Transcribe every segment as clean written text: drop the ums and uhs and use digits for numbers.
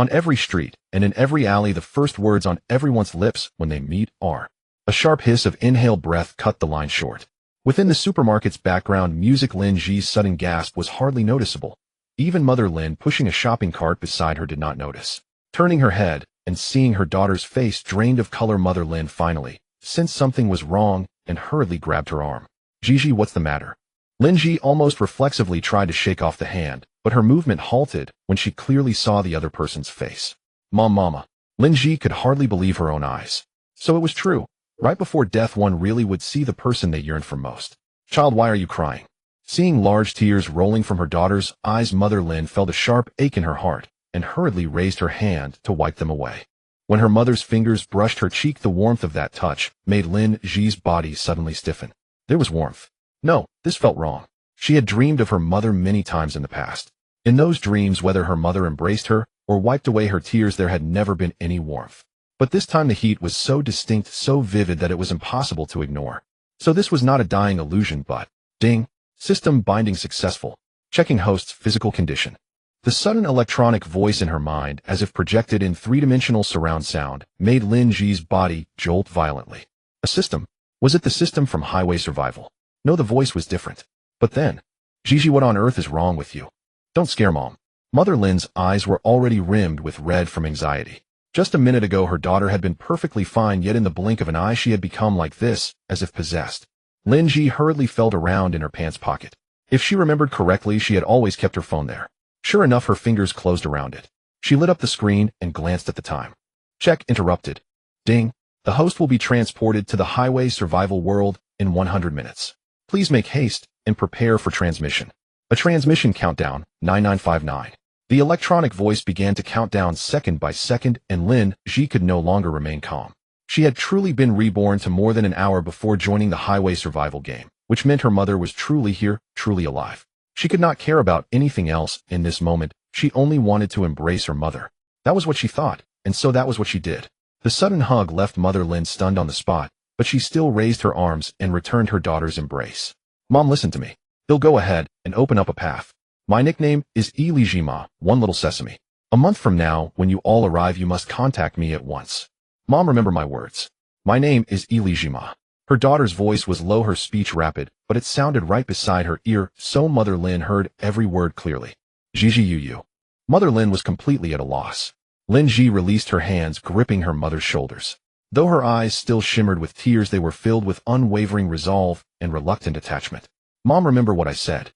On every street and in every alley, the first words on everyone's lips when they meet are. A sharp hiss of inhaled breath cut the line short. Within the supermarket's background music, Lin Zhi's sudden gasp was hardly noticeable. Even Mother Lin, pushing a shopping cart beside her, did not notice. Turning her head and seeing her daughter's face drained of color, Mother Lin finally sensed something was wrong and hurriedly grabbed her arm. Gigi, what's the matter? Lin Zhi almost reflexively tried to shake off the hand, but her movement halted when she clearly saw the other person's face. Mama. Lin Zhi could hardly believe her own eyes. So it was true. Right before death, one really would see the person they yearned for most. Child, why are you crying? Seeing large tears rolling from her daughter's eyes, Mother Lin felt a sharp ache in her heart and hurriedly raised her hand to wipe them away. When her mother's fingers brushed her cheek, the warmth of that touch made Lin Zhi's body suddenly stiffen. There was warmth. No, this felt wrong. She had dreamed of her mother many times in the past. In those dreams, whether her mother embraced her or wiped away her tears, there had never been any warmth. But this time the heat was so distinct, so vivid, that it was impossible to ignore. So this was not a dying illusion, but, ding, system binding successful. Checking host's physical condition. The sudden electronic voice in her mind, as if projected in three-dimensional surround sound, made Lin Zhi's body jolt violently. A system? Was it the system from Highway Survival? No, the voice was different. But then, Gigi, what on earth is wrong with you? Don't scare Mom. Mother Lin's eyes were already rimmed with red from anxiety. Just a minute ago her daughter had been perfectly fine, yet in the blink of an eye she had become like this, as if possessed. Lin Zhi hurriedly felt around in her pants pocket. If she remembered correctly, she had always kept her phone there. Sure enough, her fingers closed around it. She lit up the screen and glanced at the time. Check interrupted. Ding. The host will be transported to the Highway Survival world in 100 minutes. Please make haste and prepare for transmission. A transmission countdown, 9959. The electronic voice began to count down second by second, and Lin Zhi could no longer remain calm. She had truly been reborn to more than an hour before joining the Highway Survival game, which meant her mother was truly here, truly alive. She could not care about anything else in this moment. She only wanted to embrace her mother. That was what she thought, and so that was what she did. The sudden hug left Mother Lin stunned on the spot, but she still raised her arms and returned her daughter's embrace. Mom, listen to me. They'll go ahead and open up a path. My nickname is Ilijima, one little sesame. A month from now, when you all arrive, you must contact me at once. Mom, remember my words. My name is Ilijima. Her daughter's voice was low, her speech rapid, but it sounded right beside her ear, so Mother Lin heard every word clearly. Gigi you. Mother Lin was completely at a loss. Lin Zhi released her hands, gripping her mother's shoulders. Though her eyes still shimmered with tears, they were filled with unwavering resolve and reluctant attachment. Mom, remember what I said.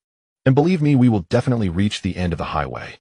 And believe me, we will definitely reach the end of the highway.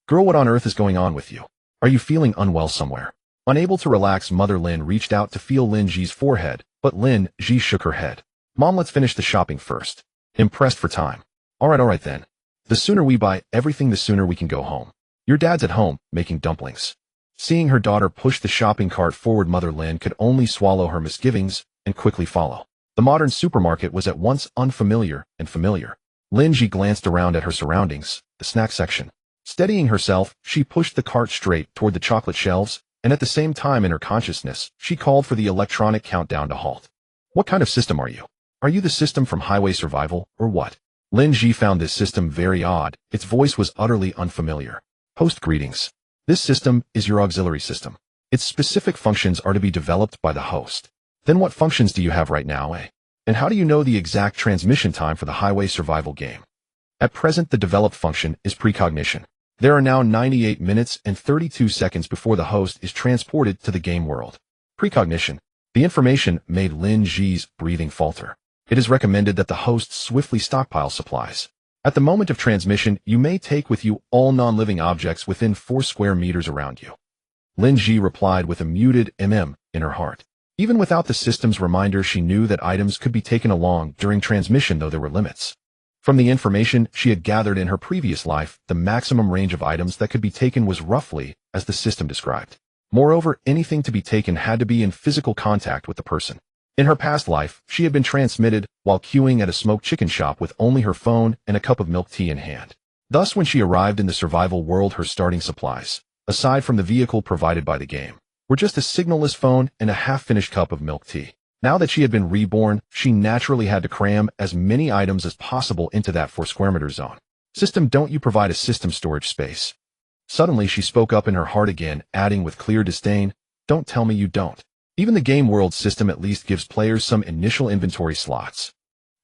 Girl, what on earth is going on with you? Are you feeling unwell somewhere? Unable to relax, Mother Lin reached out to feel Lin Zhi's forehead, but Lin Zhi shook her head. Mom, let's finish the shopping first. Impressed for time. All right then. The sooner we buy everything, the sooner we can go home. Your dad's at home, making dumplings. Seeing her daughter push the shopping cart forward, Mother Lin could only swallow her misgivings and quickly follow. The modern supermarket was at once unfamiliar and familiar. Lin Zhi glanced around at her surroundings, the snack section. Steadying herself, she pushed the cart straight toward the chocolate shelves, and at the same time in her consciousness, she called for the electronic countdown to halt. What kind of system are you? Are you the system from Highway Survival, or what? Lin Zhi found this system very odd. Its voice was utterly unfamiliar. Host, greetings. This system is your auxiliary system. Its specific functions are to be developed by the host. Then what functions do you have right now, eh? And how do you know the exact transmission time for the Highway Survival game? At present, the developed function is precognition. There are now 98 minutes and 32 seconds before the host is transported to the game world. Precognition. The information made Lin Zhi's breathing falter. It is recommended that the host swiftly stockpile supplies. At the moment of transmission, you may take with you all non-living objects within 4 square meters around you. Lin Zhi replied with a muted in her heart. Even without the system's reminder, she knew that items could be taken along during transmission, though there were limits. From the information she had gathered in her previous life, the maximum range of items that could be taken was roughly as the system described. Moreover, anything to be taken had to be in physical contact with the person. In her past life, she had been transmitted while queuing at a smoked chicken shop with only her phone and a cup of milk tea in hand. Thus, when she arrived in the survival world, her starting supplies, aside from the vehicle provided by the game, were just a signalless phone and a half-finished cup of milk tea. Now that she had been reborn, she naturally had to cram as many items as possible into that 4 square meter zone. System, don't you provide a system storage space? Suddenly she spoke up in her heart again, adding with clear disdain, "Don't tell me you don't." Even the game world system at least gives players some initial inventory slots.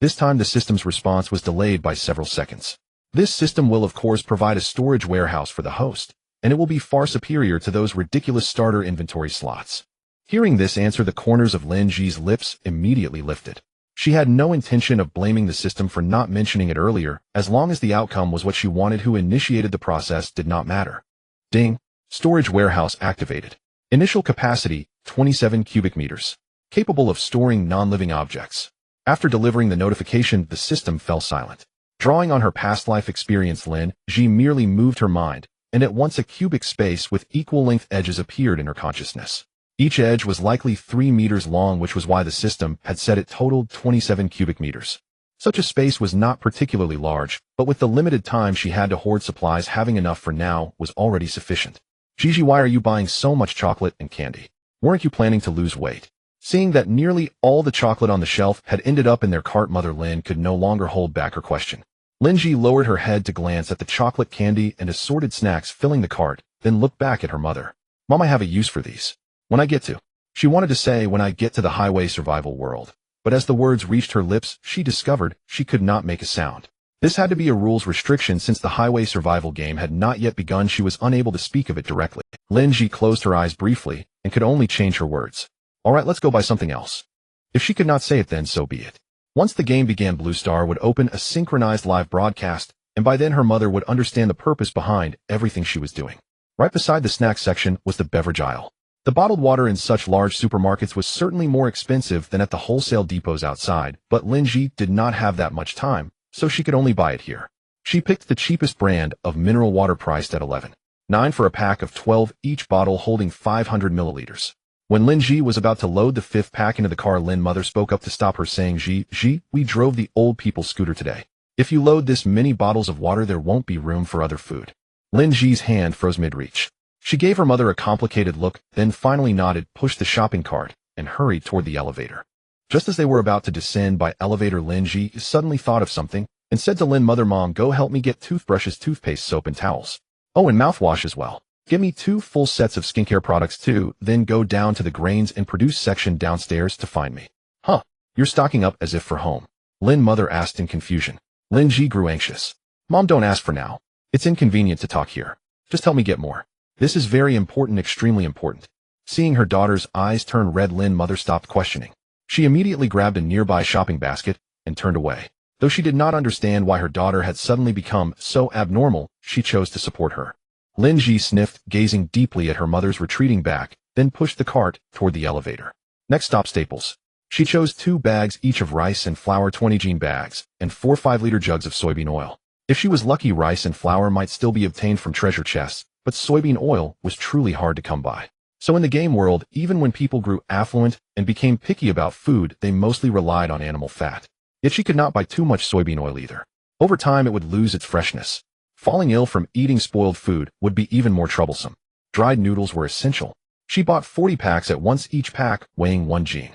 This time the system's response was delayed by several seconds. This system will of course provide a storage warehouse for the host, and it will be far superior to those ridiculous starter inventory slots. Hearing this answer, the corners of Lin Zhi's lips immediately lifted. She had no intention of blaming the system for not mentioning it earlier, as long as the outcome was what she wanted. Who initiated the process did not matter. Ding! Storage warehouse activated. Initial capacity, 27 cubic meters. Capable of storing non-living objects. After delivering the notification, the system fell silent. Drawing on her past life experience, Lin Zhi merely moved her mind, and at once a cubic space with equal-length edges appeared in her consciousness. Each edge was likely 3 meters long, which was why the system had said it totaled 27 cubic meters. Such a space was not particularly large, but with the limited time she had to hoard supplies, having enough for now was already sufficient. "Gigi, why are you buying so much chocolate and candy? Weren't you planning to lose weight?" Seeing that nearly all the chocolate on the shelf had ended up in their cart, Mother Lin could no longer hold back her question. Lin Zhi lowered her head to glance at the chocolate, candy, and assorted snacks filling the cart, then looked back at her mother. "Mom, I have a use for these. When I get to," she wanted to say when I get to the highway survival world, but as the words reached her lips, she discovered she could not make a sound. This had to be a rules restriction since the highway survival game had not yet begun. She was unable to speak of it directly. Lin Zhi closed her eyes briefly and could only change her words. "All right, let's go buy something else." If she could not say it, then so be it. Once the game began, Blue Star would open a synchronized live broadcast, and by then her mother would understand the purpose behind everything she was doing. Right beside the snack section was the beverage aisle. The bottled water in such large supermarkets was certainly more expensive than at the wholesale depots outside, but Lin Zhi did not have that much time, so she could only buy it here. She picked the cheapest brand of mineral water, priced at $11.9 for a pack of 12, each bottle holding 500 milliliters. When Lin Zhi was about to load the 5th pack into the car, Lin mother spoke up to stop her, saying, Zhi, we drove the old people's scooter today. If you load this many bottles of water, there won't be room for other food." Lin Zhi's hand froze mid-reach. She gave her mother a complicated look, then finally nodded, pushed the shopping cart, and hurried toward the elevator. Just as they were about to descend by elevator, Lin Zhi suddenly thought of something and said to Lin mother, "Mom, go help me get toothbrushes, toothpaste, soap, and towels. Oh, and mouthwash as well. Give me 2 full sets of skincare products too, then go down to the grains and produce section downstairs to find me." "Huh, you're stocking up as if for home?" Lin mother asked in confusion. Lin Zhi grew anxious. "Mom, don't ask for now. It's inconvenient to talk here. Just help me get more. This is very important, extremely important." Seeing her daughter's eyes turn red, Lin mother stopped questioning. She immediately grabbed a nearby shopping basket and turned away. Though she did not understand why her daughter had suddenly become so abnormal, she chose to support her. Lin Zhi sniffed, gazing deeply at her mother's retreating back, then pushed the cart toward the elevator. Next stop, Staples. She chose 2 bags each of rice and flour, 20 jean bags, and 4 5-liter jugs of soybean oil. If she was lucky, rice and flour might still be obtained from treasure chests, but soybean oil was truly hard to come by. So in the game world, even when people grew affluent and became picky about food, they mostly relied on animal fat. Yet she could not buy too much soybean oil either. Over time, it would lose its freshness. Falling ill from eating spoiled food would be even more troublesome. Dried noodles were essential. She bought 40 packs at once, each pack weighing 1 jean.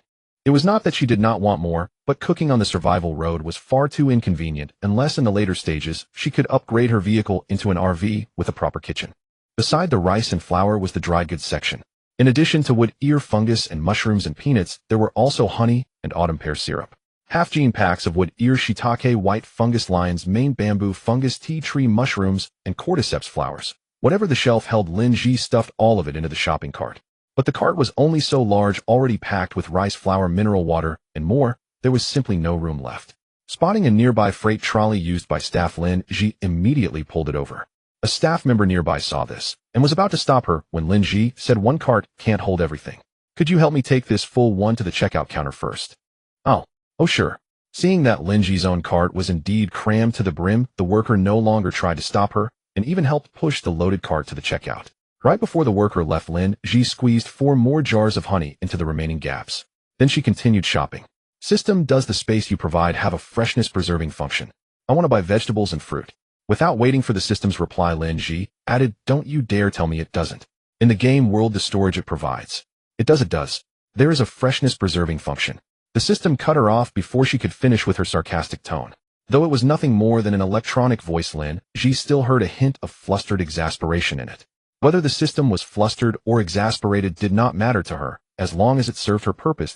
It was not that she did not want more, but cooking on the survival road was far too inconvenient, unless in the later stages she could upgrade her vehicle into an RV with a proper kitchen. Beside the rice and flour was the dry goods section. In addition to wood ear fungus and mushrooms and peanuts, there were also honey and autumn pear syrup. Half-jean packs of wood ear, shiitake, white fungus, lion's mane, bamboo fungus, tea tree mushrooms, and cordyceps flowers. Whatever the shelf held, Lin Zhi stuffed all of it into the shopping cart. But the cart was only so large, already packed with rice, flour, mineral water, and more, there was simply no room left. Spotting a nearby freight trolley used by staff, Lin Zhi immediately pulled it over. A staff member nearby saw this, and was about to stop her when Lin Zhi said, "One cart can't hold everything. Could you help me take this full one to the checkout counter first?" Oh sure. Seeing that Lin Zhi's own cart was indeed crammed to the brim, the worker no longer tried to stop her, and even helped push the loaded cart to the checkout. Right before the worker left, Lin Zhi squeezed 4 more jars of honey into the remaining gaps. Then she continued shopping. "System, does the space you provide have a freshness preserving function? I want to buy vegetables and fruit." Without waiting for the system's reply, Lin Zhi added, "Don't you dare tell me it doesn't. In the game world, the storage it provides. It does. There is a freshness preserving function." The system cut her off before she could finish with her sarcastic tone. Though it was nothing more than an electronic voice, Lin Zhi still heard a hint of flustered exasperation in it. Whether the system was flustered or exasperated did not matter to her, as long as it served her purpose.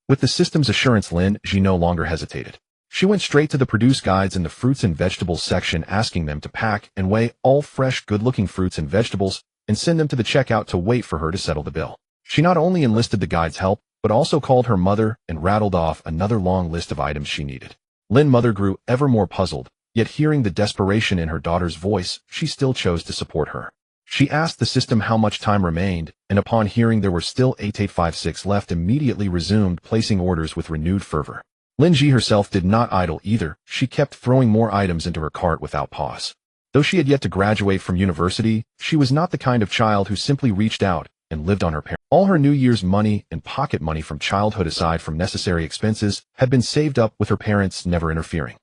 With the system's assurance, Lin Zhi no longer hesitated. She went straight to the produce guides in the fruits and vegetables section, asking them to pack and weigh all fresh, good-looking fruits and vegetables and send them to the checkout to wait for her to settle the bill. She not only enlisted the guide's help, but also called her mother and rattled off another long list of items she needed. Lin's mother grew ever more puzzled, yet hearing the desperation in her daughter's voice, she still chose to support her. She asked the system how much time remained, and upon hearing there were still 8856 left, immediately resumed placing orders with renewed fervor. Lin Zhi herself did not idle either. She kept throwing more items into her cart without pause. Though she had yet to graduate from university, she was not the kind of child who simply reached out and lived on her parents. All her New Year's money and pocket money from childhood, aside from necessary expenses, had been saved up, with her parents never interfering.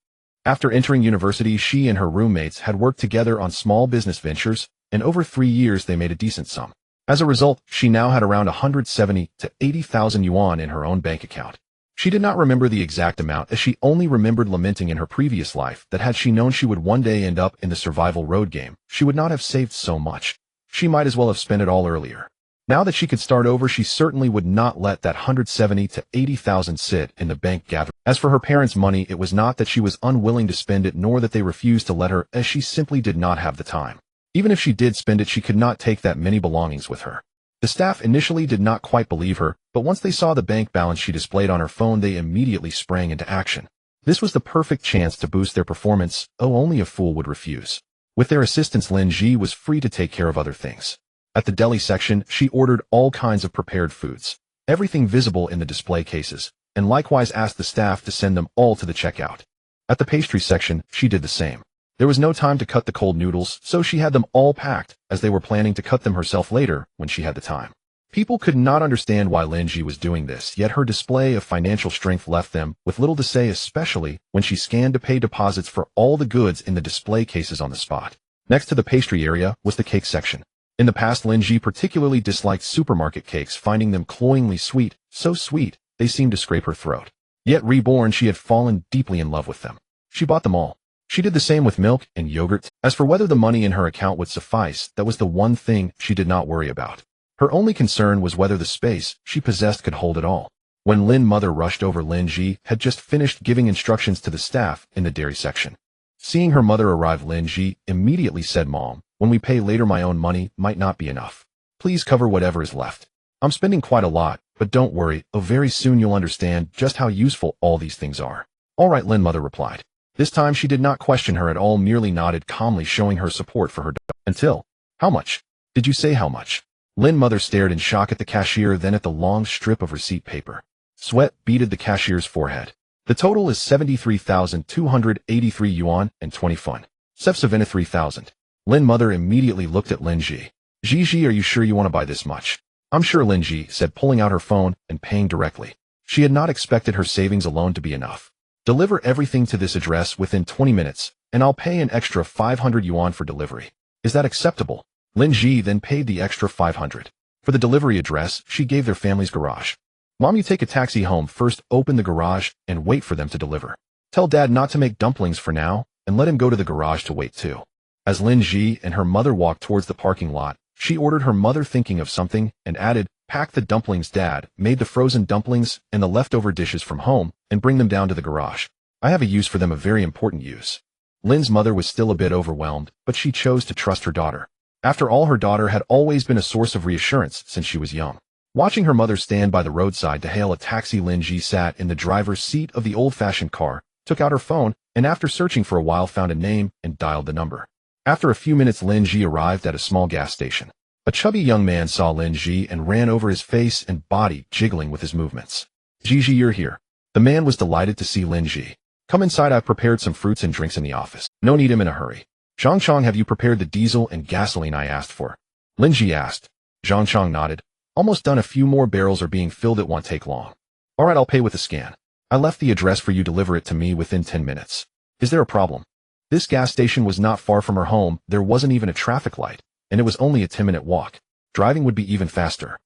After entering university, she and her roommates had worked together on small business ventures, and over 3 years they made a decent sum. As a result, she now had around 170 to 80,000 yuan in her own bank account. She did not remember the exact amount, as she only remembered lamenting in her previous life that had she known she would one day end up in the survival road game, she would not have saved so much. She might as well have spent it all earlier. Now that she could start over, she certainly would not let that 170 to 80,000 sit in the bank gathering. As for her parents' money, it was not that she was unwilling to spend it, nor that they refused to let her, as she simply did not have the time. Even if she did spend it, she could not take that many belongings with her. The staff initially did not quite believe her, but once they saw the bank balance she displayed on her phone, they immediately sprang into action. This was the perfect chance to boost their performance. Oh, only a fool would refuse. With their assistance, Lin Zhi was free to take care of other things. At the deli section, she ordered all kinds of prepared foods, everything visible in the display cases, and likewise asked the staff to send them all to the checkout. At the pastry section, she did the same. There was no time to cut the cold noodles, so she had them all packed, as they were planning to cut them herself later when she had the time. People could not understand why Lin Zhi was doing this, yet her display of financial strength left them with little to say, especially when she scanned to pay deposits for all the goods in the display cases on the spot. Next to the pastry area was the cake section. In the past, Lin Zhi particularly disliked supermarket cakes, finding them cloyingly sweet, so sweet they seemed to scrape her throat. Yet reborn, she had fallen deeply in love with them. She bought them all. She did the same with milk and yogurt. As for whether the money in her account would suffice, that was the one thing she did not worry about. Her only concern was whether the space she possessed could hold it all. When Lin's mother rushed over, Lin Zhi had just finished giving instructions to the staff in the dairy section. Seeing her mother arrive, Lin Zhi immediately said, "Mom, when we pay later, my own money might not be enough. Please cover whatever is left. I'm spending quite a lot, but don't worry, very soon you'll understand just how useful all these things are." "All right," Lin's mother replied. This time she did not question her at all, merely nodded calmly, showing her support for her daughter. "Until, how much? Did you say how much?" Lin's mother stared in shock at the cashier, then at the long strip of receipt paper. Sweat beaded the cashier's forehead. "The total is 73,283 yuan and 20 fun. 73,000. Lin's mother immediately looked at Lin Zhi. "Zhi, are you sure you want to buy this much?" "I'm sure," Lin Zhi said, pulling out her phone and paying directly. She had not expected her savings alone to be enough. "Deliver everything to this address within 20 minutes, and I'll pay an extra 500 yuan for delivery. Is that acceptable?" Lin Zhi then paid the extra 500. For the delivery address, she gave their family's garage. "Mom, you take a taxi home first, open the garage, and wait for them to deliver. Tell Dad not to make dumplings for now, and let him go to the garage to wait too." As Lin Zhi and her mother walked towards the parking lot, she ordered her mother, thinking of something, and added, "Pack the dumplings, Dad. Made the frozen dumplings and the leftover dishes from home, and bring them down to the garage. I have a use for them, a very important use." Lin's mother was still a bit overwhelmed, but she chose to trust her daughter. After all, her daughter had always been a source of reassurance since she was young. Watching her mother stand by the roadside to hail a taxi, Lin Zhi sat in the driver's seat of the old-fashioned car, took out her phone, and after searching for a while found a name and dialed the number. After a few minutes, Lin Zhi arrived at a small gas station. A chubby young man saw Lin Zhi and ran over, his face and body jiggling with his movements. "Zhi, you're here." The man was delighted to see Lin Zhi. "Come inside, I've prepared some fruits and drinks in the office." "No need, I'm in a hurry." "Zhang Chong, have you prepared the diesel and gasoline I asked for?" Lin Zhi asked. Zhang Chong nodded. "Almost done, a few more barrels are being filled, it won't take long." "All right, I'll pay with a scan. I left the address for you, deliver it to me within 10 minutes. Is there a problem?" This gas station was not far from her home, there wasn't even a traffic light, and it was only a 10-minute walk. Driving would be even faster.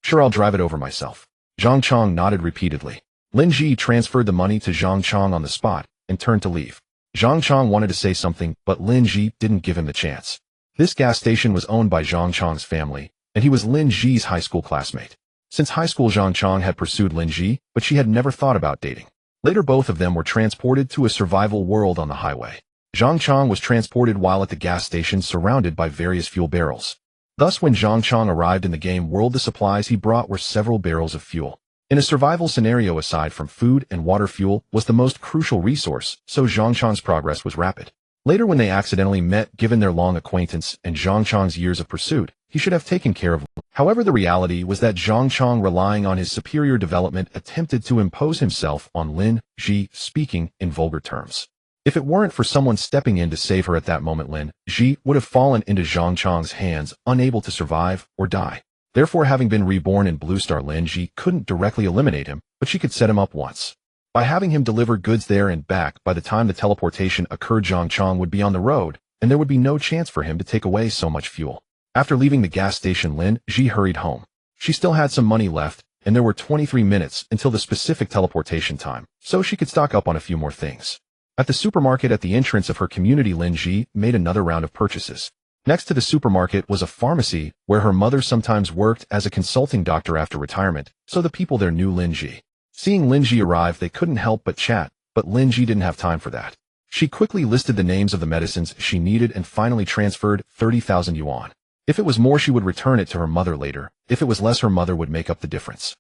"Sure, I'll drive it over myself." Zhang Chong nodded repeatedly. Lin Zhi transferred the money to Zhang Chong on the spot and turned to leave. Zhang Chong wanted to say something, but Lin Zhi didn't give him the chance. This gas station was owned by Zhang Chong's family, and he was Lin Zhi's high school classmate. Since high school, Zhang Chong had pursued Lin Zhi, but she had never thought about dating. Later, both of them were transported to a survival world on the highway. Zhang Chong was transported while at the gas station surrounded by various fuel barrels. Thus, when Zhang Chong arrived in the game world, the supplies he brought were several barrels of fuel. In a survival scenario, aside from food and water, fuel was the most crucial resource, so Zhang Chong's progress was rapid. Later, when they accidentally met, given their long acquaintance and Zhang Chong's years of pursuit, he should have taken care of Lin. However, the reality was that Zhang Chong, relying on his superior development, attempted to impose himself on Lin Zhi, speaking in vulgar terms. If it weren't for someone stepping in to save her at that moment, Lin Zhi would have fallen into Zhang Chong's hands, unable to survive or die. Therefore, having been reborn in Blue Star, Lin Zhi couldn't directly eliminate him, but she could set him up once. By having him deliver goods there and back, by the time the teleportation occurred, Zhang Chong would be on the road, and there would be no chance for him to take away so much fuel. After leaving the gas station, Lin Zhi hurried home. She still had some money left, and there were 23 minutes until the specific teleportation time, so she could stock up on a few more things. At the supermarket at the entrance of her community, Lin Zhi made another round of purchases. Next to the supermarket was a pharmacy where her mother sometimes worked as a consulting doctor after retirement, so the people there knew Lin Zhi. Seeing Lin Zhi arrive, they couldn't help but chat, but Lin Zhi didn't have time for that. She quickly listed the names of the medicines she needed and finally transferred 30,000 yuan. If it was more, she would return it to her mother later. If it was less, her mother would make up the difference.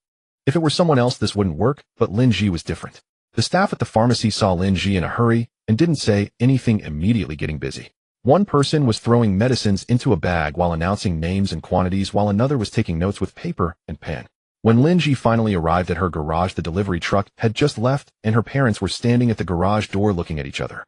If it were someone else, this wouldn't work, but Lin Zhi was different. The staff at the pharmacy saw Lin Zhi in a hurry and didn't say anything, immediately getting busy. One person was throwing medicines into a bag while announcing names and quantities, while another was taking notes with paper and pen. When Lin Zhi finally arrived at her garage, the delivery truck had just left, and her parents were standing at the garage door looking at each other.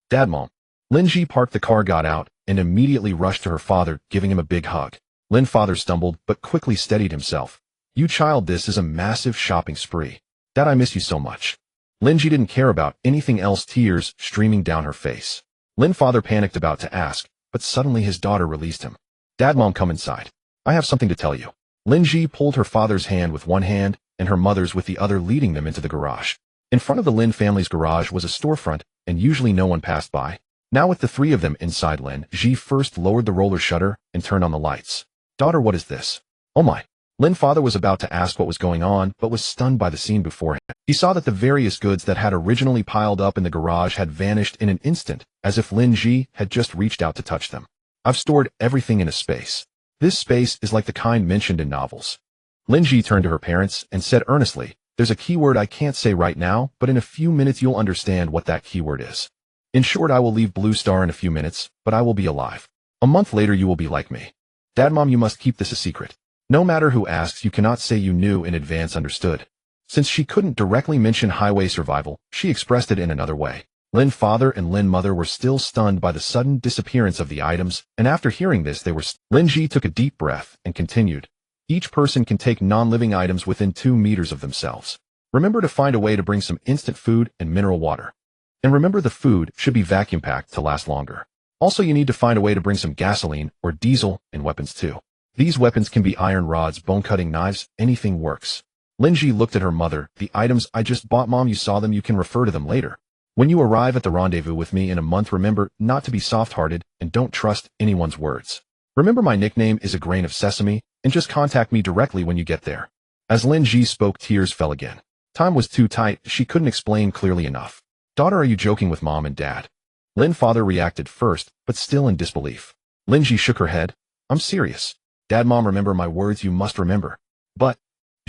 "Dad, Mom." Lin Zhi parked the car, got out, and immediately rushed to her father, giving him a big hug. Lin's father stumbled, but quickly steadied himself. "You child, this is a massive shopping spree. Dad, I miss you so much." Lin Zhi didn't care about anything else, tears streaming down her face. Lin's father panicked, about to ask, but suddenly his daughter released him. "Dad, Mom, come inside. I have something to tell you." Lin Zhi pulled her father's hand with one hand and her mother's with the other, leading them into the garage. In front of the Lin family's garage was a storefront, and usually no one passed by. Now, with the three of them inside, Lin Zhi first lowered the roller shutter and turned on the lights. "Daughter, what is this?" "Oh my." Lin's father was about to ask what was going on, but was stunned by the scene before him. He saw that the various goods that had originally piled up in the garage had vanished in an instant, as if Lin Zhi had just reached out to touch them. "I've stored everything in a space. This space is like the kind mentioned in novels." Lin Zhi turned to her parents and said earnestly, "There's a keyword I can't say right now, but in a few minutes you'll understand what that keyword is. In short, I will leave Blue Star in a few minutes, but I will be alive. A month later you will be like me. Dad, Mom, you must keep this a secret. No matter who asks, you cannot say you knew in advance, understood?" Since she couldn't directly mention highway survival, she expressed it in another way. Lin's father and Lin's mother were still stunned by the sudden disappearance of the items, and after hearing this they were Lin Zhi took a deep breath and continued, "Each person can take non-living items within 2 meters of themselves. Remember to find a way to bring some instant food and mineral water. And remember, the food should be vacuum-packed to last longer. Also, you need to find a way to bring some gasoline or diesel and weapons too. These weapons can be iron rods, bone-cutting knives, anything works." Lin Zhi looked at her mother. "The items I just bought, Mom, you saw them, you can refer to them later. When you arrive at the rendezvous with me in a month, remember not to be soft-hearted and don't trust anyone's words. Remember, my nickname is a grain of sesame, and just contact me directly when you get there." As Lin Zhi spoke, tears fell again. Time was too tight, she couldn't explain clearly enough. "Daughter, are you joking with Mom and Dad?" Lin's father reacted first, but still in disbelief. Lin Zhi shook her head. "I'm serious. Dad, Mom, remember my words, you must remember." "But,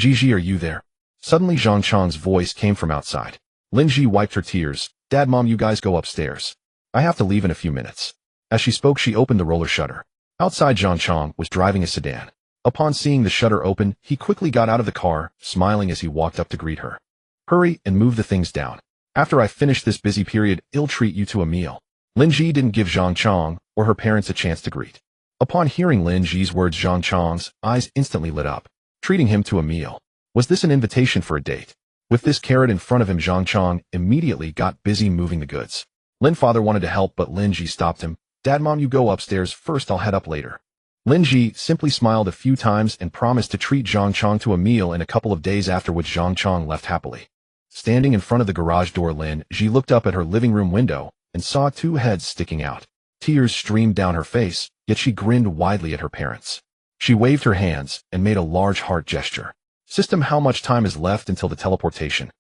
Zhi, are you there?" Suddenly Zhang Chong's voice came from outside. Lin Zhi wiped her tears. "Dad, Mom, you guys go upstairs. I have to leave in a few minutes." As she spoke, she opened the roller shutter. Outside, Zhang Chong was driving a sedan. Upon seeing the shutter open, he quickly got out of the car, smiling as he walked up to greet her. "Hurry and move the things down. After I finish this busy period, I'll treat you to a meal." Lin Zhi didn't give Zhang Chong or her parents a chance to greet. Upon hearing Lin Zhi's words, Zhang Chong's eyes instantly lit up. Treating him to a meal. Was this an invitation for a date? With this carrot in front of him, Zhang Chong immediately got busy moving the goods. Lin's father wanted to help, but Lin Zhi stopped him. "Dad, Mom, you go upstairs first, I'll head up later." Lin Zhi simply smiled a few times and promised to treat Zhang Chong to a meal in a couple of days, after which Zhang Chong left happily. Standing in front of the garage door, Lin Zhi looked up at her living room window and saw two heads sticking out. Tears streamed down her face, yet she grinned widely at her parents. She waved her hands and made a large heart gesture. System, how much time is left until the teleportation?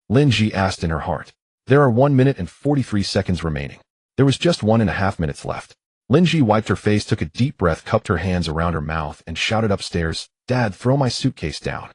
Lin Zhi asked in her heart. There are 1 minute and 43 seconds remaining. There was just 1.5 minutes left. Lin Zhi wiped her face, took a deep breath, cupped her hands around her mouth, and shouted upstairs, Dad, throw my suitcase down.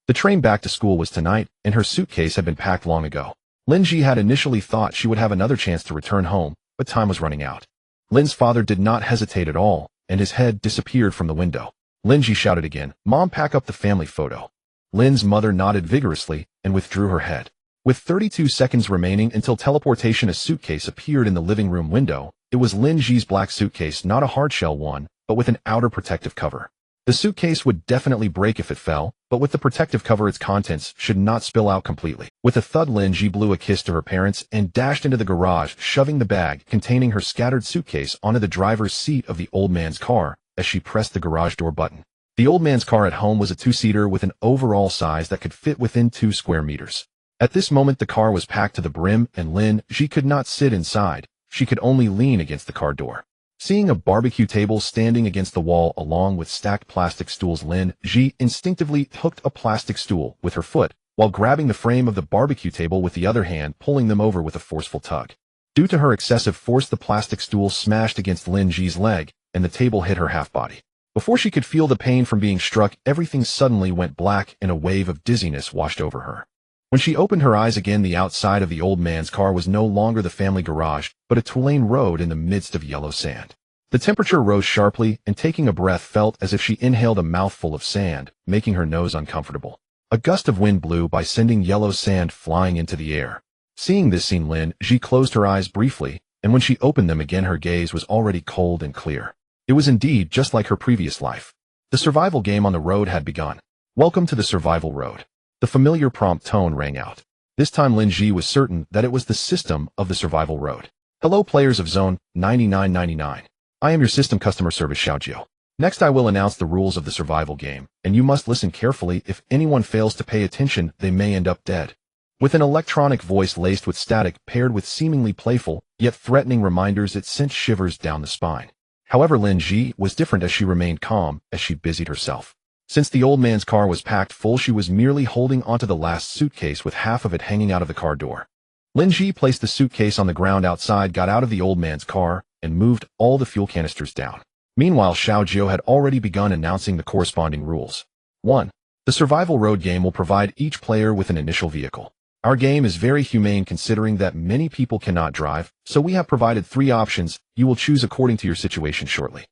The train back to school was tonight, and her suitcase had been packed long ago. Lin Zhi had initially thought she would have another chance to return home, but time was running out. Lin's father did not hesitate at all, and his head disappeared from the window. Lin Zhi shouted again, Mom, pack up the family photo. Lin's mother nodded vigorously and withdrew her head. With 32 seconds remaining until teleportation, a suitcase appeared in the living room window. It was Lin Zhi's black suitcase, not a hardshell one, but with an outer protective cover. The suitcase would definitely break if it fell, but with the protective cover, its contents should not spill out completely. With a thud, Lin Zhi blew a kiss to her parents and dashed into the garage, shoving the bag containing her scattered suitcase onto the driver's seat of the old man's car as she pressed the garage door button. The old man's car at home was a two-seater with an overall size that could fit within 2 square meters. At this moment, the car was packed to the brim, and Lin Zhi could not sit inside. She could only lean against the car door. Seeing a barbecue table standing against the wall along with stacked plastic stools, Lin Zhi instinctively hooked a plastic stool with her foot, while grabbing the frame of the barbecue table with the other hand, pulling them over with a forceful tug. Due to her excessive force, the plastic stool smashed against Lin Zhi's leg, and the table hit her half-body. Before she could feel the pain from being struck, everything suddenly went black and a wave of dizziness washed over her. When she opened her eyes again, the outside of the old man's car was no longer the family garage, but a two-lane road in the midst of yellow sand. The temperature rose sharply, and taking a breath felt as if she inhaled a mouthful of sand, making her nose uncomfortable. A gust of wind blew by, sending yellow sand flying into the air. Seeing this scene, Lin Zhi closed her eyes briefly, and when she opened them again, her gaze was already cold and clear. It was indeed just like her previous life. The survival game on the road had begun. Welcome to the survival road. The familiar prompt tone rang out. This time Lin Zhi was certain that it was the system of the survival road. Hello players of Zone 9999. I am your system customer service, Xiaojio. Next I will announce the rules of the survival game, and you must listen carefully. If anyone fails to pay attention, they may end up dead. With an electronic voice laced with static paired with seemingly playful, yet threatening reminders, it sent shivers down the spine. However, Lin Zhi was different as she remained calm as she busied herself. Since the old man's car was packed full, she was merely holding onto the last suitcase with half of it hanging out of the car door. Lin Zhi placed the suitcase on the ground outside, got out of the old man's car, and moved all the fuel canisters down. Meanwhile, Xiaojio had already begun announcing the corresponding rules. 1. The survival road game will provide each player with an initial vehicle. Our game is very humane considering that many people cannot drive, so we have provided 3 options. You will choose according to your situation shortly.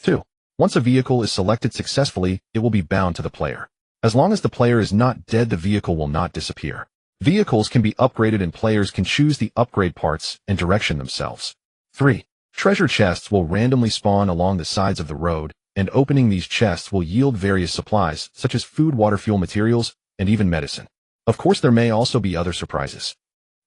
2. Once a vehicle is selected successfully, it will be bound to the player. As long as the player is not dead, the vehicle will not disappear. Vehicles can be upgraded and players can choose the upgrade parts and direction themselves. 3. Treasure chests will randomly spawn along the sides of the road, and opening these chests will yield various supplies, such as food, water, fuel, materials, and even medicine. Of course, there may also be other surprises.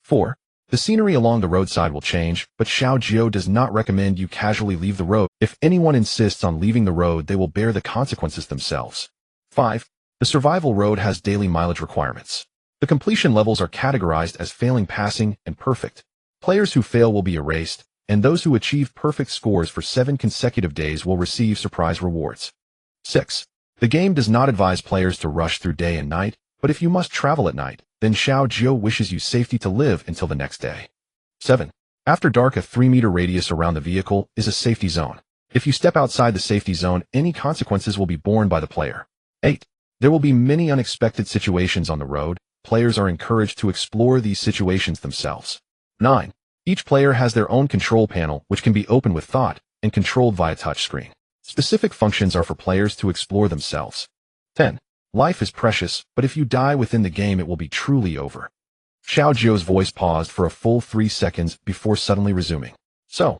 4. The scenery along the roadside will change, but Xiaojio does not recommend you casually leave the road. If anyone insists on leaving the road, they will bear the consequences themselves. 5. The survival road has daily mileage requirements. The completion levels are categorized as failing, passing, and perfect. Players who fail will be erased, and those who achieve perfect scores for 7 consecutive days will receive surprise rewards. 6. The game does not advise players to rush through day and night, but if you must travel at night, then Xiaojio wishes you safety to live until the next day. 7. After dark, a 3-meter radius around the vehicle is a safety zone. If you step outside the safety zone, any consequences will be borne by the player. 8. There will be many unexpected situations on the road. Players are encouraged to explore these situations themselves. 9. Each player has their own control panel, which can be opened with thought and controlled via touchscreen. Specific functions are for players to explore themselves. 10. Life is precious, but if you die within the game, it will be truly over. Xiaojio's voice paused for a full 3 seconds before suddenly resuming. So,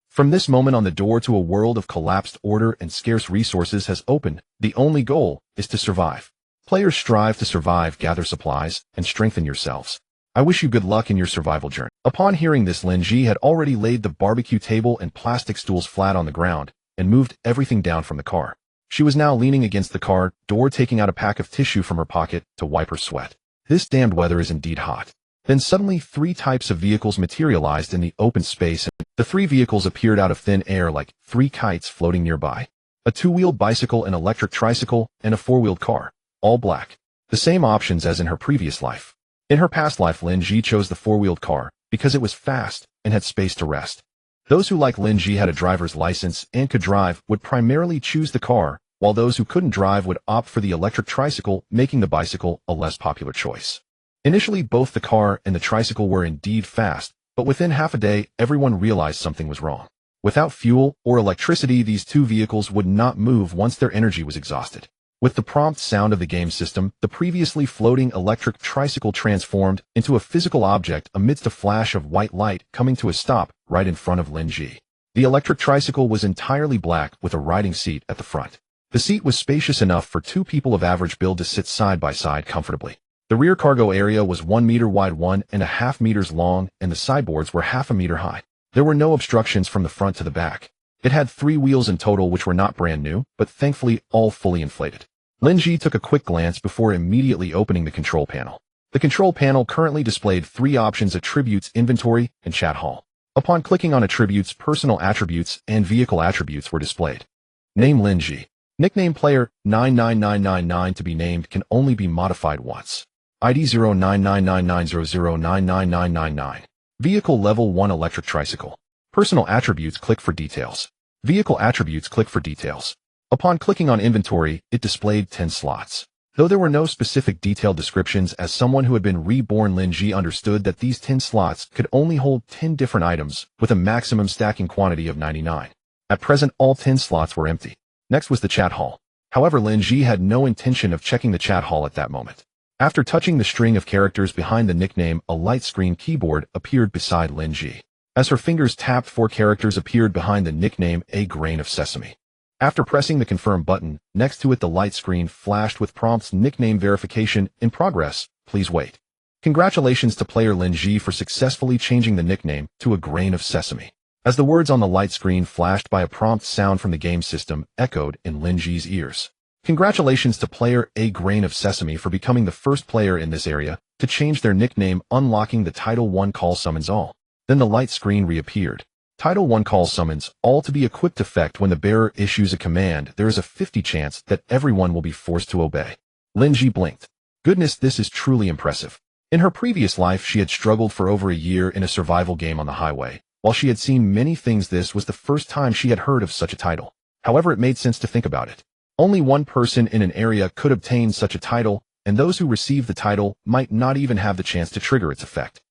from this moment on, the door to a world of collapsed order and scarce resources has opened. The only goal is to survive. Players strive to survive, gather supplies, and strengthen yourselves. I wish you good luck in your survival journey. Upon hearing this, Lin Zhi had already laid the barbecue table and plastic stools flat on the ground and moved everything down from the car. She was now leaning against the car door, taking out a pack of tissue from her pocket to wipe her sweat. This damned weather is indeed hot. Then suddenly 3 types of vehicles materialized in the open space, and the 3 vehicles appeared out of thin air like 3 kites floating nearby. A 2-wheeled bicycle, an electric tricycle, and a 4-wheeled car, all black. The same options as in her previous life. In her past life, Lin Zhi chose the 4-wheeled car because it was fast and had space to rest. Those who, like Lin Zhi, had a driver's license and could drive would primarily choose the car, while those who couldn't drive would opt for the electric tricycle, making the bicycle a less popular choice. Initially, both the car and the tricycle were indeed fast, but within half a day, everyone realized something was wrong. Without fuel or electricity, these 2 vehicles would not move once their energy was exhausted. With the prompt sound of the game system, the previously floating electric tricycle transformed into a physical object amidst a flash of white light, coming to a stop right in front of Lin Zhi. The electric tricycle was entirely black with a riding seat at the front. The seat was spacious enough for 2 people of average build to sit side by side comfortably. The rear cargo area was 1 meter wide, 1.5 meters long, and the sideboards were half a meter high. There were no obstructions from the front to the back. It had 3 wheels in total, which were not brand new, but thankfully all fully inflated. Lin Zhi took a quick glance before immediately opening the control panel. The control panel currently displayed 3 options: attributes, inventory, and chat hall. Upon clicking on attributes, personal attributes and vehicle attributes were displayed. Name: Lin Zhi. Nickname: player 99999. To be named can only be modified once. ID 099990099999. Vehicle: level 1 electric tricycle. Personal attributes, click for details. Vehicle attributes, click for details. Upon clicking on inventory, it displayed 10 slots. Though there were no specific detailed descriptions, as someone who had been reborn, Lin Zhi understood that these 10 slots could only hold 10 different items with a maximum stacking quantity of 99. At present, all 10 slots were empty. Next was the chat hall. However, Lin Zhi had no intention of checking the chat hall at that moment. After touching the string of characters behind the nickname, a light screen keyboard appeared beside Lin Zhi. As her fingers tapped, 4 characters appeared behind the nickname, a grain of sesame. After pressing the confirm button, next to it the light screen flashed with prompts: nickname verification in progress, please wait. Congratulations to player Lin Zhi for successfully changing the nickname to a grain of sesame. As the words on the light screen flashed by, a prompt sound from the game system echoed in Lin Zhi's ears. Congratulations to player a grain of sesame for becoming the first player in this area to change their nickname, unlocking the Title 1 call summons all. Then the light screen reappeared. Title 1 call summons all to be equipped effect. When the bearer issues a command, there is a 50 chance that everyone will be forced to obey. Lin Zhi blinked. Goodness, this is truly impressive. In her previous life, she had struggled for over a year in a survival game on the highway. While she had seen many things, this was the first time she had heard of such a title. However, it made sense to think about it. Only one person in an area could obtain such a title, and those who received the title might not even have the chance to trigger its effect.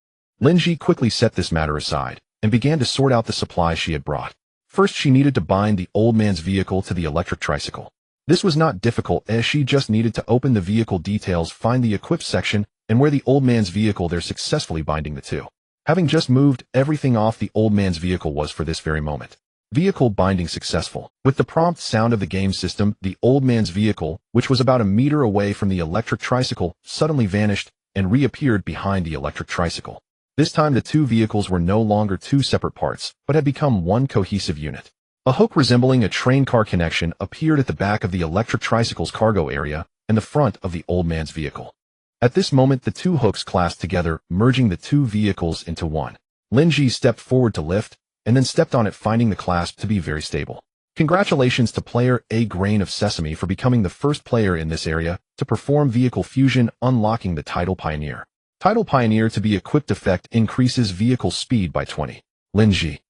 Lin Zhi quickly set this matter aside and began to sort out the supplies she had brought. First, she needed to bind the old man's vehicle to the electric tricycle. This was not difficult, as she just needed to open the vehicle details, find the equipped section, and where the old man's vehicle there, successfully binding the 2. Having just moved everything off the old man's vehicle was for this very moment. Vehicle binding successful. With the prompt sound of the game system, the old man's vehicle, which was about a meter away from the electric tricycle, suddenly vanished and reappeared behind the electric tricycle. This time the 2 vehicles were no longer 2 separate parts, but had become one cohesive unit. A hook resembling a train car connection appeared at the back of the electric tricycle's cargo area and the front of the old man's vehicle. At this moment, the 2 hooks clasped together, merging the 2 vehicles into one. Lin Zhi stepped forward to lift, and then stepped on it, finding the clasp to be very stable. Congratulations to player a grain of sesame for becoming the first player in this area to perform vehicle fusion, unlocking the Title Pioneer. Title Pioneer to be equipped effect increases vehicle speed by 20. Lin Zhi.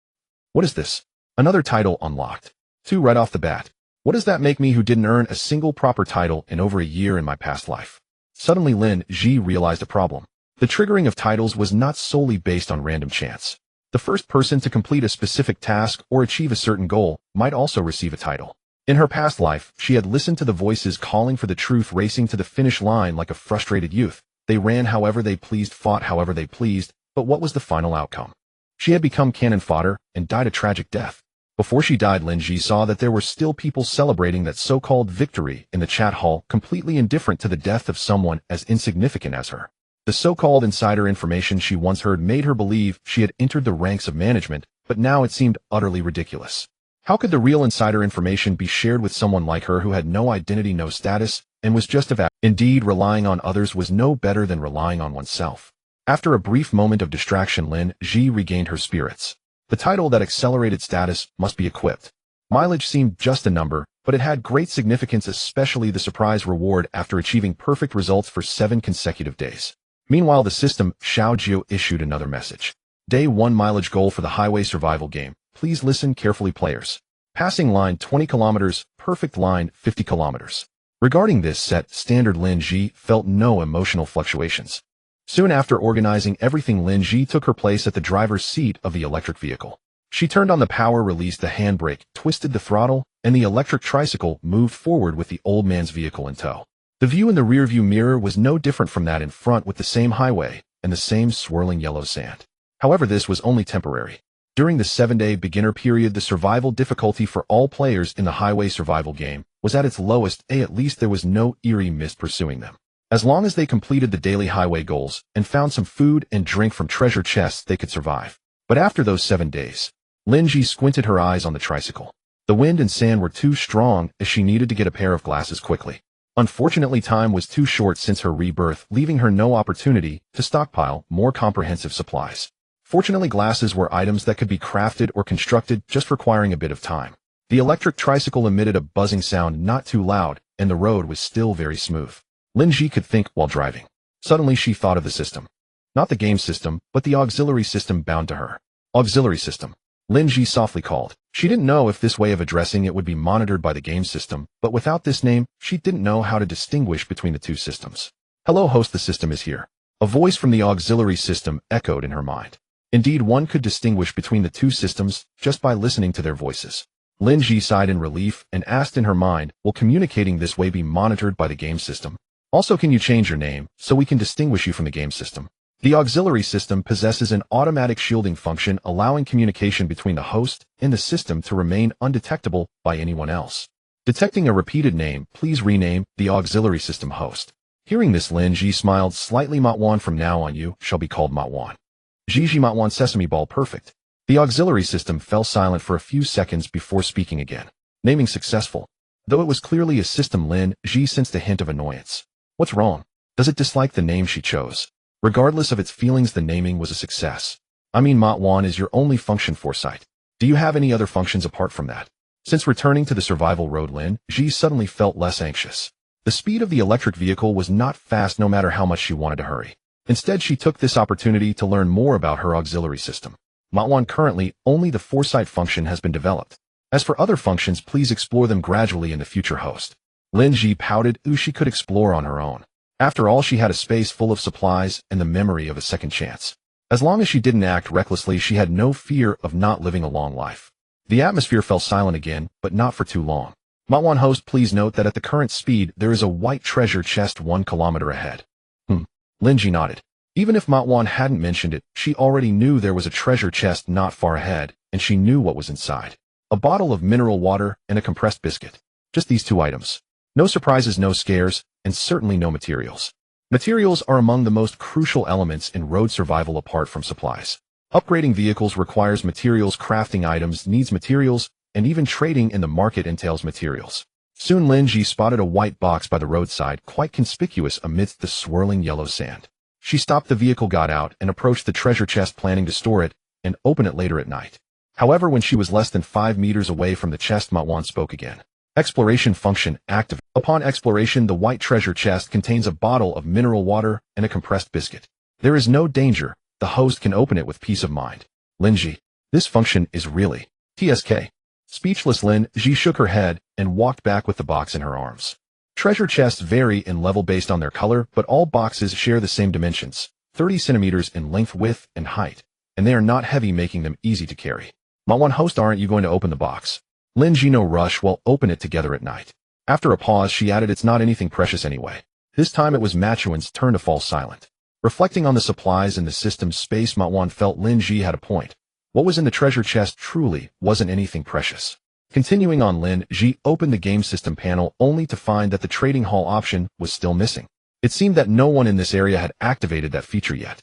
What is this? Another title unlocked. 2 right off the bat. What does that make me, who didn't earn a single proper title in over a year in my past life? Suddenly Lin Zhi realized a problem. The triggering of titles was not solely based on random chance. The first person to complete a specific task or achieve a certain goal might also receive a title. In her past life, she had listened to the voices calling for the truth, racing to the finish line like a frustrated youth. They ran however they pleased, fought however they pleased, but what was the final outcome? She had become cannon fodder and died a tragic death. Before she died, Lin Zhi saw that there were still people celebrating that so-called victory in the chat hall, completely indifferent to the death of someone as insignificant as her. The so-called insider information she once heard made her believe she had entered the ranks of management, but now it seemed utterly ridiculous. How could the real insider information be shared with someone like her, who had no identity, no status, and was just about? Indeed, relying on others was no better than relying on oneself. After a brief moment of distraction, Lin Zhi regained her spirits. The title that accelerated status must be equipped. Mileage seemed just a number, but it had great significance, especially the surprise reward after achieving perfect results for 7 consecutive days. Meanwhile, the system, Xiaojiu, issued another message. Day 1 mileage goal for the highway survival game. Please listen carefully, players. Passing line 20 kilometers, perfect line 50 kilometers. Regarding this set standard, Lin Zhi felt no emotional fluctuations. Soon after organizing everything, Lin Zhi took her place at the driver's seat of the electric vehicle. She turned on the power, released the handbrake, twisted the throttle, and the electric tricycle moved forward with the old man's vehicle in tow. The view in the rearview mirror was no different from that in front, with the same highway and the same swirling yellow sand. However, this was only temporary. During the 7-day beginner period, the survival difficulty for all players in the highway survival game was at its lowest. At least there was no eerie mist pursuing them. As long as they completed the daily highway goals and found some food and drink from treasure chests, they could survive. But after those 7 days, Lin Zhi squinted her eyes on the tricycle. The wind and sand were too strong, as she needed to get a pair of glasses quickly. Unfortunately, time was too short since her rebirth, leaving her no opportunity to stockpile more comprehensive supplies. Fortunately, glasses were items that could be crafted or constructed, just requiring a bit of time. The electric tricycle emitted a buzzing sound, not too loud, and the road was still very smooth. Lin Zhi could think while driving. Suddenly she thought of the system. Not the game system, but the auxiliary system bound to her. Auxiliary system. Lin Zhi softly called. She didn't know if this way of addressing it would be monitored by the game system, but without this name, she didn't know how to distinguish between the two systems. Hello host, the system is here. A voice from the auxiliary system echoed in her mind. Indeed, one could distinguish between the two systems just by listening to their voices. Lin Zhi sighed in relief and asked in her mind, will communicating this way be monitored by the game system? Also, can you change your name so we can distinguish you from the game system? The auxiliary system possesses an automatic shielding function, allowing communication between the host and the system to remain undetectable by anyone else. Detecting a repeated name, please rename the auxiliary system host. Hearing this, Lin Zhi smiled slightly. Matwan, from now on you shall be called Matwan. Gigi Matwan, sesame ball, perfect. The auxiliary system fell silent for a few seconds before speaking again. Naming successful. Though it was clearly a system, Lin Zhi sensed a hint of annoyance. What's wrong? Does it dislike the name she chose? Regardless of its feelings, the naming was a success. I mean, Matwan is your only function, foresight. Do you have any other functions apart from that? Since returning to the survival road, Lin Zhi suddenly felt less anxious. The speed of the electric vehicle was not fast, no matter how much she wanted to hurry. Instead, she took this opportunity to learn more about her auxiliary system. Matwan, currently, only the foresight function has been developed. As for other functions, please explore them gradually in the future, host. Lin Zhi pouted. She could explore on her own. After all, she had a space full of supplies and the memory of a second chance. As long as she didn't act recklessly, she had no fear of not living a long life. The atmosphere fell silent again, but not for too long. Matwan, host, please note that at the current speed, there is a white treasure chest 1 kilometer ahead. Lin Zhi nodded. Even if Matwan hadn't mentioned it, she already knew there was a treasure chest not far ahead, and she knew what was inside. A bottle of mineral water and a compressed biscuit. Just these 2 items. No surprises, no scares, and certainly no materials. Materials are among the most crucial elements in road survival apart from supplies. Upgrading vehicles requires materials, crafting items needs materials, and even trading in the market entails materials. Soon Lin Zhi spotted a white box by the roadside, quite conspicuous amidst the swirling yellow sand. She stopped the vehicle, got out, and approached the treasure chest, planning to store it and open it later at night. However, when she was less than 5 meters away from the chest, Matwan spoke again. Exploration function active. Upon exploration, the white treasure chest contains a bottle of mineral water and a compressed biscuit. There is no danger. The host can open it with peace of mind. Lin Zhi, this function is really TSK. Speechless, Lin Zhi shook her head and walked back with the box in her arms. Treasure chests vary in level based on their color, but all boxes share the same dimensions, 30 centimeters in length, width, and height, and they are not heavy, making them easy to carry. Matwan, host, aren't you going to open the box? Lin Zhi, no rush, we'll open it together at night. After a pause, she added, it's not anything precious anyway. This time it was Matwan's turn to fall silent. Reflecting on the supplies in the system's space, Matwan felt Lin Zhi had a point. What was in the treasure chest truly wasn't anything precious. Continuing on, Lin Zhi opened the game system panel only to find that the trading hall option was still missing. It seemed that no one in this area had activated that feature yet.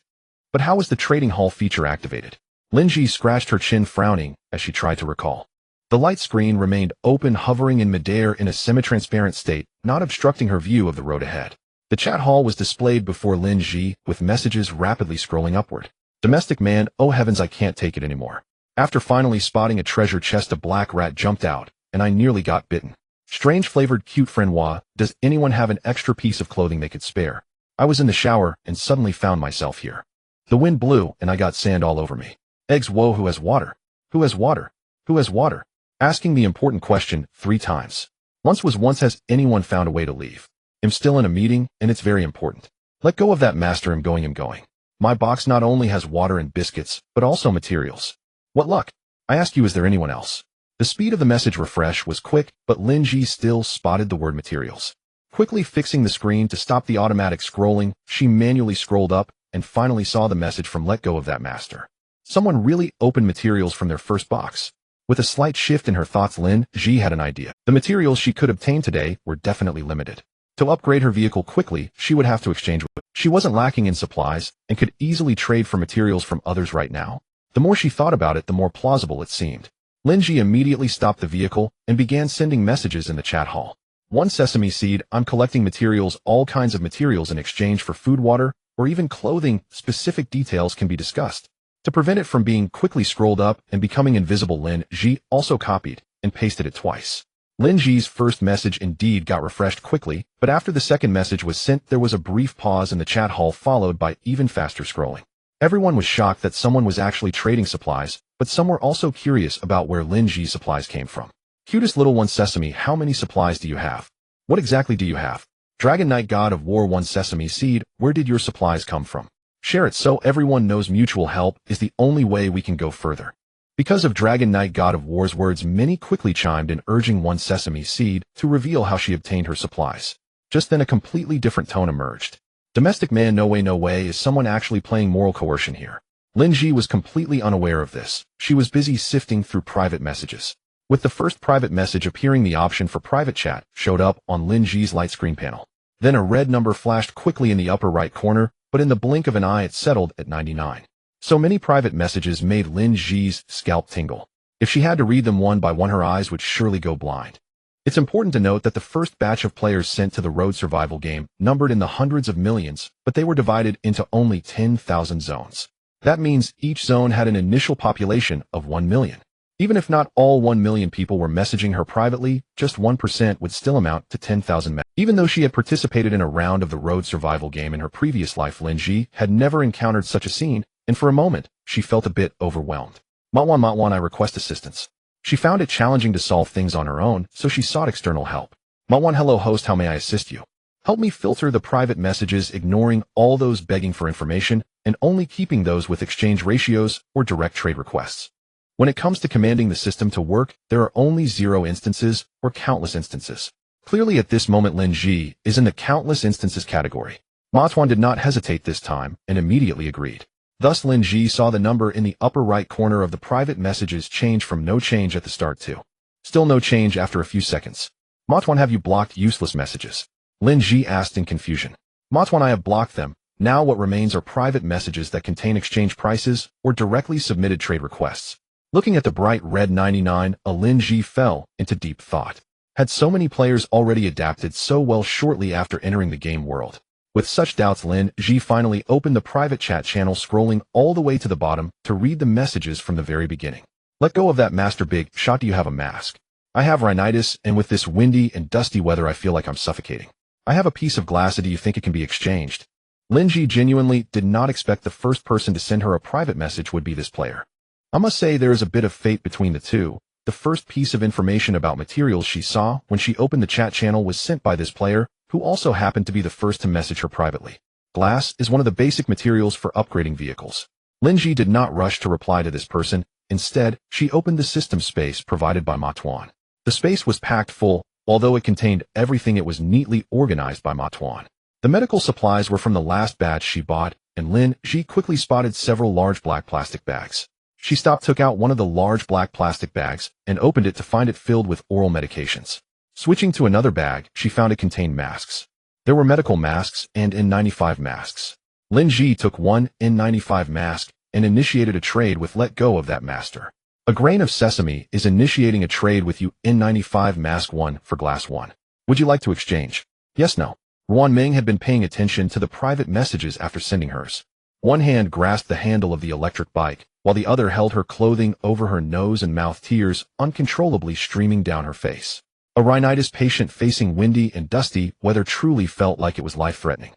But how was the trading hall feature activated? Lin Zhi scratched her chin, frowning as she tried to recall. The light screen remained open, hovering in midair in a semi-transparent state, not obstructing her view of the road ahead. The chat hall was displayed before Lin Zhi, with messages rapidly scrolling upward. Domestic man, oh heavens, I can't take it anymore. After finally spotting a treasure chest, a black rat jumped out, and I nearly got bitten. Strange flavored cute friend Wah, does anyone have an extra piece of clothing they could spare? I was in the shower and suddenly found myself here. The wind blew and I got sand all over me. Eggs, whoa, who has water? Who has water? Who has water? Asking the important question 3 times. Once has anyone found a way to leave? I'm still in a meeting, and it's very important. Let go of that master, I'm going. My box not only has water and biscuits, but also materials. What luck? I ask you, is there anyone else? The speed of the message refresh was quick, but Lin Zhi still spotted the word materials. Quickly fixing the screen to stop the automatic scrolling, she manually scrolled up and finally saw the message from let go of that master. Someone really opened materials from their first box. With a slight shift in her thoughts, Lin Zhi had an idea. The materials she could obtain today were definitely limited. To upgrade her vehicle quickly, she would have to exchange with. She wasn't lacking in supplies and could easily trade for materials from others right now. The more she thought about it, the more plausible it seemed. Lin Zhi immediately stopped the vehicle and began sending messages in the chat hall. 1 sesame seed, I'm collecting materials, all kinds of materials in exchange for food, water, or even clothing. Specific details can be discussed. To prevent it from being quickly scrolled up and becoming invisible, Lin Zhi also copied and pasted it twice. Lin Zhi's first message indeed got refreshed quickly, but after the second message was sent, there was a brief pause in the chat hall followed by even faster scrolling. Everyone was shocked that someone was actually trading supplies, but some were also curious about where Lin Zhi's supplies came from. Cutest little 1 sesame, how many supplies do you have? What exactly do you have? Dragon Knight God of War, 1 sesame seed, where did your supplies come from? Share it so everyone knows mutual help is the only way we can go further. Because of Dragon Knight God of War's words, many quickly chimed in, urging 1 sesame seed to reveal how she obtained her supplies. Just then a completely different tone emerged. Domestic man, no way, is someone actually playing moral coercion here? Lin Zhi was completely unaware of this. She was busy sifting through private messages. With the first private message appearing, the option for private chat showed up on Lin Zhi's light screen panel. Then a red number flashed quickly in the upper right corner, but in the blink of an eye it settled at 99. So many private messages made Lin Zhi's scalp tingle. If she had to read them one by one, her eyes would surely go blind. It's important to note that the first batch of players sent to the road survival game numbered in the hundreds of millions, but they were divided into only 10,000 zones. That means each zone had an initial population of 1 million. Even if not all 1 million people were messaging her privately, just 1% would still amount to 10,000. Even though she had participated in a round of the road survival game in her previous life, Lin Zhi had never encountered such a scene, and for a moment, she felt a bit overwhelmed. Matwan, I request assistance. She found it challenging to solve things on her own, so she sought external help. Matwan, hello host, how may I assist you? Help me filter the private messages, ignoring all those begging for information, and only keeping those with exchange ratios or direct trade requests. When it comes to commanding the system to work, there are only 0 instances or countless instances. Clearly at this moment, Lin Zhi is in the countless instances category. Matwan did not hesitate this time and immediately agreed. Thus, Lin Zhi saw the number in the upper right corner of the private messages change from no change at the start to still no change after a few seconds. Matwan, have you blocked useless messages? Lin Zhi asked in confusion. Matwan, I have blocked them. Now what remains are private messages that contain exchange prices or directly submitted trade requests. Looking at the bright red 99, Lin Zhi fell into deep thought. Had so many players already adapted so well shortly after entering the game world? With such doubts, Lin Zhi finally opened the private chat channel, scrolling all the way to the bottom to read the messages from the very beginning. Let go of that master, big shot, do you have a mask? I have rhinitis, and with this windy and dusty weather I feel like I'm suffocating. I have a piece of glass, do you think it can be exchanged? Lin Zhi genuinely did not expect the first person to send her a private message would be this player. I must say there is a bit of fate between the two. The first piece of information about materials she saw when she opened the chat channel was sent by this player, who also happened to be the first to message her privately. Glass is one of the basic materials for upgrading vehicles. Lin Zhi did not rush to reply to this person. Instead, she opened the system space provided by Matwan. The space was packed full. Although it contained everything, it was neatly organized by Matwan. The medical supplies were from the last batch she bought, and Lin Zhi quickly spotted several large black plastic bags. She stopped, took out one of the large black plastic bags, and opened it to find it filled with oral medications. Switching to another bag, she found it contained masks. There were medical masks and N95 masks. Lin Zhi took one N95 mask and initiated a trade with let go of that master. A grain of sesame is initiating a trade with you. N95 mask 1 for glass 1. Would you like to exchange? Yes, no. Ruan Ming had been paying attention to the private messages after sending hers. One hand grasped the handle of the electric bike, while the other held her clothing over her nose and mouth, tears uncontrollably streaming down her face. A rhinitis patient facing windy and dusty weather truly felt like it was life-threatening.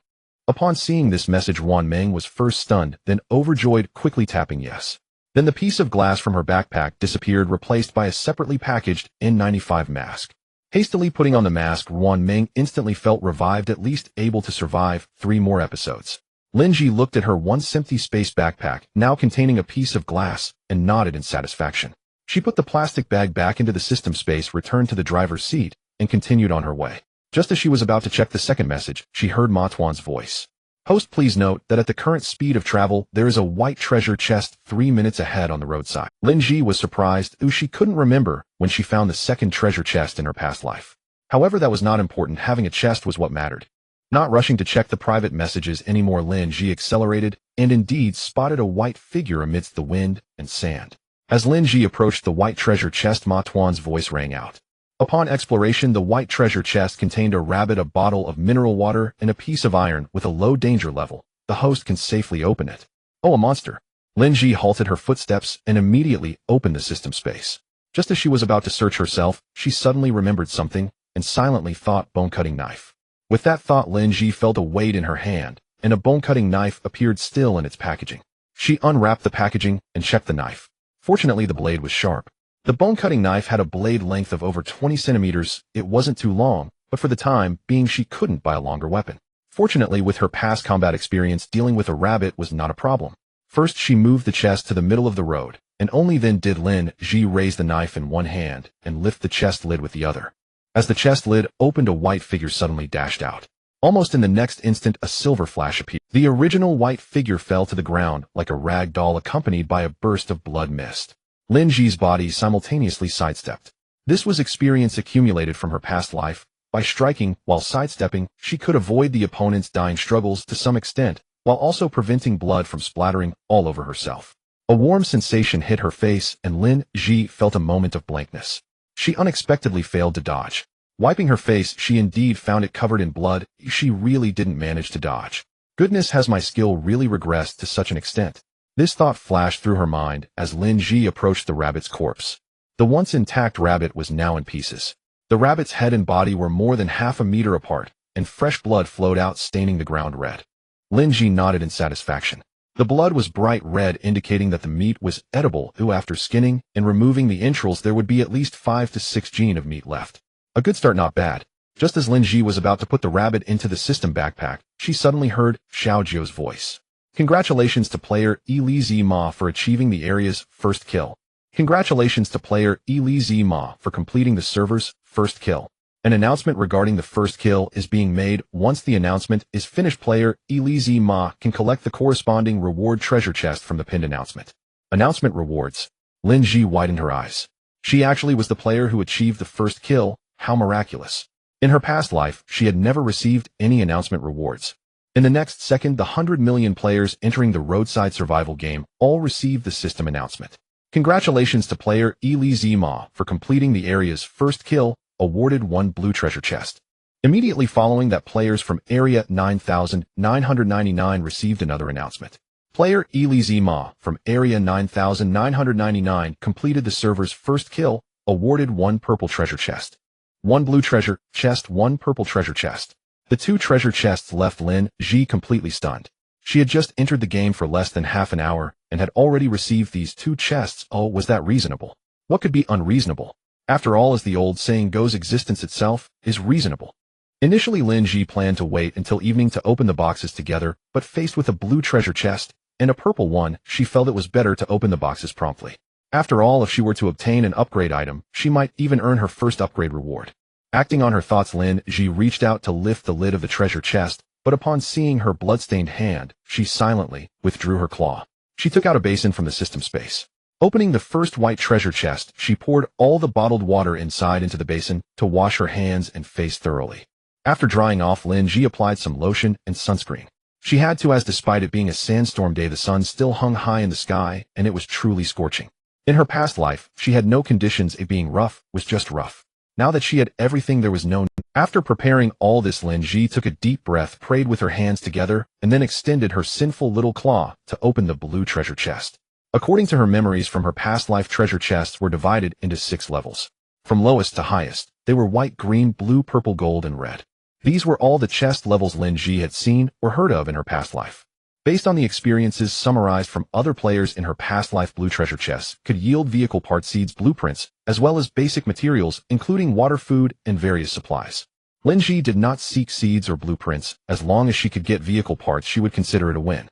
Upon seeing this message, Ruan Ming was first stunned, then overjoyed, quickly tapping yes. Then the piece of glass from her backpack disappeared, replaced by a separately packaged N95 mask. Hastily putting on the mask, Ruan Ming instantly felt revived, at least able to survive 3 more episodes. Lin Zhi looked at her once empty space backpack, now containing a piece of glass, and nodded in satisfaction. She put the plastic bag back into the system space, returned to the driver's seat, and continued on her way. Just as she was about to check the second message, she heard Ma Tuan's voice. Host, please note that at the current speed of travel, there is a white treasure chest 3 minutes ahead on the roadside. Lin Zhi was surprised, as she couldn't remember when she found the second treasure chest in her past life. However, that was not important. Having a chest was what mattered. Not rushing to check the private messages anymore, Lin Zhi accelerated and indeed spotted a white figure amidst the wind and sand. As Lin Zhi approached the white treasure chest, Ma Tuan's voice rang out. Upon exploration, the white treasure chest contained a rabbit, a bottle of mineral water, and a piece of iron with a low danger level. The host can safely open it. Oh, a monster. Lin Zhi halted her footsteps and immediately opened the system space. Just as she was about to search herself, she suddenly remembered something and silently thought bone-cutting knife. With that thought, Lin Zhi felt a weight in her hand, and a bone-cutting knife appeared still in its packaging. She unwrapped the packaging and checked the knife. Fortunately, the blade was sharp. The bone-cutting knife had a blade length of over 20 centimeters. It wasn't too long, but for the time being she couldn't buy a longer weapon. Fortunately, with her past combat experience, dealing with a rabbit was not a problem. First, she moved the chest to the middle of the road, and only then did Lin Zhi raise the knife in one hand and lift the chest lid with the other. As the chest lid opened, a white figure suddenly dashed out. Almost in the next instant, a silver flash appeared. The original white figure fell to the ground like a rag doll, accompanied by a burst of blood mist. Lin Zhi's body simultaneously sidestepped. This was experience accumulated from her past life. By striking while sidestepping, she could avoid the opponent's dying struggles to some extent, while also preventing blood from splattering all over herself. A warm sensation hit her face, and Lin Zhi felt a moment of blankness. She unexpectedly failed to dodge. Wiping her face, she indeed found it covered in blood. She really didn't manage to dodge. Goodness, has my skill really regressed to such an extent? This thought flashed through her mind as Lin Zhi approached the rabbit's corpse. The once intact rabbit was now in pieces. The rabbit's head and body were more than half a meter apart, and fresh blood flowed out, staining the ground red. Lin Zhi nodded in satisfaction. The blood was bright red, indicating that the meat was edible. After skinning and removing the entrails, there would be at least 5 to 6 gene of meat left. A good start, not bad. Just as Lin Zhi was about to put the rabbit into the system backpack, she suddenly heard Xiao Jiu's voice. Congratulations to player Lin Zhi Ma for achieving the area's first kill. Congratulations to player Lin Zhi Ma for completing the server's first kill. An announcement regarding the first kill is being made. Once the announcement is finished, player Lin Zhi Ma can collect the corresponding reward treasure chest from the pinned announcement. Announcement rewards. Lin Zhi widened her eyes. She actually was the player who achieved the first kill. How miraculous. In her past life, she had never received any announcement rewards. In the next second, the 100 million players entering the roadside survival game all received the system announcement. Congratulations to player Lin Zhi Ma for completing the area's first kill, awarded 1 blue treasure chest. Immediately following that, players from area 9999 received another announcement. Player Lin Zhi Ma from area 9999 completed the server's first kill, awarded 1 purple treasure chest. 1 blue treasure chest, 1 purple treasure chest. The 2 treasure chests left Lin Zhi completely stunned. She had just entered the game for less than half an hour and had already received these 2 chests. Oh, was that reasonable? What could be unreasonable? After all, as the old saying goes, existence itself is reasonable. Initially, Lin Zhi planned to wait until evening to open the boxes together, but faced with a blue treasure chest and a purple one, she felt it was better to open the boxes promptly. After all, if she were to obtain an upgrade item, she might even earn her first upgrade reward. Acting on her thoughts, Lin Zhi reached out to lift the lid of the treasure chest, but upon seeing her bloodstained hand, she silently withdrew her claw. She took out a basin from the system space. Opening the first white treasure chest, she poured all the bottled water inside into the basin to wash her hands and face thoroughly. After drying off, Lin Zhi applied some lotion and sunscreen. She had to, as despite it being a sandstorm day, the sun still hung high in the sky and it was truly scorching. In her past life, she had no conditions. It being rough was just rough. Now that she had everything there was no need. After preparing all this, Lin Zhi took a deep breath, prayed with her hands together, and then extended her sinful little claw to open the blue treasure chest. According to her memories from her past life, treasure chests were divided into 6 levels. From lowest to highest, they were white, green, blue, purple, gold, and red. These were all the chest levels Lin Zhi had seen or heard of in her past life. Based on the experiences summarized from other players in her past life, blue treasure chests could yield vehicle part seeds, blueprints, as well as basic materials, including water, food, and various supplies. Lin Zhi did not seek seeds or blueprints. As long as she could get vehicle parts, she would consider it a win.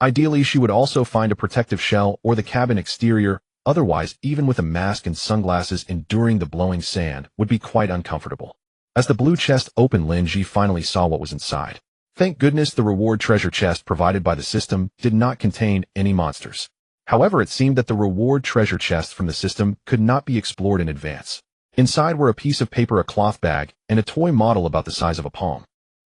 Ideally, she would also find a protective shell or the cabin exterior. Otherwise, even with a mask and sunglasses, enduring the blowing sand would be quite uncomfortable. As the blue chest opened, Lin Zhi finally saw what was inside. Thank goodness the reward treasure chest provided by the system did not contain any monsters. However, it seemed that the reward treasure chest from the system could not be explored in advance. Inside were a piece of paper, a cloth bag, and a toy model about the size of a palm.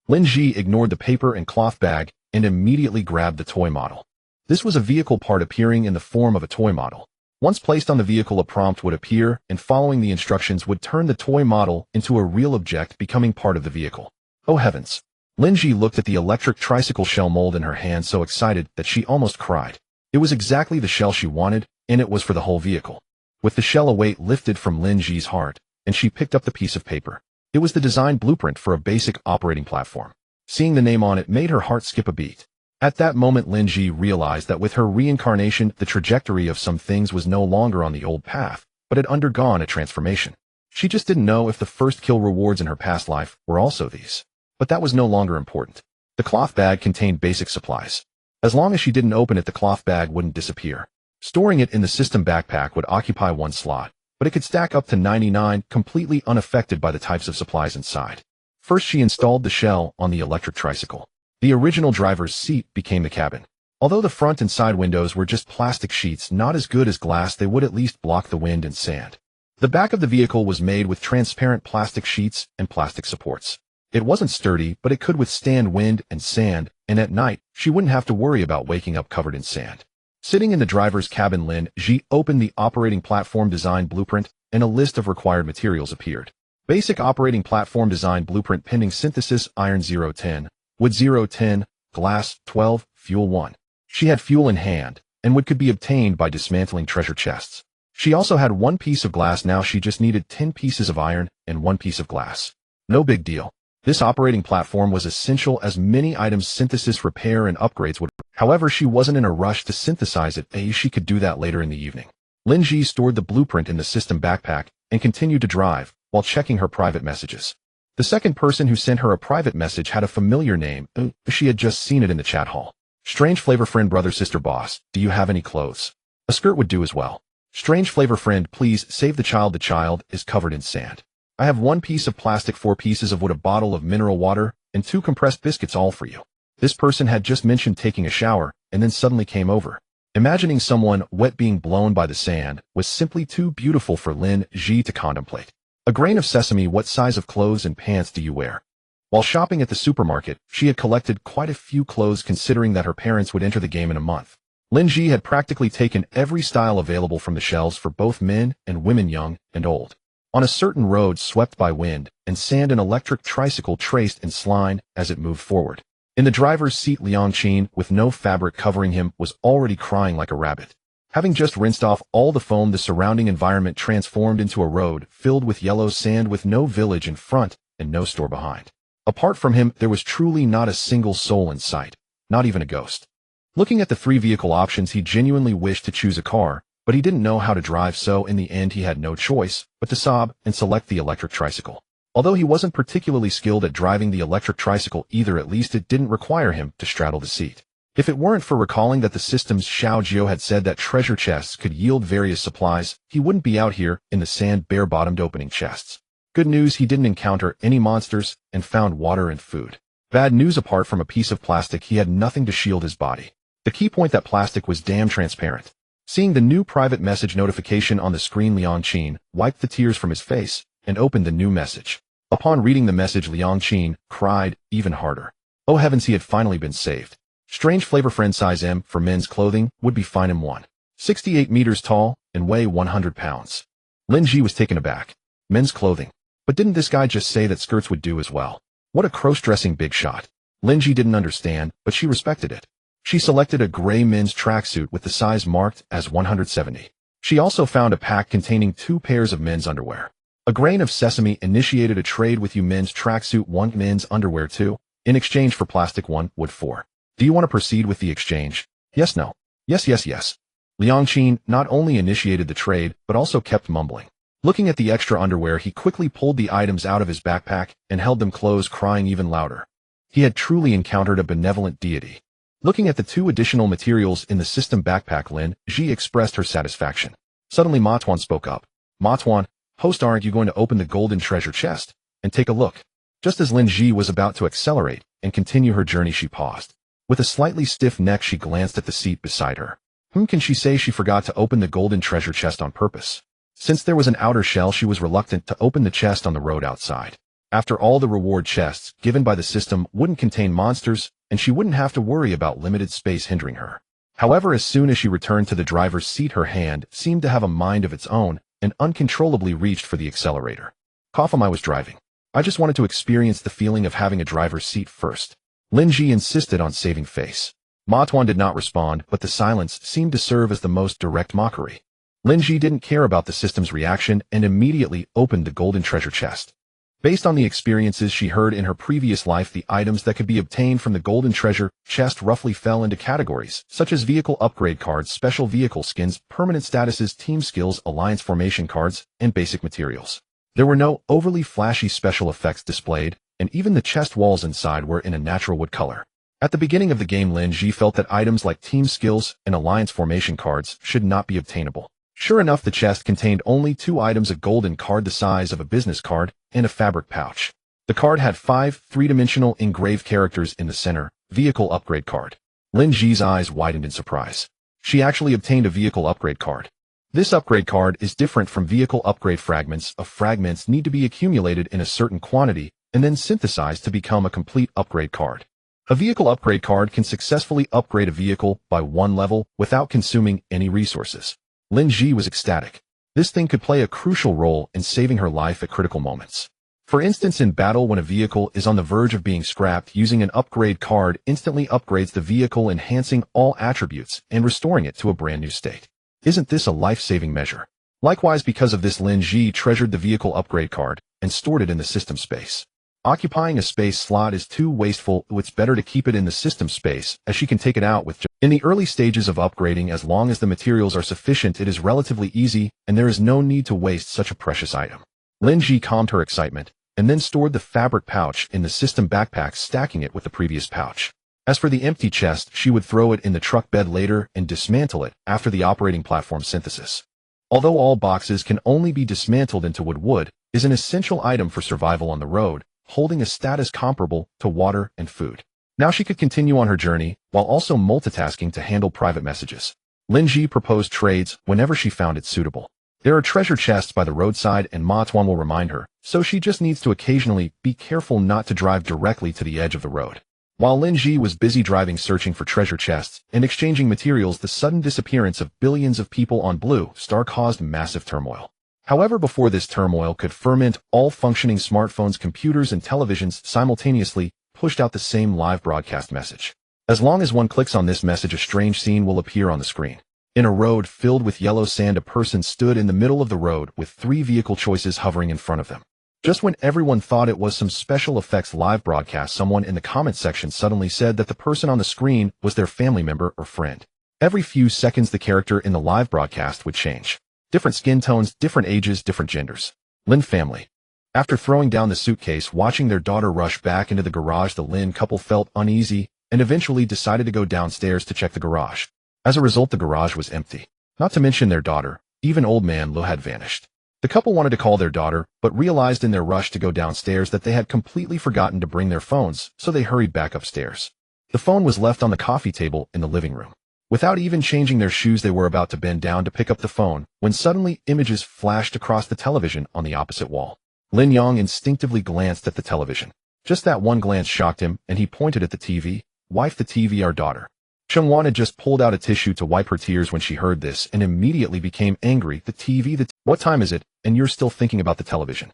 Lin Zhi ignored the paper and cloth bag and immediately grabbed the toy model. This was a vehicle part appearing in the form of a toy model. Once placed on the vehicle, a prompt would appear, and following the instructions would turn the toy model into a real object, becoming part of the vehicle. Oh heavens! Lin Zhi looked at the electric tricycle shell mold in her hand, so excited that she almost cried. It was exactly the shell she wanted, and it was for the whole vehicle. With the shell, a weight lifted from Lin Zhi's heart, and she picked up the piece of paper. It was the design blueprint for a basic operating platform. Seeing the name on it made her heart skip a beat. At that moment, Lin Zhi realized that with her reincarnation, the trajectory of some things was no longer on the old path, but had undergone a transformation. She just didn't know if the first kill rewards in her past life were also these. But that was no longer important. The cloth bag contained basic supplies. As long as she didn't open it, the cloth bag wouldn't disappear. Storing it in the system backpack would occupy 1 slot, but it could stack up to 99, completely unaffected by the types of supplies inside. First, she installed the shell on the electric tricycle. The original driver's seat became the cabin. Although the front and side windows were just plastic sheets, not as good as glass, they would at least block the wind and sand. The back of the vehicle was made with transparent plastic sheets and plastic supports. It wasn't sturdy, but it could withstand wind and sand, and at night, she wouldn't have to worry about waking up covered in sand. Sitting in the driver's cabin, Lin Zhi opened the operating platform design blueprint, and a list of required materials appeared. Basic operating platform design blueprint pending synthesis: iron 010, wood 010, glass 12, fuel 1. She had fuel in hand, and wood could be obtained by dismantling treasure chests. She also had 1 piece of glass. Now she just needed 10 pieces of iron and 1 piece of glass. No big deal. This operating platform was essential as many items synthesis, repair, and upgrades would. However, she wasn't in a rush to synthesize it. She could do that later in the evening. Lin Zhi stored the blueprint in the system backpack and continued to drive while checking her private messages. The second person who sent her a private message had a familiar name. She had just seen it in the chat hall. Strange flavor friend, brother, sister, boss, do you have any clothes? A skirt would do as well. Strange flavor friend, please save the child. The child is covered in sand. I have 1 piece of plastic, 4 pieces of wood, a bottle of mineral water, and 2 compressed biscuits, all for you. This person had just mentioned taking a shower, and then suddenly came over. Imagining someone wet being blown by the sand was simply too beautiful for Lin Zhi to contemplate. A grain of sesame, what size of clothes and pants do you wear? While shopping at the supermarket, she had collected quite a few clothes, considering that her parents would enter the game in a month. Lin Zhi had practically taken every style available from the shelves for both men and women, young and old. On a certain road swept by wind and sand, an electric tricycle traced in slime as it moved forward. In the driver's seat, Liang Qin, with no fabric covering him, was already crying like a rabbit. Having just rinsed off all the foam, the surrounding environment transformed into a road filled with yellow sand, with no village in front and no store behind. Apart from him, there was truly not a single soul in sight, not even a ghost. Looking at the 3 vehicle options, he genuinely wished to choose a car, but he didn't know how to drive, so in the end he had no choice but to sob and select the electric tricycle. Although he wasn't particularly skilled at driving the electric tricycle either, at least it didn't require him to straddle the seat. If it weren't for recalling that the system's Xiao Jiao had said that treasure chests could yield various supplies, he wouldn't be out here in the sand bare-bottomed opening chests. Good news, he didn't encounter any monsters and found water and food. Bad news, apart from a piece of plastic, he had nothing to shield his body. The key point, that plastic was damn transparent. Seeing the new private message notification on the screen, Liang Qin wiped the tears from his face and opened the new message. Upon reading the message, Liang Qin cried even harder. Oh heavens, he had finally been saved. Strange flavor friend, size M for men's clothing would be fine. M1. 68 meters tall and weigh 100 pounds. Lin Zhi was taken aback. Men's clothing. But didn't this guy just say that skirts would do as well? What a cross-dressing big shot. Lin Zhi didn't understand, but she respected it. She selected a gray men's tracksuit with the size marked as 170. She also found a pack containing 2 pairs of men's underwear. A grain of sesame initiated a trade with you men's tracksuit 1 men's underwear 2, in exchange for plastic 1 wood 4. Do you want to proceed with the exchange? Yes, no. Yes, yes, yes. Liang Qin not only initiated the trade, but also kept mumbling. Looking at the extra underwear, he quickly pulled the items out of his backpack and held them close, crying even louder. He had truly encountered a benevolent deity. Looking at the 2 additional materials in the system backpack, Lin Zhi expressed her satisfaction. Suddenly Ma Tuan spoke up. Ma Tuan, host, aren't you going to open the golden treasure chest and take a look? Just as Lin Zhi was about to accelerate and continue her journey, she paused. With a slightly stiff neck, she glanced at the seat beside her. Can she say she forgot to open the golden treasure chest on purpose? Since there was an outer shell, she was reluctant to open the chest on the road outside. After all, the reward chests given by the system wouldn't contain monsters, and she wouldn't have to worry about limited space hindering her. However, as soon as she returned to the driver's seat, her hand seemed to have a mind of its own and uncontrollably reached for the accelerator. I was driving. I just wanted to experience the feeling of having a driver's seat first. Lin Zhi insisted on saving face. Ma Tuan did not respond, but the silence seemed to serve as the most direct mockery. Lin Zhi didn't care about the system's reaction and immediately opened the golden treasure chest. Based on the experiences she heard in her previous life, the items that could be obtained from the golden treasure chest roughly fell into categories, such as vehicle upgrade cards, special vehicle skins, permanent statuses, team skills, alliance formation cards, and basic materials. There were no overly flashy special effects displayed, and even the chest walls inside were in a natural wood color. At the beginning of the game, Lin Zhi felt that items like team skills and alliance formation cards should not be obtainable. Sure enough, the chest contained only 2 items: a golden card the size of a business card and a fabric pouch. The card had 5 3-dimensional engraved characters in the center, vehicle upgrade card. Lin Zhi's eyes widened in surprise. She actually obtained a vehicle upgrade card. This upgrade card is different from vehicle upgrade fragments. Fragments need to be accumulated in a certain quantity and then synthesized to become a complete upgrade card. A vehicle upgrade card can successfully upgrade a vehicle by 1 level without consuming any resources. Lin Zhi was ecstatic. This thing could play a crucial role in saving her life at critical moments. For instance, in battle, when a vehicle is on the verge of being scrapped, using an upgrade card instantly upgrades the vehicle, enhancing all attributes and restoring it to a brand new state. Isn't this a life-saving measure? Likewise, because of this, Lin Zhi treasured the vehicle upgrade card and stored it in the system space. Occupying a space slot is too wasteful. It's better to keep it in the system space, as she can take it out with. In the early stages of upgrading, as long as the materials are sufficient, it is relatively easy, and there is no need to waste such a precious item. Lin Zhi calmed her excitement, and then stored the fabric pouch in the system backpack, stacking it with the previous pouch. As for the empty chest, she would throw it in the truck bed later and dismantle it after the operating platform synthesis. Although all boxes can only be dismantled into wood is an essential item for survival on the road, holding a status comparable to water and food. Now she could continue on her journey, while also multitasking to handle private messages. Lin Zhi proposed trades whenever she found it suitable. There are treasure chests by the roadside, and Ma Tuan will remind her, so she just needs to occasionally be careful not to drive directly to the edge of the road. While Lin Zhi was busy driving, searching for treasure chests and exchanging materials, the sudden disappearance of billions of people on Blue Star caused massive turmoil. However, before this turmoil could ferment, all functioning smartphones, computers, and televisions simultaneously pushed out the same live broadcast message. As long as one clicks on this message, a strange scene will appear on the screen. In a road filled with yellow sand, a person stood in the middle of the road with 3 vehicle choices hovering in front of them. Just when everyone thought it was some special effects live broadcast, someone in the comments section suddenly said that the person on the screen was their family member or friend. Every few seconds, the character in the live broadcast would change. Different skin tones, different ages, different genders. Lin family. After throwing down the suitcase, watching their daughter rush back into the garage, the Lin couple felt uneasy and eventually decided to go downstairs to check the garage. As a result, the garage was empty. Not to mention their daughter, even old man Lo had vanished. The couple wanted to call their daughter, but realized in their rush to go downstairs that they had completely forgotten to bring their phones, so they hurried back upstairs. The phone was left on the coffee table in the living room. Without even changing their shoes, they were about to bend down to pick up the phone, when suddenly images flashed across the television on the opposite wall. Lin Yang instinctively glanced at the television. Just that one glance shocked him, and he pointed at the TV. "Wife, the TV, our daughter." Chengwan had just pulled out a tissue to wipe her tears when she heard this and immediately became angry. "The TV, what time is it, and you're still thinking about the television?"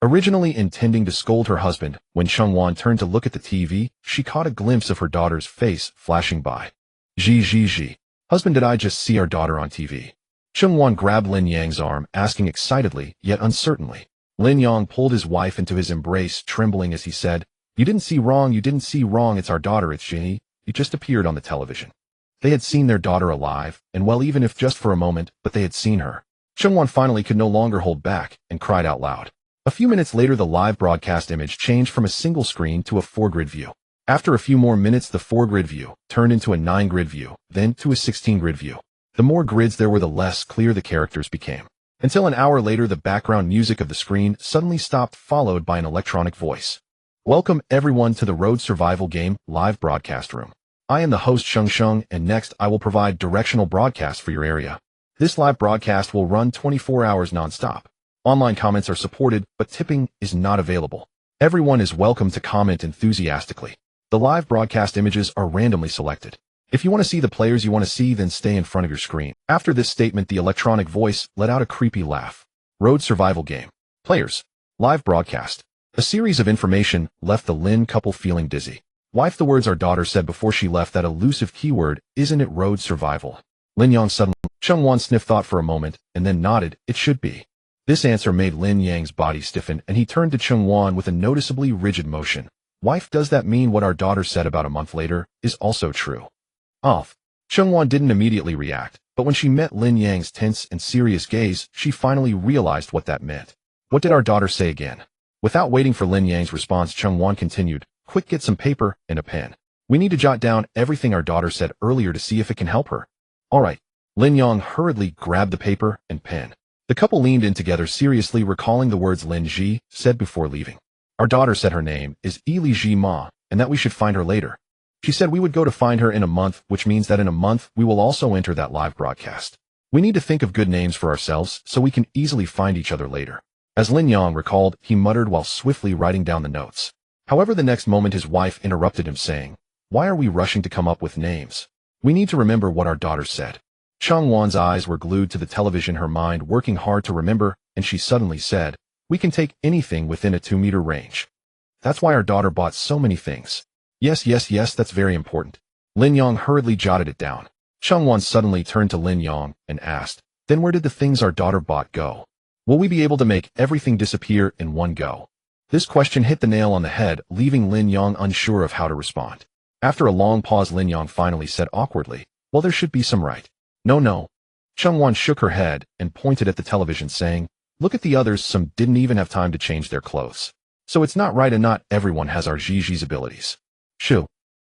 Originally intending to scold her husband, when Chungwan turned to look at the TV, she caught a glimpse of her daughter's face flashing by. Zhi. Husband, did I just see our daughter on TV? Chungwan grabbed Lin Yang's arm, asking excitedly, yet uncertainly. Lin Yang pulled his wife into his embrace, trembling as he said, You didn't see wrong, it's our daughter, it's Zhi. It just appeared on the television. They had seen their daughter alive, and well, even if just for a moment, but they had seen her. Chungwan finally could no longer hold back, and cried out loud. A few minutes later, the live broadcast image changed from a single screen to a 4-grid view. After a few more minutes, the 4-grid view turned into a 9-grid view, then to a 16-grid view. The more grids there were, the less clear the characters became. Until an hour later, the background music of the screen suddenly stopped, followed by an electronic voice. Welcome everyone to the Road Survival Game live broadcast room. I am the host Sheng, and next I will provide directional broadcast for your area. This live broadcast will run 24 hours non-stop. Online comments are supported, but tipping is not available. Everyone is welcome to comment enthusiastically. The live broadcast images are randomly selected. If you want to see the players you want to see, then stay in front of your screen. After this statement, the electronic voice let out a creepy laugh. Road Survival Game. Players. Live broadcast. A series of information left the Lin couple feeling dizzy. Wife, the words our daughter said before she left, that elusive keyword, isn't it road survival? Lin Yang suddenly. Chungwan sniffed thought for a moment, and then nodded, it should be. This answer made Lin Yang's body stiffen, and he turned to Chungwan with a noticeably rigid motion. Wife, does that mean what our daughter said about a month later is also true? Chungwan didn't immediately react, but when she met Lin Yang's tense and serious gaze, she finally realized what that meant. What did our daughter say again? Without waiting for Lin Yang's response, Chungwan continued, Quick, get some paper and a pen. We need to jot down everything our daughter said earlier to see if it can help her. All right. Lin Yang hurriedly grabbed the paper and pen. The couple leaned in together, seriously recalling the words Lin Zhi said before leaving. Our daughter said her name is Li Zhi Ma, and that we should find her later. She said we would go to find her in a month, which means that in a month we will also enter that live broadcast. We need to think of good names for ourselves so we can easily find each other later. As Lin Yang recalled, he muttered while swiftly writing down the notes. However, the next moment his wife interrupted him, saying, Why are we rushing to come up with names? We need to remember what our daughter said. Chungwan's eyes were glued to the television, her mind working hard to remember, and she suddenly said, We can take anything within a 2-meter range. That's why our daughter bought so many things. Yes, that's very important. Lin Yang hurriedly jotted it down. Chungwan suddenly turned to Lin Yang and asked, Then where did the things our daughter bought go? Will we be able to make everything disappear in one go? This question hit the nail on the head, leaving Lin Yang unsure of how to respond. After a long pause, Lin Yang finally said awkwardly, Well, there should be some, right? No. Chungwan shook her head and pointed at the television, saying, Look at the others, some didn't even have time to change their clothes. So it's not right, and not everyone has our Zhi's abilities. Shoo.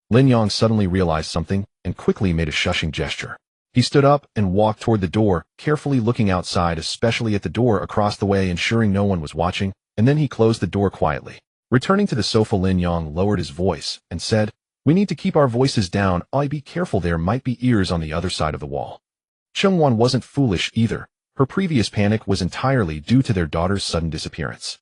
Lin Yang suddenly realized something and quickly made a shushing gesture. He stood up and walked toward the door, carefully looking outside, especially at the door across the way, ensuring no one was watching, and then he closed the door quietly. Returning to the sofa, Lin Yang lowered his voice and said, We need to keep our voices down. Be careful, there might be ears on the other side of the wall. Chungwan wasn't foolish either. Her previous panic was entirely due to their daughter's sudden disappearance.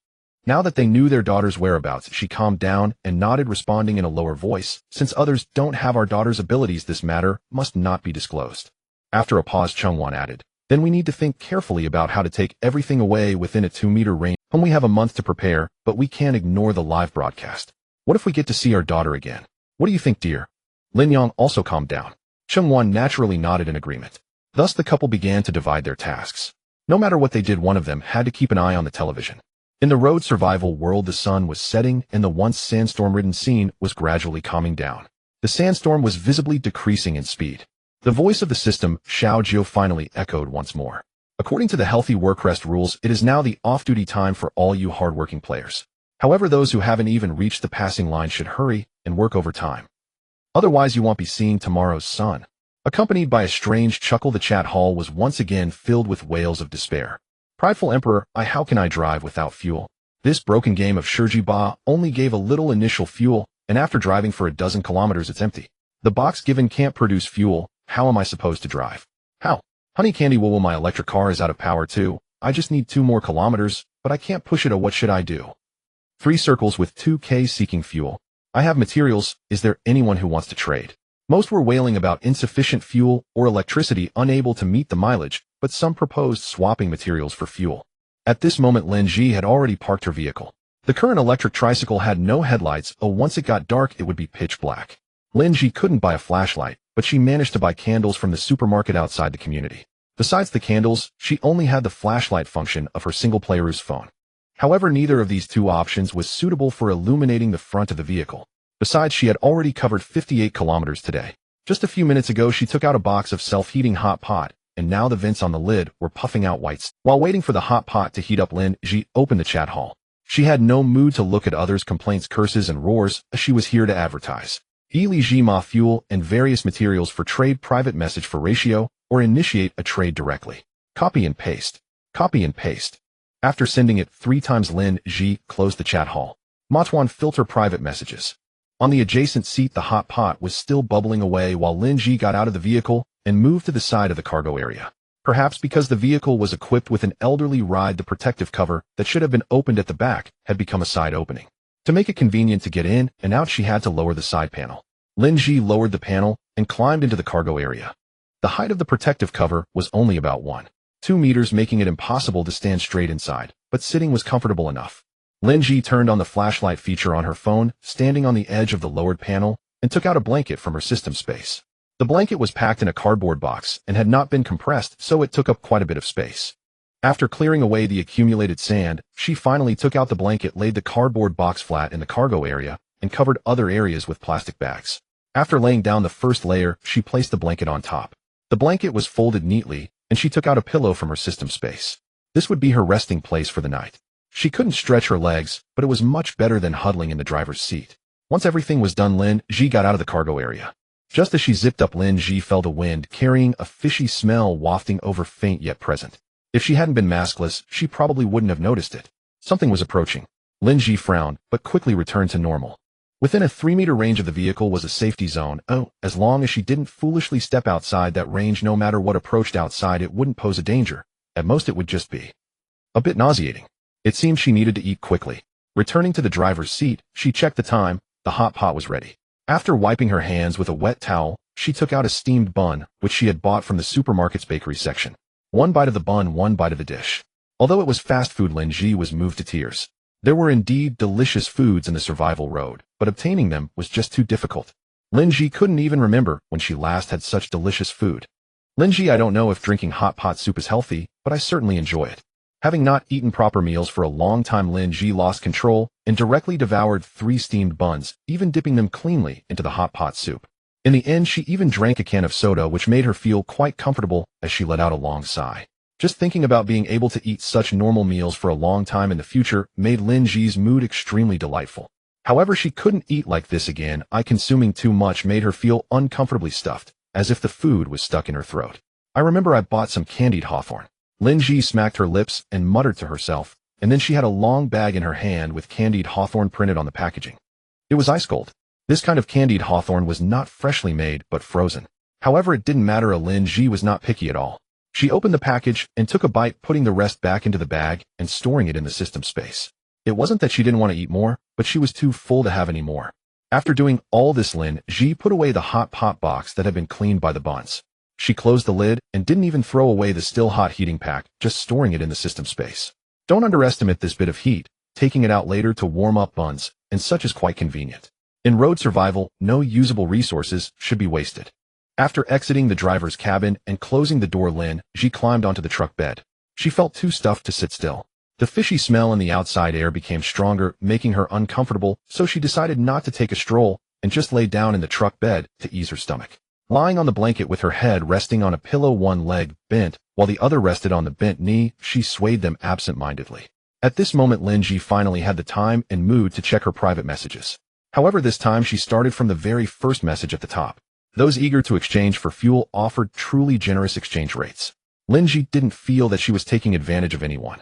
Now that they knew their daughter's whereabouts, she calmed down and nodded, responding in a lower voice, Since others don't have our daughter's abilities, this matter must not be disclosed. After a pause, Chungwan added, Then we need to think carefully about how to take everything away within a 2-meter range. We have a month to prepare, but we can't ignore the live broadcast. What if we get to see our daughter again? What do you think, dear? Lin Yang also calmed down. Chungwan naturally nodded in agreement. Thus the couple began to divide their tasks. No matter what they did, one of them had to keep an eye on the television. In the road survival world, the sun was setting and the once sandstorm-ridden scene was gradually calming down. The sandstorm was visibly decreasing in speed. The voice of the system, Xiao Jiu, finally echoed once more. According to the healthy work rest rules, it is now the off-duty time for all you hardworking players. However, those who haven't even reached the passing line should hurry and work overtime. Otherwise, you won't be seeing tomorrow's sun. Accompanied by a strange chuckle, the chat hall was once again filled with wails of despair. Prideful Emperor, how can I drive without fuel? This broken game of Shurji Ba only gave a little initial fuel, and after driving for a dozen kilometers, it's empty. The box given can't produce fuel. How am I supposed to drive? How? Honey Candy Woo, my electric car is out of power too. I just need 2 more kilometers, but I can't push it. What should I do? 3 circles with 2K seeking fuel. I have materials. Is there anyone who wants to trade? Most were wailing about insufficient fuel or electricity, unable to meet the mileage, but some proposed swapping materials for fuel. At this moment Lin Zhi had already parked her vehicle. The current electric tricycle had no headlights, once it got dark it would be pitch black. Lin Zhi couldn't buy a flashlight, but she managed to buy candles from the supermarket outside the community. Besides the candles, she only had the flashlight function of her single-player use phone. However, neither of these two options was suitable for illuminating the front of the vehicle. Besides, she had already covered 58 kilometers today. Just a few minutes ago, she took out a box of self-heating hot pot, and now the vents on the lid were puffing out whites. While waiting for the hot pot to heat up, Lin Zhi opened the chat hall. She had no mood to look at others' complaints, curses, and roars, as she was here to advertise Li Zhi Ma fuel and various materials for trade, private message for ratio, or initiate a trade directly. Copy and paste. Copy and paste. After sending it 3 times, Lin Zhi closed the chat hall. Matuan filter private messages. On the adjacent seat, the hot pot was still bubbling away while Lin Zhi got out of the vehicle and moved to the side of the cargo area. Perhaps because the vehicle was equipped with an elderly ride, the protective cover that should have been opened at the back had become a side opening. To make it convenient to get in and out, she had to lower the side panel. Lin Zhi lowered the panel and climbed into the cargo area. The height of the protective cover was only about 1.2 meters, making it impossible to stand straight inside, but sitting was comfortable enough. Lin Zhi turned on the flashlight feature on her phone, standing on the edge of the lowered panel, and took out a blanket from her system space. The blanket was packed in a cardboard box and had not been compressed, so it took up quite a bit of space. After clearing away the accumulated sand, she finally took out the blanket, laid the cardboard box flat in the cargo area, and covered other areas with plastic bags. After laying down the first layer, she placed the blanket on top. The blanket was folded neatly, and she took out a pillow from her system space. This would be her resting place for the night. She couldn't stretch her legs, but it was much better than huddling in the driver's seat. Once everything was done, Lin Zhi got out of the cargo area. Just as she zipped up, Lin Zhi felt a wind carrying a fishy smell wafting over, faint yet present. If she hadn't been maskless, she probably wouldn't have noticed it. Something was approaching. Lin Zhi frowned, but quickly returned to normal. Within a 3-meter range of the vehicle was a safety zone. As long as she didn't foolishly step outside that range, no matter what approached outside, it wouldn't pose a danger. At most, it would just be a bit nauseating. It seemed she needed to eat quickly. Returning to the driver's seat, she checked the time. The hot pot was ready. After wiping her hands with a wet towel, she took out a steamed bun, which she had bought from the supermarket's bakery section. 1 bite of the bun, 1 bite of the dish. Although it was fast food, Lin Zhi was moved to tears. There were indeed delicious foods in the survival road, but obtaining them was just too difficult. Lin Zhi couldn't even remember when she last had such delicious food. Lin Zhi, I don't know if drinking hot pot soup is healthy, but I certainly enjoy it. Having not eaten proper meals for a long time, Lin Zhi lost control and directly devoured 3 steamed buns, even dipping them cleanly into the hot pot soup. In the end, she even drank a can of soda, which made her feel quite comfortable as she let out a long sigh. Just thinking about being able to eat such normal meals for a long time in the future made Lin Zhi's mood extremely delightful. However, she couldn't eat like this again. Consuming too much made her feel uncomfortably stuffed, as if the food was stuck in her throat. I remember I bought some candied hawthorn. Lin Zhi smacked her lips and muttered to herself, and then she had a long bag in her hand with candied hawthorn printed on the packaging. It was ice cold. This kind of candied hawthorn was not freshly made, but frozen. However, it didn't matter. Lin Zhi was not picky at all. She opened the package and took a bite, putting the rest back into the bag and storing it in the system space. It wasn't that she didn't want to eat more, but she was too full to have any more. After doing all this, Lin Zhi put away the hot pot box that had been cleaned by the buns. She closed the lid and didn't even throw away the still hot heating pack, just storing it in the system space. Don't underestimate this bit of heat. Taking it out later to warm up buns and such is quite convenient. In road survival, no usable resources should be wasted. After exiting the driver's cabin and closing the door, Lin Zhi climbed onto the truck bed. She felt too stuffed to sit still. The fishy smell in the outside air became stronger, making her uncomfortable, so she decided not to take a stroll and just lay down in the truck bed to ease her stomach. Lying on the blanket with her head resting on a pillow, one leg bent, while the other rested on the bent knee, she swayed them absent-mindedly. At this moment, Lin Zhi finally had the time and mood to check her private messages. However, this time she started from the very first message at the top. Those eager to exchange for fuel offered truly generous exchange rates. Lin Zhi didn't feel that she was taking advantage of anyone.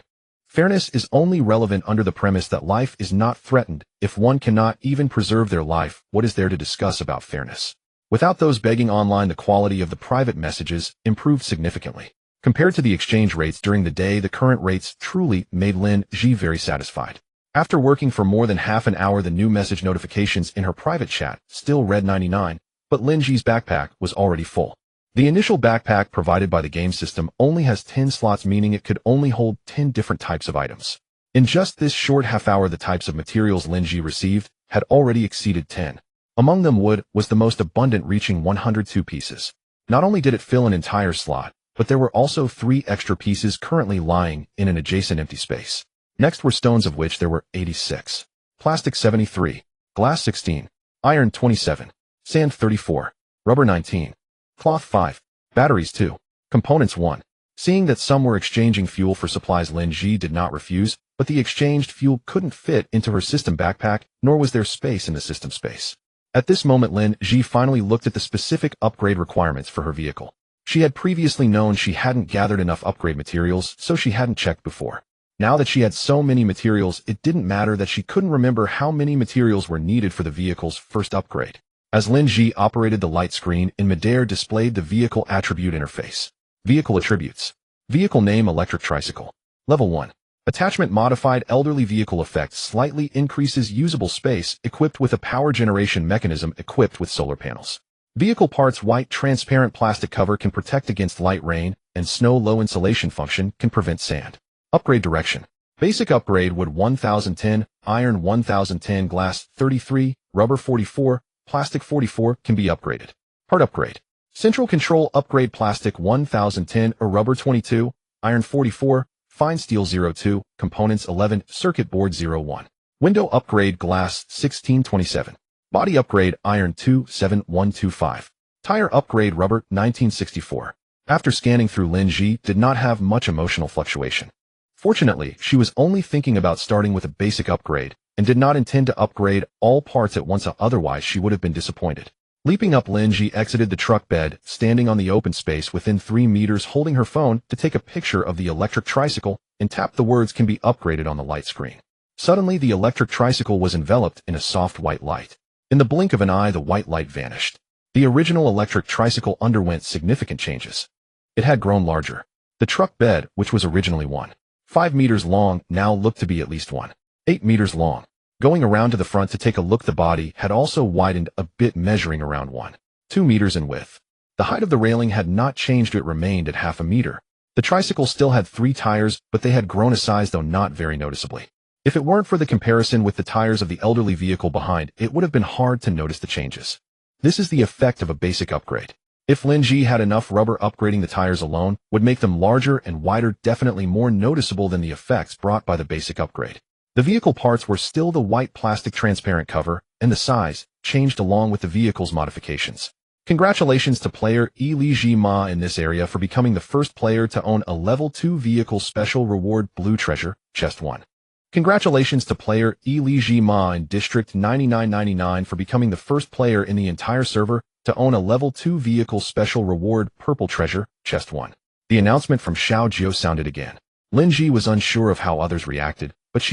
Fairness is only relevant under the premise that life is not threatened. If one cannot even preserve their life, what is there to discuss about fairness? Without those begging online, the quality of the private messages improved significantly. Compared to the exchange rates during the day, the current rates truly made Lin Zhi very satisfied. After working for more than half an hour, the new message notifications in her private chat still read 99, but Lin Zhi's backpack was already full. The initial backpack provided by the game system only has 10 slots, meaning it could only hold 10 different types of items. In just this short half-hour, the types of materials Lin Zhi received had already exceeded 10. Among them, wood was the most abundant, reaching 102 pieces. Not only did it fill an entire slot, but there were also 3 extra pieces currently lying in an adjacent empty space. Next were stones, of which there were 86. Plastic 73, glass 16, iron 27, sand 34, rubber 19, cloth 5, batteries 2, components 1. Seeing that some were exchanging fuel for supplies, Lin Zhi did not refuse, but the exchanged fuel couldn't fit into her system backpack, nor was there space in the system space. At this moment, Lin Zhi finally looked at the specific upgrade requirements for her vehicle. She had previously known she hadn't gathered enough upgrade materials, so she hadn't checked before. Now that she had so many materials, it didn't matter that she couldn't remember how many materials were needed for the vehicle's first upgrade. As Lin Zhi operated, the light screen in midair displayed the vehicle attribute interface. Vehicle attributes. Vehicle name: electric tricycle. Level 1. Attachment: modified elderly vehicle effect, slightly increases usable space, equipped with a power generation mechanism equipped with solar panels. Vehicle parts: white transparent plastic cover can protect against light rain, and snow. Low insulation function can prevent sand. Upgrade direction. Basic upgrade: wood 1010, iron 1010, glass 33, rubber 44, plastic 44 can be upgraded. Part upgrade. Central control upgrade: plastic 1010 or rubber 22, iron 44, fine steel 02, components 11, circuit board 01. Window upgrade: glass 1627. Body upgrade: iron 27125. Tire upgrade: rubber 1964. After scanning through, Lin Zhi did not have much emotional fluctuation. Fortunately, she was only thinking about starting with a basic upgrade, and did not intend to upgrade all parts at once, otherwise she would have been disappointed. Leaping up, Lin Zhi exited the truck bed, standing on the open space within 3 meters, holding her phone to take a picture of the electric tricycle, and tapped the words "can be upgraded" on the light screen. Suddenly, the electric tricycle was enveloped in a soft white light. In the blink of an eye, the white light vanished. The original electric tricycle underwent significant changes. It had grown larger. The truck bed, which was originally 1.5 meters long, now looked to be at least 1.8 meters long. Going around to the front to take a look, the body had also widened a bit, measuring around 1.2 meters in width. The height of the railing had not changed, it remained at half a meter. The tricycle still had 3 tires, but they had grown a size, though not very noticeably. If it weren't for the comparison with the tires of the elderly vehicle behind, it would have been hard to notice the changes. This is the effect of a basic upgrade. If Lin Zhi had enough rubber, upgrading the tires alone would make them larger and wider, definitely more noticeable than the effects brought by the basic upgrade. The vehicle parts were still the white plastic transparent cover, and the size changed along with the vehicle's modifications. Congratulations to player Lin Zhi Ma in this area for becoming the first player to own a level 2 vehicle special reward blue treasure chest 1. Congratulations to player Lin Zhi Ma in District 9999 for becoming the first player in the entire server to own a level 2 vehicle special reward purple treasure chest 1. The announcement from Xiao Jiu sounded again. Lin Zhi was unsure of how others reacted, but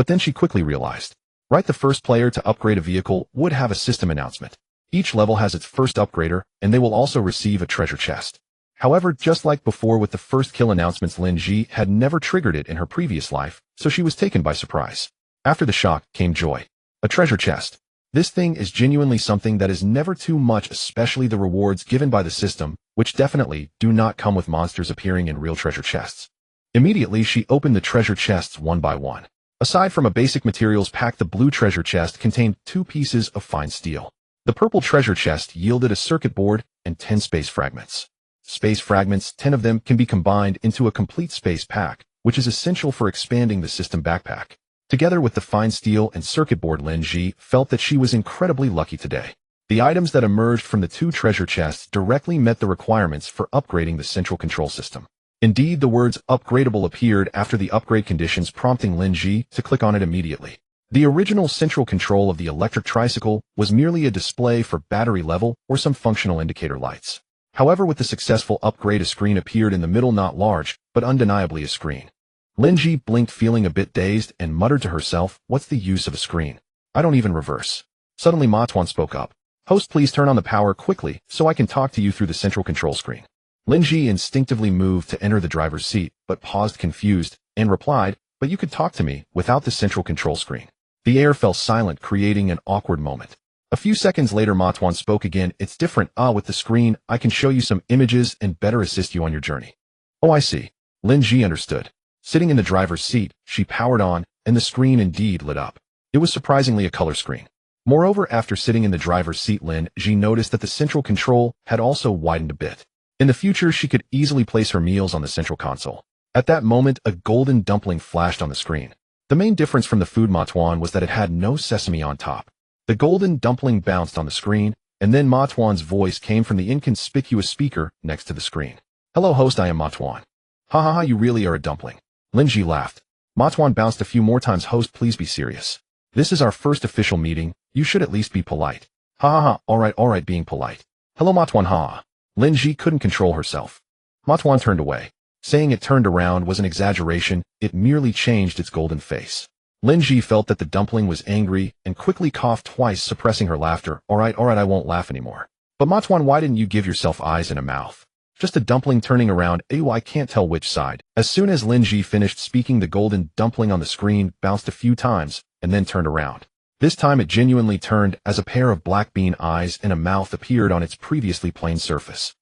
then she quickly realized. Right, the first player to upgrade a vehicle would have a system announcement. Each level has its first upgrader, and they will also receive a treasure chest. However, just like before with the first kill announcements, Lin Zhi had never triggered it in her previous life, so she was taken by surprise. After the shock came joy. A treasure chest. This thing is genuinely something that is never too much, especially the rewards given by the system, which definitely do not come with monsters appearing in real treasure chests. Immediately, she opened the treasure chests one by one. Aside from a basic materials pack, the blue treasure chest contained 2 pieces of fine steel. The purple treasure chest yielded a circuit board and 10 space fragments. Space fragments, 10 of them, can be combined into a complete space pack, which is essential for expanding the system backpack. Together with the fine steel and circuit board, Lin Zhi felt that she was incredibly lucky today. The items that emerged from the 2 treasure chests directly met the requirements for upgrading the central control system. Indeed, the words "upgradable" appeared after the upgrade conditions, prompting Lin Zhi to click on it immediately. The original central control of the electric tricycle was merely a display for battery level or some functional indicator lights. However, with the successful upgrade, a screen appeared in the middle, not large, but undeniably a screen. Lin Zhi blinked, feeling a bit dazed, and muttered to herself, "What's the use of a screen? I don't even reverse." Suddenly, Ma Tuan spoke up. "Host, please turn on the power quickly so I can talk to you through the central control screen." Lin Zhi instinctively moved to enter the driver's seat, but paused confused, and replied, "But you could talk to me without the central control screen." The air fell silent, creating an awkward moment. A few seconds later, Ma Tuan spoke again. It's different. With the screen, I can show you some images and better assist you on your journey. Oh, I see. Lin Zhi understood. Sitting in the driver's seat, she powered on, and the screen indeed lit up. It was surprisingly a color screen. Moreover, after sitting in the driver's seat, Lin Zhi noticed that the central control had also widened a bit. In the future, she could easily place her meals on the central console. At that moment, a golden dumpling flashed on the screen. The main difference from the food Ma Tuan was that it had no sesame on top. The golden dumpling bounced on the screen, and then Ma Tuan's voice came from the inconspicuous speaker next to the screen. Hello host, I am Ma Tuan. Ha ha ha, you really are a dumpling. Lin Zhi laughed. Ma Tuan bounced a few more times. Host, please be serious. This is our first official meeting. You should at least be polite. Ha ha ha, alright, being polite. Hello Ma Tuan, ha. Lin Zhi couldn't control herself. Ma Tuan turned away. Saying it turned around was an exaggeration, it merely changed its golden face. Lin Zhi felt that the dumpling was angry and quickly coughed twice, suppressing her laughter. Alright, I won't laugh anymore. But Ma Tuan, why didn't you give yourself eyes and a mouth? Just a dumpling turning around. Ew, I can't tell which side. As soon as Lin Zhi finished speaking, the golden dumpling on the screen bounced a few times and then turned around. This time it genuinely turned as a pair of black bean eyes and a mouth appeared on its previously plain surface.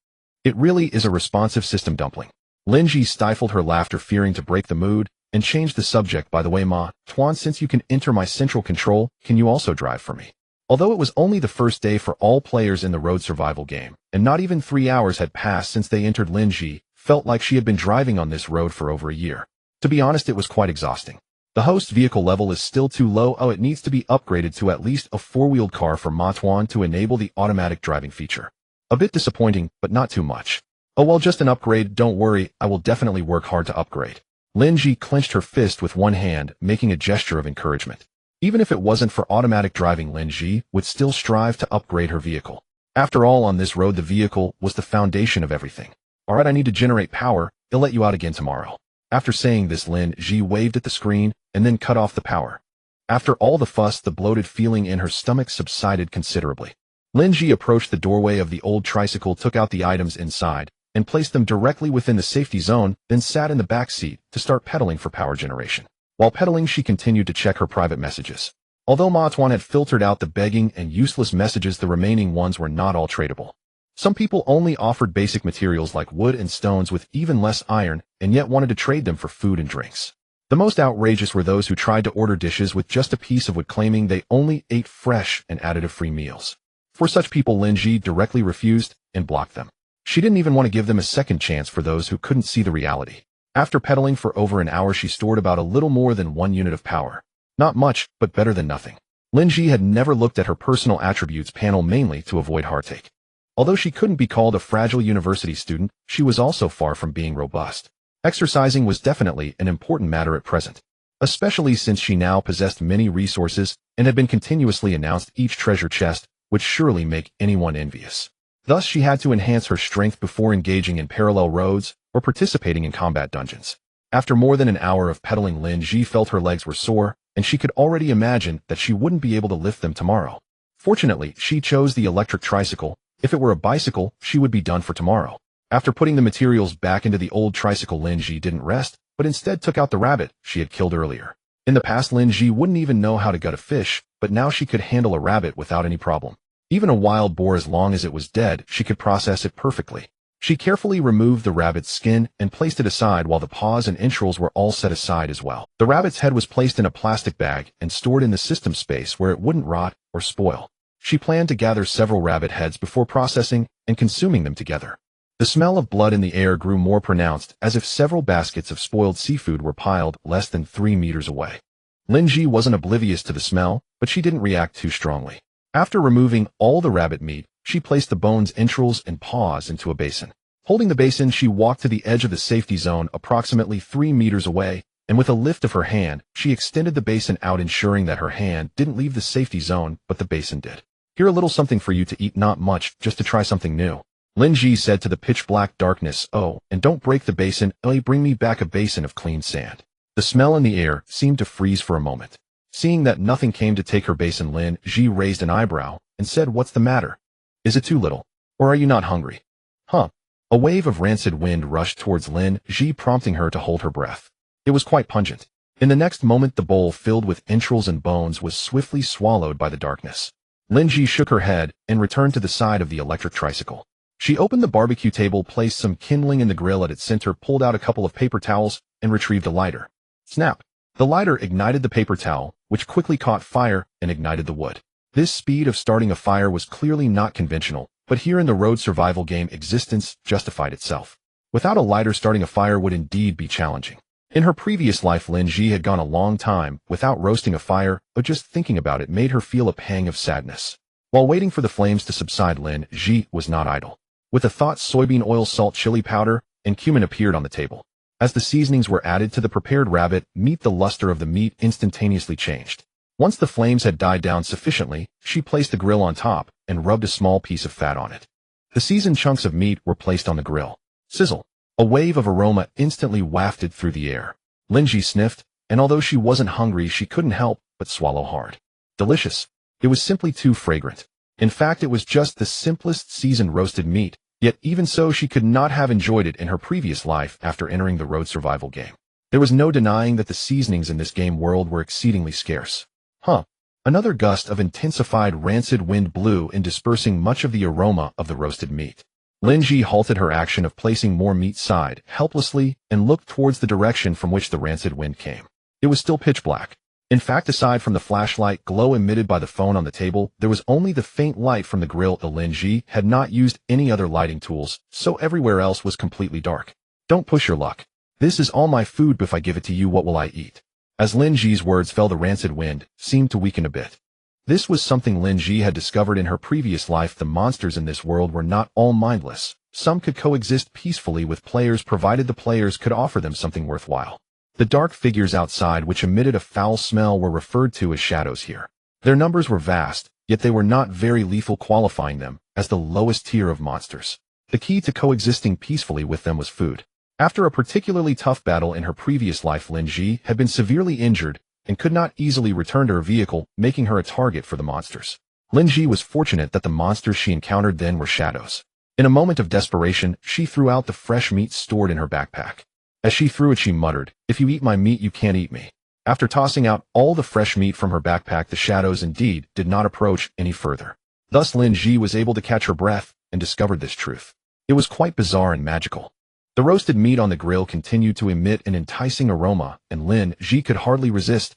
It really is a responsive system dumpling. Lin Zhi stifled her laughter, fearing to break the mood, and changed the subject. By the way, Ma Tuan, since you can enter my central control, can you also drive for me? Although it was only the first day for all players in the road survival game, and not even 3 hours had passed since they entered, Lin Zhi felt like she had been driving on this road for over a year. To be honest, it was quite exhausting. The host vehicle level is still too low. It needs to be upgraded to at least a 4-wheeled car for Ma Tuan to enable the automatic driving feature. A bit disappointing, but not too much. Oh well, just an upgrade, don't worry, I will definitely work hard to upgrade. Lin Zhi clenched her fist with one hand, making a gesture of encouragement. Even if it wasn't for automatic driving, Lin Zhi would still strive to upgrade her vehicle. After all, on this road, the vehicle was the foundation of everything. Alright, I need to generate power, I'll let you out again tomorrow. After saying this, Lin Zhi waved at the screen and then cut off the power. After all the fuss, the bloated feeling in her stomach subsided considerably. Lin Zhi approached the doorway of the old tricycle, took out the items inside, and placed them directly within the safety zone, then sat in the back seat to start pedaling for power generation. While pedaling, she continued to check her private messages. Although Ma Tuan had filtered out the begging and useless messages, the remaining ones were not all tradable. Some people only offered basic materials like wood and stones with even less iron, and yet wanted to trade them for food and drinks. The most outrageous were those who tried to order dishes with just a piece of wood, claiming they only ate fresh and additive-free meals. For such people, Lin Zhi directly refused and blocked them. She didn't even want to give them a second chance for those who couldn't see the reality. After pedaling for over an hour, she stored about a little more than 1 unit of power. Not much, but better than nothing. Lin Zhi had never looked at her personal attributes panel, mainly to avoid heartache. Although she couldn't be called a fragile university student, she was also far from being robust. Exercising was definitely an important matter at present, especially since she now possessed many resources and had been continuously announced each treasure chest would surely make anyone envious. Thus, she had to enhance her strength before engaging in parallel roads or participating in combat dungeons. After more than an hour of pedaling, Lin Zhi felt her legs were sore, and she could already imagine that she wouldn't be able to lift them tomorrow. Fortunately, she chose the electric tricycle. If it were a bicycle, she would be done for tomorrow. After putting the materials back into the old tricycle, Lin Zhi didn't rest, but instead took out the rabbit she had killed earlier. In the past, Lin Zhi wouldn't even know how to gut a fish, but now she could handle a rabbit without any problem. Even a wild boar, as long as it was dead, she could process it perfectly. She carefully removed the rabbit's skin and placed it aside, while the paws and entrails were all set aside as well. The rabbit's head was placed in a plastic bag and stored in the system space where it wouldn't rot or spoil. She planned to gather several rabbit heads before processing and consuming them together. The smell of blood in the air grew more pronounced, as if several baskets of spoiled seafood were piled less than 3 meters away. Lin Zhi wasn't oblivious to the smell, but she didn't react too strongly. After removing all the rabbit meat, she placed the bones, entrails, and paws into a basin. Holding the basin, she walked to the edge of the safety zone approximately 3 meters away, and with a lift of her hand, she extended the basin out, ensuring that her hand didn't leave the safety zone, but the basin did. Here, a little something for you to eat, not much, just to try something new. Lin Zhi said to the pitch-black darkness. Oh, and don't break the basin. Bring me back a basin of clean sand. The smell in the air seemed to freeze for a moment. Seeing that nothing came to take her basin, Lin Zhi raised an eyebrow and said, "What's the matter? Is it too little? Or are you not hungry?" Huh. A wave of rancid wind rushed towards Lin Zhi, prompting her to hold her breath. It was quite pungent. In the next moment, the bowl filled with entrails and bones was swiftly swallowed by the darkness. Lin Zhi shook her head and returned to the side of the electric tricycle. She opened the barbecue table, placed some kindling in the grill at its center, pulled out a couple of paper towels, and retrieved a lighter. Snap! The lighter ignited the paper towel, which quickly caught fire and ignited the wood. This speed of starting a fire was clearly not conventional, but here in the road survival game, existence justified itself. Without a lighter, starting a fire would indeed be challenging. In her previous life, Lin Zhi had gone a long time without roasting a fire, but just thinking about it made her feel a pang of sadness. While waiting for the flames to subside, Lin Zhi was not idle. With a thought, soybean oil, salt, chili powder, and cumin appeared on the table. As the seasonings were added to the prepared rabbit meat, the luster of the meat instantaneously changed. Once the flames had died down sufficiently, she placed the grill on top and rubbed a small piece of fat on it. The seasoned chunks of meat were placed on the grill. Sizzle! A wave of aroma instantly wafted through the air. Lin Zhi sniffed, and although she wasn't hungry, she couldn't help but swallow hard. Delicious. It was simply too fragrant. In fact, it was just the simplest seasoned roasted meat, yet even so she could not have enjoyed it in her previous life after entering the road survival game. There was no denying that the seasonings in this game world were exceedingly scarce. Another gust of intensified rancid wind blew in, dispersing much of the aroma of the roasted meat. Lin Zhi halted her action of placing more meat, sighed helplessly, and looked towards the direction from which the rancid wind came. It was still pitch black. In fact, aside from the flashlight glow emitted by the phone on the table, there was only the faint light from the grill. Lin Zhi had not used any other lighting tools, so everywhere else was completely dark. Don't push your luck. This is all my food, but if I give it to you, what will I eat? As Lin Zhi's words fell, the rancid wind seemed to weaken a bit. This was something Lin Zhi had discovered in her previous life. The monsters in this world were not all mindless. Some could coexist peacefully with players, provided the players could offer them something worthwhile. The dark figures outside, which emitted a foul smell, were referred to as shadows here. Their numbers were vast, yet they were not very lethal, qualifying them as the lowest tier of monsters. The key to coexisting peacefully with them was food. After a particularly tough battle in her previous life, Lin Zhi had been severely injured and could not easily return to her vehicle, making her a target for the monsters. Lin Zhi was fortunate that the monsters she encountered then were shadows. In a moment of desperation, she threw out the fresh meat stored in her backpack. As she threw it, she muttered, "If you eat my meat, you can't eat me." After tossing out all the fresh meat from her backpack, the shadows indeed did not approach any further. Thus Lin Zhi was able to catch her breath and discovered this truth. It was quite bizarre and magical. The roasted meat on the grill continued to emit an enticing aroma, and Lin Zhi could hardly resist.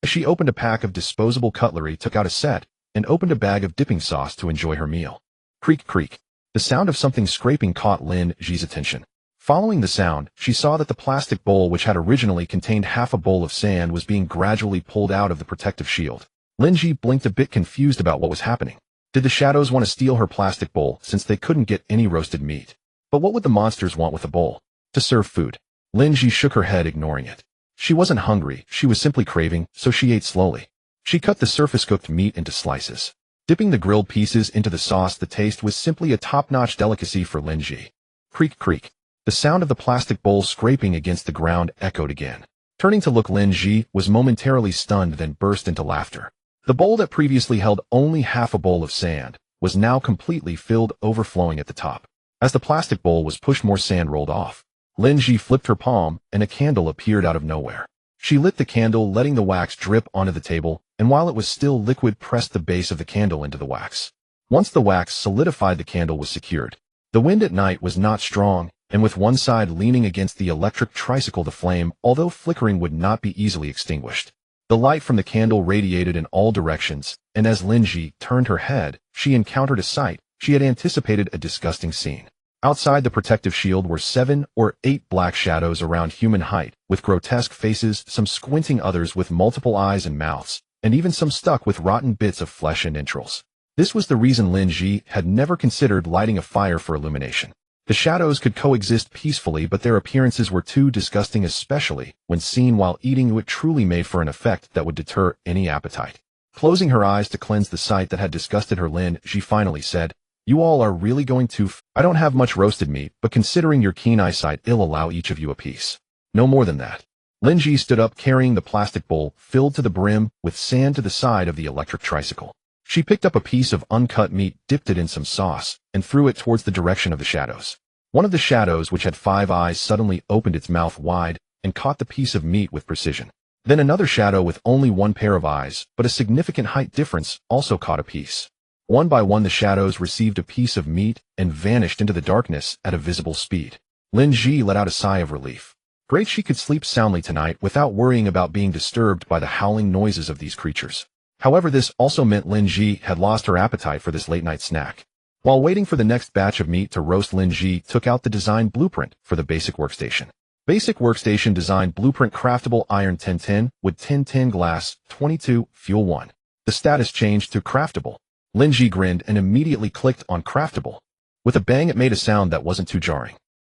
As she opened a pack of disposable cutlery, took out a set, and opened a bag of dipping sauce to enjoy her meal. Creak, creak. The sound of something scraping caught Lin Zhi's attention. Following the sound, she saw that the plastic bowl, which had originally contained half a bowl of sand, was being gradually pulled out of the protective shield. Lin Zhi blinked, a bit confused about what was happening. Did the shadows want to steal her plastic bowl, since they couldn't get any roasted meat? But what would the monsters want with the bowl? To serve food. Lin Zhi shook her head, ignoring it. She wasn't hungry, she was simply craving, so she ate slowly. She cut the surface-cooked meat into slices. Dipping the grilled pieces into the sauce, the taste was simply a top-notch delicacy for Lin Zhi. Creak, creak. The sound of the plastic bowl scraping against the ground echoed again. Turning to look, Lin Zhi was momentarily stunned, then burst into laughter. The bowl that previously held only half a bowl of sand was now completely filled, overflowing at the top. As the plastic bowl was pushed, more sand rolled off. Lin Zhi flipped her palm, and a candle appeared out of nowhere. She lit the candle, letting the wax drip onto the table, and while it was still liquid, pressed the base of the candle into the wax. Once the wax solidified, the candle was secured. The wind at night was not strong, and with one side leaning against the electric tricycle, the flame, although flickering, would not be easily extinguished. The light from the candle radiated in all directions, and as Lin Zhi turned her head, she encountered a sight. She had anticipated a disgusting scene. Outside the protective shield were 7 or 8 black shadows around human height, with grotesque faces, some squinting, others with multiple eyes and mouths, and even some stuck with rotten bits of flesh and entrails. This was the reason Lin Zhi had never considered lighting a fire for illumination. The shadows could coexist peacefully, but their appearances were too disgusting, especially when seen while eating. It truly made for an effect that would deter any appetite. Closing her eyes to cleanse the sight that had disgusted her, Lin Zhi finally said, "You all are really going to I don't have much roasted meat, but considering your keen eyesight, I'll allow each of you a piece. No more than that." Lin Zhi stood up, carrying the plastic bowl filled to the brim with sand to the side of the electric tricycle. She picked up a piece of uncut meat, dipped it in some sauce, and threw it towards the direction of the shadows. One of the shadows, which had 5 eyes, suddenly opened its mouth wide and caught the piece of meat with precision. Then another shadow with only 1 pair of eyes, but a significant height difference, also caught a piece. One by one the shadows received a piece of meat and vanished into the darkness at a visible speed. Lin Zhi let out a sigh of relief. Great, she could sleep soundly tonight without worrying about being disturbed by the howling noises of these creatures. However, this also meant Lin Zhi had lost her appetite for this late-night snack. While waiting for the next batch of meat to roast, Lin Zhi took out the design blueprint for the basic workstation. Basic workstation design blueprint: craftable iron 1010, wood 1010, glass 22, fuel 1. The status changed to craftable. Lin Zhi grinned and immediately clicked on craftable. With a bang, it made a sound that wasn't too jarring.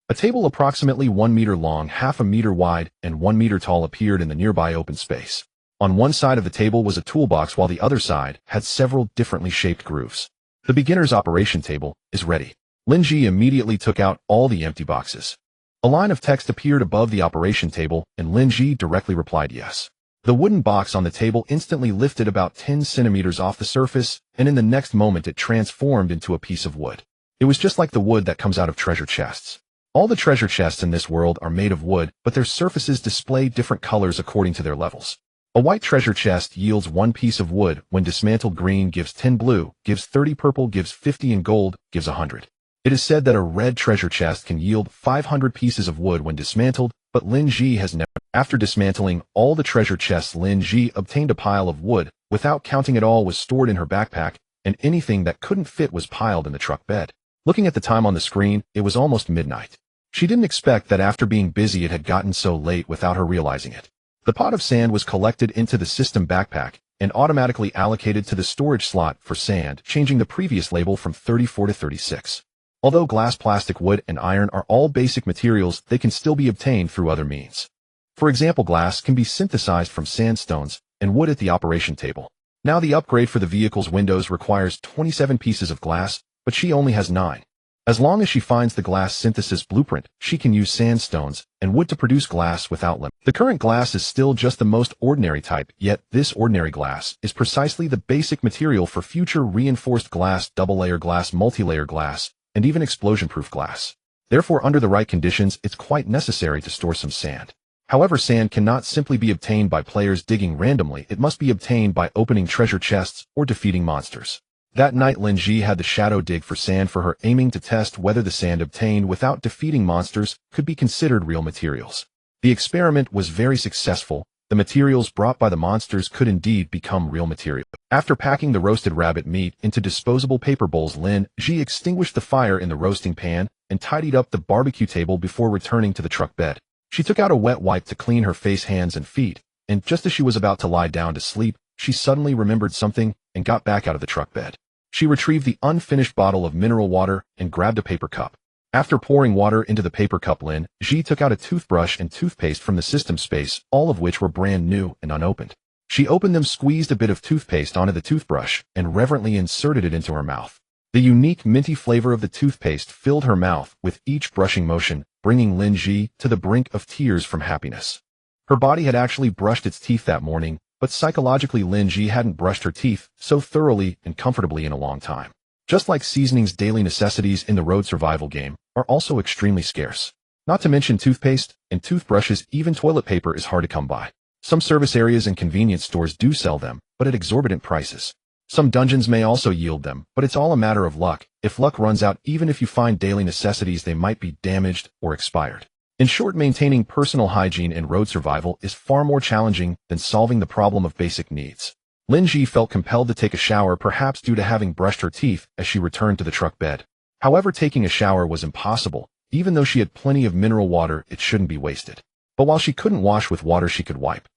A table approximately 1 meter long, half a meter wide, and 1 meter tall appeared in the nearby open space. On one side of the table was a toolbox, while the other side had several differently shaped grooves. The beginner's operation table is ready. Lin Zhi immediately took out all the empty boxes. A line of text appeared above the operation table, and Lin Zhi directly replied yes. The wooden box on the table instantly lifted about 10 centimeters off the surface, and in the next moment it transformed into a piece of wood. It was just like the wood that comes out of treasure chests. All the treasure chests in this world are made of wood, but their surfaces display different colors according to their levels. A white treasure chest yields 1 piece of wood. When dismantled, green gives 10, blue gives 30, purple gives 50, and gold gives 100. It is said that a red treasure chest can yield 500 pieces of wood when dismantled, but Lin Zhi has never. After dismantling all the treasure chests, Lin Zhi obtained a pile of wood. Without counting, it all was stored in her backpack, and anything that couldn't fit was piled in the truck bed. Looking at the time on the screen, it was almost midnight. She didn't expect that after being busy it had gotten so late without her realizing it. The pot of sand was collected into the system backpack and automatically allocated to the storage slot for sand, changing the previous label from 34 to 36. Although glass, plastic, wood, and iron are all basic materials, they can still be obtained through other means. For example, glass can be synthesized from sandstones and wood at the operation table. Now the upgrade for the vehicle's windows requires 27 pieces of glass, but she only has 9. As long as she finds the glass synthesis blueprint, she can use sandstones and wood to produce glass without limit. The current glass is still just the most ordinary type, yet this ordinary glass is precisely the basic material for future reinforced glass, double-layer glass, multi-layer glass, and even explosion-proof glass. Therefore, under the right conditions, it's quite necessary to store some sand. However, sand cannot simply be obtained by players digging randomly. It must be obtained by opening treasure chests or defeating monsters. That night, Lin Zhi had the shadow dig for sand for her, aiming to test whether the sand obtained without defeating monsters could be considered real materials. The experiment was very successful. The materials brought by the monsters could indeed become real material. After packing the roasted rabbit meat into disposable paper bowls, Lin Zhi extinguished the fire in the roasting pan and tidied up the barbecue table before returning to the truck bed. She took out a wet wipe to clean her face, hands, and feet, and just as she was about to lie down to sleep, she suddenly remembered something and got back out of the truck bed. She retrieved the unfinished bottle of mineral water and grabbed a paper cup. After pouring water into the paper cup, Lin Zhi took out a toothbrush and toothpaste from the system space, all of which were brand new and unopened. She opened them, squeezed a bit of toothpaste onto the toothbrush, and reverently inserted it into her mouth. The unique minty flavor of the toothpaste filled her mouth with each brushing motion, bringing Lin Zhi to the brink of tears from happiness. Her body had actually brushed its teeth that morning, but psychologically Lin Zhi hadn't brushed her teeth so thoroughly and comfortably in a long time. Just like seasonings, daily necessities in the road survival game are also extremely scarce. Not to mention toothpaste and toothbrushes, even toilet paper is hard to come by. Some service areas and convenience stores do sell them, but at exorbitant prices. Some dungeons may also yield them, but it's all a matter of luck. If luck runs out, even if you find daily necessities, they might be damaged or expired. In short, maintaining personal hygiene in road survival is far more challenging than solving the problem of basic needs. Lin Zhi felt compelled to take a shower, perhaps due to having brushed her teeth, as she returned to the truck bed. However, taking a shower was impossible. Even though she had plenty of mineral water, it shouldn't be wasted. But while she couldn't wash with water, she could wipe.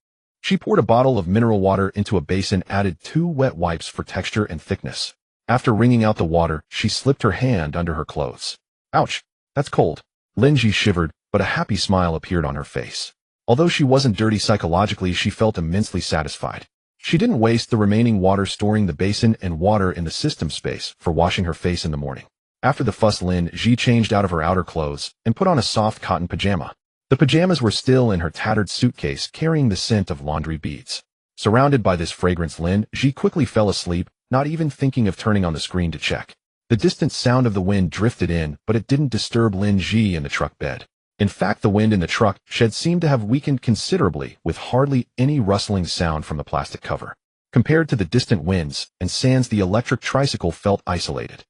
She poured a bottle of mineral water into a basin, added 2 wet wipes for texture and thickness. After wringing out the water, she slipped her hand under her clothes. Ouch, that's cold. Lin Zhi shivered, but a happy smile appeared on her face. Although she wasn't dirty psychologically, she felt immensely satisfied. She didn't waste the remaining water, storing the basin and water in the system space for washing her face in the morning. After the fuss, Lin Zhi changed out of her outer clothes and put on a soft cotton pajama. The pajamas were still in her tattered suitcase, carrying the scent of laundry beads. Surrounded by this fragrance, Lin Zhi quickly fell asleep, not even thinking of turning on the screen to check. The distant sound of the wind drifted in, but it didn't disturb Lin Zhi in the truck bed. In fact, the wind in the truck shed seemed to have weakened considerably, with hardly any rustling sound from the plastic cover. Compared to the distant winds and sands, the electric tricycle felt isolated.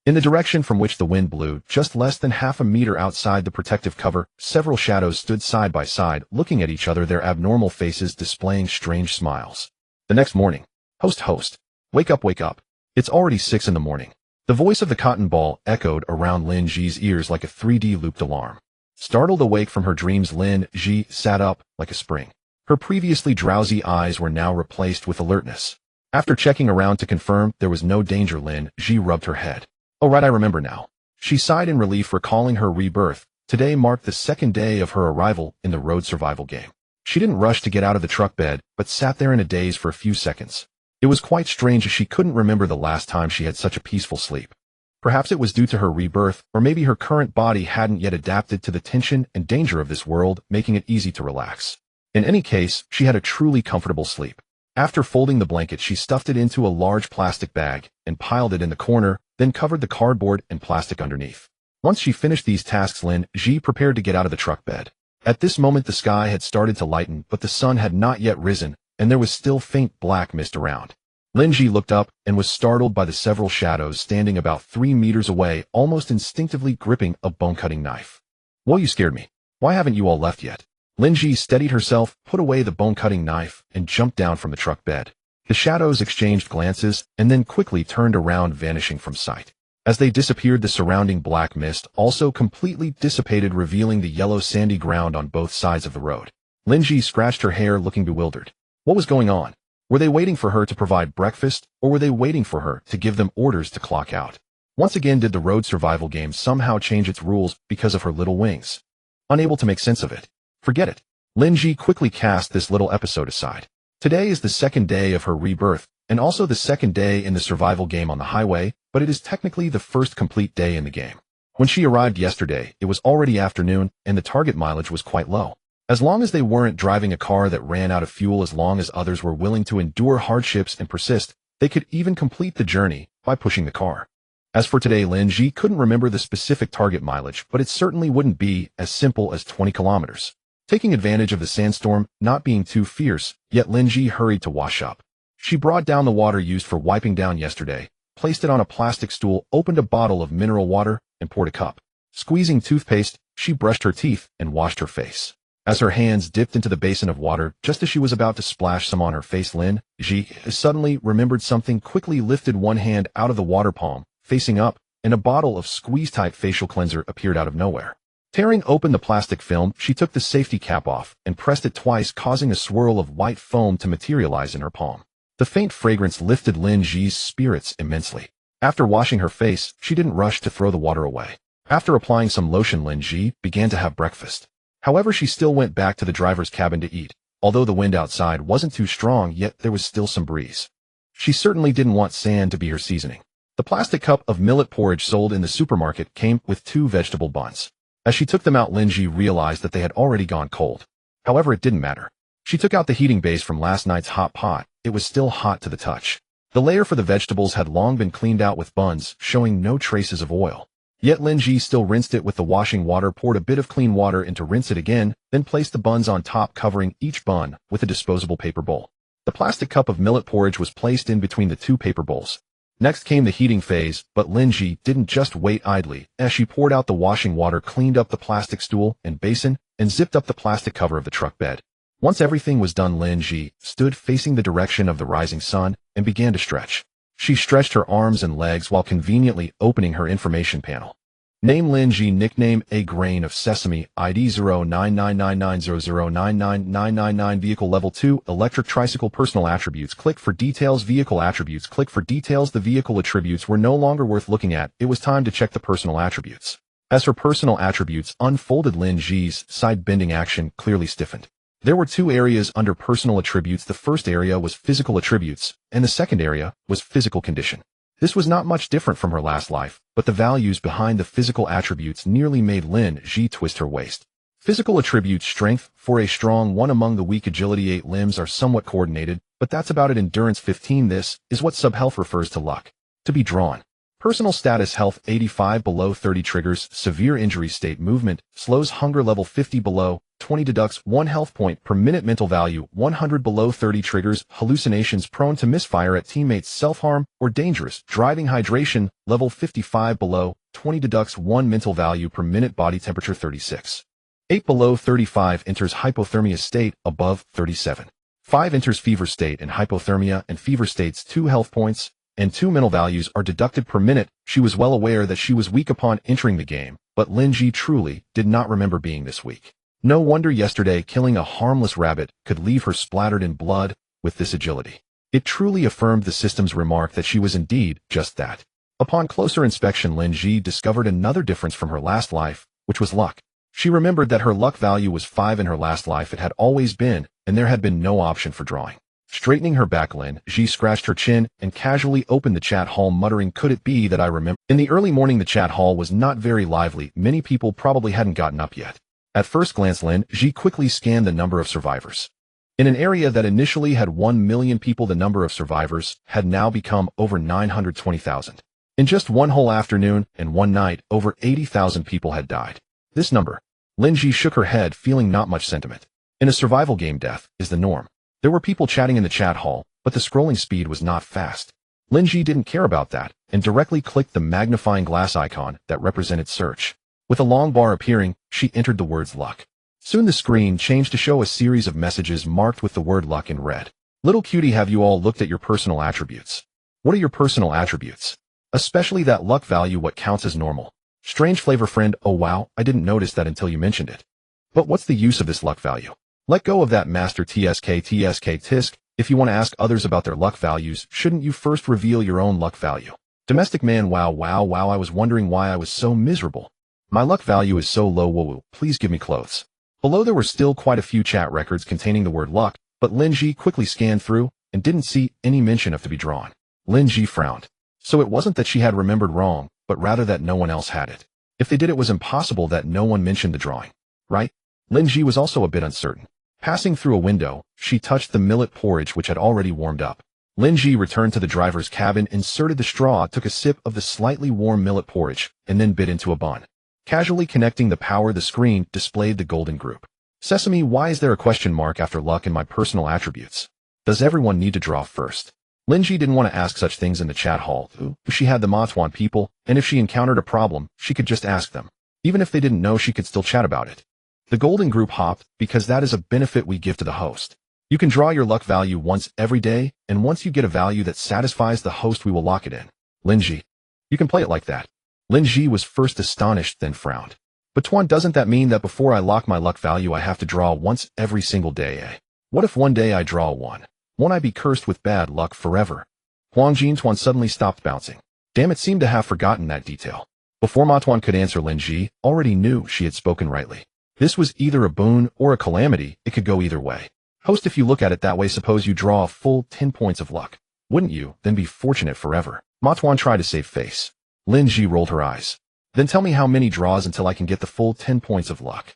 In the direction from which the wind blew, just less than half a meter outside the protective cover, several shadows stood side by side, looking at each other, their abnormal faces displaying strange smiles. The next morning. Host. Wake up, wake up. It's already 6 in the morning. The voice of the cotton ball echoed around Lin Zhi's ears like a 3D looped alarm. Startled awake from her dreams, Lin Zhi sat up like a spring. Her previously drowsy eyes were now replaced with alertness. After checking around to confirm there was no danger, Lin Zhi rubbed her head. Oh right, I remember now. She sighed in relief, recalling her rebirth. Today marked the second day of her arrival in the road survival game. She didn't rush to get out of the truck bed, but sat there in a daze for a few seconds. It was quite strange, as she couldn't remember the last time she had such a peaceful sleep. Perhaps it was due to her rebirth, or maybe her current body hadn't yet adapted to the tension and danger of this world, making it easy to relax. In any case, she had a truly comfortable sleep. After folding the blanket, she stuffed it into a large plastic bag and piled it in the corner, then covered the cardboard and plastic underneath. Once she finished these tasks, Lin Zhi prepared to get out of the truck bed. At this moment, the sky had started to lighten, but the sun had not yet risen, and there was still faint black mist around. Lin Zhi looked up and was startled by the several shadows standing about 3 meters away, almost instinctively gripping a bone-cutting knife. Whoa, you scared me. Why haven't you all left yet? Lin Zhi steadied herself, put away the bone-cutting knife, and jumped down from the truck bed. The shadows exchanged glances and then quickly turned around, vanishing from sight. As they disappeared, the surrounding black mist also completely dissipated, revealing the yellow sandy ground on both sides of the road. Lin Zhi scratched her hair, looking bewildered. What was going on? Were they waiting for her to provide breakfast, or were they waiting for her to give them orders to clock out? Once again, did the road survival game somehow change its rules because of her little wings? Unable to make sense of it. Forget it. Lin Zhi quickly cast this little episode aside. Today is the second day of her rebirth, and also the second day in the survival game on the highway, but it is technically the first complete day in the game. When she arrived yesterday, it was already afternoon, and the target mileage was quite low. As long as they weren't driving a car that ran out of fuel, as long as others were willing to endure hardships and persist, they could even complete the journey by pushing the car. As for today, Lin Zhi couldn't remember the specific target mileage, but it certainly wouldn't be as simple as 20 kilometers. Taking advantage of the sandstorm not being too fierce, yet Lin Zhi hurried to wash up. She brought down the water used for wiping down yesterday, placed it on a plastic stool, opened a bottle of mineral water, and poured a cup. Squeezing toothpaste, she brushed her teeth and washed her face. As her hands dipped into the basin of water, just as she was about to splash some on her face, Lin Zhi suddenly remembered something, quickly lifted one hand out of the water palm, facing up, and a bottle of squeeze-type facial cleanser appeared out of nowhere. Tearing open the plastic film, she took the safety cap off and pressed it twice, causing a swirl of white foam to materialize in her palm. The faint fragrance lifted Lin Zhi's spirits immensely. After washing her face, she didn't rush to throw the water away. After applying some lotion, Lin Zhi began to have breakfast. However, she still went back to the driver's cabin to eat. Although the wind outside wasn't too strong, yet there was still some breeze. She certainly didn't want sand to be her seasoning. The plastic cup of millet porridge sold in the supermarket came with 2 vegetable buns. As she took them out, Lin Zhi realized that they had already gone cold. However, it didn't matter. She took out the heating base from last night's hot pot. It was still hot to the touch. The layer for the vegetables had long been cleaned out with buns, showing no traces of oil. Yet Lin Zhi still rinsed it with the washing water, poured a bit of clean water in to rinse it again, then placed the buns on top, covering each bun with a disposable paper bowl. The plastic cup of millet porridge was placed in between the 2 paper bowls. Next came the heating phase, but Lin Zhi didn't just wait idly. As she poured out the washing water, cleaned up the plastic stool and basin, and zipped up the plastic cover of the truck bed. Once everything was done, Lin Zhi stood facing the direction of the rising sun and began to stretch. She stretched her arms and legs while conveniently opening her information panel. Name Lin Zhi, nickname A Grain of Sesame, ID 099900999999, vehicle level 2, electric tricycle, personal attributes, click for details, vehicle attributes, click for details. The vehicle attributes were no longer worth looking at. It was time to check the personal attributes. As her personal attributes unfolded, Lin Zhi's side-bending action clearly stiffened. There were 2 areas under personal attributes. The first area was physical attributes, and the second area was physical condition. This was not much different from her last life, but the values behind the physical attributes nearly made Lin Zhi twist her waist. Physical attributes: strength, 4, a strong 1 among the weak, agility 8, limbs are somewhat coordinated, but that's about it, endurance 15, this is what sub-health refers to, luck. To be drawn. Personal status: health 85, below 30 triggers severe injury, state movement slows hunger, level 50, below 20 deducts 1 health point per minute. Mental value 100 below 30 triggers hallucinations prone to misfire at teammates, self-harm, or dangerous driving. Hydration level 55 below 20 deducts 1 mental value per minute. Body temperature 36. 8 below 35 enters hypothermia state, above 37. 5 enters fever state and hypothermia and fever states. 2 health points and 2 mental values are deducted per minute. She was well aware that she was weak upon entering the game, but Lin Zhi truly did not remember being this weak. No wonder yesterday killing a harmless rabbit could leave her splattered in blood with this agility. It truly affirmed the system's remark that she was indeed just that. Upon closer inspection, Lin Zhi discovered another difference from her last life, which was luck. She remembered that her luck value was 5 in her last life. It had always been, and there had been no option for drawing. Straightening her back, Lin Zhi scratched her chin and casually opened the chat hall, muttering, "Could it be that I remember?" In the early morning, the chat hall was not very lively. Many people probably hadn't gotten up yet. At first glance, Lin Zhi quickly scanned the number of survivors. In an area that initially had 1 million people, the number of survivors had now become over 920,000. In just one whole afternoon and one night, over 80,000 people had died. This number. Lin Zhi shook her head, feeling not much sentiment. In a survival game, death is the norm. There were people chatting in the chat hall, but the scrolling speed was not fast. Lin Zhi didn't care about that and directly clicked the magnifying glass icon that represented search. With a long bar appearing, she entered the words luck. Soon the screen changed to show a series of messages marked with the word luck in red. Little cutie, have you all looked at your personal attributes? What are your personal attributes? Especially that luck value, what counts as normal? Strange flavor friend, oh wow, I didn't notice that until you mentioned it. But what's the use of this luck value? Let go of that master tisk. If you want to ask others about their luck values, shouldn't you first reveal your own luck value? Domestic man, wow, I was wondering why I was so miserable. My luck value is so low, whoa, please give me clothes. Below there were still quite a few chat records containing the word luck, but Lin Zhi quickly scanned through and didn't see any mention of to be drawn. Lin Zhi frowned. So it wasn't that she had remembered wrong, but rather that no one else had it. If they did, it was impossible that no one mentioned the drawing, right? Lin Zhi was also a bit uncertain. Passing through a window, she touched the millet porridge which had already warmed up. Lin Zhi returned to the driver's cabin, inserted the straw, took a sip of the slightly warm millet porridge, and then bit into a bun. Casually connecting the power, the screen displayed the golden group. Sesame, why is there a question mark after luck in my personal attributes? Does everyone need to draw first? Lin Zhi didn't want to ask such things in the chat hall. She had the Matuan people, and if she encountered a problem, she could just ask them. Even if they didn't know, she could still chat about it. The golden group hopped, because that is a benefit we give to the host. You can draw your luck value once every day, and once you get a value that satisfies the host, we will lock it in. Lin Zhi. You can play it like that. Lin Zhi was first astonished, then frowned. But Tuan, doesn't that mean that before I lock my luck value I have to draw once every single day, eh? What if one day I draw one? Won't I be cursed with bad luck forever? Huang Jin Tuan suddenly stopped bouncing. Damn, it seemed to have forgotten that detail. Before Matuan could answer, Lin Zhi already knew she had spoken rightly. This was either a boon or a calamity. It could go either way. Host, if you look at it that way, suppose you draw a full 10 points of luck. Wouldn't you then be fortunate forever? Matuan tried to save face. Lin Zhi rolled her eyes. Then tell me how many draws until I can get the full 10 points of luck.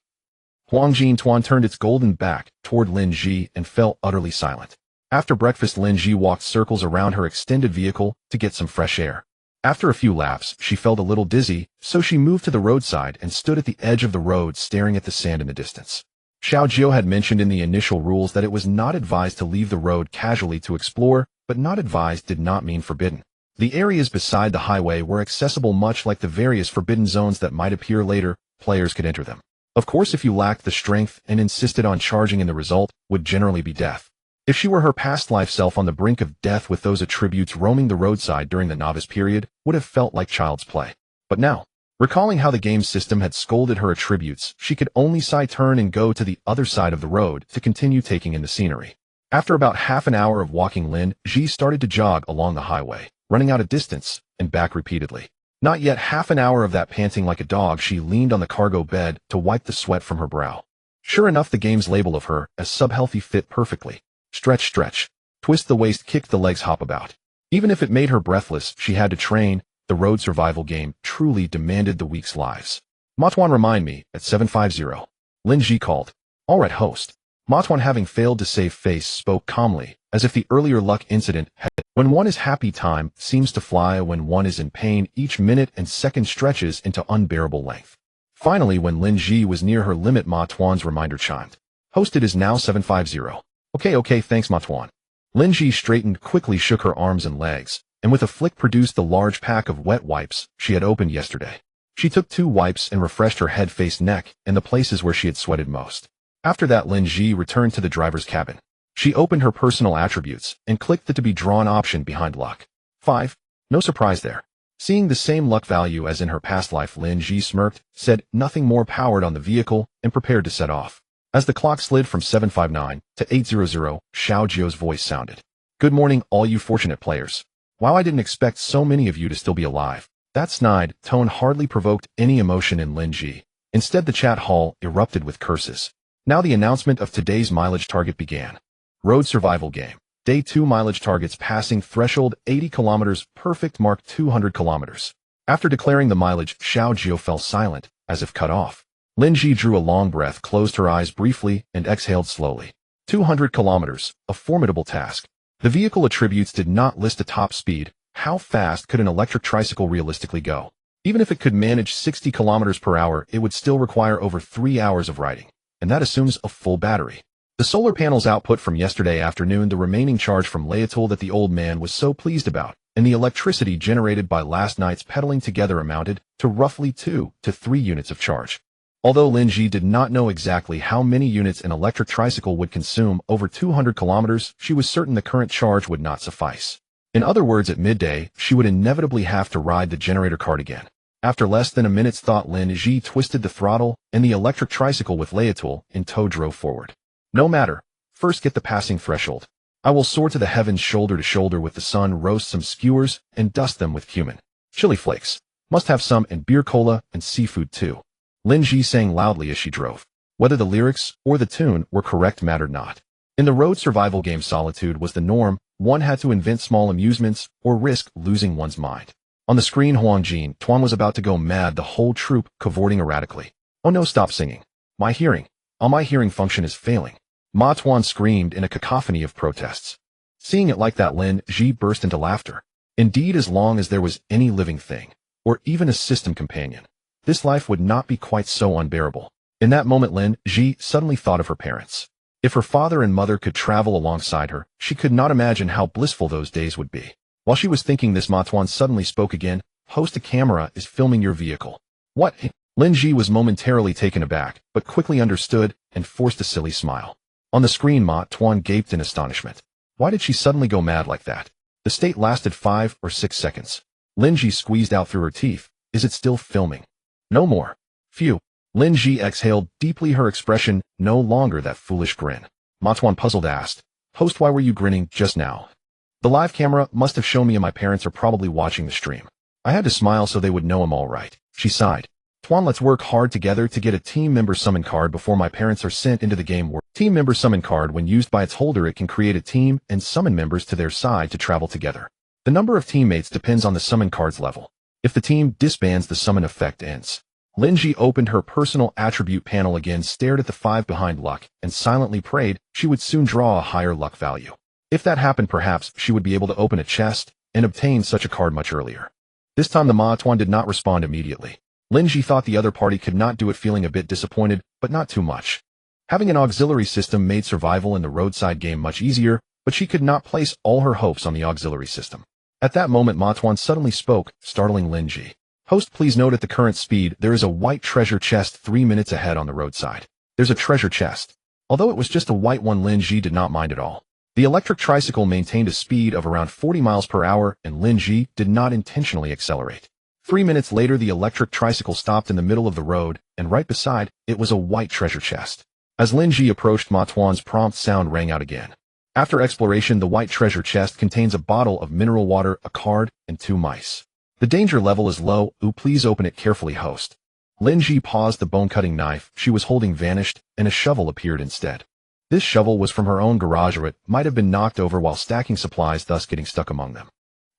Huang Jin Tuan turned its golden back toward Lin Zhi and fell utterly silent. After breakfast, Lin Zhi walked circles around her extended vehicle to get some fresh air. After a few laps, she felt a little dizzy, so she moved to the roadside and stood at the edge of the road staring at the sand in the distance. Xiao Jiu had mentioned in the initial rules that it was not advised to leave the road casually to explore, but not advised did not mean forbidden. The areas beside the highway were accessible, much like the various forbidden zones that might appear later. Players could enter them. Of course, if you lacked the strength and insisted on charging in, the result would generally be death. If she were her past life self on the brink of death with those attributes, roaming the roadside during the novice period would have felt like child's play. But now, recalling how the game system had scolded her attributes, she could only side turn and go to the other side of the road to continue taking in the scenery. After about half an hour of walking, Lin Zhi started to jog along the highway, running out a distance and back repeatedly. Not yet half an hour of that, panting like a dog, she leaned on the cargo bed to wipe the sweat from her brow. Sure enough, the game's label of her as subhealthy fit perfectly. Stretch, stretch. Twist the waist, kick the legs, hop about. Even if it made her breathless, she had to train. The road survival game truly demanded the week's lives. Matuan, remind me, at 750. Lin Zhi called. All right, host. Matuan, having failed to save face, spoke calmly, as if the earlier luck incident had. When one is happy, time seems to fly. When one is in pain, each minute and second stretches into unbearable length. Finally, when Lin Zhi was near her limit, Ma Tuan's reminder chimed. Hosted is now 750. Okay, thanks Ma Tuan. Lin Zhi straightened, quickly shook her arms and legs, and with a flick produced the large pack of wet wipes she had opened yesterday. She took 2 wipes and refreshed her head, face, neck, and the places where she had sweated most. After that, Lin Zhi returned to the driver's cabin. She opened her personal attributes and clicked the to be drawn option behind luck. 5. No surprise there. Seeing the same luck value as in her past life, Lin Zhi smirked, said nothing more, powered on the vehicle, and prepared to set off. As the clock slid from 759 to 800, Xiao Jiu's voice sounded. Good morning, all you fortunate players. Wow, I didn't expect so many of you to still be alive. That snide tone hardly provoked any emotion in Lin Zhi. Instead, the chat hall erupted with curses. Now the announcement of today's mileage target began. Road survival game. Day 2 mileage targets passing threshold 80 kilometers, perfect mark 200 kilometers. After declaring the mileage, Xiao Jiu fell silent, as if cut off. Lin Zhi drew a long breath, closed her eyes briefly, and exhaled slowly. 200 kilometers, a formidable task. The vehicle attributes did not list a top speed. How fast could an electric tricycle realistically go? Even if it could manage 60 kilometers per hour, it would still require over 3 hours of riding, and that assumes a full battery. The solar panel's output from yesterday afternoon, the remaining charge from Leotul that the old man was so pleased about, and the electricity generated by last night's pedaling together amounted to roughly 2 to 3 units of charge. Although Lin Zhi did not know exactly how many units an electric tricycle would consume over 200 kilometers, she was certain the current charge would not suffice. In other words, at midday, she would inevitably have to ride the generator cart again. After less than a minute's thought, Lin Zhi twisted the throttle, and the electric tricycle with Leotul in tow drove forward. No matter. First get the passing threshold. I will soar to the heavens shoulder to shoulder with the sun, roast some skewers, and dust them with cumin. Chili flakes. Must have some, and beer cola, and seafood too. Lin Zhi sang loudly as she drove. Whether the lyrics or the tune were correct mattered not. In the road survival game, solitude was the norm. One had to invent small amusements or risk losing one's mind. On the screen, Huang Jin Tuan was about to go mad, the whole troop cavorting erratically. Oh no, stop singing. My hearing function is failing. Ma Tuan screamed in a cacophony of protests. Seeing it like that, Lin Zhi burst into laughter. Indeed, as long as there was any living thing, or even a system companion, this life would not be quite so unbearable. In that moment, Lin Zhi suddenly thought of her parents. If her father and mother could travel alongside her, she could not imagine how blissful those days would be. While she was thinking this, Ma Tuan suddenly spoke again. Host, a camera is filming your vehicle. What? Lin Zhi was momentarily taken aback, but quickly understood and forced a silly smile. On the screen, Ma Tuan gaped in astonishment. Why did she suddenly go mad like that? The state lasted 5 or 6 seconds. Lin Zhi squeezed out through her teeth. Is it still filming? No more. Phew. Lin Zhi exhaled deeply, her expression no longer that foolish grin. Ma Tuan, puzzled, asked, Host, why were you grinning just now? The live camera must have shown me, and my parents are probably watching the stream. I had to smile so they would know I'm all right. She sighed. Tuan, let's work hard together to get a team member summon card before my parents are sent into the game world. Team member summon card, when used by its holder, it can create a team and summon members to their side to travel together. The number of teammates depends on the summon card's level. If the team disbands, the summon effect ends. Lin Zhi opened her personal attribute panel again, stared at the 5 behind luck, and silently prayed she would soon draw a higher luck value. If that happened, perhaps she would be able to open a chest and obtain such a card much earlier. This time the Ma Tuan did not respond immediately. Lin Zhi thought the other party could not do it, feeling a bit disappointed, but not too much. Having an auxiliary system made survival in the roadside game much easier, but she could not place all her hopes on the auxiliary system. At that moment, Ma Tuan suddenly spoke, startling Lin Zhi. Host, please note at the current speed, there is a white treasure chest 3 minutes ahead on the roadside. There's a treasure chest. Although it was just a white one, Lin Zhi did not mind at all. The electric tricycle maintained a speed of around 40 miles per hour, and Lin Zhi did not intentionally accelerate. 3 minutes later, the electric tricycle stopped in the middle of the road, and right beside it was a white treasure chest. As Lin Zhi approached, Ma Tuan's prompt sound rang out again. After exploration, the white treasure chest contains a bottle of mineral water, a card, and 2 mice. The danger level is low. Ooh, please open it carefully, host. Lin Zhi paused. The bone-cutting knife she was holding vanished, and a shovel appeared instead. This shovel was from her own garage, or it might have been knocked over while stacking supplies, thus getting stuck among them.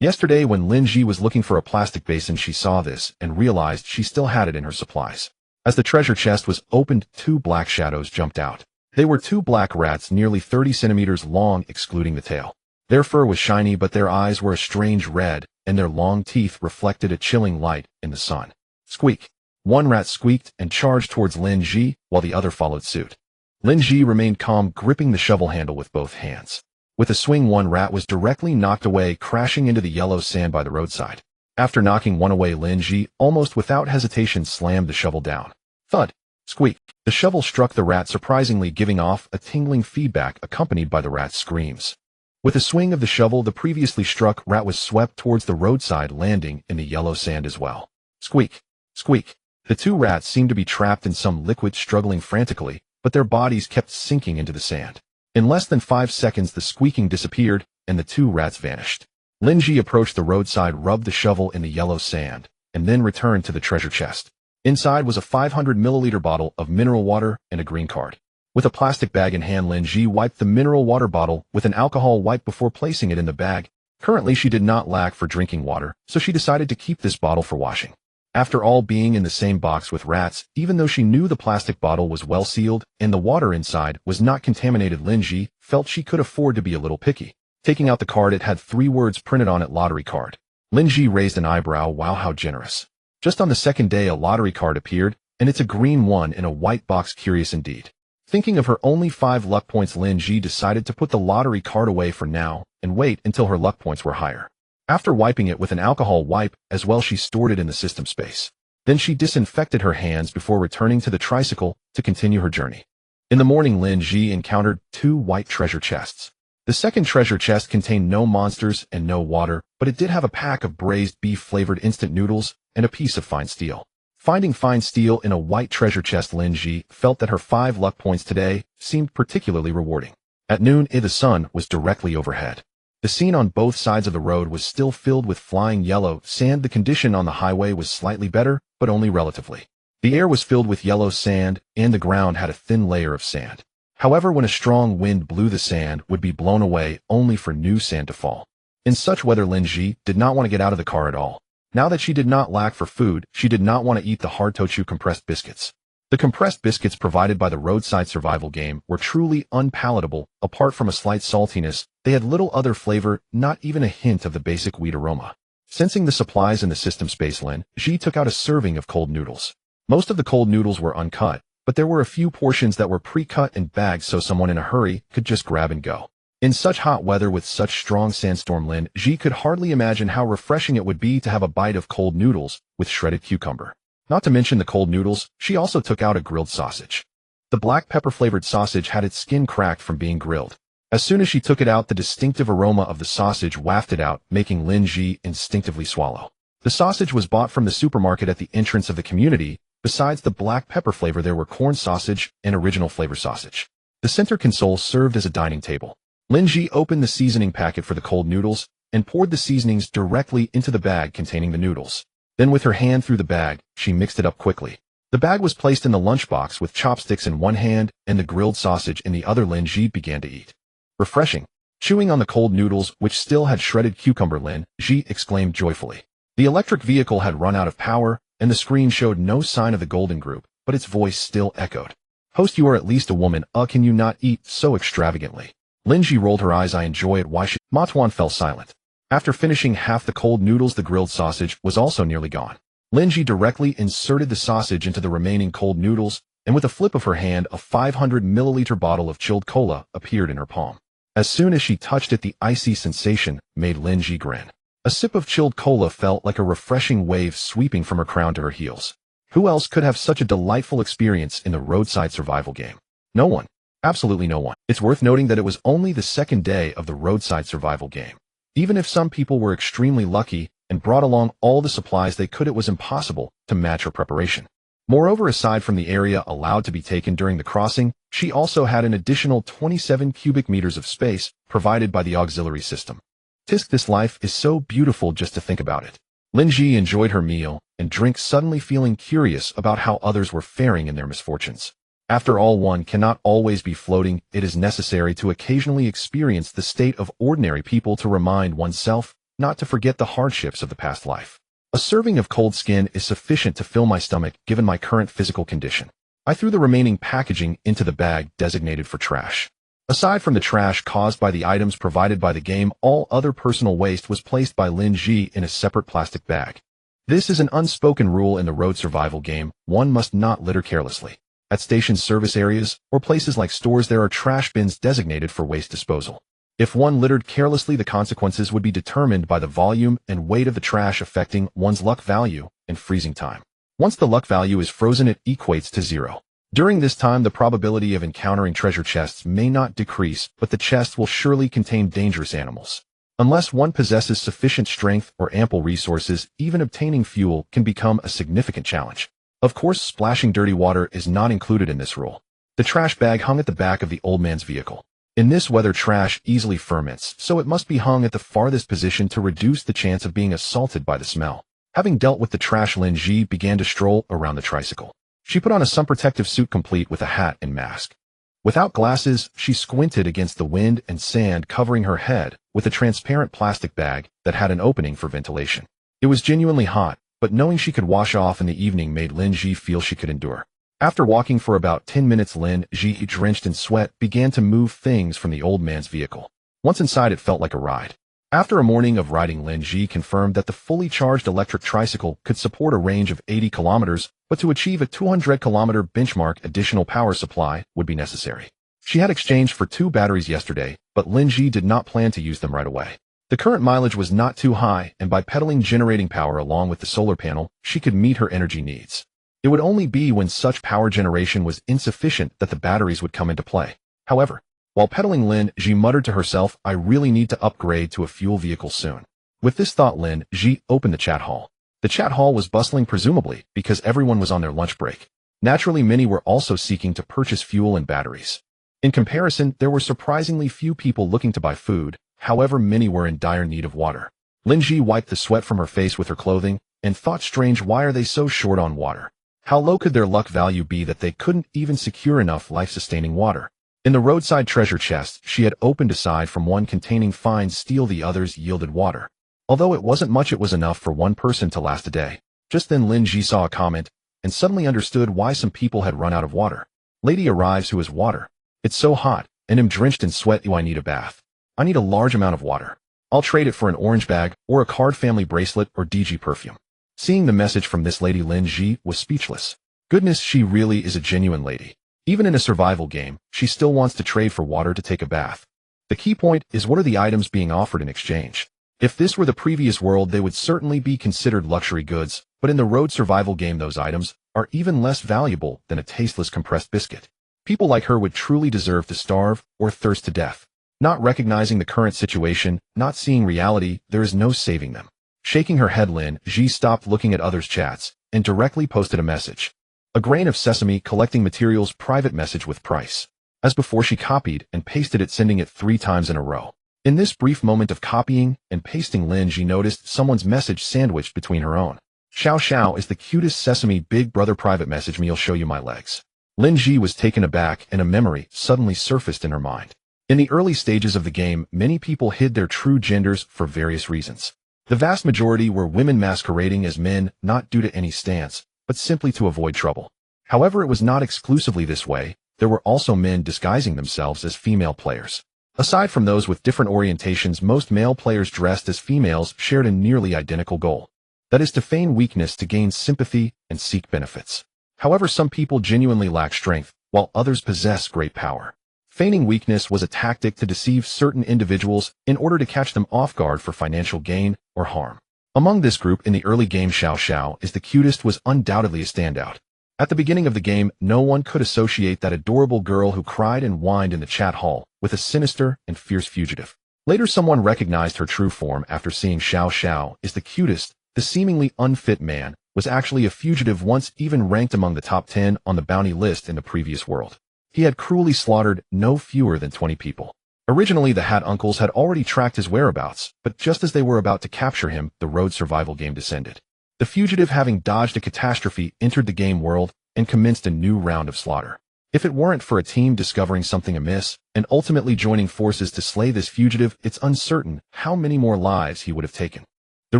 Yesterday, when Lin Zhi was looking for a plastic basin, she saw this and realized she still had it in her supplies. As the treasure chest was opened, 2 black shadows jumped out. They were 2 black rats, nearly 30 centimeters long, excluding the tail. Their fur was shiny, but their eyes were a strange red, and their long teeth reflected a chilling light in the sun. Squeak! One rat squeaked and charged towards Lin Zhi, while the other followed suit. Lin Zhi remained calm, gripping the shovel handle with both hands. With a swing, one rat was directly knocked away, crashing into the yellow sand by the roadside. After knocking one away, Lin Zhi, almost without hesitation, slammed the shovel down. Thud! Squeak! The shovel struck the rat, surprisingly giving off a tingling feedback accompanied by the rat's screams. With a swing of the shovel, the previously struck rat was swept towards the roadside, landing in the yellow sand as well. Squeak! Squeak! The two rats seemed to be trapped in some liquid, struggling frantically, but their bodies kept sinking into the sand. In less than 5 seconds, the squeaking disappeared, and the two rats vanished. Lin Zhi approached the roadside, rubbed the shovel in the yellow sand, and then returned to the treasure chest. Inside was a 500-milliliter bottle of mineral water and a green card. With a plastic bag in hand, Lin Zhi wiped the mineral water bottle with an alcohol wipe before placing it in the bag. Currently, she did not lack for drinking water, so she decided to keep this bottle for washing. After all, being in the same box with rats, even though she knew the plastic bottle was well sealed and the water inside was not contaminated, Lin Zhi felt she could afford to be a little picky. Taking out the card, it had 3 words printed on it: lottery card. Lin Zhi raised an eyebrow. Wow, how generous. Just on the second day, a lottery card appeared, and it's a green one in a white box. Curious indeed. Thinking of her only 5 luck points, Lin Zhi decided to put the lottery card away for now and wait until her luck points were higher. After wiping it with an alcohol wipe as well, she stored it in the system space. Then she disinfected her hands before returning to the tricycle to continue her journey. In the morning, Lin Zhi encountered 2 white treasure chests. The second treasure chest contained no monsters and no water, but it did have a pack of braised beef-flavored instant noodles and a piece of fine steel. Finding fine steel in a white treasure chest, Lin Zhi felt that her 5 luck points today seemed particularly rewarding. At noon, the sun was directly overhead. The scene on both sides of the road was still filled with flying yellow sand. The condition on the highway was slightly better, but only relatively. The air was filled with yellow sand, and the ground had a thin layer of sand. However, when a strong wind blew, the sand would be blown away, only for new sand to fall. In such weather, Lin Zhi did not want to get out of the car at all. Now that she did not lack for food, she did not want to eat the hard to chew compressed biscuits. The compressed biscuits provided by the roadside survival game were truly unpalatable. Apart from a slight saltiness, they had little other flavor, not even a hint of the basic wheat aroma. Sensing the supplies in the system space, Lin Zhi took out a serving of cold noodles. Most of the cold noodles were uncut, but there were a few portions that were pre-cut and bagged so someone in a hurry could just grab and go. In such hot weather with such strong sandstorm, Lin Zhi could hardly imagine how refreshing it would be to have a bite of cold noodles with shredded cucumber. Not to mention the cold noodles, she also took out a grilled sausage. The black pepper-flavored sausage had its skin cracked from being grilled. As soon as she took it out, the distinctive aroma of the sausage wafted out, making Lin Zhi instinctively swallow. The sausage was bought from the supermarket at the entrance of the community. Besides the black pepper flavor, there were corn sausage and original flavor sausage. The center console served as a dining table. Lin Zhi opened the seasoning packet for the cold noodles and poured the seasonings directly into the bag containing the noodles. Then with her hand through the bag, she mixed it up quickly. The bag was placed in the lunchbox with chopsticks in one hand and the grilled sausage in the other. Lin Zhi began to eat. Refreshing. Chewing on the cold noodles, which still had shredded cucumber, Lin Zhi exclaimed joyfully. The electric vehicle had run out of power, and the screen showed no sign of the golden group, but its voice still echoed. Host, you are at least a woman. Can you not eat so extravagantly? Lin Zhi rolled her eyes. I enjoy it. Why should... Ma Tuan fell silent. After finishing half the cold noodles, the grilled sausage was also nearly gone. Lin Zhi directly inserted the sausage into the remaining cold noodles, and with a flip of her hand, a 500-milliliter bottle of chilled cola appeared in her palm. As soon as she touched it, the icy sensation made Lin Zhi grin. A sip of chilled cola felt like a refreshing wave sweeping from her crown to her heels. Who else could have such a delightful experience in the roadside survival game? No one. Absolutely no one. It's worth noting that it was only the second day of the roadside survival game. Even if some people were extremely lucky and brought along all the supplies they could, it was impossible to match her preparation. Moreover, aside from the area allowed to be taken during the crossing, she also had an additional 27 cubic meters of space provided by the auxiliary system. Tisk, this life is so beautiful just to think about it. Lin Zhi enjoyed her meal and drink, suddenly feeling curious about how others were faring in their misfortunes. After all, one cannot always be floating. It is necessary to occasionally experience the state of ordinary people to remind oneself not to forget the hardships of the past life. A serving of cold skin is sufficient to fill my stomach given my current physical condition. I threw the remaining packaging into the bag designated for trash. Aside from the trash caused by the items provided by the game, all other personal waste was placed by Lin Zhi in a separate plastic bag. This is an unspoken rule in the road survival game. One must not litter carelessly. At station service areas or places like stores, there are trash bins designated for waste disposal. If one littered carelessly, the consequences would be determined by the volume and weight of the trash, affecting one's luck value and freezing time. Once the luck value is frozen, it equates to 0. During this time, the probability of encountering treasure chests may not decrease, but the chests will surely contain dangerous animals. Unless one possesses sufficient strength or ample resources, even obtaining fuel can become a significant challenge. Of course, splashing dirty water is not included in this rule. The trash bag hung at the back of the old man's vehicle. In this weather, trash easily ferments, so it must be hung at the farthest position to reduce the chance of being assaulted by the smell. Having dealt with the trash, Lin Zhi began to stroll around the tricycle. She put on a sun protective suit complete with a hat and mask. Without glasses, she squinted against the wind and sand covering her head with a transparent plastic bag that had an opening for ventilation. It was genuinely hot, but knowing she could wash off in the evening made Lin Zhi feel she could endure. After walking for about 10 minutes, Lin Zhi, drenched in sweat, began to move things from the old man's vehicle. Once inside, it felt like a ride. After a morning of riding, Lin Zhi confirmed that the fully charged electric tricycle could support a range of 80 kilometers, but to achieve a 200-kilometer benchmark, additional power supply would be necessary. She had exchanged for 2 batteries yesterday, but Lin Zhi did not plan to use them right away. The current mileage was not too high, and by pedaling generating power along with the solar panel, she could meet her energy needs. It would only be when such power generation was insufficient that the batteries would come into play. However, while pedaling, Lin Zhi muttered to herself, "I really need to upgrade to a fuel vehicle soon." With this thought, Lin Zhi opened the chat hall. The chat hall was bustling, presumably because everyone was on their lunch break. Naturally, many were also seeking to purchase fuel and batteries. In comparison, there were surprisingly few people looking to buy food. However, many were in dire need of water. Lin Zhi wiped the sweat from her face with her clothing and thought, strange, why are they so short on water? How low could their luck value be that they couldn't even secure enough life-sustaining water? In the roadside treasure chest she had opened, aside from one containing fine steel, the others yielded water. Although it wasn't much, it was enough for one person to last a day. Just then Lin Zhi saw a comment and suddenly understood why some people had run out of water. "Lady arrives, who is water? It's so hot, and I'm drenched in sweat. I need a bath. I need a large amount of water. I'll trade it for an orange bag, or a card family bracelet, or DG perfume." Seeing the message from this lady, Lin Zhi was speechless. Goodness, she really is a genuine lady. Even in a survival game, she still wants to trade for water to take a bath. The key point is, what are the items being offered in exchange? If this were the previous world, they would certainly be considered luxury goods, but in the road survival game, those items are even less valuable than a tasteless compressed biscuit. People like her would truly deserve to starve or thirst to death. Not recognizing the current situation, not seeing reality, there is no saving them. Shaking her head, Lin Zhi stopped looking at others' chats and directly posted a message. "A grain of sesame, collecting materials, private message with price." As before, she copied and pasted it, sending it 3 times in a row. In this brief moment of copying and pasting, Lin Zhi noticed someone's message sandwiched between her own. "Xiao Xiao is the cutest sesame, big brother, private message me, I'll show you my legs." Lin Zhi was taken aback, and a memory suddenly surfaced in her mind. In the early stages of the game, many people hid their true genders for various reasons. The vast majority were women masquerading as men, not due to any stance, but simply to avoid trouble. However, it was not exclusively this way. There were also men disguising themselves as female players. Aside from those with different orientations, most male players dressed as females shared a nearly identical goal. That is, to feign weakness to gain sympathy and seek benefits. However, some people genuinely lack strength, while others possess great power. Feigning weakness was a tactic to deceive certain individuals in order to catch them off guard for financial gain or harm. Among this group in the early game, Xiao Xiao is the cutest, was undoubtedly a standout. At the beginning of the game, no one could associate that adorable girl who cried and whined in the chat hall with a sinister and fierce fugitive. Later, someone recognized her true form after seeing Xiao Xiao is the cutest. The seemingly unfit man was actually a fugitive, once even ranked among the top 10 on the bounty list in the previous world. He had cruelly slaughtered no fewer than 20 people. Originally, the Hat Uncles had already tracked his whereabouts, but just as they were about to capture him, the road survival game descended. The fugitive, having dodged a catastrophe, entered the game world and commenced a new round of slaughter. If it weren't for a team discovering something amiss and ultimately joining forces to slay this fugitive, it's uncertain how many more lives he would have taken. The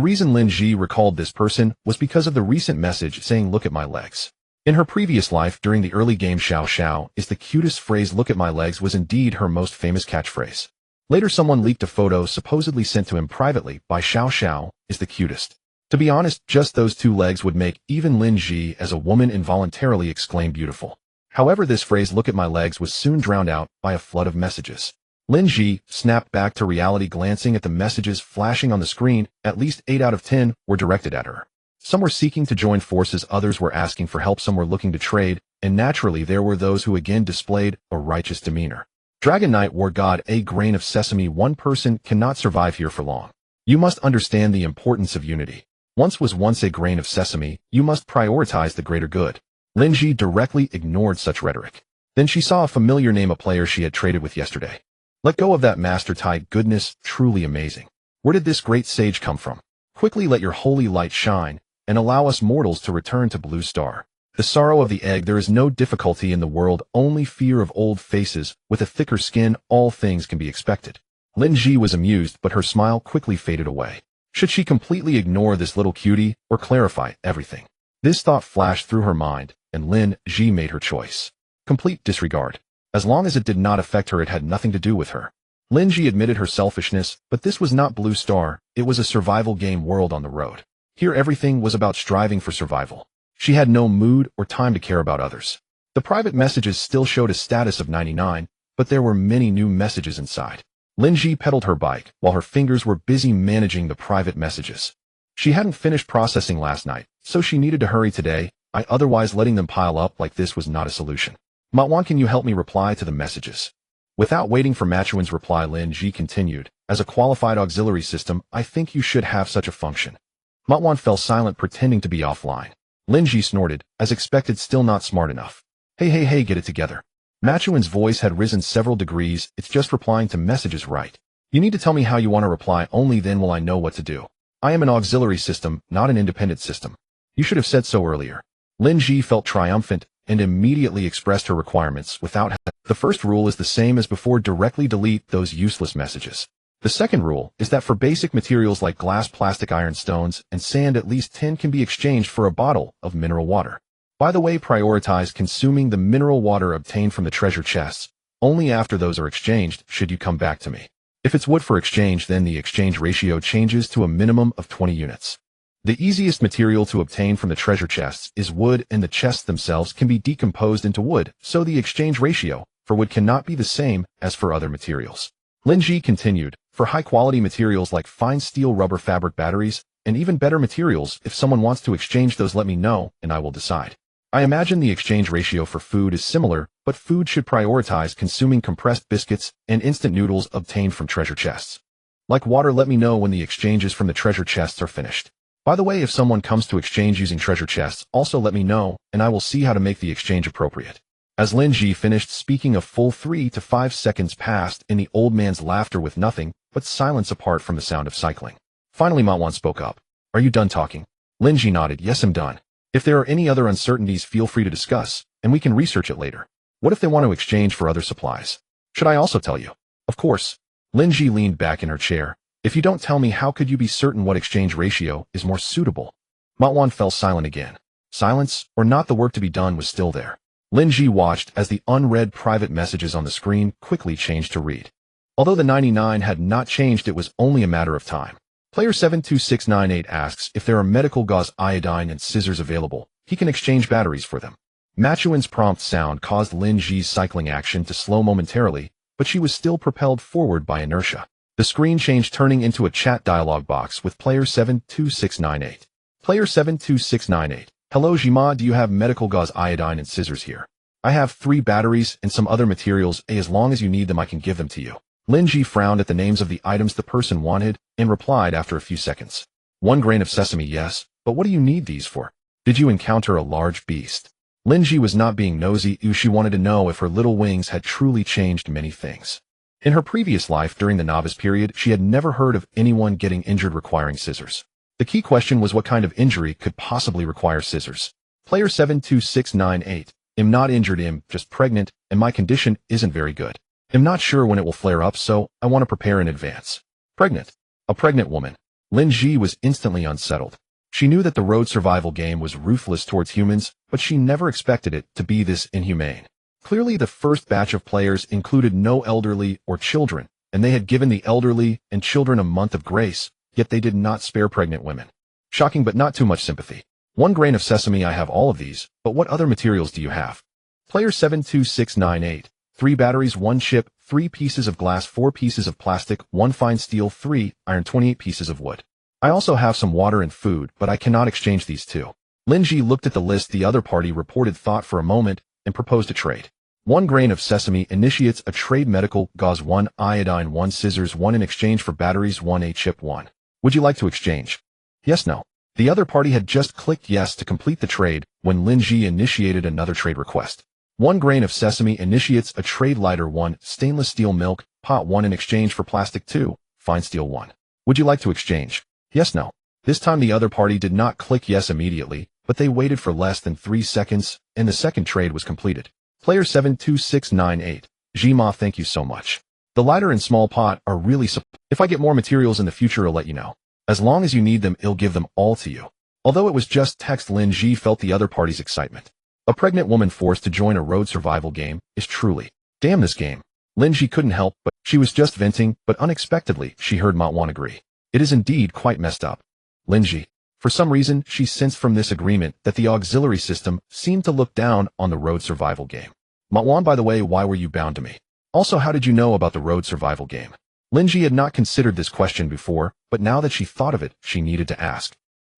reason Lin Zhi recalled this person was because of the recent message saying, "Look at my legs." In her previous life, during the early game, "Xiao Xiao is the cutest" phrase, "look at my legs," was indeed her most famous catchphrase. Later, someone leaked a photo supposedly sent to him privately by "Xiao Xiao is the cutest." To be honest, just those two legs would make even Lin Zhi as a woman involuntarily exclaim beautiful. However, this phrase "look at my legs" was soon drowned out by a flood of messages. Lin Zhi snapped back to reality, glancing at the messages flashing on the screen. At least 8 out of 10 were directed at her. Some were seeking to join forces, others were asking for help, some were looking to trade, and naturally there were those who again displayed a righteous demeanor. Dragon Knight War God, a grain of sesame. One person cannot survive here for long. You must understand the importance of unity. Once was once a grain of sesame, you must prioritize the greater good. Lin Zhi directly ignored such rhetoric. Then she saw a familiar name, a player she had traded with yesterday. Let go of that master tide. Goodness, truly amazing. Where did this great sage come from? Quickly let your holy light shine, and allow us mortals to return to Blue Star. The sorrow of the egg. There is no difficulty in the world, only fear of old faces. With a thicker skin, all things can be expected. Lin Zhi was amused, but her smile quickly faded away. Should she completely ignore this little cutie, or clarify everything? This thought flashed through her mind, and Lin Zhi made her choice. Complete disregard. As long as it did not affect her, it had nothing to do with her. Lin Zhi admitted her selfishness, but this was not Blue Star, it was a survival game world on the road. Here everything was about striving for survival. She had no mood or time to care about others. The private messages still showed a status of 99, but there were many new messages inside. Lin Zhi pedaled her bike, while her fingers were busy managing the private messages. She hadn't finished processing last night, so she needed to hurry today. Otherwise letting them pile up like this was not a solution. Matwan, can you help me reply to the messages? Without waiting for Machuan's reply, Lin Zhi continued, as a qualified auxiliary system, I think you should have such a function. Matwan fell silent, pretending to be offline. Lin Zhi snorted, as expected, still not smart enough. Hey, get it together. Machuan's voice had risen several degrees. It's just replying to messages, right? You need to tell me how you want to reply, only then will I know what to do. I am an auxiliary system, not an independent system. You should have said so earlier. Lin Zhi felt triumphant and immediately expressed her requirements without hesitation. The first rule is the same as before: directly delete those useless messages. The second rule is that for basic materials like glass, plastic, iron, stones, and sand, at least 10 can be exchanged for a bottle of mineral water. By the way, prioritize consuming the mineral water obtained from the treasure chests. Only after those are exchanged should you come back to me. If it's wood for exchange, then the exchange ratio changes to a minimum of 20 units. The easiest material to obtain from the treasure chests is wood, and the chests themselves can be decomposed into wood, so the exchange ratio for wood cannot be the same as for other materials. Lin Zhi continued, for high-quality materials like fine steel, rubber, fabric, batteries, and even better materials, if someone wants to exchange those, let me know, and I will decide. I imagine the exchange ratio for food is similar, but food should prioritize consuming compressed biscuits and instant noodles obtained from treasure chests. Like water, let me know when the exchanges from the treasure chests are finished. By the way, if someone comes to exchange using treasure chests, also let me know, and I will see how to make the exchange appropriate. As Lin Zhi finished speaking, a full 3 to 5 seconds passed in the old man's laughter with nothing but silence apart from the sound of cycling. Finally, Matwan spoke up. Are you done talking? Lin Zhi nodded. Yes, I'm done. If there are any other uncertainties, feel free to discuss, and we can research it later. What if they want to exchange for other supplies? Should I also tell you? Of course. Lin Zhi leaned back in her chair. If you don't tell me, how could you be certain what exchange ratio is more suitable? Matwan fell silent again. Silence, or not, the work to be done was still there. Lin Zhi watched as the unread private messages on the screen quickly changed to read. Although the 99 had not changed, it was only a matter of time. Player 72698 asks if there are medical gauze, iodine, and scissors available. He can exchange batteries for them. Machuan's prompt sound caused Lin Zhi's cycling action to slow momentarily, but she was still propelled forward by inertia. The screen changed, turning into a chat dialog box with player 72698. Player 72698. Hello Jima, do you have medical gauze, iodine, and scissors here? I have 3 batteries and some other materials. As long as you need them, I can give them to you. Lin Zhi frowned at the names of the items the person wanted and replied after a few seconds. 1 grain of sesame, yes, but what do you need these for? Did you encounter a large beast? Lin Zhi was not being nosy. She wanted to know if her little wings had truly changed many things. In her previous life, during the novice period, she had never heard of anyone getting injured requiring scissors. The key question was what kind of injury could possibly require scissors. Player 72698. I'm not injured, I'm just pregnant, and my condition isn't very good. I'm not sure when it will flare up, so I want to prepare in advance. Pregnant. A pregnant woman. Lin Zhi was instantly unsettled. She knew that the road survival game was ruthless towards humans, but she never expected it to be this inhumane. Clearly, the first batch of players included no elderly or children, and they had given the elderly and children a month of grace, yet they did not spare pregnant women. Shocking but not too much sympathy. 1 grain of sesame. I have all of these, but what other materials do you have? Player 72698. 3 batteries, 1 chip, 3 pieces of glass, 4 pieces of plastic, 1 fine steel, 3 iron, 28 pieces of wood. I also have some water and food, but I cannot exchange these two. Lin Zhi looked at the list. The other party reported thought for a moment and proposed a trade. 1 grain of sesame initiates a trade. Medical gauze 1, iodine 1, scissors 1 in exchange for batteries 1, a chip 1. Would you like to exchange? Yes, no. The other party had just clicked yes to complete the trade when Lin Zhi initiated another trade request. 1 grain of sesame initiates a trade. Lighter 1, stainless steel milk, pot 1 in exchange for plastic 2, fine steel 1. Would you like to exchange? Yes, no. This time the other party did not click yes immediately, but they waited for less than 3 seconds, and the second trade was completed. Player 72698. Jima, thank you so much. The lighter and small pot are really if I get more materials in the future, I'll let you know. As long as you need them, I'll give them all to you. Although it was just text, Lin Zhi felt the other party's excitement. A pregnant woman forced to join a road survival game is truly, damn this game. Lin Zhi couldn't help, but she was just venting, but unexpectedly, she heard Matwan agree. It is indeed quite messed up. Lin Zhi. For some reason, she sensed from this agreement that the auxiliary system seemed to look down on the road survival game. Matwan, by the way, why were you bound to me? Also, how did you know about the road survival game? Lin Zhi had not considered this question before, but now that she thought of it, she needed to ask.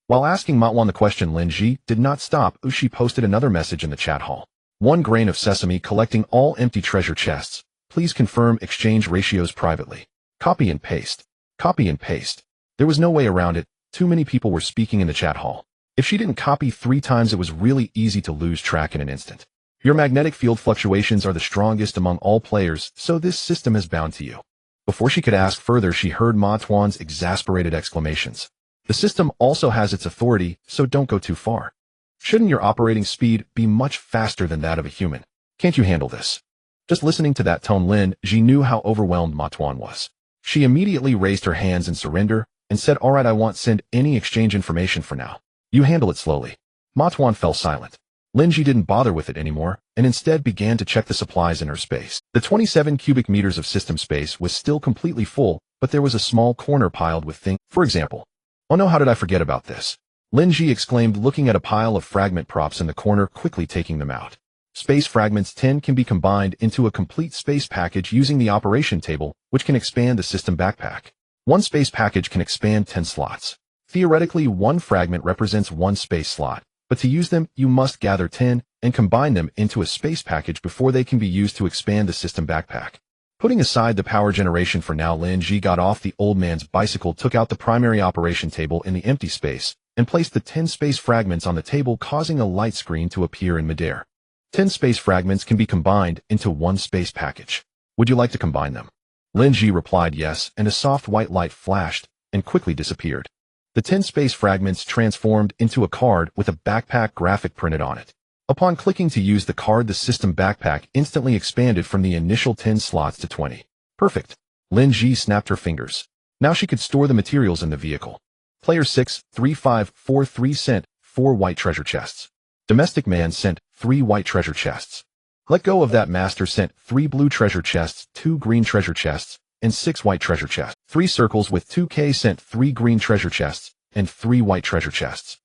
While asking Matwan the question, Lin Zhi did not stop. She posted another message in the chat hall. 1 grain of sesame collecting all empty treasure chests. Please confirm exchange ratios privately. Copy and paste. Copy and paste. There was no way around it. Too many people were speaking in the chat hall. If she didn't copy 3 times, it was really easy to lose track in an instant. Your magnetic field fluctuations are the strongest among all players, so this system is bound to you. Before she could ask further, she heard Matwan's exasperated exclamations. The system also has its authority, so don't go too far. Shouldn't your operating speed be much faster than that of a human? Can't you handle this? Just listening to that tone, Lin Zhi knew how overwhelmed Matwan was. She immediately raised her hands in surrender and said, "Alright, I won't send any exchange information for now. You handle it slowly." Matwan fell silent. Lin Zhi didn't bother with it anymore, and instead began to check the supplies in her space. The 27 cubic meters of system space was still completely full, but there was a small corner piled with things. For example, "Oh no, how did I forget about this?" Lin Zhi exclaimed, looking at a pile of fragment props in the corner, quickly taking them out. Space fragments 10 can be combined into a complete space package using the operation table, which can expand the system backpack. 1 space package can expand 10 slots. Theoretically, 1 fragment represents 1 space slot, but to use them, you must gather 10 and combine them into a space package before they can be used to expand the system backpack. Putting aside the power generation for now, Lin Zhi got off the old man's bicycle, took out the primary operation table in the empty space, and placed the 10 space fragments on the table, causing a light screen to appear in midair. 10 space fragments can be combined into 1 space package. Would you like to combine them? Lin Zhi replied yes, and a soft white light flashed and quickly disappeared. The 10 space fragments transformed into a card with a backpack graphic printed on it. Upon clicking to use the card, the system backpack instantly expanded from the initial 10 slots to 20. Perfect. Lin Zhi snapped her fingers. Now she could store the materials in the vehicle. Player 63543 sent 4 white treasure chests. Domestic man sent 3 white treasure chests. Let go of that master sent 3 blue treasure chests, 2 green treasure chests, and 6 white treasure chests. 3 circles with 2K sent 3 green treasure chests and 3 white treasure chests.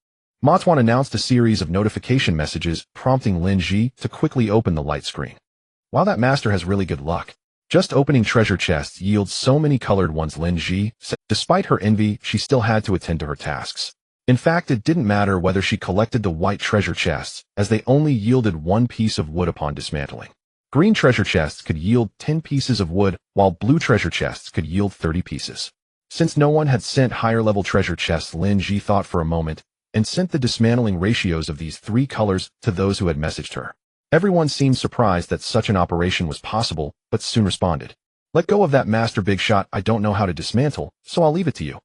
Matwan announced a series of notification messages prompting Lin Zhi to quickly open the light screen. Wow, that master has really good luck. Just opening treasure chests yields so many colored ones, Lin Zhi said. Despite her envy, she still had to attend to her tasks. In fact, it didn't matter whether she collected the white treasure chests, as they only yielded 1 piece of wood upon dismantling. Green treasure chests could yield 10 pieces of wood, while blue treasure chests could yield 30 pieces. Since no one had sent higher-level treasure chests, Lin Zhi thought for a moment and sent the dismantling ratios of these 3 colors to those who had messaged her. Everyone seemed surprised that such an operation was possible, but soon responded. Let go of that master big shot. I don't know how to dismantle, so I'll leave it to you.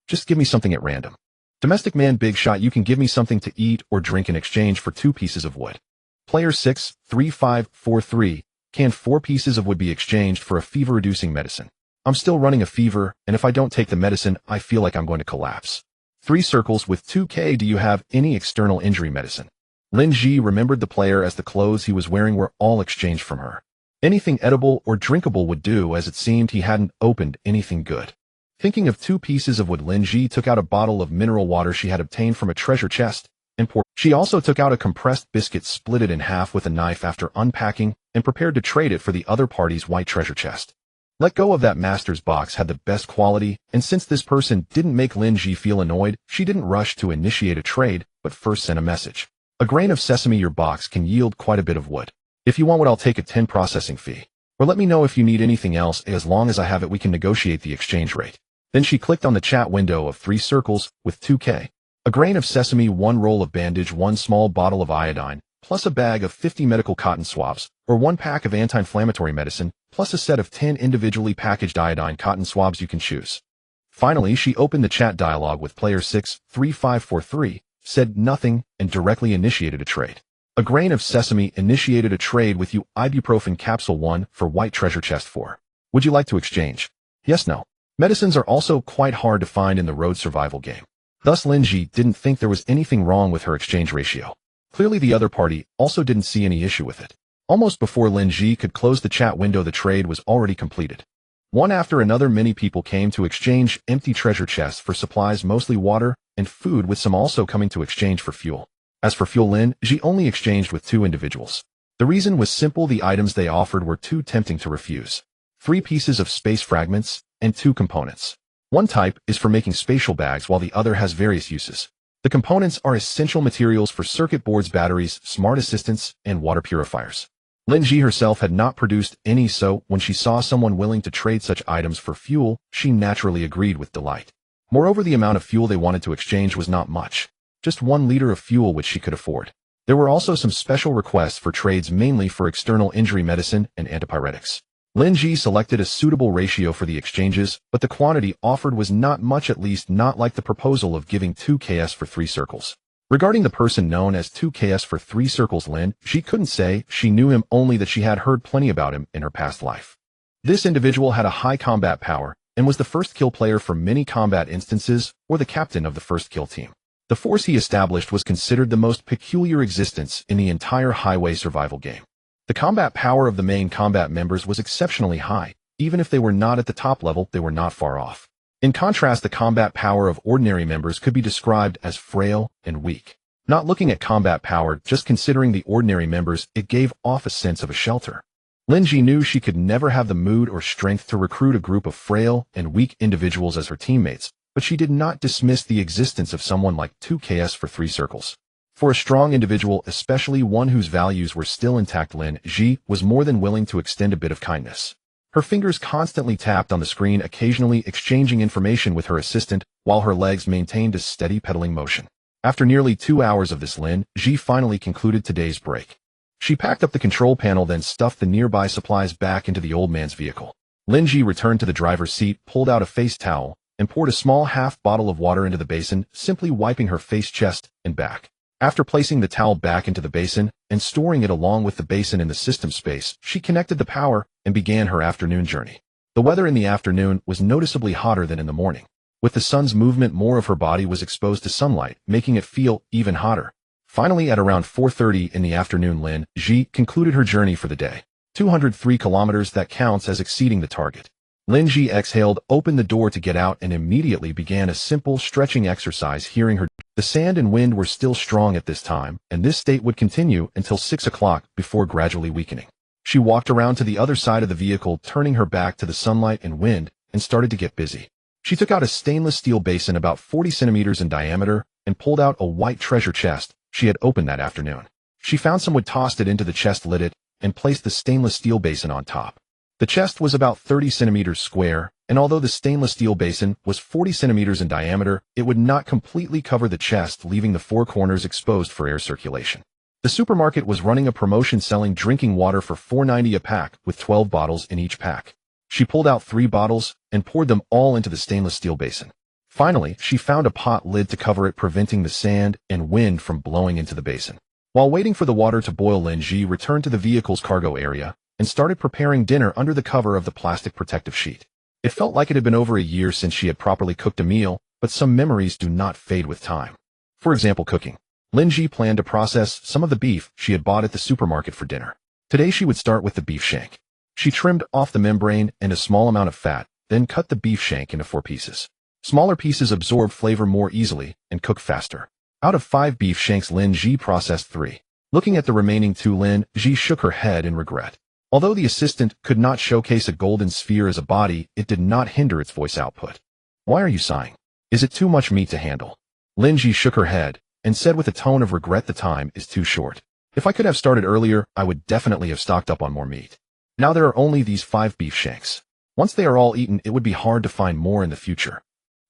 Just give me something at random. Domestic man big shot, you can give me something to eat or drink in exchange for 2 pieces of wood. Player 63543, can 4 pieces of wood be exchanged for a fever-reducing medicine? I'm still running a fever, and if I don't take the medicine, I feel like I'm going to collapse. 3 circles with 2K, do you have any external injury medicine? Lin Zhi remembered the player as the clothes he was wearing were all exchanged from her. Anything edible or drinkable would do, as it seemed he hadn't opened anything good. Thinking of 2 pieces of wood, Lin Zhi took out a bottle of mineral water she had obtained from a treasure chest and poured. She also took out a compressed biscuit, split it in half with a knife after unpacking, and prepared to trade it for the other party's white treasure chest. Let go of that master's box had the best quality, and since this person didn't make Lin Zhi feel annoyed, she didn't rush to initiate a trade, but first sent a message. A grain of sesame, your box can yield quite a bit of wood. If you want wood, I'll take a 10 processing fee. Or let me know if you need anything else, as long as I have it we can negotiate the exchange rate. Then she clicked on the chat window of 3 circles with 2K. A grain of sesame, 1 roll of bandage, 1 small bottle of iodine, plus a bag of 50 medical cotton swabs, or 1 pack of anti-inflammatory medicine, plus a set of 10 individually packaged iodine cotton swabs you can choose. Finally, she opened the chat dialog with player 63543, said nothing, and directly initiated a trade. A grain of sesame initiated a trade with you, ibuprofen capsule 1 for white treasure chest 4. Would you like to exchange? Yes, no. Medicines are also quite hard to find in the road survival game. Thus Lin Zhi didn't think there was anything wrong with her exchange ratio. Clearly the other party also didn't see any issue with it. Almost before Lin Zhi could close the chat window, the trade was already completed. One after another, many people came to exchange empty treasure chests for supplies, mostly water and food, with some also coming to exchange for fuel. As for fuel, Lin Zhi only exchanged with 2 individuals. The reason was simple: the items they offered were too tempting to refuse. 3 pieces of space fragments and 2 components. One type is for making spatial bags, while the other has various uses. The components are essential materials for circuit boards, batteries, smart assistants, and water purifiers. Lin Zhi herself had not produced any, so when she saw someone willing to trade such items for fuel, she naturally agreed with delight. Moreover, the amount of fuel they wanted to exchange was not much. Just 1 liter of fuel, which she could afford. There were also some special requests for trades, mainly for external injury medicine and antipyretics. Lin Zhi selected a suitable ratio for the exchanges, but the quantity offered was not much, at least not like the proposal of giving 2 KS for 3 circles. Regarding the person known as 2 KS for 3 circles, Lin Zhi couldn't say she knew him, only that she had heard plenty about him in her past life. This individual had a high combat power and was the first kill player for many combat instances, or the captain of the first kill team. The force he established was considered the most peculiar existence in the entire highway survival game. The combat power of the main combat members was exceptionally high. Even if they were not at the top level, they were not far off. In contrast, the combat power of ordinary members could be described as frail and weak. Not looking at combat power, just considering the ordinary members, it gave off a sense of a shelter. Lin Zhi knew she could never have the mood or strength to recruit a group of frail and weak individuals as her teammates, but she did not dismiss the existence of someone like 2 KS for 3 circles. For a strong individual, especially one whose values were still intact, Lin Zhi was more than willing to extend a bit of kindness. Her fingers constantly tapped on the screen, occasionally exchanging information with her assistant, while her legs maintained a steady pedaling motion. After nearly 2 hours of this, Lin Zhi finally concluded today's break. She packed up the control panel, then stuffed the nearby supplies back into the old man's vehicle. Lin Zhi returned to the driver's seat, pulled out a face towel, and poured a small half bottle of water into the basin, simply wiping her face, chest, and back. After placing the towel back into the basin and storing it along with the basin in the system space, she connected the power and began her afternoon journey. The weather in the afternoon was noticeably hotter than in the morning. With the sun's movement, more of her body was exposed to sunlight, making it feel even hotter. Finally, at around 4:30 in the afternoon, Lin Zhi concluded her journey for the day. 203 kilometers, that counts as exceeding the target. Lin Zhi exhaled, opened the door to get out, and immediately began a simple stretching exercise. Hearing her, the sand and wind were still strong at this time, and this state would continue until 6 o'clock before gradually weakening. She walked around to the other side of the vehicle, turning her back to the sunlight and wind, and started to get busy. She took out a stainless steel basin about 40 centimeters in diameter and pulled out a white treasure chest she had opened that afternoon. She found some wood, tossed it into the chest, lit it, and placed the stainless steel basin on top. The chest was about 30 centimeters square, and although the stainless steel basin was 40 centimeters in diameter, it would not completely cover the chest, leaving the 4 corners exposed for air circulation. The supermarket was running a promotion selling drinking water for $4.90 a pack, with 12 bottles in each pack. She pulled out 3 bottles and poured them all into the stainless steel basin. Finally, she found a pot lid to cover it, preventing the sand and wind from blowing into the basin. While waiting for the water to boil, Lin Zhi returned to the vehicle's cargo area and started preparing dinner under the cover of the plastic protective sheet. It felt like it had been over a year since she had properly cooked a meal, but some memories do not fade with time. For example, cooking. Lin Zhi planned to process some of the beef she had bought at the supermarket for dinner. Today she would start with the beef shank. She trimmed off the membrane and a small amount of fat, then cut the beef shank into 4 pieces. Smaller pieces absorb flavor more easily and cook faster. Out of 5 beef shanks, Lin Zhi processed 3. Looking at the remaining 2, Lin Zhi shook her head in regret. Although the assistant could not showcase a golden sphere as a body, it did not hinder its voice output. Why are you sighing? Is it too much meat to handle? Lin Zhi shook her head and said with a tone of regret, the time is too short. If I could have started earlier, I would definitely have stocked up on more meat. Now there are only these 5 beef shanks. Once they are all eaten, it would be hard to find more in the future.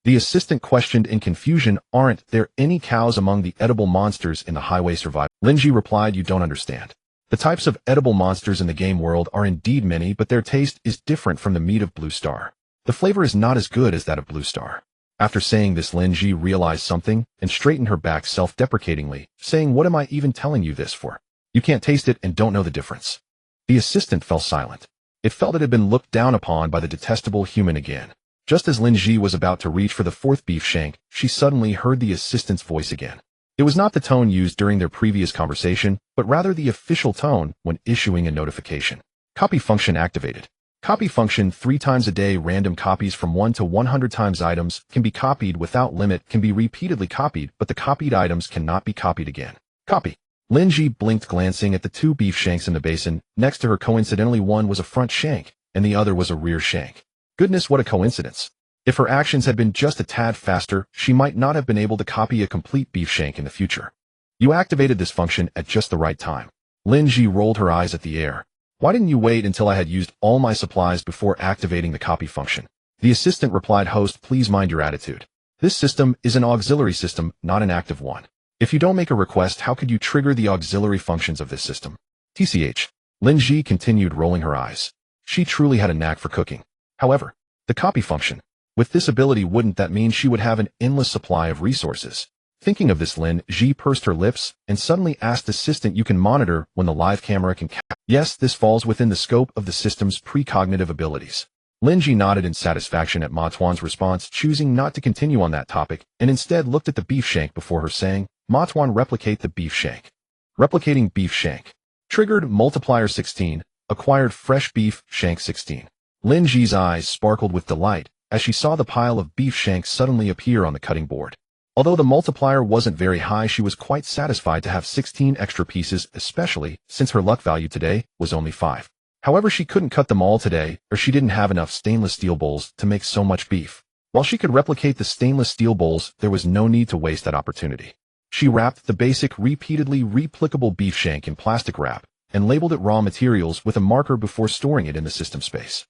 The assistant questioned in confusion, aren't there any cows among the edible monsters in the highway survival? Lin Zhi replied, you don't understand. The types of edible monsters in the game world are indeed many, but their taste is different from the meat of Blue Star. The flavor is not as good as that of Blue Star. After saying this, Lin Zhi realized something and straightened her back self-deprecatingly, saying, what am I even telling you this for? You can't taste it and don't know the difference. The assistant fell silent. It felt it had been looked down upon by the detestable human again. Just as Lin Zhi was about to reach for the 4th beef shank, she suddenly heard the assistant's voice again. It was not the tone used during their previous conversation, but rather the official tone when issuing a notification. Copy function activated. Copy function 3 times a day. Random copies from 1 to 100 times items can be copied without limit, can be repeatedly copied, but the copied items cannot be copied again. Copy. Lin Zhi blinked, glancing at the 2 beef shanks in the basin. Next to her, coincidentally, one was a front shank, and the other was a rear shank. Goodness, what a coincidence. If her actions had been just a tad faster, she might not have been able to copy a complete beef shank in the future. You activated this function at just the right time. Lin Zhi rolled her eyes at the air. Why didn't you wait until I had used all my supplies before activating the copy function? The assistant replied, host, please mind your attitude. This system is an auxiliary system, not an active one. If you don't make a request, how could you trigger the auxiliary functions of this system? TCH. Lin Zhi continued, rolling her eyes. She truly had a knack for cooking. However, the copy function. With this ability, wouldn't that mean she would have an endless supply of resources? Thinking of this, Lin Zhi pursed her lips and suddenly asked the assistant, you can monitor when the live camera can capture. Yes, this falls within the scope of the system's precognitive abilities. Lin Zhi nodded in satisfaction at Ma Tuan's response, choosing not to continue on that topic, and instead looked at the beef shank before her, saying, Ma Tuan, replicate the beef shank. Replicating beef shank. Triggered multiplier 16, acquired fresh beef shank 16. Lin Zhi's eyes sparkled with delight as she saw the pile of beef shanks suddenly appear on the cutting board. Although the multiplier wasn't very high, she was quite satisfied to have 16 extra pieces, especially since her luck value today was only 5. However, she couldn't cut them all today, or she didn't have enough stainless steel bowls to make so much beef. While she could replicate the stainless steel bowls, there was no need to waste that opportunity. She wrapped the basic, repeatedly replicable beef shank in plastic wrap and labeled it raw materials with a marker before storing it in the system space.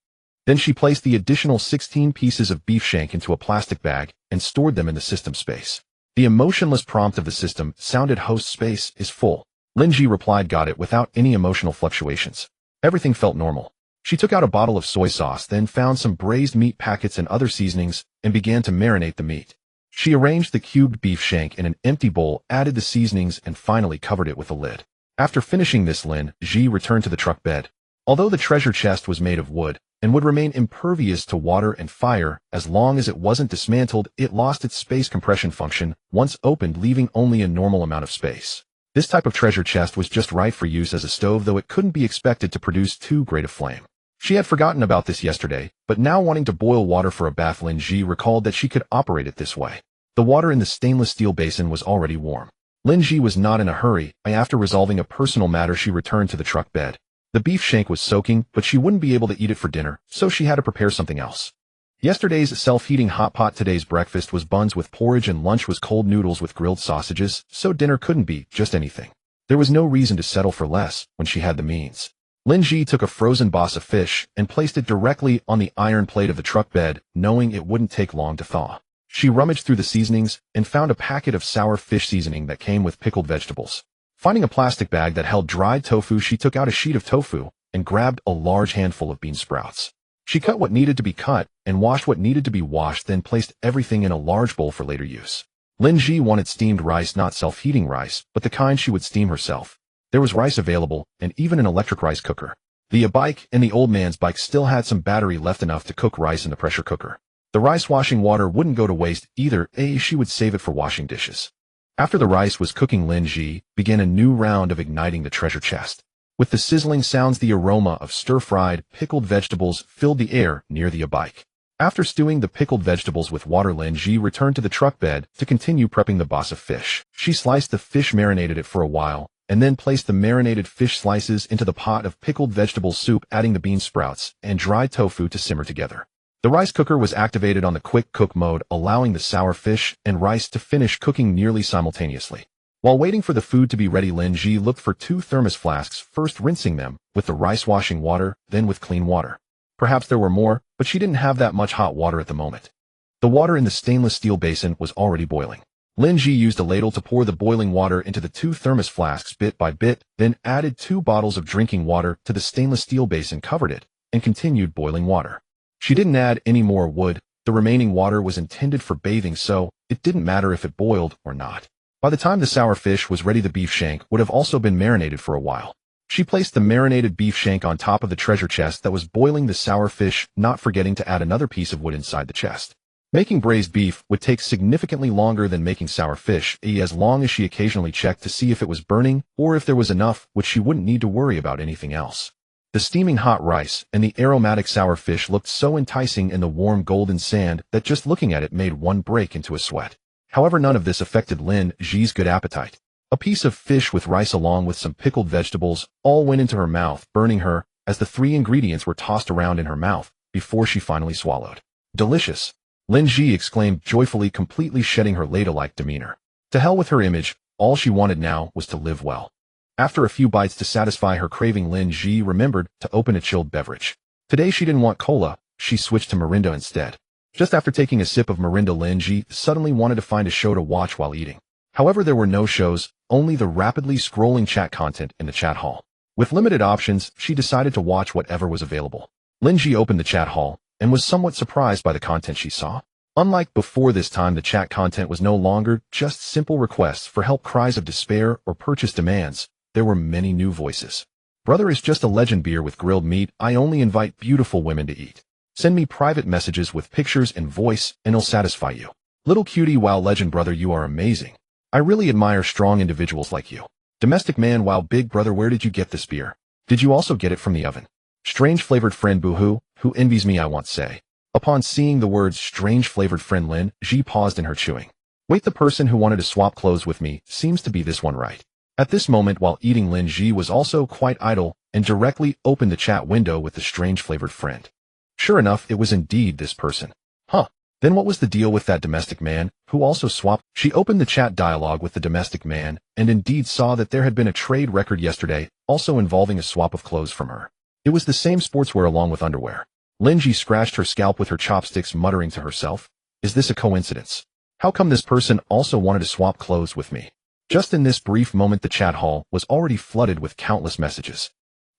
Then she placed the additional 16 pieces of beef shank into a plastic bag and stored them in the system space. The emotionless prompt of the system sounded, host space is full. Lin Zhi replied, got it, without any emotional fluctuations. Everything felt normal. She took out a bottle of soy sauce, then found some braised meat packets and other seasonings and began to marinate the meat. She arranged the cubed beef shank in an empty bowl, added the seasonings, and finally covered it with a lid. After finishing this, Lin Zhi returned to the truck bed. Although the treasure chest was made of wood and would remain impervious to water and fire as long as it wasn't dismantled, it lost its space compression function once opened, leaving only a normal amount of space. This type of treasure chest was just right for use as a stove, though it couldn't be expected to produce too great a flame. She had forgotten about this yesterday, but now wanting to boil water for a bath, Lin Zhi recalled that she could operate it this way. The water in the stainless steel basin was already warm. Lin Zhi was not in a hurry. After resolving a personal matter, she returned to the truck bed. The beef shank was soaking, but she wouldn't be able to eat it for dinner, so she had to prepare something else. Yesterday's self-heating hot pot, today's breakfast was buns with porridge, and lunch was cold noodles with grilled sausages, so dinner couldn't be just anything. There was no reason to settle for less when she had the means. Lin Zhi took a frozen boss of fish and placed it directly on the iron plate of the truck bed, knowing it wouldn't take long to thaw. She rummaged through the seasonings and found a packet of sour fish seasoning that came with pickled vegetables. Finding a plastic bag that held dried tofu, she took out a sheet of tofu and grabbed a large handful of bean sprouts. She cut what needed to be cut and washed what needed to be washed, then placed everything in a large bowl for later use. Lin Zhi wanted steamed rice, not self-heating rice, but the kind she would steam herself. There was rice available and even an electric rice cooker. The bike and the old man's bike still had some battery left, enough to cook rice in the pressure cooker. The rice washing water wouldn't go to waste either, she would save it for washing dishes. After the rice was cooking, Lin Zhi began a new round of igniting the treasure chest. With the sizzling sounds, the aroma of stir-fried, pickled vegetables filled the air near the bike. After stewing the pickled vegetables with water, Lin Zhi returned to the truck bed to continue prepping the basa fish. She sliced the fish, marinated it for a while, and then placed the marinated fish slices into the pot of pickled vegetable soup, adding the bean sprouts and dried tofu to simmer together. The rice cooker was activated on the quick cook mode, allowing the sour fish and rice to finish cooking nearly simultaneously. While waiting for the food to be ready, Lin Zhi looked for 2 thermos flasks, first rinsing them with the rice washing water, then with clean water. Perhaps there were more, but she didn't have that much hot water at the moment. The water in the stainless steel basin was already boiling. Lin Zhi used a ladle to pour the boiling water into the 2 thermos flasks bit by bit, then added 2 bottles of drinking water to the stainless steel basin, covered it, and continued boiling water. She didn't add any more wood. The remaining water was intended for bathing, so it didn't matter if it boiled or not. By the time the sour fish was ready, the beef shank would have also been marinated for a while. She placed the marinated beef shank on top of the treasure chest that was boiling the sour fish, not forgetting to add another piece of wood inside the chest. Making braised beef would take significantly longer than making sour fish, as long as she occasionally checked to see if it was burning or if there was enough, which she wouldn't need to worry about anything else. The steaming hot rice and the aromatic sour fish looked so enticing in the warm golden sand that just looking at it made one break into a sweat. However, none of this affected Lin Zhi's good appetite. A piece of fish with rice along with some pickled vegetables all went into her mouth, burning her as the 3 ingredients were tossed around in her mouth before she finally swallowed. Delicious! Lin Zhi exclaimed joyfully, completely shedding her ladle-like demeanor. To hell with her image, all she wanted now was to live well. After a few bites to satisfy her craving, Lin Zhi remembered to open a chilled beverage. Today she didn't want cola, she switched to Mirinda instead. Just after taking a sip of Mirinda, Lin Zhi suddenly wanted to find a show to watch while eating. However, there were no shows, only the rapidly scrolling chat content in the chat hall. With limited options, she decided to watch whatever was available. Lin Zhi opened the chat hall and was somewhat surprised by the content she saw. Unlike before, this time the chat content was no longer just simple requests for help, cries of despair, or purchase demands. There were many new voices. Brother is just a legend, beer with grilled meat. I only invite beautiful women to eat. Send me private messages with pictures and voice, and it'll satisfy you. Little cutie, wow, legend brother, you are amazing. I really admire strong individuals like you. Domestic man, wow, big brother, where did you get this beer? Did you also get it from the oven? Strange flavored friend, boohoo, who envies me, I want say. Upon seeing the words strange flavored friend, Lin Zhi paused in her chewing. Wait, the person who wanted to swap clothes with me seems to be this one, right? At this moment, while eating, Lin Zhi was also quite idle and directly opened the chat window with the strange flavored friend. Sure enough, it was indeed this person. Huh. Then what was the deal with that domestic man, who also swapped? She opened the chat dialogue with the domestic man, and indeed saw that there had been a trade record yesterday, also involving a swap of clothes from her. It was the same sportswear along with underwear. Lin Zhi scratched her scalp with her chopsticks, muttering to herself, is this a coincidence? How come this person also wanted to swap clothes with me? Just in this brief moment, the chat hall was already flooded with countless messages.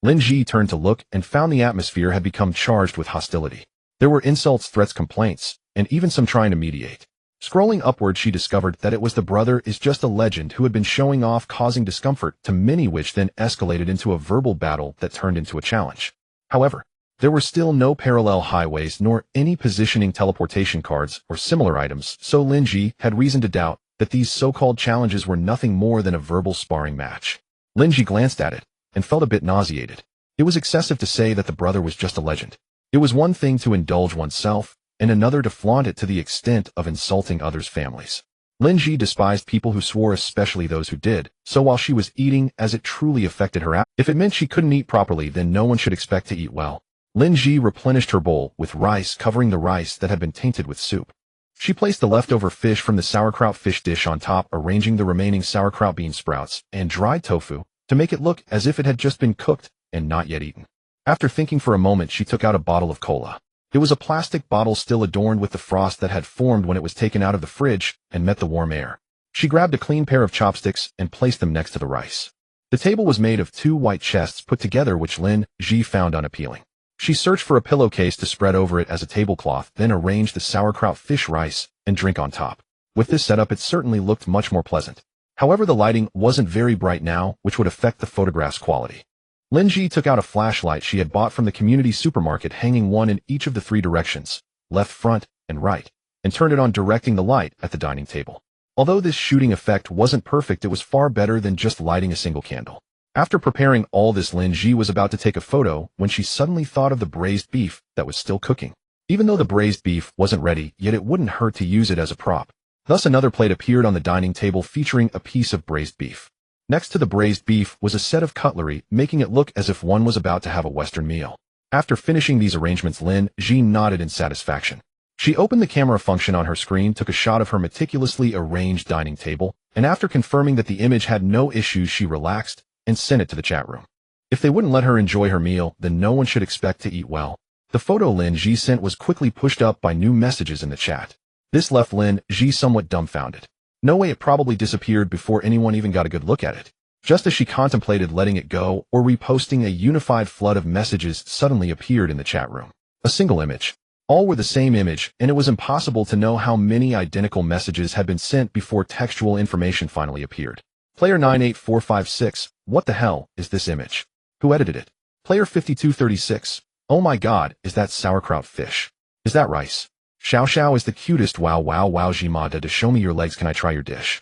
Lin Zhi turned to look and found the atmosphere had become charged with hostility. There were insults, threats, complaints, and even some trying to mediate. Scrolling upward, she discovered that it was the brother is just a legend who had been showing off, causing discomfort to many, which then escalated into a verbal battle that turned into a challenge. However, there were still no parallel highways nor any positioning teleportation cards or similar items, so Lin Zhi had reason to doubt that these so-called challenges were nothing more than a verbal sparring match. Lin Zhi glanced at it and felt a bit nauseated. It was excessive to say that the brother was just a legend. It was one thing to indulge oneself, and another to flaunt it to the extent of insulting others' families. Lin Zhi despised people who swore, especially those who did, so while she was eating, as it truly affected her, if it meant she couldn't eat properly, then no one should expect to eat well. Lin Zhi replenished her bowl with rice, covering the rice that had been tainted with soup. She placed the leftover fish from the sauerkraut fish dish on top, arranging the remaining sauerkraut bean sprouts and dried tofu to make it look as if it had just been cooked and not yet eaten. After thinking for a moment, she took out a bottle of cola. It was a plastic bottle still adorned with the frost that had formed when it was taken out of the fridge and met the warm air. She grabbed a clean pair of chopsticks and placed them next to the rice. The table was made of 2 white chests put together, which Lin Zhi found unappealing. She searched for a pillowcase to spread over it as a tablecloth, then arranged the sauerkraut fish, rice, and drink on top. With this setup, it certainly looked much more pleasant. However, the lighting wasn't very bright now, which would affect the photograph's quality. Lin Zhi took out a flashlight she had bought from the community supermarket, hanging one in each of the 3 directions, left, front, and right, and turned it on, directing the light at the dining table. Although this shooting effect wasn't perfect, it was far better than just lighting a single candle. After preparing all this, Lin Zhi was about to take a photo when she suddenly thought of the braised beef that was still cooking. Even though the braised beef wasn't ready, yet it wouldn't hurt to use it as a prop. Thus another plate appeared on the dining table featuring a piece of braised beef. Next to the braised beef was a set of cutlery, making it look as if one was about to have a Western meal. After finishing these arrangements, Lin Zhi nodded in satisfaction. She opened the camera function on her screen, took a shot of her meticulously arranged dining table, and after confirming that the image had no issues, she relaxed and sent it to the chat room. If they wouldn't let her enjoy her meal, then no one should expect to eat well. The photo Lin Zhi sent was quickly pushed up by new messages in the chat. This left Lin Zhi somewhat dumbfounded. No way, it probably disappeared before anyone even got a good look at it. Just as she contemplated letting it go or reposting, a unified flood of messages suddenly appeared in the chat room. A single image. All were the same image, and it was impossible to know how many identical messages had been sent before textual information finally appeared. Player 98456, what the hell is this image? Who edited it? Player 5236, oh my god, is that sauerkraut fish? Is that rice? Xiao Xiao is the cutest, wow wow wow, Jimada, to show me your legs, can I try your dish?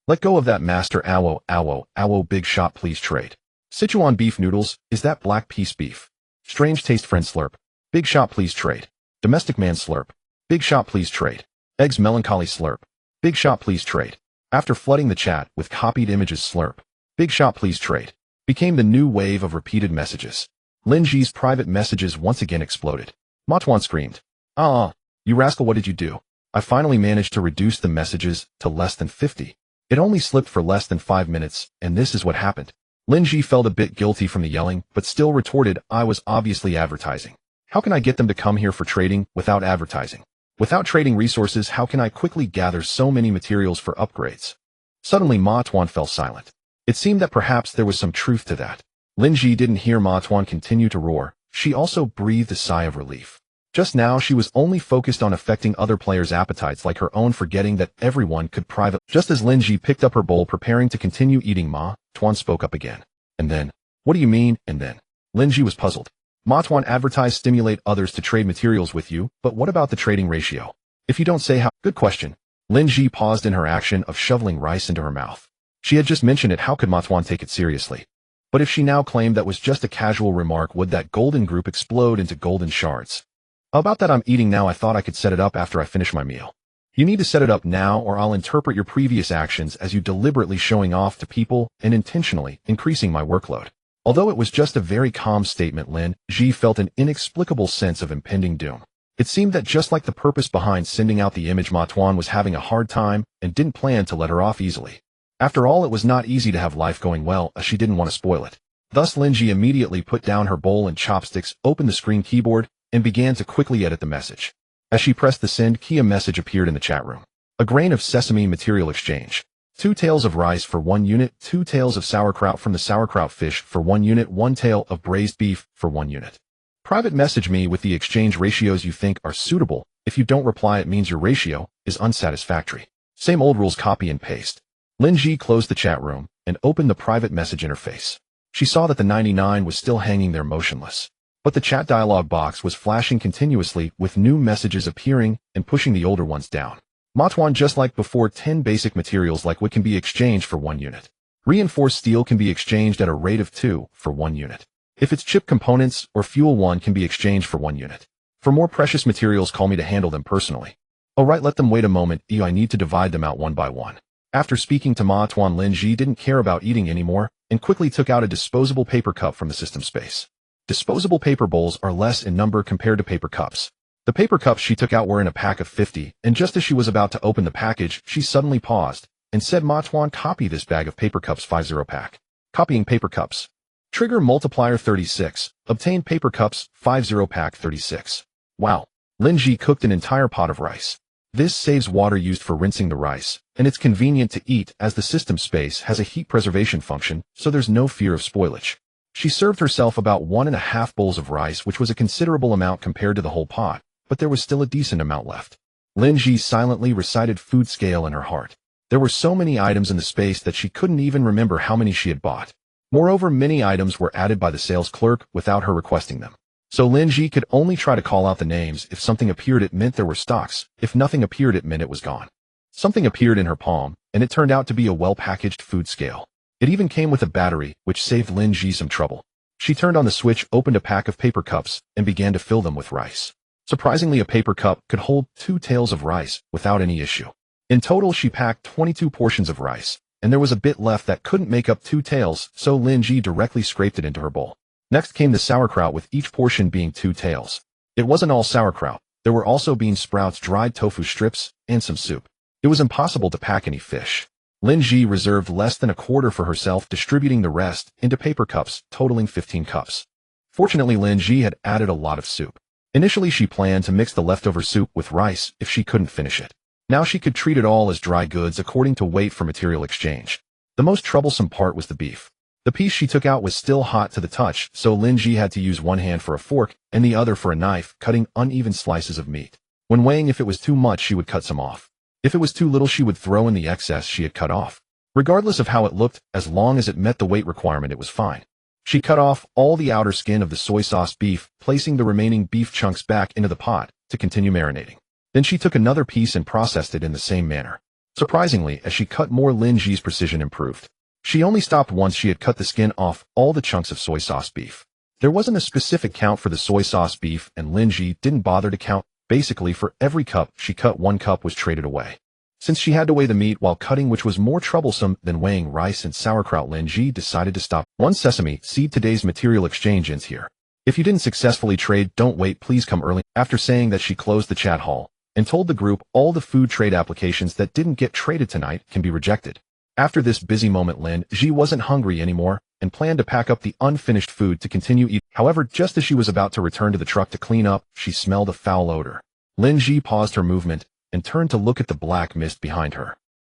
Let go of that, master, owo, owo, owo, big shot, please trade. Sichuan beef noodles, is that black piece beef? Strange taste, friend, slurp. Big shot, please trade. Domestic man, slurp. Big shot, please trade. Eggs, melancholy, slurp. Big shot, please trade. After flooding the chat with copied images, slurp. Big shot, please trade. Became the new wave of repeated messages. Lin Zhi's private messages once again exploded. Matuan screamed. You rascal, what did you do? I finally managed to reduce the messages to less than 50. It only slipped for less than 5 minutes, and this is what happened. Lin Zhi felt a bit guilty from the yelling, but still retorted, I was obviously advertising. How can I get them to come here for trading without advertising? Without trading resources, how can I quickly gather so many materials for upgrades? Suddenly Ma Tuan fell silent. It seemed that perhaps there was some truth to that. Lin Zhi didn't hear Ma Tuan continue to roar. She also breathed a sigh of relief. Just now she was only focused on affecting other players' appetites like her own, forgetting that everyone could private. Just as Lin Zhi picked up her bowl preparing to continue eating, Ma Tuan spoke up again. And then? What do you mean, and then? Lin Zhi was puzzled. Ma Tuan advertised stimulate others to trade materials with you, but what about the trading ratio? If you don't say how— Good question. Lin Zhi paused in her action of shoveling rice into her mouth. She had just mentioned it, how could Ma Tuan take it seriously? But if she now claimed that was just a casual remark, would that golden group explode into golden shards? About that, I'm eating now, I thought I could set it up after I finish my meal. You need to set it up now or I'll interpret your previous actions as you deliberately showing off to people and intentionally increasing my workload. Although it was just a very calm statement, Lin Zhi felt an inexplicable sense of impending doom. It seemed that just like the purpose behind sending out the image, Ma Tuan was having a hard time and didn't plan to let her off easily. After all, it was not easy to have life going well, as she didn't want to spoil it. Thus Lin Zhi immediately put down her bowl and chopsticks, opened the screen keyboard, and began to quickly edit the message. As she pressed the send key, a message appeared in the chat room. A grain of sesame material exchange. 2 tails of rice for 1 unit, 2 tails of sauerkraut from the sauerkraut fish for 1 unit, 1 tail of braised beef for 1 unit. Private message me with the exchange ratios you think are suitable. If you don't reply, it means your ratio is unsatisfactory. Same old rules, copy and paste. Lin Zhi closed the chat room and opened the private message interface. She saw that the 99 was still hanging there motionless. But the chat dialog box was flashing continuously with new messages appearing and pushing the older ones down. Ma Tuan, just like before, 10 basic materials like wood can be exchanged for 1 unit. Reinforced steel can be exchanged at a rate of 2 for 1 unit. If it's chip components or fuel, 1 can be exchanged for 1 unit. For more precious materials, call me to handle them personally. Alright, let them wait a moment, I need to divide them out one by one. After speaking to Ma Tuan, Lin Zhi didn't care about eating anymore and quickly took out a disposable paper cup from the system space. Disposable paper bowls are less in number compared to paper cups. The paper cups she took out were in a pack of 50, and just as she was about to open the package, she suddenly paused and said, Ma Tuan, copy this bag of paper cups 50 pack. Copying paper cups. Trigger multiplier 36. Obtain paper cups 50 pack 36. Wow. Lin Zhi cooked an entire pot of rice. This saves water used for rinsing the rice, and it's convenient to eat as the system space has a heat preservation function, so there's no fear of spoilage. She served herself about 1.5 bowls of rice, which was a considerable amount compared to the whole pot, but there was still a decent amount left. Lin Zhi silently recited food scale in her heart. There were so many items in the space that she couldn't even remember how many she had bought. Moreover, many items were added by the sales clerk without her requesting them. So Lin Zhi could only try to call out the names. If something appeared, it meant there were stocks. If nothing appeared, it meant it was gone. Something appeared in her palm, and it turned out to be a well-packaged food scale. It even came with a battery, which saved Lin Zhi some trouble. She turned on the switch, opened a pack of paper cups, and began to fill them with rice. Surprisingly, a paper cup could hold 2 taels of rice without any issue. In total, she packed 22 portions of rice, and there was a bit left that couldn't make up 2 taels, so Lin Zhi directly scraped it into her bowl. Next came the sauerkraut, with each portion being 2 taels. It wasn't all sauerkraut. There were also bean sprouts, dried tofu strips, and some soup. It was impossible to pack any fish. Lin Zhi reserved less than a quarter for herself, distributing the rest into paper cups, totaling 15 cups. Fortunately, Lin Zhi had added a lot of soup. Initially, she planned to mix the leftover soup with rice if she couldn't finish it. Now she could treat it all as dry goods according to weight for material exchange. The most troublesome part was the beef. The piece she took out was still hot to the touch, so Lin Zhi had to use one hand for a fork and the other for a knife, cutting uneven slices of meat. When weighing, if it was too much, she would cut some off. If it was too little, she would throw in the excess she had cut off. Regardless of how it looked, as long as it met the weight requirement, it was fine. She cut off all the outer skin of the soy sauce beef, placing the remaining beef chunks back into the pot to continue marinating. Then she took another piece and processed it in the same manner. Surprisingly, as she cut more, Lin Zhi's precision improved. She only stopped once she had cut the skin off all the chunks of soy sauce beef. There wasn't a specific count for the soy sauce beef, and Lin Zhi didn't bother to count. Basically, for every cup she cut, 1 cup was traded away. Since she had to weigh the meat while cutting, which was more troublesome than weighing rice and sauerkraut, Lin Zhi decided to stop. 1 sesame seed. Today's material exchange ends here. If you didn't successfully trade, don't wait, please come early. After saying that, she closed the chat hall and told the group all the food trade applications that didn't get traded tonight can be rejected. After this busy moment, Lin Zhi wasn't hungry anymore and planned to pack up the unfinished food to continue eating. However, just as she was about to return to the truck to clean up, she smelled a foul odor. Lin Zhi paused her movement and turned to look at the black mist behind her.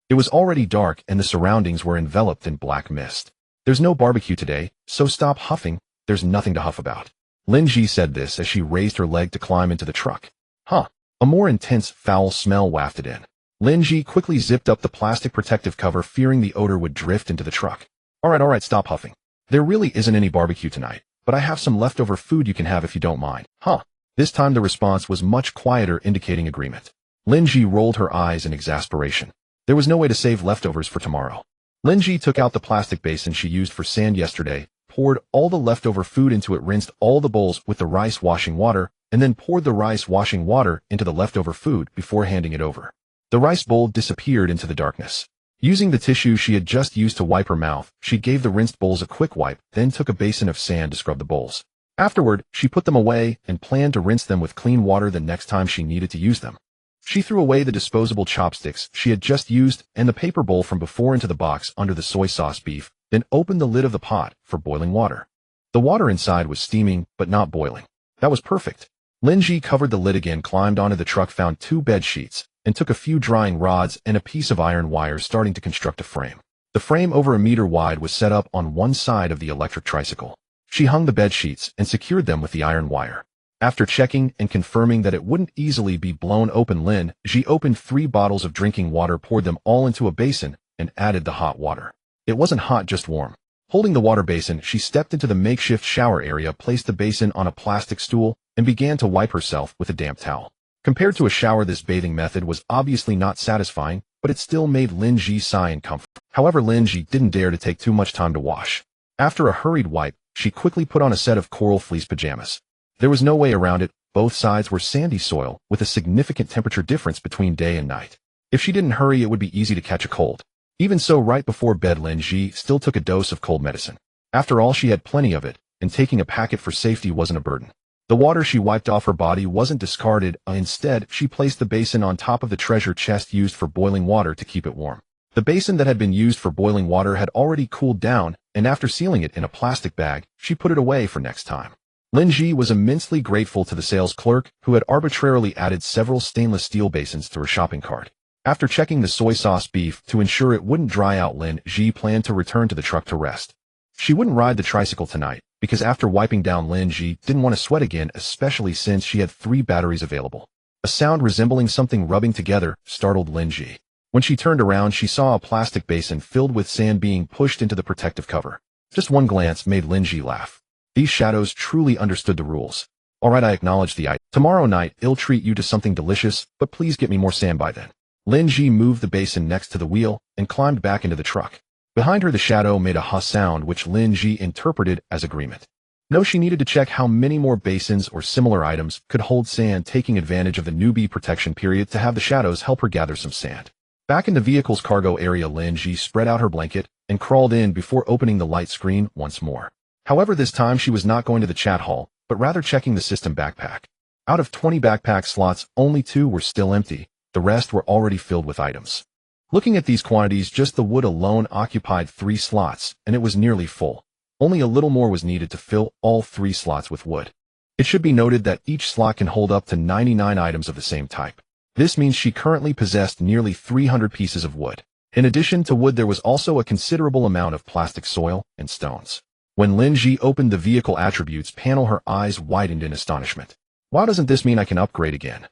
It was already dark and the surroundings were enveloped in black mist. There's no barbecue today, so stop huffing. There's nothing to huff about. Lin Zhi said this as she raised her leg to climb into the truck. Huh. A more intense, foul smell wafted in. Lin Zhi quickly zipped up the plastic protective cover, fearing the odor would drift into the truck. Alright, stop huffing. There really isn't any barbecue tonight, but I have some leftover food you can have if you don't mind. Huh. This time the response was much quieter, indicating agreement. Lin Zhi rolled her eyes in exasperation. There was no way to save leftovers for tomorrow. Lin Zhi took out the plastic basin she used for sand yesterday, poured all the leftover food into it, rinsed all the bowls with the rice washing water, and then poured the rice washing water into the leftover food before handing it over. The rice bowl disappeared into the darkness. Using the tissue she had just used to wipe her mouth, she gave the rinsed bowls a quick wipe, then took a basin of sand to scrub the bowls. Afterward, she put them away and planned to rinse them with clean water the next time she needed to use them. She threw away the disposable chopsticks she had just used and the paper bowl from before into the box under the soy sauce beef, then opened the lid of the pot for boiling water. The water inside was steaming, but not boiling. That was perfect. Lin Zhi covered the lid again, climbed onto the truck, found 2 bed sheets, and took a few drying rods and a piece of iron wire, starting to construct a frame. The frame, over 1 meter wide, was set up on one side of the electric tricycle. She hung the bed sheets and secured them with the iron wire. After checking and confirming that it wouldn't easily be blown open, Lin Zhi opened 3 bottles of drinking water, poured them all into a basin, and added the hot water. It wasn't hot, just warm. Holding the water basin, she stepped into the makeshift shower area, placed the basin on a plastic stool, and began to wipe herself with a damp towel. Compared to a shower, this bathing method was obviously not satisfying, but it still made Lin Zhi sigh in comfort. However, Lin Zhi didn't dare to take too much time to wash. After a hurried wipe, she quickly put on a set of coral fleece pajamas. There was no way around it. Both sides were sandy soil, with a significant temperature difference between day and night. If she didn't hurry, it would be easy to catch a cold. Even so, right before bed, Lin Zhi still took a dose of cold medicine. After all, she had plenty of it, and taking a packet for safety wasn't a burden. The water she wiped off her body wasn't discarded. Instead, she placed the basin on top of the treasure chest used for boiling water to keep it warm. The basin that had been used for boiling water had already cooled down, and after sealing it in a plastic bag, she put it away for next time. Lin Zhi was immensely grateful to the sales clerk, who had arbitrarily added several stainless steel basins to her shopping cart. After checking the soy sauce beef to ensure it wouldn't dry out, Lin Zhi planned to return to the truck to rest. She wouldn't ride the tricycle tonight, because after wiping down, Lin Zhi didn't want to sweat again, especially since she had 3 batteries available. A sound resembling something rubbing together startled Lin Zhi. When she turned around, she saw a plastic basin filled with sand being pushed into the protective cover. Just one glance made Lin Zhi laugh. These shadows truly understood the rules. Alright, I acknowledge the item. Tomorrow night, I'll treat you to something delicious, but please get me more sand by then. Lin Zhi moved the basin next to the wheel and climbed back into the truck. Behind her, the shadow made a huss sound, which Lin Zhi interpreted as agreement. No, she needed to check how many more basins or similar items could hold sand, taking advantage of the newbie protection period to have the shadows help her gather some sand. Back in the vehicle's cargo area, Lin Zhi spread out her blanket and crawled in before opening the light screen once more. However, this time she was not going to the chat hall, but rather checking the system backpack. Out of 20 backpack slots, only 2 were still empty. The rest were already filled with items. Looking at these quantities, just the wood alone occupied 3 slots, and it was nearly full. Only a little more was needed to fill all 3 slots with wood. It should be noted that each slot can hold up to 99 items of the same type. This means she currently possessed nearly 300 pieces of wood. In addition to wood, there was also a considerable amount of plastic soil and stones. When Lin Zhi opened the vehicle attributes panel, her eyes widened in astonishment. Why doesn't this mean I can upgrade again?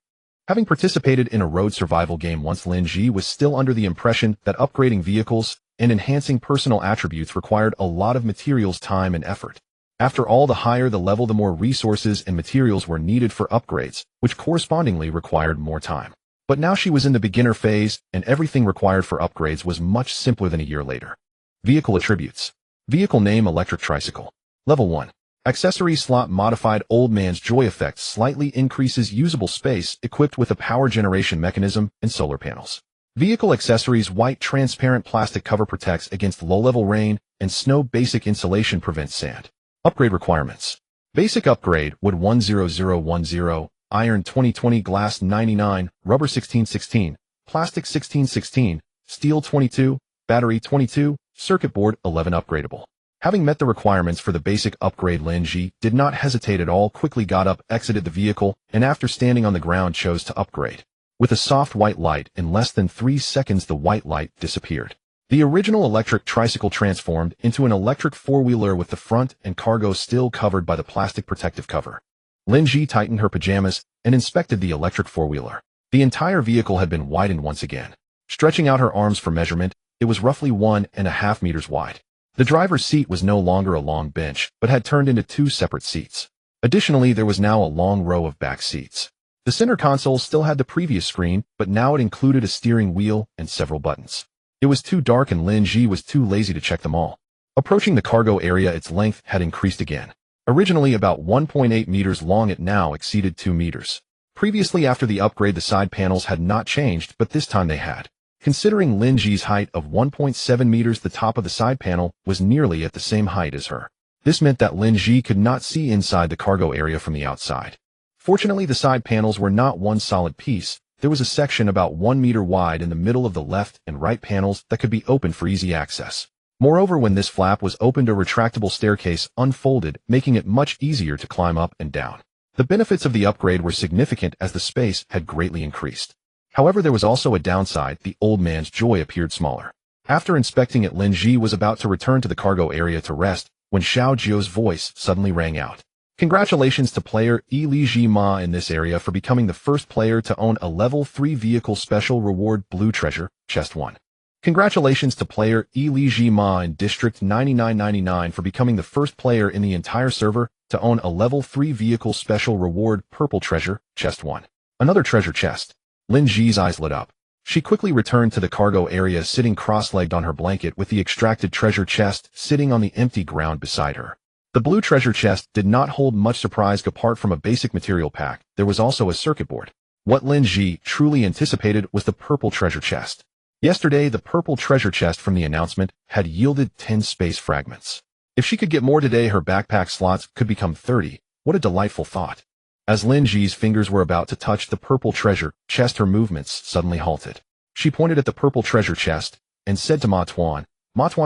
Having participated in a road survival game once, Lin Zhi was still under the impression that upgrading vehicles and enhancing personal attributes required a lot of materials, time, and effort. After all, the higher the level, the more resources and materials were needed for upgrades, which correspondingly required more time. But now she was in the beginner phase, and everything required for upgrades was much simpler than a year later. Vehicle attributes. Vehicle name: electric tricycle. Level 1. Accessory slot: modified old man's joy effect, slightly increases usable space, equipped with a power generation mechanism and solar panels. Vehicle accessories: white transparent plastic cover, protects against low-level rain and snow. Basic insulation, prevents sand. Upgrade requirements. Basic upgrade: wood 10010, iron 2020, glass 99, rubber 1616, plastic 1616, steel 22, battery 22, circuit board 11. Upgradable. Having met the requirements for the basic upgrade, Lin Zhi did not hesitate at all, quickly got up, exited the vehicle, and after standing on the ground chose to upgrade. With a soft white light, in less than 3 seconds the white light disappeared. The original electric tricycle transformed into an electric four-wheeler with the front and cargo still covered by the plastic protective cover. Lin Zhi tightened her pajamas and inspected the electric four-wheeler. The entire vehicle had been widened once again. Stretching out her arms for measurement, it was roughly 1.5 meters wide. The driver's seat was no longer a long bench, but had turned into 2 separate seats. Additionally, there was now a long row of back seats. The center console still had the previous screen, but now it included a steering wheel and several buttons. It was too dark and Lin Zhi was too lazy to check them all. Approaching the cargo area, its length had increased again. Originally about 1.8 meters long, it now exceeded 2 meters. Previously, after the upgrade, the side panels had not changed, but this time they had. Considering Lin Zhi's height of 1.7 meters, the top of the side panel was nearly at the same height as her. This meant that Lin Zhi could not see inside the cargo area from the outside. Fortunately, the side panels were not one solid piece. There was a section about 1 meter wide in the middle of the left and right panels that could be opened for easy access. Moreover, when this flap was opened, a retractable staircase unfolded, making it much easier to climb up and down. The benefits of the upgrade were significant as the space had greatly increased. However, there was also a downside: the old man's joy appeared smaller. After inspecting it, Lin Zhi was about to return to the cargo area to rest when Xiao Jiu's voice suddenly rang out. Congratulations to player Li Zhi Ma in this area for becoming the first player to own a level 3 vehicle special reward blue treasure, chest 1. Congratulations to player Li Zhi Ma in District 9999 for becoming the first player in the entire server to own a level 3 vehicle special reward purple treasure, chest 1. Another treasure chest. Lin Zhi's eyes lit up. She quickly returned to the cargo area, sitting cross-legged on her blanket with the extracted treasure chest sitting on the empty ground beside her. The blue treasure chest did not hold much surprise. Apart from a basic material pack, there was also a circuit board. What Lin Zhi truly anticipated was the purple treasure chest. Yesterday, the purple treasure chest from the announcement had yielded 10 space fragments. If she could get more today, her backpack slots could become 30. What a delightful thought. As Lin Zhi's fingers were about to touch the purple treasure chest, her movements suddenly halted. She pointed at the purple treasure chest and said to Ma Tuan,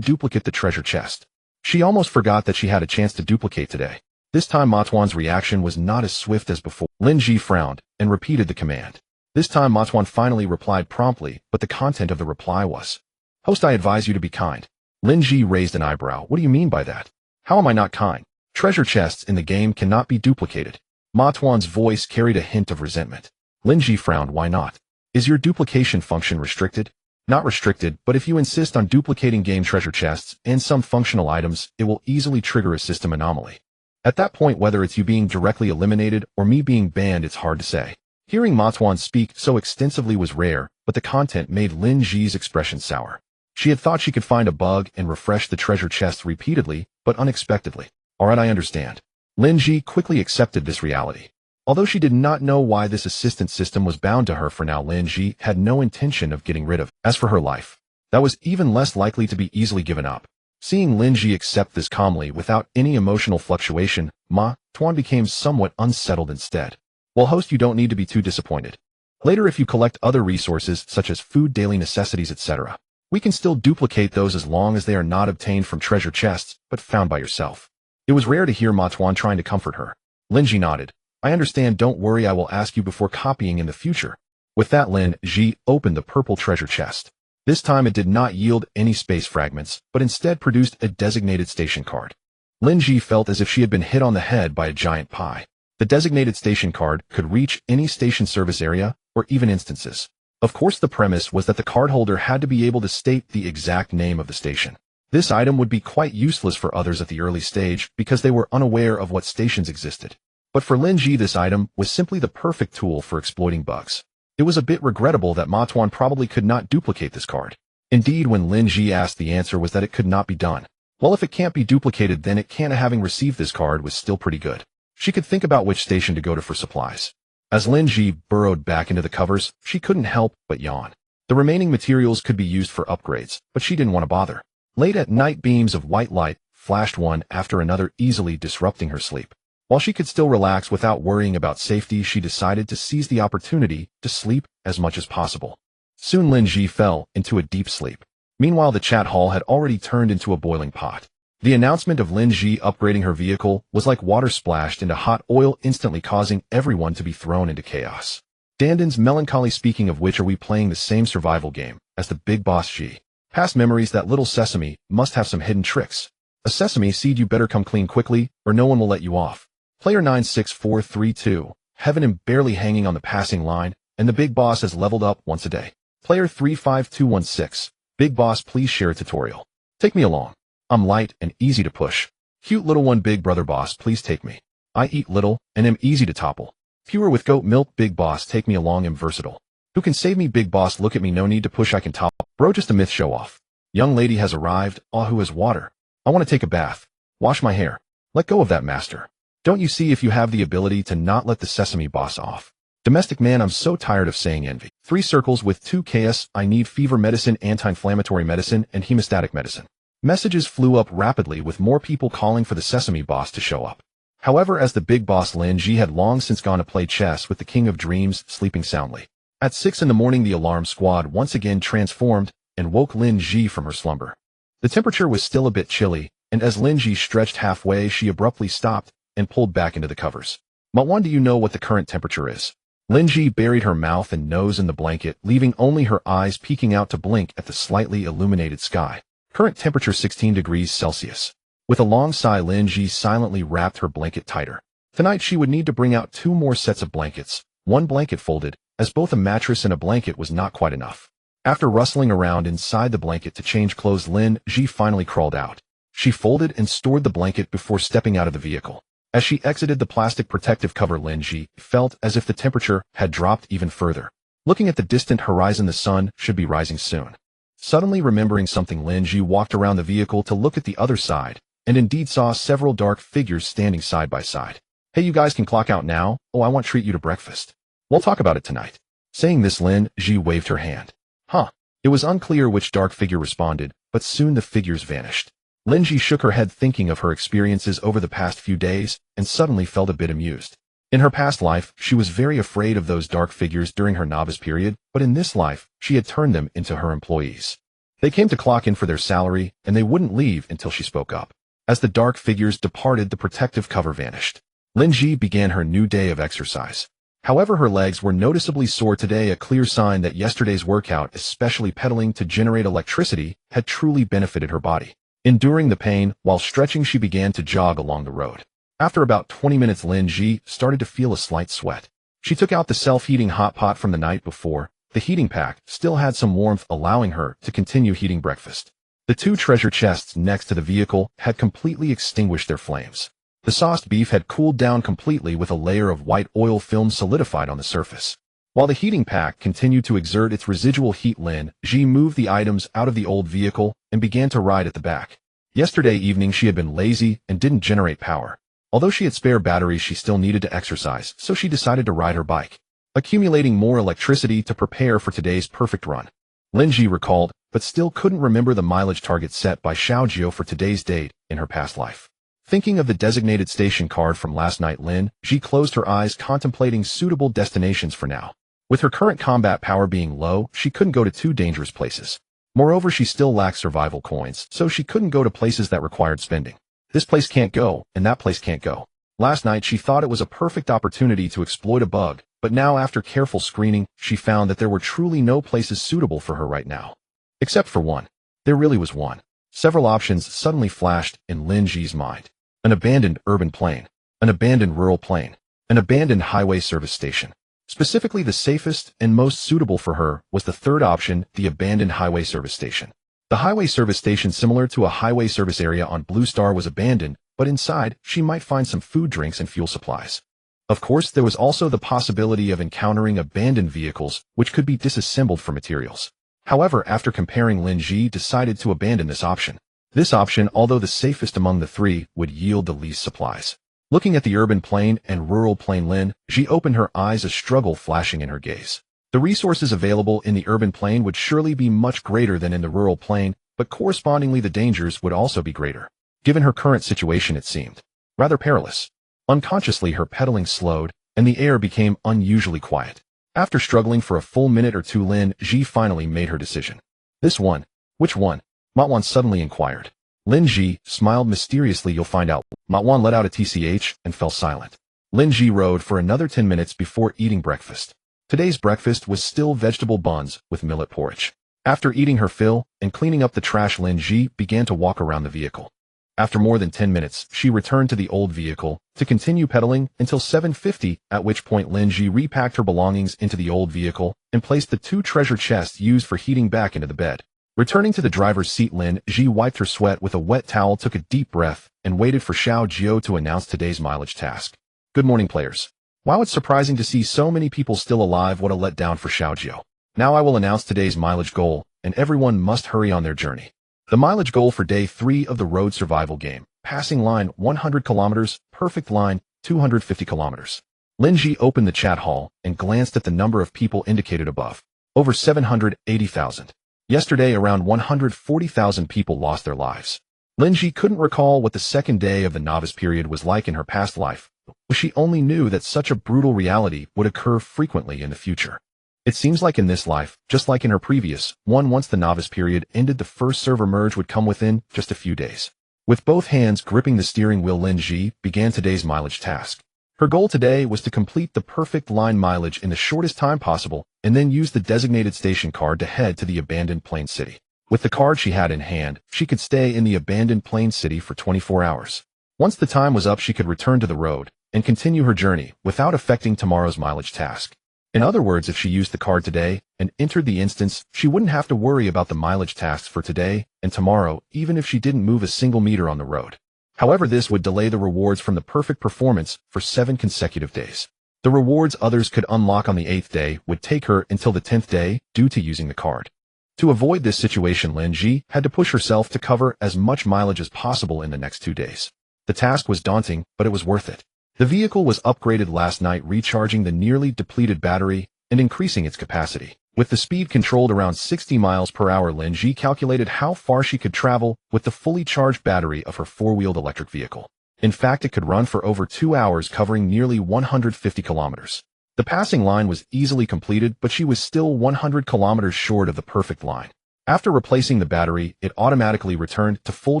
duplicate the treasure chest. She almost forgot that she had a chance to duplicate today. This time Ma Tuan's reaction was not as swift as before. Lin Zhi frowned and repeated the command. This time Ma Tuan finally replied promptly, but the content of the reply was, "Host, I advise you to be kind." Lin Zhi raised an eyebrow. What do you mean by that? How am I not kind? Treasure chests in the game cannot be duplicated. Ma Tuan's voice carried a hint of resentment. Lin Zhi frowned. Why not? Is your duplication function restricted? Not restricted, but if you insist on duplicating game treasure chests and some functional items, it will easily trigger a system anomaly. At that point, whether it's you being directly eliminated or me being banned, it's hard to say. Hearing Ma Tuan speak so extensively was rare, but the content made Lin Zhi's expression sour. She had thought she could find a bug and refresh the treasure chests repeatedly, but unexpectedly. Alright, I understand. Lin Zhi quickly accepted this reality. Although she did not know why this assistance system was bound to her for now, Lin Zhi had no intention of getting rid of it. As for her life, that was even less likely to be easily given up. Seeing Lin Zhi accept this calmly without any emotional fluctuation, Ma Tuan became somewhat unsettled instead. Well, host, you don't need to be too disappointed. Later, if you collect other resources such as food, daily necessities, etc., we can still duplicate those as long as they are not obtained from treasure chests, but found by yourself. It was rare to hear Ma Tuan trying to comfort her. Lin Zhi nodded. I understand, don't worry, I will ask you before copying in the future. With that, Lin Zhi opened the purple treasure chest. This time it did not yield any space fragments, but instead produced a designated station card. Lin Zhi felt as if she had been hit on the head by a giant pie. The designated station card could reach any station service area, or even instances. Of course, the premise was that the cardholder had to be able to state the exact name of the station. This item would be quite useless for others at the early stage because they were unaware of what stations existed. But for Lin Zhi, this item was simply the perfect tool for exploiting bugs. It was a bit regrettable that Ma Tuan probably could not duplicate this card. Indeed, when Lin Zhi asked, the answer was that it could not be done. Well, if it can't be duplicated, then it can't. Having received this card was still pretty good. She could think about which station to go to for supplies. As Lin Zhi burrowed back into the covers, she couldn't help but yawn. The remaining materials could be used for upgrades, but she didn't want to bother. Late at night, beams of white light flashed one after another, easily disrupting her sleep. While she could still relax without worrying about safety, she decided to seize the opportunity to sleep as much as possible. Soon Lin Zhi fell into a deep sleep. Meanwhile, the chat hall had already turned into a boiling pot. The announcement of Lin Zhi upgrading her vehicle was like water splashed into hot oil, instantly causing everyone to be thrown into chaos. Dandan's melancholy. Speaking of which, are we playing the same survival game as the big boss Zhi? Past memories. That little sesame must have some hidden tricks. A sesame seed, you better come clean quickly, or no one will let you off. Player 96432, heaven am barely hanging on the passing line, and the big boss has leveled up once a day. Player 35216, big boss, please share a tutorial. Take me along. I'm light and easy to push. Cute little one, big brother boss, please take me. I eat little and am easy to topple. Pure with goat milk, big boss, take me along, am versatile. Who can save me, big boss? Look at me, no need to push, I can topple. Bro, just a myth, show off. Young lady has arrived. Ah, who has water? I want to take a bath. Wash my hair. Let go of that, master. Don't you see, if you have the ability to not let the sesame boss off? Domestic man, I'm so tired of saying envy. 3 circles with 2 KS. I need fever medicine, anti-inflammatory medicine, and hemostatic medicine. Messages flew up rapidly with more people calling for the sesame boss to show up. However, as the big boss Lin Zhi had long since gone to play chess with the king of dreams, sleeping soundly. At 6 in the morning, the alarm squad once again transformed and woke Lin Zhi from her slumber. The temperature was still a bit chilly, and as Lin Zhi stretched halfway, she abruptly stopped and pulled back into the covers. Matwan, do you know what the current temperature is? Lin Zhi buried her mouth and nose in the blanket, leaving only her eyes peeking out to blink at the slightly illuminated sky. Current temperature 16 degrees Celsius. With a long sigh, Lin Zhi silently wrapped her blanket tighter. Tonight she would need to bring out 2 more sets of blankets, 1 blanket folded, as both a mattress and a blanket was not quite enough. After rustling around inside the blanket to change clothes, Lin Zhi finally crawled out. She folded and stored the blanket before stepping out of the vehicle. As she exited the plastic protective cover, Lin Zhi felt as if the temperature had dropped even further. Looking at the distant horizon, the sun should be rising soon. Suddenly remembering something, Lin Zhi walked around the vehicle to look at the other side, and indeed saw several dark figures standing side by side. Hey, you guys can clock out now. Oh, I want to treat you to breakfast. We'll talk about it tonight. Saying this, Lin Zhi waved her hand. Huh. It was unclear which dark figure responded, but soon the figures vanished. Lin Zhi shook her head, thinking of her experiences over the past few days, and suddenly felt a bit amused. In her past life, she was very afraid of those dark figures during her novice period, but in this life, she had turned them into her employees. They came to clock in for their salary, and they wouldn't leave until she spoke up. As the dark figures departed, the protective cover vanished. Lin Zhi began her new day of exercise. However, her legs were noticeably sore today, a clear sign that yesterday's workout, especially pedaling to generate electricity, had truly benefited her body. Enduring the pain, while stretching, she began to jog along the road. After about 20 minutes, Lin Zhi started to feel a slight sweat. She took out the self-heating hot pot from the night before. The heating pack still had some warmth, allowing her to continue heating breakfast. The 2 treasure chests next to the vehicle had completely extinguished their flames. The sauced beef had cooled down completely, with a layer of white oil film solidified on the surface. While the heating pack continued to exert its residual heat, Lin Zhi moved the items out of the old vehicle and began to ride at the back. Yesterday evening she had been lazy and didn't generate power. Although she had spare batteries, she still needed to exercise, so she decided to ride her bike, accumulating more electricity to prepare for today's perfect run. Lin Zhi recalled, but still couldn't remember the mileage target set by Xiaojiao for today's date in her past life. Thinking of the designated station card from last night, Lin Zhi closed her eyes, contemplating suitable destinations for now. With her current combat power being low, she couldn't go to too dangerous places. Moreover, she still lacked survival coins, so she couldn't go to places that required spending. This place can't go, and that place can't go. Last night, she thought it was a perfect opportunity to exploit a bug, but now after careful screening, she found that there were truly no places suitable for her right now. Except for one. There really was one. Several options suddenly flashed in Lin Zhi's mind. An abandoned urban plane, an abandoned rural plane, an abandoned highway service station. Specifically, the safest and most suitable for her was the third option, the abandoned highway service station. The highway service station, similar to a highway service area on Blue Star, was abandoned, but inside, she might find some food, drinks, and fuel supplies. Of course, there was also the possibility of encountering abandoned vehicles, which could be disassembled for materials. However, after comparing, Lin Zhi decided to abandon this option. This option, although the safest among the three, would yield the least supplies. Looking at the urban plane and rural plane, Lin Zhi opened her eyes, a struggle flashing in her gaze. The resources available in the urban plane would surely be much greater than in the rural plane, but correspondingly the dangers would also be greater. Given her current situation, it seemed rather perilous. Unconsciously, her pedaling slowed, and the air became unusually quiet. After struggling for a full minute or two, Lin Zhi finally made her decision. This one. Which one? Matwan suddenly inquired. Lin Zhi smiled mysteriously. You'll find out. Matwan let out a tch and fell silent. Lin Zhi rode for another 10 minutes before eating breakfast. Today's breakfast was still vegetable buns with millet porridge. After eating her fill and cleaning up the trash, Lin Zhi began to walk around the vehicle. After more than 10 minutes, she returned to the old vehicle to continue pedaling until 7:50, at which point Lin Zhi repacked her belongings into the old vehicle and placed the 2 treasure chests used for heating back into the bed. Returning to the driver's seat, Lin Zhi wiped her sweat with a wet towel, took a deep breath, and waited for Xiaojiao to announce today's mileage task. Good morning, players. Wow, it's surprising to see so many people still alive. What a letdown for Xiaojiao. Now I will announce today's mileage goal, and everyone must hurry on their journey. The mileage goal for day 3 of the road survival game. Passing line 100 kilometers, perfect line 250 kilometers. Lin Zhi opened the chat hall and glanced at the number of people indicated above. Over 780,000. Yesterday, around 140,000 people lost their lives. Lin Zhi couldn't recall what the second day of the novice period was like in her past life, but she only knew that such a brutal reality would occur frequently in the future. It seems like in this life, just like in her previous one, once the novice period ended, the first server merge would come within just a few days. With both hands gripping the steering wheel, Lin Zhi began today's mileage task. Her goal today was to complete the perfect line mileage in the shortest time possible, and then use the designated station card to head to the abandoned plane city. With the card she had in hand, she could stay in the abandoned plane city for 24 hours. Once the time was up, she could return to the road and continue her journey without affecting tomorrow's mileage task. In other words, if she used the card today and entered the instance, she wouldn't have to worry about the mileage tasks for today and tomorrow, even if she didn't move a single meter on the road. However, this would delay the rewards from the perfect performance for 7 consecutive days. The rewards others could unlock on the 8th day would take her until the 10th day due to using the card. To avoid this situation, Lin Zhi had to push herself to cover as much mileage as possible in the next 2 days. The task was daunting, but it was worth it. The vehicle was upgraded last night, recharging the nearly depleted battery and increasing its capacity. With the speed controlled around 60 miles per hour, Lin Zhi calculated how far she could travel with the fully charged battery of her 4-wheeled electric vehicle. In fact, it could run for over 2 hours, covering nearly 150 kilometers. The passing line was easily completed, but she was still 100 kilometers short of the perfect line. After replacing the battery, it automatically returned to full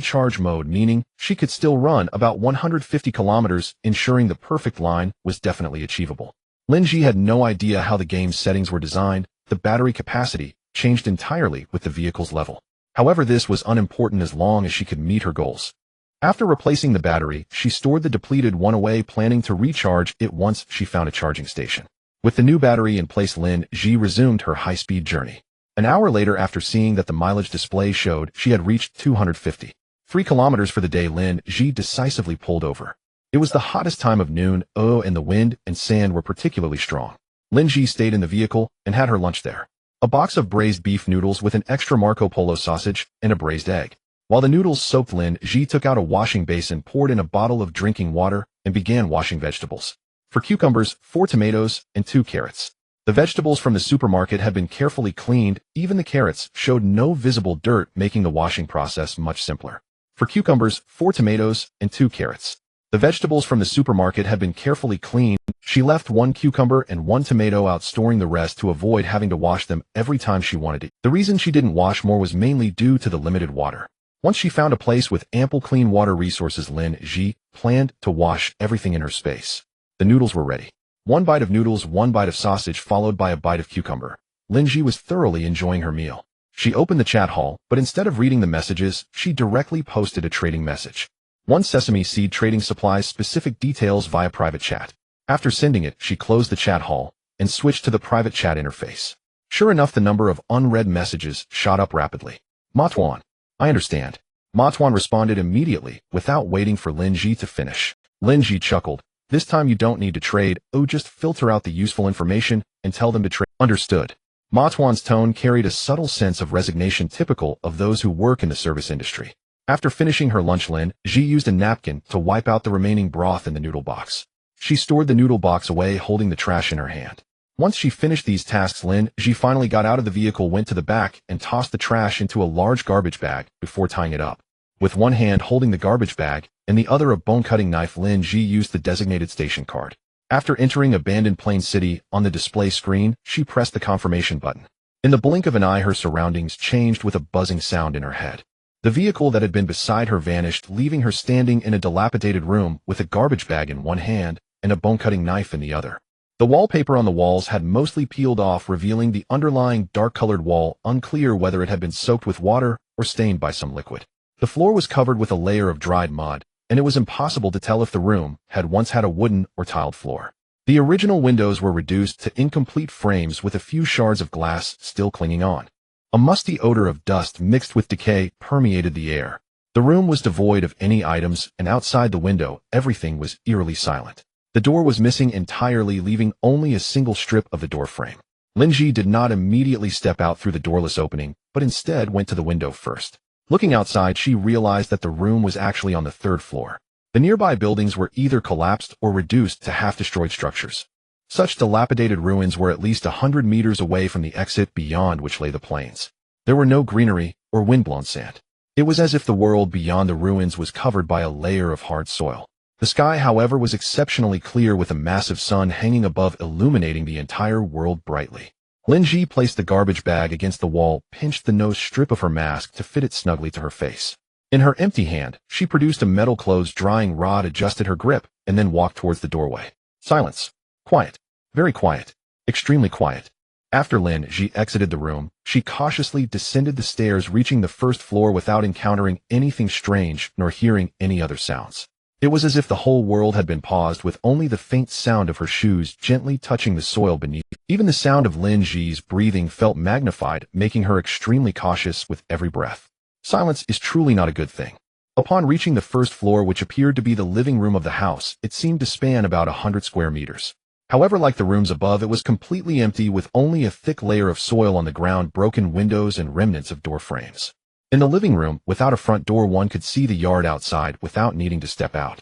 charge mode, meaning she could still run about 150 kilometers, ensuring the perfect line was definitely achievable. Lin Zhi had no idea how the game's settings were designed. The battery capacity changed entirely with the vehicle's level. However, this was unimportant as long as she could meet her goals. After replacing the battery, she stored the depleted one away, planning to recharge it once she found a charging station. With the new battery in place, Lin Zhi resumed her high-speed journey. An hour later, after seeing that the mileage display showed she had reached 253 kilometers for the day, Lin Zhi decisively pulled over. It was the hottest time of noon, and the wind and sand were particularly strong. Lin Zhi stayed in the vehicle and had her lunch there. A box of braised beef noodles with an extra Marco Polo sausage and a braised egg. While the noodles soaked, Lin Zhi took out a washing basin, poured in a bottle of drinking water, and began washing vegetables. For cucumbers, 4 tomatoes, and 2 carrots. The vegetables from the supermarket had been carefully cleaned, even the carrots showed no visible dirt, making the washing process much simpler. For cucumbers, 4 tomatoes, and 2 carrots. The vegetables from the supermarket had been carefully cleaned. She left 1 cucumber and 1 tomato out, storing the rest to avoid having to wash them every time she wanted it. The reason she didn't wash more was mainly due to the limited water. Once she found a place with ample clean water resources, Lin Zhi planned to wash everything in her space. The noodles were ready. 1 bite of noodles, 1 bite of sausage, followed by a bite of cucumber. Lin Zhi was thoroughly enjoying her meal. She opened the chat hall, but instead of reading the messages, she directly posted a trading message. 1 sesame seed trading supplies, specific details via private chat. After sending it, she closed the chat hall and switched to the private chat interface. Sure enough, the number of unread messages shot up rapidly. Matuan. I understand. Matuan responded immediately, without waiting for Lin Zhi to finish. Lin Zhi chuckled. This time you don't need to trade, just filter out the useful information and tell them to trade. Understood. Matuan's tone carried a subtle sense of resignation typical of those who work in the service industry. After finishing her lunch, Lin Zhi used a napkin to wipe out the remaining broth in the noodle box. She stored the noodle box away, holding the trash in her hand. Once she finished these tasks, Lin Zhi finally got out of the vehicle, went to the back, and tossed the trash into a large garbage bag before tying it up. With one hand holding the garbage bag and the other a bone-cutting knife, Lin Zhi used the designated station card. After entering Abandoned Plain City on the display screen, she pressed the confirmation button. In the blink of an eye, her surroundings changed with a buzzing sound in her head. The vehicle that had been beside her vanished, leaving her standing in a dilapidated room with a garbage bag in one hand and a bone-cutting knife in the other. The wallpaper on the walls had mostly peeled off, revealing the underlying dark-colored wall, unclear whether it had been soaked with water or stained by some liquid. The floor was covered with a layer of dried mud, and it was impossible to tell if the room had once had a wooden or tiled floor. The original windows were reduced to incomplete frames with a few shards of glass still clinging on. A musty odor of dust mixed with decay permeated the air. The room was devoid of any items, and outside the window, everything was eerily silent. The door was missing entirely, leaving only a single strip of the door frame. Lin Zhi did not immediately step out through the doorless opening, but instead went to the window first. Looking outside, she realized that the room was actually on the 3rd floor. The nearby buildings were either collapsed or reduced to half-destroyed structures. Such dilapidated ruins were at least 100 meters away from the exit beyond which lay the plains. There were no greenery or wind-blown sand. It was as if the world beyond the ruins was covered by a layer of hard soil. The sky, however, was exceptionally clear, with a massive sun hanging above, illuminating the entire world brightly. Lin Zhi placed the garbage bag against the wall, pinched the nose strip of her mask to fit it snugly to her face. In her empty hand, she produced a metal clothes drying rod, adjusted her grip, and then walked towards the doorway. Silence. Quiet. Very quiet. Extremely quiet. After Lin Zhi exited the room, she cautiously descended the stairs, reaching the 1st floor without encountering anything strange nor hearing any other sounds. It was as if the whole world had been paused, with only the faint sound of her shoes gently touching the soil beneath. Even the sound of Lin Zhi's breathing felt magnified, making her extremely cautious with every breath. Silence is truly not a good thing. Upon reaching the 1st floor, which appeared to be the living room of the house, it seemed to span about 100 square meters. However, like the rooms above, it was completely empty, with only a thick layer of soil on the ground, broken windows, and remnants of door frames. In the living room, without a front door, one could see the yard outside without needing to step out.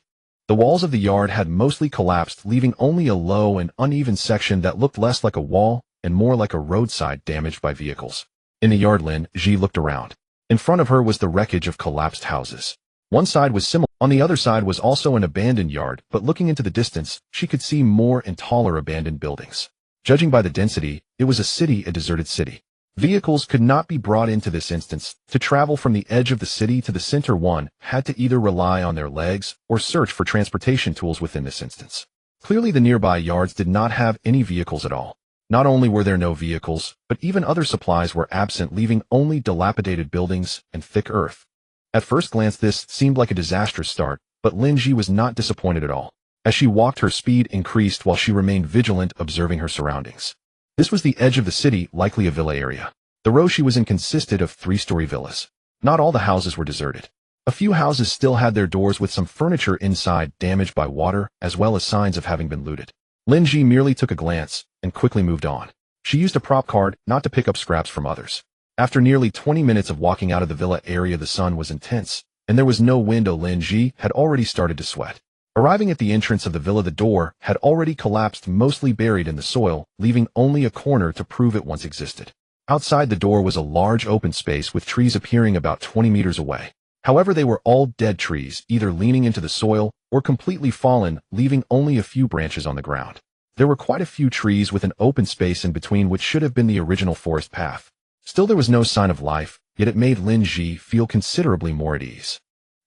The walls of the yard had mostly collapsed, leaving only a low and uneven section that looked less like a wall and more like a roadside damaged by vehicles. In the yard, Lin Zhi looked around. In front of her was the wreckage of collapsed houses. One side was similar. On the other side was also an abandoned yard, but looking into the distance, she could see more and taller abandoned buildings. Judging by the density, it was a deserted city. Vehicles could not be brought into this instance. To travel from the edge of the city to the center, one had to either rely on their legs or search for transportation tools within this instance. Clearly, the nearby yards did not have any vehicles at all. Not only were there no vehicles, but even other supplies were absent, leaving only dilapidated buildings and thick earth. At first glance, this seemed like a disastrous start, but Lin Zhi was not disappointed at all. As she walked, her speed increased while she remained vigilant, observing her surroundings. This was the edge of the city, likely a villa area. The row she was in consisted of 3-story villas. Not all the houses were deserted. A few houses still had their doors, with some furniture inside damaged by water, as well as signs of having been looted. Lin Zhi merely took a glance and quickly moved on. She used a prop card not to pick up scraps from others. After nearly 20 minutes of walking out of the villa area, the sun was intense, and there was no wind. Lin Zhi had already started to sweat. Arriving at the entrance of the villa, the door had already collapsed, mostly buried in the soil, leaving only a corner to prove it once existed. Outside the door was a large open space with trees appearing about 20 meters away. However, they were all dead trees, either leaning into the soil or completely fallen, leaving only a few branches on the ground. There were quite a few trees with an open space in between, which should have been the original forest path. Still, there was no sign of life, yet it made Lin Zhi feel considerably more at ease.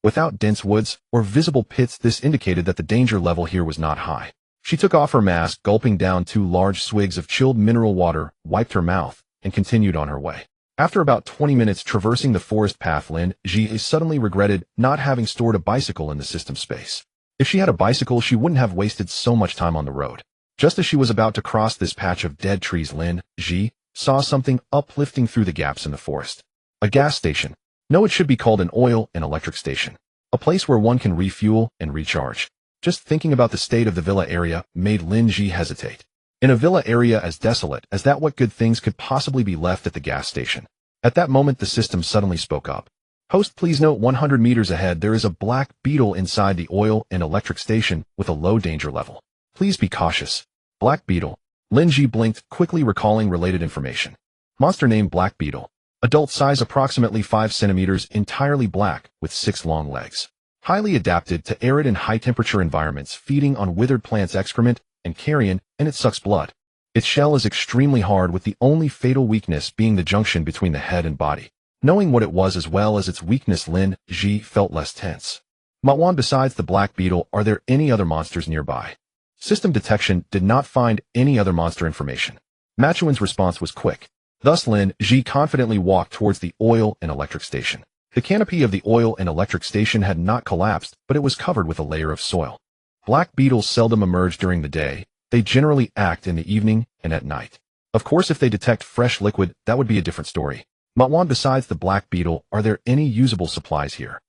Without dense woods or visible pits, this indicated that the danger level here was not high. She took off her mask, gulping down 2 large swigs of chilled mineral water, wiped her mouth, and continued on her way. After about 20 minutes traversing the forest path, Lin Zhi suddenly regretted not having stored a bicycle in the system space. If she had a bicycle, she wouldn't have wasted so much time on the road. Just as she was about to cross this patch of dead trees, Lin Zhi saw something uplifting through the gaps in the forest. A gas station. No, it should be called an oil and electric station. A place where one can refuel and recharge. Just thinking about the state of the villa area made Lin Zhi hesitate. In a villa area as desolate as that, what good things could possibly be left at the gas station? At that moment, the system suddenly spoke up. Host, please note 100 meters ahead there is a black beetle inside the oil and electric station with a low danger level. Please be cautious. Black beetle. Lin Zhi blinked, quickly recalling related information. Monster name Black Beetle. Adult size approximately 5 centimeters, entirely black, with 6 long legs. Highly adapted to arid and high-temperature environments, feeding on withered plants' excrement and carrion, and it sucks blood. Its shell is extremely hard, with the only fatal weakness being the junction between the head and body. Knowing what it was as well as its weakness, Lin Zhi felt less tense. Matwan, besides the black beetle, are there any other monsters nearby? System detection did not find any other monster information. Machuan's response was quick. Thus, Lin Zhi confidently walked towards the oil and electric station. The canopy of the oil and electric station had not collapsed, but it was covered with a layer of soil. Black beetles seldom emerge during the day. They generally act in the evening and at night. Of course, if they detect fresh liquid, that would be a different story. Matwan, besides the black beetle, are there any usable supplies here?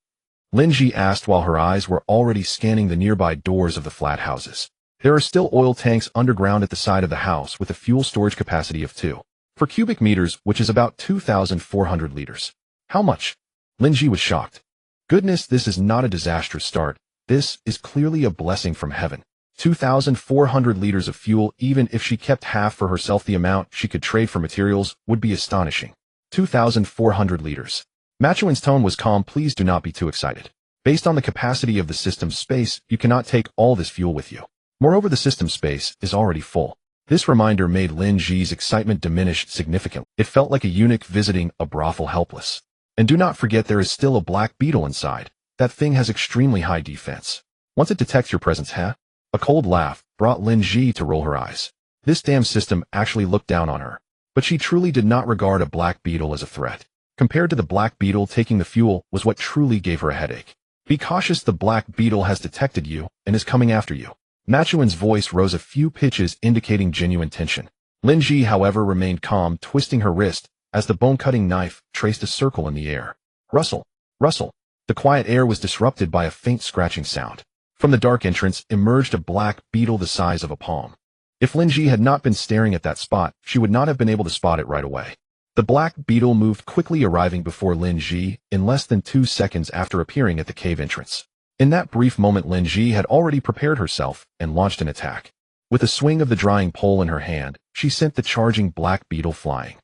Lin Zhi asked while her eyes were already scanning the nearby doors of the flat houses. There are still oil tanks underground at the side of the house with a fuel storage capacity of 2 per cubic meters, which is about 2,400 liters. How much? Lin Zhi was shocked. Goodness, this is not a disastrous start. This is clearly a blessing from heaven. 2,400 liters of fuel. Even if she kept half for herself, the amount she could trade for materials would be astonishing. 2,400 liters. Machuan's tone was calm. Please do not be too excited. Based on the capacity of the system's space, you cannot take all this fuel with you. Moreover, the system space is already full. This reminder made Lin Zhi's excitement diminish significantly. It felt like a eunuch visiting a brothel, helpless. And do not forget, there is still a black beetle inside. That thing has extremely high defense. Once it detects your presence, A cold laugh brought Lin Zhi to roll her eyes. This damn system actually looked down on her. But she truly did not regard a black beetle as a threat. Compared to the black beetle, taking the fuel was what truly gave her a headache. Be cautious, the black beetle has detected you and is coming after you. Machuan's voice rose a few pitches, indicating genuine tension. Lin Zhi, however, remained calm, twisting her wrist as the bone-cutting knife traced a circle in the air. Rustle, rustle. The quiet air was disrupted by a faint scratching sound. From the dark entrance emerged a black beetle the size of a palm. If Lin Zhi had not been staring at that spot, she would not have been able to spot it right away. The black beetle moved quickly, arriving before Lin Zhi in less than 2 seconds after appearing at the cave entrance. In that brief moment, Lin Zhi had already prepared herself and launched an attack. With a swing of the drying pole in her hand, she sent the charging black beetle flying.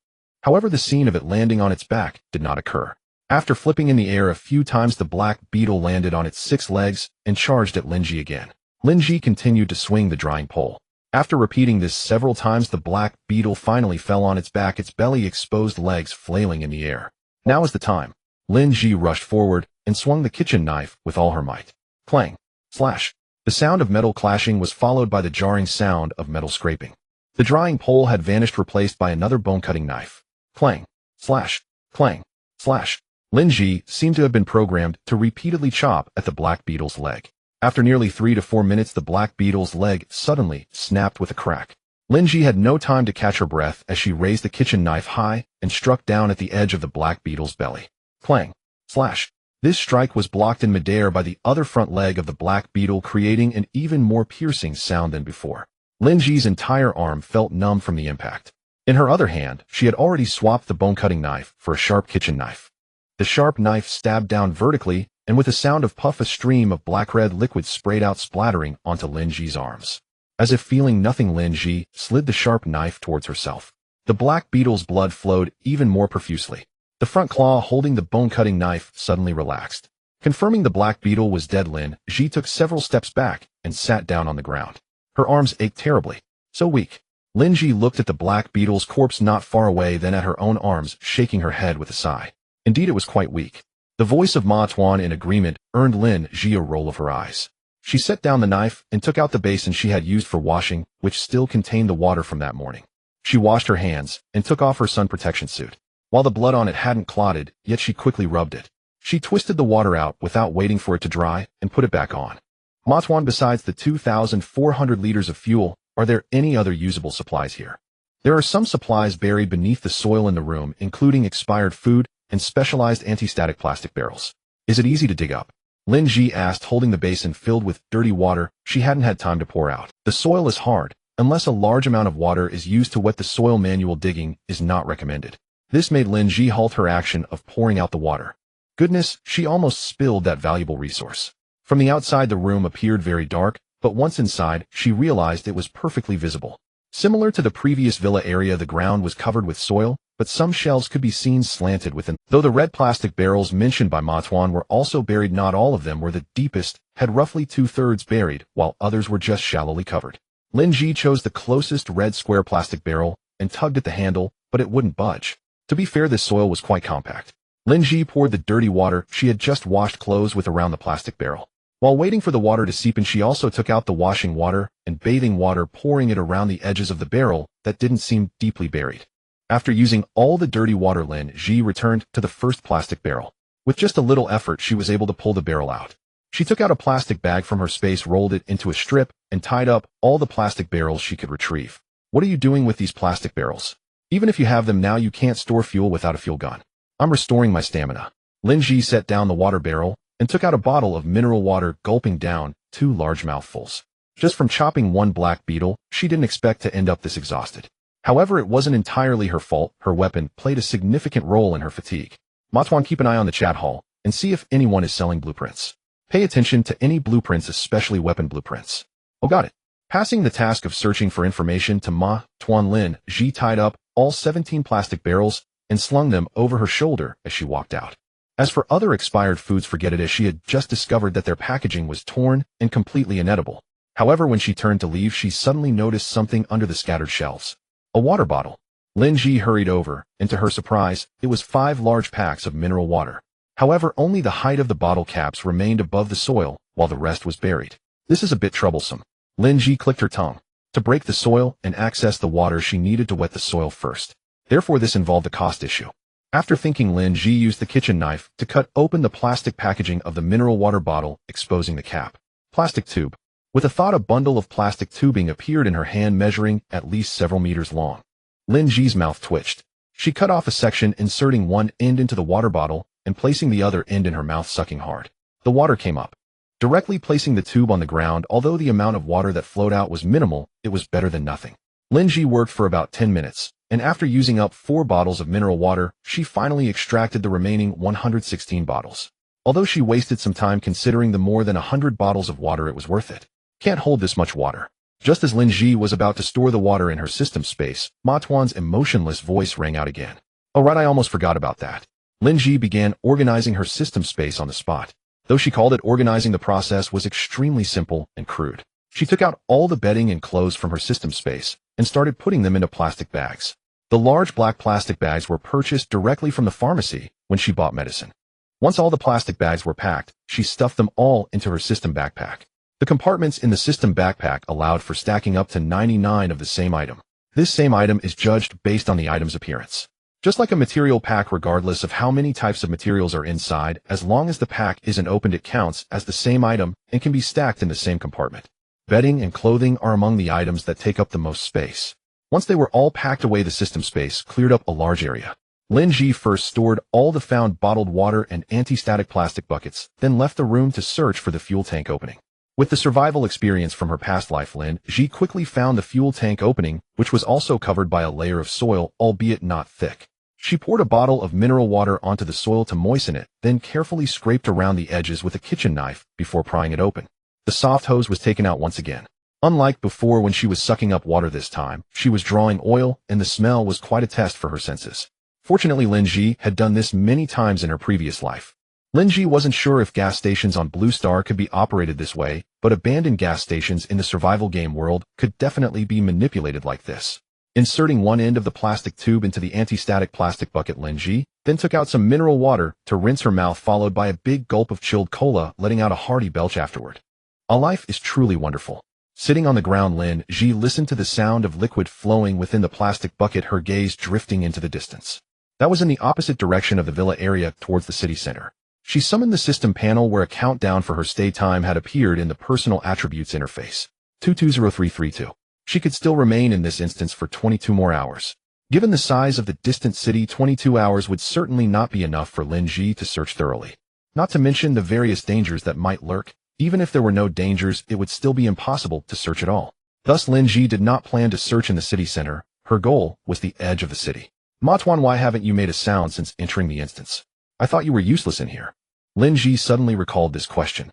However, the scene of it landing on its back did not occur. After flipping in the air a few times, the black beetle landed on its 6 legs and charged at Lin Zhi again. Lin Zhi continued to swing the drying pole. After repeating this several times, the black beetle finally fell on its back, its belly exposed, legs flailing in the air. Now is the time. Lin Zhi rushed forward and swung the kitchen knife with all her might. Clang. Slash. The sound of metal clashing was followed by the jarring sound of metal scraping. The drying pole had vanished, replaced by another bone-cutting knife. Clang. Slash. Clang. Slash. Lin Zhi seemed to have been programmed to repeatedly chop at the black beetle's leg. After nearly 3 to 4 minutes, the black beetle's leg suddenly snapped with a crack. Lin Zhi had no time to catch her breath as she raised the kitchen knife high and struck down at the edge of the black beetle's belly. Clang. Slash. This strike was blocked in midair by the other front leg of the black beetle, creating an even more piercing sound than before. Lin Zhi's entire arm felt numb from the impact. In her other hand, she had already swapped the bone-cutting knife for a sharp kitchen knife. The sharp knife stabbed down vertically and with a sound of puff, a stream of black-red liquid sprayed out, splattering onto Lin Zhi's arms. As if feeling nothing, Lin Zhi slid the sharp knife towards herself. The black beetle's blood flowed even more profusely. The front claw holding the bone-cutting knife suddenly relaxed. Confirming the black beetle was dead, Lin Zhi took several steps back and sat down on the ground. Her arms ached terribly. So weak. Lin Zhi looked at the black beetle's corpse not far away, then at her own arms, shaking her head with a sigh. Indeed, it was quite weak. The voice of Ma Tuan in agreement earned Lin Zhi a roll of her eyes. She set down the knife and took out the basin she had used for washing, which still contained the water from that morning. She washed her hands and took off her sun protection suit. While the blood on it hadn't clotted, yet she quickly rubbed it. She twisted the water out without waiting for it to dry and put it back on. Ma Tuan, besides the 2,400 liters of fuel, are there any other usable supplies here? There are some supplies buried beneath the soil in the room, including expired food and specialized anti-static plastic barrels. Is it easy to dig up? Lin Zhi asked, holding the basin filled with dirty water she hadn't had time to pour out. The soil is hard. Unless a large amount of water is used to wet the soil, manual digging is not recommended. This made Lin Zhi halt her action of pouring out the water. Goodness, she almost spilled that valuable resource. From the outside, the room appeared very dark, but once inside, she realized it was perfectly visible. Similar to the previous villa area, the ground was covered with soil, but some shelves could be seen slanted within. Though the red plastic barrels mentioned by Ma Tuan were also buried, not all of them were. The deepest had roughly 2/3 buried, while others were just shallowly covered. Lin Zhi chose the closest red square plastic barrel and tugged at the handle, but it wouldn't budge. To be fair, this soil was quite compact. Lin Zhi poured the dirty water she had just washed clothes with around the plastic barrel. While waiting for the water to seep in, she also took out the washing water and bathing water, pouring it around the edges of the barrel that didn't seem deeply buried. After using all the dirty water, Lin Zhi returned to the first plastic barrel. With just a little effort, she was able to pull the barrel out. She took out a plastic bag from her space, rolled it into a strip, and tied up all the plastic barrels she could retrieve. What are you doing with these plastic barrels? Even if you have them now, you can't store fuel without a fuel gun. I'm restoring my stamina. Lin Zhi set down the water barrel and took out a bottle of mineral water, gulping down 2 large mouthfuls. Just from chopping one black beetle, she didn't expect to end up this exhausted. However, it wasn't entirely her fault. Her weapon played a significant role in her fatigue. Ma Tuan, keep an eye on the chat hall and see if anyone is selling blueprints. Pay attention to any blueprints, especially weapon blueprints. Oh, got it. Passing the task of searching for information to Ma Tuan, Lin Zhi tied up all 17 plastic barrels and slung them over her shoulder as she walked out. As for other expired foods, forget it, as she had just discovered that their packaging was torn and completely inedible. However, when she turned to leave, she suddenly noticed something under the scattered shelves. A water bottle. Lin Zhi hurried over, and to her surprise, it was 5 large packs of mineral water. However, only the height of the bottle caps remained above the soil, while the rest was buried. This is a bit troublesome. Lin Zhi clicked her tongue. To break the soil and access the water, she needed to wet the soil first. Therefore, this involved a cost issue. After thinking, Lin Zhi used the kitchen knife to cut open the plastic packaging of the mineral water bottle, exposing the cap. Plastic tube. With a thought, a bundle of plastic tubing appeared in her hand, measuring at least several meters long. Lin Zhi's mouth twitched. She cut off a section, inserting one end into the water bottle and placing the other end in her mouth, sucking hard. The water came up, directly placing the tube on the ground. Although the amount of water that flowed out was minimal, it was better than nothing. Lin Zhi worked for about 10 minutes, and after using up 4 bottles of mineral water, she finally extracted the remaining 116 bottles. Although she wasted some time, considering the more than 100 bottles of water, it was worth it. Can't hold this much water. Just as Lin Zhi was about to store the water in her system space, Ma Tuan's emotionless voice rang out again. Oh right, I almost forgot about that. Lin Zhi began organizing her system space on the spot. Though she called it organizing, the process was extremely simple and crude. She took out all the bedding and clothes from her system space and started putting them into plastic bags. The large black plastic bags were purchased directly from the pharmacy when she bought medicine. Once all the plastic bags were packed, she stuffed them all into her system backpack. The compartments in the system backpack allowed for stacking up to 99 of the same item. This same item is judged based on the item's appearance. Just like a material pack, regardless of how many types of materials are inside, as long as the pack isn't opened, it counts as the same item and can be stacked in the same compartment. Bedding and clothing are among the items that take up the most space. Once they were all packed away, the system space cleared up a large area. Lin Zhi first stored all the found bottled water and anti-static plastic buckets, then left the room to search for the fuel tank opening. With the survival experience from her past life, Lin Zhi quickly found the fuel tank opening, which was also covered by a layer of soil, albeit not thick. She poured a bottle of mineral water onto the soil to moisten it, then carefully scraped around the edges with a kitchen knife before prying it open. The soft hose was taken out once again. Unlike before when she was sucking up water this time, she was drawing oil, and the smell was quite a test for her senses. Fortunately, Lin Zhi had done this many times in her previous life. Lin Zhi wasn't sure if gas stations on Blue Star could be operated this way, but abandoned gas stations in the survival game world could definitely be manipulated like this. Inserting one end of the plastic tube into the anti-static plastic bucket, Lin Zhi then took out some mineral water to rinse her mouth, followed by a big gulp of chilled cola, letting out a hearty belch afterward. A life is truly wonderful. Sitting on the ground, Lin Zhi listened to the sound of liquid flowing within the plastic bucket, her gaze drifting into the distance. That was in the opposite direction of the villa area, towards the city center. She summoned the system panel where a countdown for her stay time had appeared in the personal attributes interface. 220332. She could still remain in this instance for 22 more hours. Given the size of the distant city, 22 hours would certainly not be enough for Lin Zhi to search thoroughly. Not to mention the various dangers that might lurk. Even if there were no dangers, it would still be impossible to search at all. Thus, Lin Zhi did not plan to search in the city center. Her goal was the edge of the city. Matuan, why haven't you made a sound since entering the instance? I thought you were useless in here. Lin Zhi suddenly recalled this question.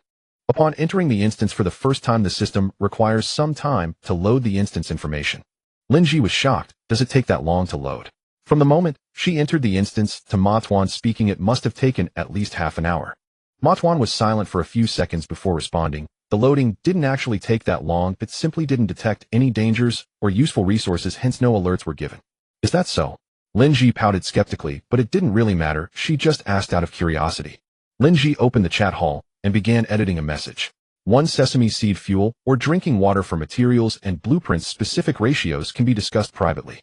Upon entering the instance for the first time, the system requires some time to load the instance information. Lin Zhi was shocked. Does it take that long to load? From the moment she entered the instance to Matuan speaking, it must have taken at least half an hour. Matuan was silent for a few seconds before responding. The loading didn't actually take that long, but simply didn't detect any dangers or useful resources, hence no alerts were given. Is that so? Lin Zhi pouted skeptically, but it didn't really matter. She just asked out of curiosity. Lin Zhi opened the chat hall and began editing a message. 1 sesame seed fuel or drinking water for materials and blueprints. Specific ratios can be discussed privately.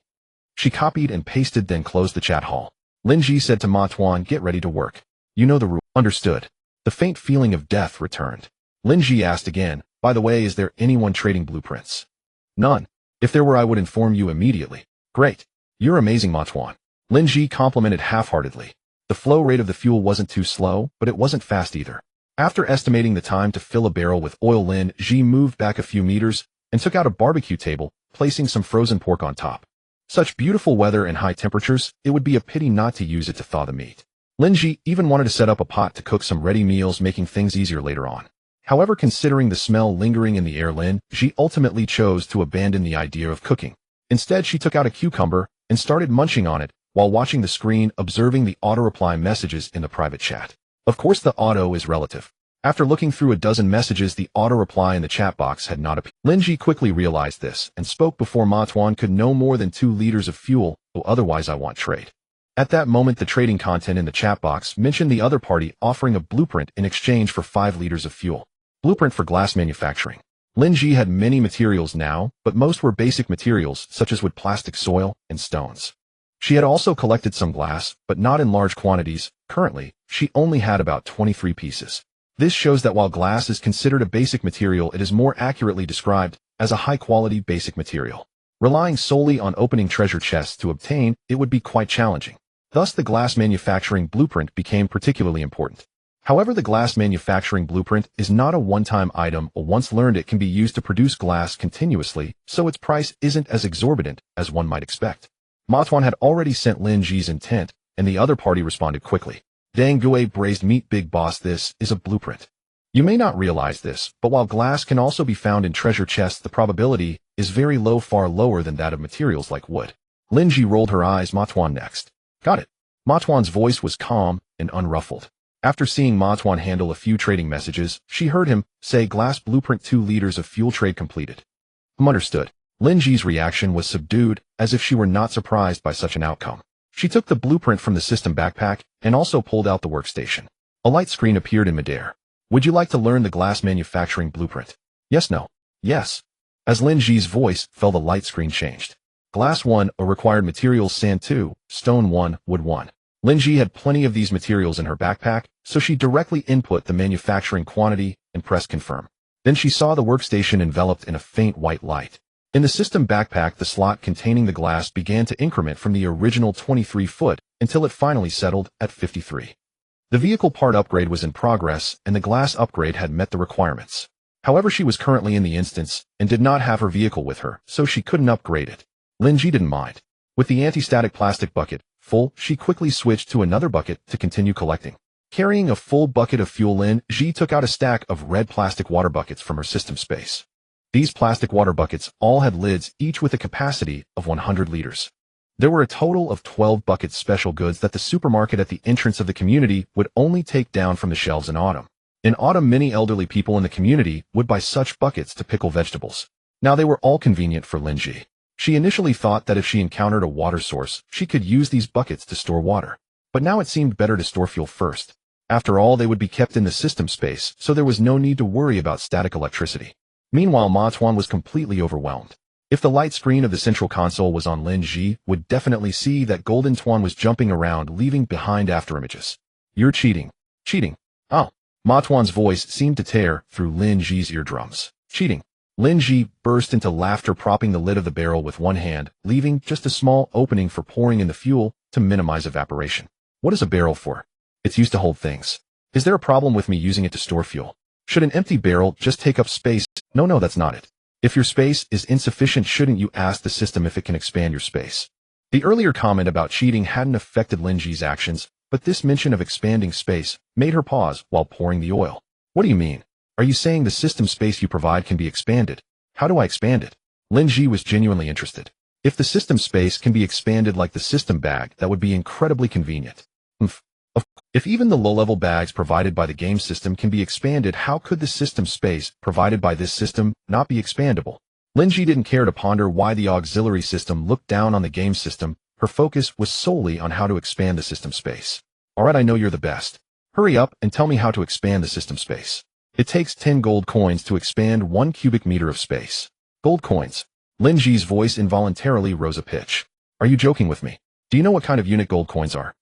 She copied and pasted, then closed the chat hall. Lin Zhi said to Matuan, get ready to work. You know the rule. Understood. The faint feeling of death returned. Lin Zhi asked again, by the way, is there anyone trading blueprints? None. If there were, I would inform you immediately. Great. You're amazing, Matuan. Lin Zhi complimented half-heartedly. The flow rate of the fuel wasn't too slow, but it wasn't fast either. After estimating the time to fill a barrel with oil, Lin Zhi moved back a few meters and took out a barbecue table, placing some frozen pork on top. Such beautiful weather and high temperatures, it would be a pity not to use it to thaw the meat. Lin Zhi even wanted to set up a pot to cook some ready meals, making things easier later on. However, considering the smell lingering in the air, Lin Zhi ultimately chose to abandon the idea of cooking. Instead, she took out a cucumber and started munching on it while watching the screen, observing the auto-reply messages in the private chat. Of course, the auto is relative. After looking through a dozen messages, the auto-reply in the chat box had not appeared. Lin Zhi quickly realized this and spoke before Matuan could no more than 2 liters of fuel, or otherwise I want trade. At that moment, the trading content in the chat box mentioned the other party offering a blueprint in exchange for 5 liters of fuel. Blueprint for glass manufacturing. Lin Zhi had many materials now, but most were basic materials such as wood, plastic, soil, and stones. She had also collected some glass, but not in large quantities. Currently, she only had about 23 pieces. This shows that while glass is considered a basic material, it is more accurately described as a high-quality basic material. Relying solely on opening treasure chests to obtain it would be quite challenging. Thus, the glass manufacturing blueprint became particularly important. However, the glass manufacturing blueprint is not a one-time item, or once learned it can be used to produce glass continuously, so its price isn't as exorbitant as one might expect. Matuan had already sent Lin Zhi's intent, and the other party responded quickly. Dang Gue braised meat, big boss, this is a blueprint. You may not realize this, but while glass can also be found in treasure chests, the probability is very low, far lower than that of materials like wood. Lin Zhi rolled her eyes. Matuan next. Got it. Matuan's voice was calm and unruffled. After seeing Matuan handle a few trading messages, she heard him say glass blueprint, 2 liters of fuel, trade completed. Understood. Lin Zhi's reaction was subdued, as if she were not surprised by such an outcome. She took the blueprint from the system backpack and also pulled out the workstation. A light screen appeared in midair. Would you like to learn the glass manufacturing blueprint? Yes, no. Yes. As Lin Zhi's voice fell, the light screen changed. Glass 1, a required materials, sand 2, stone 1, wood 1. Lin Zhi had plenty of these materials in her backpack, so she directly input the manufacturing quantity and pressed confirm. Then she saw the workstation enveloped in a faint white light. In the system backpack, the slot containing the glass began to increment from the original 23 foot until it finally settled at 53. The vehicle part upgrade was in progress, and the glass upgrade had met the requirements. However, she was currently in the instance and did not have her vehicle with her, so she couldn't upgrade it. Lin Zhi didn't mind. With the anti-static plastic bucket full, she quickly switched to another bucket to continue collecting. Carrying a full bucket of fuel, Lin Zhi took out a stack of red plastic water buckets from her system space. These plastic water buckets all had lids, each with a capacity of 100 liters. There were a total of 12 buckets, special goods that the supermarket at the entrance of the community would only take down from the shelves in autumn. In autumn, many elderly people in the community would buy such buckets to pickle vegetables. Now they were all convenient for Lin Zhi. She initially thought that if she encountered a water source, she could use these buckets to store water. But now it seemed better to store fuel first. After all, they would be kept in the system space, so there was no need to worry about static electricity. Meanwhile, Ma Tuan was completely overwhelmed. If the light screen of the central console was on, Lin Zhi would definitely see that Golden Tuan was jumping around, leaving behind afterimages. You're cheating. Cheating. Oh. Ma Tuan's voice seemed to tear through Lin Zhi's eardrums. Cheating. Lin Zhi burst into laughter, propping the lid of the barrel with one hand, leaving just a small opening for pouring in the fuel to minimize evaporation. What is a barrel for? It's used to hold things. Is there a problem with me using it to store fuel? Should an empty barrel just take up space? No, that's not it. If your space is insufficient, shouldn't you ask the system if it can expand your space? The earlier comment about cheating hadn't affected Lin Zhi's actions, but this mention of expanding space made her pause while pouring the oil. What do you mean? Are you saying the system space you provide can be expanded? How do I expand it? Lin Zhi was genuinely interested. If the system space can be expanded like the system bag, that would be incredibly convenient. If even the low-level bags provided by the game system can be expanded, how could the system space provided by this system not be expandable? Lin Zhi didn't care to ponder why the auxiliary system looked down on the game system. Her focus was solely on how to expand the system space. Alright, I know you're the best. Hurry up and tell me how to expand the system space. It takes 10 gold coins to expand 1 cubic meter of space. Gold coins. Lin Zhi's voice involuntarily rose a pitch. Are you joking with me? Do you know what kind of unit gold coins are?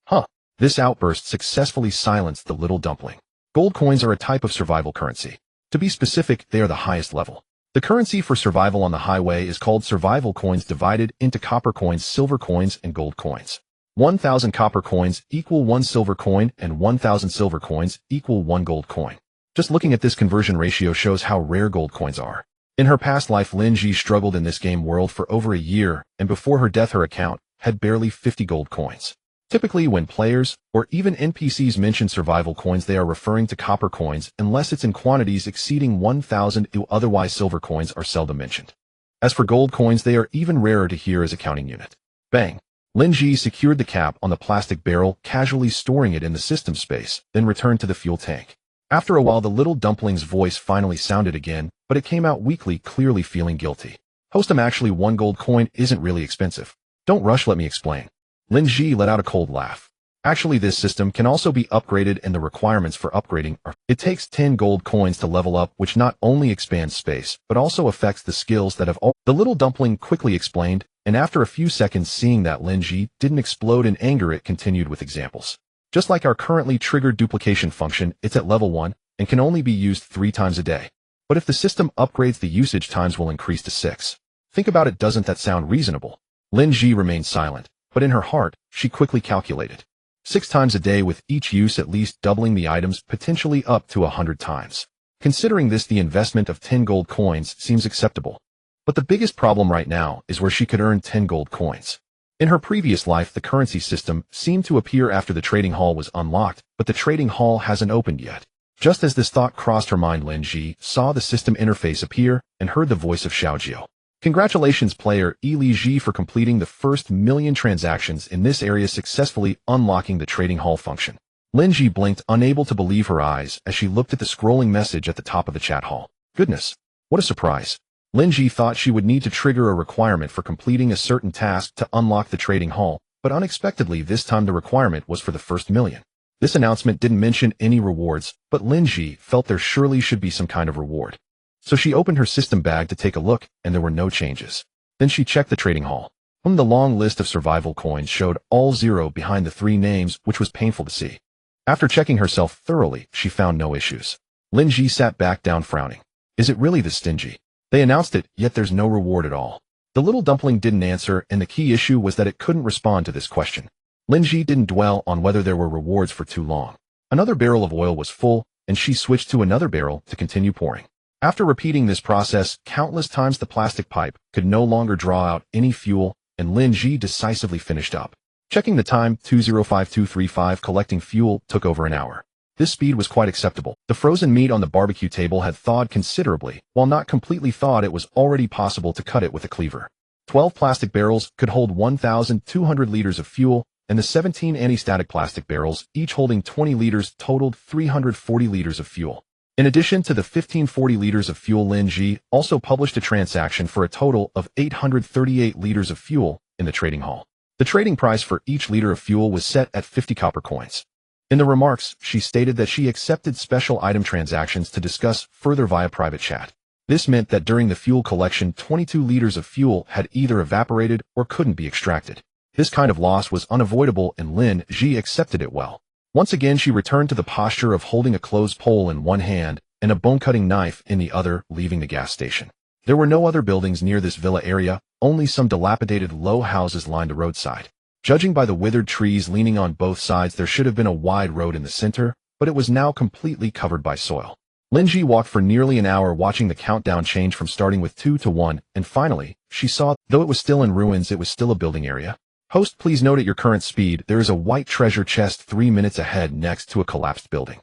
Huh. This outburst successfully silenced the little dumpling. Gold coins are a type of survival currency. To be specific, they are the highest level. The currency for survival on the highway is called survival coins, divided into copper coins, silver coins, and gold coins. 1,000 copper coins equal 1 silver coin, and 1,000 silver coins equal 1 gold coin. Just looking at this conversion ratio shows how rare gold coins are. In her past life, Lin Zhi struggled in this game world for over a year, and before her death her account had barely 50 gold coins. Typically, when players, or even NPCs mention survival coins, they are referring to copper coins unless it's in quantities exceeding 1,000. Otherwise, silver coins are seldom mentioned. As for gold coins, they are even rarer to hear as a counting unit. Bang! Lin Zhi secured the cap on the plastic barrel, casually storing it in the system space, then returned to the fuel tank. After a while, the little dumpling's voice finally sounded again, but it came out weakly, clearly feeling guilty. Hostum, actually 1 gold coin isn't really expensive. Don't rush, let me explain. Lin Zhi let out a cold laugh. Actually, this system can also be upgraded, and the requirements for upgrading are: it takes 10 gold coins to level up, which not only expands space, but also affects the skills that have The little dumpling quickly explained, and after a few seconds, seeing that Lin Zhi didn't explode in anger, it continued with examples. Just like our currently triggered duplication function, it's at level 1, and can only be used 3 times a day. But if the system upgrades, the usage times will increase to 6. Think about it, doesn't that sound reasonable? Lin Zhi remained silent. But in her heart, she quickly calculated. 6 times a day, with each use at least doubling the items, potentially up to 100 times. Considering this, the investment of 10 gold coins seems acceptable. But the biggest problem right now is where she could earn 10 gold coins. In her previous life, the currency system seemed to appear after the trading hall was unlocked, but the trading hall hasn't opened yet. Just as this thought crossed her mind, Lin Zhi saw the system interface appear and heard the voice of Xiaojiao. Congratulations, player Li Zhi, for completing the first 1,000,000 transactions in this area, successfully unlocking the trading hall function. Lin Zhi blinked, unable to believe her eyes as she looked at the scrolling message at the top of the chat hall. Goodness, what a surprise. Lin Zhi thought she would need to trigger a requirement for completing a certain task to unlock the trading hall, but unexpectedly this time the requirement was for the first 1,000,000. This announcement didn't mention any rewards, but Lin Zhi felt there surely should be some kind of reward. So she opened her system bag to take a look, and there were no changes. Then she checked the trading hall. The long list of survival coins showed all 0 behind the 3 names, which was painful to see. After checking herself thoroughly, she found no issues. Lin Zhi sat back down, frowning. Is it really this stingy? They announced it, yet there's no reward at all. The little dumpling didn't answer, and the key issue was that it couldn't respond to this question. Lin Zhi didn't dwell on whether there were rewards for too long. Another barrel of oil was full, and she switched to another barrel to continue pouring. After repeating this process countless times, the plastic pipe could no longer draw out any fuel, and Lin Zhi decisively finished up. Checking the time, 205235, collecting fuel took over an hour. This speed was quite acceptable. The frozen meat on the barbecue table had thawed considerably. While not completely thawed, it was already possible to cut it with a cleaver. 12 plastic barrels could hold 1,200 liters of fuel, and the 17 anti-static plastic barrels, each holding 20 liters, totaled 340 liters of fuel. In addition to the 1540 liters of fuel, Lin Zhi also published a transaction for a total of 838 liters of fuel in the trading hall. The trading price for each liter of fuel was set at 50 copper coins. In the remarks, she stated that she accepted special item transactions to discuss further via private chat. This meant that during the fuel collection, 22 liters of fuel had either evaporated or couldn't be extracted. This kind of loss was unavoidable, and Lin Zhi accepted it well. Once again, she returned to the posture of holding a closed pole in one hand and a bone-cutting knife in the other, leaving the gas station. There were no other buildings near this villa area, only some dilapidated low houses lined the roadside. Judging by the withered trees leaning on both sides, there should have been a wide road in the center, but it was now completely covered by soil. Lin Zhi walked for nearly an hour, watching the countdown change from starting with 2 to 1, and finally, she saw, though it was still in ruins, it was still a building area. Host, please note at your current speed, there is a white treasure chest 3 minutes ahead next to a collapsed building.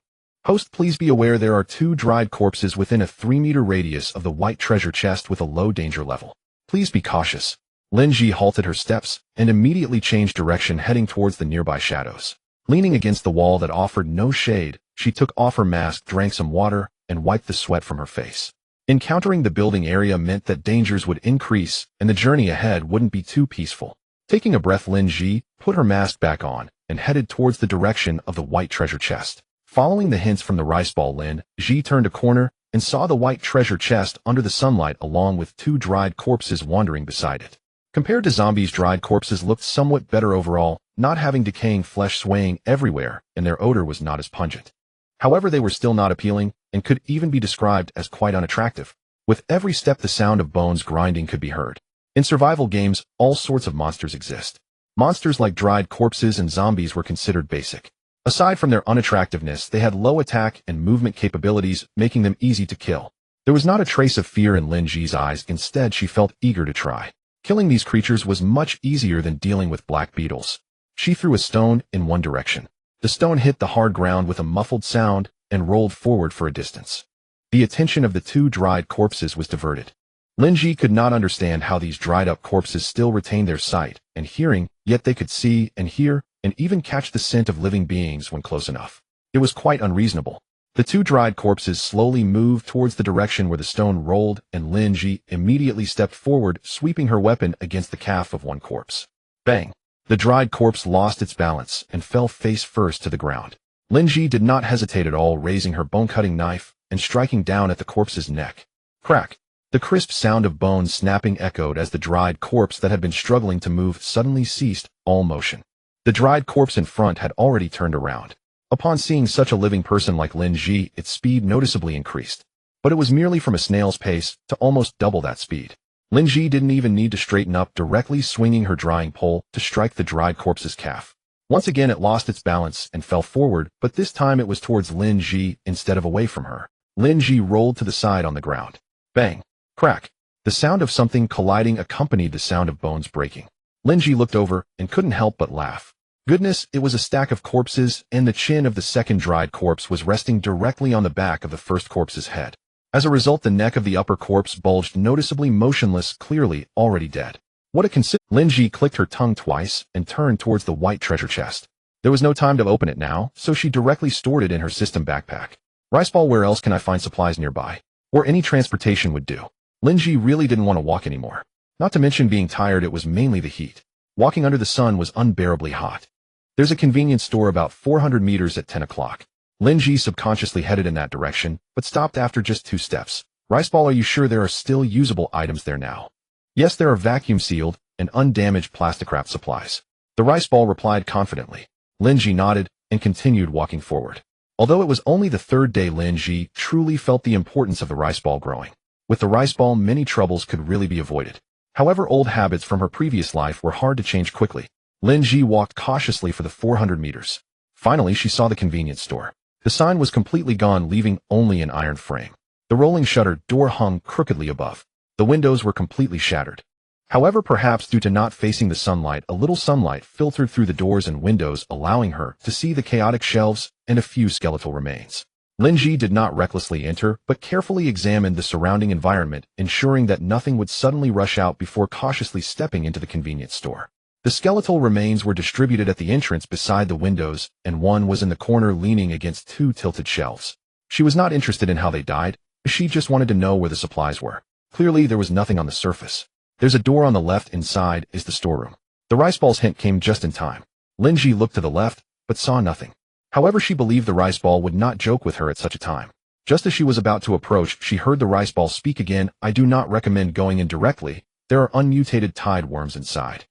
Host, please be aware there are 2 dried corpses within a 3-meter radius of the white treasure chest with a low danger level. Please be cautious. Lin Zhi halted her steps and immediately changed direction, heading towards the nearby shadows. Leaning against the wall that offered no shade, she took off her mask, drank some water, and wiped the sweat from her face. Encountering the building area meant that dangers would increase and the journey ahead wouldn't be too peaceful. Taking a breath, Lin Zhi put her mask back on and headed towards the direction of the white treasure chest. Following the hints from the rice ball, Lin Zhi turned a corner and saw the white treasure chest under the sunlight, along with 2 dried corpses wandering beside it. Compared to zombies, dried corpses looked somewhat better overall, not having decaying flesh swaying everywhere, and their odor was not as pungent. However, they were still not appealing, and could even be described as quite unattractive. With every step, the sound of bones grinding could be heard. In survival games, all sorts of monsters exist. Monsters like dried corpses and zombies were considered basic. Aside from their unattractiveness, they had low attack and movement capabilities, making them easy to kill. There was not a trace of fear in Lin Zhi's eyes. Instead, she felt eager to try. Killing these creatures was much easier than dealing with black beetles. She threw a stone in one direction. The stone hit the hard ground with a muffled sound and rolled forward for a distance. The attention of the 2 dried corpses was diverted. Lin Zhi could not understand how these dried-up corpses still retained their sight and hearing, yet they could see and hear and even catch the scent of living beings when close enough. It was quite unreasonable. The 2 dried corpses slowly moved towards the direction where the stone rolled, and Lin Zhi immediately stepped forward, sweeping her weapon against the calf of one corpse. Bang! The dried corpse lost its balance and fell face first to the ground. Lin Zhi did not hesitate at all, raising her bone-cutting knife and striking down at the corpse's neck. Crack! The crisp sound of bones snapping echoed as the dried corpse that had been struggling to move suddenly ceased all motion. The dried corpse in front had already turned around. Upon seeing such a living person like Lin Zhi, its speed noticeably increased. But it was merely from a snail's pace to almost double that speed. Lin Zhi didn't even need to straighten up, directly swinging her drying pole to strike the dried corpse's calf. Once again, it lost its balance and fell forward, but this time it was towards Lin Zhi instead of away from her. Lin Zhi rolled to the side on the ground. Bang! Crack! The sound of something colliding accompanied the sound of bones breaking. Lin Zhi looked over and couldn't help but laugh. Goodness, it was a stack of corpses, and the chin of the second dried corpse was resting directly on the back of the first corpse's head. As a result, the neck of the upper corpse bulged noticeably, motionless, clearly already dead. What a Lin Zhi clicked her tongue twice and turned towards the white treasure chest. There was no time to open it now, so she directly stored it in her system backpack. Riceball, where else can I find supplies nearby? Or any transportation would do. Lin Zhi really didn't want to walk anymore. Not to mention being tired, it was mainly the heat. Walking under the sun was unbearably hot. There's a convenience store about 400 meters at 10 o'clock. Lin Zhi subconsciously headed in that direction, but stopped after just 2 steps. Riceball, are you sure there are still usable items there now? Yes, there are vacuum-sealed and undamaged plastic-wrapped supplies. The Riceball replied confidently. Lin Zhi nodded and continued walking forward. Although it was only the 3rd day, Lin Zhi truly felt the importance of the Riceball growing. With the Riceball, many troubles could really be avoided. However, old habits from her previous life were hard to change quickly. Lin Zhi walked cautiously for the 400 meters. Finally, she saw the convenience store. The sign was completely gone, leaving only an iron frame. The rolling shutter door hung crookedly above. The windows were completely shattered. However, perhaps due to not facing the sunlight, a little sunlight filtered through the doors and windows, allowing her to see the chaotic shelves and a few skeletal remains. Lin Zhi did not recklessly enter, but carefully examined the surrounding environment, ensuring that nothing would suddenly rush out before cautiously stepping into the convenience store. The skeletal remains were distributed at the entrance beside the windows, and one was in the corner leaning against two tilted shelves. She was not interested in how they died, she just wanted to know where the supplies were. Clearly, there was nothing on the surface. There's a door on the left, inside is the storeroom. The rice ball's hint came just in time. Lin Zhi looked to the left, but saw nothing. However, she believed the rice ball would not joke with her at such a time. Just as she was about to approach, she heard the rice ball speak again. I do not recommend going in directly. There are unmutated tide worms inside.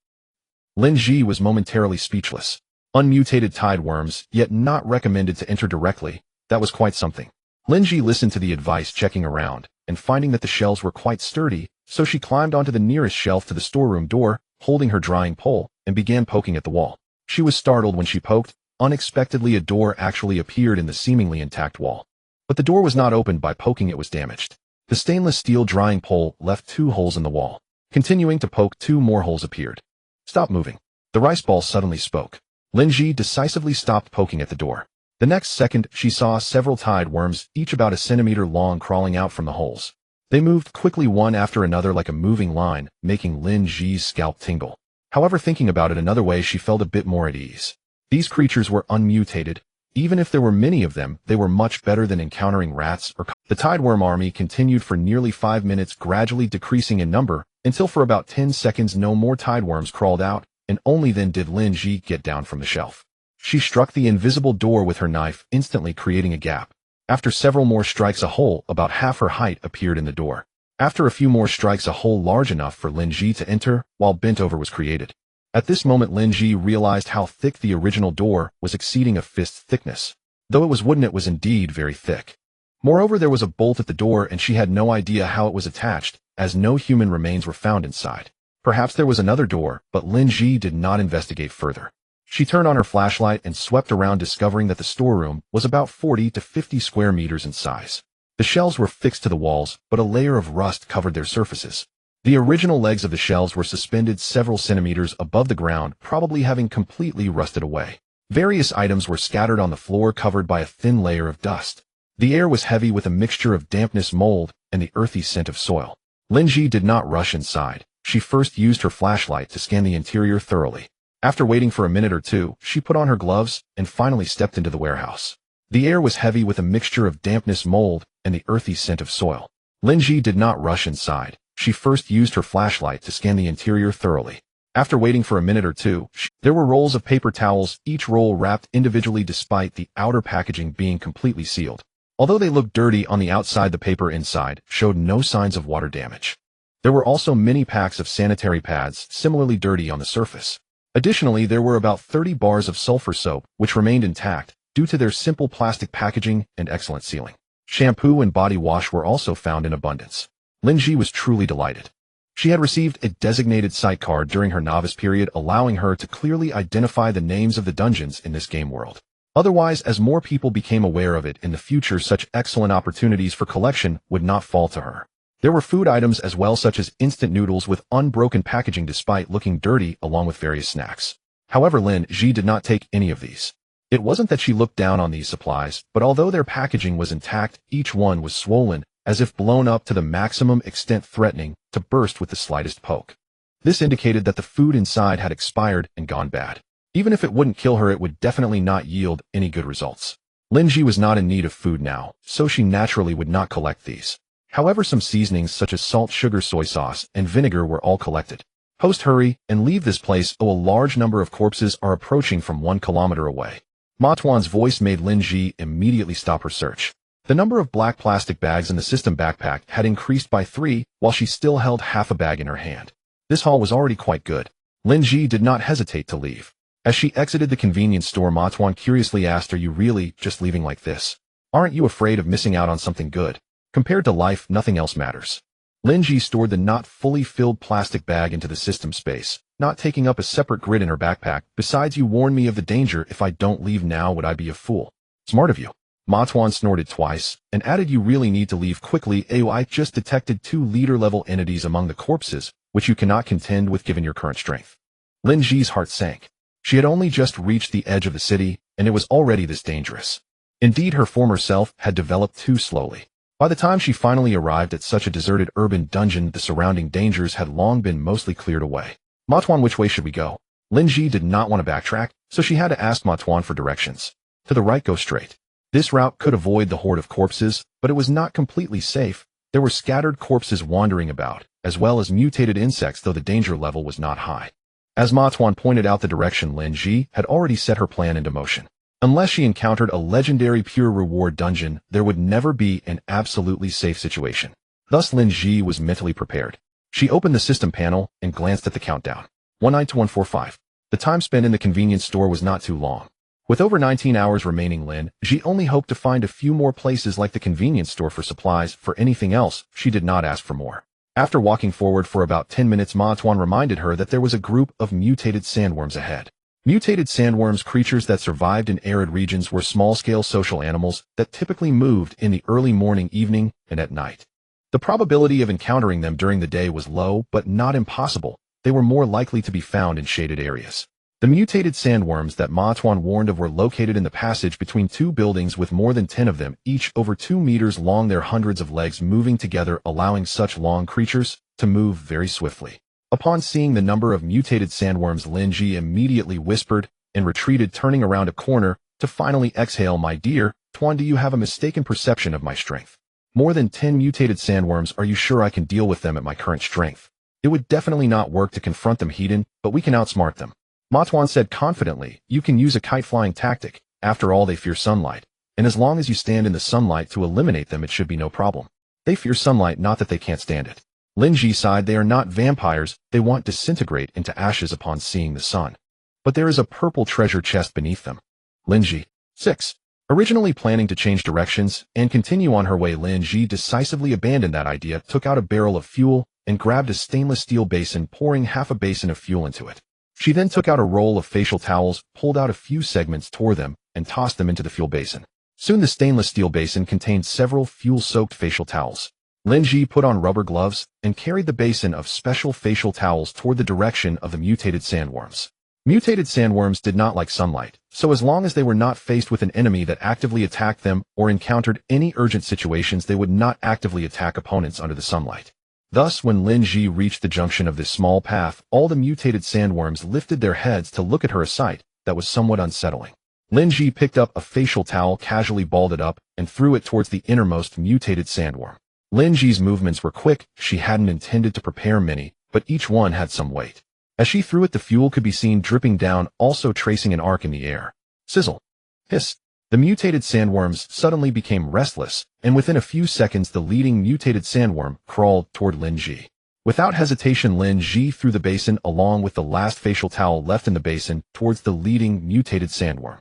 Lin Zhi was momentarily speechless. Unmutated tide worms, yet not recommended to enter directly. That was quite something. Lin Zhi listened to the advice, checking around, and finding that the shelves were quite sturdy, so she climbed onto the nearest shelf to the storeroom door, holding her drying pole, and began poking at the wall. She was startled when she poked. Unexpectedly, a door actually appeared in the seemingly intact wall. But the door was not opened. By poking, it was damaged. The stainless steel drying pole left 2 holes in the wall. Continuing to poke, 2 more holes appeared. Stop moving. The rice ball suddenly spoke. Lin Zhi decisively stopped poking at the door. The next second, she saw several tide worms, each about a centimeter long, crawling out from the holes. They moved quickly one after another like a moving line, making Lin Zhi's scalp tingle. However, thinking about it another way, she felt a bit more at ease. These creatures were unmutated. Even if there were many of them, they were much better than encountering rats or The tideworm army continued for nearly 5 minutes, gradually decreasing in number, until for about 10 seconds no more tideworms crawled out, and only then did Lin Zhi get down from the shelf. She struck the invisible door with her knife, instantly creating a gap. After several more strikes, a hole about half her height appeared in the door. After a few more strikes, a hole large enough for Lin Zhi to enter, while bent over, was created. At this moment, Lin Zhi realized how thick the original door was, exceeding a fist's thickness. Though it was wooden, it was indeed very thick. Moreover, there was a bolt at the door, and she had no idea how it was attached, as no human remains were found inside. Perhaps there was another door, but Lin Zhi did not investigate further. She turned on her flashlight and swept around, discovering that the storeroom was about 40 to 50 square meters in size. The shelves were fixed to the walls, but a layer of rust covered their surfaces. The original legs of the shelves were suspended several centimeters above the ground, probably having completely rusted away. Various items were scattered on the floor, covered by a thin layer of dust. The air was heavy with a mixture of dampness, mold, and the earthy scent of soil. Lin Zhi did not rush inside. She first used her flashlight to scan the interior thoroughly. After waiting for a minute or two, she put on her gloves and finally stepped into the warehouse. The air was heavy with a mixture of dampness, mold, and the earthy scent of soil. Lin Zhi did not rush inside. She first used her flashlight to scan the interior thoroughly. After waiting for a minute or two, there were rolls of paper towels, each roll wrapped individually despite the outer packaging being completely sealed. Although they looked dirty on the outside, the paper inside showed no signs of water damage. There were also many packs of sanitary pads, similarly dirty on the surface. Additionally, there were about 30 bars of sulfur soap, which remained intact due to their simple plastic packaging and excellent sealing. Shampoo and body wash were also found in abundance. Lin Zhi was truly delighted. She had received a designated site card during her novice period, allowing her to clearly identify the names of the dungeons in this game world. Otherwise, as more people became aware of it in the future, such excellent opportunities for collection would not fall to her. There were food items as well, such as instant noodles with unbroken packaging despite looking dirty, along with various snacks. However, Lin Zhi did not take any of these. It wasn't that she looked down on these supplies, but although their packaging was intact, each one was swollen, as if blown up to the maximum extent, threatening to burst with the slightest poke. This indicated that the food inside had expired and gone bad. Even if it wouldn't kill her, it would definitely not yield any good results. Lin Zhi was not in need of food now, so she naturally would not collect these. However, some seasonings such as salt, sugar, soy sauce, and vinegar were all collected. Post, hurry, and leave this place. Oh, a large number of corpses are approaching from 1 kilometer away. Ma Tuan's voice made Lin Zhi immediately stop her search. The number of black plastic bags in the system backpack had increased by 3, while she still held half a bag in her hand. This haul was already quite good. Lin Zhi did not hesitate to leave. As she exited the convenience store, Ma Tuan curiously asked, "Are you really just leaving like this? Aren't you afraid of missing out on something good? Compared to life, nothing else matters." Lin Zhi stored the not fully filled plastic bag into the system space, not taking up a separate grid in her backpack. "Besides, you warned me of the danger. If I don't leave now, would I be a fool?" "Smart of you." Ma Tuan snorted twice, and added, "You really need to leave quickly. I just detected 2 leader-level entities among the corpses, which you cannot contend with given your current strength. Lin Zhi's heart sank. She had only just reached the edge of the city, and it was already this dangerous. Indeed, her former self had developed too slowly. By the time she finally arrived at such a deserted urban dungeon, the surrounding dangers had long been mostly cleared away. "Ma Tuan, which way should we go?" Lin Zhi did not want to backtrack, so she had to ask Ma Tuan for directions. "To the right, go straight." This route could avoid the horde of corpses, but it was not completely safe. There were scattered corpses wandering about, as well as mutated insects, though the danger level was not high. As Ma Tuan pointed out the direction, Lin Zhi had already set her plan into motion. Unless she encountered a legendary pure reward dungeon, there would never be an absolutely safe situation. Thus Lin Zhi was mentally prepared. She opened the system panel and glanced at the countdown. 19 to 145. The time spent in the convenience store was not too long. With over 19 hours remaining, Lin Zhi only hoped to find a few more places like the convenience store for supplies. For anything else, she did not ask for more. After walking forward for about 10 minutes, Ma Tuan reminded her that there was a group of mutated sandworms ahead. Mutated sandworms, creatures that survived in arid regions, were small-scale social animals that typically moved in the early morning, evening, and at night. The probability of encountering them during the day was low, but not impossible. They were more likely to be found in shaded areas. The mutated sandworms that Ma Tuan warned of were located in the passage between two buildings, with more than 10 of them, each over 2 meters long, their hundreds of legs moving together, allowing such long creatures to move very swiftly. Upon seeing the number of mutated sandworms, Lin Zhi immediately whispered and retreated, turning around a corner to finally exhale. "My dear Tuan, do you have a mistaken perception of my strength? More than 10 mutated sandworms, are you sure I can deal with them at my current strength? It would definitely not work to confront them hidden, but we can outsmart them." Ma Tuan said confidently, "You can use a kite-flying tactic. After all, they fear sunlight, and as long as you stand in the sunlight to eliminate them, it should be no problem. They fear sunlight, not that they can't stand it." Lin Zhi sighed. "They are not vampires. They won't disintegrate into ashes upon seeing the sun. But there is a purple treasure chest beneath them." Lin Zhi. 6. Originally planning to change directions and continue on her way, Lin Zhi decisively abandoned that idea, took out a barrel of fuel, and grabbed a stainless steel basin, pouring half a basin of fuel into it. She then took out a roll of facial towels, pulled out a few segments, tore them, and tossed them into the fuel basin. Soon the stainless steel basin contained several fuel-soaked facial towels. Lin Zhi put on rubber gloves and carried the basin of special facial towels toward the direction of the mutated sandworms. Mutated sandworms did not like sunlight, so as long as they were not faced with an enemy that actively attacked them or encountered any urgent situations, they would not actively attack opponents under the sunlight. Thus, when Lin Zhi reached the junction of this small path, all the mutated sandworms lifted their heads to look at her, a sight that was somewhat unsettling. Lin Zhi picked up a facial towel, casually balled it up, and threw it towards the innermost mutated sandworm. Lin Zhi's movements were quick. She hadn't intended to prepare many, but each one had some weight. As she threw it, the fuel could be seen dripping down, also tracing an arc in the air. Sizzle. Hiss. The mutated sandworms suddenly became restless, and within a few seconds the leading mutated sandworm crawled toward Lin Zhi. Without hesitation, Lin Zhi threw the basin along with the last facial towel left in the basin towards the leading mutated sandworm.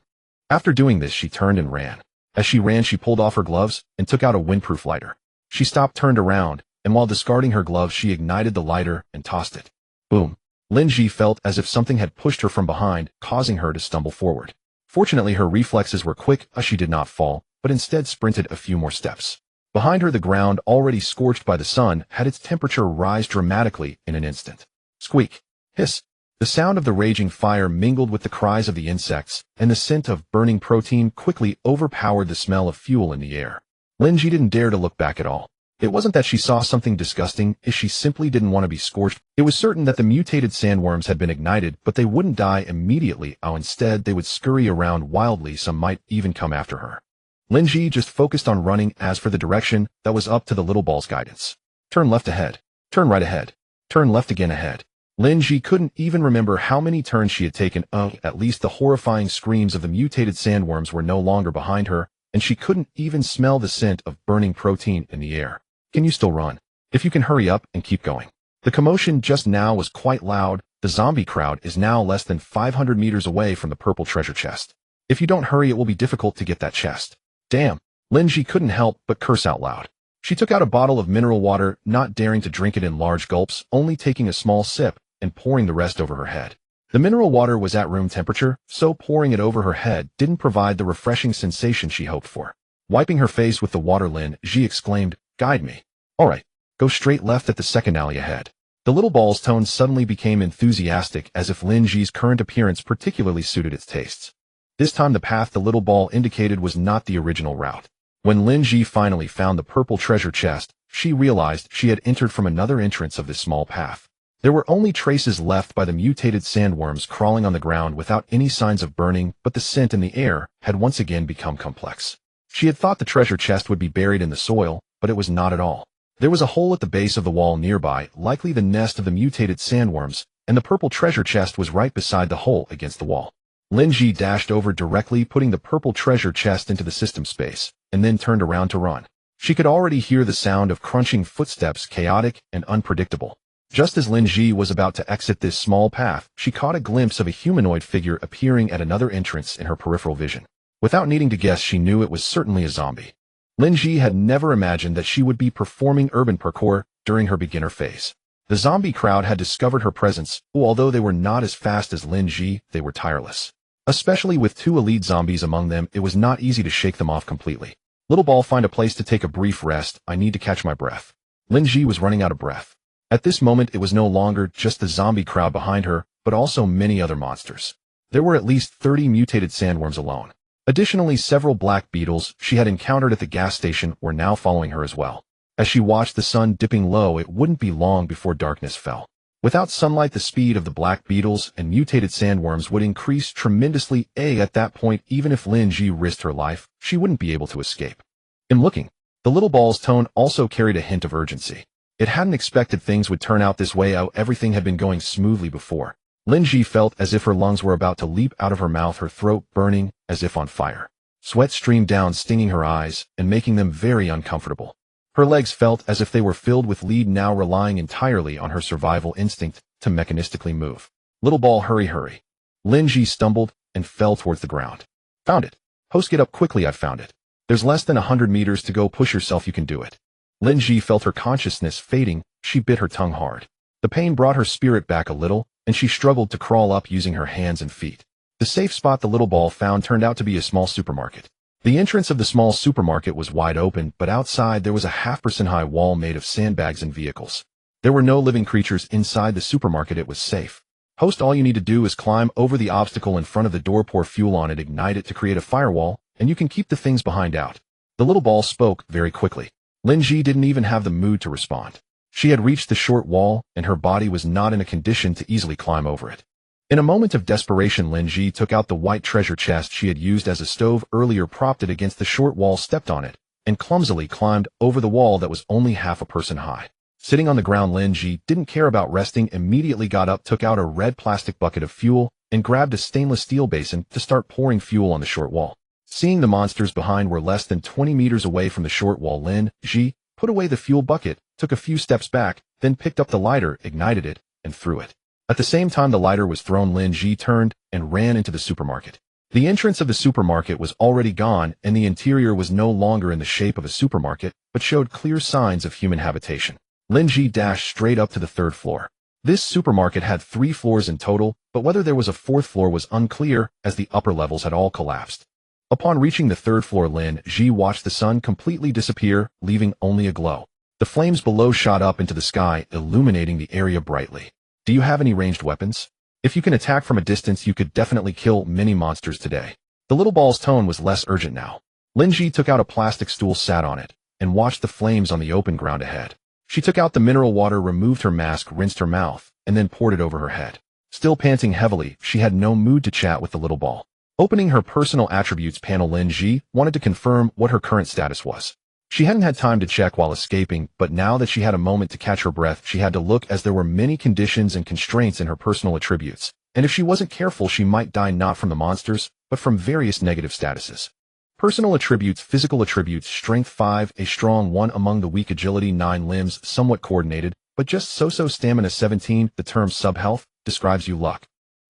After doing this, she turned and ran. As she ran, she pulled off her gloves and took out a windproof lighter. She stopped, turned around, and while discarding her gloves, she ignited the lighter and tossed it. Boom. Lin Zhi felt as if something had pushed her from behind, causing her to stumble forward. Fortunately, her reflexes were quick. She did not fall, but instead sprinted a few more steps. Behind her, the ground, already scorched by the sun, had its temperature rise dramatically in an instant. Squeak. Hiss. The sound of the raging fire mingled with the cries of the insects, and the scent of burning protein quickly overpowered the smell of fuel in the air. Lin Zhi didn't dare to look back at all. It wasn't that she saw something disgusting, she simply didn't want to be scorched. It was certain that the mutated sandworms had been ignited, but they wouldn't die immediately. Instead, they would scurry around wildly. Some might even come after her. Lin Zhi just focused on running. As for the direction, that was up to the little ball's guidance. Turn left ahead. Turn right ahead. Turn left again ahead. Lin Zhi couldn't even remember how many turns she had taken. At least the horrifying screams of the mutated sandworms were no longer behind her, and she couldn't even smell the scent of burning protein in the air. Can you still run? If you can, hurry up and keep going. The commotion just now was quite loud. The zombie crowd is now less than 500 meters away from the purple treasure chest. If you don't hurry, it will be difficult to get that chest. Damn. Lin Zhi couldn't help but curse out loud. She took out a bottle of mineral water, not daring to drink it in large gulps, only taking a small sip and pouring the rest over her head. The mineral water was at room temperature, so pouring it over her head didn't provide the refreshing sensation she hoped for. Wiping her face with the water, Lin Zhi exclaimed, "Guide me." "All right, go straight left at the second alley ahead." The little ball's tone suddenly became enthusiastic, as if Lin Zhi's current appearance particularly suited its tastes. This time the path the little ball indicated was not the original route. When Lin Zhi finally found the purple treasure chest, she realized she had entered from another entrance of this small path. There were only traces left by the mutated sandworms crawling on the ground without any signs of burning, but the scent in the air had once again become complex. She had thought the treasure chest would be buried in the soil, but it was not at all. There was a hole at the base of the wall nearby, likely the nest of the mutated sandworms, and the purple treasure chest was right beside the hole against the wall. Lin Zhi dashed over directly, putting the purple treasure chest into the system space, and then turned around to run. She could already hear the sound of crunching footsteps, chaotic and unpredictable. Just as Lin Zhi was about to exit this small path, she caught a glimpse of a humanoid figure appearing at another entrance in her peripheral vision. Without needing to guess, she knew it was certainly a zombie. Lin Zhi had never imagined that she would be performing urban parkour during her beginner phase. The zombie crowd had discovered her presence, although they were not as fast as Lin Zhi, they were tireless. Especially with 2 elite zombies among them, it was not easy to shake them off completely. Little ball, find a place to take a brief rest, I need to catch my breath. Lin Zhi was running out of breath. At this moment it was no longer just the zombie crowd behind her, but also many other monsters. There were at least 30 mutated sandworms alone. Additionally, several black beetles she had encountered at the gas station were now following her as well. As she watched the sun dipping low, it wouldn't be long before darkness fell. Without sunlight, the speed of the black beetles and mutated sandworms would increase tremendously. At that point, even if Lin Zhi risked her life, she wouldn't be able to escape. In looking, the little ball's tone also carried a hint of urgency. It hadn't expected things would turn out this way. Everything had been going smoothly before. Lin Zhi felt as if her lungs were about to leap out of her mouth, her throat burning as if on fire. Sweat streamed down, stinging her eyes and making them very uncomfortable. Her legs felt as if they were filled with lead, now relying entirely on her survival instinct to mechanistically move. Little ball, hurry, hurry. Lin Zhi stumbled and fell towards the ground. Found it. Host, get up quickly, I've found it. There's less than 100 meters to go, push yourself, you can do it. Lin Zhi felt her consciousness fading. She bit her tongue hard. The pain brought her spirit back a little, and she struggled to crawl up using her hands and feet. The safe spot the little ball found turned out to be a small supermarket. The entrance of the small supermarket was wide open, but outside there was a half-percent high wall made of sandbags and vehicles. There were no living creatures inside the supermarket. It was safe. Host, all you need to do is climb over the obstacle in front of the door, pour fuel on it, ignite it to create a firewall, and you can keep the things behind out. The little ball spoke very quickly. Lin Zhi didn't even have the mood to respond. She had reached the short wall, and her body was not in a condition to easily climb over it. In a moment of desperation, Lin Zhi took out the white treasure chest she had used as a stove earlier, propped it against the short wall, stepped on it, and clumsily climbed over the wall that was only half a person high. Sitting on the ground, Lin Zhi didn't care about resting, immediately got up, took out a red plastic bucket of fuel, and grabbed a stainless steel basin to start pouring fuel on the short wall. Seeing the monsters behind were less than 20 meters away from the short wall, Lin Zhi put away the fuel bucket, took a few steps back, then picked up the lighter, ignited it, and threw it. At the same time the lighter was thrown, Lin Zhi turned and ran into the supermarket. The entrance of the supermarket was already gone, and the interior was no longer in the shape of a supermarket, but showed clear signs of human habitation. Lin Zhi dashed straight up to the 3rd floor. This supermarket had 3 floors in total, but whether there was a 4th floor was unclear, as the upper levels had all collapsed. Upon reaching the 3rd floor, Lin Zhi watched the sun completely disappear, leaving only a glow. The flames below shot up into the sky, illuminating the area brightly. Do you have any ranged weapons? If you can attack from a distance, you could definitely kill many monsters today. The little ball's tone was less urgent now. Lin Zhi took out a plastic stool, sat on it, and watched the flames on the open ground ahead. She took out the mineral water, removed her mask, rinsed her mouth, and then poured it over her head. Still panting heavily, she had no mood to chat with the little ball. Opening her personal attributes panel, Lin Zhi wanted to confirm what her current status was. She hadn't had time to check while escaping, but now that she had a moment to catch her breath, she had to look, as there were many conditions and constraints in her personal attributes, and if she wasn't careful she might die not from the monsters, but from various negative statuses. Personal attributes: physical attributes, strength 5, a strong 1 among the weak, agility 9, limbs somewhat coordinated, but just so-so, stamina 17, the term sub-health describes you luck.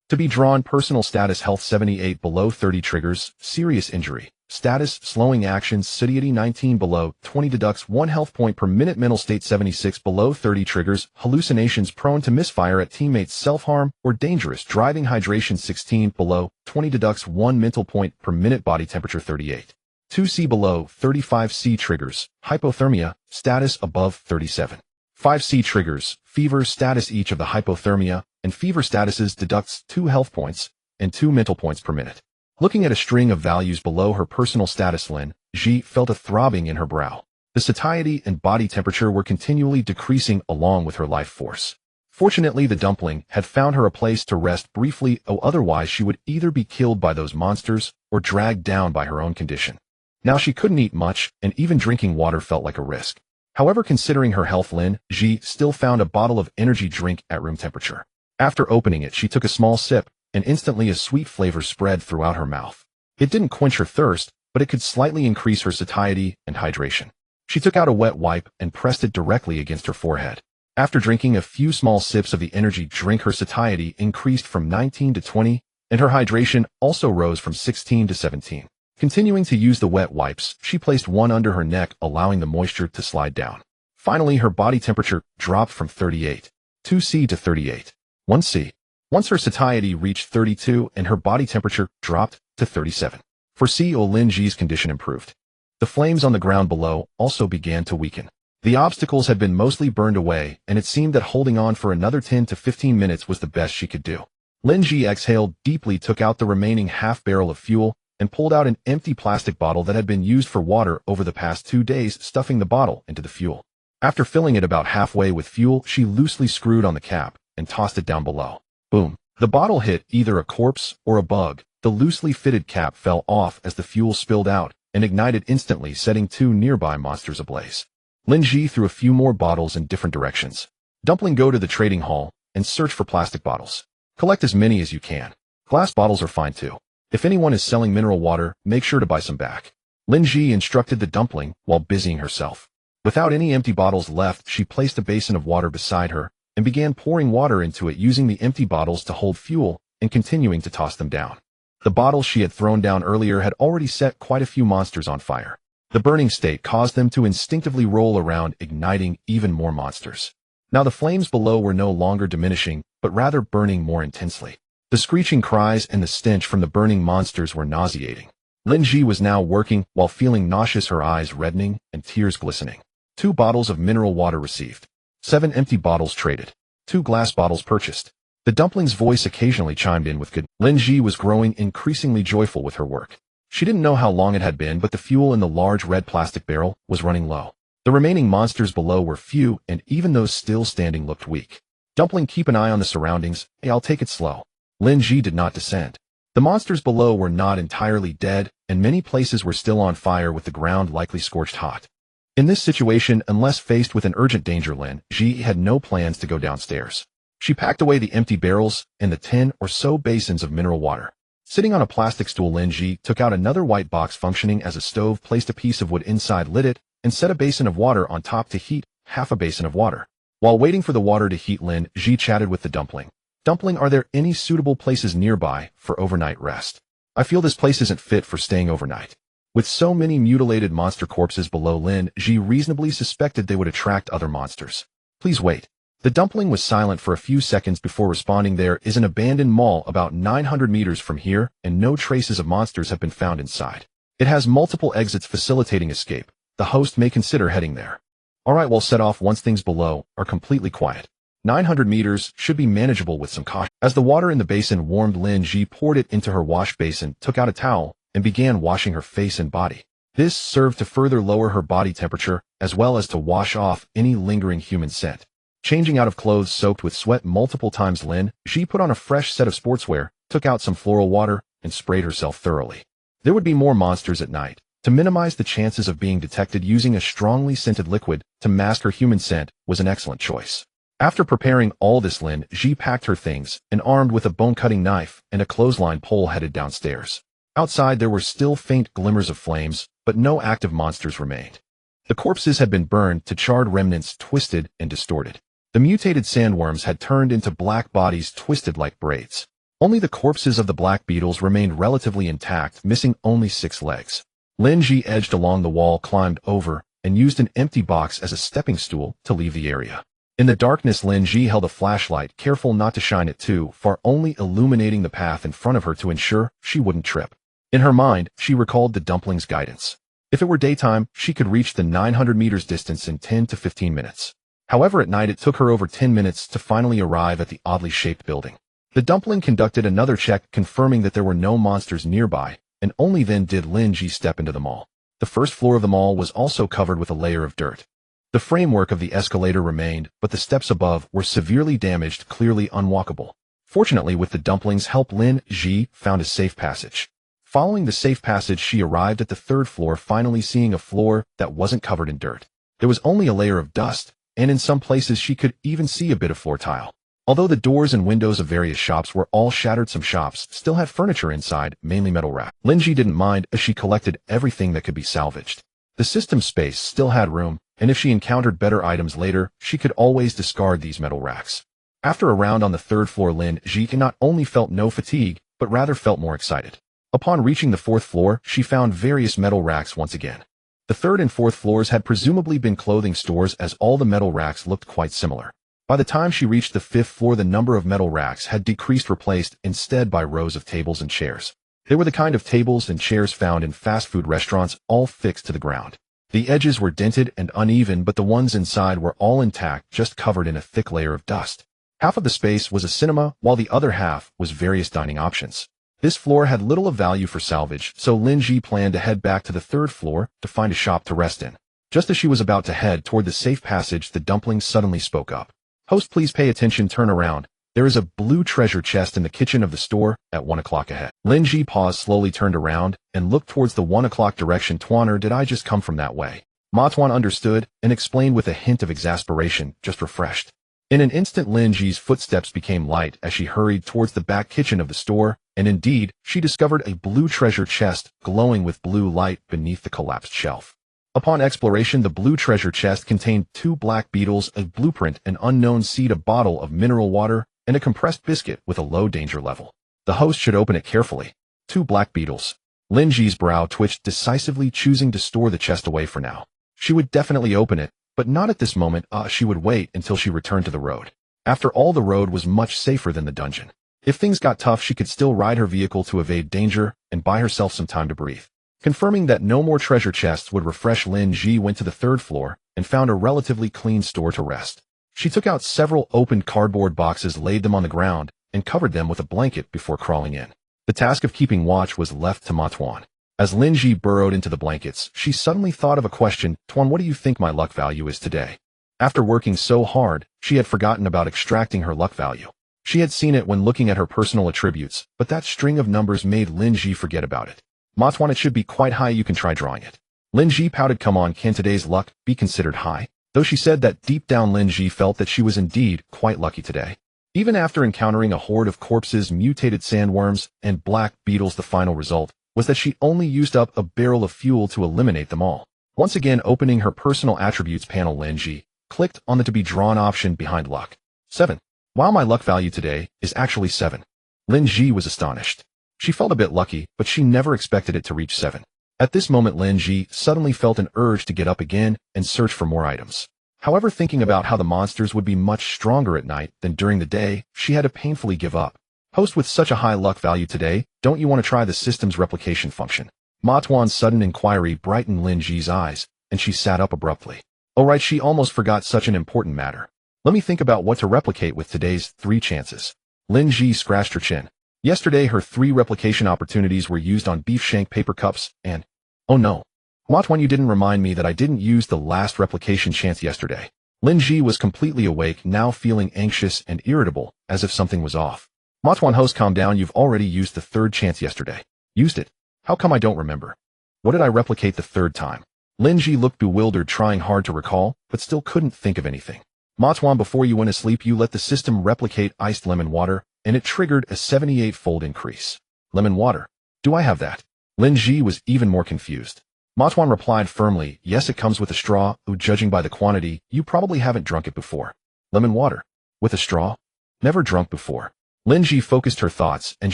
To be drawn: personal status, health 78, below 30, triggers serious injury. Status: slowing actions, satiety 19, below 20, deducts 1 health point per minute. Mental state 76, below 30, triggers hallucinations, prone to misfire at teammates, self-harm, or dangerous driving. Hydration 16, below 20, deducts 1 mental point per minute. Body temperature 38. 2C, below 35C, triggers hypothermia. Status: above 37. 5C triggers, fever status. Each of the hypothermia and fever statuses deducts 2 health points and 2 mental points per minute. Looking at a string of values below her personal status, Lin Zhi felt a throbbing in her brow. The satiety and body temperature were continually decreasing along with her life force. Fortunately, the dumpling had found her a place to rest briefly, otherwise she would either be killed by those monsters or dragged down by her own condition. Now she couldn't eat much, and even drinking water felt like a risk. However, considering her health, Lin Zhi still found a bottle of energy drink at room temperature. After opening it, she took a small sip, and instantly a sweet flavor spread throughout her mouth. It didn't quench her thirst, but it could slightly increase her satiety and hydration. She took out a wet wipe and pressed it directly against her forehead. After drinking a few small sips of the energy drink, her satiety increased from 19 to 20, and her hydration also rose from 16 to 17. Continuing to use the wet wipes, she placed one under her neck, allowing the moisture to slide down. Finally, her body temperature dropped from 38, 2C to 38, 1C. Once her satiety reached 32 and her body temperature dropped to 37, 4C, Lin Zhi's condition improved. The flames on the ground below also began to weaken. The obstacles had been mostly burned away, and it seemed that holding on for another 10 to 15 minutes was the best she could do. Lin Zhi exhaled deeply, took out the remaining half barrel of fuel, and pulled out an empty plastic bottle that had been used for water over the past 2 days, stuffing the bottle into the fuel. After filling it about halfway with fuel, she loosely screwed on the cap and tossed it down below. Boom! The bottle hit either a corpse or a bug. The loosely fitted cap fell off as the fuel spilled out and ignited instantly, setting 2 nearby monsters ablaze. Lin Zhi threw a few more bottles in different directions. Dumpling, go to the trading hall and search for plastic bottles. Collect as many as you can. Glass bottles are fine too. If anyone is selling mineral water, make sure to buy some back. Lin Zhi instructed the dumpling while busying herself. Without any empty bottles left, she placed a basin of water beside her and began pouring water into it, using the empty bottles to hold fuel and continuing to toss them down. The bottles she had thrown down earlier had already set quite a few monsters on fire. The burning state caused them to instinctively roll around, igniting even more monsters. Now the flames below were no longer diminishing, but rather burning more intensely. The screeching cries and the stench from the burning monsters were nauseating. Lin Zhi was now working while feeling nauseous, her eyes reddening and tears glistening. 2 bottles of mineral water received. 7 empty bottles traded. 2 glass bottles purchased. The dumpling's voice occasionally chimed in with good. Lin Zhi was growing increasingly joyful with her work. She didn't know how long it had been, but the fuel in the large red plastic barrel was running low. The remaining monsters below were few, and even those still standing looked weak. Dumpling, keep an eye on the surroundings. Hey, I'll take it slow. Lin Zhi did not descend. The monsters below were not entirely dead, and many places were still on fire, with the ground likely scorched hot. In this situation, unless faced with an urgent danger, Lin Zhi had no plans to go downstairs. She packed away the empty barrels and the 10 or so basins of mineral water. Sitting on a plastic stool, Lin Zhi took out another white box functioning as a stove, placed a piece of wood inside, lit it, and set a basin of water on top to heat half a basin of water. While waiting for the water to heat, Lin Zhi chatted with the dumpling. Dumpling, are there any suitable places nearby for overnight rest? I feel this place isn't fit for staying overnight. With so many mutilated monster corpses below, Lin Zhi reasonably suspected they would attract other monsters. Please wait. The dumpling was silent for a few seconds before responding. There is an abandoned mall about 900 meters from here, and no traces of monsters have been found inside. It has multiple exits facilitating escape. The host may consider heading there. Alright, we'll set off once things below are completely quiet. 900 meters should be manageable with some caution. As the water in the basin warmed, Lin Zhi poured it into her wash basin, took out a towel, and began washing her face and body. This served to further lower her body temperature, as well as to wash off any lingering human scent. Changing out of clothes soaked with sweat multiple times, Lin Zhi put on a fresh set of sportswear, took out some floral water, and sprayed herself thoroughly. There would be more monsters at night. To minimize the chances of being detected, using a strongly scented liquid to mask her human scent was an excellent choice. After preparing all this, Lin Zhi packed her things and, armed with a bone-cutting knife and a clothesline pole, headed downstairs. Outside there were still faint glimmers of flames, but no active monsters remained. The corpses had been burned to charred remnants, twisted and distorted. The mutated sandworms had turned into black bodies, twisted like braids. Only the corpses of the black beetles remained relatively intact, missing only 6 legs. Lin Zhi edged along the wall, climbed over, and used an empty box as a stepping stool to leave the area. In the darkness, Lin Zhi held a flashlight, careful not to shine it too far, only illuminating the path in front of her to ensure she wouldn't trip. In her mind, she recalled the dumpling's guidance. If it were daytime, she could reach the 900 meters distance in 10 to 15 minutes. However, at night it took her over 10 minutes to finally arrive at the oddly shaped building. The dumpling conducted another check, confirming that there were no monsters nearby, and only then did Lin Zhi step into the mall. The first floor of the mall was also covered with a layer of dirt. The framework of the escalator remained, but the steps above were severely damaged, clearly unwalkable. Fortunately, with the dumpling's help, Lin Zhi found a safe passage. Following the safe passage, she arrived at the third floor, finally seeing a floor that wasn't covered in dirt. There was only a layer of dust, and in some places she could even see a bit of floor tile. Although the doors and windows of various shops were all shattered, some shops still had furniture inside, mainly metal rack. Lin Zhi didn't mind, as she collected everything that could be salvaged. The system space still had room, and if she encountered better items later, she could always discard these metal racks. After a round on the third floor, Lin Zhi not only felt no fatigue, but rather felt more excited. Upon reaching the fourth floor, she found various metal racks once again. The third and fourth floors had presumably been clothing stores, as all the metal racks looked quite similar. By the time she reached the fifth floor, the number of metal racks had decreased, replaced instead by rows of tables and chairs. They were the kind of tables and chairs found in fast food restaurants, all fixed to the ground. The edges were dented and uneven, but the ones inside were all intact, just covered in a thick layer of dust. Half of the space was a cinema, while the other half was various dining options. This floor had little of value for salvage, so Lin Zhi planned to head back to the third floor to find a shop to rest in. Just as she was about to head toward the safe passage, the dumpling suddenly spoke up. "Host, please pay attention, turn around. There is a blue treasure chest in the kitchen of the store at 1 o'clock ahead." Lin Zhi paused, slowly turned around, and looked towards the 1 o'clock direction. "Tuaner, did I just come from that way?" Ma Tuan understood and explained with a hint of exasperation, "Just refreshed." In an instant, Lin Zhi's footsteps became light as she hurried towards the back kitchen of the store, and indeed, she discovered a blue treasure chest glowing with blue light beneath the collapsed shelf. Upon exploration, the blue treasure chest contained 2 black beetles, a blueprint, an unknown seed, a bottle of mineral water, and a compressed biscuit with a low danger level. The host should open it carefully. 2 black beetles. Lin Zhi's brow twitched decisively, choosing to store the chest away for now. She would definitely open it, but not at this moment. She would wait until she returned to the road. After all, the road was much safer than the dungeon. If things got tough, she could still ride her vehicle to evade danger and buy herself some time to breathe. Confirming that no more treasure chests would refresh, Lin Zhi went to the third floor and found a relatively clean store to rest. She took out several opened cardboard boxes, laid them on the ground, and covered them with a blanket before crawling in. The task of keeping watch was left to Ma Tuan. As Lin Zhi burrowed into the blankets, she suddenly thought of a question. "Tuan, what do you think my luck value is today?" After working so hard, she had forgotten about extracting her luck value. She had seen it when looking at her personal attributes, but that string of numbers made Lin Zhi forget about it. "Ma Tuan, it should be quite high. You can try drawing it." Lin Zhi pouted. "Come on, can today's luck be considered high?" Though she said that, deep down Lin Zhi felt that she was indeed quite lucky today. Even after encountering a horde of corpses, mutated sandworms, and black beetles, the final result was that she only used up a barrel of fuel to eliminate them all. Once again, opening her personal attributes panel, Lin Zhi clicked on the to be drawn option behind luck. 7. Wow, my luck value today is actually 7. Lin Zhi was astonished. She felt a bit lucky, but she never expected it to reach 7. At this moment, Lin Zhi suddenly felt an urge to get up again and search for more items. However, thinking about how the monsters would be much stronger at night than during the day, she had to painfully give up. "Host, with such a high luck value today, don't you want to try the system's replication function?" Ma Tuan's sudden inquiry brightened Lin Zhi's eyes, and she sat up abruptly. "Oh right, she almost forgot such an important matter. Let me think about what to replicate with today's 3 chances." Lin Zhi scratched her chin. Yesterday, her 3 replication opportunities were used on beef shank paper cups, and... oh no. Ma Tuan, you didn't remind me that I didn't use the last replication chance yesterday. Lin Zhi was completely awake, now feeling anxious and irritable, as if something was off. "Ma Tuan, host, calm down. You've already used the 3rd chance yesterday." "Used it? How come I don't remember? What did I replicate the 3rd time?" Lin Zhi looked bewildered, trying hard to recall, but still couldn't think of anything. "Ma Tuan, before you went asleep, you let the system replicate iced lemon water, and it triggered a 78-fold increase." "Lemon water? Do I have that?" Lin Zhi was even more confused. Ma Tuan replied firmly, "Yes, it comes with a straw. Judging by the quantity, you probably haven't drunk it before." "Lemon water? With a straw? Never drunk before." Lin Zhi focused her thoughts, and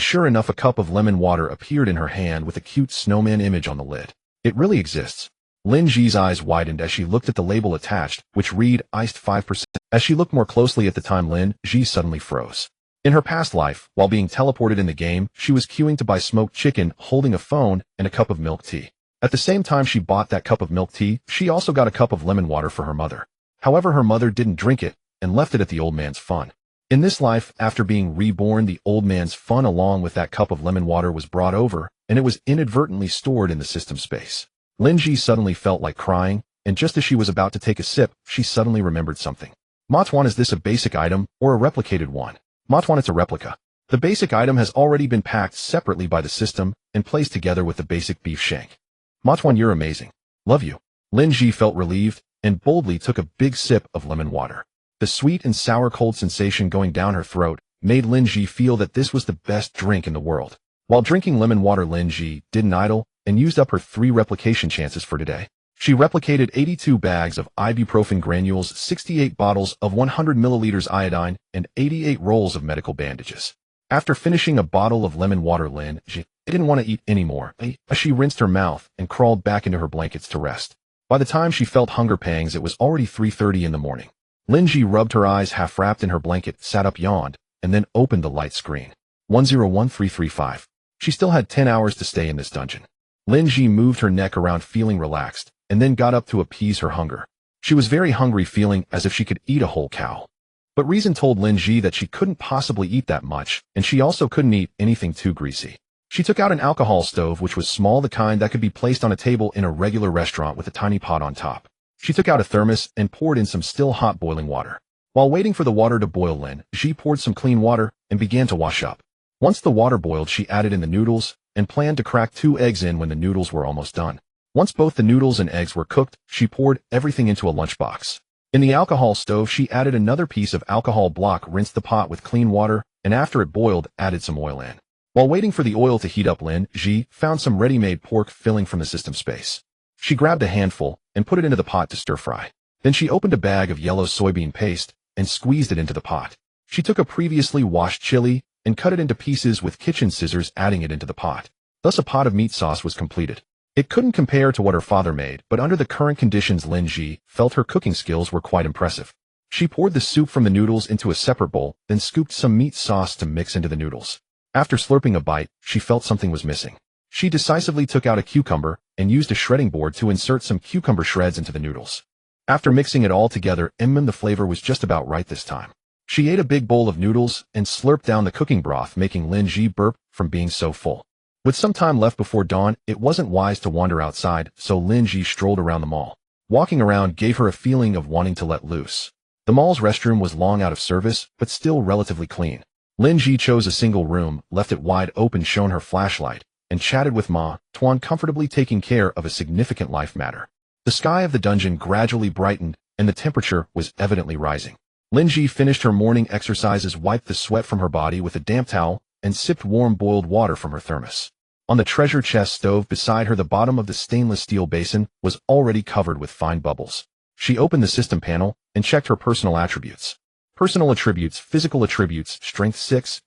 sure enough, a cup of lemon water appeared in her hand with a cute snowman image on the lid. "It really exists." Lin Zhi's eyes widened as she looked at the label attached, which read iced 5%. As she looked more closely at the time, Lin Zhi suddenly froze. In her past life, while being teleported in the game, she was queuing to buy smoked chicken, holding a phone and a cup of milk tea. At the same time she bought that cup of milk tea, she also got a cup of lemon water for her mother. However, her mother didn't drink it and left it at the old man's fun. In this life, after being reborn, the old man's fun along with that cup of lemon water was brought over, and it was inadvertently stored in the system space. Lin Zhi suddenly felt like crying, and just as she was about to take a sip, she suddenly remembered something. Matuan, is this a basic item or a replicated one? Matuan, it's a replica. The basic item has already been packed separately by the system and placed together with the basic beef shank. Matuan, you're amazing. Love you. Lin Zhi felt relieved and boldly took a big sip of lemon water. The sweet and sour cold sensation going down her throat made Lin Zhi feel that this was the best drink in the world. While drinking lemon water, Lin Zhi didn't idle and used up her 3 replication chances for today. She replicated 82 bags of ibuprofen granules, 68 bottles of 100 milliliters iodine, and 88 rolls of medical bandages. After finishing a bottle of lemon water, Lin Zhi didn't want to eat anymore. She rinsed her mouth and crawled back into her blankets to rest. By the time she felt hunger pangs, it was already 3:30 in the morning. Lin Zhi rubbed her eyes, half wrapped in her blanket, sat up, yawned, and then opened the light screen. 101335. She still had 10 hours to stay in this dungeon. Lin Zhi moved her neck around, feeling relaxed, and then got up to appease her hunger. She was very hungry, feeling as if she could eat a whole cow. But reason told Lin Zhi that she couldn't possibly eat that much, and she also couldn't eat anything too greasy. She took out an alcohol stove, which was small, the kind that could be placed on a table in a regular restaurant with a tiny pot on top. She took out a thermos and poured in some still hot boiling water. While waiting for the water to boil, Lin Zhi poured some clean water and began to wash up. Once the water boiled, she added in the noodles and planned to crack 2 eggs in when the noodles were almost done. Once both the noodles and eggs were cooked, she poured everything into a lunchbox. In the alcohol stove, she added another piece of alcohol block, rinsed the pot with clean water, and after it boiled, added some oil in. While waiting for the oil to heat up, Lin Zhi found some ready-made pork filling from the system space. She grabbed a handful and put it into the pot to stir-fry. Then she opened a bag of yellow soybean paste and squeezed it into the pot. She took a previously washed chili and cut it into pieces with kitchen scissors, adding it into the pot. Thus a pot of meat sauce was completed. It couldn't compare to what her father made, but under the current conditions, Lin Zhi felt her cooking skills were quite impressive. She poured the soup from the noodles into a separate bowl, then scooped some meat sauce to mix into the noodles. After slurping a bite, she felt something was missing. She decisively took out a cucumber and used a shredding board to insert some cucumber shreds into the noodles. After mixing it all together, the flavor was just about right this time. She ate a big bowl of noodles and slurped down the cooking broth, making Lin Zhi burp from being so full. With some time left before dawn, it wasn't wise to wander outside, so Lin Zhi strolled around the mall. Walking around gave her a feeling of wanting to let loose. The mall's restroom was long out of service, but still relatively clean. Lin Zhi chose a single room, left it wide open, shone her flashlight, and chatted with Ma Tuan, comfortably taking care of a significant life matter. The sky of the dungeon gradually brightened, and the temperature was evidently rising. Lin Zhi finished her morning exercises, wiped the sweat from her body with a damp towel, and sipped warm boiled water from her thermos. On the treasure chest stove beside her, the bottom of the stainless steel basin was already covered with fine bubbles. She opened the system panel and checked her personal attributes. Personal attributes: physical attributes, strength 6.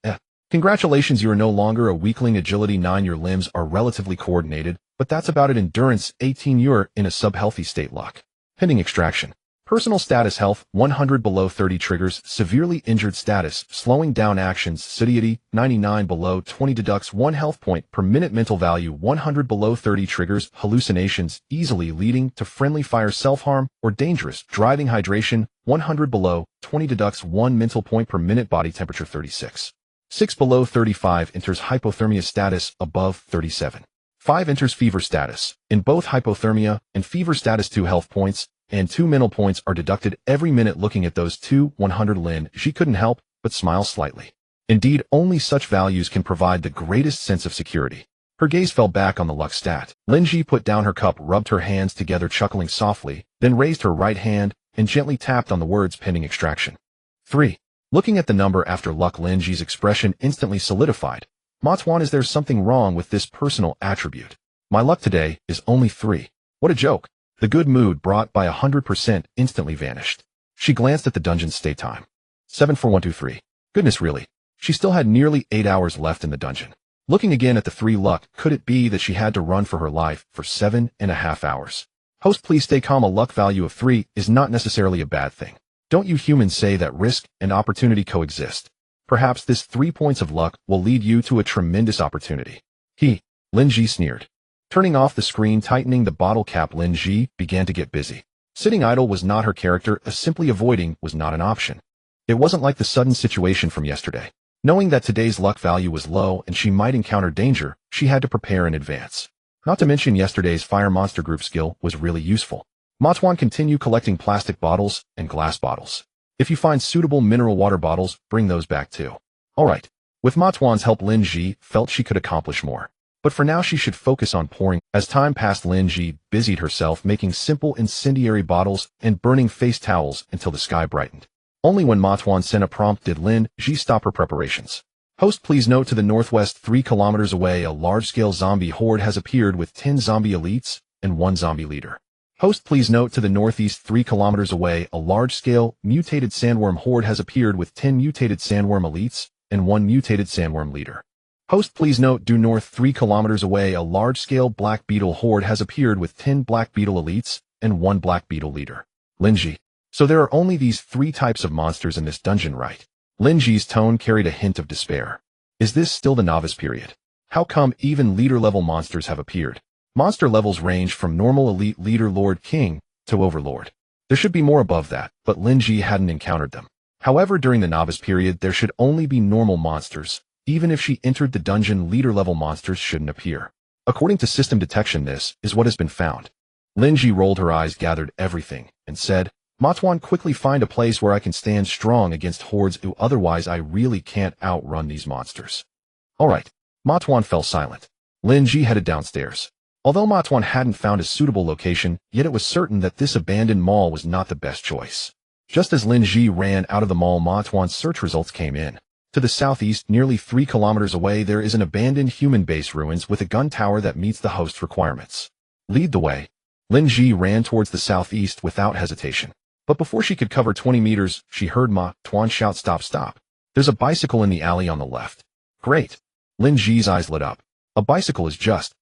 Congratulations, you are no longer a weakling. Agility 9, your limbs are relatively coordinated, but that's about it. Endurance 18, you're in a sub-healthy state. Luck. Pending extraction. Personal status: health 100, below 30 triggers severely injured status, slowing down actions. Satiety 99, below 20 deducts 1 health point per minute. Mental value 100, below 30 triggers hallucinations, easily leading to friendly fire, self-harm, or dangerous driving. Hydration 100, below 20 deducts 1 mental point per minute. Body temperature 36. 6, below 35 enters hypothermia status, above 37. 5 enters fever status. In both hypothermia and fever status, 2 health points and 2 mental points are deducted every minute. Looking at those 100, Lin Zhi couldn't help but smile slightly. Indeed, only such values can provide the greatest sense of security. Her gaze fell back on the luck stat. Lin Zhi put down her cup, rubbed her hands together, chuckling softly, then raised her right hand and gently tapped on the words pending extraction. 3. Looking at the number after luck, Lin Zhi's expression instantly solidified. Matuan, is there something wrong with this personal attribute? My luck today is only 3. What a joke. The good mood brought by 100% instantly vanished. She glanced at the dungeon's stay time. 74123. Goodness, really? She still had nearly 8 hours left in the dungeon. Looking again at the 3 luck, could it be that she had to run for her life for 7.5 hours? Host, please stay calm. A luck value of 3 is not necessarily a bad thing. Don't you humans say that risk and opportunity coexist? Perhaps this 3 points of luck will lead you to a tremendous opportunity. Lin Zhi sneered. Turning off the screen, tightening the bottle cap, Lin Zhi began to get busy. Sitting idle was not her character, as simply avoiding was not an option. It wasn't like the sudden situation from yesterday. Knowing that today's luck value was low and she might encounter danger, she had to prepare in advance. Not to mention yesterday's fire monster group skill was really useful. Matuan continue collecting plastic bottles and glass bottles. If you find suitable mineral water bottles, bring those back too. Alright. With Matuan's help, Lin Zhi felt she could accomplish more. But for now she should focus on pouring. As time passed, Lin Zhi busied herself making simple incendiary bottles and burning face towels until the sky brightened. Only when Matuan sent a prompt did Lin Zhi stop her preparations. Host, please note to the northwest 3 kilometers away a large-scale zombie horde has appeared with 10 zombie elites and 1 zombie leader. Host, please note to the northeast 3 kilometers away a large-scale mutated sandworm horde has appeared with 10 mutated sandworm elites and 1 mutated sandworm leader. Host, please note due north 3 kilometers away a large-scale black beetle horde has appeared with 10 black beetle elites and 1 black beetle leader. Lin Zhi. So there are only these 3 types of monsters in this dungeon, right? Lin Zhi's tone carried a hint of despair. Is this still the novice period? How come even leader-level monsters have appeared? Monster levels range from normal elite leader Lord King to Overlord. There should be more above that, but Lin Zhi hadn't encountered them. However, during the novice period there should only be normal monsters. Even if she entered the dungeon, leader-level monsters shouldn't appear. According to system detection, this is what has been found. Lin Zhi rolled her eyes, gathered everything, and said, Matuan, quickly find a place where I can stand strong against hordes, otherwise I really can't outrun these monsters. Alright. Matuan fell silent. Lin Zhi headed downstairs. Although Matuan hadn't found a suitable location, yet it was certain that this abandoned mall was not the best choice. Just as Lin Zhi ran out of the mall, Matuan's search results came in. To the southeast, nearly 3 kilometers away, there is an abandoned human base ruins with a gun tower that meets the host requirements. Lead the way. Lin Zhi ran towards the southeast without hesitation. But before she could cover 20 meters, she heard Matuan shout, stop, stop. There's a bicycle in the alley on the left. Great. Lin Zhi's eyes lit up. A bicycle is just.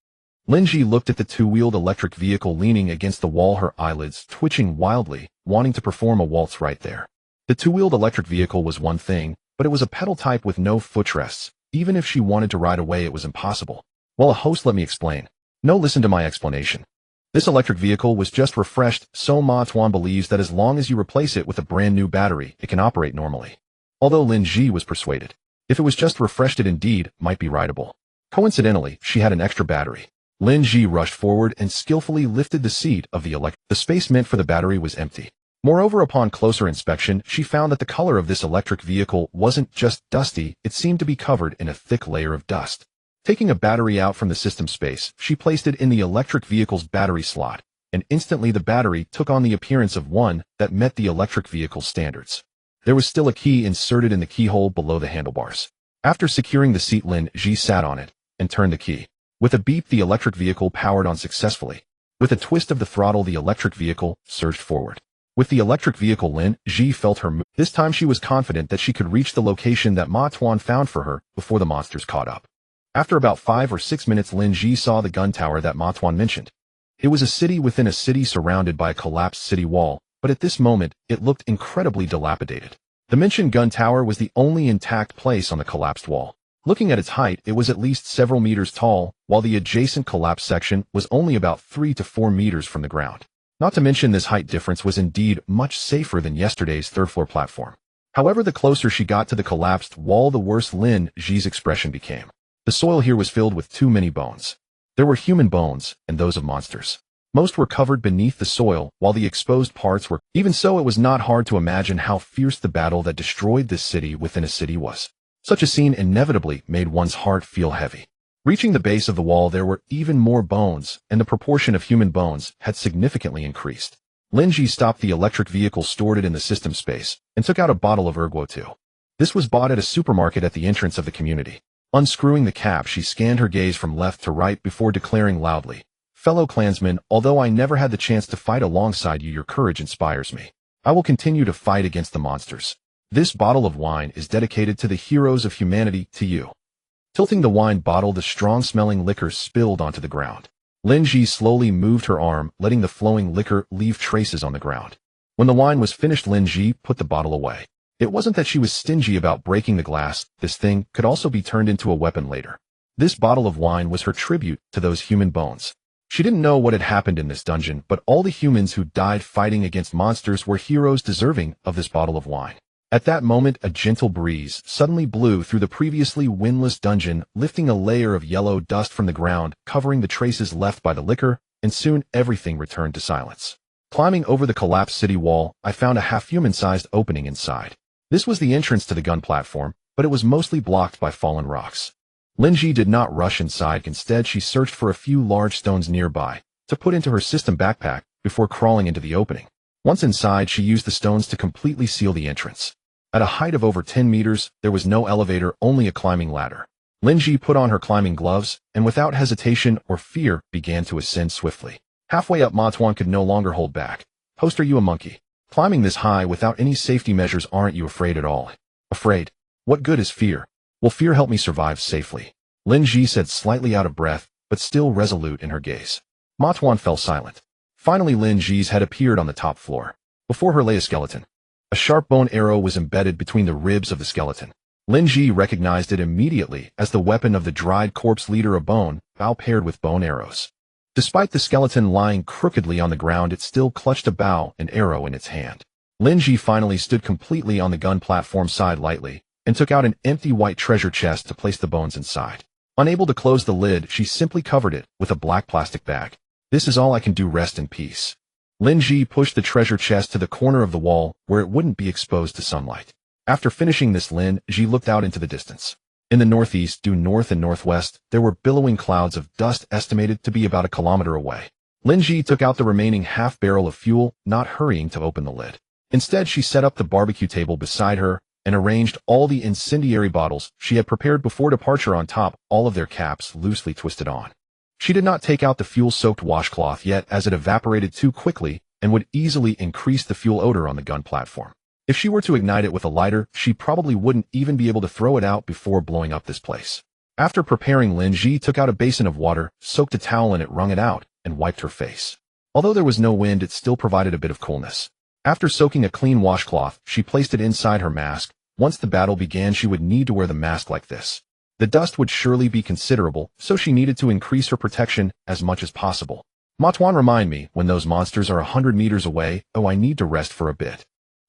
Lin Zhi looked at the 2-wheeled electric vehicle leaning against the wall, her eyelids twitching wildly, wanting to perform a waltz right there. The 2-wheeled electric vehicle was one thing, but it was a pedal type with no footrests. Even if she wanted to ride away, it was impossible. Well, a host, let me explain. No, listen to my explanation. This electric vehicle was just refreshed, so Matuan believes that as long as you replace it with a brand new battery, it can operate normally. Although Lin Zhi was persuaded. If it was just refreshed, it indeed might be rideable. Coincidentally, she had an extra battery. Lin Zhi rushed forward and skillfully lifted the seat of the electric. The space meant for the battery was empty. Moreover, upon closer inspection, she found that the color of this electric vehicle wasn't just dusty, it seemed to be covered in a thick layer of dust. Taking a battery out from the system space, she placed it in the electric vehicle's battery slot, and instantly the battery took on the appearance of one that met the electric vehicle's standards. There was still a key inserted in the keyhole below the handlebars. After securing the seat, Lin Zhi sat on it and turned the key. With a beep, the electric vehicle powered on successfully. With a twist of the throttle, the electric vehicle surged forward. With the electric vehicle, Lin Zhi felt her move. This time she was confident that she could reach the location that Matuan found for her before the monsters caught up. After about 5 or 6 minutes, Lin Zhi saw the gun tower that Matuan mentioned. It was a city within a city surrounded by a collapsed city wall, but at this moment, it looked incredibly dilapidated. The mentioned gun tower was the only intact place on the collapsed wall. Looking at its height, it was at least several meters tall, while the adjacent collapsed section was only about 3 to 4 meters from the ground. Not to mention this height difference was indeed much safer than yesterday's third-floor platform. However, the closer she got to the collapsed wall, the worse Lin Zhi's expression became. The soil here was filled with too many bones. There were human bones, and those of monsters. Most were covered beneath the soil, while the exposed parts were. Even so, it was not hard to imagine how fierce the battle that destroyed this city within a city was. Such a scene inevitably made one's heart feel heavy. Reaching the base of the wall, there were even more bones, and the proportion of human bones had significantly increased. Lin Zhi stopped the electric vehicle, stored it in the system space, and took out a bottle of Erguo. This was bought at a supermarket at the entrance of the community. Unscrewing the cap, she scanned her gaze from left to right before declaring loudly, "Fellow clansmen, although I never had the chance to fight alongside you, your courage inspires me. I will continue to fight against the monsters. This bottle of wine is dedicated to the heroes of humanity, to you." Tilting the wine bottle, the strong-smelling liquor spilled onto the ground. Lin Zhi slowly moved her arm, letting the flowing liquor leave traces on the ground. When the wine was finished, Lin Zhi put the bottle away. It wasn't that she was stingy about breaking the glass, this thing could also be turned into a weapon later. This bottle of wine was her tribute to those human bones. She didn't know what had happened in this dungeon, but all the humans who died fighting against monsters were heroes deserving of this bottle of wine. At that moment, a gentle breeze suddenly blew through the previously windless dungeon, lifting a layer of yellow dust from the ground, covering the traces left by the liquor, and soon everything returned to silence. Climbing over the collapsed city wall, I found a half-human-sized opening inside. This was the entrance to the gun platform, but it was mostly blocked by fallen rocks. Lin Zhi did not rush inside. Instead, she searched for a few large stones nearby to put into her system backpack before crawling into the opening. Once inside, she used the stones to completely seal the entrance. At a height of over 10 meters, there was no elevator, only a climbing ladder. Lin Zhi put on her climbing gloves, and without hesitation or fear, began to ascend swiftly. Halfway up, Ma Tuan could no longer hold back. "Host, are you a monkey? Climbing this high without any safety measures, aren't you afraid at all?" "Afraid? What good is fear? Will fear help me survive safely?" Lin Zhi said, slightly out of breath, but still resolute in her gaze. Ma Tuan fell silent. Finally, Lin Zhi's head appeared on the top floor. Before her lay a skeleton. A sharp bone arrow was embedded between the ribs of the skeleton. Lin Zhi recognized it immediately as the weapon of the dried corpse leader, a bone bow paired with bone arrows. Despite the skeleton lying crookedly on the ground, it still clutched a bow and arrow in its hand. Lin Zhi finally stood completely on the gun platform side lightly, and took out an empty white treasure chest to place the bones inside. Unable to close the lid, she simply covered it with a black plastic bag. "This is all I can do, rest in peace." Lin Zhi pushed the treasure chest to the corner of the wall where it wouldn't be exposed to sunlight. After finishing this, Lin Zhi looked out into the distance. In the northeast, due north and northwest, there were billowing clouds of dust estimated to be about a kilometer away. Lin Zhi took out the remaining half barrel of fuel, not hurrying to open the lid. Instead, she set up the barbecue table beside her and arranged all the incendiary bottles she had prepared before departure on top, all of their caps loosely twisted on. She did not take out the fuel-soaked washcloth yet, as it evaporated too quickly and would easily increase the fuel odor on the gun platform. If she were to ignite it with a lighter, she probably wouldn't even be able to throw it out before blowing up this place. After preparing, Lin Zhi took out a basin of water, soaked a towel in it, wrung it out, and wiped her face. Although there was no wind, it still provided a bit of coolness. After soaking a clean washcloth, she placed it inside her mask. Once the battle began, she would need to wear the mask like this. The dust would surely be considerable, so she needed to increase her protection as much as possible. "Ma Tuan, remind me when those monsters are 100 meters away. Oh, I need to rest for a bit."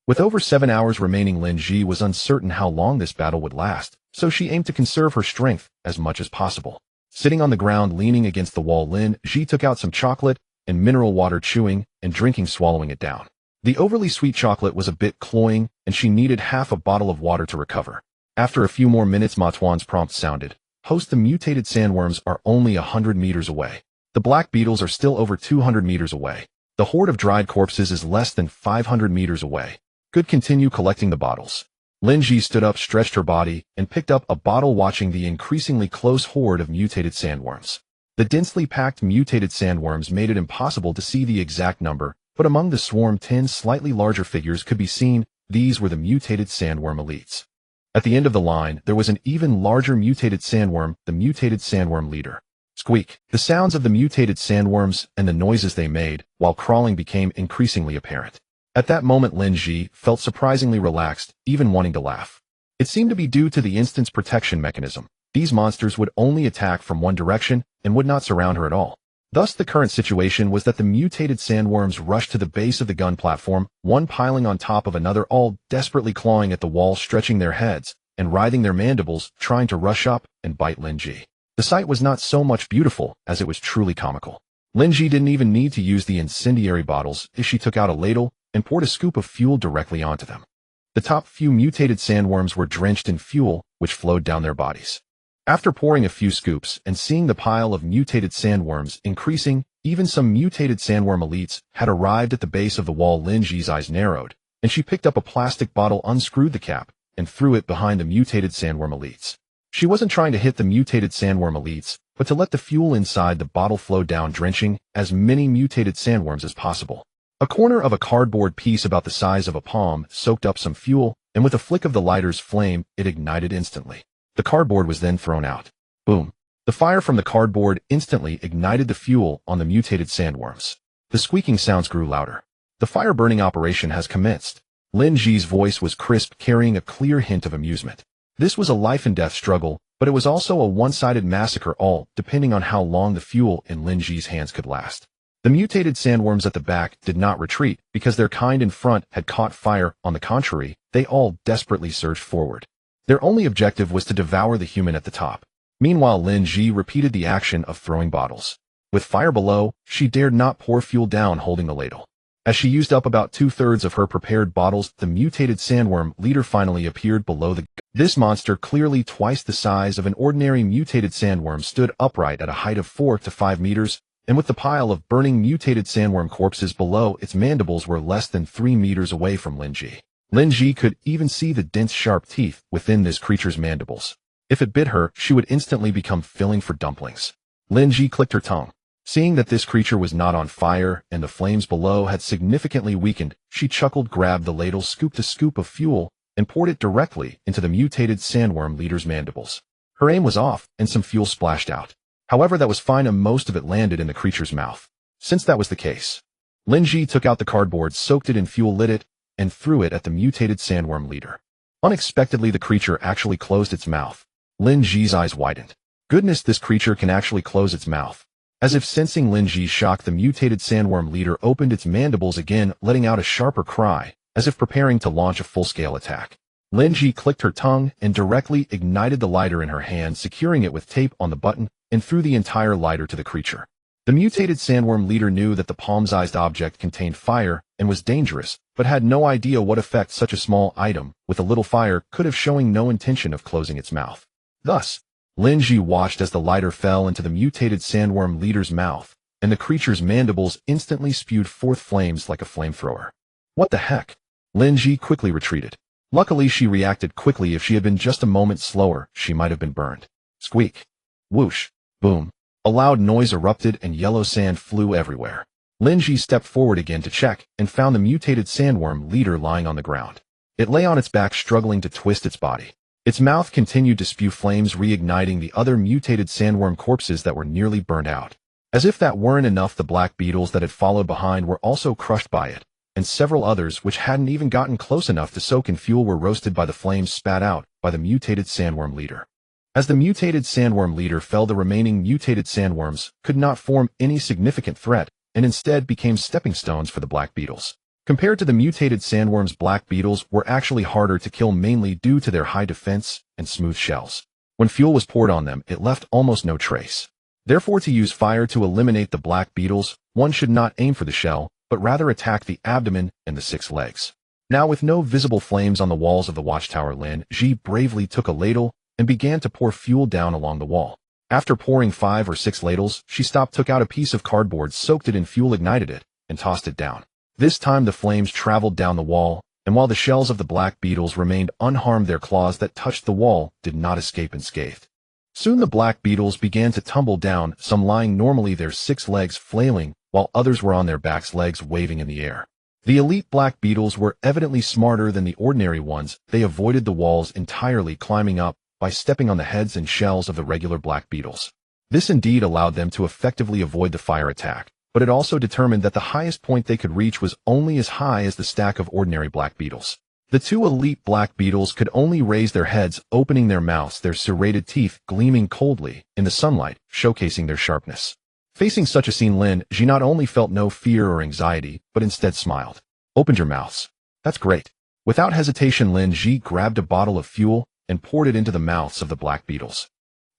With over 7 hours remaining, Lin Zhi was uncertain how long this battle would last, so she aimed to conserve her strength as much as possible. Sitting on the ground, leaning against the wall, Lin Zhi took out some chocolate and mineral water, chewing and drinking, swallowing it down. The overly sweet chocolate was a bit cloying, and she needed half a bottle of water to recover. After a few more minutes, Ma Tuan's prompt sounded. "Host, the mutated sandworms are only 100 meters away. The black beetles are still over 200 meters away. The horde of dried corpses is less than 500 meters away. Good, continue collecting the bottles." Lin Zhi stood up, stretched her body, and picked up a bottle, watching the increasingly close horde of mutated sandworms. The densely packed mutated sandworms made it impossible to see the exact number, but among the swarm, 10 slightly larger figures could be seen. These were the mutated sandworm elites. At the end of the line, there was an even larger mutated sandworm, the mutated sandworm leader. Squeak. The sounds of the mutated sandworms and the noises they made while crawling became increasingly apparent. At that moment, Lin Zhi felt surprisingly relaxed, even wanting to laugh. It seemed to be due to the instant's protection mechanism. These monsters would only attack from one direction and would not surround her at all. Thus, the current situation was that the mutated sandworms rushed to the base of the gun platform, one piling on top of another, all desperately clawing at the wall, stretching their heads and writhing their mandibles, trying to rush up and bite Lin Zhi. The sight was not so much beautiful as it was truly comical. Lin Zhi didn't even need to use the incendiary bottles, as she took out a ladle and poured a scoop of fuel directly onto them. The top few mutated sandworms were drenched in fuel, which flowed down their bodies. After pouring a few scoops and seeing the pile of mutated sandworms increasing, even some mutated sandworm elites had arrived at the base of the wall. Lin Zhi's eyes narrowed, and she picked up a plastic bottle, unscrewed the cap, and threw it behind the mutated sandworm elites. She wasn't trying to hit the mutated sandworm elites, but to let the fuel inside the bottle flow down, drenching as many mutated sandworms as possible. A corner of a cardboard piece about the size of a palm soaked up some fuel, and with a flick of the lighter's flame, it ignited instantly. The cardboard was then thrown out. Boom. The fire from the cardboard instantly ignited the fuel on the mutated sandworms. The squeaking sounds grew louder. "The fire burning operation has commenced." Lin Zhi's voice was crisp, carrying a clear hint of amusement. This was a life-and-death struggle, But it was also a one-sided massacre, all depending on how long the fuel in Lin Zhi's hands could last. The mutated sandworms at the back did not retreat because their kind in front had caught fire. On the contrary, they all desperately surged forward. Their only objective was to devour the human at the top. Meanwhile, Lin Zhi repeated the action of throwing bottles. With fire below, she dared not pour fuel down holding the ladle. As she used up about 2/3 of her prepared bottles, the mutated sandworm leader finally appeared below the. This monster, clearly twice the size of an ordinary mutated sandworm, stood upright at a height of 4 to 5 meters, and with the pile of burning mutated sandworm corpses below, its mandibles were less than 3 meters away from Lin Zhi. Lin Zhi could even see the dense, sharp teeth within this creature's mandibles. If it bit her, she would instantly become filling for dumplings. Lin Zhi clicked her tongue. Seeing that this creature was not on fire and the flames below had significantly weakened, she chuckled, grabbed the ladle, scooped a scoop of fuel, and poured it directly into the mutated sandworm leader's mandibles. Her aim was off, and some fuel splashed out. However, that was fine, and most of it landed in the creature's mouth. Since that was the case, Lin Zhi took out the cardboard, soaked it in fuel, lit it, and threw it at the mutated sandworm leader. Unexpectedly, the creature actually closed its mouth. Lin Zhi's eyes widened. Goodness, this creature can actually close its mouth. As if sensing Lin Zhi's shock, the mutated sandworm leader opened its mandibles again, letting out a sharper cry, as if preparing to launch a full-scale attack. Lin Zhi clicked her tongue and directly ignited the lighter in her hand, securing it with tape on the button, and threw the entire lighter to the creature. The mutated sandworm leader knew that the palm-sized object contained fire and was dangerous, but had no idea what effect such a small item with a little fire could have, showing no intention of closing its mouth. Thus, Lin Zhi watched as the lighter fell into the mutated sandworm leader's mouth, and the creature's mandibles instantly spewed forth flames like a flamethrower. What the heck? Lin Zhi quickly retreated. Luckily, she reacted quickly. If she had been just a moment slower, she might have been burned. Squeak. Whoosh. Boom. A loud noise erupted and yellow sand flew everywhere. Lin Zhi stepped forward again to check and found the mutated sandworm leader lying on the ground. It lay on its back, struggling to twist its body. Its mouth continued to spew flames, reigniting the other mutated sandworm corpses that were nearly burned out. As if that weren't enough, the black beetles that had followed behind were also crushed by it, and several others which hadn't even gotten close enough to soak in fuel were roasted by the flames spat out by the mutated sandworm leader. As the mutated sandworm leader fell, the remaining mutated sandworms could not form any significant threat, and instead became stepping stones for the black beetles. Compared to the mutated sandworms, black beetles were actually harder to kill, mainly due to their high defense and smooth shells. When fuel was poured on them, it left almost no trace. Therefore, to use fire to eliminate the black beetles, one should not aim for the shell, but rather attack the abdomen and the 6 legs. Now, with no visible flames on the walls of the watchtower, Lin Zhi bravely took a ladle and began to pour fuel down along the wall. After pouring 5 or 6 ladles, she stopped, took out a piece of cardboard, soaked it in fuel, ignited it, and tossed it down. This time the flames traveled down the wall, and while the shells of the black beetles remained unharmed, their claws that touched the wall did not escape unscathed. Soon the black beetles began to tumble down, some lying normally, their 6 legs flailing, while others were on their backs, legs waving in the air. The elite black beetles were evidently smarter than the ordinary ones. They avoided the walls entirely, climbing up by stepping on the heads and shells of the regular black beetles. This indeed allowed them to effectively avoid the fire attack, but it also determined that the highest point they could reach was only as high as the stack of ordinary black beetles. The 2 elite black beetles could only raise their heads, opening their mouths, their serrated teeth gleaming coldly in the sunlight, showcasing their sharpness. Facing such a scene, Lin Zhi not only felt no fear or anxiety, but instead smiled. Opened your mouths. That's great. Without hesitation, Lin Zhi grabbed a bottle of fuel and poured it into the mouths of the black beetles.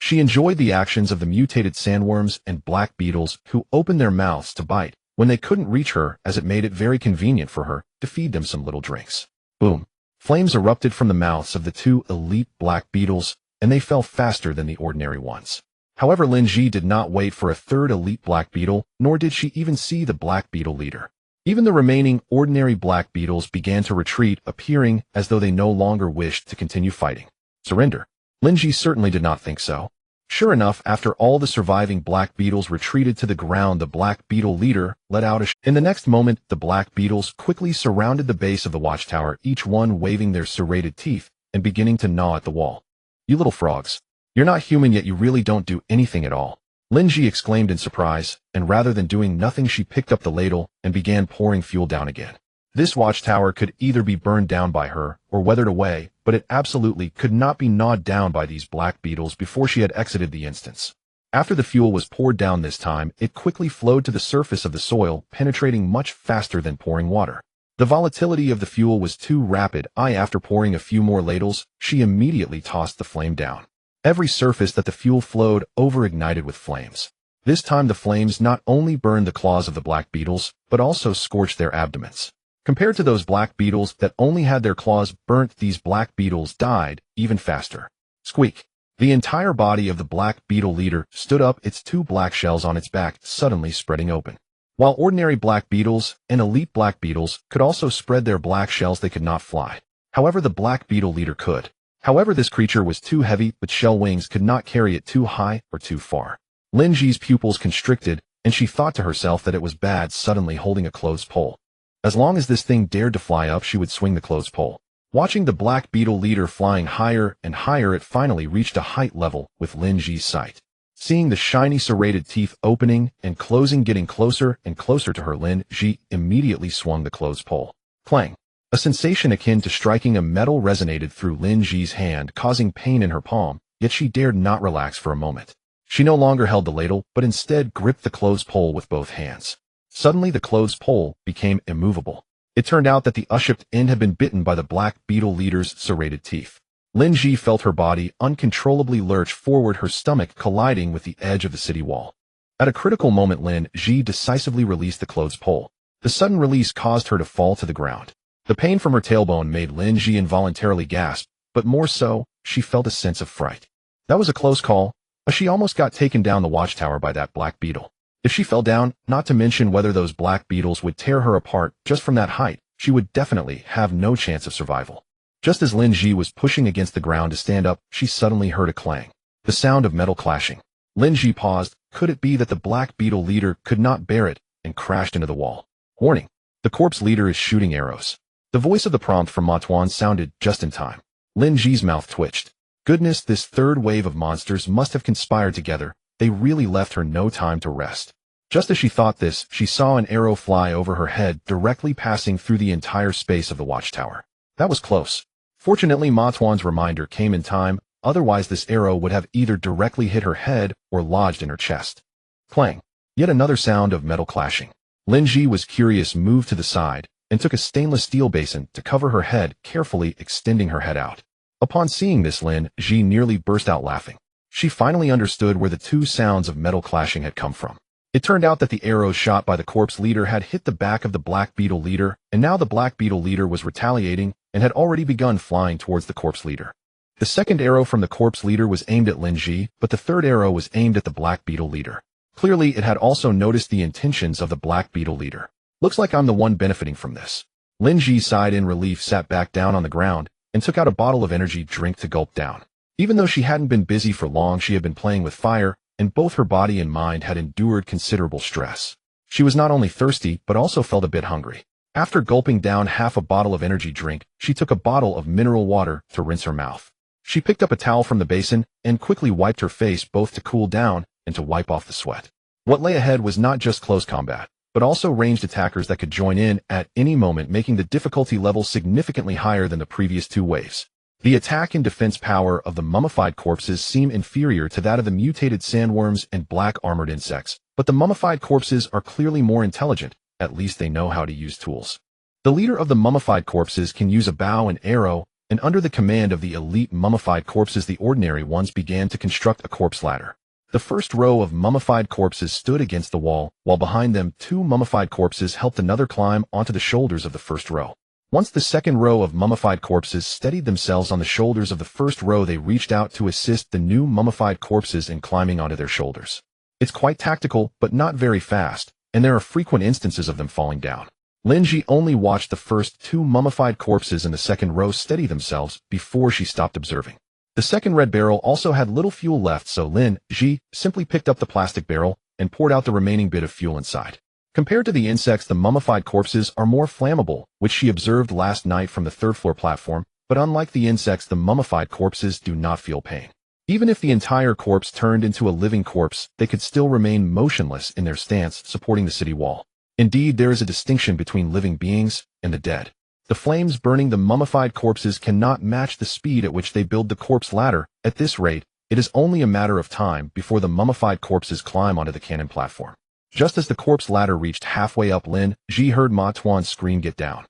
She enjoyed the actions of the mutated sandworms and black beetles, who opened their mouths to bite when they couldn't reach her, as it made it very convenient for her to feed them some little drinks. Boom. Flames erupted from the mouths of the 2 elite black beetles, and they fell faster than the ordinary ones. However, Lin Zhi did not wait for a 3rd elite black beetle, nor did she even see the black beetle leader. Even the remaining ordinary black beetles began to retreat, appearing as though they no longer wished to continue fighting. Surrender. Lin Zhi certainly did not think so. Sure enough, after all the surviving black beetles retreated to the ground, the black beetle leader let out a In the next moment, the black beetles quickly surrounded the base of the watchtower, each one waving their serrated teeth and beginning to gnaw at the wall. You little frogs. You're not human, yet you really don't do anything at all. Lin Zhi exclaimed in surprise, and rather than doing nothing, she picked up the ladle and began pouring fuel down again. This watchtower could either be burned down by her or weathered away, but it absolutely could not be gnawed down by these black beetles before she had exited the instance. After the fuel was poured down this time, it quickly flowed to the surface of the soil, penetrating much faster than pouring water. The volatility of the fuel was too rapid. After pouring a few more ladles, she immediately tossed the flame down. Every surface that the fuel flowed over ignited with flames. This time the flames not only burned the claws of the black beetles, but also scorched their abdomens. Compared to those black beetles that only had their claws burnt, these black beetles died even faster. Squeak! The entire body of the black beetle leader stood up, its two black shells on its back suddenly spreading open. While ordinary black beetles and elite black beetles could also spread their black shells, they could not fly. However, the black beetle leader could. However, this creature was too heavy, but shell wings could not carry it too high or too far. Lin Zhi's pupils constricted, and she thought to herself that it was bad suddenly holding a clothes pole. As long as this thing dared to fly up, she would swing the clothes pole. Watching the black beetle leader flying higher and higher, it finally reached a height level with Lin Zhi's sight. Seeing the shiny serrated teeth opening and closing, getting closer and closer to her, Lin Zhi immediately swung the clothes pole. Clang! A sensation akin to striking a metal resonated through Lin Zhi's hand, causing pain in her palm, yet she dared not relax for a moment. She no longer held the ladle, but instead gripped the clothes pole with both hands. Suddenly the clothes pole became immovable. It turned out that the unshipped end had been bitten by the black beetle leader's serrated teeth. Lin Zhi felt her body uncontrollably lurch forward, her stomach colliding with the edge of the city wall. At a critical moment, Lin Zhi decisively released the clothes pole. The sudden release caused her to fall to the ground. The pain from her tailbone made Lin Zhi involuntarily gasp, but more so, she felt a sense of fright. That was a close call. She almost got taken down the watchtower by that black beetle. If she fell down, not to mention whether those black beetles would tear her apart just from that height, she would definitely have no chance of survival. Just as Lin Zhi was pushing against the ground to stand up, she suddenly heard a clang. The sound of metal clashing. Lin Zhi paused. Could it be that the black beetle leader could not bear it and crashed into the wall? Warning! The corpse leader is shooting arrows. The voice of the prompt from Ma Tuan sounded just in time. Lin Zhi's mouth twitched. Goodness, this third wave of monsters must have conspired together. They really left her no time to rest. Just as she thought this, she saw an arrow fly over her head, directly passing through the entire space of the watchtower. That was close. Fortunately, Ma Tuan's reminder came in time, otherwise this arrow would have either directly hit her head or lodged in her chest. Clang! Yet another sound of metal clashing. Lin Zhi was curious, moved to the side, and took a stainless steel basin to cover her head, carefully extending her head out. Upon seeing this, Lin Zhi nearly burst out laughing. She finally understood where the two sounds of metal clashing had come from. It turned out that the arrows shot by the corpse leader had hit the back of the black beetle leader, and now the black beetle leader was retaliating and had already begun flying towards the corpse leader. The second arrow from the corpse leader was aimed at Lin Zhi, but the third arrow was aimed at the black beetle leader. Clearly, it had also noticed the intentions of the black beetle leader. Looks like I'm the one benefiting from this. Lin Zhi sighed in relief, sat back down on the ground, and took out a bottle of energy drink to gulp down. Even though she hadn't been busy for long, she had been playing with fire, and both her body and mind had endured considerable stress. She was not only thirsty, but also felt a bit hungry. After gulping down half a bottle of energy drink, she took a bottle of mineral water to rinse her mouth. She picked up a towel from the basin and quickly wiped her face, both to cool down and to wipe off the sweat. What lay ahead was not just close combat, but also ranged attackers that could join in at any moment, making the difficulty level significantly higher than the previous two waves. The attack and defense power of the mummified corpses seem inferior to that of the mutated sandworms and black armored insects, but the mummified corpses are clearly more intelligent. At least they know how to use tools. The leader of the mummified corpses can use a bow and arrow, and under the command of the elite mummified corpses, the ordinary ones began to construct a corpse ladder. The first row of mummified corpses stood against the wall, while behind them 2 mummified corpses helped another climb onto the shoulders of the first row. Once the second row of mummified corpses steadied themselves on the shoulders of the first row, they reached out to assist the new mummified corpses in climbing onto their shoulders. It's quite tactical, but not very fast, and there are frequent instances of them falling down. Lin Zhi only watched the first 2 mummified corpses in the second row steady themselves before she stopped observing. The second red barrel also had little fuel left, so Lin Zhi simply picked up the plastic barrel and poured out the remaining bit of fuel inside. Compared to the insects, the mummified corpses are more flammable, which she observed last night from the third-floor platform, but unlike the insects, the mummified corpses do not feel pain. Even if the entire corpse turned into a living corpse, they could still remain motionless in their stance, supporting the city wall. Indeed, there is a distinction between living beings and the dead. The flames burning the mummified corpses cannot match the speed at which they build the corpse ladder. At this rate, it is only a matter of time before the mummified corpses climb onto the cannon platform. Just as the corpse ladder reached halfway up, Lin Zhi heard Ma Tuan's scream, "Get down."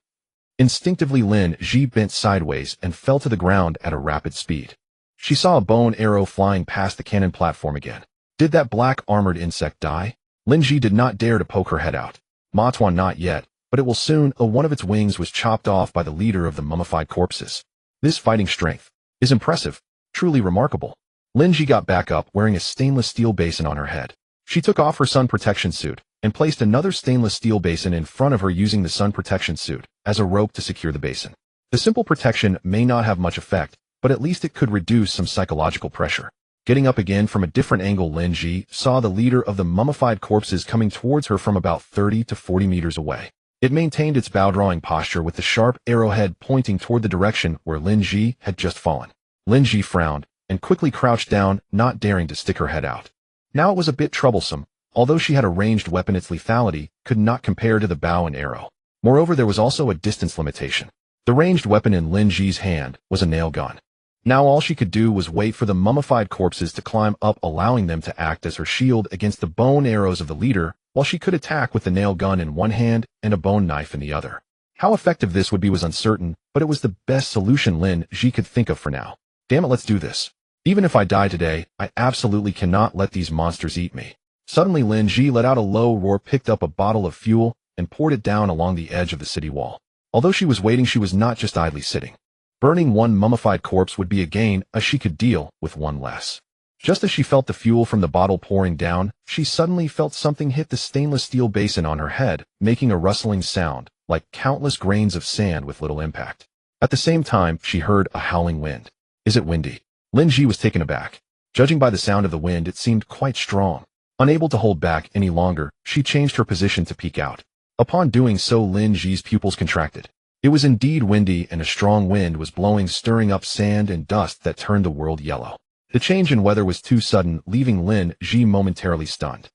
Instinctively, Lin Zhi bent sideways and fell to the ground at a rapid speed. She saw a bone arrow flying past the cannon platform again. Did that black armored insect die? Lin Zhi did not dare to poke her head out. Ma Tuan, not yet, but it will soon. One of its wings was chopped off by the leader of the mummified corpses. This fighting strength is impressive, truly remarkable. Lin Zhi got back up, wearing a stainless steel basin on her head. She took off her sun protection suit and placed another stainless steel basin in front of her, using the sun protection suit as a rope to secure the basin. The simple protection may not have much effect, but at least it could reduce some psychological pressure. Getting up again from a different angle, Lin Zhi saw the leader of the mummified corpses coming towards her from about 30 to 40 meters away. It maintained its bow-drawing posture with the sharp arrowhead pointing toward the direction where Lin Zhi had just fallen. Lin Zhi frowned and quickly crouched down, not daring to stick her head out. Now it was a bit troublesome. Although she had a ranged weapon, its lethality could not compare to the bow and arrow. Moreover, there was also a distance limitation. The ranged weapon in Lin Zhi's hand was a nail gun. Now all she could do was wait for the mummified corpses to climb up, allowing them to act as her shield against the bone arrows of the leader, while she could attack with the nail gun in one hand and a bone knife in the other. How effective this would be was uncertain, but it was the best solution Lin Zhi could think of for now. Damn it, let's do this. Even if I die today, I absolutely cannot let these monsters eat me. Suddenly, Lin Zhi let out a low roar, picked up a bottle of fuel, and poured it down along the edge of the city wall. Although she was waiting, she was not just idly sitting. Burning one mummified corpse would be a gain, as she could deal with one less. Just as she felt the fuel from the bottle pouring down, she suddenly felt something hit the stainless steel basin on her head, making a rustling sound, like countless grains of sand with little impact. At the same time, she heard a howling wind. Is it windy? Lin Zhi was taken aback. Judging by the sound of the wind, it seemed quite strong. Unable to hold back any longer, she changed her position to peek out. Upon doing so, Lin Zhi's pupils contracted. It was indeed windy, and a strong wind was blowing, stirring up sand and dust that turned the world yellow. The change in weather was too sudden, leaving Lin Zhi momentarily stunned.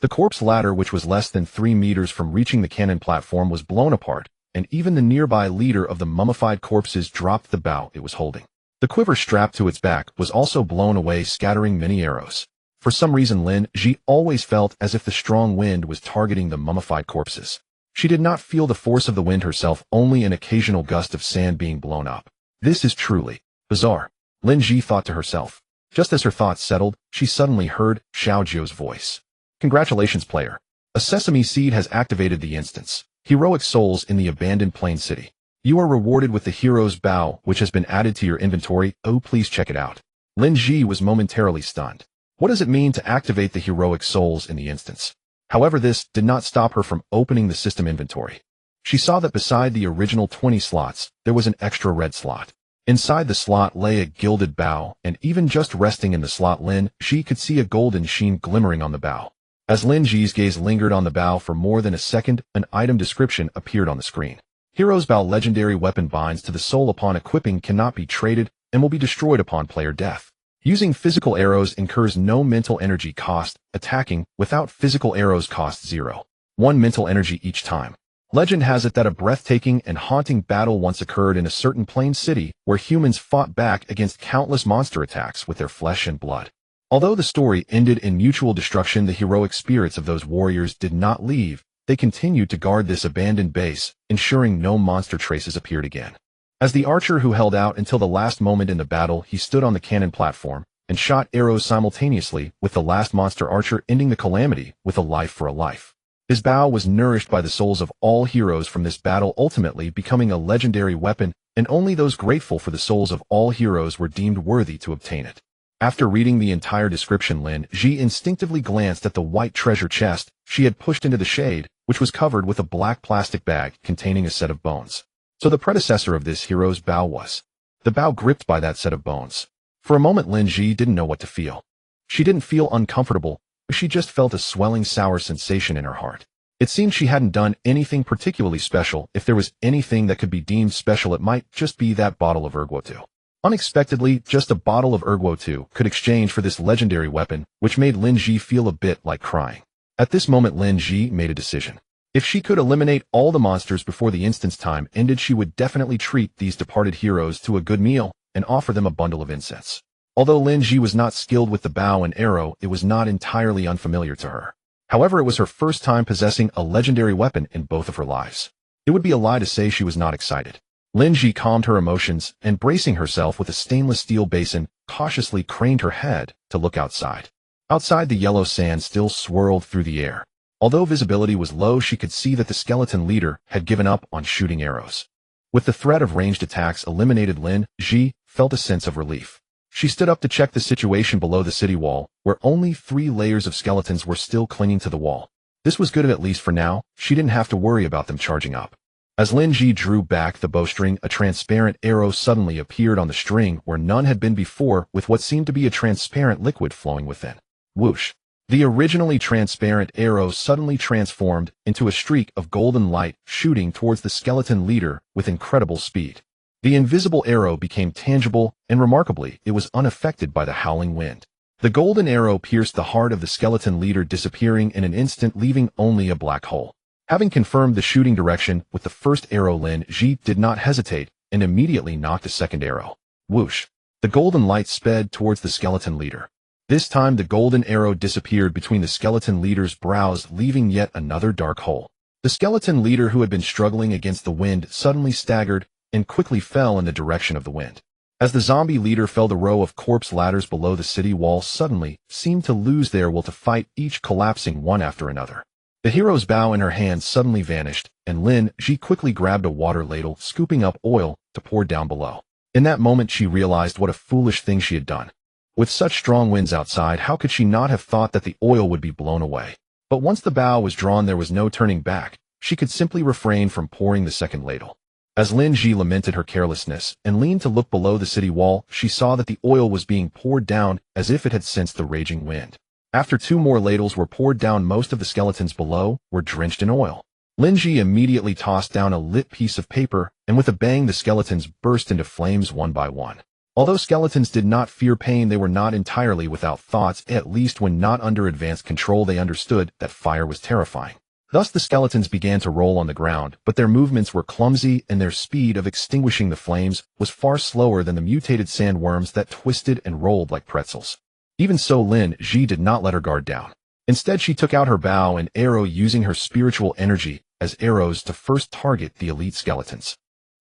The corpse ladder, which was less than 3 meters from reaching the cannon platform, was blown apart, and even the nearby leader of the mummified corpses dropped the bow it was holding. The quiver strapped to its back was also blown away, scattering many arrows. For some reason, Lin Zhi always felt as if the strong wind was targeting the mummified corpses. She did not feel the force of the wind herself, only an occasional gust of sand being blown up. This is truly bizarre, Lin Zhi thought to herself. Just as her thoughts settled, she suddenly heard Xiao Jiu's voice. Congratulations, player. A sesame seed has activated the instance. Heroic souls in the abandoned plain city. You are rewarded with the hero's bow, which has been added to your inventory. Oh, please check it out. Lin Zhi was momentarily stunned. What does it mean to activate the heroic souls in the instance? However, this did not stop her from opening the system inventory. She saw that beside the original 20 slots, there was an extra red slot. Inside the slot lay a gilded bow, and even just resting in the slot, Lin Zhi could see a golden sheen glimmering on the bow. As Lin Zhi's gaze lingered on the bow for more than a second, an item description appeared on the screen. Hero's bow, legendary weapon, binds to the soul upon equipping, cannot be traded, and will be destroyed upon player death. Using physical arrows incurs no mental energy cost. Attacking without physical arrows costs 0. 1 mental energy each time. Legend has it that a breathtaking and haunting battle once occurred in a certain plain city where humans fought back against countless monster attacks with their flesh and blood. Although the story ended in mutual destruction, the heroic spirits of those warriors did not leave. They continued to guard this abandoned base, ensuring no monster traces appeared again. As the archer who held out until the last moment in the battle, he stood on the cannon platform and shot arrows simultaneously, with the last monster archer ending the calamity with a life for a life. His bow was nourished by the souls of all heroes from this battle, ultimately becoming a legendary weapon, and only those grateful for the souls of all heroes were deemed worthy to obtain it. After reading the entire description, Lin Zhi instinctively glanced at the white treasure chest she had pushed into the shade, which was covered with a black plastic bag containing a set of bones. So the predecessor of this hero's bow was the bow gripped by that set of bones. For a moment, Lin Zhi didn't know what to feel. She didn't feel uncomfortable, but she just felt a swelling sour sensation in her heart. It seemed she hadn't done anything particularly special. If there was anything that could be deemed special, it might just be that bottle of Erguo. Unexpectedly, just a bottle of Erguo could exchange for this legendary weapon, which made Lin Zhi feel a bit like crying. At this moment, Lin Zhi made a decision. If she could eliminate all the monsters before the instance time ended, she would definitely treat these departed heroes to a good meal and offer them a bundle of incense. Although Lin Zhi was not skilled with the bow and arrow, it was not entirely unfamiliar to her. However, it was her first time possessing a legendary weapon in both of her lives. It would be a lie to say she was not excited. Lin Zhi calmed her emotions and, bracing herself with a stainless steel basin, cautiously craned her head to look outside. Outside, the yellow sand still swirled through the air. Although visibility was low, she could see that the skeleton leader had given up on shooting arrows. With the threat of ranged attacks eliminated, Lin Zhi felt a sense of relief. She stood up to check the situation below the city wall, where only 3 layers of skeletons were still clinging to the wall. This was good, at least for now. She didn't have to worry about them charging up. As Lin Zhi drew back the bowstring, a transparent arrow suddenly appeared on the string where none had been before, with what seemed to be a transparent liquid flowing within. Whoosh! The originally transparent arrow suddenly transformed into a streak of golden light shooting towards the skeleton leader with incredible speed. The invisible arrow became tangible, and remarkably, it was unaffected by the howling wind. The golden arrow pierced the heart of the skeleton leader, disappearing in an instant, leaving only a black hole. Having confirmed the shooting direction with the first arrow, Lin Zhi did not hesitate and immediately nocked a second arrow. Whoosh! The golden light sped towards the skeleton leader. This time the golden arrow disappeared between the skeleton leader's brows, leaving yet another dark hole. The skeleton leader, who had been struggling against the wind, suddenly staggered and quickly fell in the direction of the wind. As the zombie leader fell, the row of corpse ladders below the city wall suddenly seemed to lose their will to fight, each collapsing one after another. The hero's bow in her hand suddenly vanished, and Lin Zhi quickly grabbed a water ladle, scooping up oil to pour down below. In that moment, she realized what a foolish thing she had done. With such strong winds outside, how could she not have thought that the oil would be blown away? But once the bow was drawn, there was no turning back. She could simply refrain from pouring the second ladle. As Lin Zhi lamented her carelessness and leaned to look below the city wall, she saw that the oil was being poured down as if it had sensed the raging wind. After 2 more ladles were poured down, most of the skeletons below were drenched in oil. Lin Zhi immediately tossed down a lit piece of paper, and with a bang the skeletons burst into flames one by one. Although skeletons did not fear pain, they were not entirely without thoughts. At least when not under advanced control, they understood that fire was terrifying. Thus the skeletons began to roll on the ground, but their movements were clumsy and their speed of extinguishing the flames was far slower than the mutated sandworms that twisted and rolled like pretzels. Even so, Lin Zhi did not let her guard down. Instead, she took out her bow and arrow, using her spiritual energy as arrows to first target the elite skeletons.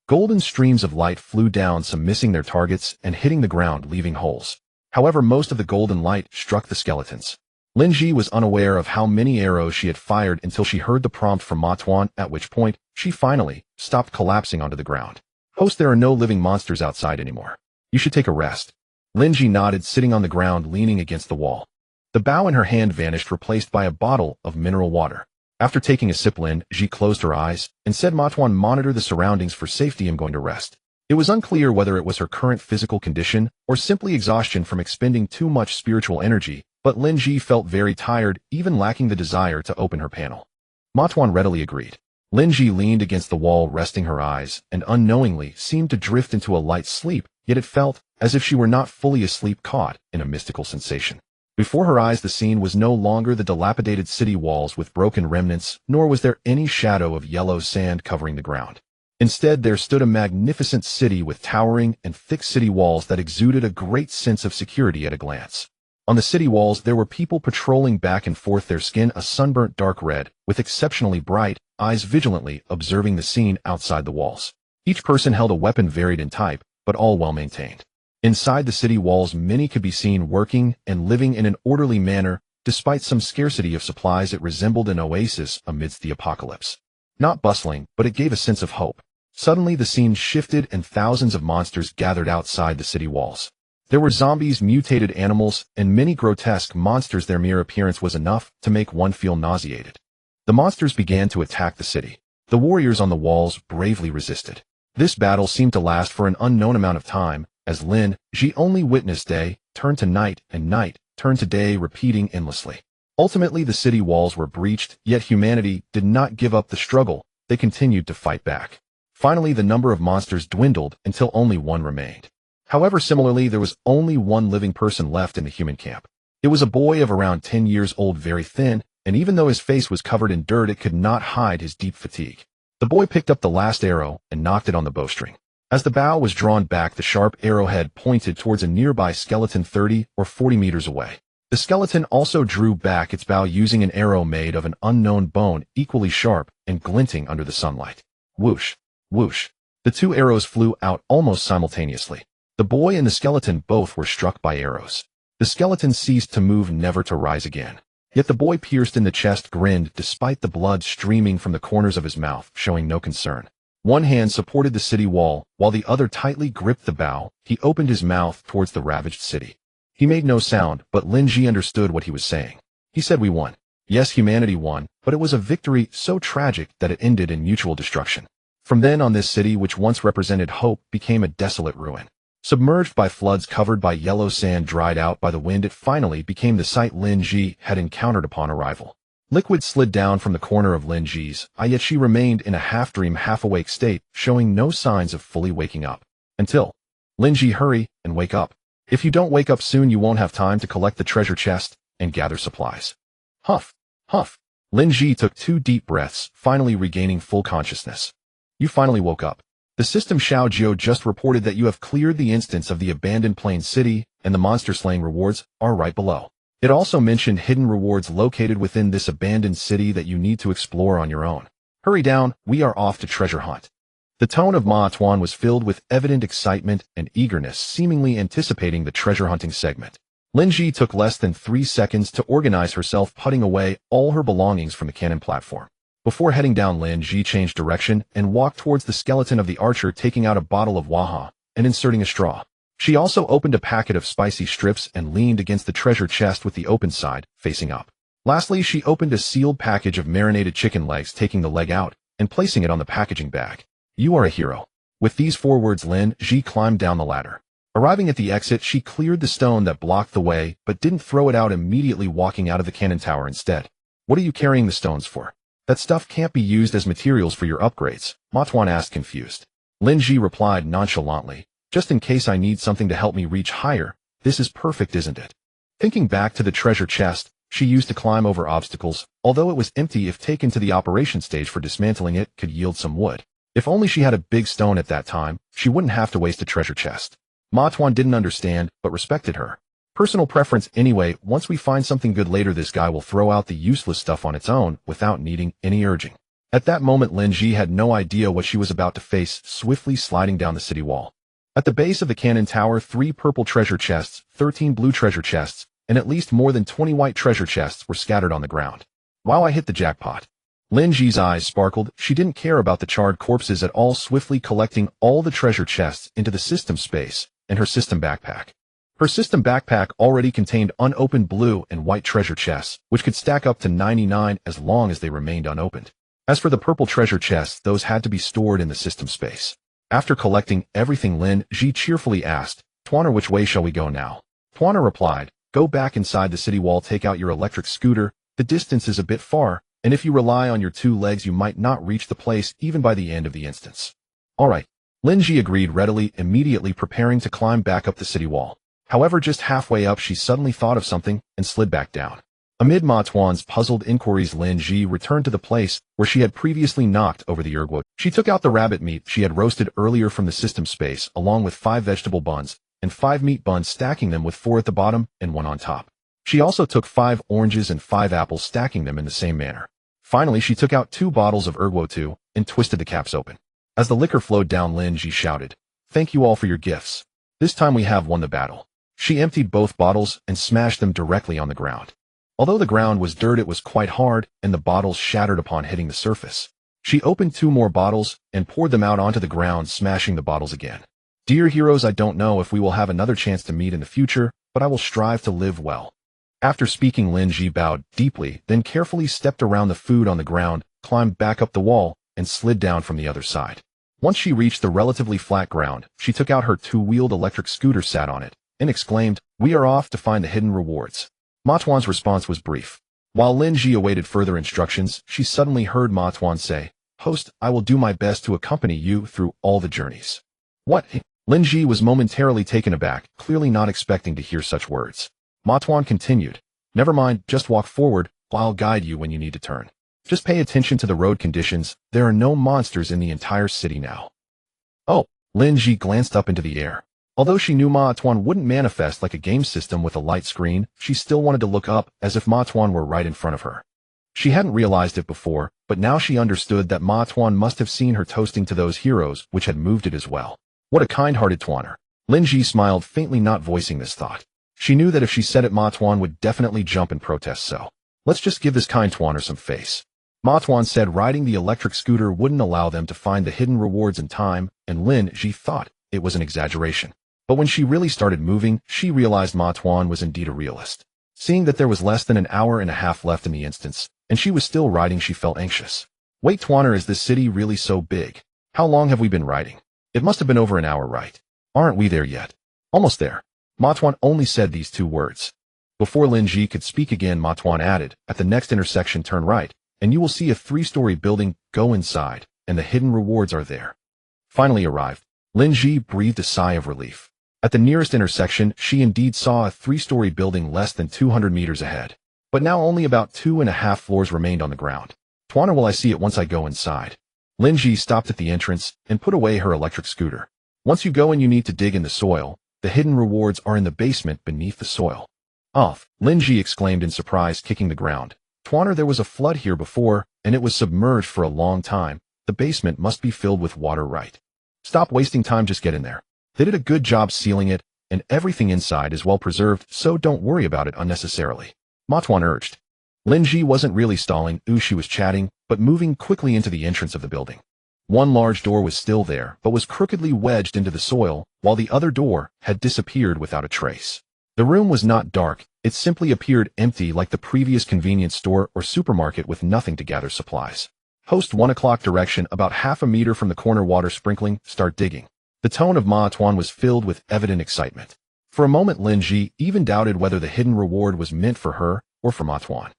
Golden streams of light flew down, some missing their targets and hitting the ground, leaving holes. However, most of the golden light struck the skeletons. Lin Zhi was unaware of how many arrows she had fired until she heard the prompt from Ma Tuan, at which point she finally stopped collapsing onto the ground. "Host, there are no living monsters outside anymore. You should take a rest." Lin Zhi nodded, sitting on the ground leaning against the wall. The bow in her hand vanished, replaced by a bottle of mineral water. After taking a sip, Lin Zhi closed her eyes and said, "Ma Tuan, monitor the surroundings for safety. I'm going to rest." It was unclear whether it was her current physical condition or simply exhaustion from expending too much spiritual energy, but Lin Zhi felt very tired, even lacking the desire to open her panel. Ma Tuan readily agreed. Lin Zhi leaned against the wall, resting her eyes, and unknowingly seemed to drift into a light sleep, yet it felt as if she were not fully asleep, caught in a mystical sensation. Before her eyes, the scene was no longer the dilapidated city walls with broken remnants, nor was there any shadow of yellow sand covering the ground. Instead, there stood a magnificent city with towering and thick city walls that exuded a great sense of security at a glance. On the city walls, there were people patrolling back and forth, their skin a sunburnt dark red, with exceptionally bright eyes vigilantly observing the scene outside the walls. Each person held a weapon varied in type, but all well maintained. Inside the city walls, many could be seen working and living in an orderly manner. Despite some scarcity of supplies, it resembled an oasis amidst the apocalypse. Not bustling, but it gave a sense of hope. Suddenly the scene shifted and thousands of monsters gathered outside the city walls. There were zombies, mutated animals, and many grotesque monsters. Their mere appearance was enough to make one feel nauseated. The monsters began to attack the city. The warriors on the walls bravely resisted. This battle seemed to last for an unknown amount of time, as Lin Zhi only witnessed day turn to night and night turn to day, repeating endlessly. Ultimately, the city walls were breached, yet humanity did not give up the struggle. They continued to fight back. Finally, the number of monsters dwindled until only one remained. However, similarly, there was only one living person left in the human camp. It was a boy of around 10 years old, very thin, and even though his face was covered in dirt, it could not hide his deep fatigue. The boy picked up the last arrow and knocked it on the bowstring. As the bow was drawn back, the sharp arrowhead pointed towards a nearby skeleton 30 or 40 meters away. The skeleton also drew back its bow using an arrow made of an unknown bone, equally sharp and glinting under the sunlight. Whoosh, whoosh. The two arrows flew out almost simultaneously. The boy and the skeleton both were struck by arrows. The skeleton ceased to move, never to rise again. Yet the boy, pierced in the chest, grinned despite the blood streaming from the corners of his mouth, showing no concern. One hand supported the city wall, while the other tightly gripped the bow. He opened his mouth towards the ravaged city. He made no sound, but Lin Zhi understood what he was saying. He said, "We won." Yes, humanity won, but it was a victory so tragic that it ended in mutual destruction. From then on, this city, which once represented hope, became a desolate ruin. Submerged by floods, covered by yellow sand, dried out by the wind, it finally became the sight Lin Zhi had encountered upon arrival. Liquid slid down from the corner of Lin Zhi's eye, yet she remained in a half-dream, half-awake state, showing no signs of fully waking up. Until, "Lin Zhi, hurry and wake up. If you don't wake up soon, you won't have time to collect the treasure chest and gather supplies." Huff, huff. Lin Zhi took 2 deep breaths, finally regaining full consciousness. "You finally woke up. The system Xiao Jiu just reported that you have cleared the instance of the abandoned plain city, and the monster-slaying rewards are right below. It also mentioned hidden rewards located within this abandoned city that you need to explore on your own. Hurry down, we are off to treasure hunt." The tone of Ma Tuan was filled with evident excitement and eagerness, seemingly anticipating the treasure hunting segment. Lin Zhi took less than 3 seconds to organize herself, putting away all her belongings from the cannon platform. Before heading down, Lin Zhi changed direction and walked towards the skeleton of the archer, taking out a bottle of waha and inserting a straw. She also opened a packet of spicy strips and leaned against the treasure chest with the open side facing up. Lastly, she opened a sealed package of marinated chicken legs, taking the leg out and placing it on the packaging bag. "You are a hero." With these 4 words, Lin Zhi climbed down the ladder. Arriving at the exit, she cleared the stone that blocked the way, but didn't throw it out immediately, walking out of the cannon tower instead. "What are you carrying the stones for?" "That stuff can't be used as materials for your upgrades," Ma Tuan asked, confused. Lin Zhi replied nonchalantly, "Just in case I need something to help me reach higher, this is perfect, isn't it?" Thinking back to the treasure chest she used to climb over obstacles, although it was empty, if taken to the operation stage for dismantling it, could yield some wood. If only she had a big stone at that time, she wouldn't have to waste a treasure chest. Ma Tuan didn't understand, but respected her. Personal preference anyway. Once we find something good later, this guy will throw out the useless stuff on its own without needing any urging. At that moment, Lin Zhi had no idea what she was about to face, swiftly sliding down the city wall. At the base of the cannon tower, 3 purple treasure chests, 13 blue treasure chests, and at least more than 20 white treasure chests were scattered on the ground. "Wow, I hit the jackpot." Lin Zhi's eyes sparkled. She didn't care about the charred corpses at all, swiftly collecting all the treasure chests into the system space and her system backpack. Her system backpack already contained unopened blue and white treasure chests, which could stack up to 99 as long as they remained unopened. As for the purple treasure chests, those had to be stored in the system space. After collecting everything, Lin Zhi cheerfully asked, "Tuaner, which way shall we go now?" Tuaner replied, "Go back inside the city wall, take out your electric scooter. The distance is a bit far, and if you rely on your 2 legs, you might not reach the place even by the end of the instance." "All right." Lin Zhi agreed readily, immediately preparing to climb back up the city wall. However, just halfway up, she suddenly thought of something and slid back down. Amid Ma Tuan's puzzled inquiries, Lin Zhi returned to the place where she had previously knocked over the ergwo. She took out the rabbit meat she had roasted earlier from the system space, along with 5 vegetable buns and 5 meat buns, stacking them with 4 at the bottom and 1 on top. She also took 5 oranges and 5 apples, stacking them in the same manner. Finally, she took out 2 bottles of ergwo too and twisted the caps open. As the liquor flowed down, Lin Zhi shouted, "Thank you all for your gifts. This time we have won the battle." She emptied both bottles and smashed them directly on the ground. Although the ground was dirt, it was quite hard, and the bottles shattered upon hitting the surface. She opened 2 more bottles and poured them out onto the ground, smashing the bottles again. "Dear heroes, I don't know if we will have another chance to meet in the future, but I will strive to live well." After speaking, Lin Zhi bowed deeply, then carefully stepped around the food on the ground, climbed back up the wall, and slid down from the other side. Once she reached the relatively flat ground, she took out her 2-wheeled electric scooter, sat on it, and exclaimed, "We are off to find the hidden rewards." Ma Tuan's response was brief. While Lin Zhi awaited further instructions, she suddenly heard Ma Tuan say, "Host, I will do my best to accompany you through all the journeys." "What?" Lin Zhi was momentarily taken aback, clearly not expecting to hear such words. Ma Tuan continued, "Never mind, just walk forward. I'll guide you when you need to turn. Just pay attention to the road conditions. There are no monsters in the entire city now. Oh, Lin Zhi glanced up into the air. Although she knew Ma Tuan wouldn't manifest like a game system with a light screen, she still wanted to look up as if Ma Tuan were right in front of her. She hadn't realized it before, but now she understood that Ma Tuan must have seen her toasting to those heroes, which had moved it as well. What a kind-hearted Tuaner. Lin Zhi smiled, faintly not voicing this thought. She knew that if she said it, Ma Tuan would definitely jump and protest, so let's just give this kind Tuaner some face. Ma Tuan said riding the electric scooter wouldn't allow them to find the hidden rewards in time, and Lin Zhi thought it was an exaggeration. But when she really started moving, she realized Ma Tuan was indeed a realist. Seeing that there was less than an hour and a half left in the instance, and she was still riding, she felt anxious. Wait, Tuaner, is this city really so big? How long have we been riding? It must have been over an hour, right? Aren't we there yet? Almost there. Ma Tuan only said these two words. Before Lin Zhi could speak again, Ma Tuan added, at the next intersection turn right, and you will see a 3-story building. Go inside, and the hidden rewards are there. Finally arrived, Lin Zhi breathed a sigh of relief. At the nearest intersection, she indeed saw a 3-story building less than 200 meters ahead. But now only about 2.5 floors remained on the ground. Tuaner, will I see it once I go inside? Lin Zhi stopped at the entrance and put away her electric scooter. Once you go in, you need to dig in the soil. The hidden rewards are in the basement beneath the soil. Off, Lin Zhi exclaimed in surprise, kicking the ground. Tuaner, there was a flood here before, and it was submerged for a long time. The basement must be filled with water, right? Stop wasting time, just get in there. They did a good job sealing it, and everything inside is well preserved, so don't worry about it unnecessarily. Ma Tuan urged. Lin Zhi wasn't really stalling, she was chatting, but moving quickly into the entrance of the building. One large door was still there, but was crookedly wedged into the soil, while the other door had disappeared without a trace. The room was not dark, it simply appeared empty like the previous convenience store or supermarket with nothing to gather supplies. Host 1 o'clock direction, about half a meter from the corner, water sprinkling, start digging. The tone of Ma Tuan was filled with evident excitement. For a moment Lin Zhi even doubted whether the hidden reward was meant for her or for Ma Tuan.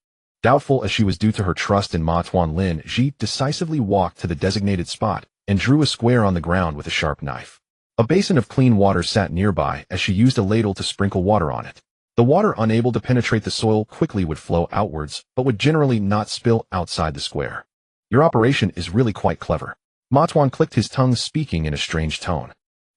Doubtful as she was due to her trust in Ma Tuan, Lin Zhi decisively walked to the designated spot and drew a square on the ground with a sharp knife. A basin of clean water sat nearby as she used a ladle to sprinkle water on it. The water, unable to penetrate the soil, quickly would flow outwards, but would generally not spill outside the square. Your operation is really quite clever. Ma Tuan clicked his tongue, speaking in a strange tone.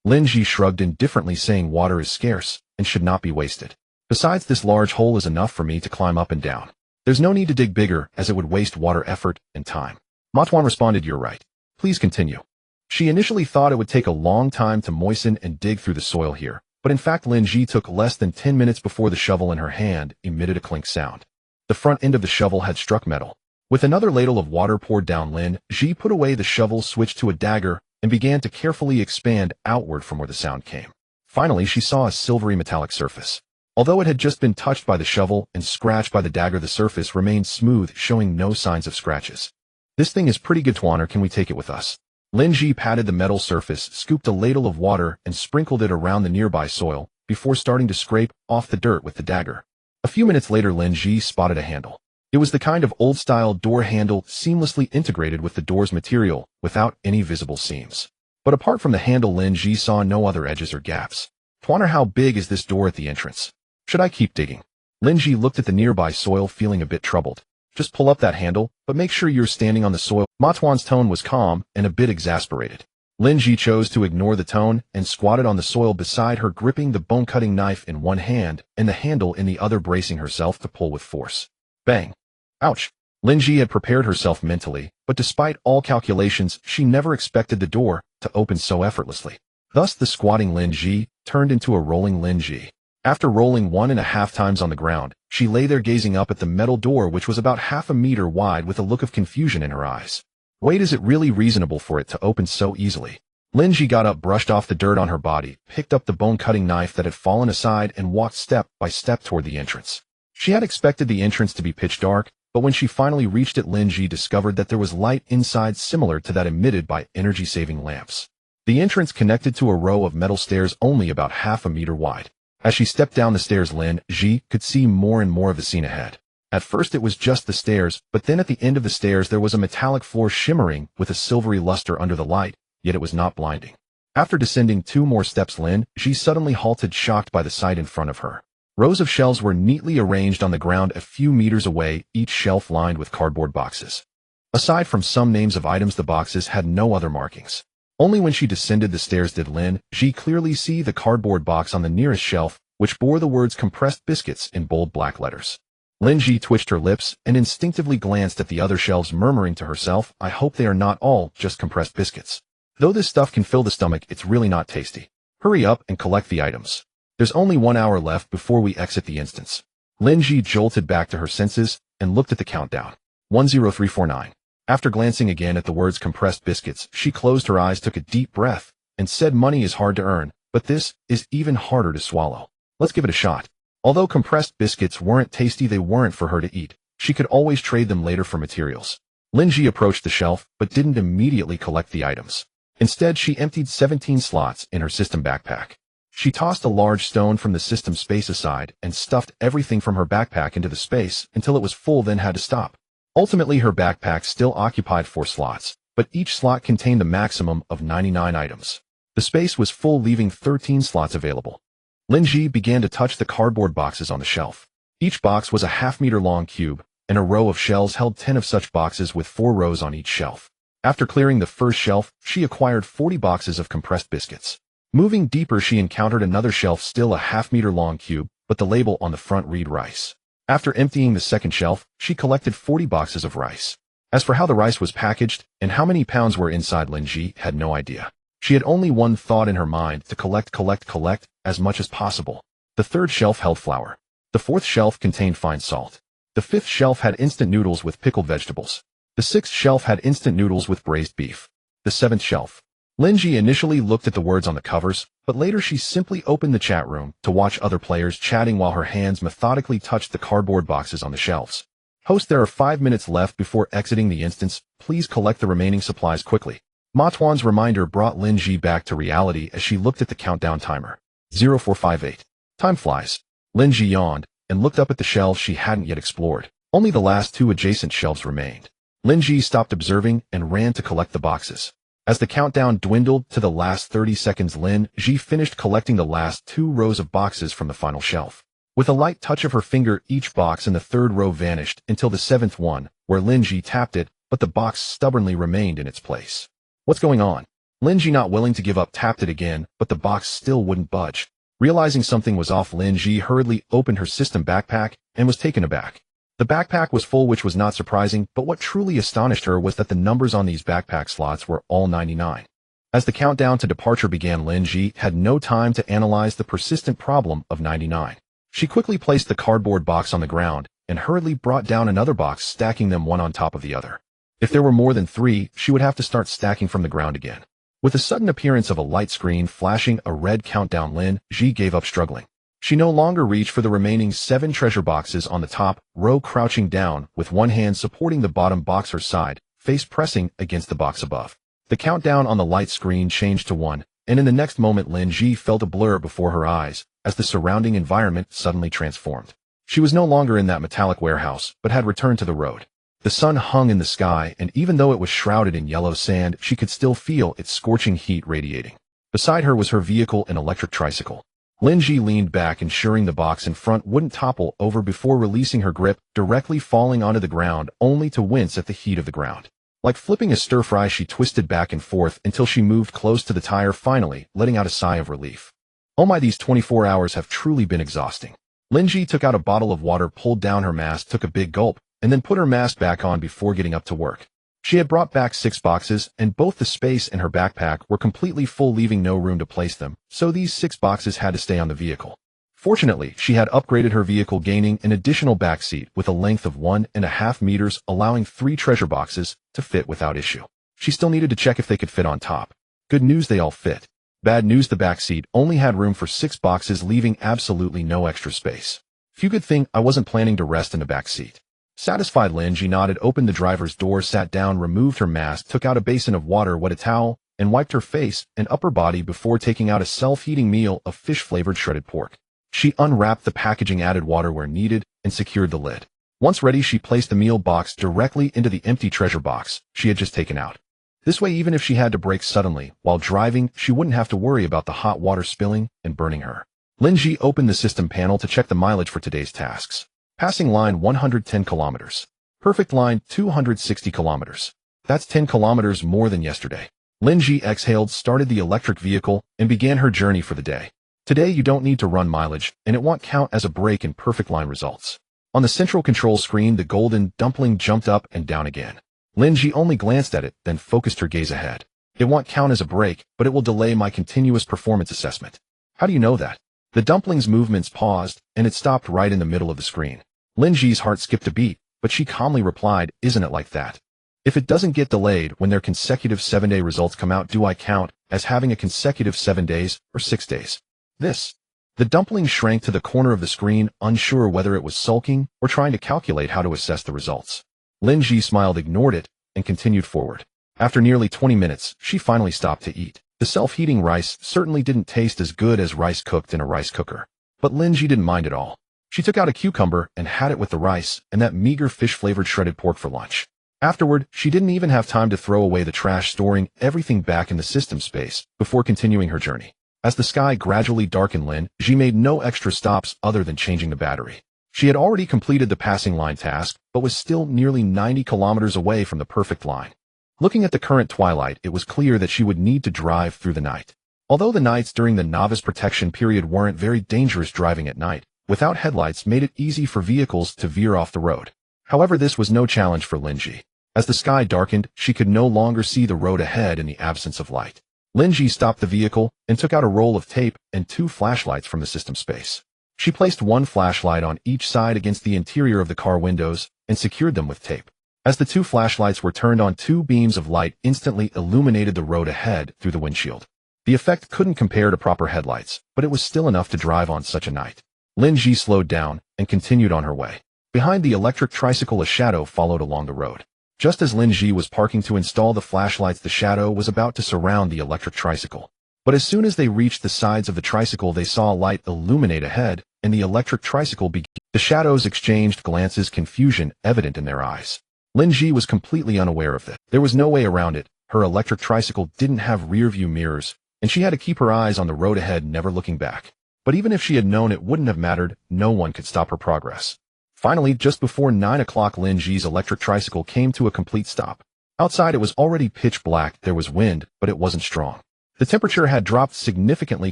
Lin Zhi shrugged indifferently, saying water is scarce and should not be wasted. Besides, this large hole is enough for me to climb up and down. There's no need to dig bigger, as it would waste water, effort, and time. Ma Tuan responded, you're right. Please continue. She initially thought it would take a long time to moisten and dig through the soil here, but in fact Lin Zhi took less than 10 minutes before the shovel in her hand emitted a clink sound. The front end of the shovel had struck metal. With another ladle of water poured down, Lin Zhi put away the shovel, switched to a dagger, and began to carefully expand outward from where the sound came. Finally, she saw a silvery metallic surface. Although it had just been touched by the shovel and scratched by the dagger, the surface remained smooth, showing no signs of scratches. This thing is pretty good, Tuaner. Can we take it with us? Lin Zhi patted the metal surface, scooped a ladle of water, and sprinkled it around the nearby soil, before starting to scrape off the dirt with the dagger. A few minutes later, Lin Zhi spotted a handle. It was the kind of old-style door handle, seamlessly integrated with the door's material, without any visible seams. But apart from the handle, Lin Zhi saw no other edges or gaps. Tuaner, how big is this door at the entrance? Should I keep digging? Lin Zhi looked at the nearby soil, feeling a bit troubled. Just pull up that handle, but make sure you're standing on the soil. Ma Tuan's tone was calm and a bit exasperated. Lin Zhi chose to ignore the tone and squatted on the soil beside her, gripping the bone-cutting knife in one hand and the handle in the other, bracing herself to pull with force. Bang! Ouch! Lin Zhi had prepared herself mentally, but despite all calculations, she never expected the door to open so effortlessly. Thus the squatting Lin Zhi turned into a rolling Lin Zhi. After rolling 1.5 times on the ground, she lay there gazing up at the metal door, which was about half a meter wide, with a look of confusion in her eyes. Wait, is it really reasonable for it to open so easily? Lin Zhi got up, brushed off the dirt on her body, picked up the bone-cutting knife that had fallen aside, and walked step by step toward the entrance. She had expected the entrance to be pitch dark, but when she finally reached it, Lin Zhi discovered that there was light inside, similar to that emitted by energy-saving lamps. The entrance connected to a row of metal stairs only about half a meter wide. As she stepped down the stairs, Lin Zhi could see more and more of the scene ahead. At first it was just the stairs, but then at the end of the stairs there was a metallic floor shimmering with a silvery luster under the light, yet it was not blinding. After descending 2 more steps, Lin Zhi suddenly halted, shocked by the sight in front of her. Rows of shelves were neatly arranged on the ground a few meters away, each shelf lined with cardboard boxes. Aside from some names of items, the boxes had no other markings. Only when she descended the stairs did Lin Zhi clearly see the cardboard box on the nearest shelf, which bore the words compressed biscuits in bold black letters. Lin Zhi twitched her lips and instinctively glanced at the other shelves, murmuring to herself, I hope they are not all just compressed biscuits. Though this stuff can fill the stomach, it's really not tasty. Hurry up and collect the items. There's only 1 hour left before we exit the instance. Lin Zhi jolted back to her senses and looked at the countdown. 10349. After glancing again at the words compressed biscuits, she closed her eyes, took a deep breath, and said, money is hard to earn, but this is even harder to swallow. Let's give it a shot. Although compressed biscuits weren't tasty, they weren't for her to eat. She could always trade them later for materials. Lin Zhi approached the shelf, but didn't immediately collect the items. Instead, she emptied 17 slots in her system backpack. She tossed a large stone from the system space aside and stuffed everything from her backpack into the space until it was full, then had to stop. Ultimately, her backpack still occupied 4 slots, but each slot contained a maximum of 99 items. The space was full, leaving 13 slots available. Lin Zhi began to touch the cardboard boxes on the shelf. Each box was a half-meter long cube, and a row of shelves held 10 of such boxes with 4 rows on each shelf. After clearing the first shelf, she acquired 40 boxes of compressed biscuits. Moving deeper, she encountered another shelf, still a half-meter long cube, but the label on the front read rice. After emptying the second shelf, she collected 40 boxes of rice. As for how the rice was packaged and how many pounds were inside, Lin Zhi had no idea. She had only one thought in her mind, to collect as much as possible. The third shelf held flour. The fourth shelf contained fine salt. The fifth shelf had instant noodles with pickled vegetables. The sixth shelf had instant noodles with braised beef. The seventh shelf. Lin Zhi initially looked at the words on the covers, but later she simply opened the chat room to watch other players chatting while her hands methodically touched the cardboard boxes on the shelves. Host, there are 5 minutes left before exiting the instance. Please collect the remaining supplies quickly. Ma Tuan's reminder brought Lin Zhi back to reality as she looked at the countdown timer. 0458. Time flies. Lin Zhi yawned and looked up at the shelves she hadn't yet explored. Only the last 2 adjacent shelves remained. Lin Zhi stopped observing and ran to collect the boxes. As the countdown dwindled to the last 30 seconds, Lin Zhi finished collecting the last 2 rows of boxes from the final shelf. With a light touch of her finger, each box in the 3rd row vanished until the 7th one, where Lin Zhi tapped it, but the box stubbornly remained in its place. What's going on? Lin Zhi, not willing to give up, tapped it again, but the box still wouldn't budge. Realizing something was off, Lin Zhi hurriedly opened her system backpack and was taken aback. The backpack was full, which was not surprising, but what truly astonished her was that the numbers on these backpack slots were all 99. As the countdown to departure began, Lin Zhi had no time to analyze the persistent problem of 99. She quickly placed the cardboard box on the ground and hurriedly brought down another box, stacking them one on top of the other. If there were more than 3, she would have to start stacking from the ground again. With the sudden appearance of a light screen flashing a red countdown, Lin Zhi gave up struggling. She no longer reached for the remaining 7 treasure boxes on the top row, crouching down with one hand supporting the bottom box, her side, face pressing against the box above. The countdown on the light screen changed to 1, and in the next moment Lin Zhi felt a blur before her eyes as the surrounding environment suddenly transformed. She was no longer in that metallic warehouse, but had returned to the road. The sun hung in the sky, and even though it was shrouded in yellow sand, she could still feel its scorching heat radiating. Beside her was her vehicle, an electric tricycle. Lin Zhi leaned back, ensuring the box in front wouldn't topple over before releasing her grip, directly falling onto the ground, only to wince at the heat of the ground. Like flipping a stir-fry, she twisted back and forth until she moved close to the tire, finally letting out a sigh of relief. Oh my, these 24 hours have truly been exhausting. Lin Zhi took out a bottle of water, pulled down her mask, took a big gulp, and then put her mask back on before getting up to work. She had brought back 6 boxes, and both the space and her backpack were completely full, leaving no room to place them, so these 6 boxes had to stay on the vehicle. Fortunately, she had upgraded her vehicle, gaining an additional back seat with a length of 1.5 meters, allowing 3 treasure boxes to fit without issue. She still needed to check if they could fit on top. Good news, they all fit. Bad news, the back seat only had room for 6 boxes, leaving absolutely no extra space. Phew, good thing I wasn't planning to rest in the back seat. Satisfied, Lin Zhi nodded, opened the driver's door, sat down, removed her mask, took out a basin of water, wet a towel, and wiped her face and upper body before taking out a self-heating meal of fish-flavored shredded pork. She unwrapped the packaging, added water where needed, and secured the lid. Once ready, she placed the meal box directly into the empty treasure box she had just taken out. This way, even if she had to brake suddenly while driving, she wouldn't have to worry about the hot water spilling and burning her. Lin Zhi opened the system panel to check the mileage for today's tasks. Passing line 110 kilometers. Perfect line 260 kilometers. That's 10 kilometers more than yesterday. Lin Zhi exhaled, started the electric vehicle, and began her journey for the day. Today you don't need to run mileage, and it won't count as a break in perfect line results. On the central control screen, the golden dumpling jumped up and down again. Lin Zhi only glanced at it, then focused her gaze ahead. It won't count as a break, but it will delay my continuous performance assessment. How do you know that? The dumpling's movements paused, and it stopped right in the middle of the screen. Lin Zhi's heart skipped a beat, but she calmly replied, "Isn't it like that? If it doesn't get delayed when their consecutive 7-day results come out, do I count as having a consecutive 7 days or 6 days? This." The dumpling shrank to the corner of the screen, unsure whether it was sulking or trying to calculate how to assess the results. Lin Zhi smiled, ignored it, and continued forward. After nearly 20 minutes, she finally stopped to eat. The self-heating rice certainly didn't taste as good as rice cooked in a rice cooker. But Lin Zhi didn't mind at all. She took out a cucumber and had it with the rice and that meager fish-flavored shredded pork for lunch. Afterward, she didn't even have time to throw away the trash, storing everything back in the system space before continuing her journey. As the sky gradually darkened, Lin Zhi made no extra stops other than changing the battery. She had already completed the passing line task, but was still nearly 90 kilometers away from the perfect line. Looking at the current twilight, it was clear that she would need to drive through the night. Although the nights during the novice protection period weren't very dangerous, driving at night without headlights made it easy for vehicles to veer off the road. However, this was no challenge for Lin Zhi. As the sky darkened, she could no longer see the road ahead in the absence of light. Lin Zhi stopped the vehicle and took out a roll of tape and 2 flashlights from the system space. She placed one flashlight on each side against the interior of the car windows and secured them with tape. As the 2 flashlights were turned on, 2 beams of light instantly illuminated the road ahead through the windshield. The effect couldn't compare to proper headlights, but it was still enough to drive on such a night. Lin Zhi slowed down and continued on her way. Behind the electric tricycle, a shadow followed along the road. Just as Lin Zhi was parking to install the flashlights, the shadow was about to surround the electric tricycle. But as soon as they reached the sides of the tricycle, they saw a light illuminate ahead, and the electric tricycle began. The shadows exchanged glances, confusion evident in their eyes. Lin Zhi was completely unaware of this. There was no way around it. Her electric tricycle didn't have rear-view mirrors, and she had to keep her eyes on the road ahead, never looking back. But even if she had known, it wouldn't have mattered. No one could stop her progress. Finally, just before 9 o'clock, Lin Zhi's electric tricycle came to a complete stop. Outside, it was already pitch black. There was wind, but it wasn't strong. The temperature had dropped significantly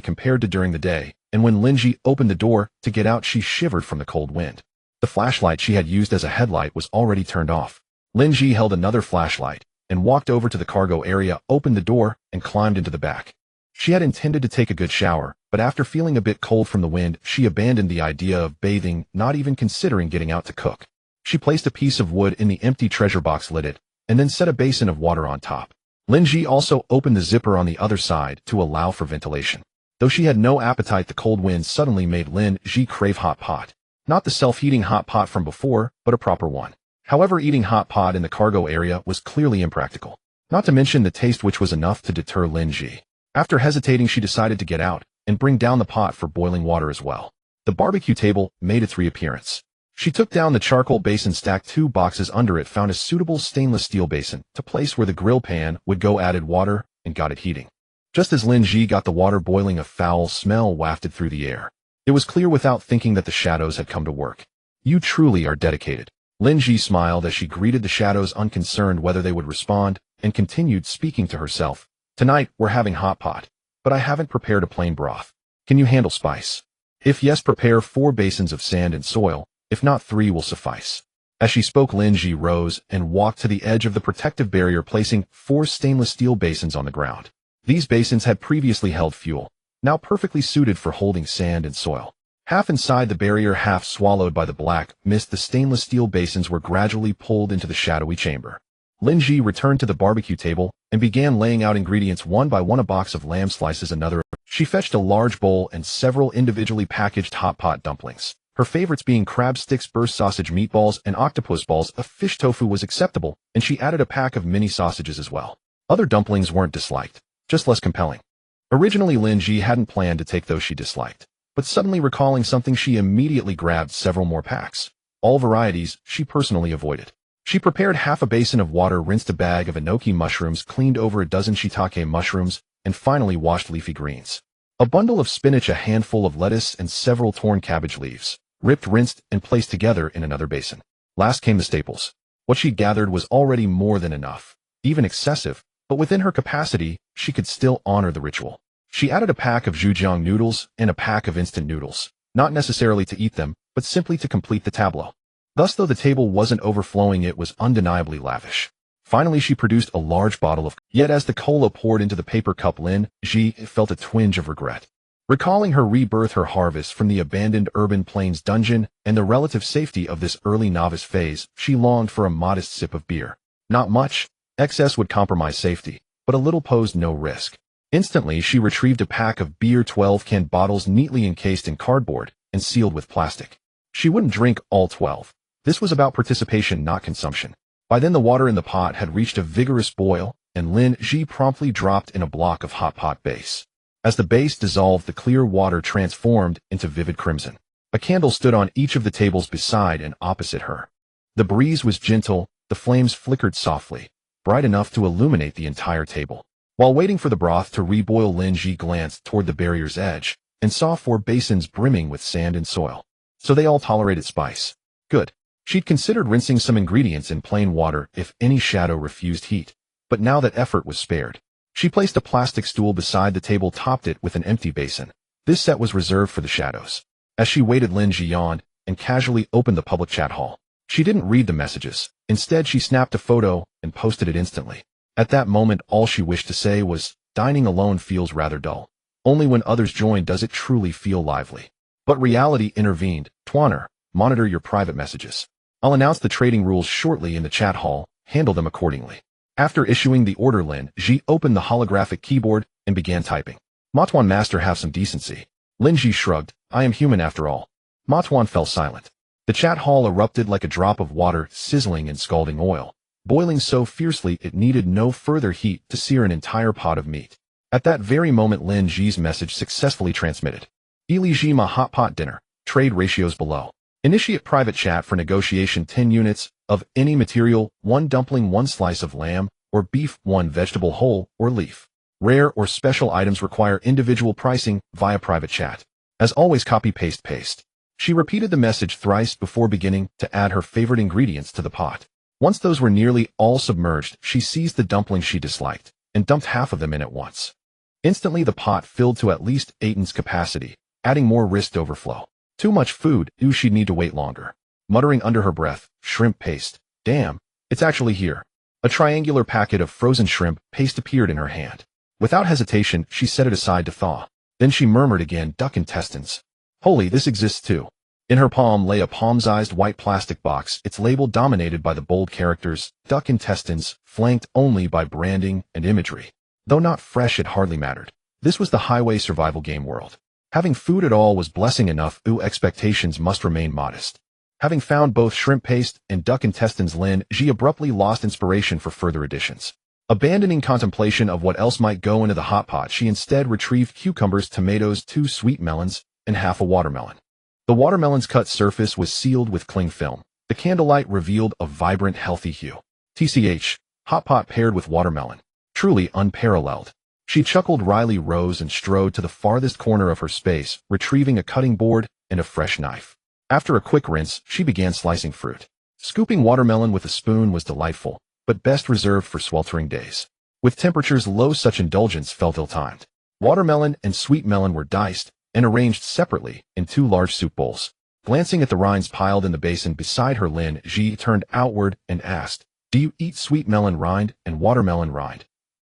compared to during the day, and when Lin Zhi opened the door to get out, she shivered from the cold wind. The flashlight she had used as a headlight was already turned off. Lin Zhi held another flashlight and walked over to the cargo area, opened the door, and climbed into the back. She had intended to take a good shower, but after feeling a bit cold from the wind, she abandoned the idea of bathing, not even considering getting out to cook. She placed a piece of wood in the empty treasure box, lit it, and then set a basin of water on top. Lin Zhi also opened the zipper on the other side to allow for ventilation. Though she had no appetite, the cold wind suddenly made Lin Zhi crave hot pot. Not the self-heating hot pot from before, but a proper one. However, eating hot pot in the cargo area was clearly impractical. Not to mention the taste, which was enough to deter Lin Zhi. After hesitating, she decided to get out and bring down the pot for boiling water as well. The barbecue table made its reappearance. She took down the charcoal basin, stacked 2 boxes under it, found a suitable stainless steel basin to place where the grill pan would go, added water, and got it heating. Just as Lin Zhi got the water boiling, a foul smell wafted through the air. It was clear without thinking that the shadows had come to work. "You truly are dedicated." Lin Zhi smiled as she greeted the shadows, unconcerned whether they would respond, and continued speaking to herself. "Tonight, we're having hot pot, but I haven't prepared a plain broth. Can you handle spice? If yes, prepare 4 basins of sand and soil. If not, 3 will suffice." As she spoke, Lin Zhi rose and walked to the edge of the protective barrier, placing 4 stainless steel basins on the ground. These basins had previously held fuel, now perfectly suited for holding sand and soil. Half inside the barrier, half swallowed by the black mist, the stainless steel basins were gradually pulled into the shadowy chamber. Lin Zhi returned to the barbecue table and began laying out ingredients one by one, a box of lamb slices, another. She fetched a large bowl and several individually packaged hot pot dumplings. Her favorites being crab sticks, burst sausage meatballs, and octopus balls. A fish tofu was acceptable, and she added a pack of mini sausages as well. Other dumplings weren't disliked, just less compelling. Originally, Lin Zhi hadn't planned to take those she disliked, but suddenly recalling something, she immediately grabbed several more packs. All varieties she personally avoided. She prepared half a basin of water, rinsed a bag of enoki mushrooms, cleaned over a dozen shiitake mushrooms, and finally washed leafy greens. A bundle of spinach, a handful of lettuce, and several torn cabbage leaves, ripped, rinsed, and placed together in another basin. Last came the staples. What she gathered was already more than enough, even excessive, but within her capacity, she could still honor the ritual. She added a pack of zhujiang noodles and a pack of instant noodles, not necessarily to eat them, but simply to complete the tableau. Thus, though the table wasn't overflowing, it was undeniably lavish. Finally, she produced a large bottle of, yet as the cola poured into the paper cup, Lin Zhi felt a twinge of regret. Recalling her rebirth, her harvest from the abandoned urban plains dungeon, and the relative safety of this early novice phase, she longed for a modest sip of beer. Not much. Excess would compromise safety, but a little posed no risk. Instantly, she retrieved a pack of beer 12-can bottles neatly encased in cardboard and sealed with plastic. She wouldn't drink all 12. This was about participation, not consumption. By then, the water in the pot had reached a vigorous boil, and Lin Zhi promptly dropped in a block of hot pot base. As the base dissolved, the clear water transformed into vivid crimson. A candle stood on each of the tables beside and opposite her. The breeze was gentle, the flames flickered softly, bright enough to illuminate the entire table. While waiting for the broth to reboil, Lin Zhi glanced toward the barrier's edge and saw 4 basins brimming with sand and soil. So they all tolerated spice. Good. She'd considered rinsing some ingredients in plain water if any shadow refused heat, but now that effort was spared. She placed a plastic stool beside the table, topped it with an empty basin. This set was reserved for the shadows. As she waited, Lin Zhi yawned and casually opened the public chat hall. She didn't read the messages. Instead, she snapped a photo and posted it instantly. At that moment, all she wished to say was, "Dining alone feels rather dull. Only when others join does it truly feel lively." But reality intervened. "Twanner, monitor your private messages. I'll announce the trading rules shortly in the chat hall. Handle them accordingly." After issuing the order, Lin Zhi opened the holographic keyboard and began typing. "Matuan master, have some decency." Lin Zhi shrugged. "I am human after all." Matuan fell silent. The chat hall erupted like a drop of water sizzling in scalding oil, boiling so fiercely it needed no further heat to sear an entire pot of meat. At that very moment, Lin Zhi's message successfully transmitted. "Ili Jima hot pot dinner. Trade ratios below. Initiate private chat for negotiation. 10 units of any material, 1 dumpling, 1 slice of lamb or beef, 1 vegetable whole or leaf. Rare or special items require individual pricing via private chat." As always, copy, paste, paste. She repeated the message thrice before beginning to add her favorite ingredients to the pot. Once those were nearly all submerged, she seized the dumplings she disliked and dumped half of them in at once. Instantly, the pot filled to at least 8 capacity, adding more risk to overflow. Too much food, she'd need to wait longer. Muttering under her breath, "Shrimp paste. Damn, it's actually here." A triangular packet of frozen shrimp paste appeared in her hand. Without hesitation, she set it aside to thaw. Then she murmured again, "Duck intestines. Holy, this exists too." In her palm lay a palm-sized white plastic box, its label dominated by the bold characters, "Duck intestines," flanked only by branding and imagery. Though not fresh, it hardly mattered. This was the highway survival game world. Having food at all was blessing enough, expectations must remain modest. Having found both shrimp paste and duck intestines, Lin Zhi abruptly lost inspiration for further additions. Abandoning contemplation of what else might go into the hot pot, she instead retrieved cucumbers, tomatoes, 2 sweet melons, and half a watermelon. The watermelon's cut surface was sealed with cling film. The candlelight revealed a vibrant, healthy hue. TCH, hot pot paired with watermelon. Truly unparalleled. She chuckled wryly, rose and strode to the farthest corner of her space, retrieving a cutting board and a fresh knife. After a quick rinse, she began slicing fruit. Scooping watermelon with a spoon was delightful, but best reserved for sweltering days. With temperatures low, such indulgence felt ill-timed. Watermelon and sweet melon were diced and arranged separately in 2 large soup bowls. Glancing at the rinds piled in the basin beside her, Lin Zhi turned outward and asked, "Do you eat sweet melon rind and watermelon rind?"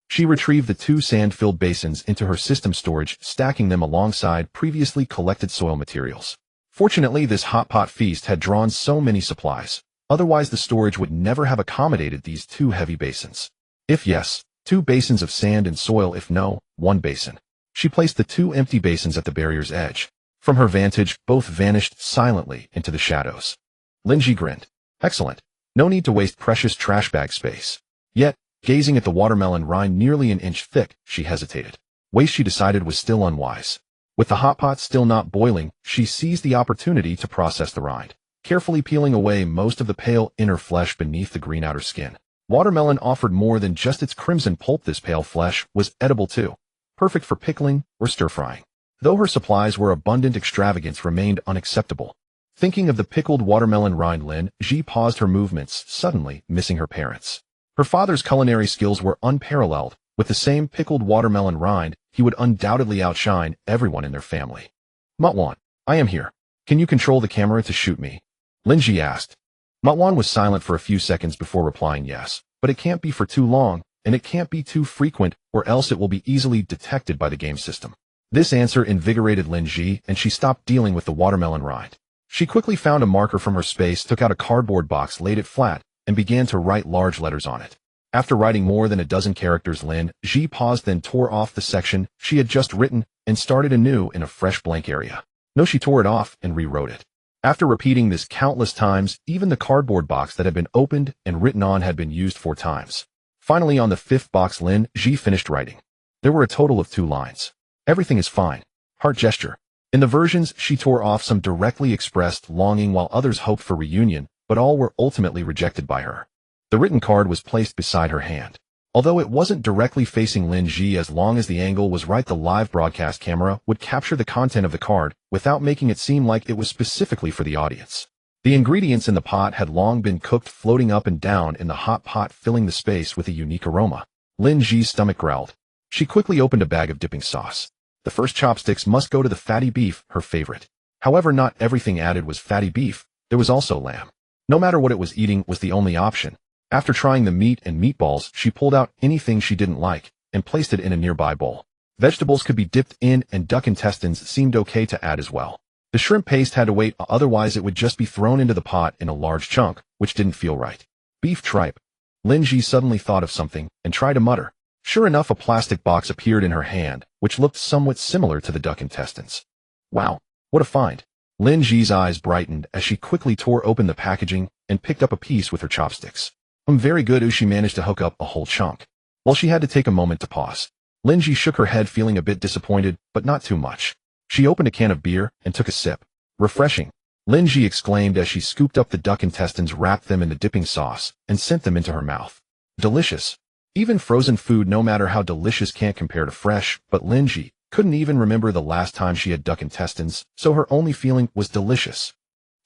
She retrieved the 2 sand-filled basins into her system storage, stacking them alongside previously collected soil materials. Fortunately, this hot pot feast had drawn so many supplies. Otherwise, the storage would never have accommodated these 2 heavy basins. If yes, 2 basins of sand and soil; if no, 1 basin. She placed the 2 empty basins at the barrier's edge. From her vantage, both vanished silently into the shadows. Lin Zhi grinned. Excellent. No need to waste precious trash bag space. Yet, gazing at the watermelon rind nearly an inch thick, she hesitated. Waste, she decided, was still unwise. With the hot pot still not boiling, she seized the opportunity to process the rind, carefully peeling away most of the pale inner flesh beneath the green outer skin. Watermelon offered more than just its crimson pulp. This pale flesh was edible too, perfect for pickling or stir-frying. Though her supplies were abundant, extravagance remained unacceptable. Thinking of the pickled watermelon rind, Lin Zhi paused her movements, suddenly missing her parents. Her father's culinary skills were unparalleled. With the same pickled watermelon rind, he would undoubtedly outshine everyone in their family. Mutwan, I am here. Can you control the camera to shoot me? Lin Zhi asked. Mutwan was silent for a few seconds before replying yes, but it can't be for too long, and it can't be too frequent, or else it will be easily detected by the game system. This answer invigorated Lin Zhi, and she stopped dealing with the watermelon rind. She quickly found a marker from her space, took out a cardboard box, laid it flat, and began to write large letters on it. After writing more than a dozen characters, Lin Zhi paused, then tore off the section she had just written and started anew in a fresh blank area. No, she tore it off and rewrote it. After repeating this countless times, even the cardboard box that had been opened and written on had been used 4 times. Finally, on the 5th box, Lin Zhi finished writing. There were a total of 2 lines. Everything is fine. Heart gesture. In the versions she tore off, some directly expressed longing while others hoped for reunion, but all were ultimately rejected by her. The written card was placed beside her hand. Although it wasn't directly facing Lin Zhi, as long as the angle was right, the live broadcast camera would capture the content of the card without making it seem like it was specifically for the audience. The ingredients in the pot had long been cooked, floating up and down in the hot pot, filling the space with a unique aroma. Lin Zhi's stomach growled. She quickly opened a bag of dipping sauce. The first chopsticks must go to the fatty beef, her favorite. However, not everything added was fatty beef. There was also lamb. No matter what it was, eating was the only option. After trying the meat and meatballs, she pulled out anything she didn't like and placed it in a nearby bowl. Vegetables could be dipped in, and duck intestines seemed okay to add as well. The shrimp paste had to wait, otherwise it would just be thrown into the pot in a large chunk, which didn't feel right. Beef tripe. Lin Zhi suddenly thought of something and tried to mutter. Sure enough, a plastic box appeared in her hand, which looked somewhat similar to the duck intestines. Wow, what a find. Lin Zhi's eyes brightened as she quickly tore open the packaging and picked up a piece with her chopsticks. Very good. She managed to hook up a whole chunk. While she had to take a moment to pause, Lin Zhi shook her head, feeling a bit disappointed, but not too much. She opened a can of beer and took a sip. Refreshing, Lin Zhi exclaimed as she scooped up the duck intestines, wrapped them in the dipping sauce, and sent them into her mouth. Delicious. Even frozen food, no matter how delicious, can't compare to fresh, but Lin Zhi couldn't even remember the last time she had duck intestines, so her only feeling was delicious.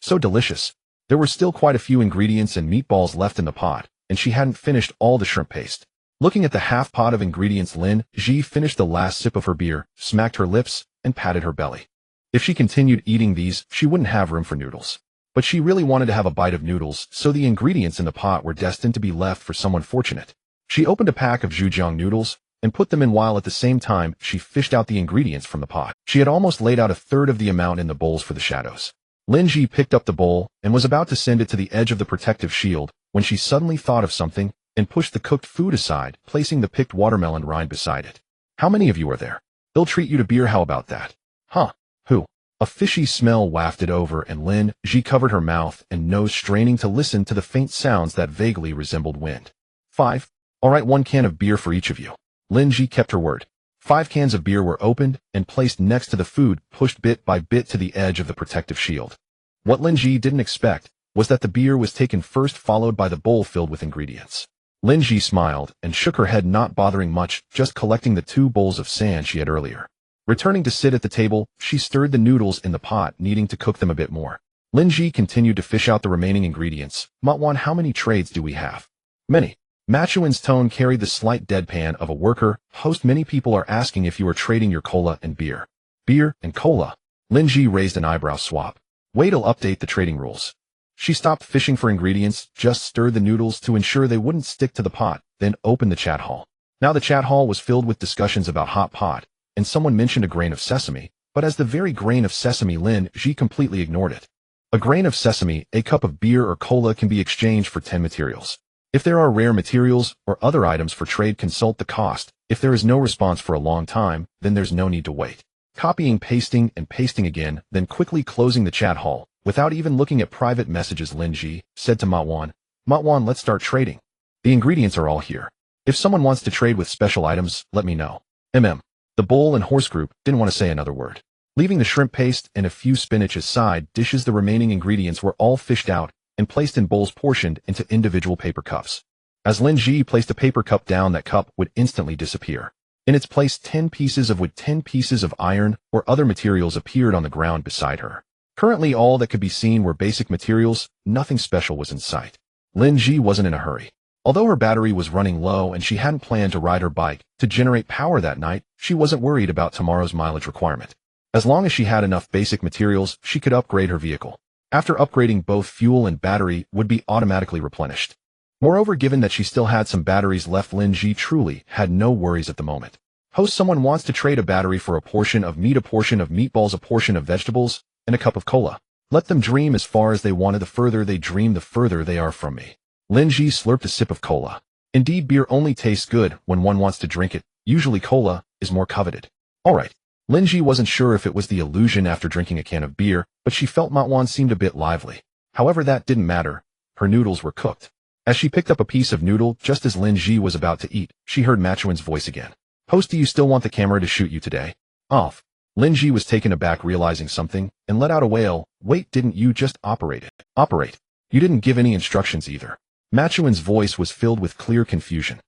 So delicious. There were still quite a few ingredients and meatballs left in the pot, and she hadn't finished all the shrimp paste. Looking at the half pot of ingredients, Lin Zhi finished the last sip of her beer, smacked her lips, and patted her belly. If she continued eating these, she wouldn't have room for noodles. But she really wanted to have a bite of noodles, so the ingredients in the pot were destined to be left for someone fortunate. She opened a pack of zhujiang noodles and put them in, while at the same time she fished out the ingredients from the pot. She had almost laid out a third of the amount in the bowls for the shadows. Lin Zhi picked up the bowl and was about to send it to the edge of the protective shield when she suddenly thought of something and pushed the cooked food aside, placing the picked watermelon rind beside it. How many of you are there? They'll treat you to beer, how about that? Huh? Who? A fishy smell wafted over, and Lin Zhi covered her mouth and nose, straining to listen to the faint sounds that vaguely resembled wind. 5. All right, 1 can of beer for each of you. Lin Zhi kept her word. 5 cans of beer were opened and placed next to the food, pushed bit by bit to the edge of the protective shield. What Lin Zhi didn't expect was that the beer was taken first, followed by the bowl filled with ingredients. Lin Zhi smiled and shook her head, not bothering much, just collecting the 2 bowls of sand she had earlier. Returning to sit at the table, she stirred the noodles in the pot, needing to cook them a bit more. Lin Zhi continued to fish out the remaining ingredients. Mutwan, how many trades do we have? Many. Machuan's tone carried the slight deadpan of a worker. Host, many people are asking if you are trading your cola and beer. Beer and cola? Lin Zhi raised an eyebrow swap. Wait, I'll update the trading rules. She stopped fishing for ingredients, just stirred the noodles to ensure they wouldn't stick to the pot, then opened the chat hall. Now the chat hall was filled with discussions about hot pot, and someone mentioned a grain of sesame, but as the very grain of sesame, Lin Zhi completely ignored it. A grain of sesame, a cup of beer or cola can be exchanged for 10 materials. If there are rare materials or other items for trade, consult the cost. If there is no response for a long time, then there's no need to wait. Copying, pasting, and pasting again, then quickly closing the chat hall. Without even looking at private messages, Lin Zhi said to Mutwan, let's start trading. The ingredients are all here. If someone wants to trade with special items, let me know. The bull and horse group didn't want to say another word. Leaving the shrimp paste and a few spinach as side dishes, the remaining ingredients were all fished out and placed in bowls portioned into individual paper cups. As Lin Zhi placed a paper cup down, that cup would instantly disappear. In its place, 10 pieces of wood, 10 pieces of iron, or other materials appeared on the ground beside her. Currently, all that could be seen were basic materials. Nothing special was in sight. Lin Zhi wasn't in a hurry. Although her battery was running low and she hadn't planned to ride her bike to generate power that night, she wasn't worried about tomorrow's mileage requirement. As long as she had enough basic materials, she could upgrade her vehicle. After upgrading, both fuel and battery would be automatically replenished. Moreover, given that she still had some batteries left, Lin Zhi truly had no worries at the moment. Host, someone wants to trade a battery for a portion of meat, a portion of meatballs, a portion of vegetables, and a cup of cola. Let them dream as far as they wanted. The further they dream, the further they are from me. Lin Zhi slurped a sip of cola. Indeed, beer only tastes good when one wants to drink it. Usually cola is more coveted. Alright. Lin Zhi wasn't sure if it was the illusion after drinking a can of beer, but she felt Matwan seemed a bit lively. However, that didn't matter. Her noodles were cooked. As she picked up a piece of noodle, just as Lin Zhi was about to eat, she heard Matwan's voice again. Host, do you still want the camera to shoot you today? Off. Lin Zhi was taken aback, realizing something, and let out a wail. Wait, didn't you just operate it? Operate? You didn't give any instructions either. Matwan's voice was filled with clear confusion.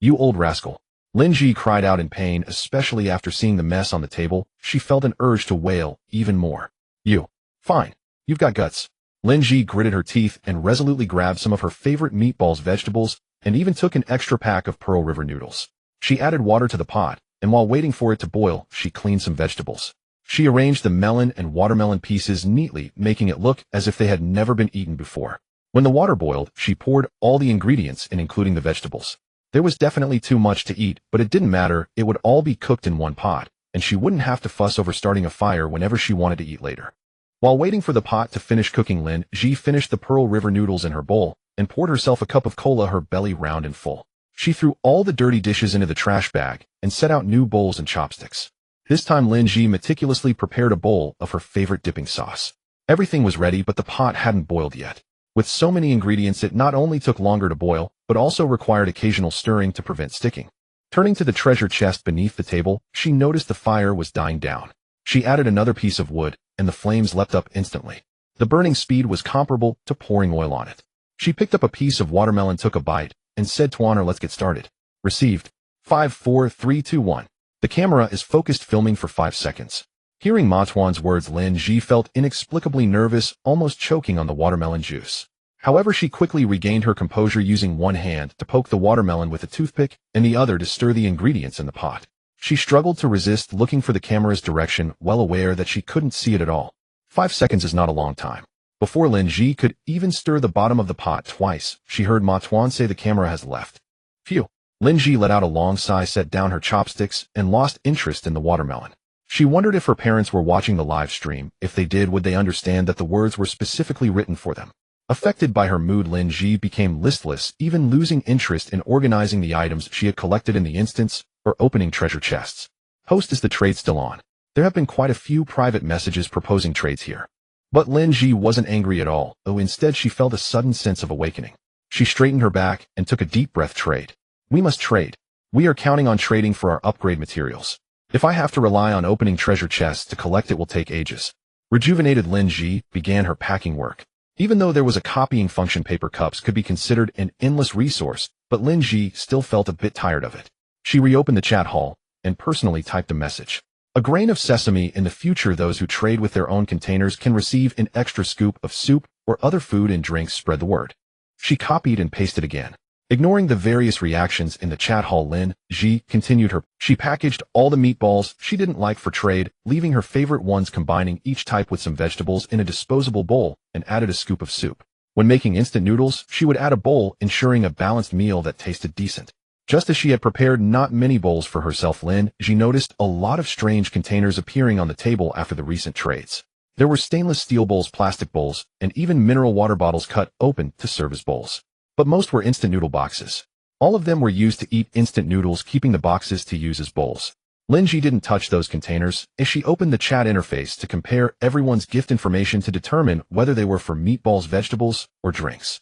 You old rascal. Lin Zhi cried out in pain, especially after seeing the mess on the table. She felt an urge to wail even more. You. Fine. You've got guts. Lin Zhi gritted her teeth and resolutely grabbed some of her favorite meatballs, vegetables, and even took an extra pack of Pearl River noodles. She added water to the pot, and while waiting for it to boil, she cleaned some vegetables. She arranged the melon and watermelon pieces neatly, making it look as if they had never been eaten before. When the water boiled, she poured all the ingredients in, including the vegetables. There was definitely too much to eat, but it didn't matter. It would all be cooked in one pot, and she wouldn't have to fuss over starting a fire whenever she wanted to eat later. While waiting for the pot to finish cooking, Lin Zhi finished the Pearl River noodles in her bowl and poured herself a cup of cola, her belly round and full. She threw all the dirty dishes into the trash bag and set out new bowls and chopsticks. This time, Lin Zhi meticulously prepared a bowl of her favorite dipping sauce. Everything was ready, but the pot hadn't boiled yet. With so many ingredients, it not only took longer to boil, but also required occasional stirring to prevent sticking. Turning to the treasure chest beneath the table, she noticed the fire was dying down. She added another piece of wood, and the flames leapt up instantly. The burning speed was comparable to pouring oil on it. She picked up a piece of watermelon, took a bite, and said to Honor, let's get started. Received. 5, 4, 3, 2, 1. The camera is focused, filming for 5 seconds. Hearing Matwan's words, Lin Zhi felt inexplicably nervous, almost choking on the watermelon juice. However, she quickly regained her composure, using one hand to poke the watermelon with a toothpick and the other to stir the ingredients in the pot. She struggled to resist looking for the camera's direction, well aware that she couldn't see it at all. 5 seconds is not a long time. Before Lin Zhi could even stir the bottom of the pot twice, she heard Matwan say, the camera has left. Phew. Lin Zhi let out a long sigh, set down her chopsticks, and lost interest in the watermelon. She wondered if her parents were watching the live stream. If they did, would they understand that the words were specifically written for them? Affected by her mood, Lin Zhi became listless, even losing interest in organizing the items she had collected in the instance, or opening treasure chests. Host, is the trade still on? There have been quite a few private messages proposing trades here. But Lin Zhi wasn't angry at all, though instead she felt a sudden sense of awakening. She straightened her back and took a deep breath. Trade. We must trade. We are counting on trading for our upgrade materials. If I have to rely on opening treasure chests to collect, it will take ages. Rejuvenated Lin Zhi began her packing work. Even though there was a copying function, paper cups could be considered an endless resource, but Lin Zhi still felt a bit tired of it. She reopened the chat hall and personally typed a message. A grain of sesame. In the future, those who trade with their own containers can receive an extra scoop of soup or other food and drinks. Spread the word. She copied and pasted again. Ignoring the various reactions in the chat hall, Lin Zhi continued her. She packaged all the meatballs she didn't like for trade, leaving her favorite ones, combining each type with some vegetables in a disposable bowl, and added a scoop of soup. When making instant noodles, she would add a bowl, ensuring a balanced meal that tasted decent. Just as she had prepared not many bowls for herself, Lin Zhi noticed a lot of strange containers appearing on the table after the recent trades. There were stainless steel bowls, plastic bowls, and even mineral water bottles cut open to serve as bowls. But most were instant noodle boxes. All of them were used to eat instant noodles, keeping the boxes to use as bowls. Lin Zhi didn't touch those containers as she opened the chat interface to compare everyone's gift information to determine whether they were for meatballs, vegetables, or drinks.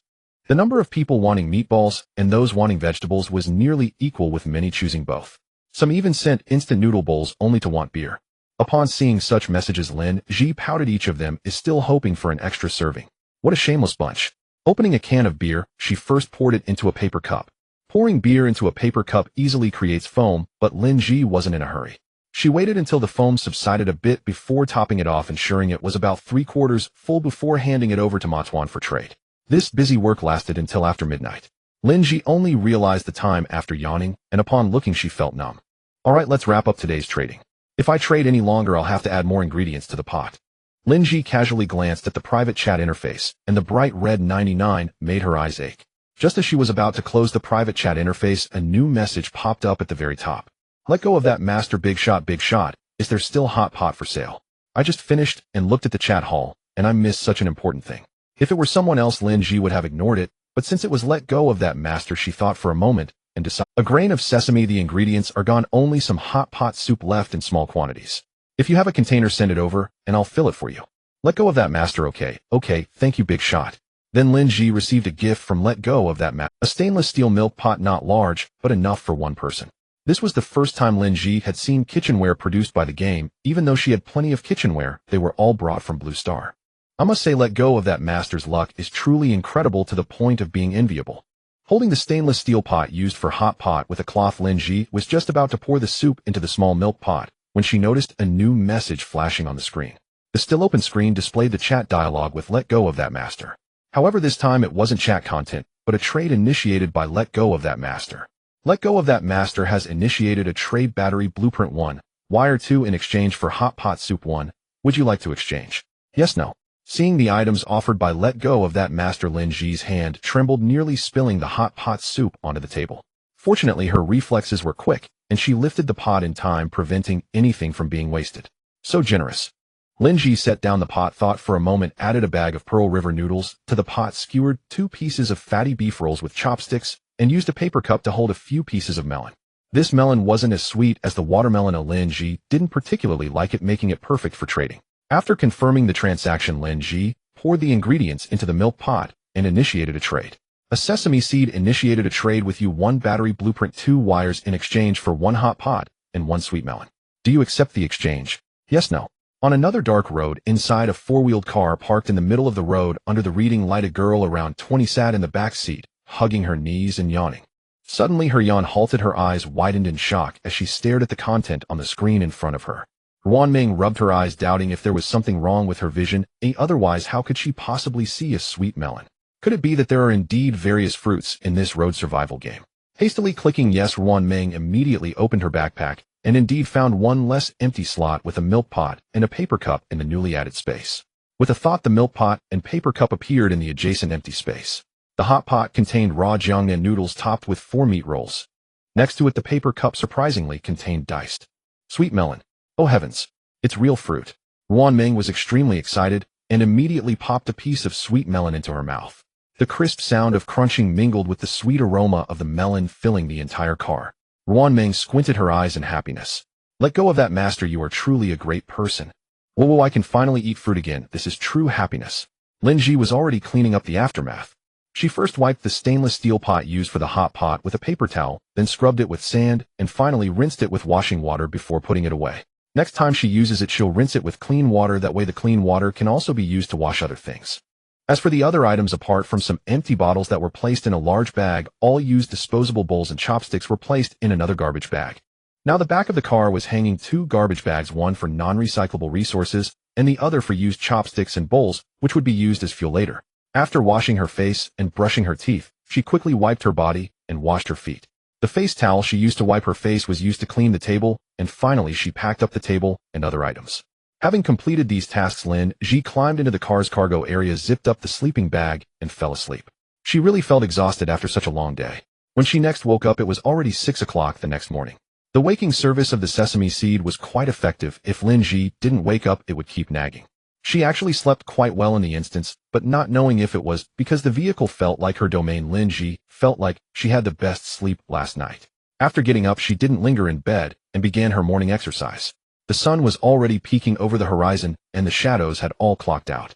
The number of people wanting meatballs and those wanting vegetables was nearly equal, with many choosing both. Some even sent instant noodle bowls only to want beer. Upon seeing such messages, Lin Zhi pouted. Each of them is still hoping for an extra serving. What a shameless bunch. Opening a can of beer, she first poured it into a paper cup. Pouring beer into a paper cup easily creates foam, but Lin Zhi wasn't in a hurry. She waited until the foam subsided a bit before topping it off, ensuring it was about 3/4 full before handing it over to Ma Tuan for trade. This busy work lasted until after midnight. Lin Zhi only realized the time after yawning, and upon looking she felt numb. Alright, let's wrap up today's trading. If I trade any longer, I'll have to add more ingredients to the pot. Lin Zhi casually glanced at the private chat interface, and the bright red 99 made her eyes ache. Just as she was about to close the private chat interface, a new message popped up at the very top. Let go of that master, big shot, big shot. Is there still hot pot for sale? I just finished and looked at the chat hall, and I missed such an important thing. If it were someone else, Lin Zhi would have ignored it, but since it was let go of that master, she thought for a moment and decided. A grain of sesame, the ingredients are gone, only some hot pot soup left in small quantities. If you have a container, send it over, and I'll fill it for you. Let go of that master, okay, thank you, big shot. Then Lin Zhi received a gift from Let Go of That Master, a stainless steel milk pot, not large, but enough for one person. This was the first time Lin Zhi had seen kitchenware produced by the game. Even though she had plenty of kitchenware, they were all brought from Blue Star. I must say, Let Go of That Master's luck is truly incredible to the point of being enviable. Holding the stainless steel pot used for hot pot with a cloth, Lin Zhi was just about to pour the soup into the small milk pot when she noticed a new message flashing on the screen. The still open screen displayed the chat dialogue with Let Go of That Master. However, this time it wasn't chat content, but a trade initiated by Let Go of That Master. Let Go of That Master has initiated a trade: battery blueprint 1, wire 2 in exchange for hot pot soup 1. Would you like to exchange? Yes, no. Seeing the items offered by Let Go of That Master, Lin Zhi's hand trembled, nearly spilling the hot pot soup onto the table. Fortunately, her reflexes were quick, and she lifted the pot in time, preventing anything from being wasted. So generous. Lin Zhi set down the pot, thought for a moment, added a bag of Pearl River noodles to the pot, skewered 2 pieces of fatty beef rolls with chopsticks, and used a paper cup to hold a few pieces of melon. This melon wasn't as sweet as the watermelon. Lin Zhi didn't particularly like it, making it perfect for trading. After confirming the transaction, Lin Zhi poured the ingredients into the milk pot and initiated a trade. A sesame seed initiated a trade with you: 1 battery blueprint, 2 wires in exchange for 1 hot pot and 1 sweet melon. Do you accept the exchange? Yes, no. On another dark road, inside a 4-wheeled car parked in the middle of the road under the reading light, a girl around 20 sat in the back seat, hugging her knees and yawning. Suddenly her yawn halted, her eyes widened in shock as she stared at the content on the screen in front of her. Ruanming rubbed her eyes, doubting if there was something wrong with her vision. Otherwise, how could she possibly see a sweet melon? Could it be that there are indeed various fruits in this road survival game? Hastily clicking yes, Ruanming immediately opened her backpack and indeed found one less empty slot with a milk pot and a paper cup in the newly added space. With a thought, the milk pot and paper cup appeared in the adjacent empty space. The hot pot contained raw jiangnan noodles topped with 4 meat rolls. Next to it, the paper cup surprisingly contained diced sweet melon. Oh heavens, it's real fruit. Ruanming was extremely excited and immediately popped a piece of sweet melon into her mouth. The crisp sound of crunching mingled with the sweet aroma of the melon, filling the entire car. Ruanming squinted her eyes in happiness. Let go of that master, you are truly a great person. Whoa, I can finally eat fruit again. This is true happiness. Lin Zhi was already cleaning up the aftermath. She first wiped the stainless steel pot used for the hot pot with a paper towel, then scrubbed it with sand, and finally rinsed it with washing water before putting it away. Next time she uses it, she'll rinse it with clean water. That way the clean water can also be used to wash other things. As for the other items, apart from some empty bottles that were placed in a large bag, all used disposable bowls and chopsticks were placed in another garbage bag. Now the back of the car was hanging 2 garbage bags, one for non-recyclable resources and the other for used chopsticks and bowls, which would be used as fuel later. After washing her face and brushing her teeth, she quickly wiped her body and washed her feet. The face towel she used to wipe her face was used to clean the table, and finally she packed up the table and other items. Having completed these tasks, Lin Zhi climbed into the car's cargo area, zipped up the sleeping bag, and fell asleep. She really felt exhausted after such a long day. When she next woke up, it was already 6 o'clock the next morning. The waking service of the sesame seed was quite effective. If Lin Zhi didn't wake up, it would keep nagging. She actually slept quite well in the instance, but not knowing if it was because the vehicle felt like her domain, Lin Zhi felt like she had the best sleep last night. After getting up, she didn't linger in bed and began her morning exercise. The sun was already peeking over the horizon, and the shadows had all clocked out.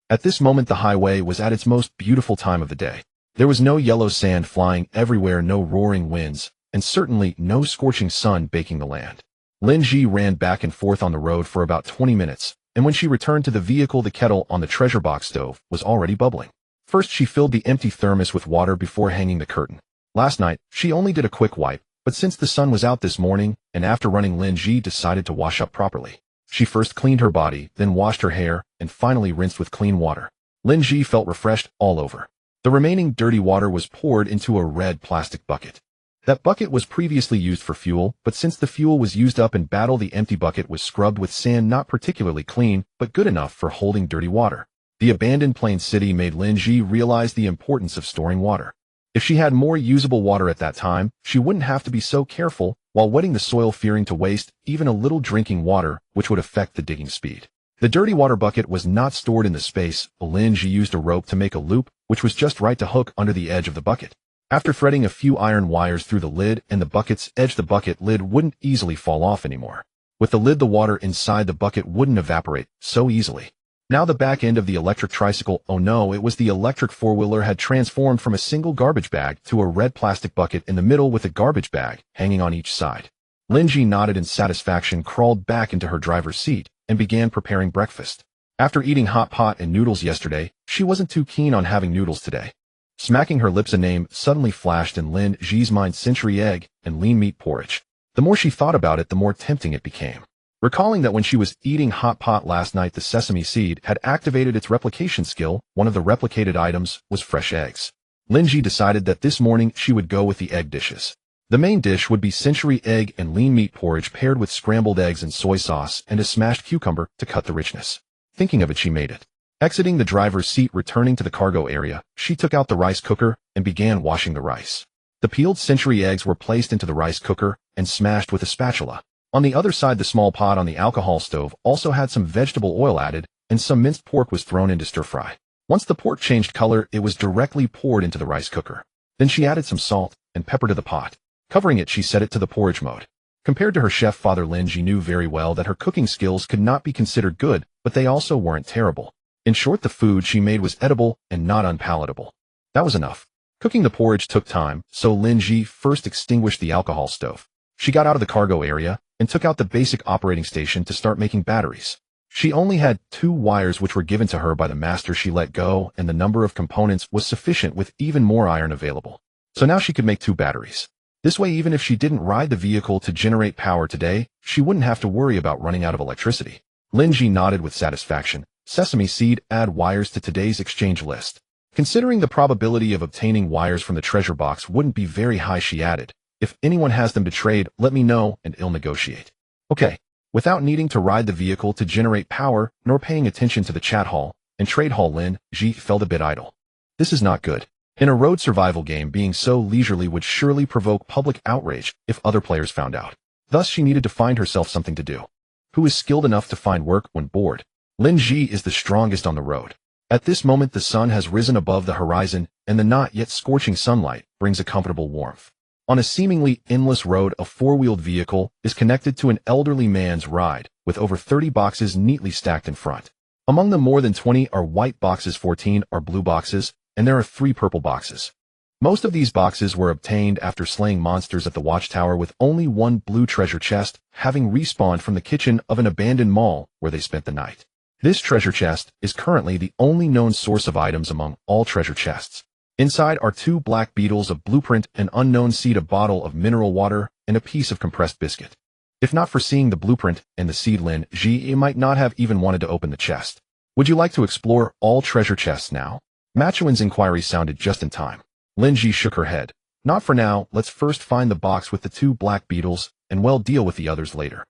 At this moment, the highway was at its most beautiful time of the day. There was no yellow sand flying everywhere, no roaring winds, and certainly no scorching sun baking the land. Lin Zhi ran back and forth on the road for about 20 minutes, and when she returned to the vehicle, the kettle on the treasure box stove was already bubbling. First, she filled the empty thermos with water before hanging the curtain. Last night, she only did a quick wipe, but since the sun was out this morning, and after running, Lin Zhi decided to wash up properly. She first cleaned her body, then washed her hair, and finally rinsed with clean water. Lin Zhi felt refreshed all over. The remaining dirty water was poured into a red plastic bucket. That bucket was previously used for fuel, but since the fuel was used up in battle, the empty bucket was scrubbed with sand, not particularly clean, but good enough for holding dirty water. The abandoned plain city made Lin Zhi realize the importance of storing water. If she had more usable water at that time, she wouldn't have to be so careful while wetting the soil, fearing to waste even a little drinking water, which would affect the digging speed. The dirty water bucket was not stored in the space. Lin Zhi used a rope to make a loop, which was just right to hook under the edge of the bucket. After threading a few iron wires through the lid and the bucket's edge, the bucket lid wouldn't easily fall off anymore. With the lid, the water inside the bucket wouldn't evaporate so easily. Now the back end of the electric tricycle, oh no, it was the electric four-wheeler, had transformed from a single garbage bag to a red plastic bucket in the middle with a garbage bag hanging on each side. Lin Zhi nodded in satisfaction, crawled back into her driver's seat, and began preparing breakfast. After eating hot pot and noodles yesterday, she wasn't too keen on having noodles today. Smacking her lips, a name suddenly flashed in Lin Zhi's mind: century egg and lean meat porridge. The more she thought about it, the more tempting it became. Recalling that when she was eating hot pot last night, the sesame seed had activated its replication skill, one of the replicated items was fresh eggs. Lin Zhi decided that this morning she would go with the egg dishes. The main dish would be century egg and lean meat porridge paired with scrambled eggs and soy sauce and a smashed cucumber to cut the richness. Thinking of it, she made it. Exiting the driver's seat, returning to the cargo area, she took out the rice cooker and began washing the rice. The peeled century eggs were placed into the rice cooker and smashed with a spatula. On the other side, the small pot on the alcohol stove also had some vegetable oil added, and some minced pork was thrown into stir-fry. Once the pork changed color, it was directly poured into the rice cooker. Then she added some salt and pepper to the pot. Covering it, she set it to the porridge mode. Compared to her chef father, Lin Zhi knew very well that her cooking skills could not be considered good, but they also weren't terrible. In short, the food she made was edible and not unpalatable. That was enough. Cooking the porridge took time, so Lin Zhi first extinguished the alcohol stove. She got out of the cargo area and took out the basic operating station to start making batteries. She only had 2 wires which were given to her by the master she let go, and the number of components was sufficient with even more iron available. So now she could make 2 batteries. This way, even if she didn't ride the vehicle to generate power today, she wouldn't have to worry about running out of electricity. Lin Zhi nodded with satisfaction. Sesame seed, add wires to today's exchange list. Considering the probability of obtaining wires from the treasure box wouldn't be very high, she added, if anyone has them to trade, let me know and I'll negotiate. Okay. Without needing to ride the vehicle to generate power, nor paying attention to the chat hall and trade hall, Lin Zhi felt a bit idle. This is not good. In a road survival game, being so leisurely would surely provoke public outrage if other players found out. Thus, she needed to find herself something to do. Who is skilled enough to find work when bored? Lin Zhi is the strongest on the road. At this moment, the sun has risen above the horizon, and the not yet scorching sunlight brings a comfortable warmth. On a seemingly endless road, a 4-wheeled vehicle is connected to an elderly man's ride, with over 30 boxes neatly stacked in front. Among them, more than 20 are white boxes, 14 are blue boxes, and there are 3 purple boxes. Most of these boxes were obtained after slaying monsters at the watchtower, with only 1 blue treasure chest having respawned from the kitchen of an abandoned mall where they spent the night. This treasure chest is currently the only known source of items among all treasure chests. Inside are 2 black beetles, a blueprint, an unknown seed, a bottle of mineral water, and a piece of compressed biscuit. If not for seeing the blueprint and the seed, Lin Zhi might not have even wanted to open the chest. Would you like to explore all treasure chests now? Machuan's inquiry sounded just in time. Lin Zhi shook her head. Not for now, let's first find the box with the 2 black beetles, and we'll deal with the others later.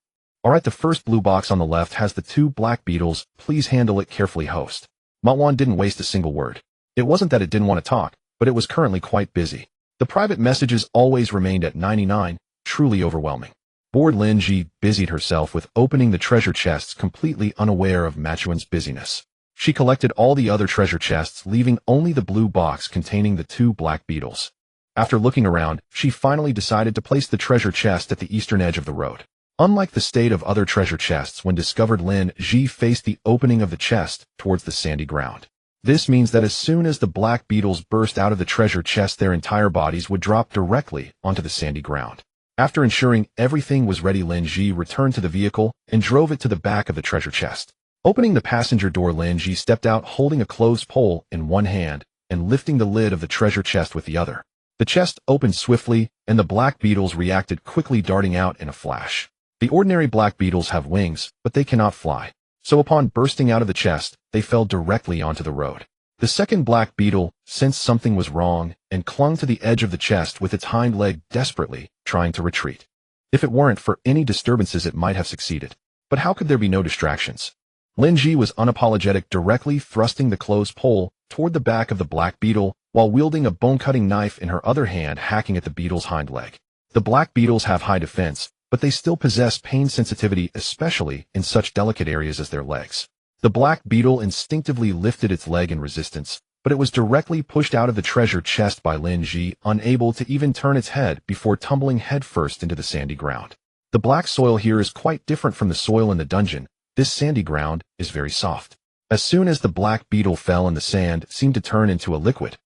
Alright, the first blue box on the left has the 2 black beetles. Please handle it carefully, host. Machuan didn't waste a single word. It wasn't that it didn't want to talk, but it was currently quite busy. The private messages always remained at 99, truly overwhelming. Bored, Lin Zhi busied herself with opening the treasure chests, completely unaware of Machuan's busyness. She collected all the other treasure chests, leaving only the blue box containing the 2 black beetles. After looking around, she finally decided to place the treasure chest at the eastern edge of the road. Unlike the state of other treasure chests when discovered, Lin Zhi faced the opening of the chest towards the sandy ground. This means that as soon as the black beetles burst out of the treasure chest, their entire bodies would drop directly onto the sandy ground. After ensuring everything was ready, Lin Zhi returned to the vehicle and drove it to the back of the treasure chest. Opening the passenger door, Lin Zhi stepped out holding a closed pole in one hand and lifting the lid of the treasure chest with the other. The chest opened swiftly, and the black beetles reacted quickly, darting out in a flash. The ordinary black beetles have wings, but they cannot fly. So upon bursting out of the chest, they fell directly onto the road. The second black beetle sensed something was wrong and clung to the edge of the chest with its hind leg desperately, trying to retreat. If it weren't for any disturbances, it might have succeeded. But how could there be no distractions? Lin Zhi was unapologetic, directly thrusting the closed pole toward the back of the black beetle, while wielding a bone-cutting knife in her other hand, hacking at the beetle's hind leg. The black beetles have high defense, but they still possess pain sensitivity, especially in such delicate areas as their legs. The black beetle instinctively lifted its leg in resistance, but it was directly pushed out of the treasure chest by Lin Zhi, unable to even turn its head before tumbling headfirst into the sandy ground. The black soil here is quite different from the soil in the dungeon. This sandy ground is very soft. As soon as the black beetle fell in, the sand seemed to turn into a liquid.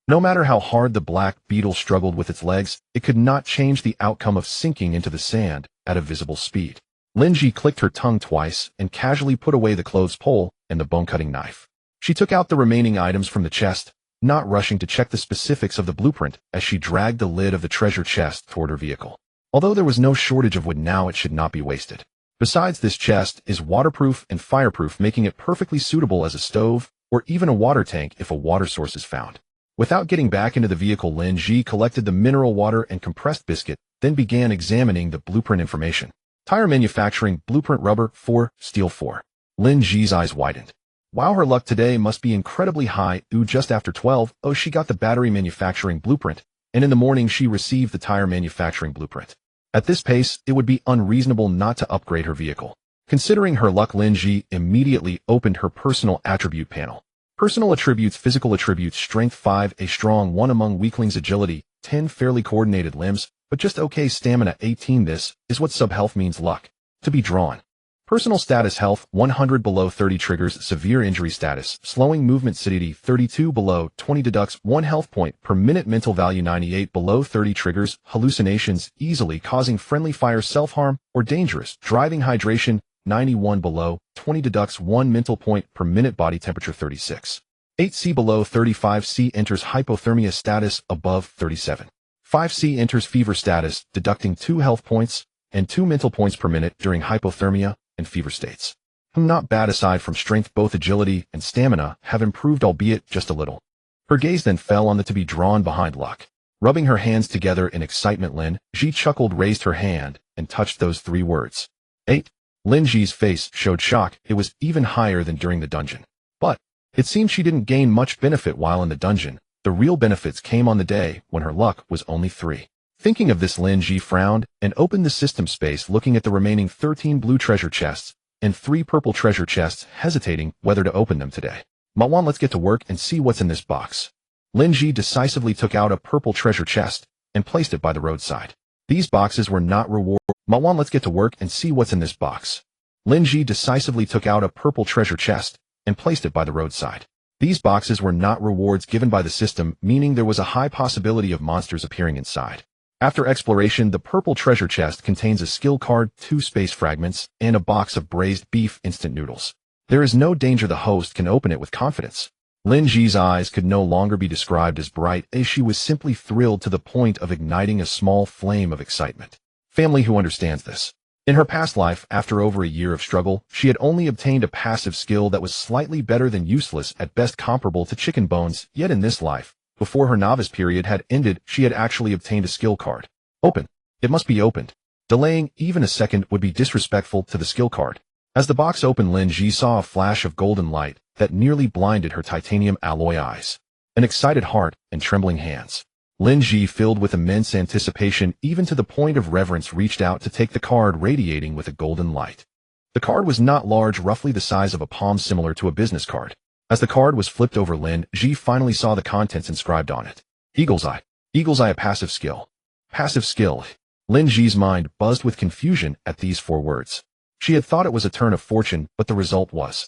No matter how hard the black beetle struggled with its legs, it could not change the outcome of sinking into the sand at a visible speed. Lin Zhi clicked her tongue twice and casually put away the clothes pole and the bone-cutting knife. She took out the remaining items from the chest, not rushing to check the specifics of the blueprint as she dragged the lid of the treasure chest toward her vehicle. Although there was no shortage of wood now, it should not be wasted. Besides, this chest is waterproof and fireproof, making it perfectly suitable as a stove or even a water tank if a water source is found. Without getting back into the vehicle, Lin Zhi collected the mineral water and compressed biscuit, then began examining the blueprint information. Tire manufacturing blueprint, rubber 4, steel 4. Lin Zhi's eyes widened. Wow, her luck today must be incredibly high. Just after 12, she got the battery manufacturing blueprint, and in the morning she received the tire manufacturing blueprint. At this pace, it would be unreasonable not to upgrade her vehicle. Considering her luck, Lin Zhi immediately opened her personal attribute panel. Personal attributes: physical attributes, strength 5, a strong 1 among weaklings, agility 10, fairly coordinated limbs, but just okay, stamina 18. This is what sub-health means. Luck. To be drawn. Personal status: health 100, below 30 triggers severe injury status, slowing movement, acidity 32, below 20 deducts 1 health point per minute, mental value 98, below 30 triggers hallucinations, easily causing friendly fire, self-harm, or dangerous driving, hydration 91, below 20 deducts 1 mental point per minute, body temperature 36. 8C, below 35C enters hypothermia status, above 37. 5C enters fever status, deducting 2 health points and 2 mental points per minute during hypothermia and fever states. Not bad. Aside from strength, both agility and stamina have improved, albeit just a little. Her gaze then fell on the to be drawn behind luck. Rubbing her hands together in excitement, Lin Zhi chuckled, raised her hand, and touched those 3 words. 8. Lin Zhi's face showed shock. It was even higher than during the dungeon. But it seemed she didn't gain much benefit while in the dungeon. The real benefits came on the day when her luck was only 3. Thinking of this, Lin Zhi frowned and opened the system space, looking at the remaining 13 blue treasure chests and 3 purple treasure chests, hesitating whether to open them today. Mawan, let's get to work and see what's in this box. Lin Zhi decisively took out a purple treasure chest and placed it by the roadside. These boxes were not reward. Mawan, let's get to work and see what's in this box. Lin Zhi decisively took out a purple treasure chest and placed it by the roadside. These boxes were not rewards given by the system, meaning there was a high possibility of monsters appearing inside. After exploration, the purple treasure chest contains a skill card, 2 space fragments, and a box of braised beef instant noodles. There is no danger the host can open it with confidence. Lin Zhi's eyes could no longer be described as bright, as she was simply thrilled to the point of igniting a small flame of excitement. Family who understands this. In her past life, after over a year of struggle, she had only obtained a passive skill that was slightly better than useless, at best comparable to chicken bones, yet in this life, before her novice period had ended, she had actually obtained a skill card. Open. It must be opened. Delaying even a second would be disrespectful to the skill card. As the box opened, Lin Zhi saw a flash of golden light that nearly blinded her titanium alloy eyes. An excited heart and trembling hands. Lin Zhi, filled with immense anticipation, even to the point of reverence, reached out to take the card radiating with a golden light. The card was not large, roughly the size of a palm, similar to a business card. As the card was flipped over, Lin Zhi finally saw the contents inscribed on it. Eagle's Eye. Eagle's Eye, a passive skill. Passive skill. Lin Zhi's mind buzzed with confusion at these 4 words. She had thought it was a turn of fortune, but the result was,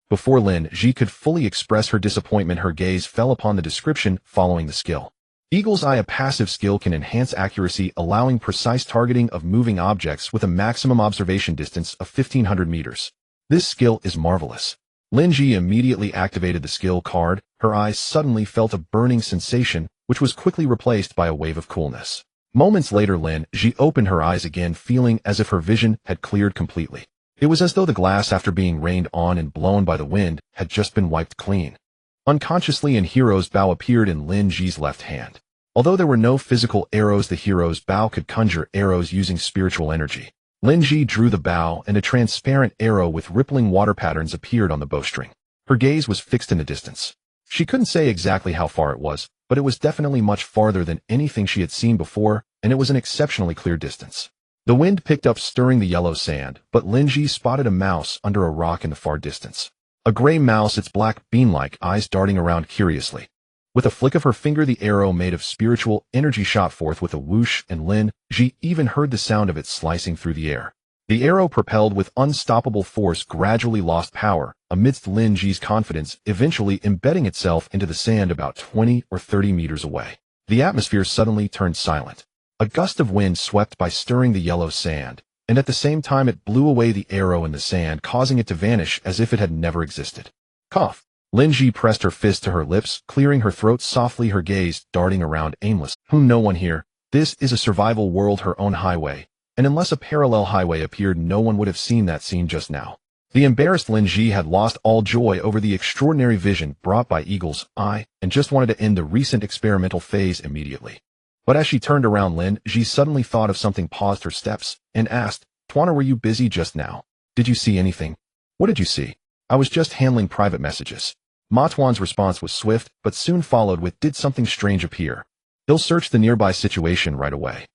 Before Lin Zhi could fully express her disappointment, her gaze fell upon the description following the skill. Eagle's Eye, a passive skill, can enhance accuracy, allowing precise targeting of moving objects with a maximum observation distance of 1,500 meters. This skill is marvelous. Lin Zhi immediately activated the skill card. Her eyes suddenly felt a burning sensation which was quickly replaced by a wave of coolness. Moments later, Lin Zhi opened her eyes again, feeling as if her vision had cleared completely. It was as though the glass, after being rained on and blown by the wind, had just been wiped clean. Unconsciously, an hero's bow appeared in Lin Zhi's left hand. Although there were no physical arrows, the hero's bow could conjure arrows using spiritual energy. Lin Zhi drew the bow, and a transparent arrow with rippling water patterns appeared on the bowstring. Her gaze was fixed in the distance. She couldn't say exactly how far it was, but it was definitely much farther than anything she had seen before, and it was an exceptionally clear distance. The wind picked up, stirring the yellow sand, but Lin Zhi spotted a mouse under a rock in the far distance. A gray mouse, its black bean-like eyes darting around curiously. With a flick of her finger, the arrow made of spiritual energy shot forth with a whoosh, and Lin Zhi even heard the sound of it slicing through the air. The arrow, propelled with unstoppable force, gradually lost power, amidst Lin Zhi's confidence, eventually embedding itself into the sand about 20 or 30 meters away. The atmosphere suddenly turned silent. A gust of wind swept by, stirring the yellow sand, and at the same time it blew away the arrow in the sand, causing it to vanish as if it had never existed. Cough. Lin Zhi pressed her fist to her lips, clearing her throat softly, her gaze darting around aimless. No one here. This is a survival world, her own highway, and unless a parallel highway appeared, no one would have seen that scene just now. The embarrassed Lin Zhi had lost all joy over the extraordinary vision brought by Eagle's Eye, and just wanted to end the recent experimental phase immediately. But as she turned around, Lin Zhi suddenly thought of something, paused her steps, and asked, "Tuan, were you busy just now? Did you see anything?" "What did you see?" "I was just handling private messages." Ma Tuan's response was swift, but soon followed with, "Did something strange appear?" "He'll search the nearby situation right away."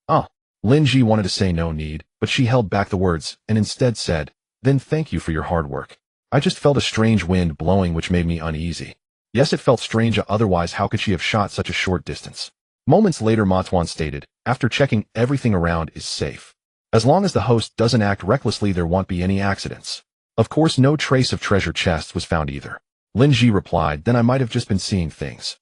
"Ah." Lin Zhi wanted to say no need, but she held back the words, and instead said, "Then thank you for your hard work. I just felt a strange wind blowing which made me uneasy." Yes, it felt strange, otherwise how could she have shot such a short distance? Moments later, Ma Tuan stated, "After checking, everything around is safe. As long as the host doesn't act recklessly, there won't be any accidents." Of course, no trace of treasure chests was found either. Lin Zhi replied, "Then I might have just been seeing things.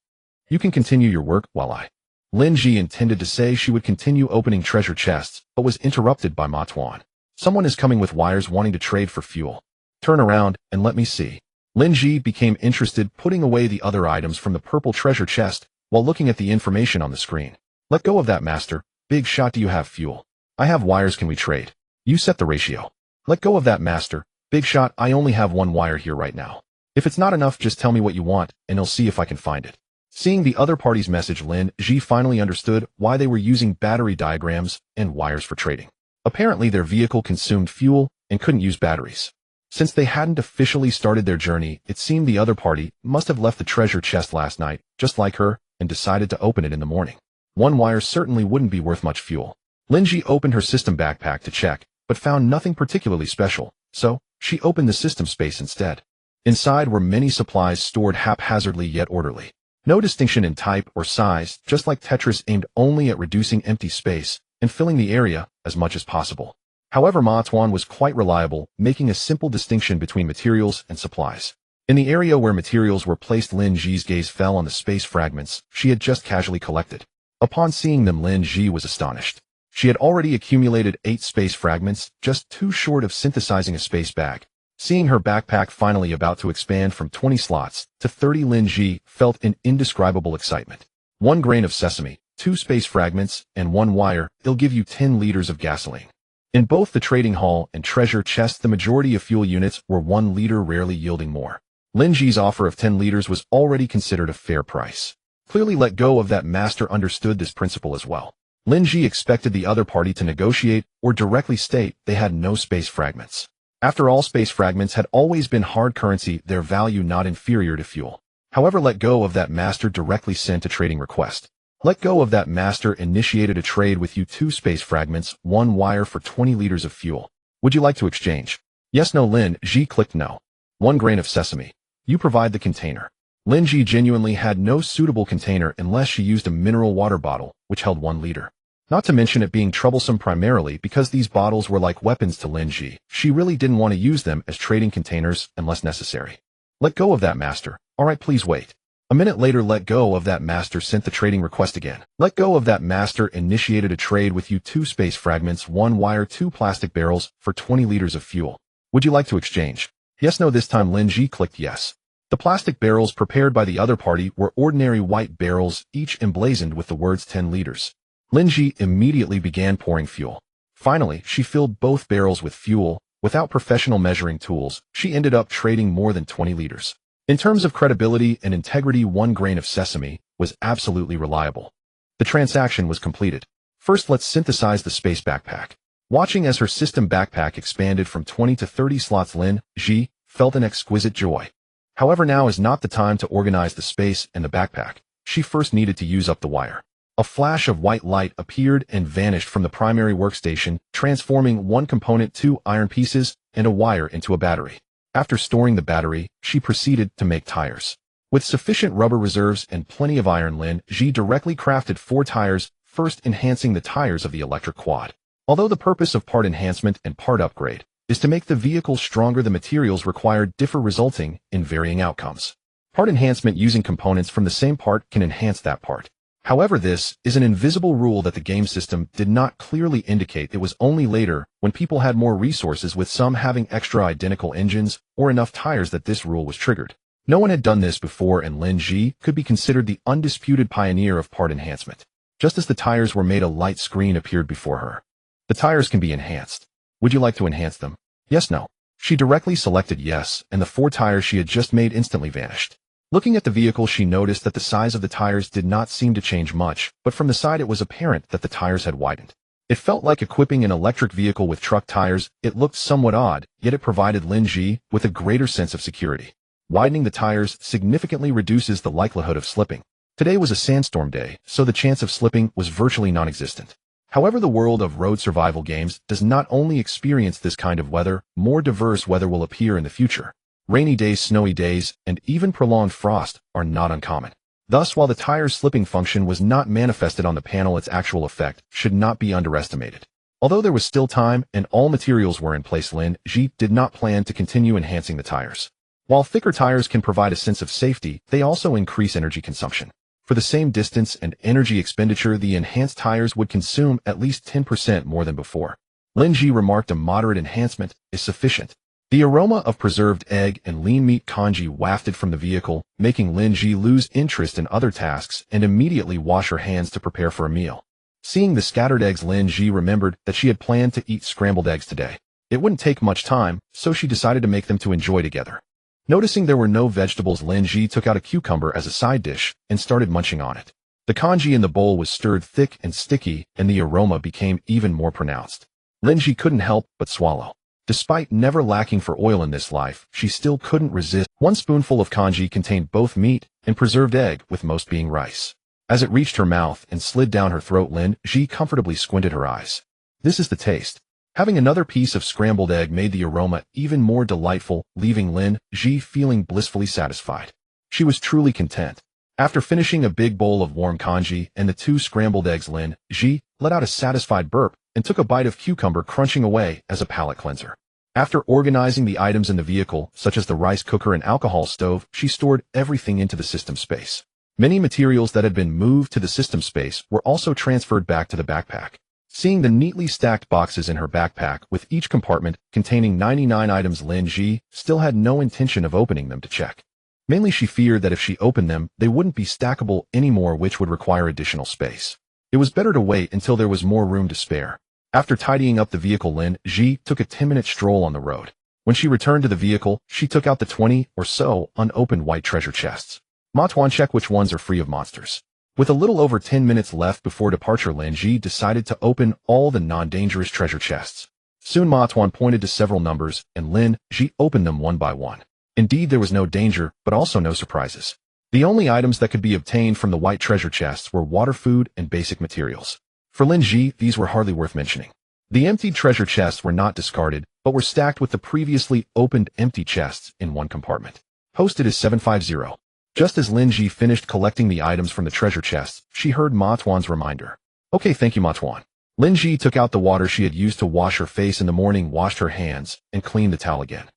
You can continue your work while I..." Lin Zhi intended to say she would continue opening treasure chests, but was interrupted by Ma Tuan. "Someone is coming with wires wanting to trade for fuel. Turn around and let me see." Lin Zhi became interested, putting away the other items from the purple treasure chest while looking at the information on the screen. "Let go of that, master. Big shot, do you have fuel?" "I have wires, can we trade?" "You set the ratio." "Let go of that, master. Big shot, I only have one wire here right now. If it's not enough, just tell me what you want, and I'll see if I can find it." Seeing the other party's message, Lin Zhi finally understood why they were using battery diagrams and wires for trading. Apparently their vehicle consumed fuel and couldn't use batteries. Since they hadn't officially started their journey, it seemed the other party must have left the treasure chest last night, just like her, and decided to open it in the morning. One wire certainly wouldn't be worth much fuel. Lin Zhi opened her system backpack to check, but found nothing particularly special, so she opened the system space instead. Inside were many supplies stored haphazardly yet orderly. No distinction in type or size, just like Tetris, aimed only at reducing empty space and filling the area as much as possible. However, Ma Tuan was quite reliable, making a simple distinction between materials and supplies. In the area where materials were placed, Lin Zhi's gaze fell on the space fragments she had just casually collected. Upon seeing them, Lin Zhi was astonished. She had already accumulated 8 space fragments, just 2 short of synthesizing a space bag. Seeing her backpack finally about to expand from 20 slots to 30, Lin Zhi felt an indescribable excitement. 1 grain of sesame, 2 space fragments, and 1 wire, they'll give you 10 liters of gasoline. In both the trading hall and treasure chest, the majority of fuel units were 1 liter, rarely yielding more. Lin Zhi's offer of 10 liters was already considered a fair price. Clearly, Let Go of That Master understood this principle as well. Lin Zhi expected the other party to negotiate or directly state they had no space fragments. After all, space fragments had always been hard currency, their value not inferior to fuel. However, Let Go of That Master directly sent a trading request. Let Go of That Master initiated a trade with you: 2 space fragments, 1 wire for 20 liters of fuel. Would you like to exchange? Yes, no. Lin Zhi clicked no. 1 grain of sesame. You provide the container. Lin Zhi genuinely had no suitable container unless she used a mineral water bottle, which held 1 liter. Not to mention it being troublesome, primarily because these bottles were like weapons to Lin Zhi. She really didn't want to use them as trading containers unless necessary. Let Go of That Master. Alright, please wait. A minute later, Let Go of That Master sent the trading request again. Let Go of That Master initiated a trade with you: 2 space fragments, 1 wire, 2 plastic barrels for 20 liters of fuel. Would you like to exchange? Yes, no. This time Lin Zhi clicked yes. The plastic barrels prepared by the other party were ordinary white barrels, each emblazoned with the words 10 liters. Lin Zhi immediately began pouring fuel. Finally, she filled both barrels with fuel. Without professional measuring tools, she ended up trading more than 20 liters. In terms of credibility and integrity, 1 grain of sesame was absolutely reliable. The transaction was completed. First, let's synthesize the space backpack. Watching as her system backpack expanded from 20 to 30 slots, Lin Zhi felt an exquisite joy. However, now is not the time to organize the space and the backpack. She first needed to use up the wire. A flash of white light appeared and vanished from the primary workstation, transforming one component, 2 iron pieces, and a wire into a battery. After storing the battery, she proceeded to make tires. With sufficient rubber reserves and plenty of iron, Lin Zhi directly crafted 4 tires, first enhancing the tires of the electric quad. Although the purpose of part enhancement and part upgrade is to make the vehicle stronger, the materials required differ, resulting in varying outcomes. Part enhancement using components from the same part can enhance that part. However, this is an invisible rule that the game system did not clearly indicate. It was only later, when people had more resources, with some having extra identical engines or enough tires, that this rule was triggered. No one had done this before, and Lin Zhi could be considered the undisputed pioneer of part enhancement. Just as the tires were made, a light screen appeared before her. The tires can be enhanced. Would you like to enhance them? Yes, no. She directly selected yes, and the 4 tires she had just made instantly vanished. Looking at the vehicle, she noticed that the size of the tires did not seem to change much, but from the side it was apparent that the tires had widened. It felt like equipping an electric vehicle with truck tires. It looked somewhat odd, yet it provided Lin Zhi with a greater sense of security. Widening the tires significantly reduces the likelihood of slipping. Today was a sandstorm day, so the chance of slipping was virtually non-existent. However, the world of road survival games does not only experience this kind of weather. More diverse weather will appear in the future. Rainy days, snowy days, and even prolonged frost are not uncommon. Thus, while the tire's slipping function was not manifested on the panel, its actual effect should not be underestimated. Although there was still time and all materials were in place, Lin Zhi did not plan to continue enhancing the tires. While thicker tires can provide a sense of safety, they also increase energy consumption. For the same distance and energy expenditure, the enhanced tires would consume at least 10% more than before. Lin Zhi remarked a moderate enhancement is sufficient. The aroma of preserved egg and lean meat congee wafted from the vehicle, making Lin Zhi lose interest in other tasks and immediately wash her hands to prepare for a meal. Seeing the scattered eggs, Lin Zhi remembered that she had planned to eat scrambled eggs today. It wouldn't take much time, so she decided to make them to enjoy together. Noticing there were no vegetables, Lin Zhi took out a cucumber as a side dish and started munching on it. The congee in the bowl was stirred thick and sticky, and the aroma became even more pronounced. Lin Zhi couldn't help but swallow. Despite never lacking for oil in this life, she still couldn't resist. 1 spoonful of congee contained both meat and preserved egg, with most being rice. As it reached her mouth and slid down her throat, Lin Zhi comfortably squinted her eyes. This is the taste. Having another piece of scrambled egg made the aroma even more delightful, leaving Lin Zhi feeling blissfully satisfied. She was truly content. After finishing a big bowl of warm congee and the 2 scrambled eggs, Lin Zhi let out a satisfied burp and took a bite of cucumber, crunching away as a palate cleanser. After organizing the items in the vehicle, such as the rice cooker and alcohol stove, she stored everything into the system space. Many materials that had been moved to the system space were also transferred back to the backpack. Seeing the neatly stacked boxes in her backpack, with each compartment containing 99 items, Lin Zhi still had no intention of opening them to check. Mainly, she feared that if she opened them, they wouldn't be stackable anymore, which would require additional space. It was better to wait until there was more room to spare. After tidying up the vehicle, Lin Zhi took a 10-minute stroll on the road. When she returned to the vehicle, she took out the 20 or so unopened white treasure chests. Ma Tuan, check which ones are free of monsters. With a little over 10 minutes left before departure, Lin Zhi decided to open all the non-dangerous treasure chests. Soon Ma Tuan pointed to several numbers, and Lin Zhi opened them one by one. Indeed, there was no danger, but also no surprises. The only items that could be obtained from the white treasure chests were water, food, and basic materials. For Lin Zhi, these were hardly worth mentioning. The emptied treasure chests were not discarded, but were stacked with the previously opened empty chests in one compartment. Posted as 750. Just as Lin Zhi finished collecting the items from the treasure chests, she heard Ma Tuan's reminder. Okay, thank you, Ma Tuan. Lin Zhi took out the water she had used to wash her face in the morning, washed her hands, and cleaned the towel again.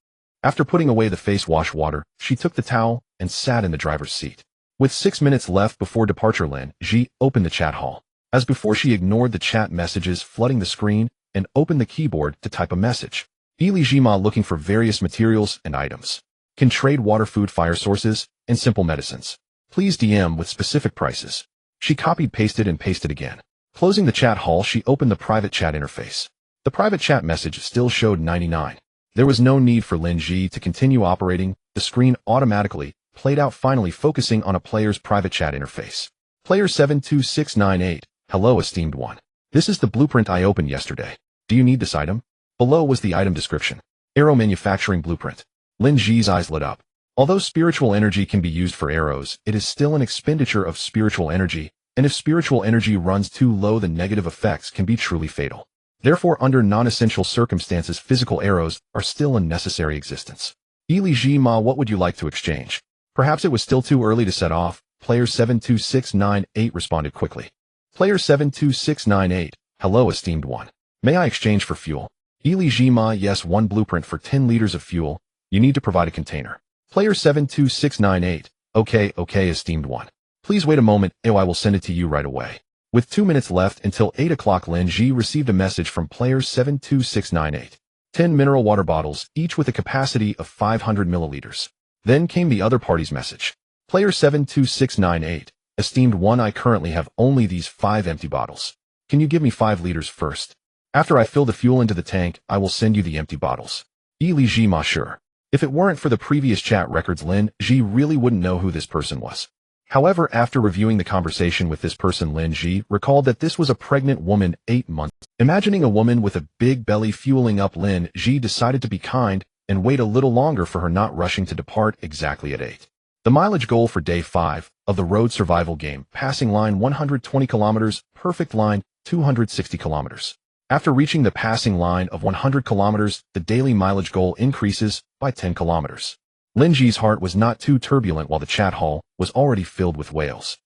After putting away the face wash water, she took the towel and sat in the driver's seat. With 6 minutes left before departure, Lin Zhi opened the chat hall. As before, she ignored the chat messages flooding the screen and opened the keyboard to type a message. Li Jima, looking for various materials and items. Can trade water, food, fire sources, and simple medicines. Please DM with specific prices. She copied, pasted, and pasted again. Closing the chat hall, she opened the private chat interface. The private chat message still showed 99. There was no need for Lin Zhi to continue operating. The screen automatically played out, finally focusing on a player's private chat interface. Player 72698, hello esteemed one. This is the blueprint I opened yesterday. Do you need this item? Below was the item description. Arrow manufacturing blueprint. Lin Zhi's eyes lit up. Although spiritual energy can be used for arrows, it is still an expenditure of spiritual energy, and if spiritual energy runs too low, the negative effects can be truly fatal. Therefore, under non-essential circumstances, physical arrows are still a necessary existence. Li Zhi Ma, what would you like to exchange? Perhaps it was still too early to set off. Player 72698 responded quickly. Player 72698, hello esteemed one. May I exchange for fuel? Li Zhi Ma, yes, 1 blueprint for 10 liters of fuel. You need to provide a container. Player 72698, okay esteemed one. Please wait a moment, I will send it to you right away. With 2 minutes left until 8 o'clock, Lin Zhi received a message from player 72698. 10 mineral water bottles, each with a capacity of 500 milliliters. Then came the other party's message. Player 72698, esteemed one, I currently have only these 5 empty bottles. Can you give me 5 liters first? After I fill the fuel into the tank, I will send you the empty bottles. Li Zhi Ma, sure. If it weren't for the previous chat records, Lin Zhi really wouldn't know who this person was. However, after reviewing the conversation with this person, Lin Zhi recalled that this was a pregnant woman, 8 months. Imagining a woman with a big belly fueling up, Lin Zhi decided to be kind and wait a little longer for her, not rushing to depart exactly at 8. The mileage goal for day 5 of the road survival game, passing line 120 kilometers, perfect line 260 kilometers. After reaching the passing line of 100 kilometers, the daily mileage goal increases by 10 kilometers. Lin Zhi's heart was not too turbulent while the chat hall was already filled with whales.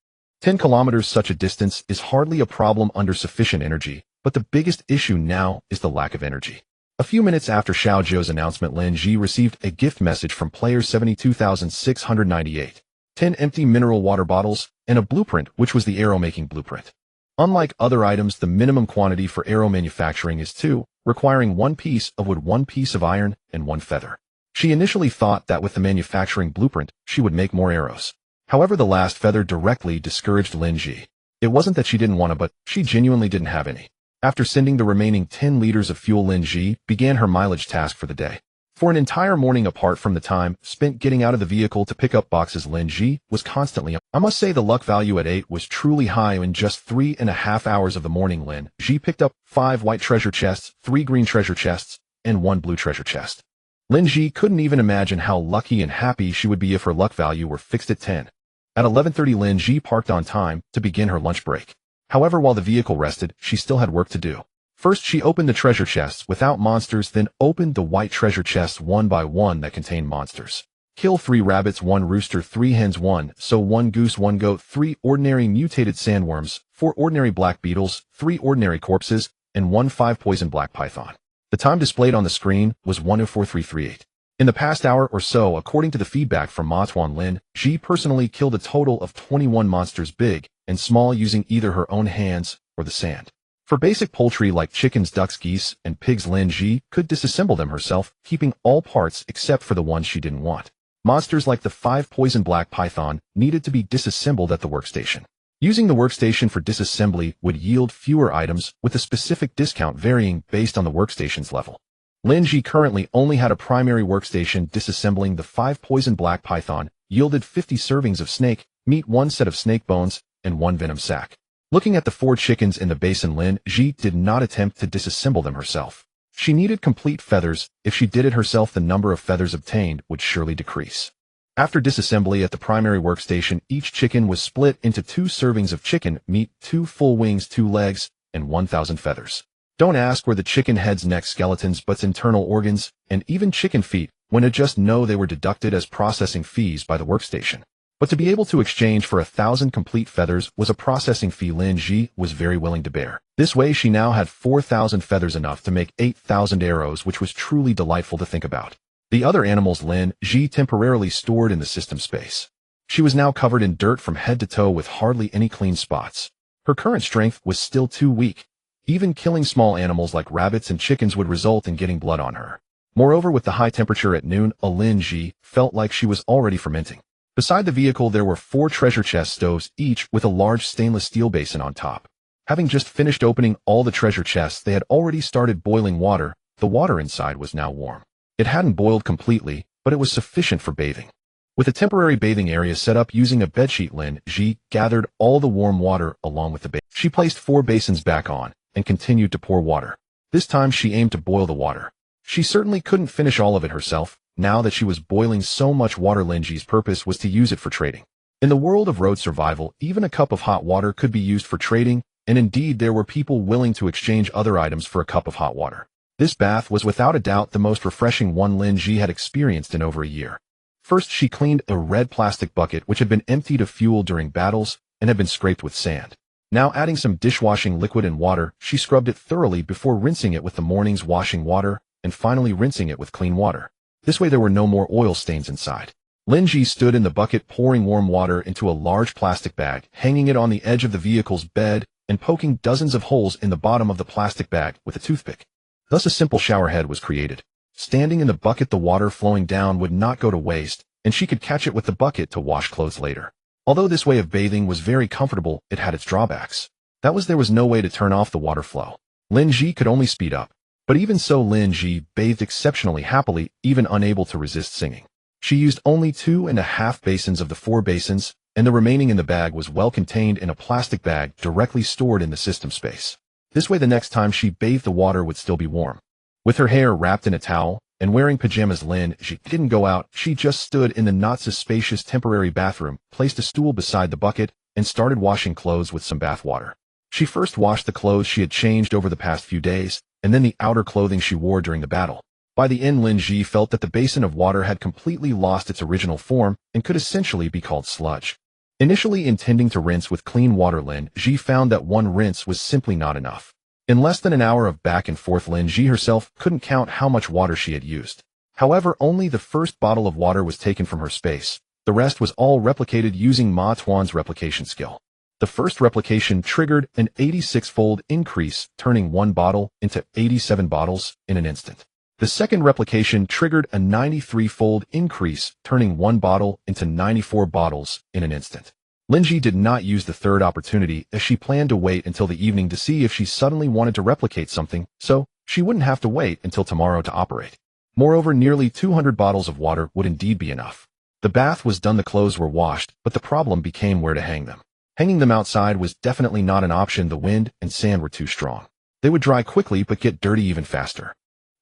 10 kilometers, such a distance, is hardly a problem under sufficient energy, but the biggest issue now is the lack of energy. A few minutes after Xiao Zhou's announcement, Lin Zhi received a gift message from player 72,698. 10 empty mineral water bottles and a blueprint, which was the arrow making blueprint. Unlike other items, the minimum quantity for arrow manufacturing is 2, requiring 1 piece of wood, 1 piece of iron, and 1 feather. She initially thought that with the manufacturing blueprint, she would make more arrows. However, the last feather directly discouraged Lin Zhi. It wasn't that she didn't want to, but she genuinely didn't have any. After sending the remaining 10 liters of fuel, Lin Zhi began her mileage task for the day. For an entire morning, apart from the time spent getting out of the vehicle to pick up boxes, Lin Zhi was constantly up. I must say the luck value at 8 was truly high. In just 3.5 hours of the morning, Lin Zhi picked up 5 white treasure chests, 3 green treasure chests, and 1 blue treasure chest. Lin Zhi couldn't even imagine how lucky and happy she would be if her luck value were fixed at 10. At 11:30, Lin Zhi parked on time to begin her lunch break. However, while the vehicle rested, she still had work to do. First, she opened the treasure chests without monsters, then opened the white treasure chests one by one that contained monsters. Kill 3 rabbits, 1 rooster, 3 hens, 1 sow, 1 goose, 1 goat, 3 ordinary mutated sandworms, 4 ordinary black beetles, 3 ordinary corpses, and 1 5-poison black python. The time displayed on the screen was 1:04:338. In the past hour or so, according to the feedback from Matuan, Lin Zhi personally killed a total of 21 monsters, big and small, using either her own hands or the sand. For basic poultry like chickens, ducks, geese, and pigs, Lin Zhi could disassemble them herself, keeping all parts except for the ones she didn't want. Monsters like the 5-poison black python needed to be disassembled at the workstation. Using the workstation for disassembly would yield fewer items, with a specific discount varying based on the workstation's level. Lin Zhi currently only had a primary workstation. Disassembling the 5-poison black python yielded 50 servings of snake meat, 1 set of snake bones, and 1 venom sac. Looking at the 4 chickens in the basin, Lin Zhi did not attempt to disassemble them herself. She needed complete feathers. If she did it herself, the number of feathers obtained would surely decrease. After disassembly at the primary workstation, each chicken was split into 2 servings of chicken meat, 2 full wings, 2 legs, and 1,000 feathers. Don't ask where the chicken heads, neck, skeletons, butts, internal organs, and even chicken feet went. To just know they were deducted as processing fees by the workstation. But to be able to exchange for 1,000 complete feathers was a processing fee Lin Zhi was very willing to bear. This way she now had 4,000 feathers, enough to make 8,000 arrows, which was truly delightful to think about. The other animals Lin Zhi temporarily stored in the system space. She was now covered in dirt from head to toe with hardly any clean spots. Her current strength was still too weak. Even killing small animals like rabbits and chickens would result in getting blood on her. Moreover, with the high temperature at noon, Lin Zhi felt like she was already fermenting. Beside the vehicle, there were 4 treasure chest stoves, each with a large stainless steel basin on top. Having just finished opening all the treasure chests, they had already started boiling water. The water inside was now warm. It hadn't boiled completely, but it was sufficient for bathing. With a temporary bathing area set up using a bedsheet, Lin Zhi gathered all the warm water along with the basin. She placed 4 basins back on and continued to pour water. This time she aimed to boil the water. She certainly couldn't finish all of it herself. Now that she was boiling so much water, Lin Zhi's purpose was to use it for trading. In the world of road survival, even a cup of hot water could be used for trading, and indeed there were people willing to exchange other items for a cup of hot water. This bath was without a doubt the most refreshing one Lin Zhi had experienced in over a year. First, she cleaned a red plastic bucket which had been emptied of fuel during battles and had been scraped with sand. Now, adding some dishwashing liquid and water, she scrubbed it thoroughly before rinsing it with the morning's washing water and finally rinsing it with clean water. This way there were no more oil stains inside. Lin Zhi stood in the bucket pouring warm water into a large plastic bag, hanging it on the edge of the vehicle's bed and poking dozens of holes in the bottom of the plastic bag with a toothpick. Thus a simple shower head was created. Standing in the bucket, the water flowing down would not go to waste, and she could catch it with the bucket to wash clothes later. Although this way of bathing was very comfortable, it had its drawbacks. That was there was no way to turn off the water flow. Lin Zhi could only speed up. But even so, Lin Zhi bathed exceptionally happily, even unable to resist singing. She used only 2.5 basins of the 4 basins, and the remaining in the bag was well contained in a plastic bag directly stored in the system space. This way the next time she bathed, the water would still be warm. With her hair wrapped in a towel and wearing pajamas, Lin Zhi didn't go out. She just stood in the not so spacious temporary bathroom, placed a stool beside the bucket, and started washing clothes with some bath water. She first washed the clothes she had changed over the past few days, and then the outer clothing she wore during the battle. By the end, Lin Zhi felt that the basin of water had completely lost its original form and could essentially be called sludge. Initially intending to rinse with clean water, Lin Zhi found that one rinse was simply not enough. In less than an hour of back and forth, Lin Zhi herself couldn't count how much water she had used. However, only the first bottle of water was taken from her space. The rest was all replicated using Ma Tuan's replication skill. The first replication triggered an 86-fold increase, turning 1 bottle into 87 bottles in an instant. The second replication triggered a 93-fold increase, turning 1 bottle into 94 bottles in an instant. Lin Zhi did not use the third opportunity, as she planned to wait until the evening to see if she suddenly wanted to replicate something, so she wouldn't have to wait until tomorrow to operate. Moreover, nearly 200 bottles of water would indeed be enough. The bath was done, the clothes were washed, but the problem became where to hang them. Hanging them outside was definitely not an option. The wind and sand were too strong. They would dry quickly but get dirty even faster.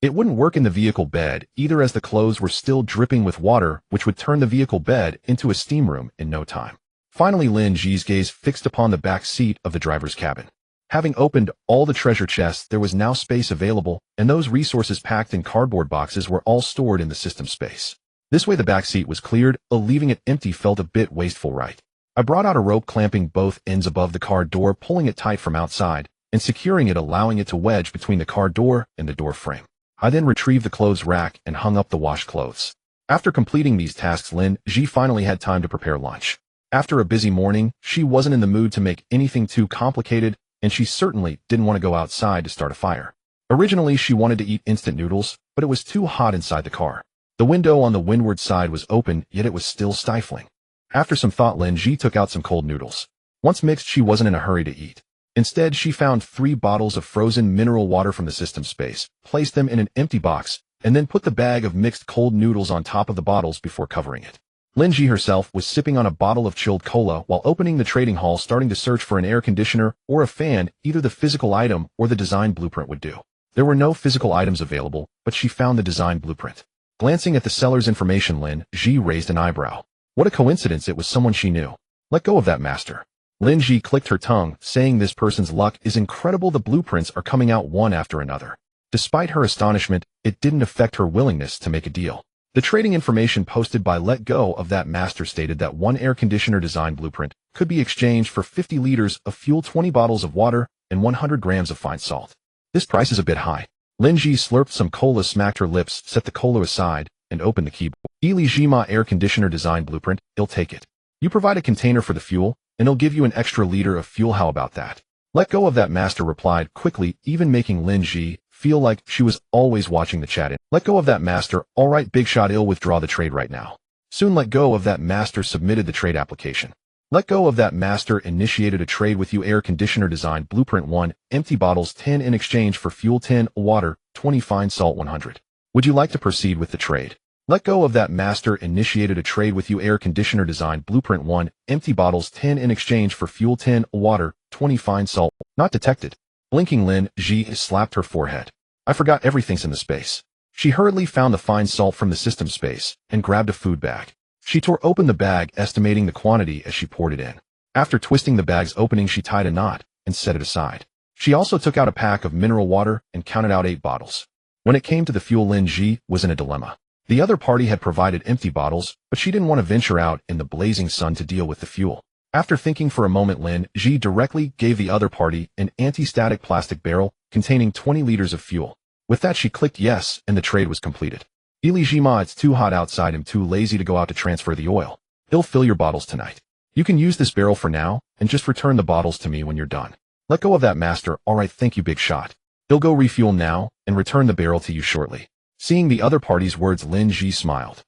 It wouldn't work in the vehicle bed either, as the clothes were still dripping with water, which would turn the vehicle bed into a steam room in no time. Finally, Lin Zhi's gaze fixed upon the back seat of the driver's cabin. Having opened all the treasure chests, there was now space available, and those resources packed in cardboard boxes were all stored in the system space. This way the back seat was cleared, leaving it empty felt a bit wasteful, right? I brought out a rope, clamping both ends above the car door, pulling it tight from outside, and securing it, allowing it to wedge between the car door and the door frame. I then retrieved the clothes rack and hung up the washed clothes. After completing these tasks, Lin Zhi finally had time to prepare lunch. After a busy morning, she wasn't in the mood to make anything too complicated, and she certainly didn't want to go outside to start a fire. Originally, she wanted to eat instant noodles, but it was too hot inside the car. The window on the windward side was open, yet it was still stifling. After some thought, Lin Zhi took out some cold noodles. Once mixed, she wasn't in a hurry to eat. Instead, she found 3 bottles of frozen mineral water from the system space, placed them in an empty box, and then put the bag of mixed cold noodles on top of the bottles before covering it. Lin Zhi herself was sipping on a bottle of chilled cola while opening the trading hall, starting to search for an air conditioner or a fan. Either the physical item or the design blueprint would do. There were no physical items available, but she found the design blueprint. Glancing at the seller's information, Lin Zhi raised an eyebrow. What a coincidence, it was someone she knew. Let go of that, master. Lin Zhi clicked her tongue, saying this person's luck is incredible. The blueprints are coming out one after another. Despite her astonishment, it didn't affect her willingness to make a deal. The trading information posted by Let Go of That Master stated that 1 air conditioner design blueprint could be exchanged for 50 liters of fuel, 20 bottles of water, and 100 grams of fine salt. This price is a bit high. Lin Zhi slurped some cola, smacked her lips, set the cola aside, and opened the keyboard. Ili Jima air conditioner design blueprint, he'll take it. You provide a container for the fuel, and he'll give you an extra liter of fuel. How about that? Let Go of That Master replied quickly, even making Lin Zhi feel feel like she was always watching the chat. Let go of that master. All right, big shot. I'll withdraw the trade right now. Soon let go of that master submitted the trade application. Let go of that master initiated a trade with you. Air conditioner design blueprint 1, empty bottles 10 in exchange for fuel 10, water 20, fine salt 100. Would you like to proceed with the trade? Let go of that master initiated a trade with you. Air conditioner design blueprint 1, empty bottles 10 in exchange for fuel 10, water 20, fine salt. Not detected. Blinking Lin Zhi slapped her forehead. I forgot everything's in the space. She hurriedly found the fine salt from the system space and grabbed a food bag. She tore open the bag, estimating the quantity as she poured it in. After twisting the bag's opening, she tied a knot and set it aside. She also took out a pack of mineral water and counted out 8 bottles. When it came to the fuel, Lin Zhi was in a dilemma. The other party had provided empty bottles, but she didn't want to venture out in the blazing sun to deal with the fuel. After thinking for a moment, Lin Zhi directly gave the other party an anti-static plastic barrel containing 20 liters of fuel. With that, she clicked yes, and the trade was completed. Ili Jima, it's too hot outside. I'm too lazy to go out to transfer the oil. He'll fill your bottles tonight. You can use this barrel for now, and just return the bottles to me when you're done. Let go of that master. All right, thank you, big shot. He'll go refuel now, and return the barrel to you shortly. Seeing the other party's words, Lin Zhi smiled.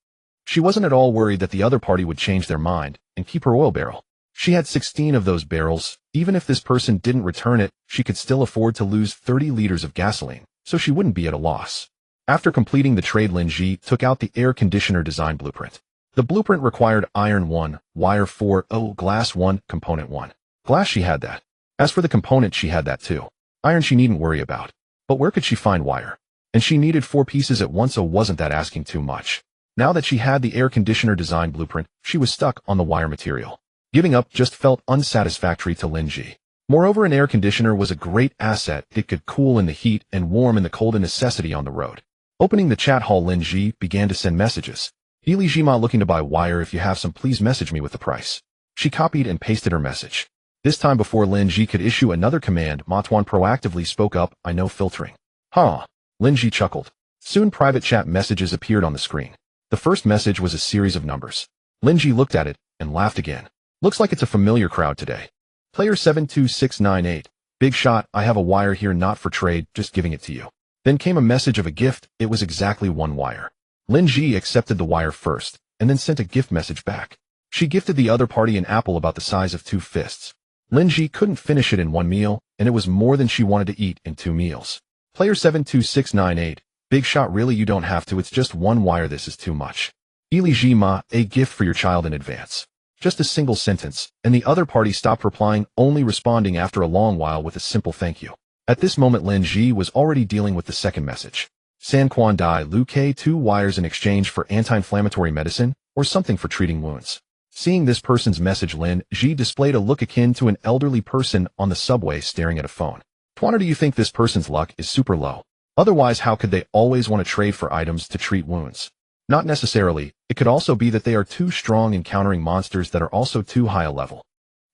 She wasn't at all worried that the other party would change their mind and keep her oil barrel. She had 16 of those barrels. Even if this person didn't return it, she could still afford to lose 30 liters of gasoline, so she wouldn't be at a loss. After completing the trade, Lin Zhi took out the air conditioner design blueprint. The blueprint required iron 1, wire 4, glass 1, component 1. Glass, she had that. As for the component, she had that too. Iron she needn't worry about. But where could she find wire? And she needed 4 pieces at once, so wasn't that asking too much? Now that she had the air conditioner design blueprint, she was stuck on the wire material. Giving up just felt unsatisfactory to Lin Zhi. Moreover, an air conditioner was a great asset. It could cool in the heat and warm in the cold, a necessity on the road. Opening the chat hall, Lin Zhi began to send messages. Ili Jima, looking to buy wire. If you have some, please message me with the price. She copied and pasted her message. This time, before Lin Zhi could issue another command, Ma Tuan proactively spoke up. I know filtering. Huh. Lin Zhi chuckled. Soon private chat messages appeared on the screen. The first message was a series of numbers. Lin Zhi looked at it and laughed again. Looks like it's a familiar crowd today. Player 72698. Big shot, I have a wire here, not for trade, just giving it to you. Then came a message of a gift. It was exactly 1 wire. Lin Zhi accepted the wire first, and then sent a gift message back. She gifted the other party an apple about the size of 2 fists. Lin Zhi couldn't finish it in 1 meal, and it was more than she wanted to eat in 2 meals. Player 72698. Big shot, really, you don't have to, it's just 1 wire, this is too much. Ili Jima, a gift for your child in advance. Just a single sentence, and the other party stopped replying, only responding after a long while with a simple thank you. At this moment, Lin Zhi was already dealing with the second message. San Quan Dai Lu K, 2 wires in exchange for anti-inflammatory medicine, or something for treating wounds. Seeing this person's message, Lin Zhi displayed a look akin to an elderly person on the subway staring at a phone. Tuana, do you think this person's luck is super low? Otherwise, how could they always want to trade for items to treat wounds? Not necessarily. It could also be that they are too strong in countering monsters that are also too high a level.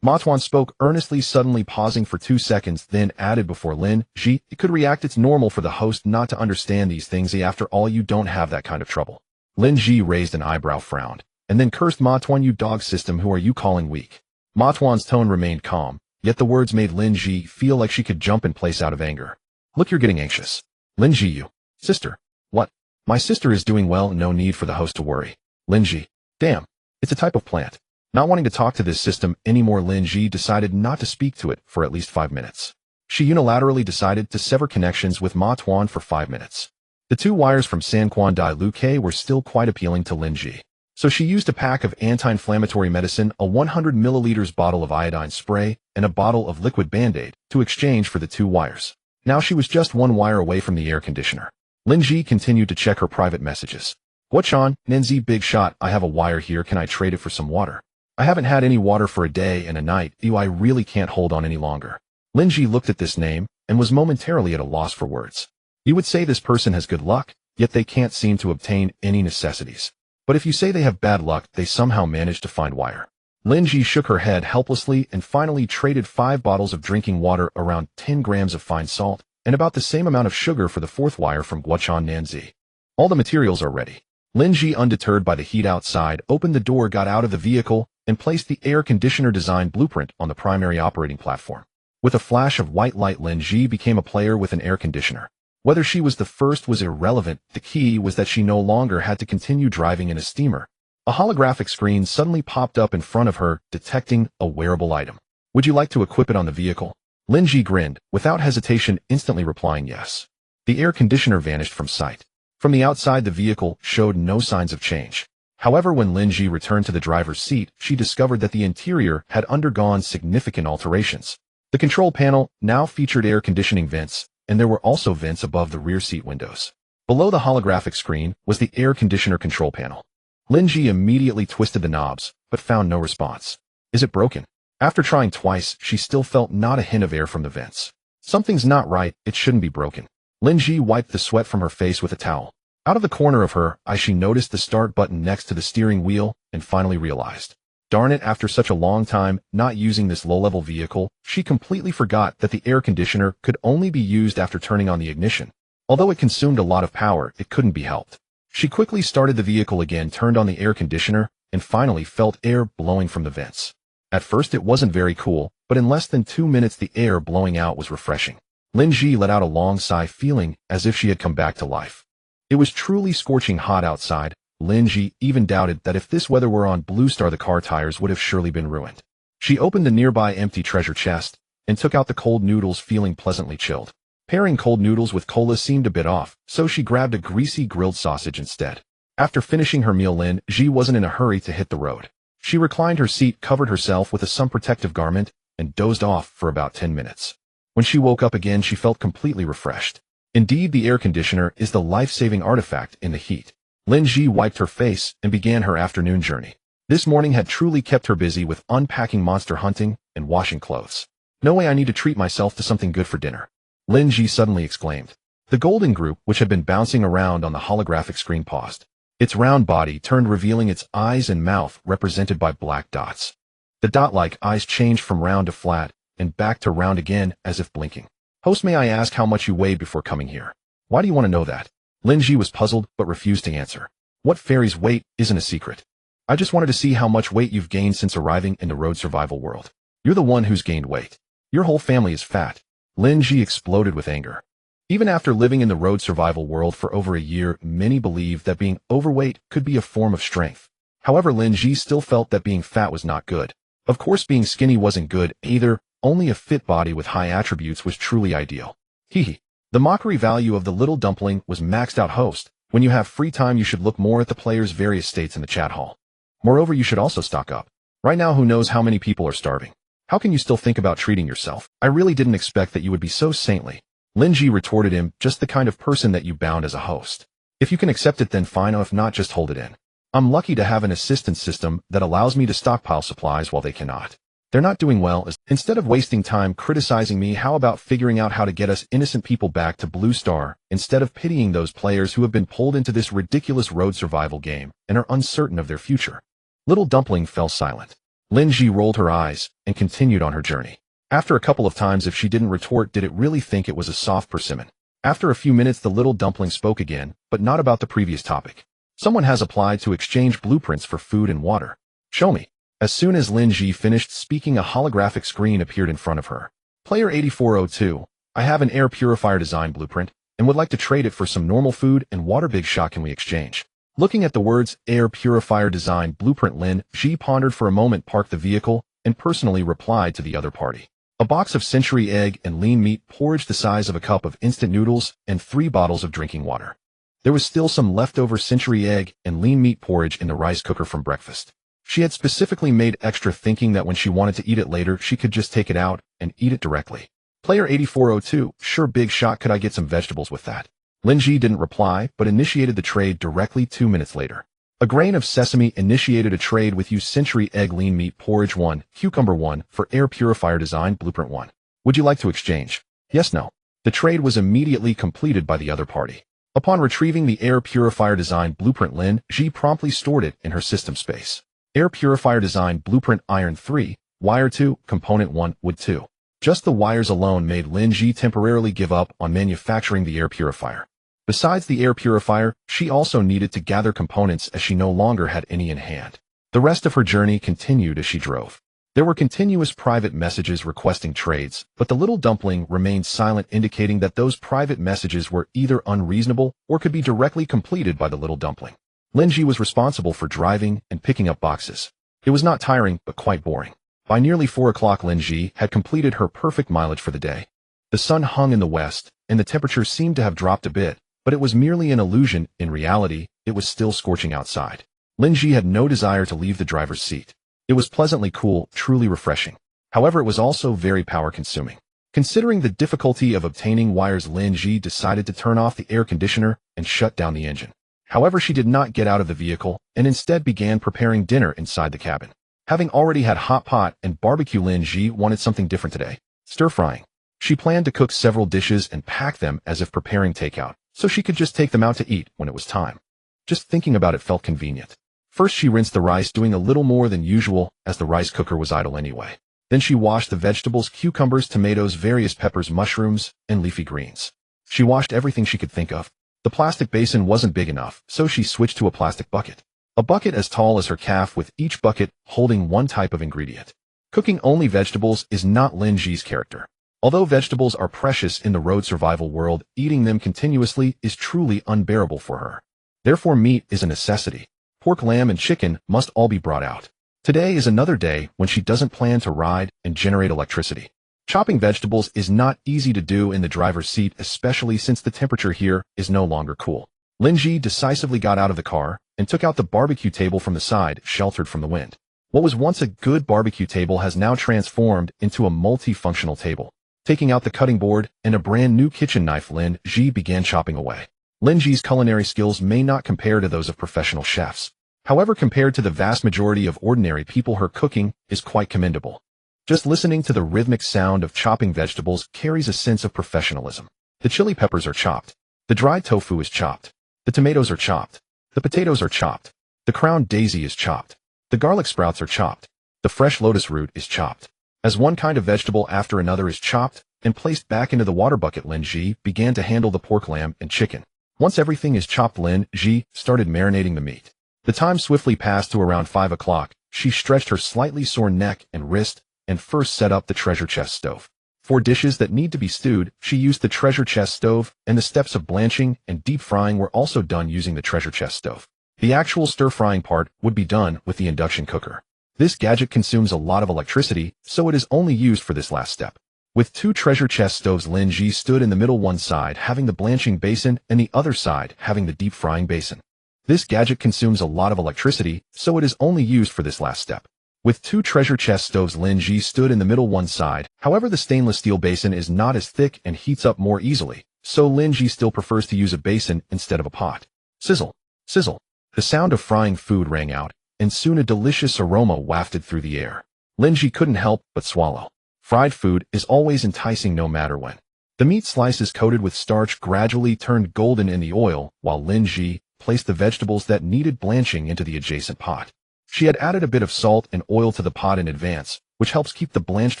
Ma Tuan spoke earnestly, suddenly pausing for 2 seconds, then added before Lin Zhi, it could react. It's normal for the host not to understand these things. After all, you don't have that kind of trouble. Lin Zhi raised an eyebrow, frowned, and then cursed Ma Tuan, you dog system, who are you calling weak? Ma Tuan's tone remained calm, yet the words made Lin Zhi feel like she could jump in place out of anger. Look, you're getting anxious. Lin Zhi, you. Sister. What? My sister is doing well, no need for the host to worry. Lin Zhi. Damn. It's a type of plant. Not wanting to talk to this system anymore, Lin Zhi decided not to speak to it for at least 5 minutes. She unilaterally decided to sever connections with Ma Tuan for 5 minutes. The 2 wires from San Quan Dai Lu Ke were still quite appealing to Lin Zhi. So she used a pack of anti-inflammatory medicine, a 100 milliliters bottle of iodine spray, and a bottle of liquid Band-Aid to exchange for the 2 wires. Now she was just 1 wire away from the air conditioner. Lin Zhi continued to check her private messages. Guochan, Nenzi, big shot, I have a wire here, can I trade it for some water? I haven't had any water for a day and a night. I really can't hold on any longer. Lin Zhi looked at this name and was momentarily at a loss for words. You would say this person has good luck, yet they can't seem to obtain any necessities. But if you say they have bad luck, they somehow manage to find wire. Lin Zhi shook her head helplessly and finally traded 5 bottles of drinking water, around 10 grams of fine salt, and about the same amount of sugar for the 4th wire from Guochan Nanzi. All the materials are ready. Lin Zhi, undeterred by the heat outside, opened the door, got out of the vehicle, and placed the air conditioner design blueprint on the primary operating platform. With a flash of white light, Lin Zhi became a player with an air conditioner. Whether she was the first was irrelevant. The key was that she no longer had to continue driving in a steamer. A holographic screen suddenly popped up in front of her, detecting a wearable item. Would you like to equip it on the vehicle? Lin Zhi grinned, without hesitation, instantly replying yes. The air conditioner vanished from sight. From the outside, the vehicle showed no signs of change. However, when Lin Zhi returned to the driver's seat, she discovered that the interior had undergone significant alterations. The control panel now featured air conditioning vents, and there were also vents above the rear seat windows. Below the holographic screen was the air conditioner control panel. Lin Zhi immediately twisted the knobs, but found no response. Is it broken? After trying twice, she still felt not a hint of air from the vents. Something's not right, it shouldn't be broken. Lin Zhi wiped the sweat from her face with a towel. Out of the corner of her eye, she noticed the start button next to the steering wheel and finally realized. Darn it, after such a long time not using this low-level vehicle, she completely forgot that the air conditioner could only be used after turning on the ignition. Although it consumed a lot of power, it couldn't be helped. She quickly started the vehicle again, turned on the air conditioner, and finally felt air blowing from the vents. At first it wasn't very cool, but in less than 2 minutes the air blowing out was refreshing. Lin Zhi let out a long sigh, feeling as if she had come back to life. It was truly scorching hot outside. Lin Zhi even doubted that if this weather were on Blue Star the car tires would have surely been ruined. She opened the nearby empty treasure chest and took out the cold noodles, feeling pleasantly chilled. Pairing cold noodles with cola seemed a bit off, so she grabbed a greasy grilled sausage instead. After finishing her meal, Lin Zhi wasn't in a hurry to hit the road. She reclined her seat, covered herself with a sun protective garment, and dozed off for about 10 minutes. When she woke up again, she felt completely refreshed. Indeed, the air conditioner is the life-saving artifact in the heat. Lin Zhi wiped her face and began her afternoon journey. This morning had truly kept her busy with unpacking, monster hunting, and washing clothes. No way, I need to treat myself to something good for dinner. Lin Zhi suddenly exclaimed. The golden group, which had been bouncing around on the holographic screen, paused. Its round body turned, revealing its eyes and mouth represented by black dots. The dot-like eyes changed from round to flat, and back to round again, as if blinking. Host, may I ask how much you weighed before coming here? Why do you want to know that? Lin Zhi was puzzled, but refused to answer. What fairy's weight isn't a secret. I just wanted to see how much weight you've gained since arriving in the road survival world. You're the one who's gained weight. Your whole family is fat. Lin Zhi exploded with anger. Even after living in the road survival world for over a year, many believed that being overweight could be a form of strength. However, Lin Zhi still felt that being fat was not good. Of course, being skinny wasn't good either. Only a fit body with high attributes was truly ideal. Hehe. The mockery value of the little dumpling was maxed out. Host, when you have free time, you should look more at the players' various states in the chat hall. Moreover, you should also stock up. Right now, who knows how many people are starving? How can you still think about treating yourself? I really didn't expect that you would be so saintly. Lin Zhi retorted him, just the kind of person that you bound as a host. If you can accept it, then fine. If not, just hold it in. I'm lucky to have an assistance system that allows me to stockpile supplies while they cannot. They're not doing well. Instead of wasting time criticizing me, how about figuring out how to get us innocent people back to Blue Star, instead of pitying those players who have been pulled into this ridiculous road survival game and are uncertain of their future? Little Dumpling fell silent. Lin Zhi rolled her eyes and continued on her journey. After a couple of times, if she didn't retort, did it really think it was a soft persimmon? After a few minutes, the little dumpling spoke again, but not about the previous topic. Someone has applied to exchange blueprints for food and water. Show me. As soon as Lin Zhi finished speaking, a holographic screen appeared in front of her. Player 8402, I have an air purifier design blueprint and would like to trade it for some normal food and water. Big shot, can we exchange? Looking at the words air purifier design blueprint, Lin Zhi pondered for a moment, parked the vehicle, and personally replied to the other party. A box of century egg and lean meat porridge the size of a cup of instant noodles and 3 bottles of drinking water. There was still some leftover century egg and lean meat porridge in the rice cooker from breakfast. She had specifically made extra, thinking that when she wanted to eat it later, she could just take it out and eat it directly. Player 8402, sure, big shot, could I get some vegetables with that? Lin Zhi didn't reply, but initiated the trade directly 2 minutes later. A grain of sesame initiated a trade with you, century egg lean meat porridge 1, cucumber 1, for air purifier design blueprint 1. Would you like to exchange? Yes, no. The trade was immediately completed by the other party. Upon retrieving the air purifier design blueprint, Lin Zhi promptly stored it in her system space. Air purifier design blueprint iron 3, wire 2, component 1, wood 2. Just the wires alone made Lin Zhi temporarily give up on manufacturing the air purifier. Besides the air purifier, she also needed to gather components as she no longer had any in hand. The rest of her journey continued as she drove. There were continuous private messages requesting trades, but the little dumpling remained silent, indicating that those private messages were either unreasonable or could be directly completed by the little dumpling. Lin Zhi was responsible for driving and picking up boxes. It was not tiring, but quite boring. By nearly 4 o'clock, Lin Zhi had completed her perfect mileage for the day. The sun hung in the west, and the temperature seemed to have dropped a bit, but it was merely an illusion. In reality, it was still scorching outside. Lin Zhi had no desire to leave the driver's seat. It was pleasantly cool, truly refreshing. However, it was also very power-consuming. Considering the difficulty of obtaining wires, Lin Zhi decided to turn off the air conditioner and shut down the engine. However, she did not get out of the vehicle and instead began preparing dinner inside the cabin. Having already had hot pot and barbecue, Lin Zhi wanted something different today. Stir-frying. She planned to cook several dishes and pack them as if preparing takeout, so she could just take them out to eat when it was time. Just thinking about it felt convenient. First, she rinsed the rice, doing a little more than usual, as the rice cooker was idle anyway. Then she washed the vegetables, cucumbers, tomatoes, various peppers, mushrooms, and leafy greens. She washed everything she could think of. The plastic basin wasn't big enough, so she switched to a plastic bucket. A bucket as tall as her calf, with each bucket holding one type of ingredient. Cooking only vegetables is not Lin Zhi's character. Although vegetables are precious in the road survival world, eating them continuously is truly unbearable for her. Therefore, meat is a necessity. Pork, lamb, and chicken must all be brought out. Today is another day when she doesn't plan to ride and generate electricity. Chopping vegetables is not easy to do in the driver's seat, especially since the temperature here is no longer cool. Lin Zhi decisively got out of the car and took out the barbecue table from the side, sheltered from the wind. What was once a good barbecue table has now transformed into a multifunctional table. Taking out the cutting board and a brand new kitchen knife, Lin Zhi began chopping away. Lin Zhi's culinary skills may not compare to those of professional chefs. However, compared to the vast majority of ordinary people, her cooking is quite commendable. Just listening to the rhythmic sound of chopping vegetables carries a sense of professionalism. The chili peppers are chopped. The dried tofu is chopped. The tomatoes are chopped. The potatoes are chopped. The crown daisy is chopped. The garlic sprouts are chopped. The fresh lotus root is chopped. As one kind of vegetable after another is chopped and placed back into the water bucket, Lin Zhi began to handle the pork, lamb, and chicken. Once everything is chopped, Lin Zhi started marinating the meat. The time swiftly passed to around 5 o'clock. She stretched her slightly sore neck and wrist and first set up the treasure chest stove. For dishes that need to be stewed, she used the treasure chest stove, and the steps of blanching and deep frying were also done using the treasure chest stove. The actual stir-frying part would be done with the induction cooker. This gadget consumes a lot of electricity, so it is only used for this last step. With 2 treasure chest stoves, Lin Zhi stood in the middle, one side having the blanching basin and the other side having the deep frying basin. This gadget consumes a lot of electricity, so it is only used for this last step. With 2 treasure chest stoves, Lin Zhi stood in the middle, one side. However, the stainless steel basin is not as thick and heats up more easily, so Lin Zhi still prefers to use a basin instead of a pot. Sizzle, sizzle. The sound of frying food rang out, and soon a delicious aroma wafted through the air. Lin Zhi couldn't help but swallow. Fried food is always enticing no matter when. The meat slices coated with starch gradually turned golden in the oil, while Lin Zhi placed the vegetables that needed blanching into the adjacent pot. She had added a bit of salt and oil to the pot in advance, which helps keep the blanched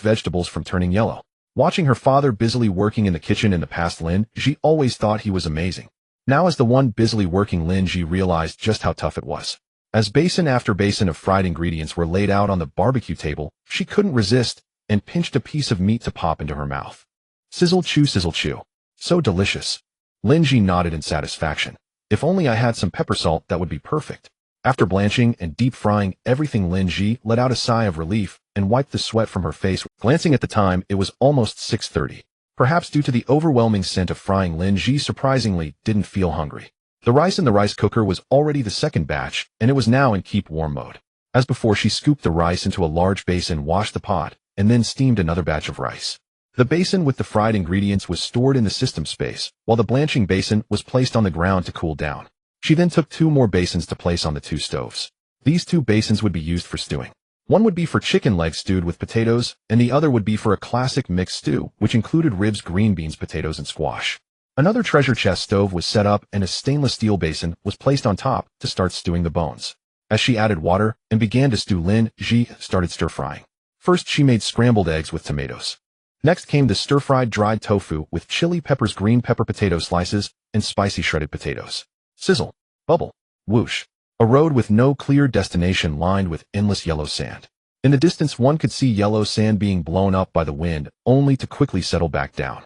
vegetables from turning yellow. Watching her father busily working in the kitchen in the past, Lin Zhi always thought he was amazing. Now, as the one busily working, Lin Zhi realized just how tough it was. As basin after basin of fried ingredients were laid out on the barbecue table, she couldn't resist and pinched a piece of meat to pop into her mouth. Sizzle chew, sizzle chew. So delicious. Lin Zhi nodded in satisfaction. If only I had some pepper salt, that would be perfect. After blanching and deep frying everything, Lin Zhi let out a sigh of relief and wiped the sweat from her face. Glancing at the time, it was almost 6:30. Perhaps due to the overwhelming scent of frying, Lin Zhi surprisingly didn't feel hungry. The rice in the rice cooker was already the second batch, and it was now in keep warm mode. As before, she scooped the rice into a large basin, washed the pot, and then steamed another batch of rice. The basin with the fried ingredients was stored in the system space, while the blanching basin was placed on the ground to cool down. She then took 2 more basins to place on the 2 stoves. These 2 basins would be used for stewing. One would be for chicken legs stewed with potatoes, and the other would be for a classic mixed stew, which included ribs, green beans, potatoes, and squash. Another treasure chest stove was set up, and a stainless steel basin was placed on top to start stewing the bones. As she added water and began to stew, Lin Zhi started stir-frying. First, she made scrambled eggs with tomatoes. Next came the stir-fried dried tofu with chili peppers, green pepper, potato slices, and spicy shredded potatoes. Sizzle, bubble, whoosh. A road with no clear destination lined with endless yellow sand. In the distance, one could see yellow sand being blown up by the wind, only to quickly settle back down.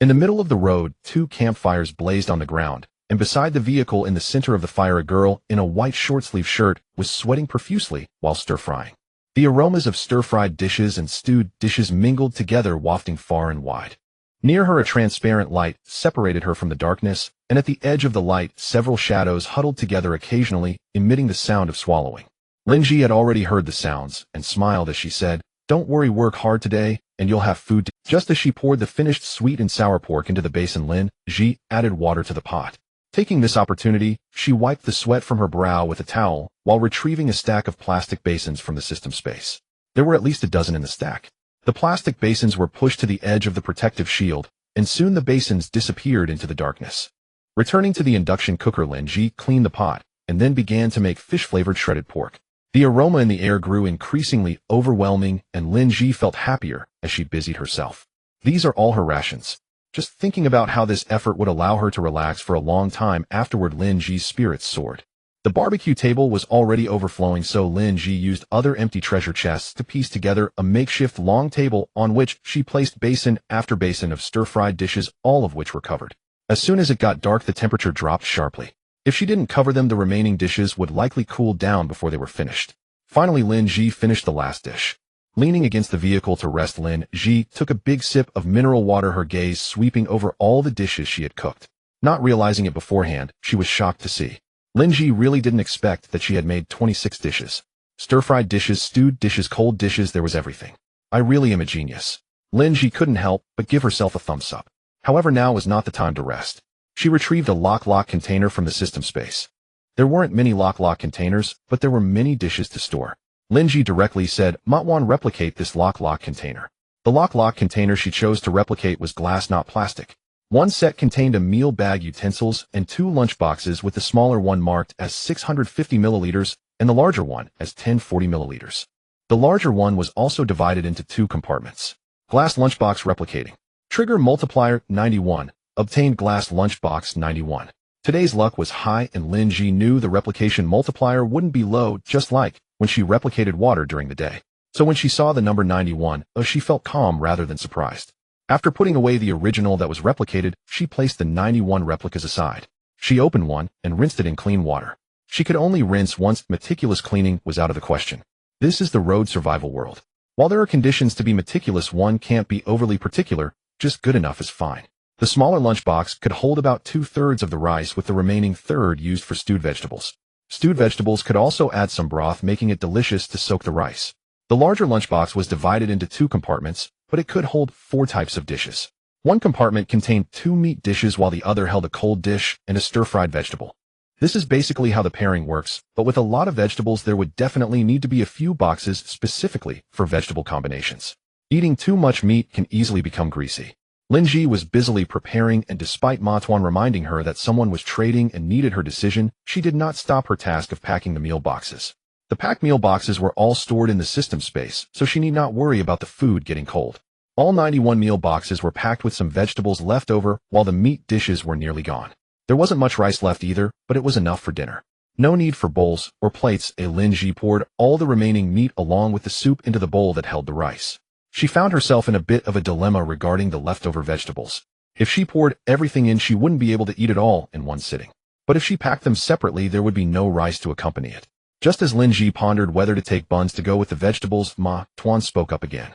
In the middle of the road, 2 campfires blazed on the ground, and beside the vehicle in the center of the fire, a girl in a white short-sleeve shirt was sweating profusely while stir-frying. The aromas of stir-fried dishes and stewed dishes mingled together, wafting far and wide. Near her, a transparent light separated her from the darkness, and at the edge of the light, several shadows huddled together, occasionally emitting the sound of swallowing. Lin Zhi had already heard the sounds and smiled as she said, "Don't worry, work hard today, and you'll have food to." Just as she poured the finished sweet and sour pork into the basin, Lin Zhi added water to the pot. Taking this opportunity, she wiped the sweat from her brow with a towel while retrieving a stack of plastic basins from the system space. There were at least a dozen in the stack. The plastic basins were pushed to the edge of the protective shield, and soon the basins disappeared into the darkness. Returning to the induction cooker, Lin Zhi cleaned the pot, and then began to make fish-flavored shredded pork. The aroma in the air grew increasingly overwhelming, and Lin Zhi felt happier as she busied herself. These are all her rations. Just thinking about how this effort would allow her to relax for a long time afterward, Lin Zhi's spirits soared. The barbecue table was already overflowing, so Lin Zhi used other empty treasure chests to piece together a makeshift long table on which she placed basin after basin of stir-fried dishes, all of which were covered. As soon as it got dark, the temperature dropped sharply. If she didn't cover them, the remaining dishes would likely cool down before they were finished. Finally, Lin Zhi finished the last dish. Leaning against the vehicle to rest, Lin Zhi took a big sip of mineral water, her gaze sweeping over all the dishes she had cooked. Not realizing it beforehand, she was shocked to see. Lin Zhi really didn't expect that she had made 26 dishes. Stir-fried dishes, stewed dishes, cold dishes, there was everything. I really am a genius. Lin Zhi couldn't help but give herself a thumbs up. However, now was not the time to rest. She retrieved a lock container from the system space. There weren't many lock containers, but there were many dishes to store. Lin Zhi directly said, "Might want replicate this lock container." The lock container she chose to replicate was glass, not plastic. One set contained a meal bag, utensils, and 2 lunch boxes, with the smaller one marked as 650 milliliters and the larger one as 1040 milliliters. The larger one was also divided into 2 compartments. Glass lunchbox replicating. Trigger multiplier 91. Obtained glass lunchbox 91. Today's luck was high, and Lin Zhi knew the replication multiplier wouldn't be low, just like when she replicated water during the day. So when she saw the number 91, she felt calm rather than surprised. After putting away the original that was replicated, she placed the 91 replicas aside. She opened one and rinsed it in clean water. She could only rinse once. Meticulous cleaning was out of the question. This is the road survival world. While there are conditions to be meticulous, one can't be overly particular. Just good enough is fine. The smaller lunchbox could hold about 2/3 of the rice, with the remaining third used for stewed vegetables. Stewed vegetables could also add some broth, making it delicious to soak the rice. The larger lunchbox was divided into 2 compartments, but it could hold 4 types of dishes. One compartment contained 2 meat dishes, while the other held a cold dish and a stir-fried vegetable. This is basically how the pairing works, but with a lot of vegetables, there would definitely need to be a few boxes specifically for vegetable combinations. Eating too much meat can easily become greasy. Lin Zhi was busily preparing, and despite Ma Tuan reminding her that someone was trading and needed her decision, she did not stop her task of packing the meal boxes. The packed meal boxes were all stored in the system space, so she need not worry about the food getting cold. All 91 meal boxes were packed with some vegetables left over, while the meat dishes were nearly gone. There wasn't much rice left either, but it was enough for dinner. No need for bowls or plates. Lin Zhi poured all the remaining meat along with the soup into the bowl that held the rice. She found herself in a bit of a dilemma regarding the leftover vegetables. If she poured everything in, she wouldn't be able to eat it all in one sitting. But if she packed them separately, there would be no rice to accompany it. Just as Lin Zhi pondered whether to take buns to go with the vegetables, Ma Tuan spoke up again.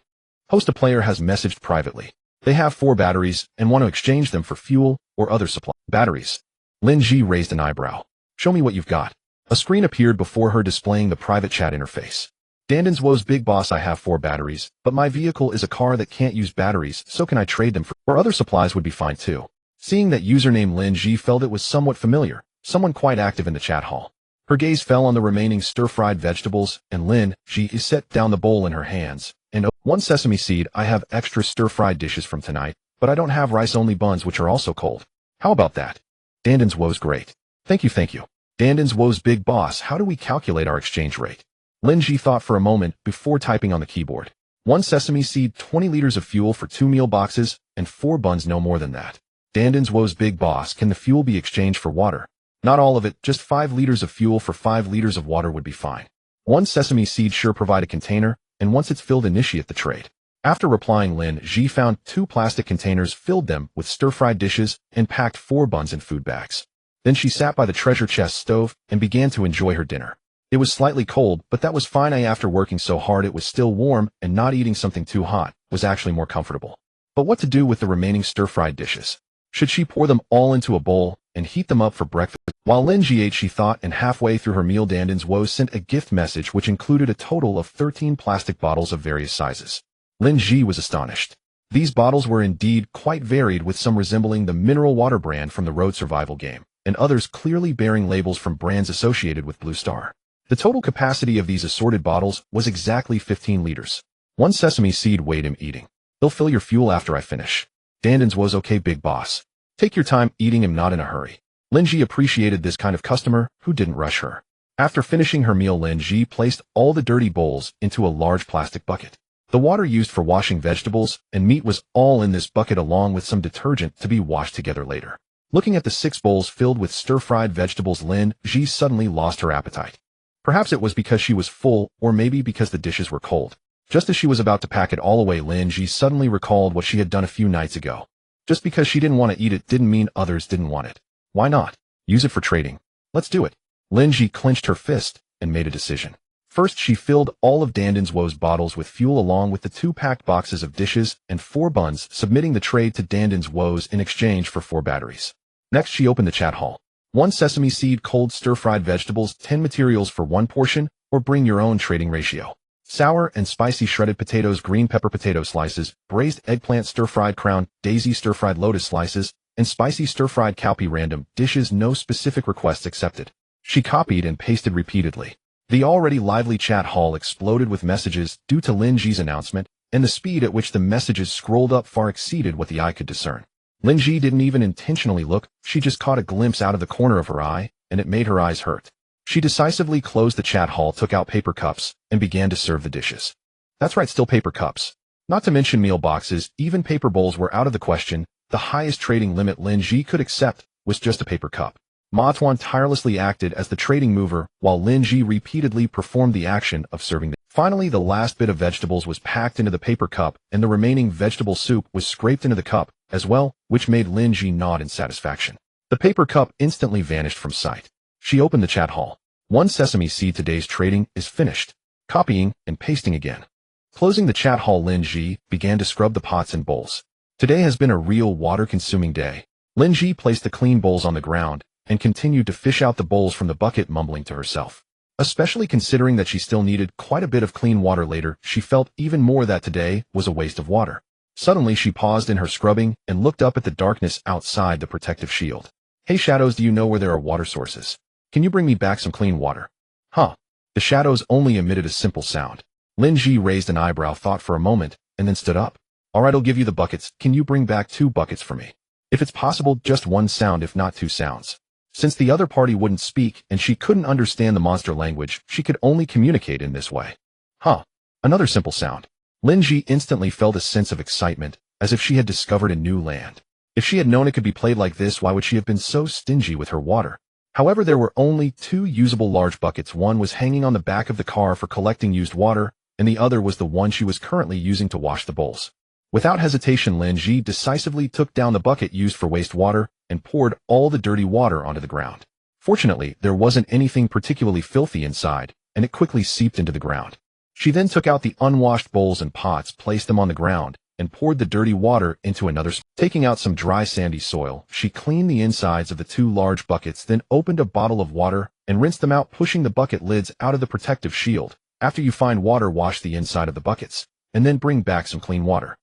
"Host, a player has messaged privately. They have 4 batteries and want to exchange them for fuel or other supply." "Batteries?" Lin Zhi raised an eyebrow. "Show me what you've got." A screen appeared before her displaying the private chat interface. "Danden's Woe's big boss, I have 4 batteries, but my vehicle is a car that can't use batteries, so can I trade them for, or other supplies would be fine too." Seeing that username, Lin Zhi felt it was somewhat familiar, someone quite active in the chat hall. Her gaze fell on the remaining stir-fried vegetables, and Lin Zhi set down the bowl in her hands. "And 1 sesame seed, I have extra stir-fried dishes from tonight, but I don't have rice, only buns, which are also cold. How about that?" "Danden's Woe's great. Thank you, thank you." "Danden's Woe's big boss, how do we calculate our exchange rate?" Lin Zhi thought for a moment before typing on the keyboard. 1 sesame seed, 20 liters of fuel for 2 meal boxes, and 4 buns, no more than that. "Danden's Woe's big boss, can the fuel be exchanged for water?" "Not all of it, just 5 liters of fuel for 5 liters of water would be fine." 1 sesame seed, sure, provide a container, and once it's filled, initiate the trade. After replying, Lin Zhi found 2 plastic containers, filled them with stir-fried dishes, and packed 4 buns in food bags. Then she sat by the treasure chest stove and began to enjoy her dinner. It was slightly cold, but that was fine. After working so hard, it was still warm, and not eating something too hot was actually more comfortable. But what to do with the remaining stir-fried dishes? Should she pour them all into a bowl and heat them up for breakfast? While Lin Zhi ate, she thought, and halfway through her meal, Danden's Woe sent a gift message which included a total of 13 plastic bottles of various sizes. Lin Zhi was astonished. These bottles were indeed quite varied, with some resembling the mineral water brand from the Road Survival game, and others clearly bearing labels from brands associated with Blue Star. The total capacity of these assorted bottles was exactly 15 liters. 1 sesame seed. Wait, I'm eating. They'll fill your fuel after I finish. Danden's was okay, big boss. Take your time eating, I'm not in a hurry. Lin Zhi appreciated this kind of customer who didn't rush her. After finishing her meal, Lin Zhi placed all the dirty bowls into a large plastic bucket. The water used for washing vegetables and meat was all in this bucket, along with some detergent to be washed together later. Looking at the 6 bowls filled with stir-fried vegetables, Lin Zhi suddenly lost her appetite. Perhaps it was because she was full, or maybe because the dishes were cold. Just as she was about to pack it all away, Lin Zhi suddenly recalled what she had done a few nights ago. Just because she didn't want to eat it didn't mean others didn't want it. Why not? Use it for trading. Let's do it. Lin Zhi clenched her fist and made a decision. First, she filled all of Danden's Woe's bottles with fuel, along with the 2 packed boxes of dishes and 4 buns, submitting the trade to Danden's Woe's in exchange for 4 batteries. Next, she opened the chat hall. 1 sesame seed, cold stir-fried vegetables, 10 materials for 1 portion, or bring your own trading ratio. Sour and spicy shredded potatoes, green pepper potato slices, braised eggplant stir-fried crown, daisy stir-fried lotus slices, and spicy stir-fried cowpea. Random dishes, no specific requests accepted. She copied and pasted repeatedly. The already lively chat hall exploded with messages due to Lin Zhi's announcement, and the speed at which the messages scrolled up far exceeded what the eye could discern. Lin Zhi didn't even intentionally look, she just caught a glimpse out of the corner of her eye, and it made her eyes hurt. She decisively closed the chat hall, took out paper cups, and began to serve the dishes. That's right, still paper cups. Not to mention meal boxes, even paper bowls were out of the question. The highest trading limit Lin Zhi could accept was just a paper cup. Ma Tuan tirelessly acted as the trading mover, while Lin Zhi repeatedly performed the action of serving the. Finally, the last bit of vegetables was packed into the paper cup, and the remaining vegetable soup was scraped into the cup as well, which made Lin Zhi nod in satisfaction. The paper cup instantly vanished from sight. She opened the chat hall. 1 sesame seed. Today's trading is finished. Copying and pasting again. Closing the chat hall, Lin Zhi began to scrub the pots and bowls. Today has been a real water-consuming day. Lin Zhi placed the clean bowls on the ground and continued to fish out the bowls from the bucket, mumbling to herself. Especially considering that she still needed quite a bit of clean water later, she felt even more that today was a waste of water. Suddenly, she paused in her scrubbing and looked up at the darkness outside the protective shield. Hey shadows, do you know where there are water sources? Can you bring me back some clean water? Huh. The shadows only emitted a simple sound. Lin Zhi raised an eyebrow, thought for a moment, and then stood up. Alright, I'll give you the buckets. Can you bring back 2 buckets for me? If it's possible, just 1 sound, if not 2 sounds. Since the other party wouldn't speak and she couldn't understand the monster language, she could only communicate in this way. Huh. Another simple sound. Lin Zhi instantly felt a sense of excitement, as if she had discovered a new land. If she had known it could be played like this, why would she have been so stingy with her water? However, there were only 2 usable large buckets. One was hanging on the back of the car for collecting used water, and the other was the one she was currently using to wash the bowls. Without hesitation, Lin Zhi decisively took down the bucket used for wastewater and poured all the dirty water onto the ground. Fortunately, there wasn't anything particularly filthy inside, and it quickly seeped into the ground. She then took out the unwashed bowls and pots, placed them on the ground, and poured the dirty water into another. Taking out some dry sandy soil, she cleaned the insides of the 2 large buckets, then opened a bottle of water and rinsed them out, pushing the bucket lids out of the protective shield. After you find water, wash the inside of the buckets, and then bring back some clean water.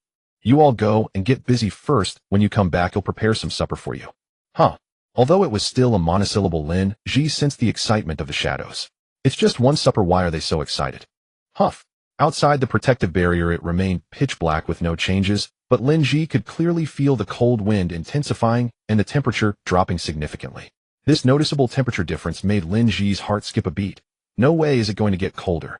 You all go and get busy first. When you come back, he'll prepare some supper for you. Huh. Although it was still a monosyllable, Lin Zhi sensed the excitement of the shadows. It's just 1 supper, why are they so excited? Huff. Outside the protective barrier, it remained pitch black with no changes, but Lin Zhi could clearly feel the cold wind intensifying and the temperature dropping significantly. This noticeable temperature difference made Lin Zhi's heart skip a beat. No way is it going to get colder.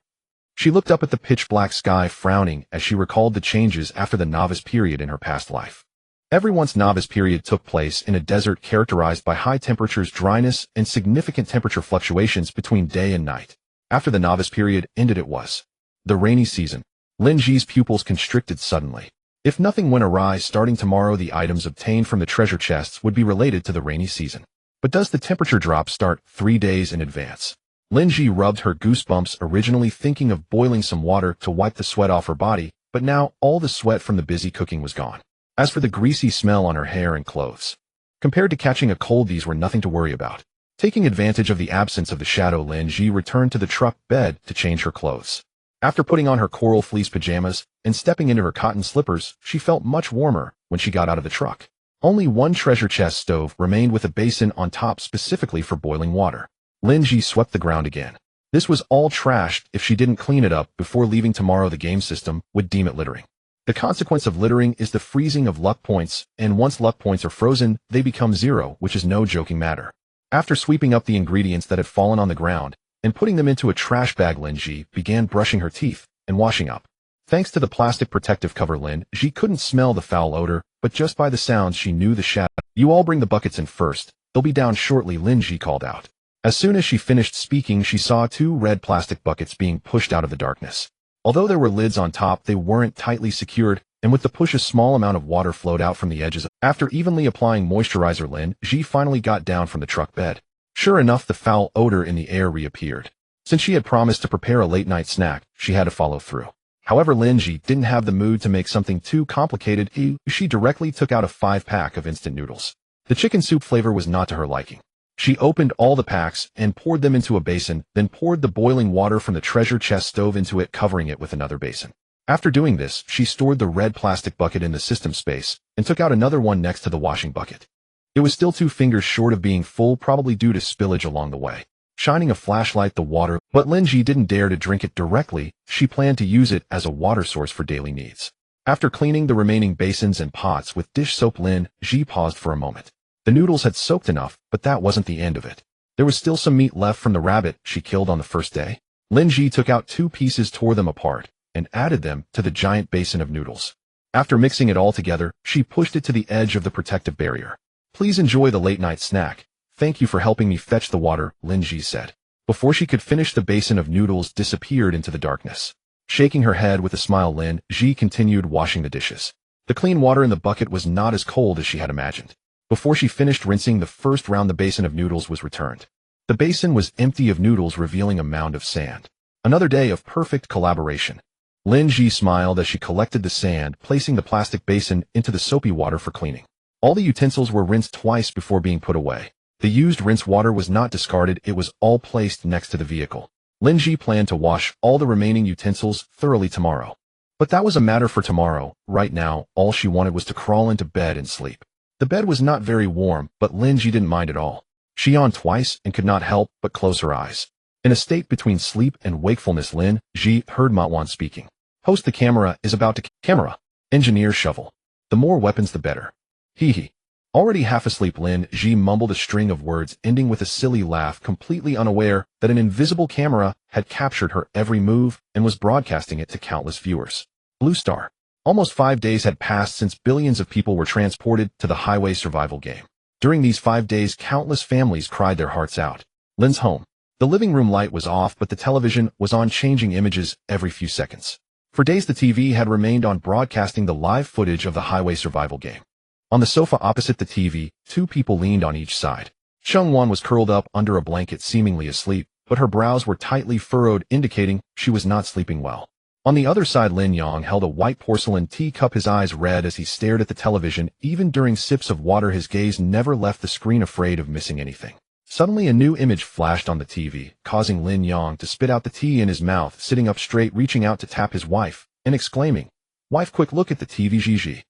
She looked up at the pitch-black sky, frowning as she recalled the changes after the novice period in her past life. Everyone's novice period took place in a desert characterized by high temperatures, dryness, and significant temperature fluctuations between day and night. After the novice period ended, it was The rainy season. Lin Zhi's pupils constricted suddenly. If nothing went awry, starting tomorrow the items obtained from the treasure chests would be related to the rainy season. But does the temperature drop start 3 days in advance? Lin Zhi rubbed her goosebumps, originally thinking of boiling some water to wipe the sweat off her body, but now all the sweat from the busy cooking was gone. As for the greasy smell on her hair and clothes, compared to catching a cold, these were nothing to worry about. Taking advantage of the absence of the shadow, Lin Zhi returned to the truck bed to change her clothes. After putting on her coral fleece pajamas and stepping into her cotton slippers, she felt much warmer when she got out of the truck. Only one treasure chest stove remained with a basin on top specifically for boiling water. Lin Zhi swept the ground again. This was all trashed. If she didn't clean it up before leaving tomorrow, the game system would deem it littering. The consequence of littering is the freezing of luck points, and once luck points are frozen, they become 0, which is no joking matter. After sweeping up the ingredients that had fallen on the ground and putting them into a trash bag, Lin Zhi began brushing her teeth and washing up. Thanks to the plastic protective cover, Lin Zhi couldn't smell the foul odor, but just by the sounds she knew the shadow. "You all bring the buckets in first. They'll be down shortly," Lin Zhi called out. As soon as she finished speaking, she saw 2 red plastic buckets being pushed out of the darkness. Although there were lids on top, they weren't tightly secured, and with the push a small amount of water flowed out from the edges. After evenly applying moisturizer, Lin Zhi finally got down from the truck bed. Sure enough, the foul odor in the air reappeared. Since she had promised to prepare a late-night snack, she had to follow through. However, Lin Zhi didn't have the mood to make something too complicated. She directly took out a 5-pack of instant noodles. The chicken soup flavor was not to her liking. She opened all the packs and poured them into a basin, then poured the boiling water from the treasure chest stove into it, covering it with another basin. After doing this, she stored the red plastic bucket in the system space and took out another one next to the washing bucket. It was still 2 fingers short of being full, probably due to spillage along the way. Shining a flashlight the water, but Lin Zhi didn't dare to drink it directly. She planned to use it as a water source for daily needs. After cleaning the remaining basins and pots with dish soap, Lin Zhi paused for a moment. The noodles had soaked enough, but that wasn't the end of it. There was still some meat left from the rabbit she killed on the first day. Lin Zhi took out 2 pieces, tore them apart, and added them to the giant basin of noodles. After mixing it all together, she pushed it to the edge of the protective barrier. "Please enjoy the late-night snack. Thank you for helping me fetch the water," Lin Zhi said. Before she could finish, the basin of noodles disappeared into the darkness. Shaking her head with a smile, Lin Zhi continued washing the dishes. The clean water in the bucket was not as cold as she had imagined. Before she finished rinsing the first round, the basin of noodles was returned. The basin was empty of noodles, revealing a mound of sand. Another day of perfect collaboration. Lin Zhi smiled as she collected the sand, placing the plastic basin into the soapy water for cleaning. All the utensils were rinsed twice before being put away. The used rinse water was not discarded, it was all placed next to the vehicle. Lin Zhi planned to wash all the remaining utensils thoroughly tomorrow. But that was a matter for tomorrow. Right now, all she wanted was to crawl into bed and sleep. The bed was not very warm, but Lin Zhi didn't mind at all. She yawned twice and could not help but close her eyes. In a state between sleep and wakefulness, Lin Zhi heard Matwan speaking. "Host, the camera is about to camera. Engineer shovel. The more weapons the better. Hee hee." Already half asleep, Lin Zhi mumbled a string of words ending with a silly laugh, completely unaware that an invisible camera had captured her every move and was broadcasting it to countless viewers. Blue Star. Almost 5 days had passed since billions of people were transported to the highway survival game. During these 5 days, countless families cried their hearts out. Lin's home. The living room light was off, but the television was on, changing images every few seconds. For days, the TV had remained on, broadcasting the live footage of the highway survival game. On the sofa opposite the TV, 2 people leaned on each side. Chungwan was curled up under a blanket, seemingly asleep, but her brows were tightly furrowed, indicating she was not sleeping well. On the other side, Lin Yang held a white porcelain teacup, his eyes red as he stared at the television. Even during sips of water, his gaze never left the screen, afraid of missing anything. Suddenly, a new image flashed on the TV, causing Lin Yang to spit out the tea in his mouth. Sitting up straight, reaching out to tap his wife, and exclaiming, "Wife, quick, look at the TV, Gigi."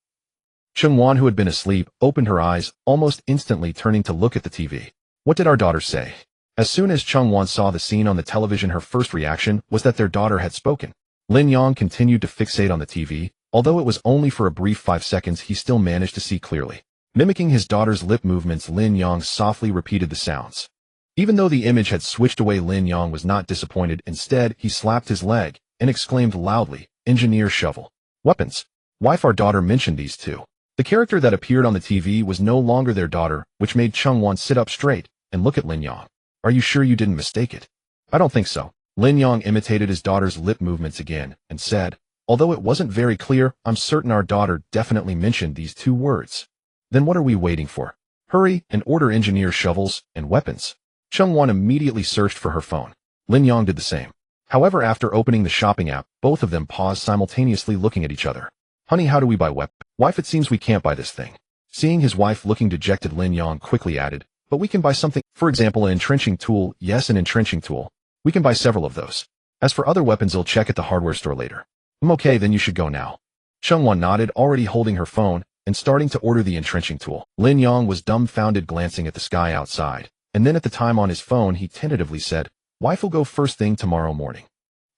Chungwan, who had been asleep, opened her eyes, almost instantly turning to look at the TV. What did our daughter say? As soon as Chungwan saw the scene on the television, her first reaction was that their daughter had spoken. Lin Yang continued to fixate on the TV. Although it was only for a brief 5 seconds, he still managed to see clearly. Mimicking his daughter's lip movements, Lin Yang softly repeated the sounds. Even though the image had switched away, Lin Yang was not disappointed. Instead, he slapped his leg and exclaimed loudly, "Engineer shovel. Weapons. Wife, our daughter mentioned these 2. The character that appeared on the TV was no longer their daughter, which made Chungwan sit up straight and look at Lin Yang. "Are you sure you didn't mistake it?" "I don't think so. Lin Yong imitated his daughter's lip movements again and said, although it wasn't very clear, I'm certain our daughter definitely mentioned these two words. Then what are we waiting for? Hurry and order engineer shovels and weapons. Chungwan immediately searched for her phone. Lin Yong did the same. However, after opening the shopping app, both of them paused simultaneously looking at each other. Honey, how do we buy weapons? Wife, it seems we can't buy this thing. Seeing his wife looking dejected, Lin Yong quickly added, but we can buy something, for example, an entrenching tool. Yes, an entrenching tool. We can buy several of those. As for other weapons, I'll check at the hardware store later. Okay, then you should go now. Chungwan nodded, already holding her phone and starting to order the entrenching tool. Lin Yong was dumbfounded, glancing at the sky outside, and then at the time on his phone he tentatively said, Wife will go first thing tomorrow morning.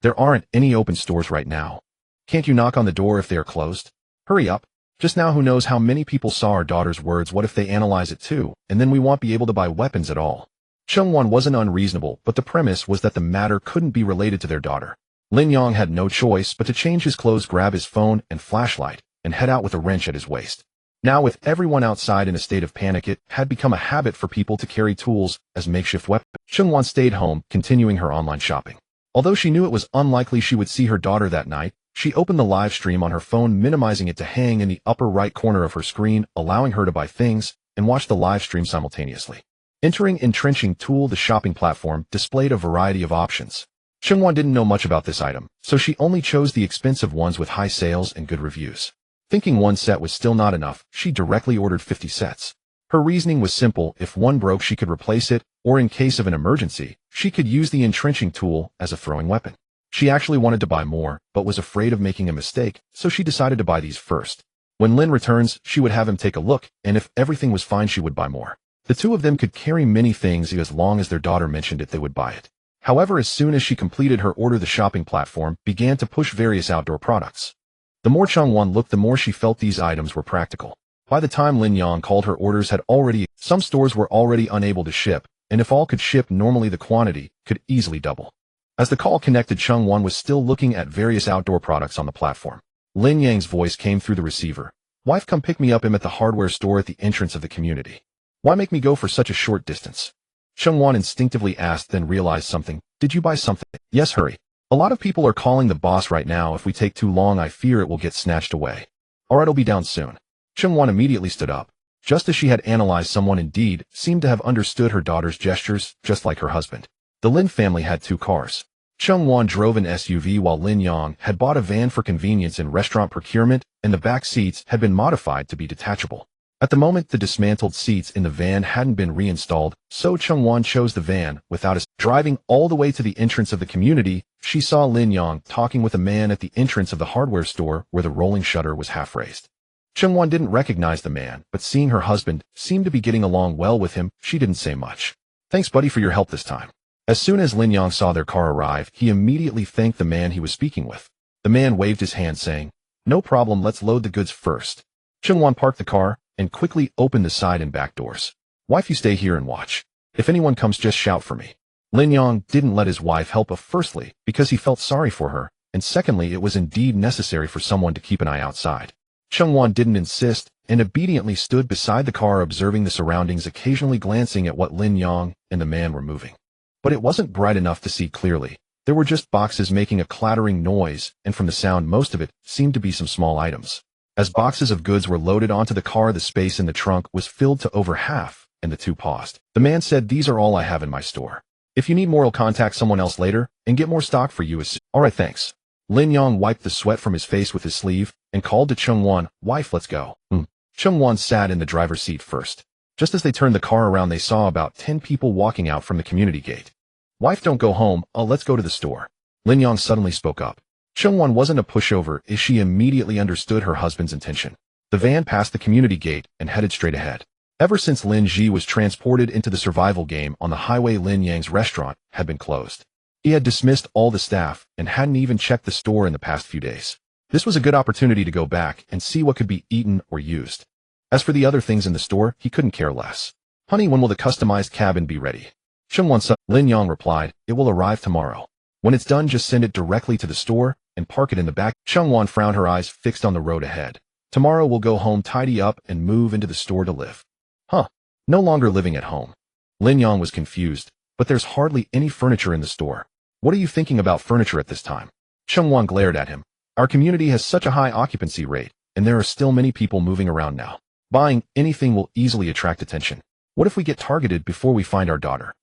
There aren't any open stores right now. Can't you knock on the door if they are closed? Hurry up. Just now, who knows how many people saw our daughter's words? What if they analyze it too, and then we won't be able to buy weapons at all? Chungwan wasn't unreasonable, but the premise was that the matter couldn't be related to their daughter. Lin Yong had no choice but to change his clothes, grab his phone and flashlight, and head out with a wrench at his waist. Now, with everyone outside in a state of panic, it had become a habit for people to carry tools as makeshift weapons. Chungwan stayed home, continuing her online shopping. Although she knew it was unlikely she would see her daughter that night, she opened the live stream on her phone, minimizing it to hang in the upper right corner of her screen, allowing her to buy things and watch the live stream simultaneously. Entering entrenching tool, the shopping platform displayed a variety of options. Chungwan didn't know much about this item, so she only chose the expensive ones with high sales and good reviews. Thinking one set was still not enough, she directly ordered 50 sets. Her reasoning was simple: if one broke, she could replace it, or in case of an emergency, she could use the entrenching tool as a throwing weapon. She actually wanted to buy more, but was afraid of making a mistake, so she decided to buy these first. When Lin returns, she would have him take a look, and if everything was fine, she would buy more. The two of them could carry many things, as long as their daughter mentioned it, they would buy it. However, as soon as she completed her order, the shopping platform began to push various outdoor products. The more Chungwan looked, the more she felt these items were practical. By the time Lin Yong called, her orders had already, some stores were already unable to ship, and if all could ship normally, the quantity could easily double. As the call connected, Chungwan was still looking at various outdoor products on the platform. Lin Yang's voice came through the receiver. Wife, come pick me up. I'm at the hardware store at the entrance of the community. Why make me go for such a short distance? Chungwan instinctively asked, then realized something. Did you buy something? Yes, hurry. A lot of people are calling the boss right now. If we take too long, I fear it will get snatched away. Alright, I'll be down soon. Chungwan immediately stood up. Just as she had analyzed, someone indeed seemed to have understood her daughter's gestures, just like her husband. The Lin family had 2 cars. Chungwan drove an SUV while Lin Yong had bought a van for convenience in restaurant procurement, and the back seats had been modified to be detachable. At the moment, the dismantled seats in the van hadn't been reinstalled, so Chungwan chose the van without us. Driving all the way to the entrance of the community, she saw Lin Yong talking with a man at the entrance of the hardware store where the rolling shutter was half raised. Chungwan didn't recognize the man, but seeing her husband seemed to be getting along well with him, she didn't say much. Thanks, buddy, for your help this time. As soon as Lin Yong saw their car arrive, he immediately thanked the man he was speaking with. The man waved his hand, saying, No problem, let's load the goods first. Chungwan parked the car and quickly opened the side and back doors. Wife, you stay here and watch. If anyone comes, just shout for me. Lin Yong didn't let his wife help, firstly, because he felt sorry for her, and secondly, it was indeed necessary for someone to keep an eye outside. Chungwan didn't insist, and obediently stood beside the car, observing the surroundings, occasionally glancing at what Lin Yong and the man were moving. But it wasn't bright enough to see clearly. There were just boxes making a clattering noise, and from the sound, most of it seemed to be some small items. As boxes of goods were loaded onto the car, the space in the trunk was filled to over half, and the two paused. The man said, These are all I have in my store. If you need more, I'll contact someone else later and get more stock for you as soon. Alright, thanks. Lin Yong wiped the sweat from his face with his sleeve and called to Chungwan, Wife, let's go. Chungwan sat in the driver's seat first. Just as they turned the car around, they saw about 10 people walking out from the community gate. Wife, don't go home. Let's go to the store. Lin Yong suddenly spoke up. Chungwan wasn't a pushover, as she immediately understood her husband's intention. The van passed the community gate and headed straight ahead. Ever since Lin Zhi was transported into the survival game on the highway, Lin Yang's restaurant had been closed. He had dismissed all the staff and hadn't even checked the store in the past few days. This was a good opportunity to go back and see what could be eaten or used. As for the other things in the store, he couldn't care less. Honey, when will the customized cabin be ready? Chungwan, Lin Yong replied, It will arrive tomorrow. When it's done, just send it directly to the store and park it in the back. Chungwan frowned, her eyes fixed on the road ahead. Tomorrow we'll go home, tidy up, and move into the store to live. Huh. No longer living at home. Lin Yong was confused, but there's hardly any furniture in the store. What are you thinking about furniture at this time? Chengwan glared at him. Our community has such a high occupancy rate, and there are still many people moving around now. Buying anything will easily attract attention. What if we get targeted before we find our daughter?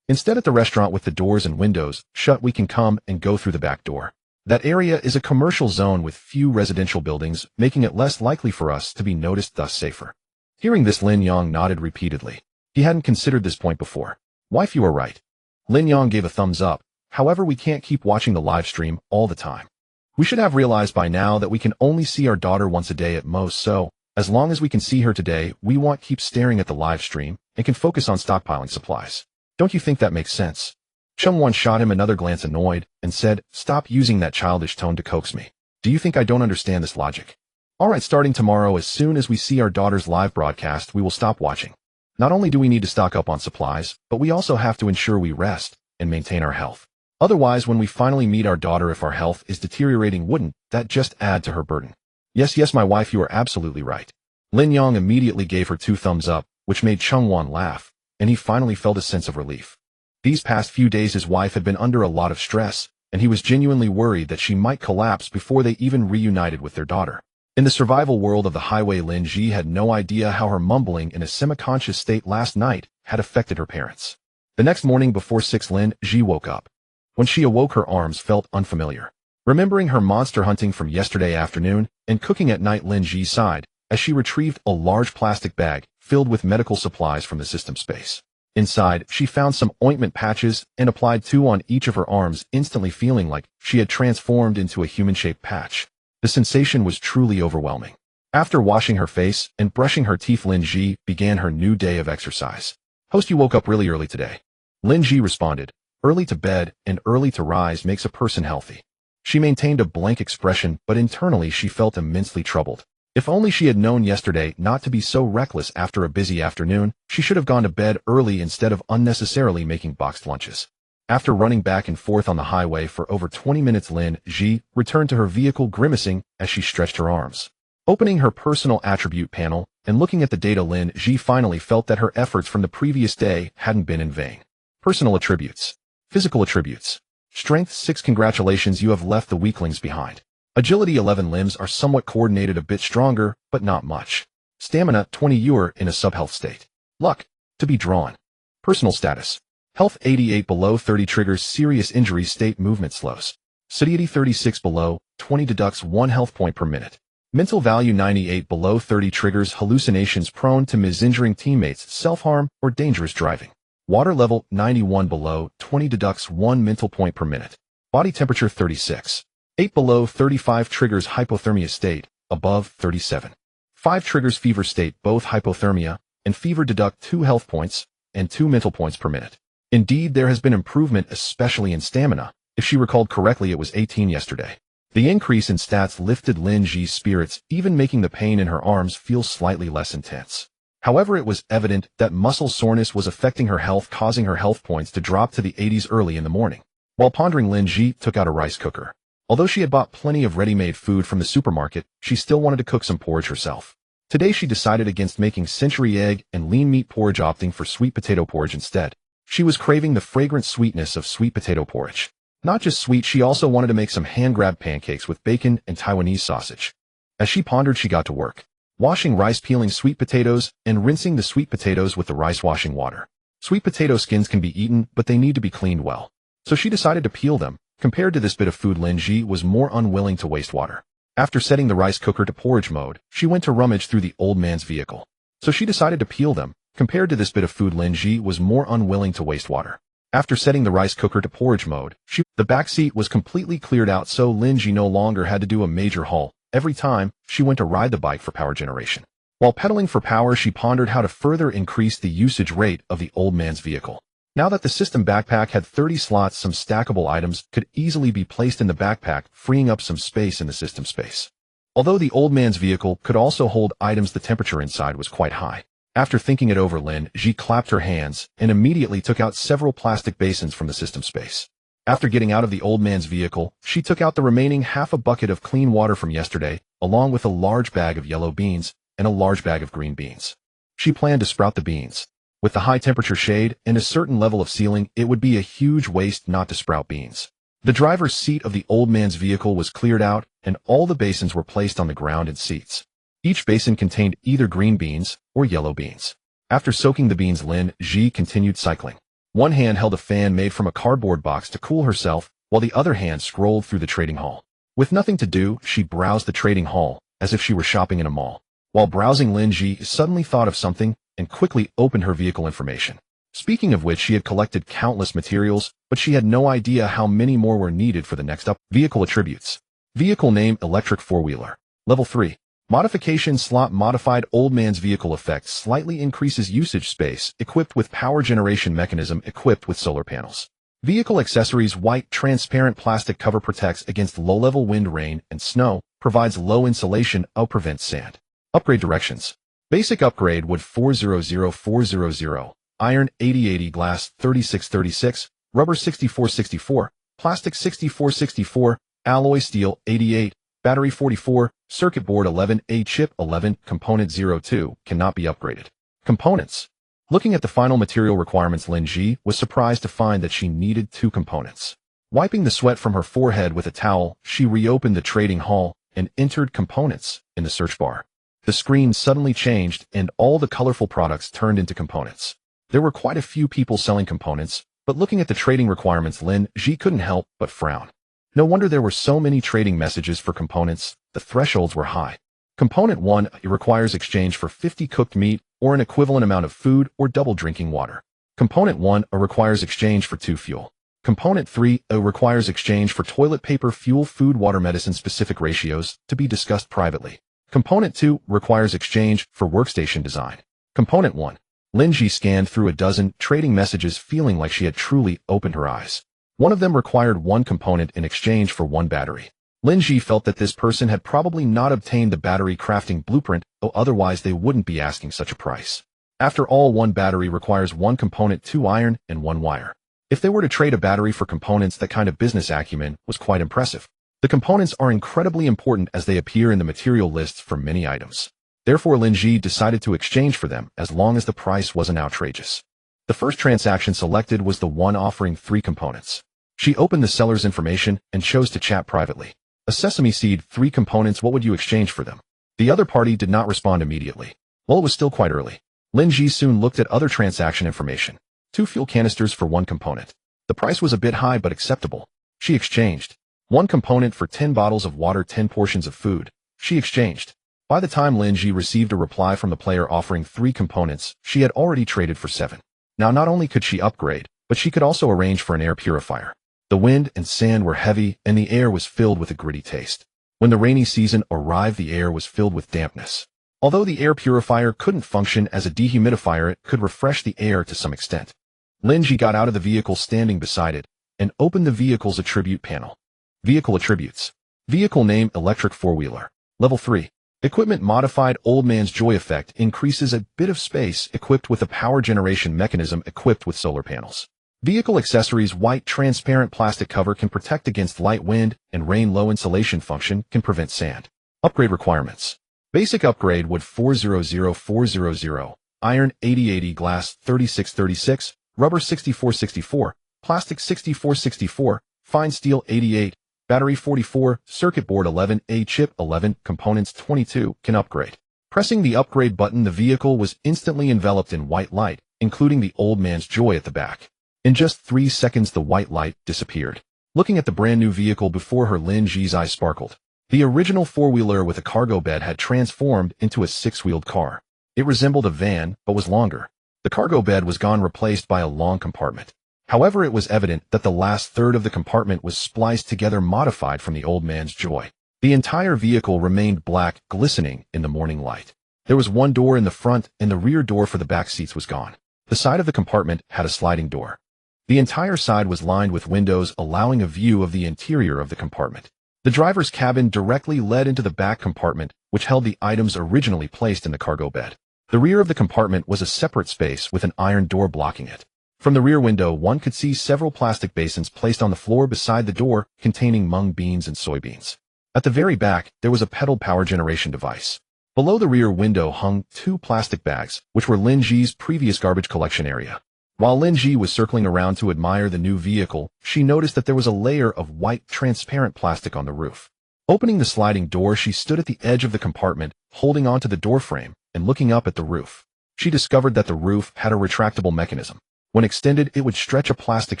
Instead, at the restaurant with the doors and windows shut, we can come and go through the back door. That area is a commercial zone with few residential buildings, making it less likely for us to be noticed, thus safer. Hearing this, Lin Yang nodded repeatedly. He hadn't considered this point before. Wife, you are right. Lin Yang gave a thumbs up. However, we can't keep watching the live stream all the time. We should have realized by now that we can only see our daughter once a day at most, so as long as we can see her today, we won't keep staring at the live stream and can focus on stockpiling supplies. Don't you think that makes sense? Chengwan shot him another glance, annoyed, and said, stop using that childish tone to coax me. Do you think I don't understand this logic? Alright, starting tomorrow, as soon as we see our daughter's live broadcast, we will stop watching. Not only do we need to stock up on supplies, but we also have to ensure we rest and maintain our health. Otherwise, when we finally meet our daughter, if our health is deteriorating, wouldn't that just add to her burden? Yes, my wife, you are absolutely right. Lin Yang immediately gave her 2 thumbs up, which made Chengwan laugh, and he finally felt a sense of relief. These past few days his wife had been under a lot of stress, and he was genuinely worried that she might collapse before they even reunited with their daughter. In the survival world of the highway, Lin Zhi had no idea how her mumbling in a semi-conscious state last night had affected her parents. The next morning before 6, Lin Zhi woke up. When she awoke, her arms felt unfamiliar. Remembering her monster hunting from yesterday afternoon and cooking at night, Lin Zhi sighed as she retrieved a large plastic bag filled with medical supplies from the system space. Inside, she found some ointment patches and applied 2 on each of her arms, instantly feeling like she had transformed into a human-shaped patch. The sensation was truly overwhelming. After washing her face and brushing her teeth, Lin Zhi began her new day of exercise. Host, you woke up really early today. Lin Zhi responded. Early to bed and early to rise makes a person healthy. She maintained a blank expression, but internally she felt immensely troubled. If only she had known yesterday not to be so reckless after a busy afternoon, she should have gone to bed early instead of unnecessarily making boxed lunches. After running back and forth on the highway for over 20 minutes, Lin Zhi returned to her vehicle, grimacing as she stretched her arms. Opening her personal attribute panel and looking at the data, Lin Zhi finally felt that her efforts from the previous day hadn't been in vain. Personal attributes. Physical attributes. Strength 6. Congratulations, you have left the weaklings behind. Agility 11. Limbs are somewhat coordinated, a bit stronger, but not much. Stamina 20. You are in a sub-health state. Luck. To be drawn. Personal status. Health 88. Below 30 triggers serious injuries. State movement slows. Satiety 36. Below 20 deducts 1 health point per minute. Mental value 98. Below 30 triggers hallucinations, prone to misinjuring teammates, self-harm, or dangerous driving. Water level 91. Below 20 deducts 1 mental point per minute. Body temperature 36. 8. Below 35 triggers hypothermia state, above 37. 5 triggers fever state, both hypothermia and fever deduct 2 health points and 2 mental points per minute. Indeed, there has been improvement, especially in stamina. If she recalled correctly, it was 18 yesterday. The increase in stats lifted Lin Zhi's spirits, even making the pain in her arms feel slightly less intense. However, it was evident that muscle soreness was affecting her health, causing her health points to drop to the 80s early in the morning. While pondering, Lin Zhi took out a rice cooker. Although she had bought plenty of ready-made food from the supermarket, she still wanted to cook some porridge herself. Today she decided against making century egg and lean meat porridge, opting for sweet potato porridge instead. She was craving the fragrant sweetness of sweet potato porridge. Not just sweet, she also wanted to make some hand-grabbed pancakes with bacon and Taiwanese sausage. As she pondered, she got to work. Washing rice, peeling sweet potatoes, and rinsing the sweet potatoes with the rice washing water. Sweet potato skins can be eaten, but they need to be cleaned well. So she decided to peel them. Compared to this bit of food, Lin Zhi was more unwilling to waste water. After setting the rice cooker to porridge mode, she went to rummage through the old man's vehicle. So she decided to peel them. Compared to this bit of food, Lin Zhi was more unwilling to waste water. After setting the rice cooker to porridge mode, the back seat was completely cleared out, so Lin Zhi no longer had to do a major haul every time she went to ride the bike for power generation. While pedaling for power, she pondered how to further increase the usage rate of the old man's vehicle. Now that the system backpack had 30 slots, some stackable items could easily be placed in the backpack, freeing up some space in the system space. Although the old man's vehicle could also hold items, the temperature inside was quite high. After thinking it over, Lin Zhi clapped her hands and immediately took out several plastic basins from the system space. After getting out of the old man's vehicle, she took out the remaining half a bucket of clean water from yesterday, along with a large bag of yellow beans and a large bag of green beans. She planned to sprout the beans. With the high temperature shade and a certain level of ceiling, it would be a huge waste not to sprout beans. The driver's seat of the old man's vehicle was cleared out, and all the basins were placed on the ground in seats. Each basin contained either green beans or yellow beans. After soaking the beans, Lin Zhi continued cycling. One hand held a fan made from a cardboard box to cool herself, while the other hand scrolled through the trading hall. With nothing to do, she browsed the trading hall, as if she were shopping in a mall. While browsing, Lin Zhi suddenly thought of something and quickly opened her vehicle information. Speaking of which, she had collected countless materials, but she had no idea how many more were needed for the next up. Vehicle attributes. Vehicle name: electric four-wheeler. Level 3. Modification slot: modified old man's vehicle effect slightly increases usage space, equipped with power generation mechanism, equipped with solar panels. Vehicle accessories: white transparent plastic cover, protects against low-level wind, rain, and snow, provides low insulation, prevents sand. Upgrade directions. Basic upgrade: wood 400, iron 80, glass 36, rubber 64, plastic 64, alloy steel 88, battery 44, circuit board 11, a chip 11, component 02, cannot be upgraded. Components. Looking at the final material requirements, Lin Zhi was surprised to find that she needed 2 components. Wiping the sweat from her forehead with a towel, she reopened the trading hall and entered components in the search bar. The screen suddenly changed and all the colorful products turned into components. There were quite a few people selling components, but looking at the trading requirements, Lin Zhi couldn't help but frown. No wonder there were so many trading messages for components. The thresholds were high. Component 1, it requires exchange for 50 cooked meat or an equivalent amount of food or double drinking water. Component 1, requires exchange for 2 fuel. Component 3, requires exchange for toilet paper, fuel, food, water, medicine. Specific ratios to be discussed privately. Component 2, requires exchange for workstation design. Component 1. Lin Zhi scanned through a dozen trading messages, feeling like she had truly opened her eyes. One of them required 1 component in exchange for 1 battery. Lin Zhi felt that this person had probably not obtained the battery crafting blueprint, otherwise they wouldn't be asking such a price. After all, 1 battery requires 1 component, 2 iron, and 1 wire. If they were to trade a battery for components, that kind of business acumen was quite impressive. The components are incredibly important as they appear in the material lists for many items. Therefore, Lin Zhi decided to exchange for them as long as the price wasn't outrageous. The first transaction selected was the one offering 3 components. She opened the seller's information and chose to chat privately. A sesame seed, 3 components, what would you exchange for them? The other party did not respond immediately. Well, it was still quite early. Lin Zhi soon looked at other transaction information. 2 fuel canisters for 1 component. The price was a bit high but acceptable. She exchanged. 1 component for 10 bottles of water, 10 portions of food. She exchanged. By the time Lin Zhi received a reply from the player offering 3 components, she had already traded for 7. Now not only could she upgrade, but she could also arrange for an air purifier. The wind and sand were heavy, and the air was filled with a gritty taste. When the rainy season arrived, the air was filled with dampness. Although the air purifier couldn't function as a dehumidifier, it could refresh the air to some extent. Lin Zhi got out of the vehicle standing beside it, and opened the vehicle's attribute panel. Vehicle attributes. Vehicle name: electric four-wheeler. Level 3. Equipment: modified old man's joy effect, increases a bit of space, equipped with a power generation mechanism, equipped with solar panels. Vehicle accessories: white transparent plastic cover, can protect against light wind and rain, low insulation function, can prevent sand. Upgrade requirements. Basic upgrade: wood 400, iron 80, glass 36, rubber 64, plastic 64, fine steel 88, battery 44, circuit board 11, a chip 11, components 22, can upgrade. Pressing the upgrade button, the vehicle was instantly enveloped in white light, including the old man's joy at the back. In just 3 seconds, the white light disappeared. Looking at the brand new vehicle before her, Lin Zhi's eyes sparkled. The original four-wheeler with a cargo bed had transformed into a 6-wheeled car. It resembled a van, but was longer. The cargo bed was gone, replaced by a long compartment. However, it was evident that the last third of the compartment was spliced together, modified from the old man's joy. The entire vehicle remained black, glistening in the morning light. There was 1 door in the front, and the rear door for the back seats was gone. The side of the compartment had a sliding door. The entire side was lined with windows, allowing a view of the interior of the compartment. The driver's cabin directly led into the back compartment, which held the items originally placed in the cargo bed. The rear of the compartment was a separate space with an iron door blocking it. From the rear window, one could see several plastic basins placed on the floor beside the door, containing mung beans and soybeans. At the very back, there was a pedal power generation device. Below the rear window hung 2 plastic bags, which were Lin Zhi's previous garbage collection area. While Lin Zhi was circling around to admire the new vehicle, she noticed that there was a layer of white, transparent plastic on the roof. Opening the sliding door, she stood at the edge of the compartment, holding onto the door frame and looking up at the roof. She discovered that the roof had a retractable mechanism. When extended, it would stretch a plastic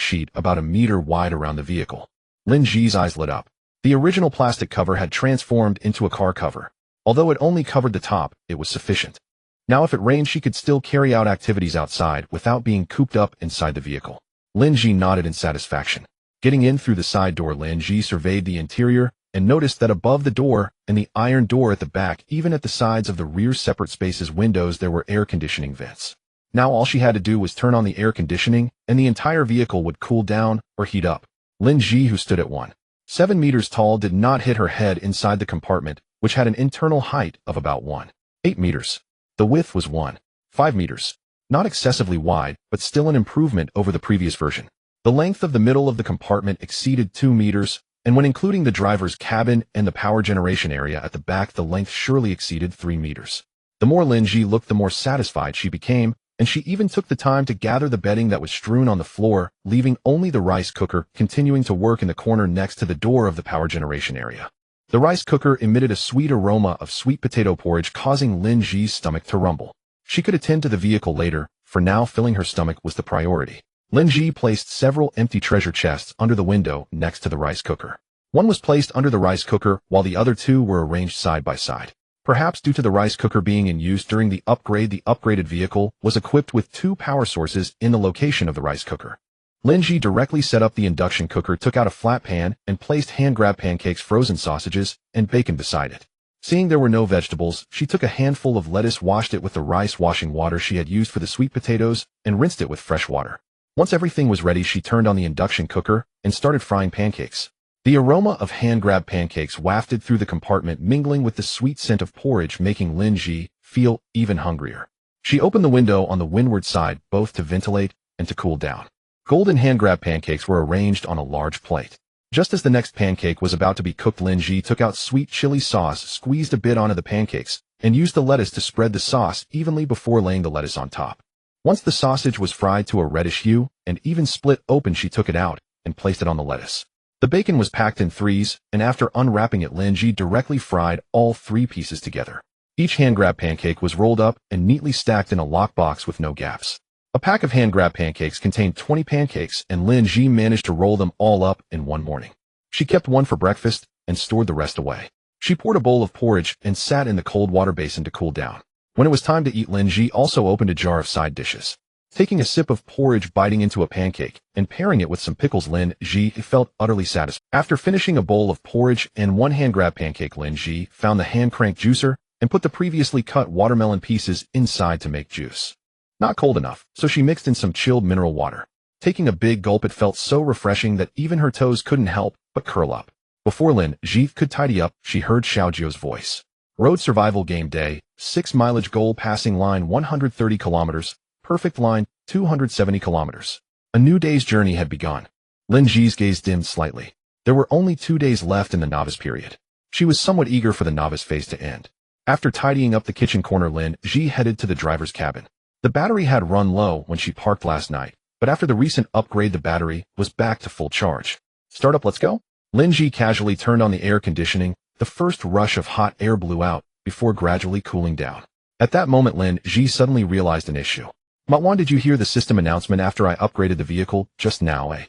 sheet about a meter wide around the vehicle. Lin Zhi's eyes lit up. The original plastic cover had transformed into a car cover. Although it only covered the top, it was sufficient. Now if it rained, she could still carry out activities outside without being cooped up inside the vehicle. Lin Zhi nodded in satisfaction. Getting in through the side door, Lin Zhi surveyed the interior and noticed that above the door and the iron door at the back, even at the sides of the rear separate spaces windows, there were air conditioning vents. Now all she had to do was turn on the air conditioning and the entire vehicle would cool down or heat up. Lin Zhi, who stood at 1.7 meters tall, did not hit her head inside the compartment, which had an internal height of about 1.8 meters. The width was 1.5 meters. Not excessively wide, but still an improvement over the previous version. The length of the middle of the compartment exceeded 2 meters, and when including the driver's cabin and the power generation area at the back, the length surely exceeded 3 meters. The more Lin Zhi looked, the more satisfied she became, and she even took the time to gather the bedding that was strewn on the floor, leaving only the rice cooker continuing to work in the corner next to the door of the power generation area. The rice cooker emitted a sweet aroma of sweet potato porridge, causing Lin Zhi's stomach to rumble. She could attend to the vehicle later. For now, filling her stomach was the priority. Lin Zhi placed several empty treasure chests under the window next to the rice cooker. One was placed under the rice cooker, while the other two were arranged side by side. Perhaps due to the rice cooker being in use during the upgraded vehicle was equipped with 2 power sources in the location of the rice cooker. Lin Zhi directly set up the induction cooker, took out a flat pan, and placed hand-grab pancakes, frozen sausages, and bacon beside it. Seeing there were no vegetables, she took a handful of lettuce, washed it with the rice washing water she had used for the sweet potatoes, and rinsed it with fresh water. Once everything was ready, she turned on the induction cooker and started frying pancakes. The aroma of hand-grab pancakes wafted through the compartment, mingling with the sweet scent of porridge, making Lin Zhi feel even hungrier. She opened the window on the windward side, both to ventilate and to cool down. Golden hand-grab pancakes were arranged on a large plate. Just as the next pancake was about to be cooked, Lin Zhi took out sweet chili sauce, squeezed a bit onto the pancakes, and used the lettuce to spread the sauce evenly before laying the lettuce on top. Once the sausage was fried to a reddish hue and even split open, she took it out and placed it on the lettuce. The bacon was packed in threes, and after unwrapping it, Lin Zhi directly fried all 3 pieces together. Each hand-grab pancake was rolled up and neatly stacked in a lockbox with no gaps. A pack of hand-grab pancakes contained 20 pancakes, and Lin Zhi managed to roll them all up in one morning. She kept one for breakfast and stored the rest away. She poured a bowl of porridge and sat in the cold water basin to cool down. When it was time to eat, Lin Zhi also opened a jar of side dishes. Taking a sip of porridge, biting into a pancake, and pairing it with some pickles, Lin Zhi felt utterly satisfied. After finishing a bowl of porridge and 1 hand-grab pancake, Lin Zhi found the hand-crank juicer and put the previously cut watermelon pieces inside to make juice. Not cold enough, so she mixed in some chilled mineral water. Taking a big gulp, it felt so refreshing that even her toes couldn't help but curl up. Before Lin Zhi could tidy up, she heard Xiaojiu's voice. Road survival game day, 6 mileage goal, passing line 130 kilometers, perfect line 270 kilometers. A new day's journey had begun. Lin Zhi's gaze dimmed slightly. There were only 2 days left in the novice period. She was somewhat eager for the novice phase to end. After tidying up the kitchen corner, Lin Zhi headed to the driver's cabin. The battery had run low when she parked last night, but after the recent upgrade, the battery was back to full charge. Start up, let's go. Lin Zhi casually turned on the air conditioning. The first rush of hot air blew out before gradually cooling down. At that moment, Lin Zhi suddenly realized an issue. Matwan, did you hear the system announcement after I upgraded the vehicle just now, eh?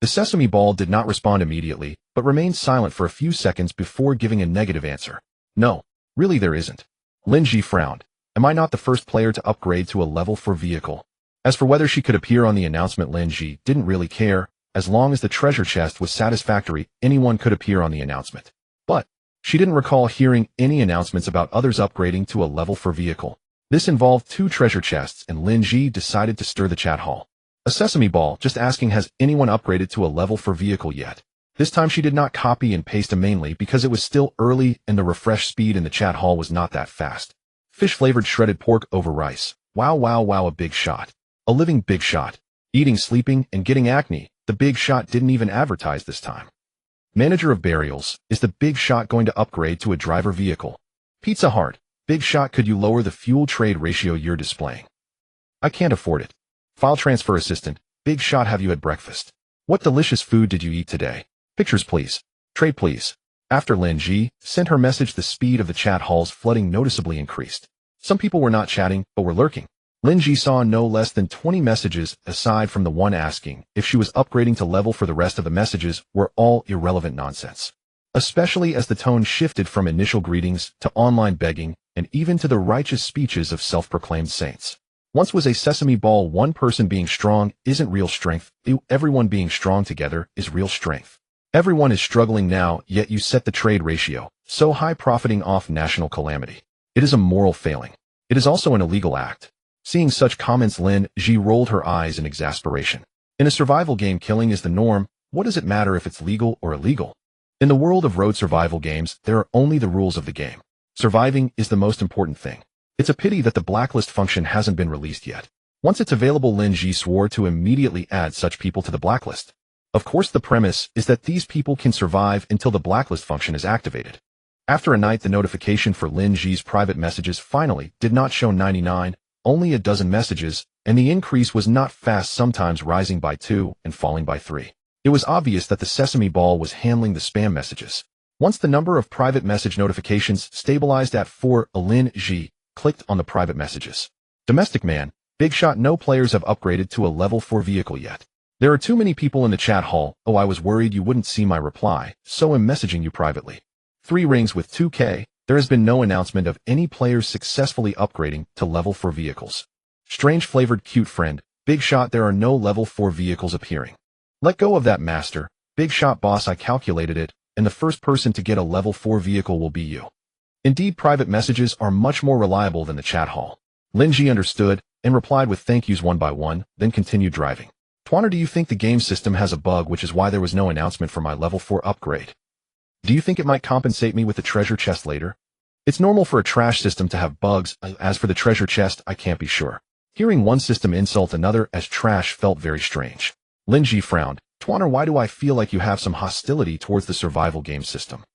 The sesame ball did not respond immediately, but remained silent for a few seconds before giving a negative answer. No, really there isn't. Lin Zhi frowned. Am I not the first player to upgrade to a level 4 vehicle? As for whether she could appear on the announcement, Lin Zhi didn't really care. As long as the treasure chest was satisfactory, anyone could appear on the announcement. But she didn't recall hearing any announcements about others upgrading to a level 4 vehicle. This involved 2 treasure chests, and Lin Zhi decided to stir the chat hall. A sesame ball, just asking, has anyone upgraded to a level 4 vehicle yet? This time she did not copy and paste mainly because it was still early and the refresh speed in the chat hall was not that fast. Fish-flavored shredded pork over rice. Wow, wow, wow, a big shot. A living big shot. Eating, sleeping, and getting acne. The big shot didn't even advertise this time. Manager of burials, is the big shot going to upgrade to a driver vehicle? Pizza Hut, big shot, could you lower the fuel trade ratio you're displaying? I can't afford it. File transfer assistant. Big shot, have you had breakfast? What delicious food did you eat today? Pictures please. Trade please. After Lin Zhi sent her message, the speed of the chat halls flooding noticeably increased. Some people were not chatting, but were lurking. Lin Zhi saw no less than 20 messages, aside from the one asking if she was upgrading to level. For the rest of the messages were all irrelevant nonsense. Especially as the tone shifted from initial greetings to online begging and even to the righteous speeches of self-proclaimed saints. Once was a sesame ball. One person being strong isn't real strength. Everyone being strong together is real strength. Everyone is struggling now, yet you set the trade ratio so high, profiting off national calamity. It is a moral failing. It is also an illegal act. Seeing such comments, Lin Zhi rolled her eyes in exasperation. In a survival game, killing is the norm. What does it matter if it's legal or illegal? In the world of road survival games, there are only the rules of the game. Surviving is the most important thing. It's a pity that the blacklist function hasn't been released yet. Once it's available, Lin Zhi swore to immediately add such people to the blacklist. Of course, the premise is that these people can survive until the blacklist function is activated. After a night, the notification for Lin Zhi's private messages finally did not show 99, only a dozen messages, and the increase was not fast, sometimes rising by 2 and falling by 3. It was obvious that the sesame ball was handling the spam messages. Once the number of private message notifications stabilized at 4, Lin Zhi clicked on the private messages. Domestic man, big shot, no players have upgraded to a level 4 vehicle yet. There are too many people in the chat hall. Oh, I was worried you wouldn't see my reply, so I'm messaging you privately. 3 rings with 2K. There has been no announcement of any players successfully upgrading to level 4 vehicles. Strange flavored cute friend, big shot, there are no level 4 vehicles appearing. Let go of that, master. Big shot boss, I calculated it, and the first person to get a level 4 vehicle will be you. Indeed, private messages are much more reliable than the chat hall. Lin Zhi understood and replied with thank yous one by one, then continued driving. Twanner, do you think the game system has a bug, which is why there was no announcement for my level 4 upgrade? Do you think it might compensate me with the treasure chest later? It's normal for a trash system to have bugs. As for the treasure chest, I can't be sure. Hearing one system insult another as trash felt very strange. Lin Zhi frowned. Twanner, why do I feel like you have some hostility towards the survival game system?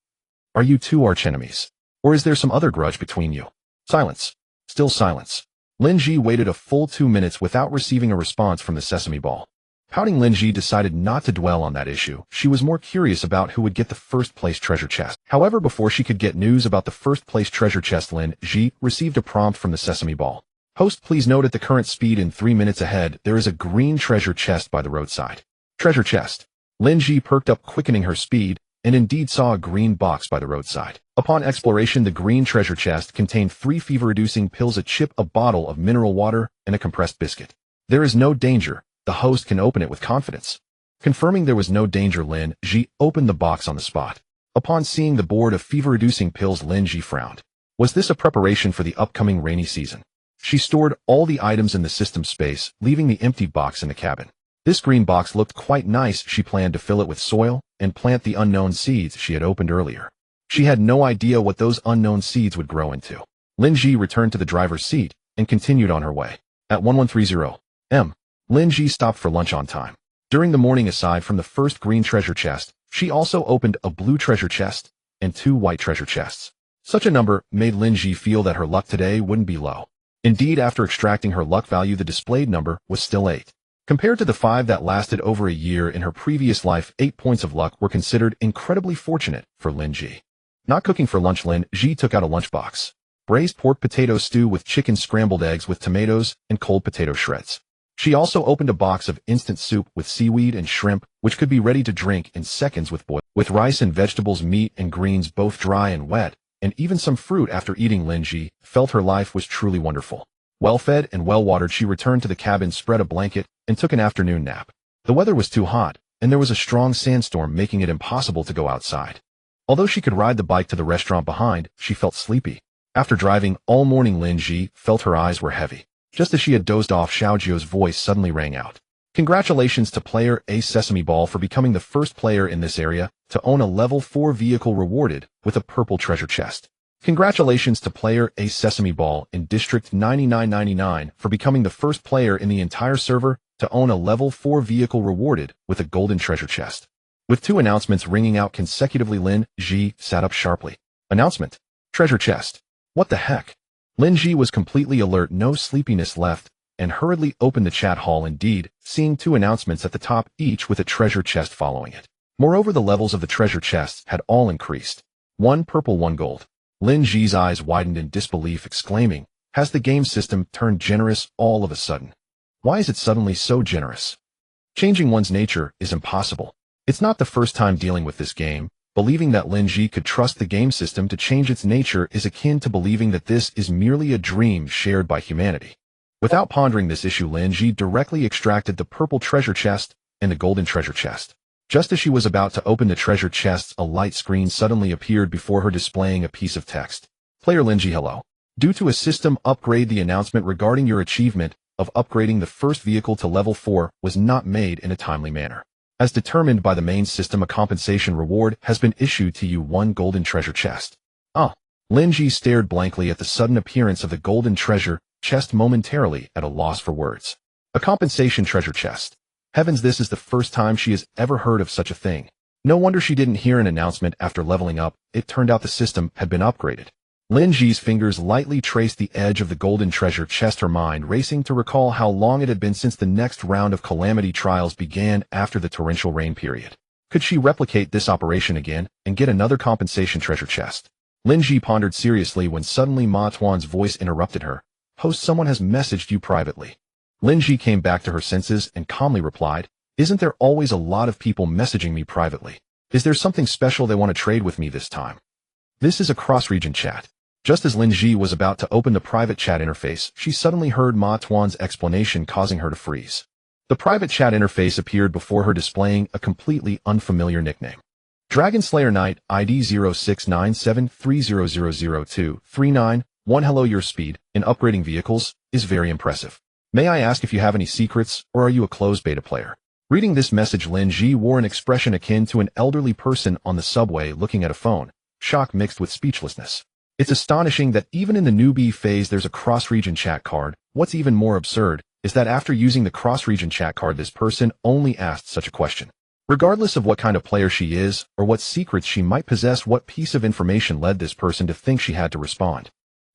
Are you two archenemies? Or is there some other grudge between you? Silence. Still silence. Lin Zhi waited a full 2 minutes without receiving a response from the sesame ball. Pouting, Lin Zhi decided not to dwell on that issue. She was more curious about who would get the first place treasure chest. However, before she could get news about the first place treasure chest, Lin Zhi received a prompt from the sesame ball. Host, please note at the current speed in 3 minutes ahead, there is a green treasure chest by the roadside. Treasure chest. Lin Zhi perked up, quickening her speed, and indeed saw a green box by the roadside. Upon exploration, the green treasure chest contained 3 fever-reducing pills, a chip, a bottle of mineral water, and a compressed biscuit. There is no danger. The host can open it with confidence. Confirming there was no danger, Lin Zhi opened the box on the spot. Upon seeing the board of fever-reducing pills, Lin Zhi frowned. Was this a preparation for the upcoming rainy season? She stored all the items in the system space, leaving the empty box in the cabin. This green box looked quite nice. She planned to fill it with soil and plant the unknown seeds she had opened earlier. She had no idea what those unknown seeds would grow into. Lin Zhi returned to the driver's seat and continued on her way. At 1130 m, Lin Zhi stopped for lunch on time. During the morning, aside from the first green treasure chest, she also opened a blue treasure chest and 2 white treasure chests. Such a number made Lin Zhi feel that her luck today wouldn't be low. Indeed, after extracting her luck value, the displayed number was still 8. Compared to the 5 that lasted over a year in her previous life, 8 points of luck were considered incredibly fortunate for Lin Zhi. Not cooking for lunch, Lin Zhi took out a lunchbox. Braised pork potato stew with chicken, scrambled eggs with tomatoes, and cold potato shreds. She also opened a box of instant soup with seaweed and shrimp, which could be ready to drink in seconds with rice and vegetables, meat and greens, both dry and wet, and even some fruit. After eating, Lin Zhi felt her life was truly wonderful. Well-fed and well-watered, she returned to the cabin, spread a blanket, and took an afternoon nap. The weather was too hot, and there was a strong sandstorm making it impossible to go outside. Although she could ride the bike to the restaurant behind, she felt sleepy. After driving all morning, Lin Zhi felt her eyes were heavy. Just as she had dozed off, Xiaojio's voice suddenly rang out. Congratulations to player A Sesame Ball for becoming the first player in this area to own a level 4 vehicle, rewarded with a purple treasure chest. Congratulations to player A Sesame Ball in District 9999 for becoming the first player in the entire server to own a level 4 vehicle, rewarded with a golden treasure chest. With 2 announcements ringing out consecutively, Lin Zhi sat up sharply. Announcement. Treasure chest. What the heck? Lin Zhi was completely alert, no sleepiness left, and hurriedly opened the chat hall, indeed, seeing two announcements at the top, each with a treasure chest following it. Moreover, the levels of the treasure chests had all increased. 1 purple, 1 gold. Lin Zhi's eyes widened in disbelief, exclaiming, "Has the game system turned generous all of a sudden? Why is it suddenly so generous? Changing one's nature is impossible." It's not the first time dealing with this game. Believing that Lin Zhi could trust the game system to change its nature is akin to believing that this is merely a dream shared by humanity. Without pondering this issue, Lin Zhi directly extracted the purple treasure chest and the golden treasure chest. Just as she was about to open the treasure chests, a light screen suddenly appeared before her, displaying a piece of text. Player Lin Zhi, hello. Due to a system upgrade, the announcement regarding your achievement of upgrading the first vehicle to level 4 was not made in a timely manner. As determined by the main system, a compensation reward has been issued to you, 1 golden treasure chest. Lin Zhi stared blankly at the sudden appearance of the golden treasure chest, momentarily at a loss for words. A compensation treasure chest. Heavens, this is the first time she has ever heard of such a thing. No wonder she didn't hear an announcement after leveling up. It turned out the system had been upgraded. Lin Zhi's fingers lightly traced the edge of the golden treasure chest, her mind racing to recall how long it had been since the next round of calamity trials began after the torrential rain period. Could she replicate this operation again and get another compensation treasure chest? Lin Zhi pondered seriously when suddenly Ma Tuan's voice interrupted her. "Host, someone has messaged you privately." Lin Zhi came back to her senses and calmly replied, "Isn't there always a lot of people messaging me privately? Is there something special they want to trade with me this time?" This is a cross-region chat. Just as Lin Zhi was about to open the private chat interface, she suddenly heard Ma Tuan's explanation, causing her to freeze. The private chat interface appeared before her, displaying a completely unfamiliar nickname. Dragon Slayer Knight, ID 069730000239. 1 Hello, your speed in upgrading vehicles is very impressive. May I ask if you have any secrets, or are you a closed beta player? Reading this message, Lin Zhi wore an expression akin to an elderly person on the subway looking at a phone, shock mixed with speechlessness. It's astonishing that even in the newbie phase there's a cross-region chat card. What's even more absurd is that after using the cross-region chat card, this person only asked such a question. Regardless of what kind of player she is, or what secrets she might possess, what piece of information led this person to think she had to respond?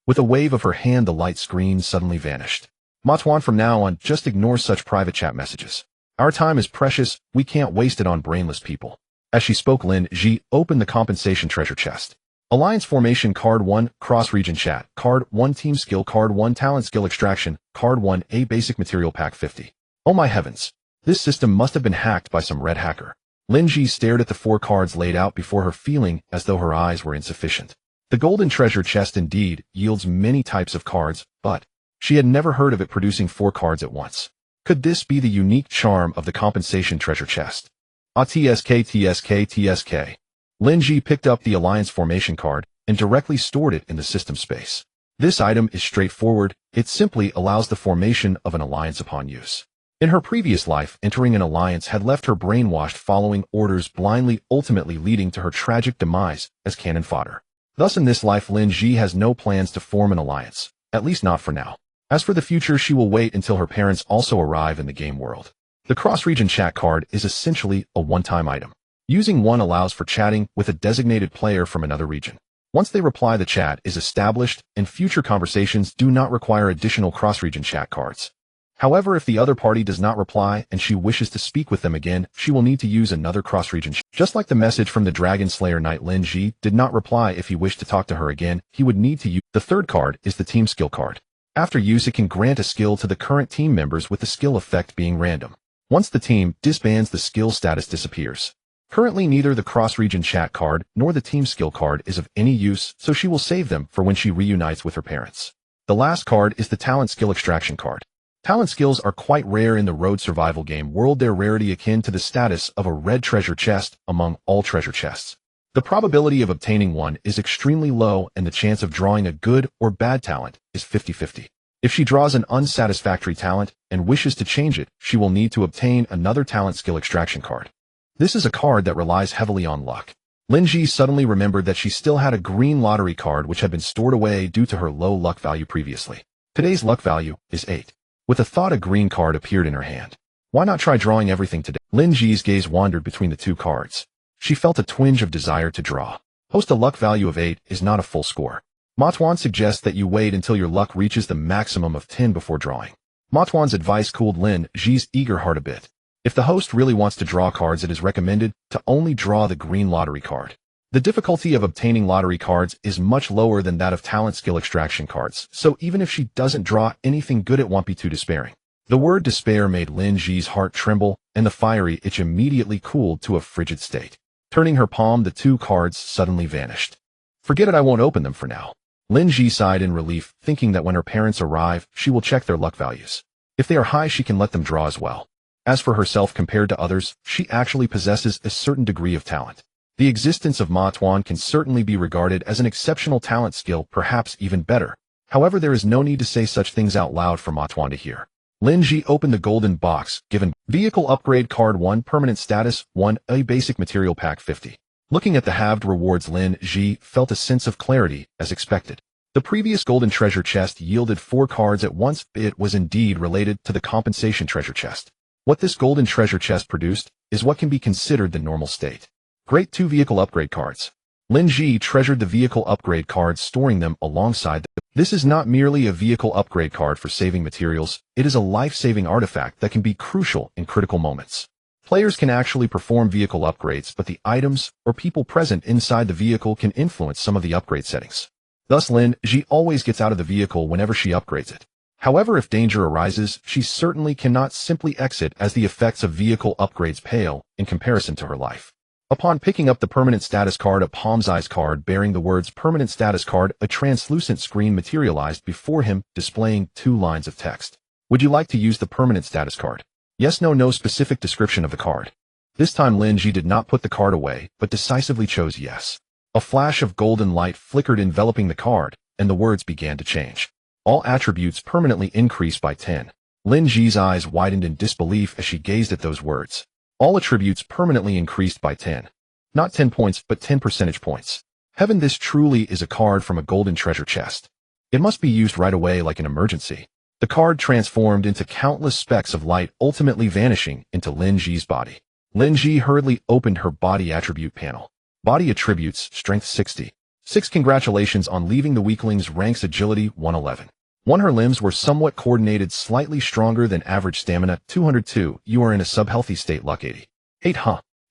With a wave of her hand, the light screen suddenly vanished. Ma Tuan, from now on, just ignore such private chat messages. Our time is precious, we can't waste it on brainless people. As she spoke, Lin Zhi opened the compensation treasure chest. Alliance Formation Card 1, Cross-Region Chat, Card 1, Team Skill, Card 1, Talent Skill Extraction, Card 1, A Basic Material Pack 50. Oh my heavens! This system must have been hacked by some red hacker. Lin Zhi stared at the 4 cards laid out before her, feeling as though her eyes were insufficient. The golden treasure chest indeed yields many types of cards, but she had never heard of it producing 4 cards at once. Could this be the unique charm of the compensation treasure chest? TSK. Lin Zhi picked up the Alliance Formation card and directly stored it in the system space. This item is straightforward. It simply allows the formation of an alliance upon use. In her previous life, entering an alliance had left her brainwashed, following orders blindly, ultimately leading to her tragic demise as cannon fodder. Thus in this life, Lin Zhi has no plans to form an alliance, at least not for now. As for the future, she will wait until her parents also arrive in the game world. The cross-region chat card is essentially a one-time item. Using one allows for chatting with a designated player from another region. Once they reply, the chat is established, and future conversations do not require additional cross-region chat cards. However, if the other party does not reply and she wishes to speak with them again, she will need to use another cross-region chat. Just like the message from the Dragon Slayer Knight, Lin Zhi did not reply. If he wished to talk to her again, he would need to use. The third card is the Team Skill card. After use, it can grant a skill to the current team members, with the skill effect being random. Once the team disbands, the skill status disappears. Currently, neither the cross-region chat card nor the team skill card is of any use, so she will save them for when she reunites with her parents. The last card is the talent skill extraction card. Talent skills are quite rare in the road survival game world, their rarity akin to the status of a red treasure chest among all treasure chests. The probability of obtaining one is extremely low, and the chance of drawing a good or bad talent is 50-50. If she draws an unsatisfactory talent and wishes to change it, she will need to obtain another talent skill extraction card. This is a card that relies heavily on luck. Lin Zhi suddenly remembered that she still had a green lottery card which had been stored away due to her low luck value previously. Today's luck value is 8. With a thought, a green card appeared in her hand. Why not try drawing everything today? Lin Zhi's gaze wandered between the 2 cards. She felt a twinge of desire to draw. Host, a luck value of 8 is not a full score. Ma Tuan suggests that you wait until your luck reaches the maximum of 10 before drawing. Ma Tuan's advice cooled Lin Zhi's eager heart a bit. If the host really wants to draw cards, it is recommended to only draw the green lottery card. The difficulty of obtaining lottery cards is much lower than that of talent skill extraction cards, so even if she doesn't draw anything good, it won't be too despairing. The word despair made Lin Zhi's heart tremble, and the fiery itch immediately cooled to a frigid state. Turning her palm, the 2 cards suddenly vanished. Forget it, I won't open them for now. Lin Zhi sighed in relief, thinking that when her parents arrive, she will check their luck values. If they are high, she can let them draw as well. As for herself compared to others, she actually possesses a certain degree of talent. The existence of Ma Tuan can certainly be regarded as an exceptional talent skill, perhaps even better. However, there is no need to say such things out loud for Ma Tuan to hear. Lin Zhi opened the golden box, given Vehicle Upgrade Card 1, Permanent Status 1, a Basic Material Pack 50. Looking at the halved rewards, Lin Zhi felt a sense of clarity, as expected. The previous golden treasure chest yielded 4 cards at once. It was indeed related to the compensation treasure chest. What this golden treasure chest produced is what can be considered the normal state. Great 2 vehicle upgrade cards. Lin Zhi treasured the vehicle upgrade cards, storing them alongside them. This is not merely a vehicle upgrade card for saving materials, it is a life-saving artifact that can be crucial in critical moments. Players can actually perform vehicle upgrades, but the items or people present inside the vehicle can influence some of the upgrade settings. Thus, Lin Zhi always gets out of the vehicle whenever she upgrades it. However, if danger arises, she certainly cannot simply exit, as the effects of vehicle upgrades pale in comparison to her life. Upon picking up the permanent status card, a palm-sized card bearing the words permanent status card, a translucent screen materialized before him, displaying 2 lines of text. Would you like to use the permanent status card? Yes, no specific description of the card. This time Lin Zhi did not put the card away, but decisively chose yes. A flash of golden light flickered enveloping the card, and the words began to change. All attributes permanently increased by 10. Lin Zhi's eyes widened in disbelief as she gazed at those words. All attributes permanently increased by 10. Not 10 points, but 10 percentage points. Heaven, this truly is a card from a golden treasure chest. It must be used right away like an emergency. The card transformed into countless specks of light, ultimately vanishing into Lin Zhi's body. Lin Zhi hurriedly opened her body attribute panel. Body attributes, strength 60. 6. Congratulations on leaving the weaklings ranks, agility 111. 1. Her limbs were somewhat coordinated, slightly stronger than average, stamina 202. You are in a sub-healthy state, luck 80. 8.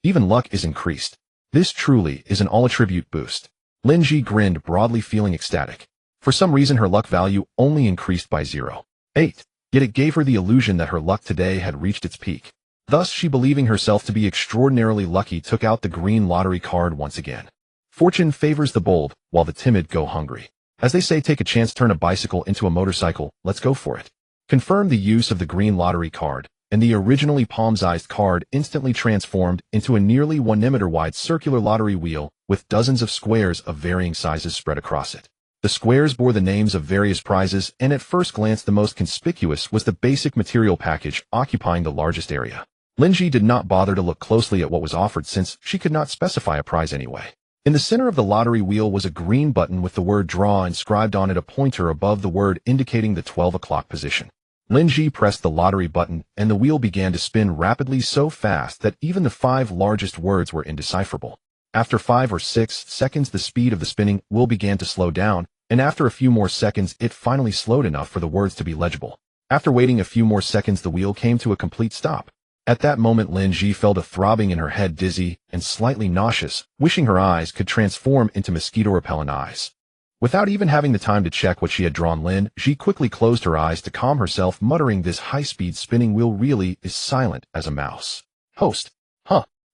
Even luck is increased. This truly is an all-attribute boost. Lin Zhi grinned broadly, feeling ecstatic. For some reason, her luck value only increased by 0. 8. Yet it gave her the illusion that her luck today had reached its peak. Thus, she, believing herself to be extraordinarily lucky, took out the green lottery card once again. Fortune favors the bold, while the timid go hungry. As they say, take a chance, turn a bicycle into a motorcycle, let's go for it. Confirm the use of the green lottery card, and the originally palm-sized card instantly transformed into a nearly 1 meter wide circular lottery wheel with dozens of squares of varying sizes spread across it. The squares bore the names of various prizes, and at first glance the most conspicuous was the basic material package, occupying the largest area. Lin Zhi did not bother to look closely at what was offered, since she could not specify a prize anyway. In the center of the lottery wheel was a green button with the word draw inscribed on it, a pointer above the word indicating the 12 o'clock position. Lin Zhi pressed the lottery button, and the wheel began to spin rapidly, so fast that even the 5 largest words were indecipherable. After 5 or 6 seconds, the speed of the spinning wheel began to slow down, and after a few more seconds, it finally slowed enough for the words to be legible. After waiting a few more seconds, the wheel came to a complete stop. At that moment, Lin Zhi felt a throbbing in her head, dizzy and slightly nauseous, wishing her eyes could transform into mosquito-repellent eyes. Without even having the time to check what she had drawn, Lin Zhi quickly closed her eyes to calm herself, muttering, "This high-speed spinning wheel really is silent as a mouse." Host.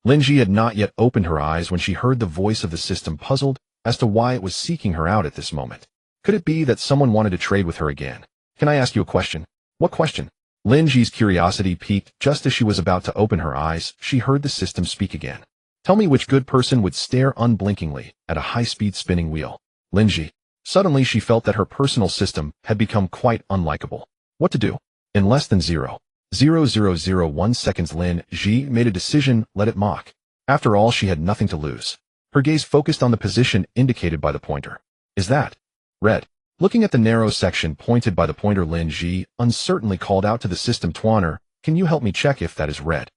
Lin Zhi had not yet opened her eyes when she heard the voice of the system, puzzled as to why it was seeking her out at this moment. Could it be that someone wanted to trade with her again? "Can I ask you a question?" "What question?" Lin Zhi's curiosity piqued. Just as she was about to open her eyes, she heard the system speak again. "Tell me which good person would stare unblinkingly at a high-speed spinning wheel." Lin Zhi. Suddenly she felt that her personal system had become quite unlikable. What to do? In less than 0.0001 seconds, Lin Zhi made a decision: let it mock. After all, she had nothing to lose. Her gaze focused on the position indicated by the pointer. "Is that red?" Looking at the narrow section pointed by the pointer, Lin Zhi uncertainly called out to the system, "Tuaner, can you help me check if that is red?"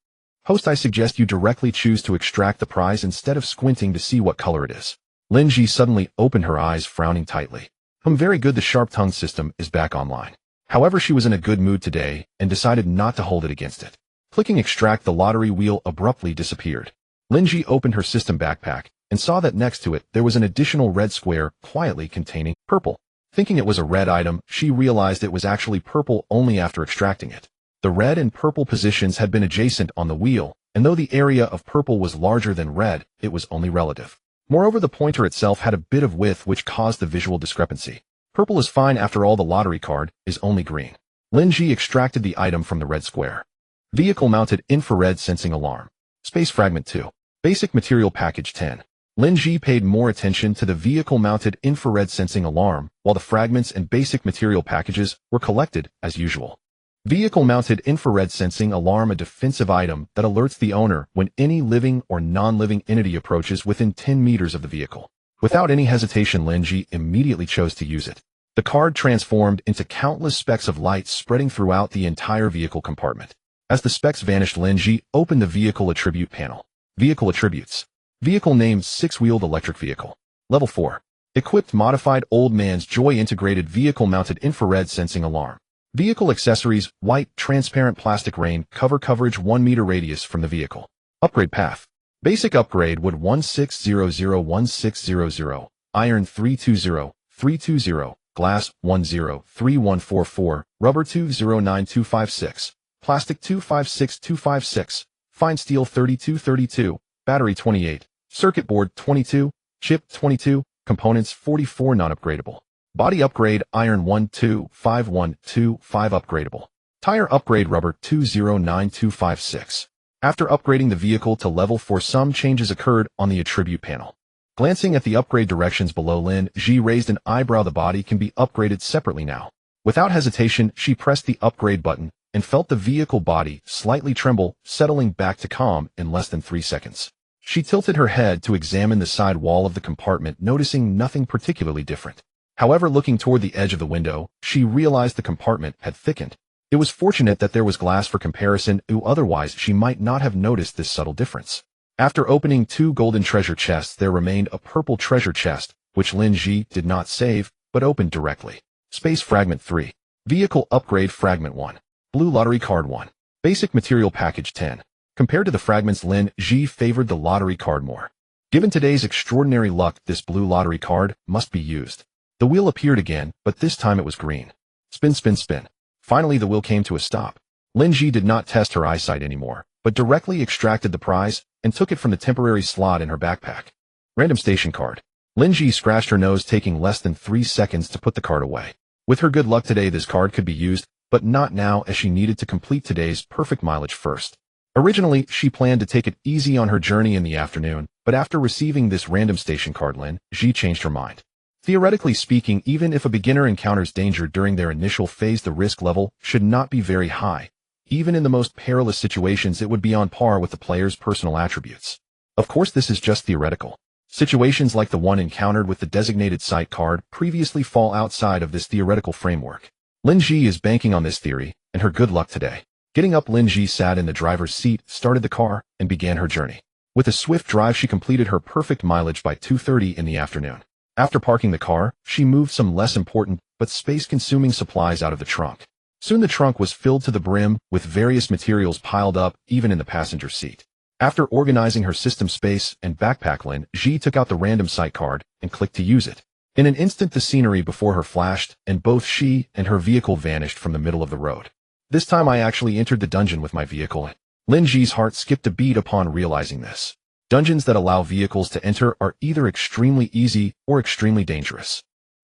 "Host, I suggest you directly choose to extract the prize instead of squinting to see what color it is." Lin Zhi suddenly opened her eyes, frowning tightly. Very good, the sharp-tongued system is back online. However, she was in a good mood today and decided not to hold it against it. Clicking extract, the lottery wheel abruptly disappeared. Lin Zhi opened her system backpack and saw that next to it there was an additional red square quietly containing purple. Thinking it was a red item, she realized it was actually purple only after extracting it. The red and purple positions had been adjacent on the wheel, and though the area of purple was larger than red, it was only relative. Moreover, the pointer itself had a bit of width which caused the visual discrepancy. Purple is fine after all, the lottery card is only green. Lin Zhi extracted the item from the red square. Vehicle-mounted infrared sensing alarm. Space Fragment 2. Basic Material Package 10. Lin Zhi paid more attention to the vehicle-mounted infrared sensing alarm, while the fragments and basic material packages were collected as usual. Vehicle-mounted infrared sensing alarm, a defensive item that alerts the owner when any living or non-living entity approaches within 10 meters of the vehicle. Without any hesitation, Lin Zhi immediately chose to use it. The card transformed into countless specks of light spreading throughout the entire vehicle compartment. As the specks vanished, Lin Zhi opened the vehicle attribute panel. Vehicle attributes. Vehicle named six-wheeled electric vehicle. Level 4. Equipped modified Old Man's Joy integrated vehicle-mounted infrared sensing alarm. Vehicle accessories: white, transparent plastic rain cover coverage 1 meter radius from the vehicle. Upgrade path. Basic upgrade: wood 16001600, iron 320320, glass 103144, rubber 209256, plastic 256256, fine steel 3232, battery 28, circuit board 22, chip 22, components 44 non-upgradable. Body upgrade: iron 125125 upgradable. Tire upgrade: rubber 209256. After upgrading the vehicle to level 4, some changes occurred on the attribute panel. Glancing at the upgrade directions below, Lin Zhi raised an eyebrow. The body can be upgraded separately now. Without hesitation, she pressed the upgrade button and felt the vehicle body slightly tremble, settling back to calm in less than 3 seconds. She tilted her head to examine the side wall of the compartment, noticing nothing particularly different. However, looking toward the edge of the window, she realized the compartment had thickened. It was fortunate that there was glass for comparison, otherwise she might not have noticed this subtle difference. After opening 2 golden treasure chests, there remained a purple treasure chest, which Lin Zhi did not save, but opened directly. Space Fragment 3. Vehicle Upgrade Fragment 1. Blue Lottery Card 1. Basic Material Package 10. Compared to the fragments, Lin Zhi favored the lottery card more. Given today's extraordinary luck, this blue lottery card must be used. The wheel appeared again, but this time it was green. Spin, spin, spin. Finally, the wheel came to a stop. Lin Zhi did not test her eyesight anymore, but directly extracted the prize and took it from the temporary slot in her backpack. Random station card. Lin Zhi scratched her nose, taking less than 3 seconds to put the card away. With her good luck today, this card could be used, but not now, as she needed to complete today's perfect mileage first. Originally, she planned to take it easy on her journey in the afternoon, but after receiving this random station card, Lin Zhi changed her mind. Theoretically speaking, even if a beginner encounters danger during their initial phase, the risk level should not be very high. Even in the most perilous situations, it would be on par with the player's personal attributes. Of course, this is just theoretical. Situations like the one encountered with the designated site card previously fall outside of this theoretical framework. Lin Zhi is banking on this theory and her good luck today. Getting up, Lin Zhi sat in the driver's seat, started the car, and began her journey. With a swift drive, she completed her perfect mileage by 2:30 in the afternoon. After parking the car, she moved some less important but space-consuming supplies out of the trunk. Soon the trunk was filled to the brim with various materials piled up even in the passenger seat. After organizing her system space and backpack, Lin Zhi took out the random site card and clicked to use it. In an instant, the scenery before her flashed, and both she and her vehicle vanished from the middle of the road. This time I actually entered the dungeon with my vehicle. Lin Zhi's heart skipped a beat upon realizing this. Dungeons that allow vehicles to enter are either extremely easy or extremely dangerous.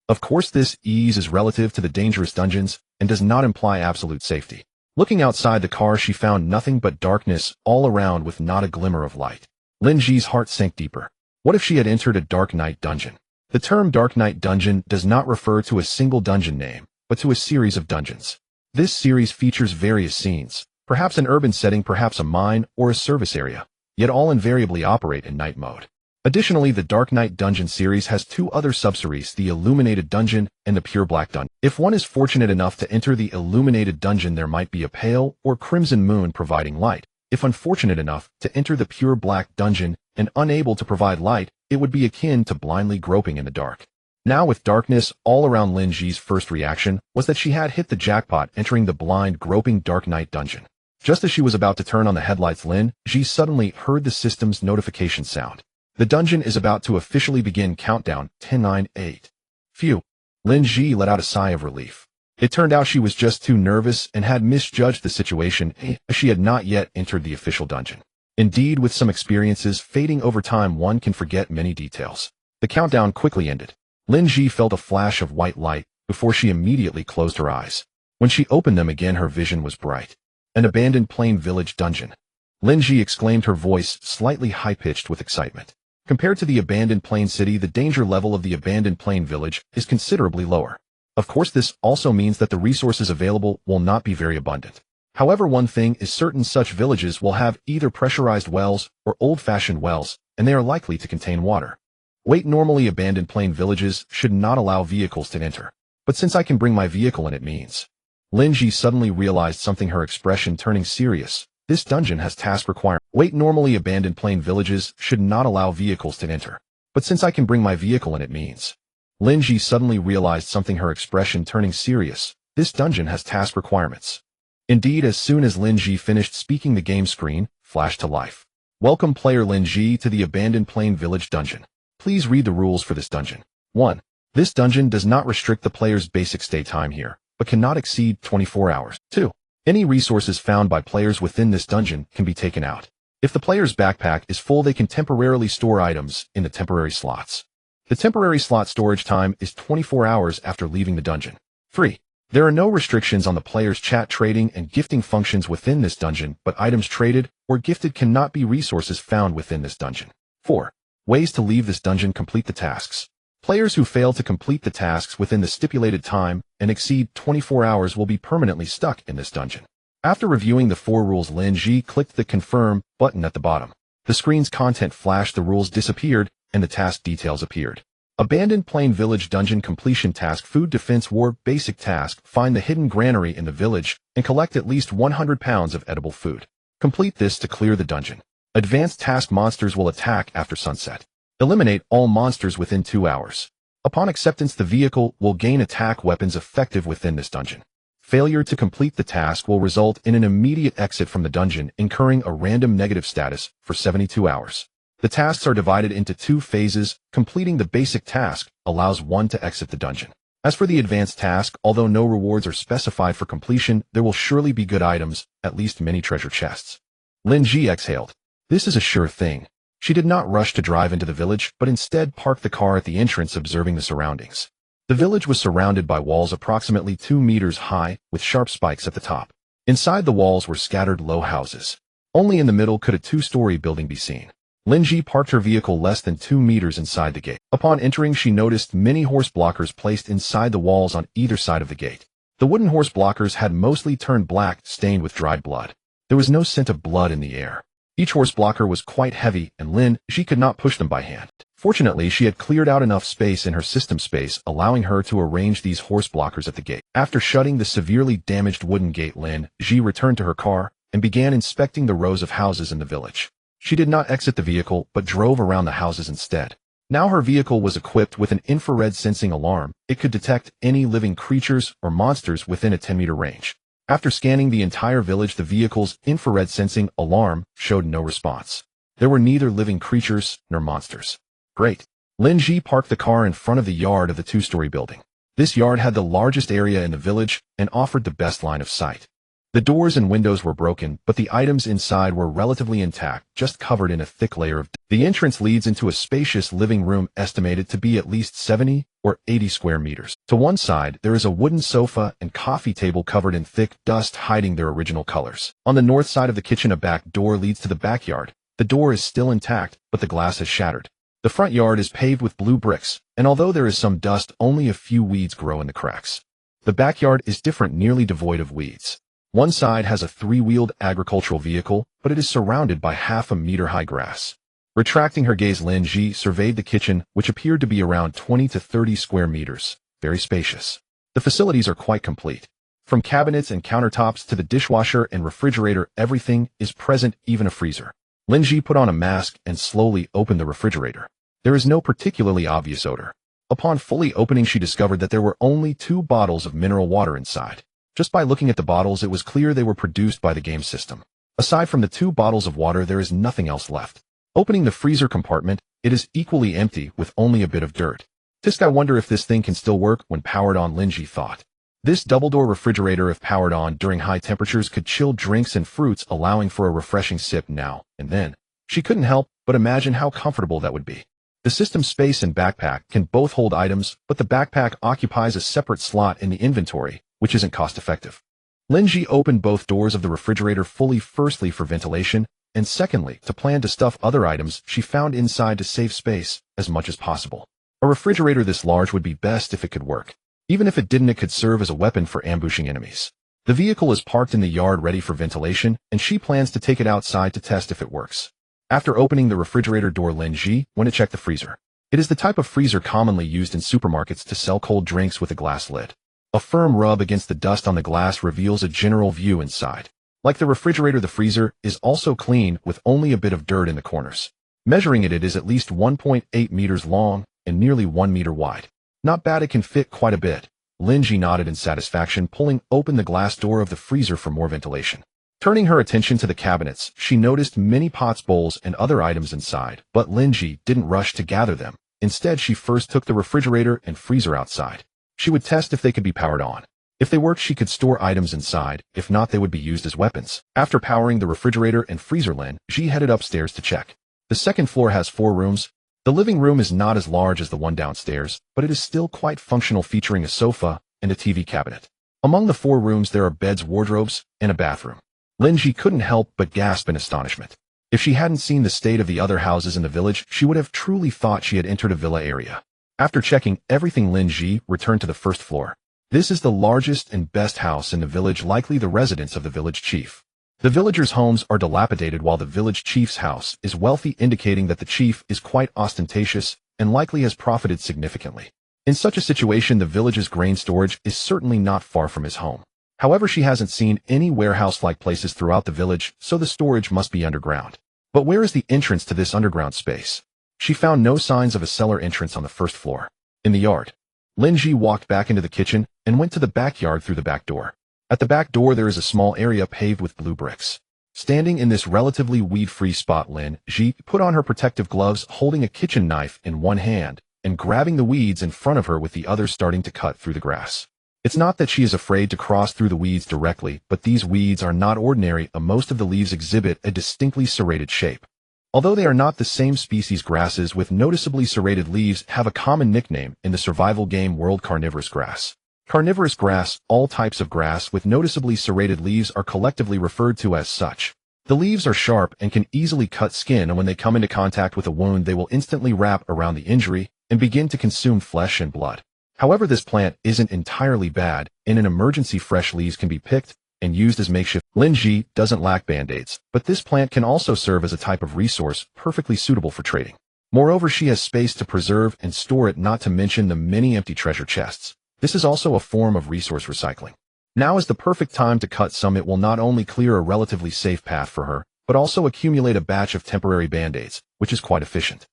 Of course, this ease is relative to the dangerous dungeons and does not imply absolute safety. Looking outside the car, she found nothing but darkness all around with not a glimmer of light. Lin Zhi's heart sank deeper. What if she had entered a Dark Knight dungeon? The term Dark Knight dungeon does not refer to a single dungeon name, but to a series of dungeons. This series features various scenes, perhaps an urban setting, perhaps a mine or a service area, yet all invariably operate in night mode. Additionally, the Dark Knight Dungeon series has 2 other subseries, the Illuminated Dungeon and the Pure Black Dungeon. If one is fortunate enough to enter the Illuminated Dungeon, there might be a pale or crimson moon providing light. If unfortunate enough to enter the Pure Black Dungeon and unable to provide light, it would be akin to blindly groping in the dark. Now with darkness all around, Lin Zhi's first reaction was that she had hit the jackpot entering the blind, groping dark night dungeon. Just as she was about to turn on the headlights, Lin Zhi suddenly heard the system's notification sound. The dungeon is about to officially begin. Countdown 10, 9, 8. Phew. Lin Zhi let out a sigh of relief. It turned out she was just too nervous and had misjudged the situation, as she had not yet entered the official dungeon. Indeed, with some experiences fading over time, one can forget many details. The countdown quickly ended. Lin Zhi felt a flash of white light before she immediately closed her eyes. When she opened them again, her vision was bright. An abandoned plain village dungeon. Lin Zhi exclaimed, her voice slightly high-pitched with excitement. Compared to the abandoned plain city, the danger level of the abandoned plain village is considerably lower. Of course, this also means that the resources available will not be very abundant. However, one thing is certain: such villages will have either pressurized wells or old-fashioned wells, and they are likely to contain water. Wait, normally abandoned plain villages should not allow vehicles to enter. But since I can bring my vehicle in, it means. Lin Zhi suddenly realized something, her expression turning serious. This dungeon has task requirements. Wait, normally abandoned plain villages should not allow vehicles to enter. But since I can bring my vehicle in, it means. Lin Zhi suddenly realized something, her expression turning serious. This dungeon has task requirements. Indeed, as soon as Lin Zhi finished speaking, the game screen flashed to life. Welcome player Lin Zhi to the abandoned plain village dungeon. Please read the rules for this dungeon. 1. This dungeon does not restrict the player's basic stay time here, but cannot exceed 24 hours. 2. Any resources found by players within this dungeon can be taken out. If the player's backpack is full, they can temporarily store items in the temporary slots. The temporary slot storage time is 24 hours after leaving the dungeon. 3. There are no restrictions on the player's chat, trading, and gifting functions within this dungeon, but items traded or gifted cannot be resources found within this dungeon. 4. Ways to leave this dungeon: complete the tasks. Players who fail to complete the tasks within the stipulated time and exceed 24 hours will be permanently stuck in this dungeon. After reviewing the 4 rules, Lin Zhi clicked the Confirm button at the bottom. The screen's content flashed, the rules disappeared, and the task details appeared. Abandoned plain village dungeon completion task: food defense war. Basic task: find the hidden granary in the village and collect at least 100 pounds of edible food. Complete this to clear the dungeon. Advanced task: monsters will attack after sunset. Eliminate all monsters within 2 hours. Upon acceptance, the vehicle will gain attack weapons effective within this dungeon. Failure to complete the task will result in an immediate exit from the dungeon, incurring a random negative status for 72 hours. The tasks are divided into 2 phases. Completing the basic task allows one to exit the dungeon. As for the advanced task, although no rewards are specified for completion, there will surely be good items, at least many treasure chests. Lin Zhi exhaled. This is a sure thing. She did not rush to drive into the village, but instead parked the car at the entrance, observing the surroundings. The village was surrounded by walls approximately 2 meters high, with sharp spikes at the top. Inside the walls were scattered low houses. Only in the middle could a 2-story building be seen. Lin Zhi parked her vehicle less than 2 meters inside the gate. Upon entering, she noticed many horse blockers placed inside the walls on either side of the gate. The wooden horse blockers had mostly turned black, stained with dried blood. There was no scent of blood in the air. Each horse blocker was quite heavy, and Lin Zhi could not push them by hand. Fortunately, she had cleared out enough space in her system space, allowing her to arrange these horse blockers at the gate. After shutting the severely damaged wooden gate, Lin Zhi returned to her car and began inspecting the rows of houses in the village. She did not exit the vehicle, but drove around the houses instead. Now her vehicle was equipped with an infrared sensing alarm. It could detect any living creatures or monsters within a 10-meter range. After scanning the entire village, the vehicle's infrared sensing alarm showed no response. There were neither living creatures nor monsters. Great. Lin Zhi parked the car in front of the yard of the 2-story building. This yard had the largest area in the village and offered the best line of sight. The doors and windows were broken, but the items inside were relatively intact, just covered in a thick layer of dust. The entrance leads into a spacious living room estimated to be at least 70 or 80 square meters. To one side, there is a wooden sofa and coffee table covered in thick dust, hiding their original colors. On the north side of the kitchen, a back door leads to the backyard. The door is still intact, but the glass has shattered. The front yard is paved with blue bricks, and although there is some dust, only a few weeds grow in the cracks. The backyard is different, nearly devoid of weeds. One side has a 3-wheeled agricultural vehicle, but it is surrounded by half-a-meter-high grass. Retracting her gaze, Lin Zhi surveyed the kitchen, which appeared to be around 20 to 30 square meters, very spacious. The facilities are quite complete. From cabinets and countertops to the dishwasher and refrigerator, everything is present, even a freezer. Lin Zhi put on a mask and slowly opened the refrigerator. There is no particularly obvious odor. Upon fully opening, she discovered that there were only 2 bottles of mineral water inside. Just by looking at the bottles, it was clear they were produced by the game system. Aside from the 2 bottles of water, there is nothing else left. Opening the freezer compartment, it is equally empty with only a bit of dirt. Tisk, I wonder if this thing can still work when powered on, Lin Zhi thought. This double-door refrigerator, if powered on during high temperatures, could chill drinks and fruits, allowing for a refreshing sip now and then. She couldn't help but imagine how comfortable that would be. The system space and backpack can both hold items, but the backpack occupies a separate slot in the inventory, which isn't cost-effective. Lin Zhi opened both doors of the refrigerator fully, firstly for ventilation, and secondly to plan to stuff other items she found inside to save space as much as possible. A refrigerator this large would be best if it could work. Even if it didn't, it could serve as a weapon for ambushing enemies. The vehicle is parked in the yard ready for ventilation, and she plans to take it outside to test if it works. After opening the refrigerator door, Lin Zhi went to check the freezer. It is the type of freezer commonly used in supermarkets to sell cold drinks with a glass lid. A firm rub against the dust on the glass reveals a general view inside. Like the refrigerator, the freezer is also clean with only a bit of dirt in the corners. Measuring it is at least 1.8 meters long and nearly 1 meter wide. Not bad, it can fit quite a bit. Lin Zhi nodded in satisfaction, pulling open the glass door of the freezer for more ventilation. Turning her attention to the cabinets, she noticed many pots, bowls, and other items inside, but Lin Zhi didn't rush to gather them. Instead, she first took the refrigerator and freezer outside. She would test if they could be powered on. If they worked, she could store items inside. If not, they would be used as weapons. After powering the refrigerator and freezer, Lin Zhi headed upstairs to check. The second floor has 4 rooms. The living room is not as large as the one downstairs, but it is still quite functional, featuring a sofa and a TV cabinet. Among the 4 rooms, there are beds, wardrobes, and a bathroom. Lin Zhi couldn't help but gasp in astonishment. If she hadn't seen the state of the other houses in the village, she would have truly thought she had entered a villa area. After checking everything, Lin Zhi returned to the first floor. This is the largest and best house in the village, likely the residence of the village chief. The villagers' homes are dilapidated while the village chief's house is wealthy, indicating that the chief is quite ostentatious and likely has profited significantly. In such a situation, the village's grain storage is certainly not far from his home. However, she hasn't seen any warehouse-like places throughout the village, so the storage must be underground. But where is the entrance to this underground space? She found no signs of a cellar entrance on the first floor. In the yard, Lin Zhi walked back into the kitchen and went to the backyard through the back door. At the back door, there is a small area paved with blue bricks. Standing in this relatively weed-free spot, Lin Zhi put on her protective gloves, holding a kitchen knife in one hand and grabbing the weeds in front of her with the other, starting to cut through the grass. It's not that she is afraid to cross through the weeds directly, but these weeds are not ordinary. Most of the leaves exhibit a distinctly serrated shape. Although they are not the same species, grasses with noticeably serrated leaves have a common nickname in the survival game world: carnivorous grass. Carnivorous grass, all types of grass with noticeably serrated leaves, are collectively referred to as such. The leaves are sharp and can easily cut skin, and when they come into contact with a wound, they will instantly wrap around the injury and begin to consume flesh and blood. However, this plant isn't entirely bad. In an emergency, fresh leaves can be picked and used as makeshift. Lin Zhi doesn't lack band-aids, but this plant can also serve as a type of resource perfectly suitable for trading. Moreover, she has space to preserve and store it, not to mention the many empty treasure chests. This is also a form of resource recycling. Now is the perfect time to cut some. It will not only clear a relatively safe path for her, but also accumulate a batch of temporary band-aids, which is quite efficient.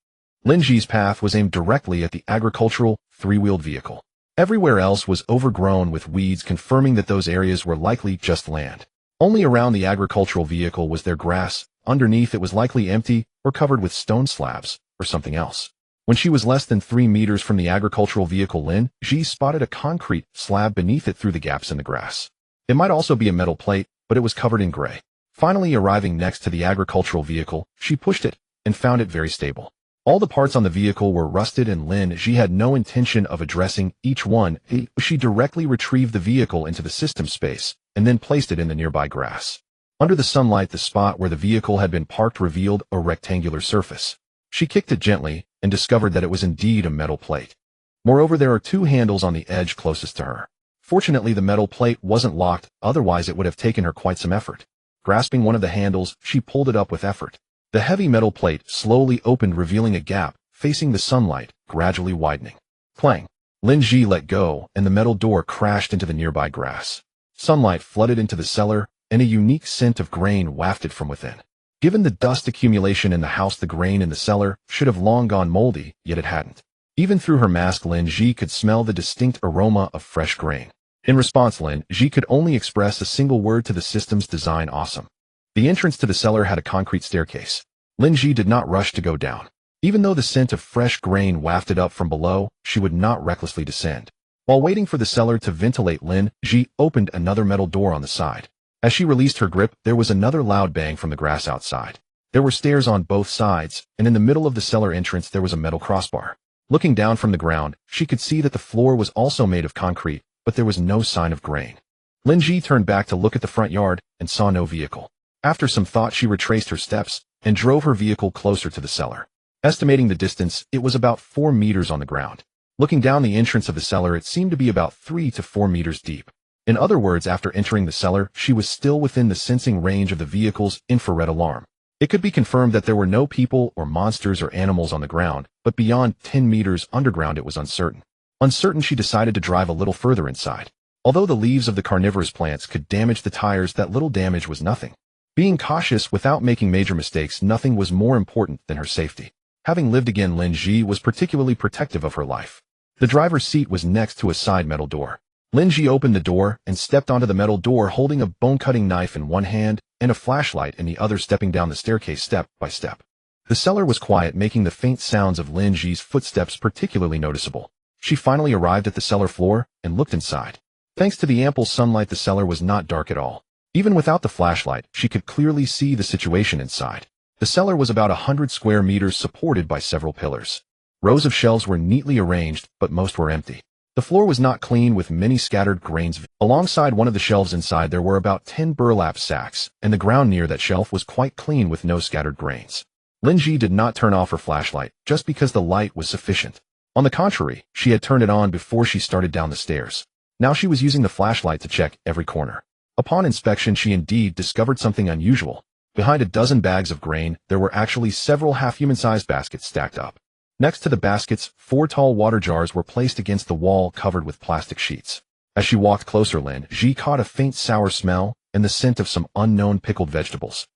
Lin Zhi's path was aimed directly at the agricultural, 3-wheeled vehicle. Everywhere else was overgrown with weeds, confirming that those areas were likely just land. Only around the agricultural vehicle was there grass. Underneath, it was likely empty or covered with stone slabs or something else. When she was less than 3 meters from the agricultural vehicle, Lin Zhi spotted a concrete slab beneath it through the gaps in the grass. It might also be a metal plate, but it was covered in gray. Finally, arriving next to the agricultural vehicle, she pushed it and found it very stable. All the parts on the vehicle were rusted, and Lin Zhi had no intention of addressing each one. She directly retrieved the vehicle into the system space and then placed it in the nearby grass. Under the sunlight, the spot where the vehicle had been parked revealed a rectangular surface. She kicked it gently and discovered that it was indeed a metal plate. Moreover, there are 2 handles on the edge closest to her. Fortunately, the metal plate wasn't locked, otherwise it would have taken her quite some effort. Grasping one of the handles, she pulled it up with effort. The heavy metal plate slowly opened, revealing a gap facing the sunlight, gradually widening. Clang! Lin Zhi let go, and the metal door crashed into the nearby grass. Sunlight flooded into the cellar, and a unique scent of grain wafted from within. Given the dust accumulation in the house, the grain in the cellar should have long gone moldy, yet it hadn't. Even through her mask, Lin Zhi could smell the distinct aroma of fresh grain. In response, Lin Zhi could only express a single word to the system's design: awesome. The entrance to the cellar had a concrete staircase. Lin Zhi did not rush to go down. Even though the scent of fresh grain wafted up from below, she would not recklessly descend. While waiting for the cellar to ventilate, Lin Zhi opened another metal door on the side. As she released her grip, there was another loud bang from the grass outside. There were stairs on both sides, and in the middle of the cellar entrance there was a metal crossbar. Looking down from the ground, she could see that the floor was also made of concrete, but there was no sign of grain. Lin Zhi turned back to look at the front yard and saw no vehicle. After some thought, she retraced her steps and drove her vehicle closer to the cellar. Estimating the distance, it was about 4 meters on the ground. Looking down the entrance of the cellar, it seemed to be about 3 to 4 meters deep. In other words, after entering the cellar, she was still within the sensing range of the vehicle's infrared alarm. It could be confirmed that there were no people or monsters or animals on the ground, but beyond 10 meters underground it was uncertain. Uncertain, she decided to drive a little further inside. Although the leaves of the carnivorous plants could damage the tires, that little damage was nothing. Being cautious without making major mistakes, nothing was more important than her safety. Having lived again, Lin Zhi was particularly protective of her life. The driver's seat was next to a side metal door. Lin Zhi opened the door and stepped onto the metal door, holding a bone-cutting knife in one hand and a flashlight in the other, stepping down the staircase step by step. The cellar was quiet, making the faint sounds of Lin Zhi's footsteps particularly noticeable. She finally arrived at the cellar floor and looked inside. Thanks to the ample sunlight, the cellar was not dark at all. Even without the flashlight, she could clearly see the situation inside. The cellar was about 100 square meters, supported by several pillars. Rows of shelves were neatly arranged, but most were empty. The floor was not clean, with many scattered grains. Alongside one of the shelves inside there were about 10 burlap sacks, and the ground near that shelf was quite clean with no scattered grains. Lin Zhi did not turn off her flashlight just because the light was sufficient. On the contrary, she had turned it on before she started down the stairs. Now she was using the flashlight to check every corner. Upon inspection, she indeed discovered something unusual. Behind a dozen bags of grain, there were actually several half-human-sized baskets stacked up. Next to the baskets, 4 tall water jars were placed against the wall, covered with plastic sheets. As she walked closer, Lin Zhi caught a faint sour smell and the scent of some unknown pickled vegetables.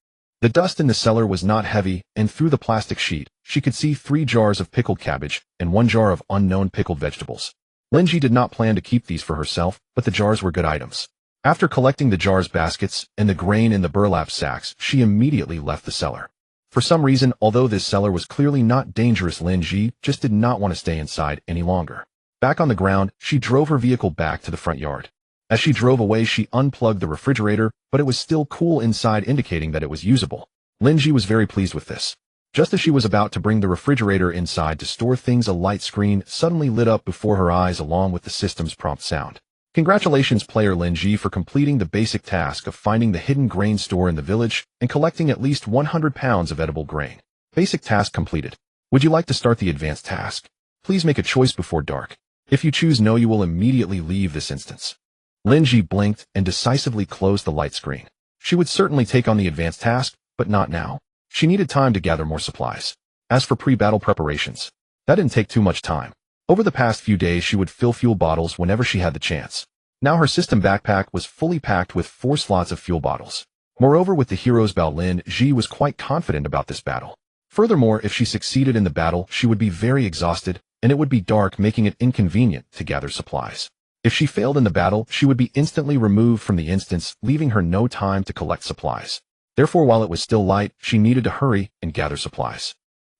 The dust in the cellar was not heavy, and through the plastic sheet, she could see 3 jars of pickled cabbage and 1 jar of unknown pickled vegetables. Lin Zhi did not plan to keep these for herself, but the jars were good items. After collecting the jars, baskets, and the grain in the burlap sacks, she immediately left the cellar. For some reason, although this cellar was clearly not dangerous, Lin Zhi just did not want to stay inside any longer. Back on the ground, she drove her vehicle back to the front yard. As she drove away, she unplugged the refrigerator, but it was still cool inside, indicating that it was usable. Lin Zhi was very pleased with this. Just as she was about to bring the refrigerator inside to store things, a light screen suddenly lit up before her eyes, along with the system's prompt sound. Congratulations, player Lin Zhi, for completing the basic task of finding the hidden grain store in the village and collecting at least 100 pounds of edible grain. Basic task completed. Would you like to start the advanced task? Please make a choice before dark. If you choose no, you will immediately leave this instance. Lin Zhi blinked and decisively closed the light screen. She would certainly take on the advanced task, but not now. She needed time to gather more supplies. As for pre-battle preparations, that didn't take too much time. Over the past few days, she would fill fuel bottles whenever she had the chance. Now her system backpack was fully packed with 4 slots of fuel bottles. Moreover, with the hero's bow, Lin Zhi was quite confident about this battle. Furthermore, if she succeeded in the battle, she would be very exhausted, and it would be dark, making it inconvenient to gather supplies. If she failed in the battle, she would be instantly removed from the instance, leaving her no time to collect supplies. Therefore, while it was still light, she needed to hurry and gather supplies.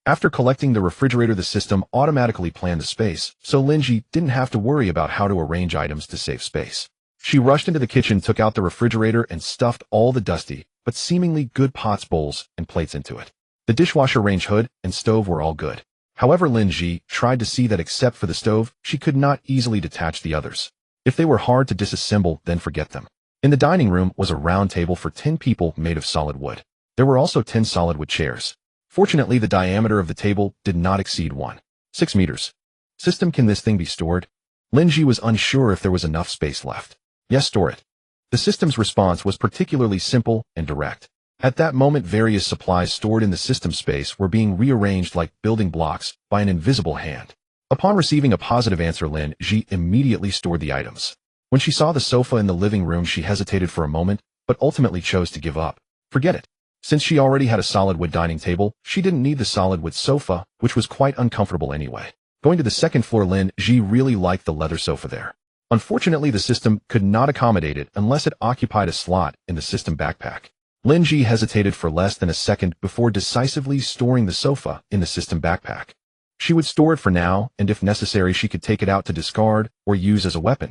After collecting the refrigerator, the system automatically planned the space, so Lin Zhi didn't have to worry about how to arrange items to save space. She rushed into the kitchen, took out the refrigerator, and stuffed all the dusty, but seemingly good pots, bowls, and plates into it. The dishwasher range hood and stove were all good. However, Lin Zhi tried to see that except for the stove, she could not easily detach the others. If they were hard to disassemble, then forget them. In the dining room was a round table for 10 people made of solid wood. There were also 10 solid wood chairs. Fortunately, the diameter of the table did not exceed 1.6 meters. System, can this thing be stored? Lin Zhi was unsure if there was enough space left. Yes, store it. The system's response was particularly simple and direct. At that moment, various supplies stored in the system space were being rearranged like building blocks by an invisible hand. Upon receiving a positive answer, Lin Zhi immediately stored the items. When she saw the sofa in the living room, she hesitated for a moment, but ultimately chose to give up. Forget it. Since she already had a solid wood dining table, she didn't need the solid wood sofa, which was quite uncomfortable anyway. Going to the second floor, Lin Zhi really liked the leather sofa there. Unfortunately, the system could not accommodate it unless it occupied a slot in the system backpack. Lin Zhi hesitated for less than a second before decisively storing the sofa in the system backpack. She would store it for now, and if necessary she could take it out to discard or use as a weapon.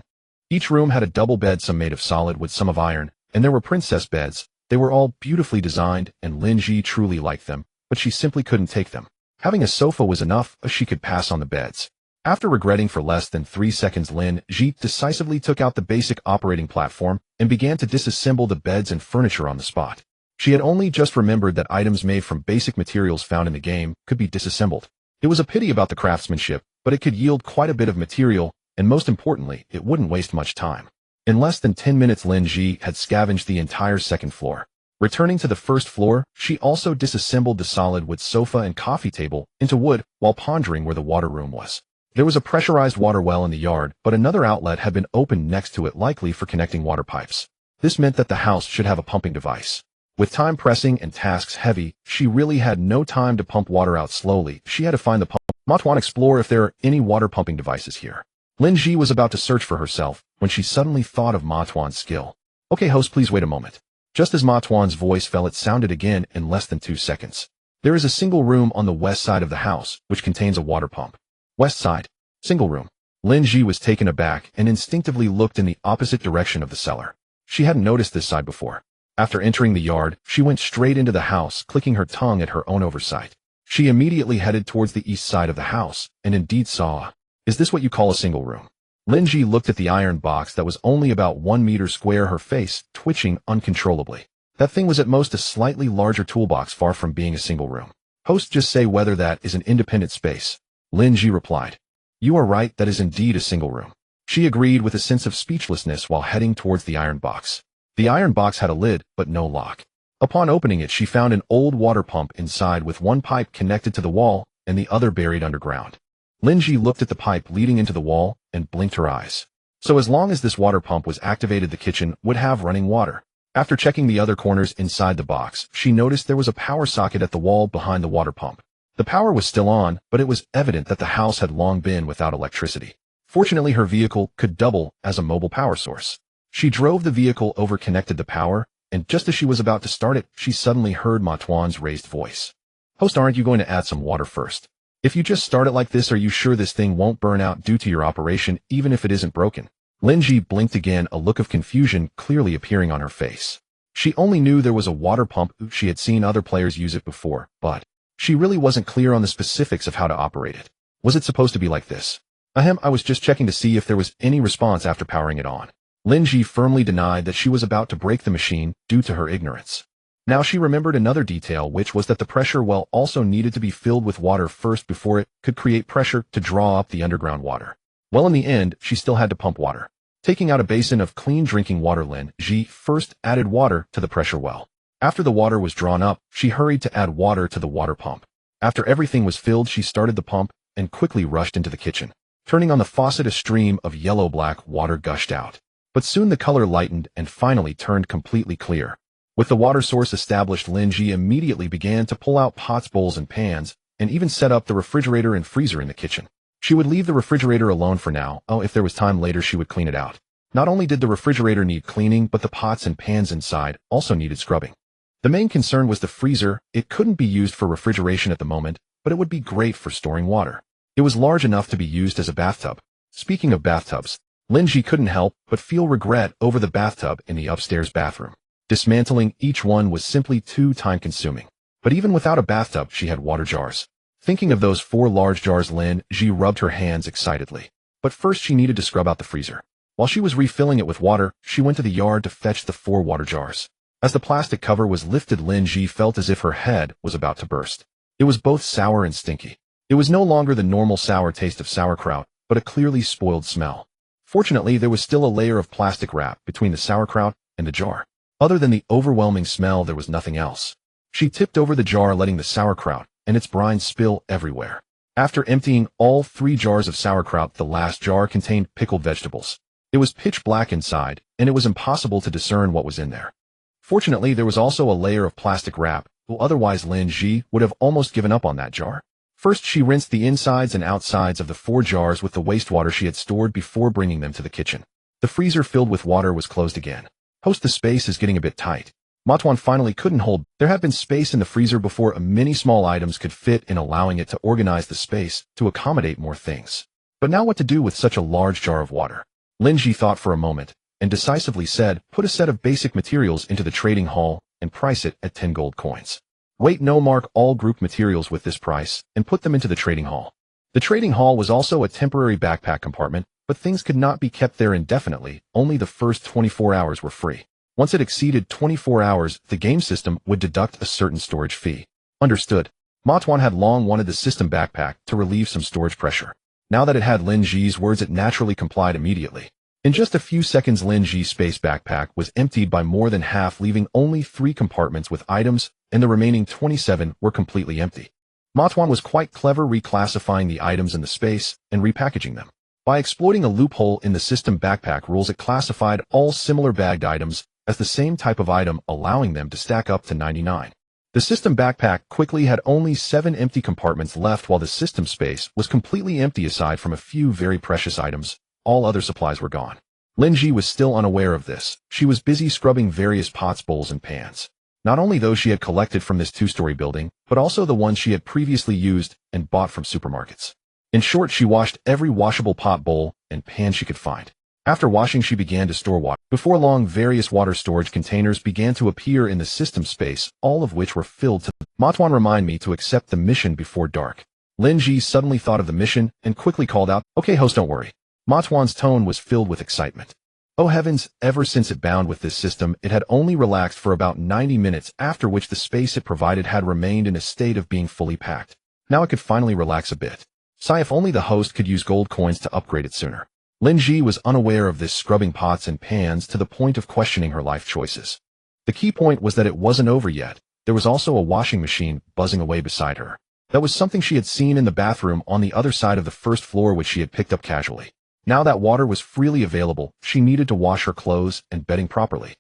Each room had a double bed, some made of solid wood, some of iron, and there were princess beds. They were all beautifully designed, and Lin Zhi truly liked them, but she simply couldn't take them. Having a sofa was enough, as she could pass on the beds. After regretting for less than 3 seconds, Lin Zhi decisively took out the basic operating platform and began to disassemble the beds and furniture on the spot. She had only just remembered that items made from basic materials found in the game could be disassembled. It was a pity about the craftsmanship, but it could yield quite a bit of material, and most importantly, it wouldn't waste much time. In less than 10 minutes, Lin Zhi had scavenged the entire second floor. Returning to the first floor, she also disassembled the solid wood sofa and coffee table into wood while pondering where the water room was. There was a pressurized water well in the yard, but another outlet had been opened next to it, likely for connecting water pipes. This meant that the house should have a pumping device. With time pressing and tasks heavy, she really had no time to pump water out slowly. She had to find the pump. Matuan explore if there are any water pumping devices here. Lin Zhi was about to search for herself when she suddenly thought of Matuan's skill. Okay, host, please wait a moment. Just as Matuan's voice fell, it sounded again in less than 2 seconds. There is a single room on the west side of the house, which contains a water pump. West side. Single room. Lin Zhi was taken aback and instinctively looked in the opposite direction of the cellar. She hadn't noticed this side before. After entering the yard, she went straight into the house, clicking her tongue at her own oversight. She immediately headed towards the east side of the house, and indeed saw. Is this what you call a single room? Lin Zhi looked at the iron box that was only about 1 meter square, her face twitching uncontrollably. That thing was at most a slightly larger toolbox, far from being a single room. Host, just say whether that is an independent space. Lin Zhi replied. You are right, that is indeed a single room. She agreed with a sense of speechlessness while heading towards the iron box. The iron box had a lid, but no lock. Upon opening it, she found an old water pump inside with one pipe connected to the wall and the other buried underground. Lin Zhi looked at the pipe leading into the wall and blinked her eyes. So as long as this water pump was activated, the kitchen would have running water. After checking the other corners inside the box, she noticed there was a power socket at the wall behind the water pump. The power was still on, but it was evident that the house had long been without electricity. Fortunately, her vehicle could double as a mobile power source. She drove the vehicle over, connected the power, and just as she was about to start it, she suddenly heard Matuan's raised voice. Host, aren't you going to add some water first? If you just start it like this, are you sure this thing won't burn out due to your operation, even if it isn't broken? Lin Zhi blinked again, a look of confusion clearly appearing on her face. She only knew there was a water pump. She had seen other players use it before, but she really wasn't clear on the specifics of how to operate it. Was it supposed to be like this? I was just checking to see if there was any response after powering it on. Lin Zhi firmly denied that she was about to break the machine due to her ignorance. Now she remembered another detail, which was that the pressure well also needed to be filled with water first before it could create pressure to draw up the underground water. Well, in the end, she still had to pump water. Taking out a basin of clean drinking water, Lin Zhi first added water to the pressure well. After the water was drawn up, she hurried to add water to the water pump. After everything was filled, she started the pump and quickly rushed into the kitchen. Turning on the faucet, a stream of yellow-black water gushed out. But soon the color lightened and finally turned completely clear. With the water source established, Lin Zhi immediately began to pull out pots, bowls, and pans, and even set up the refrigerator and freezer in the kitchen. She would leave the refrigerator alone for now. If there was time later, she would clean it out. Not only did the refrigerator need cleaning, but the pots and pans inside also needed scrubbing. The main concern was the freezer. It couldn't be used for refrigeration at the moment, but it would be great for storing water. It was large enough to be used as a bathtub. Speaking of bathtubs, Lin Zhi couldn't help but feel regret over the bathtub in the upstairs bathroom. Dismantling each one was simply too time-consuming. But even without a bathtub, she had water jars. Thinking of those 4 large jars, Lin Zhi rubbed her hands excitedly. But first she needed to scrub out the freezer. While she was refilling it with water, she went to the yard to fetch the 4 water jars. As the plastic cover was lifted, Lin Zhi felt as if her head was about to burst. It was both sour and stinky. It was no longer the normal sour taste of sauerkraut, but a clearly spoiled smell. Fortunately, there was still a layer of plastic wrap between the sauerkraut and the jar. Other than the overwhelming smell, there was nothing else. She tipped over the jar, letting the sauerkraut and its brine spill everywhere. After emptying all 3 jars of sauerkraut, the last jar contained pickled vegetables. It was pitch black inside, and it was impossible to discern what was in there. Fortunately, there was also a layer of plastic wrap, otherwise Lin Zhi would have almost given up on that jar. First, she rinsed the insides and outsides of the 4 jars with the wastewater she had stored before bringing them to the kitchen. The freezer filled with water was closed again. Host, the space is getting a bit tight. Matuan finally couldn't hold. There had been space in the freezer before many small items could fit in, allowing it to organize the space to accommodate more things. But now what to do with such a large jar of water? Lin Zhi thought for a moment and decisively said, put a set of basic materials into the trading hall and price it at 10 gold coins. Wait, no, mark all group materials with this price and put them into the trading hall. The trading hall was also a temporary backpack compartment, but things could not be kept there indefinitely. Only the first 24 hours were free. Once it exceeded 24 hours, the game system would deduct a certain storage fee. Understood. Matuan had long wanted the system backpack to relieve some storage pressure. Now that it had Lin Zhi's words, it naturally complied immediately. In just a few seconds, Lin Zhi's space backpack was emptied by more than half, leaving only 3 compartments with items, and the remaining 27 were completely empty. Matuan was quite clever, reclassifying the items in the space and repackaging them. By exploiting a loophole in the system backpack rules, it classified all similar bagged items as the same type of item, allowing them to stack up to 99. The system backpack quickly had only 7 empty compartments left, while the system space was completely empty aside from a few very precious items. All other supplies were gone. Lin Zhi was still unaware of this. She was busy scrubbing various pots, bowls, and pans. Not only those she had collected from this 2-story building, but also the ones she had previously used and bought from supermarkets. In short, she washed every washable pot, bowl, and pan she could find. After washing, she began to store water. Before long, various water storage containers began to appear in the system space, all of which were filled to Matuan, remind me to accept the mission before dark. Lin Zhi suddenly thought of the mission and quickly called out, okay, host, don't worry. Matuan's tone was filled with excitement. Oh heavens, ever since it bound with this system, it had only relaxed for about 90 minutes, after which the space it provided had remained in a state of being fully packed. Now it could finally relax a bit. Sigh, if only the host could use gold coins to upgrade it sooner. Lin Zhi was unaware of this scrubbing pots and pans to the point of questioning her life choices. The key point was that it wasn't over yet. There was also a washing machine buzzing away beside her. That was something she had seen in the bathroom on the other side of the first floor, which she had picked up casually. Now that water was freely available, she needed to wash her clothes and bedding properly.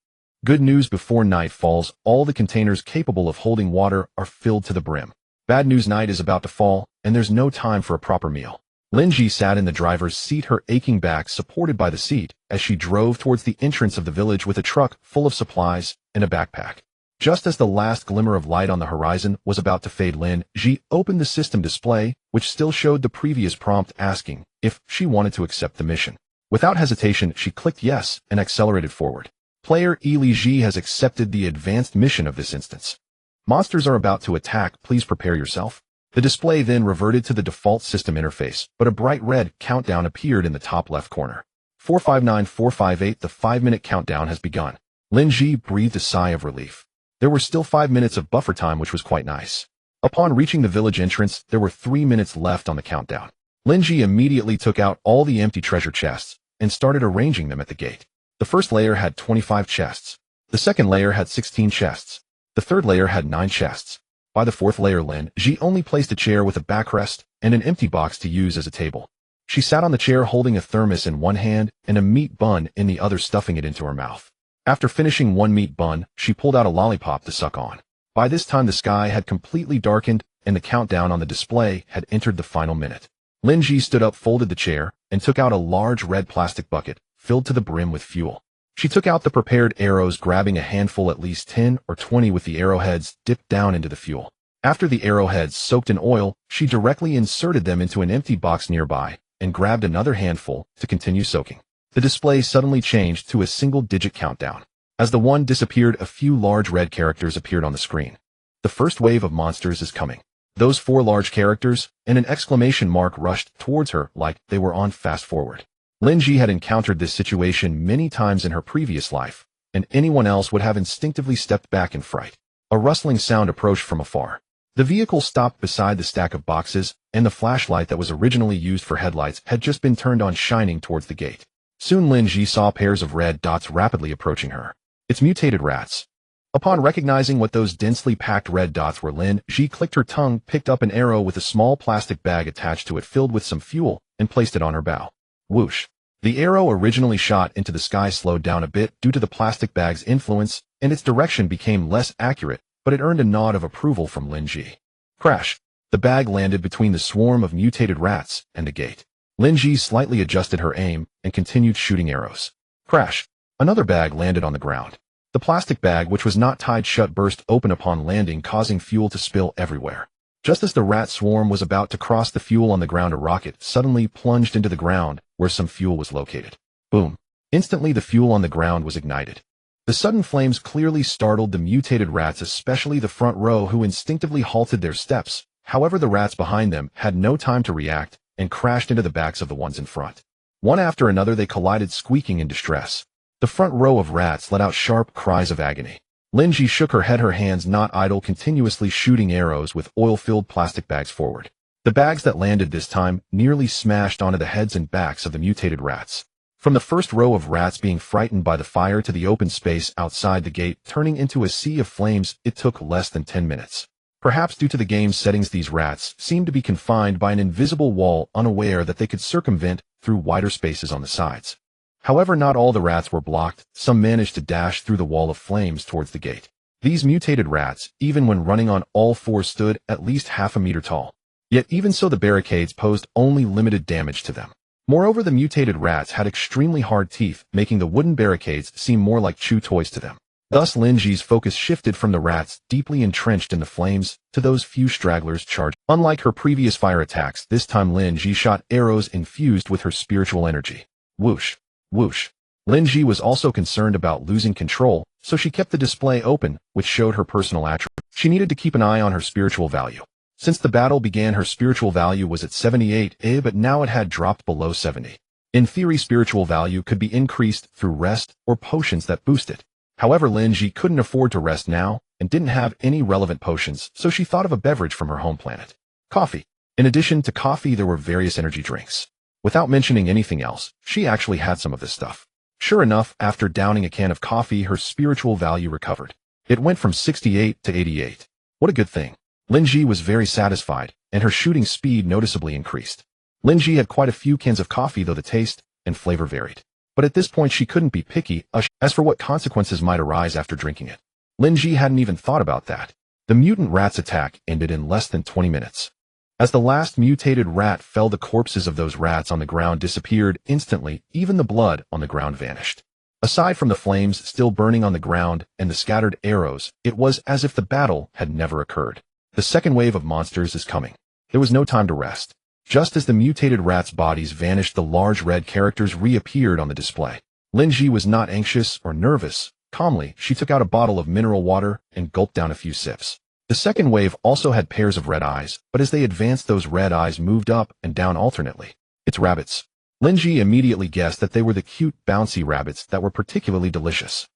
Good news, before night falls, all the containers capable of holding water are filled to the brim. Bad news, night is about to fall, and there's no time for a proper meal. Lin Zhi sat in the driver's seat, her aching back supported by the seat, as she drove towards the entrance of the village with a truck full of supplies and a backpack. Just as the last glimmer of light on the horizon was about to fade, Lin Zhi opened the system display, which still showed the previous prompt asking if she wanted to accept the mission. Without hesitation, she clicked yes and accelerated forward. Player Lin Zhi has accepted the advanced mission of this instance. Monsters are about to attack, please prepare yourself. The display then reverted to the default system interface, but a bright red countdown appeared in the top left corner. 459458, the 5-minute countdown has begun. Lin Zhi breathed a sigh of relief. There were still 5 minutes of buffer time, which was quite nice. Upon reaching the village entrance, there were 3 minutes left on the countdown. Lin Zhi immediately took out all the empty treasure chests and started arranging them at the gate. The first layer had 25 chests. The second layer had 16 chests. The third layer had 9 chests. By the fourth layer, Lin Zhi only placed a chair with a backrest and an empty box to use as a table. She sat on the chair holding a thermos in one hand and a meat bun in the other, stuffing it into her mouth. After finishing one meat bun, she pulled out a lollipop to suck on. By this time, the sky had completely darkened and the countdown on the display had entered the final minute. Lin Zhi stood up, folded the chair, and took out a large red plastic bucket filled to the brim with fuel. She took out the prepared arrows, grabbing a handful, at least 10 or 20, with the arrowheads dipped down into the fuel. After the arrowheads soaked in oil, she directly inserted them into an empty box nearby and grabbed another handful to continue soaking. The display suddenly changed to a single-digit countdown. As the one disappeared, a few large red characters appeared on the screen. The first wave of monsters is coming. Those 4 large characters and an exclamation mark rushed towards her like they were on fast forward. Lin Zhi had encountered this situation many times in her previous life, and anyone else would have instinctively stepped back in fright. A rustling sound approached from afar. The vehicle stopped beside the stack of boxes, and the flashlight that was originally used for headlights had just been turned on, shining towards the gate. Soon Lin Zhi saw pairs of red dots rapidly approaching her. It's mutated rats. Upon recognizing what those densely packed red dots were, Lin Zhi clicked her tongue, picked up an arrow with a small plastic bag attached to it filled with some fuel, and placed it on her bow. Whoosh. The arrow originally shot into the sky slowed down a bit due to the plastic bag's influence, and its direction became less accurate, but it earned a nod of approval from Lin Zhi. Crash. The bag landed between the swarm of mutated rats and the gate. Lin Zhi slightly adjusted her aim and continued shooting arrows. Crash! Another bag landed on the ground. The plastic bag, which was not tied shut, burst open upon landing, causing fuel to spill everywhere. Just as the rat swarm was about to cross the fuel on the ground, a rocket suddenly plunged into the ground where some fuel was located. Boom! Instantly, the fuel on the ground was ignited. The sudden flames clearly startled the mutated rats, especially the front row, who instinctively halted their steps. However, the rats behind them had no time to react and crashed into the backs of the ones in front. One after another, they collided, squeaking in distress. The front row of rats let out sharp cries of agony. Lin Zhi shook her head, her hands not idle, continuously shooting arrows with oil-filled plastic bags forward. The bags that landed this time nearly smashed onto the heads and backs of the mutated rats. From the first row of rats being frightened by the fire to the open space outside the gate turning into a sea of flames, it took less than 10 minutes. Perhaps due to the game's settings, these rats seemed to be confined by an invisible wall, unaware that they could circumvent through wider spaces on the sides. However, not all the rats were blocked. Some managed to dash through the wall of flames towards the gate. These mutated rats, even when running on all fours, stood at least half a meter tall. Yet even so, the barricades posed only limited damage to them. Moreover, the mutated rats had extremely hard teeth, making the wooden barricades seem more like chew toys to them. Thus, Lin Zhi's focus shifted from the rats deeply entrenched in the flames to those few stragglers charged. Unlike her previous fire attacks, this time Lin Zhi shot arrows infused with her spiritual energy. Whoosh! Whoosh! Lin Zhi was also concerned about losing control, so she kept the display open, which showed her personal attributes. She needed to keep an eye on her spiritual value. Since the battle began, her spiritual value was at 78, but now it had dropped below 70. In theory, spiritual value could be increased through rest or potions that boost it. However, Lin Zhi couldn't afford to rest now and didn't have any relevant potions, so she thought of a beverage from her home planet. Coffee. In addition to coffee, there were various energy drinks. Without mentioning anything else, she actually had some of this stuff. Sure enough, after downing a can of coffee, her spiritual value recovered. It went from 68 to 88. What a good thing. Lin Zhi was very satisfied, and her shooting speed noticeably increased. Lin Zhi had quite a few cans of coffee, though the taste and flavor varied. But at this point, she couldn't be picky as for what consequences might arise after drinking it. Lin Zhi hadn't even thought about that. The mutant rat's attack ended in less than 20 minutes. As the last mutated rat fell, the corpses of those rats on the ground disappeared instantly. Even the blood on the ground vanished. Aside from the flames still burning on the ground and the scattered arrows, it was as if the battle had never occurred. The second wave of monsters is coming. There was no time to rest. Just as the mutated rats' bodies vanished, the large red characters reappeared on the display. Lin Zhi was not anxious or nervous. Calmly, she took out a bottle of mineral water and gulped down a few sips. The second wave also had pairs of red eyes, but as they advanced, those red eyes moved up and down alternately. It's rabbits. Lin Zhi immediately guessed that they were the cute, bouncy rabbits that were particularly delicious.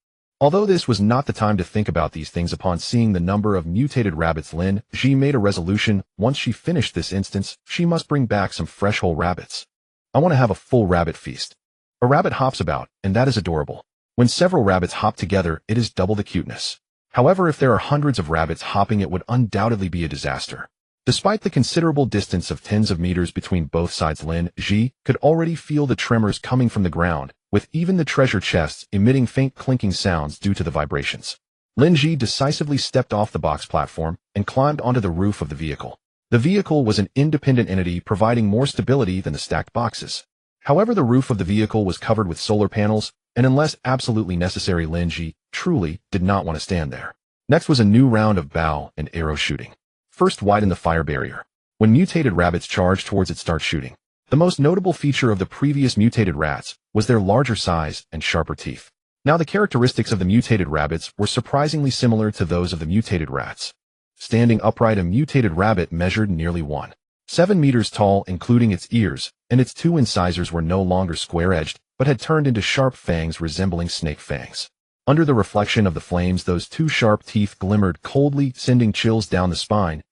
Although this was not the time to think about these things, upon seeing the number of mutated rabbits, Lin Zhi made a resolution. Once she finished this instance, she must bring back some fresh whole rabbits. I want to have a full rabbit feast. A rabbit hops about, and that is adorable. When several rabbits hop together, it is double the cuteness. However, if there are hundreds of rabbits hopping, it would undoubtedly be a disaster. Despite the considerable distance of tens of meters between both sides, Lin Zhi could already feel the tremors coming from the ground, with even the treasure chests emitting faint clinking sounds due to the vibrations. Lin Zhi decisively stepped off the box platform and climbed onto the roof of the vehicle. The vehicle was an independent entity, providing more stability than the stacked boxes. However, the roof of the vehicle was covered with solar panels, and unless absolutely necessary, Lin Zhi truly did not want to stand there. Next was a new round of bow and arrow shooting. First, widen the fire barrier. When mutated rabbits charged towards it, start shooting. The most notable feature of the previous mutated rats was their larger size and sharper teeth. Now, the characteristics of the mutated rabbits were surprisingly similar to those of the mutated rats. Standing upright, a mutated rabbit measured nearly 1.7 meters tall, including its ears, and its two incisors were no longer square-edged, but had turned into sharp fangs resembling snake fangs. Under the reflection of the flames, those two sharp teeth glimmered coldly, sending chills down the spine.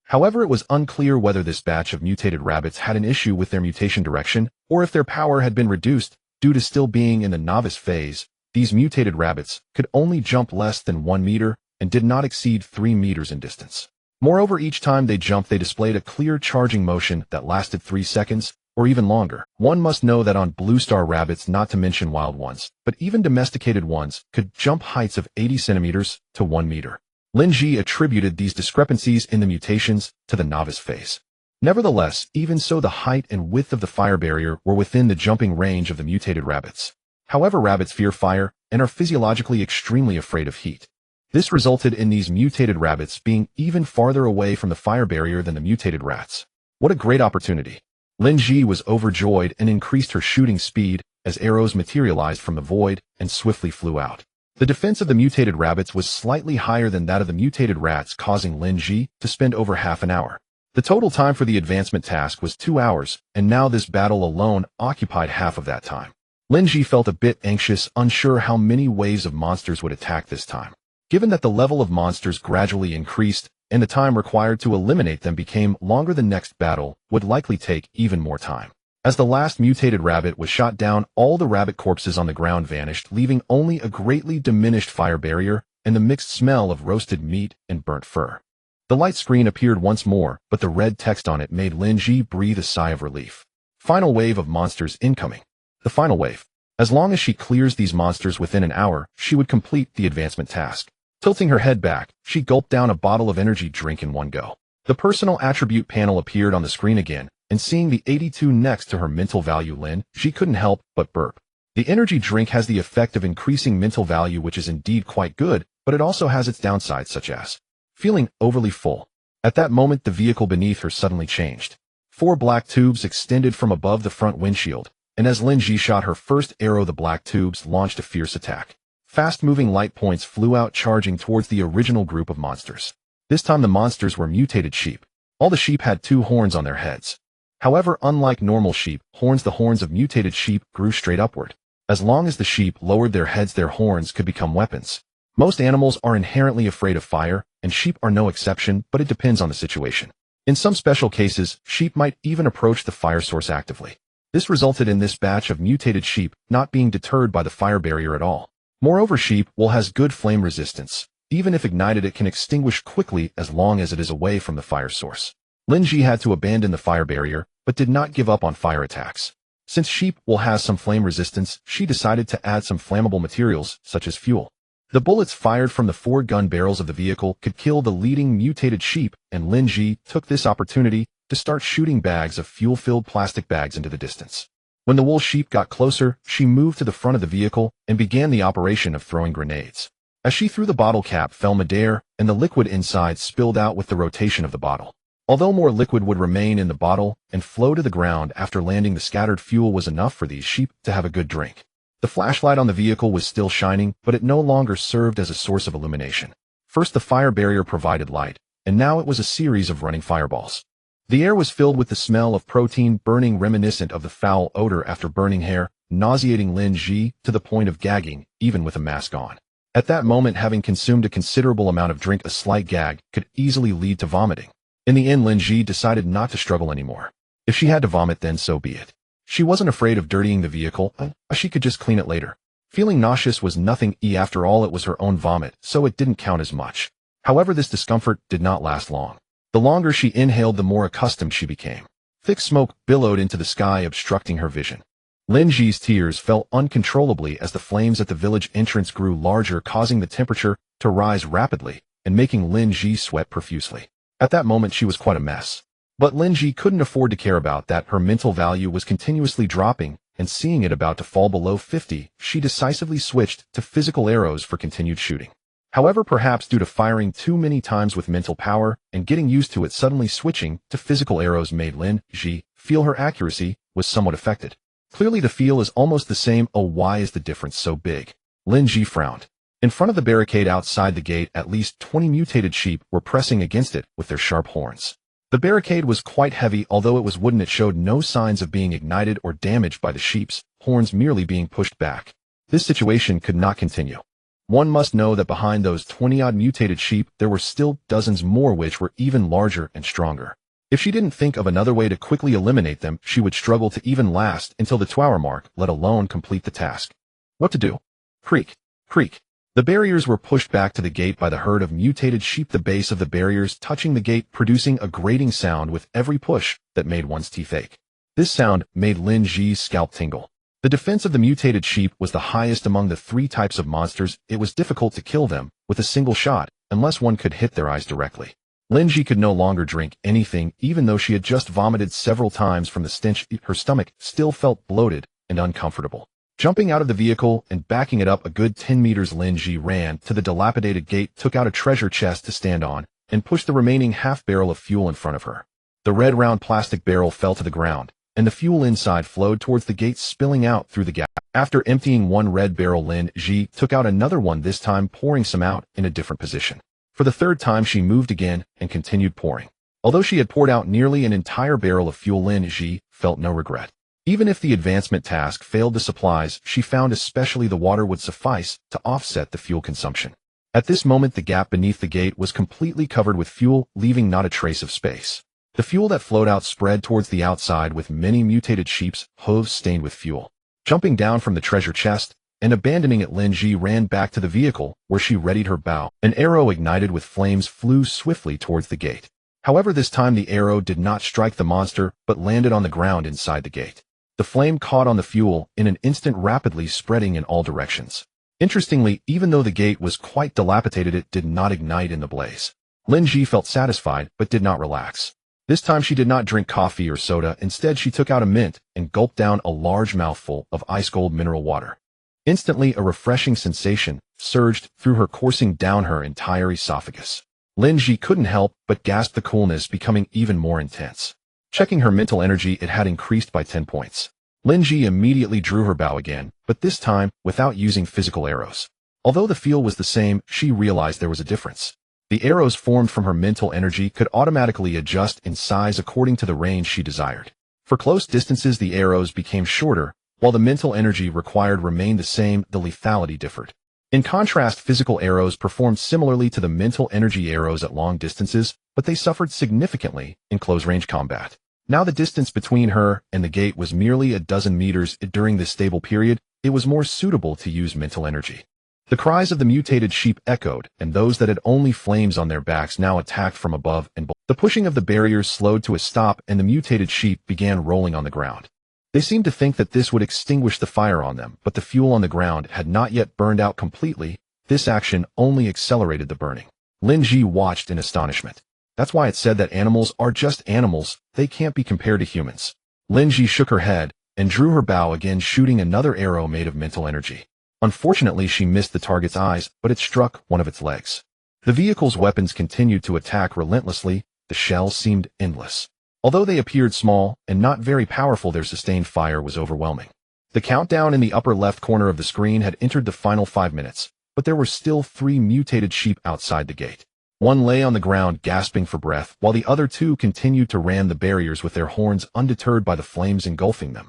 However, it was unclear whether this batch of mutated rabbits had an issue with their mutation direction, or if their power had been reduced due to still being in the novice phase. These mutated rabbits could only jump less than 1 meter and did not exceed 3 meters in distance. Moreover, each time they jumped, they displayed a clear charging motion that lasted 3 seconds, or even longer. One must know that on Blue Star rabbits, not to mention wild ones, but even domesticated ones, could jump heights of 80 centimeters to 1 meter. Lin Zhi attributed these discrepancies in the mutations to the novice phase. Nevertheless, even so, the height and width of the fire barrier were within the jumping range of the mutated rabbits. However, rabbits fear fire and are physiologically extremely afraid of heat. This resulted in these mutated rabbits being even farther away from the fire barrier than the mutated rats. What a great opportunity. Lin Zhi was overjoyed and increased her shooting speed as arrows materialized from the void and swiftly flew out. The defense of the mutated rabbits was slightly higher than that of the mutated rats, causing Lin Zhi to spend over half an hour. The total time for the advancement task was 2 hours, and now this battle alone occupied half of that time. Lin Zhi felt a bit anxious, unsure how many waves of monsters would attack this time. Given that the level of monsters gradually increased and the time required to eliminate them became longer, the next battle would likely take even more time. As the last mutated rabbit was shot down, all the rabbit corpses on the ground vanished, leaving only a greatly diminished fire barrier and the mixed smell of roasted meat and burnt fur. The light screen appeared once more, but the red text on it made Lin Zhi breathe a sigh of relief. Final wave of monsters incoming. The final wave. As long as she clears these monsters within an hour, she would complete the advancement task. Tilting her head back, she gulped down a bottle of energy drink in one go. The personal attribute panel appeared on the screen again, and seeing the 82 next to her mental value Lin, she couldn't help but burp. The energy drink has the effect of increasing mental value, which is indeed quite good, but it also has its downsides, such as feeling overly full. At that moment, the vehicle beneath her suddenly changed. 4 black tubes extended from above the front windshield, and as Lin Zhi shot her first arrow, the black tubes launched a fierce attack. Fast-moving light points flew out, charging towards the original group of monsters. This time the monsters were mutated sheep. All the sheep had 2 horns on their heads. However, unlike normal sheep, the horns of mutated sheep grew straight upward. As long as the sheep lowered their heads, their horns could become weapons. Most animals are inherently afraid of fire, and sheep are no exception, but it depends on the situation. In some special cases, sheep might even approach the fire source actively. This resulted in this batch of mutated sheep not being deterred by the fire barrier at all. Moreover, sheep wool has good flame resistance. Even if ignited, it can extinguish quickly as long as it is away from the fire source. Lin Zhi had to abandon the fire barrier, but did not give up on fire attacks. Since sheep wool has some flame resistance, she decided to add some flammable materials, such as fuel. The bullets fired from the 4 gun barrels of the vehicle could kill the leading mutated sheep, and Lin Zhi took this opportunity to start shooting bags of fuel-filled plastic bags into the distance. When the wool sheep got closer, she moved to the front of the vehicle and began the operation of throwing grenades. As she threw, the bottle cap fell midair, and the liquid inside spilled out with the rotation of the bottle. Although more liquid would remain in the bottle and flow to the ground after landing, the scattered fuel was enough for these sheep to have a good drink. The flashlight on the vehicle was still shining, but it no longer served as a source of illumination. First, the fire barrier provided light, and now it was a series of running fireballs. The air was filled with the smell of protein burning, reminiscent of the foul odor after burning hair, nauseating Lin Zhi to the point of gagging, even with a mask on. At that moment, having consumed a considerable amount of drink, a slight gag could easily lead to vomiting. In the end, Lin Zhi decided not to struggle anymore. If she had to vomit, then so be it. She wasn't afraid of dirtying the vehicle, she could just clean it later. Feeling nauseous was nothing, after all it was her own vomit, so it didn't count as much. However, this discomfort did not last long. The longer she inhaled, the more accustomed she became. Thick smoke billowed into the sky, obstructing her vision. Lin Zhi's tears fell uncontrollably as the flames at the village entrance grew larger, causing the temperature to rise rapidly and making Lin Zhi sweat profusely. At that moment, she was quite a mess. But Lin Zhi couldn't afford to care about that. Her mental value was continuously dropping, and seeing it about to fall below 50, she decisively switched to physical arrows for continued shooting. However, perhaps due to firing too many times with mental power and getting used to it, suddenly switching to physical arrows made Lin Zhi feel her accuracy was somewhat affected. Clearly the feel is almost the same. Oh, why is the difference so big? Lin Zhi frowned. In front of the barricade outside the gate, at least 20 mutated sheep were pressing against it with their sharp horns. The barricade was quite heavy. Although it was wooden, it showed no signs of being ignited or damaged by the sheep's horns merely being pushed back. This situation could not continue. One must know that behind those 20-odd mutated sheep, there were still dozens more which were even larger and stronger. If she didn't think of another way to quickly eliminate them, she would struggle to even last until the 2-hour mark, let alone complete the task. What to do? Creak, creak. The barriers were pushed back to the gate by the herd of mutated sheep, the base of the barriers touching the gate, producing a grating sound with every push that made one's teeth ache. This sound made Lin Zhi's scalp tingle. The defense of the mutated sheep was the highest among the 3 types of monsters. It was difficult to kill them with a single shot, unless one could hit their eyes directly. Lin Zhi could no longer drink anything even though she had just vomited several times from the stench. Her stomach still felt bloated and uncomfortable. Jumping out of the vehicle and backing it up a good 10 meters, Lin Zhi ran to the dilapidated gate, took out a treasure chest to stand on, and pushed the remaining half-barrel of fuel in front of her. The red round plastic barrel fell to the ground, and the fuel inside flowed towards the gate, spilling out through the gap. After emptying one red barrel, Lin Zhi took out another one, this time pouring some out in a different position. For the third time she moved again and continued pouring. Although she had poured out nearly an entire barrel of fuel, Lin Zhi felt no regret. Even if the advancement task failed the supplies, she found especially the water would suffice to offset the fuel consumption. At this moment the gap beneath the gate was completely covered with fuel, leaving not a trace of space. The fuel that flowed out spread towards the outside with many mutated sheep's hooves stained with fuel. Jumping down from the treasure chest and abandoning it, Lin Zhi ran back to the vehicle where she readied her bow. An arrow ignited with flames flew swiftly towards the gate. However, this time the arrow did not strike the monster but landed on the ground inside the gate. The flame caught on the fuel in an instant, rapidly spreading in all directions. Interestingly, even though the gate was quite dilapidated, it did not ignite in the blaze. Lin Zhi felt satisfied but did not relax. This time she did not drink coffee or soda. Instead, she took out a mint and gulped down a large mouthful of ice-cold mineral water. Instantly, a refreshing sensation surged through her, coursing down her entire esophagus. Lin Zhi couldn't help but gasp, the coolness becoming even more intense. Checking her mental energy, it had increased by 10 points. Lin Zhi immediately drew her bow again, but this time without using physical arrows. Although the feel was the same, she realized there was a difference. The arrows formed from her mental energy could automatically adjust in size according to the range she desired. For close distances, the arrows became shorter, while the mental energy required remained the same. The lethality differed. In contrast, physical arrows performed similarly to the mental energy arrows at long distances, but they suffered significantly in close-range combat. Now the distance between her and the gate was merely a dozen meters. During this stable period, it was more suitable to use mental energy. The cries of the mutated sheep echoed, and those that had only flames on their backs now attacked from above and below. The pushing of the barriers slowed to a stop, and the mutated sheep began rolling on the ground. They seemed to think that this would extinguish the fire on them, but the fuel on the ground had not yet burned out completely. This action only accelerated the burning. Lin Zhi watched in astonishment. That's why it's said that animals are just animals, they can't be compared to humans. Lin Zhi shook her head and drew her bow again, shooting another arrow made of mental energy. Unfortunately, she missed the target's eyes, but it struck one of its legs. The vehicle's weapons continued to attack relentlessly. The shells seemed endless. Although they appeared small and not very powerful, their sustained fire was overwhelming. The countdown in the upper left corner of the screen had entered the final 5 minutes, but there were still 3 mutated sheep outside the gate. One lay on the ground gasping for breath, while the other 2 continued to ram the barriers with their horns, undeterred by the flames engulfing them.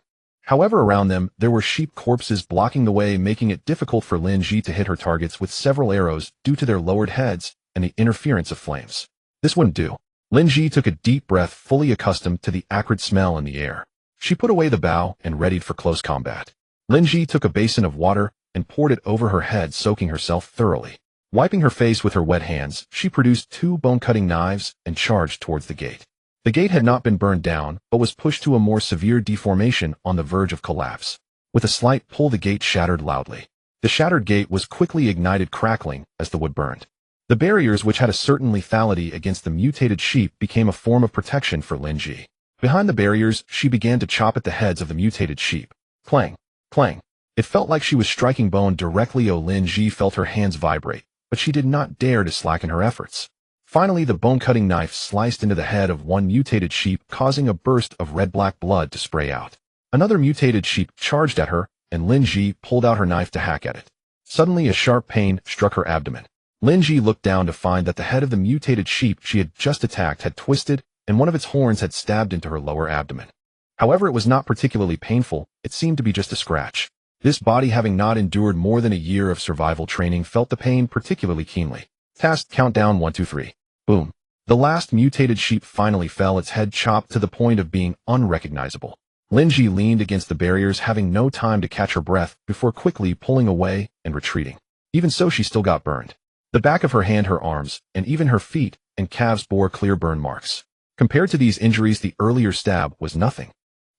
However, around them, there were sheep corpses blocking the way, making it difficult for Lin Zhi to hit her targets with several arrows due to their lowered heads and the interference of flames. This wouldn't do. Lin Zhi took a deep breath, fully accustomed to the acrid smell in the air. She put away the bow and readied for close combat. Lin Zhi took a basin of water and poured it over her head, soaking herself thoroughly. Wiping her face with her wet hands, she produced 2 bone-cutting knives and charged towards the gate. The gate had not been burned down, but was pushed to a more severe deformation on the verge of collapse. With a slight pull, the gate shattered loudly. The shattered gate was quickly ignited, crackling as the wood burned. The barriers, which had a certain lethality against the mutated sheep, became a form of protection for Lin Zhi. Behind the barriers, she began to chop at the heads of the mutated sheep. Clang, clang. It felt like she was striking bone directly. Lin Zhi felt her hands vibrate, but she did not dare to slacken her efforts. Finally, the bone-cutting knife sliced into the head of one mutated sheep, causing a burst of red-black blood to spray out. Another mutated sheep charged at her, and Lin Zhi pulled out her knife to hack at it. Suddenly, a sharp pain struck her abdomen. Lin Zhi looked down to find that the head of the mutated sheep she had just attacked had twisted, and one of its horns had stabbed into her lower abdomen. However, it was not particularly painful. It seemed to be just a scratch. This body, having not endured more than a year of survival training, felt the pain particularly keenly. Task countdown 1, 2, 3. Boom. The last mutated sheep finally fell, its head chopped to the point of being unrecognizable. Lin Zhi leaned against the barriers, having no time to catch her breath, before quickly pulling away and retreating. Even so, she still got burned. The back of her hand, her arms, and even her feet and calves bore clear burn marks. Compared to these injuries, the earlier stab was nothing.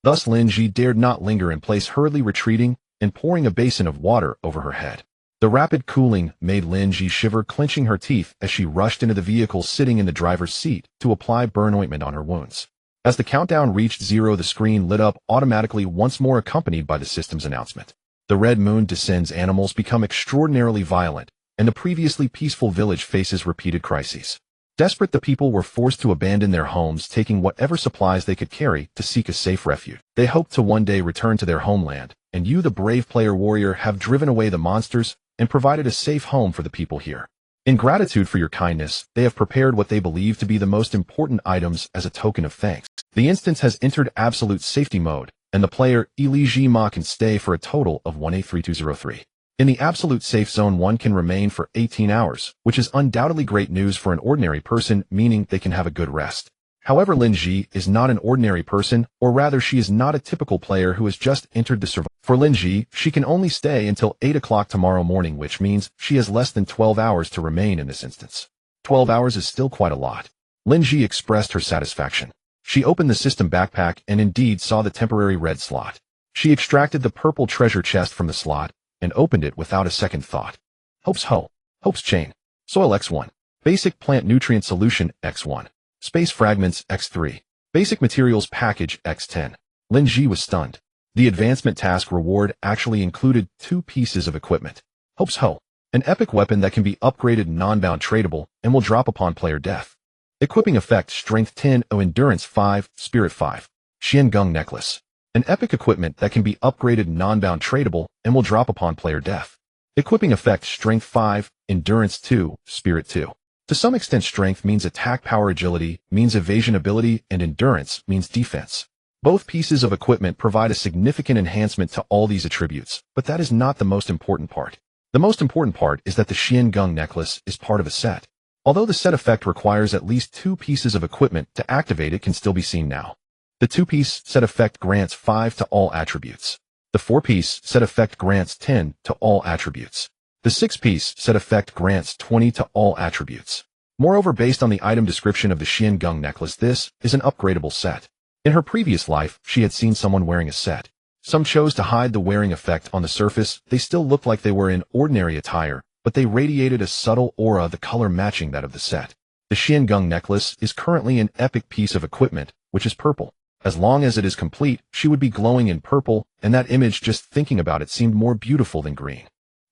Thus, Lin Zhi dared not linger in place, hurriedly retreating and pouring a basin of water over her head. The rapid cooling made Lin Zhi shiver, clenching her teeth as she rushed into the vehicle, sitting in the driver's seat to apply burn ointment on her wounds. As the countdown reached 0, the screen lit up automatically, once more accompanied by the system's announcement. The red moon descends, animals become extraordinarily violent, and the previously peaceful village faces repeated crises. Desperate, the people were forced to abandon their homes, taking whatever supplies they could carry to seek a safe refuge. They hoped to one day return to their homeland, and you, the brave player warrior, have driven away the monsters and provided a safe home for the people here. In gratitude for your kindness, they have prepared what they believe to be the most important items as a token of thanks. The instance has entered absolute safety mode, and the player, Lin Zhi can stay for a total of 183203. In the absolute safe zone, one can remain for 18 hours, which is undoubtedly great news for an ordinary person, meaning they can have a good rest. However, Lin Zhi is not an ordinary person, or rather she is not a typical player who has just entered the survival. For Lin Zhi, she can only stay until 8 o'clock tomorrow morning, which means she has less than 12 hours to remain in this instance. 12 hours is still quite a lot. Lin Zhi expressed her satisfaction. She opened the system backpack and indeed saw the temporary red slot. She extracted the purple treasure chest from the slot and opened it without a second thought. Hope's Hoe. Hope's Chain. Soil X1. Basic Plant Nutrient Solution X1. Space Fragments X3. Basic Materials Package X10. Lin Zhi was stunned. The advancement task reward actually included 2 pieces of equipment. Hope's Hoe. An epic weapon that can be upgraded, non-bound tradable, and will drop upon player death. Equipping effect: Strength 10, Endurance 5, Spirit 5. Xiangung Necklace. An epic equipment that can be upgraded, non-bound tradable, and will drop upon player death. Equipping effect: Strength 5, Endurance 2, Spirit 2. To some extent, strength means attack power, agility means evasion ability, and endurance means defense. Both pieces of equipment provide a significant enhancement to all these attributes, but that is not the most important part. The most important part is that the Xiangung Necklace is part of a set. Although the set effect requires at least 2 pieces of equipment to activate, it can still be seen now. The 2-piece set effect grants 5 to all attributes. The 4-piece set effect grants 10 to all attributes. The 6-piece set effect grants 20 to all attributes. Moreover, based on the item description of the Xiangung Necklace, this is an upgradable set. In her previous life, she had seen someone wearing a set. Some chose to hide the wearing effect on the surface. They still looked like they were in ordinary attire, but they radiated a subtle aura, the color matching that of the set. The Xiangung Necklace is currently an epic piece of equipment, which is purple. As long as it is complete, she would be glowing in purple, and that image, just thinking about it, seemed more beautiful than green.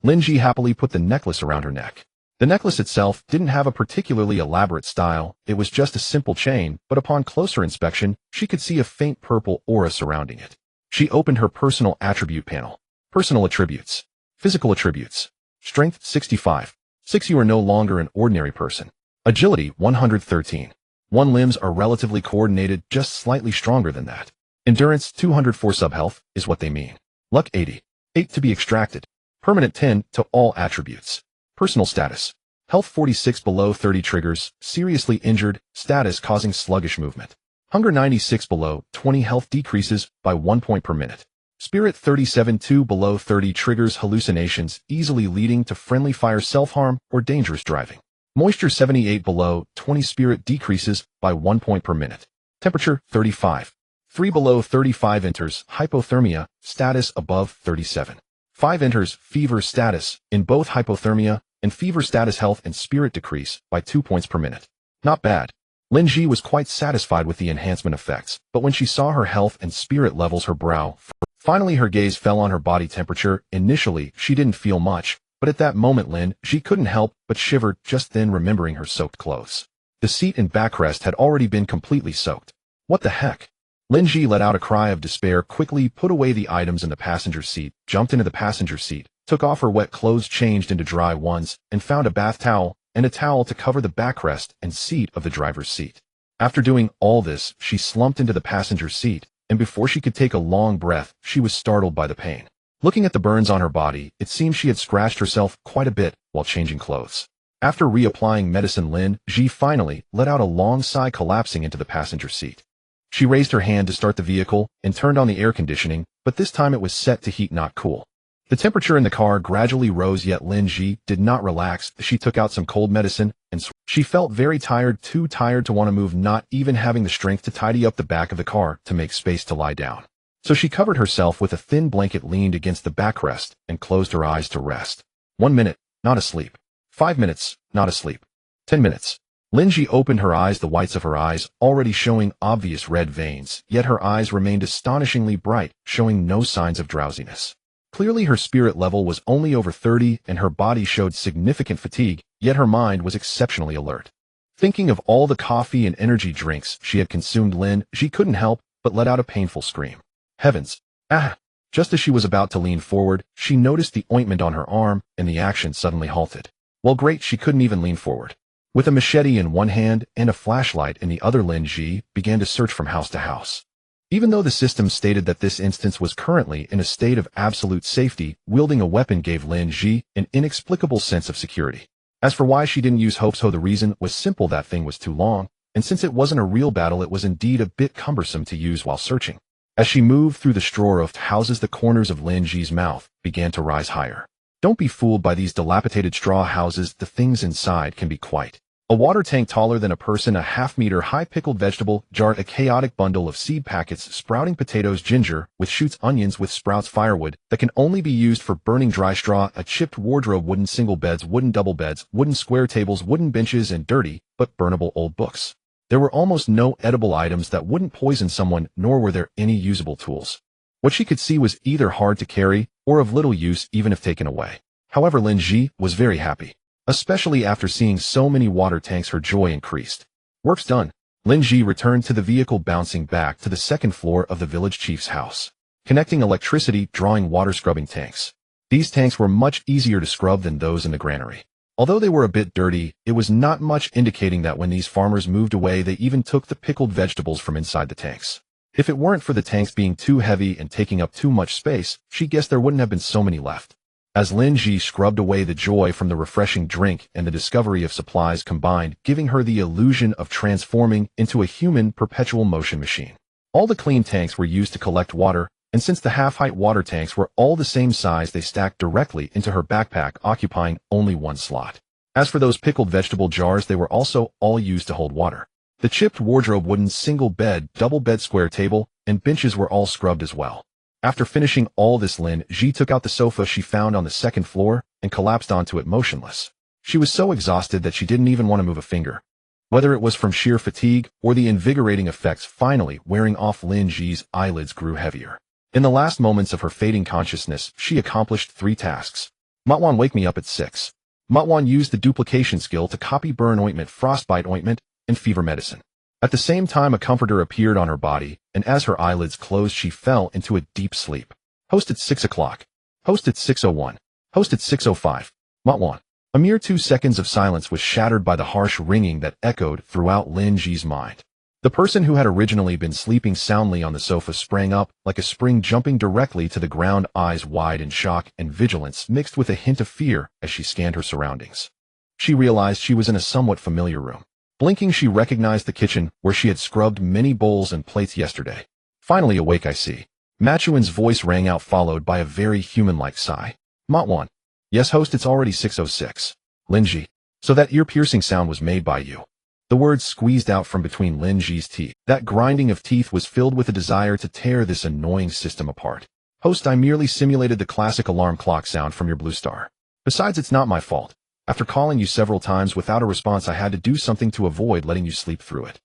Lin Zhi happily put the necklace around her neck. The necklace itself didn't have a particularly elaborate style. It was just a simple chain, but upon closer inspection, she could see a faint purple aura surrounding it. She opened her personal attribute panel. Personal attributes. Physical attributes. Strength 65. 6. You are no longer an ordinary person. Agility 113. 1 limbs are relatively coordinated, just slightly stronger than that. Endurance 204. Subhealth is what they mean. Luck 80. 8 to be extracted. Permanent 10 to all attributes. Personal status. Health 46, below 30 triggers, seriously injured, status causing sluggish movement. Hunger 96, below 20, health decreases by 1 point per minute. Spirit 37, 2, below 30 triggers hallucinations, easily leading to friendly fire, self-harm, or dangerous driving. Moisture 78, below 20, spirit decreases by 1 point per minute. Temperature 35. 3, below 35 enters hypothermia, status above 37. 5 enters fever status. In both hypothermia and fever status, health and spirit decrease by 2 points per minute. Not bad. Lin Zhi was quite satisfied with the enhancement effects, but when she saw her health and spirit levels, her brow furrowed. Finally, her gaze fell on her body temperature. Initially, she didn't feel much, but at that moment Lin Zhi couldn't help but shiver, just then remembering her soaked clothes. The seat and backrest had already been completely soaked. What the heck? Lin Zhi let out a cry of despair, quickly put away the items in the passenger seat, jumped into the passenger seat, took off her wet clothes, changed into dry ones, and found a bath towel and a towel to cover the backrest and seat of the driver's seat. After doing all this, she slumped into the passenger seat, and before she could take a long breath, she was startled by the pain. Looking at the burns on her body, it seemed she had scratched herself quite a bit while changing clothes. After reapplying medicine, Lin Zhi finally let out a long sigh, collapsing into the passenger seat. She raised her hand to start the vehicle and turned on the air conditioning, but this time it was set to heat, not cool. The temperature in the car gradually rose, yet Lin Zhi did not relax. She took out some cold medicine and she felt very tired, too tired to want to move, not even having the strength to tidy up the back of the car to make space to lie down. So she covered herself with a thin blanket, leaned against the backrest, and closed her eyes to rest. 1 minute, not asleep. 5 minutes, not asleep. 10 minutes. Lin Zhi opened her eyes, the whites of her eyes already showing obvious red veins, yet her eyes remained astonishingly bright, showing no signs of drowsiness. Clearly her spirit level was only over 30 and her body showed significant fatigue, yet her mind was exceptionally alert. Thinking of all the coffee and energy drinks she had consumed, Lin Zhi couldn't help but let out a painful scream. Heavens! Ah! Just as she was about to lean forward, she noticed the ointment on her arm and the action suddenly halted. Well, great, she couldn't even lean forward. With a machete in one hand and a flashlight in the other, Lin Zhi began to search from house to house. Even though the system stated that this instance was currently in a state of absolute safety, wielding a weapon gave Lin Zhi an inexplicable sense of security. As for why she didn't use Hope's hoe, the reason was simple: that thing was too long, and since it wasn't a real battle, it was indeed a bit cumbersome to use while searching. As she moved through the straw-roofed houses, the corners of Lin Zhi's mouth began to rise higher. Don't be fooled by these dilapidated straw houses, the things inside can be quite a water tank taller than a person, a half-meter-high pickled vegetable jar, a chaotic bundle of seed packets, sprouting potatoes, ginger with shoots, onions with sprouts, firewood that can only be used for burning dry straw, a chipped wardrobe, wooden single beds, wooden double beds, wooden square tables, wooden benches, and dirty but burnable old books. There were almost no edible items that wouldn't poison someone, nor were there any usable tools. What she could see was either hard to carry or of little use even if taken away. However, Lin Zhi was very happy. Especially after seeing so many water tanks, her joy increased. Work's done. Lin Zhi returned to the vehicle, bouncing back to the second floor of the village chief's house, connecting electricity, drawing water, scrubbing tanks. These tanks were much easier to scrub than those in the granary. Although they were a bit dirty, it was not much indicating that when these farmers moved away, they even took the pickled vegetables from inside the tanks. If it weren't for the tanks being too heavy and taking up too much space, she guessed there wouldn't have been so many left. As Lin Zhi scrubbed away, the joy from the refreshing drink and the discovery of supplies combined, giving her the illusion of transforming into a human perpetual motion machine. All the clean tanks were used to collect water, and since the half-height water tanks were all the same size, they stacked directly into her backpack, occupying only one slot. As for those pickled vegetable jars, they were also all used to hold water. The chipped wardrobe, wooden single bed, double bed, square table, and benches were all scrubbed as well. After finishing all this, Lin Zhi took out the sofa she found on the second floor and collapsed onto it motionless. She was so exhausted that she didn't even want to move a finger. Whether it was from sheer fatigue or the invigorating effects finally wearing off, Lin Zhi's eyelids grew heavier. In the last moments of her fading consciousness, she accomplished 3 tasks. Matwan, wake me up at 6. Matwan used the duplication skill to copy burn ointment, frostbite ointment, and fever medicine. At the same time, a comforter appeared on her body, and as her eyelids closed, she fell into a deep sleep. Host at 6 o'clock. Host at 6:01. Host at 6:05. Matwan. A mere 2 seconds of silence was shattered by the harsh ringing that echoed throughout Lin Zhi's mind. The person who had originally been sleeping soundly on the sofa sprang up like a spring, jumping directly to the ground, eyes wide in shock and vigilance mixed with a hint of fear as she scanned her surroundings. She realized she was in a somewhat familiar room. Blinking, she recognized the kitchen where she had scrubbed many bowls and plates yesterday. Finally awake, I see. Machuan's voice rang out, followed by a very human-like sigh. Matwan. Yes, host, it's already 6:06. Lin Zhi. So that ear-piercing sound was made by you. The words squeezed out from between Lin Zhi's teeth. That grinding of teeth was filled with a desire to tear this annoying system apart. Host, I merely simulated the classic alarm clock sound from your Blue Star. Besides, it's not my fault. After calling you several times without a response, I had to do something to avoid letting you sleep through it.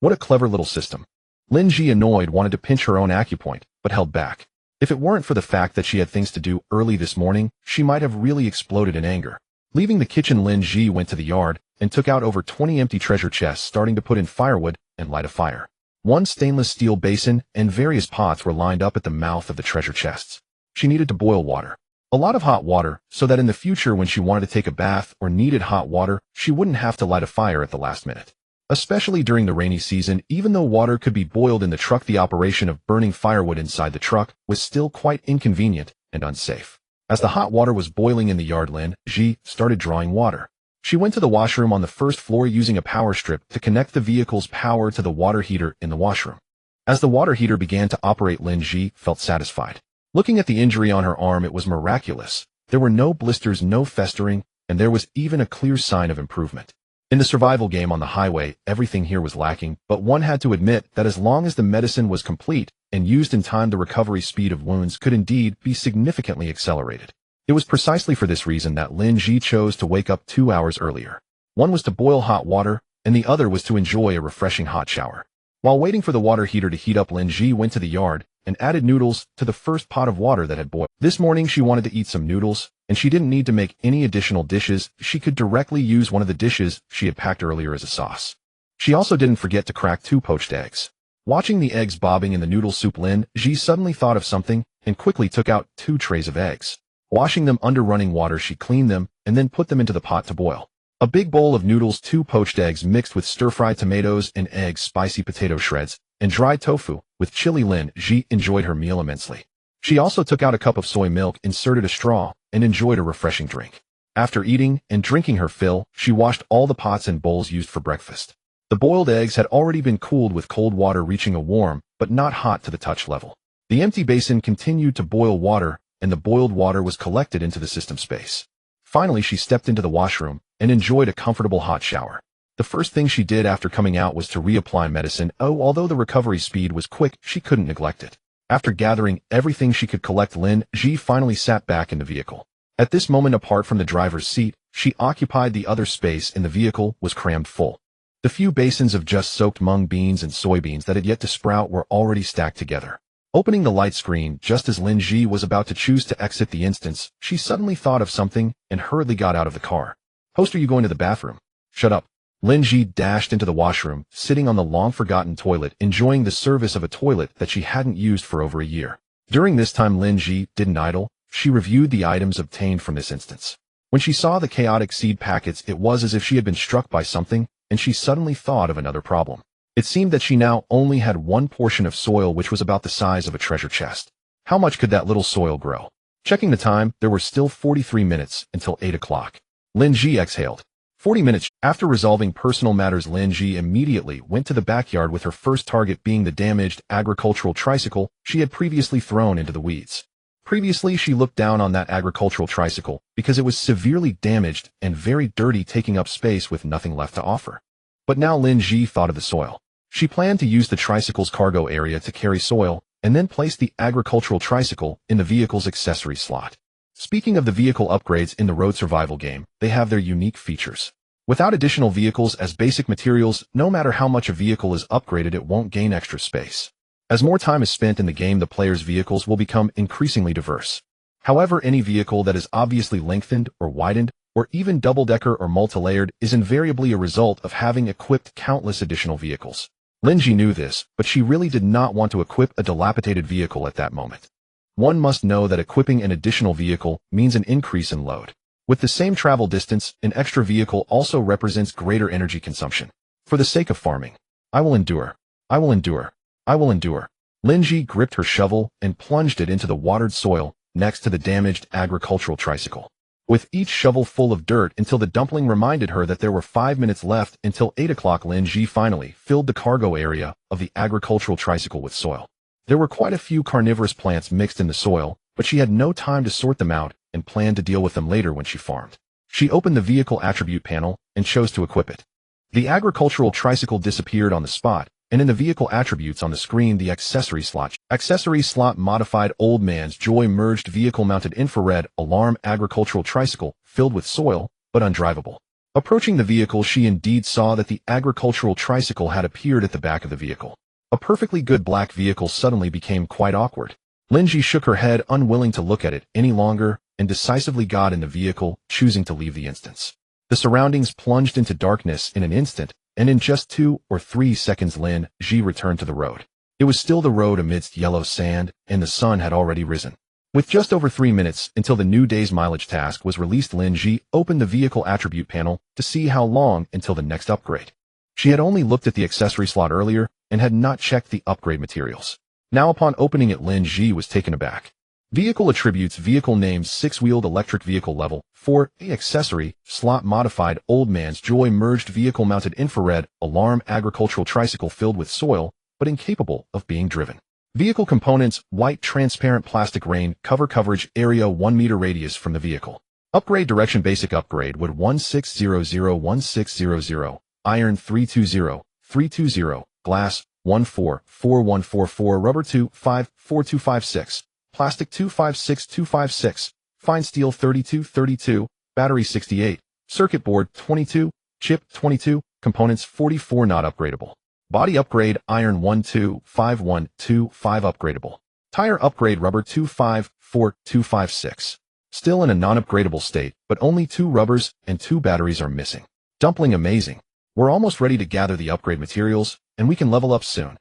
What a clever little system. Lin Zhi, annoyed, wanted to pinch her own acupoint, but held back. If it weren't for the fact that she had things to do early this morning, she might have really exploded in anger. Leaving the kitchen, Lin Zhi went to the yard and took out over 20 empty treasure chests, starting to put in firewood and light a fire. One stainless steel basin and various pots were lined up at the mouth of the treasure chests. She needed to boil water. A lot of hot water, so that in the future when she wanted to take a bath or needed hot water, she wouldn't have to light a fire at the last minute. Especially during the rainy season, even though water could be boiled in the truck, the operation of burning firewood inside the truck was still quite inconvenient and unsafe. As the hot water was boiling in the yard, Lin Zhi started drawing water. She went to the washroom on the first floor using a power strip to connect the vehicle's power to the water heater in the washroom. As the water heater began to operate, Lin Zhi felt satisfied. Looking at the injury on her arm, it was miraculous. There were no blisters, no festering, and there was even a clear sign of improvement. In the survival game on the highway, everything here was lacking, but one had to admit that as long as the medicine was complete and used in time, the recovery speed of wounds could indeed be significantly accelerated. It was precisely for this reason that Lin Zhi chose to wake up 2 hours earlier. One was to boil hot water, and the other was to enjoy a refreshing hot shower. While waiting for the water heater to heat up, Lin Zhi went to the yard and added noodles to the first pot of water that had boiled. This morning she wanted to eat some noodles, and she didn't need to make any additional dishes. She could directly use one of the dishes she had packed earlier as a sauce. She also didn't forget to crack 2 poached eggs. Watching the eggs bobbing in the noodle soup, Lin Zhi suddenly thought of something and quickly took out 2 trays of eggs. Washing them under running water, she cleaned them and then put them into the pot to boil. A big bowl of noodles, 2 poached eggs mixed with stir-fried tomatoes and eggs, spicy potato shreds, and dried tofu with chili. Lin Zhi enjoyed her meal immensely. She also took out a cup of soy milk, inserted a straw, and enjoyed a refreshing drink. After eating and drinking her fill, she washed all the pots and bowls used for breakfast. The boiled eggs had already been cooled with cold water, reaching a warm, but not hot to the touch level. The empty basin continued to boil water, and the boiled water was collected into the system space. Finally, she stepped into the washroom and enjoyed a comfortable hot shower. The first thing she did after coming out was to reapply medicine. Although the recovery speed was quick, she couldn't neglect it. After gathering everything she could collect, Lin Zhi finally sat back in the vehicle. At this moment, apart from the driver's seat, she occupied the other space in the vehicle was crammed full. The few basins of just soaked mung beans and soybeans that had yet to sprout were already stacked together. Opening the light screen just as Lin Zhi was about to choose to exit the instance, she suddenly thought of something and hurriedly got out of the car. "Host, are you going to the bathroom?" "Shut up." Lin Zhi dashed into the washroom, sitting on the long-forgotten toilet, enjoying the service of a toilet that she hadn't used for over a year. During this time, Lin Zhi didn't idle. She reviewed the items obtained from this instance. When she saw the chaotic seed packets, it was as if she had been struck by something, and she suddenly thought of another problem. It seemed that she now only had one portion of soil, which was about the size of a treasure chest. How much could that little soil grow? Checking the time, there were still 43 minutes until 8 o'clock. Lin Zhi exhaled. 40 minutes. After resolving personal matters, Lin Zhi immediately went to the backyard, with her first target being the damaged agricultural tricycle she had previously thrown into the weeds. Previously, she looked down on that agricultural tricycle because it was severely damaged and very dirty, taking up space with nothing left to offer. But now Lin Zhi thought of the soil. She planned to use the tricycle's cargo area to carry soil and then place the agricultural tricycle in the vehicle's accessory slot. Speaking of the vehicle upgrades in the road survival game, they have their unique features. Without additional vehicles as basic materials, no matter how much a vehicle is upgraded, it won't gain extra space. As more time is spent in the game, the player's vehicles will become increasingly diverse. However, any vehicle that is obviously lengthened or widened, or even double-decker or multi-layered, is invariably a result of having equipped countless additional vehicles. Lin Zhi knew this, but she really did not want to equip a dilapidated vehicle at that moment. One must know that equipping an additional vehicle means an increase in load. With the same travel distance, an extra vehicle also represents greater energy consumption. For the sake of farming, I will endure. I will endure. I will endure. Lin Zhi gripped her shovel and plunged it into the watered soil next to the damaged agricultural tricycle. With each shovel full of dirt until the dumpling reminded her that there were 5 minutes left until 8 o'clock, Lin Zhi finally filled the cargo area of the agricultural tricycle with soil. There were quite a few carnivorous plants mixed in the soil, but she had no time to sort them out and planned to deal with them later when she farmed. She opened the vehicle attribute panel and chose to equip it. The agricultural tricycle disappeared on the spot, and in the vehicle attributes on the screen, the accessory slot modified Old Man's Joy merged vehicle mounted infrared alarm agricultural tricycle filled with soil, but undrivable. Approaching the vehicle, she indeed saw that the agricultural tricycle had appeared at the back of the vehicle. A perfectly good black vehicle suddenly became quite awkward. Lin Zhi shook her head, unwilling to look at it any longer, and decisively got in the vehicle, choosing to leave the instance. The surroundings plunged into darkness in an instant, and in just 2 or 3 seconds Lin Zhi returned to the road. It was still the road amidst yellow sand, and the sun had already risen. With just over 3 minutes until the new day's mileage task was released, Lin Zhi opened the vehicle attribute panel to see how long until the next upgrade. She had only looked at the accessory slot earlier and had not checked the upgrade materials. Now upon opening it, Lin Zhi was taken aback. Vehicle attributes: vehicle names 6-wheeled electric vehicle level 4, accessory, slot modified Old Man's Joy merged vehicle mounted infrared alarm agricultural tricycle filled with soil, but incapable of being driven. Vehicle components: white transparent plastic rain cover coverage area 1 meter radius from the vehicle. Upgrade direction: basic upgrade wood 16001600, iron 320, glass 144144, rubber 254256, plastic 256256, fine steel 32, battery 68, circuit board 22, chip 22, components 44 not upgradable. Body upgrade iron 12512 upgradable. Tire upgrade rubber 254256. Still in a non-upgradable state, but only 2 rubbers and 2 batteries are missing. Dumpling amazing. We're almost ready to gather the upgrade materials, and we can level up soon.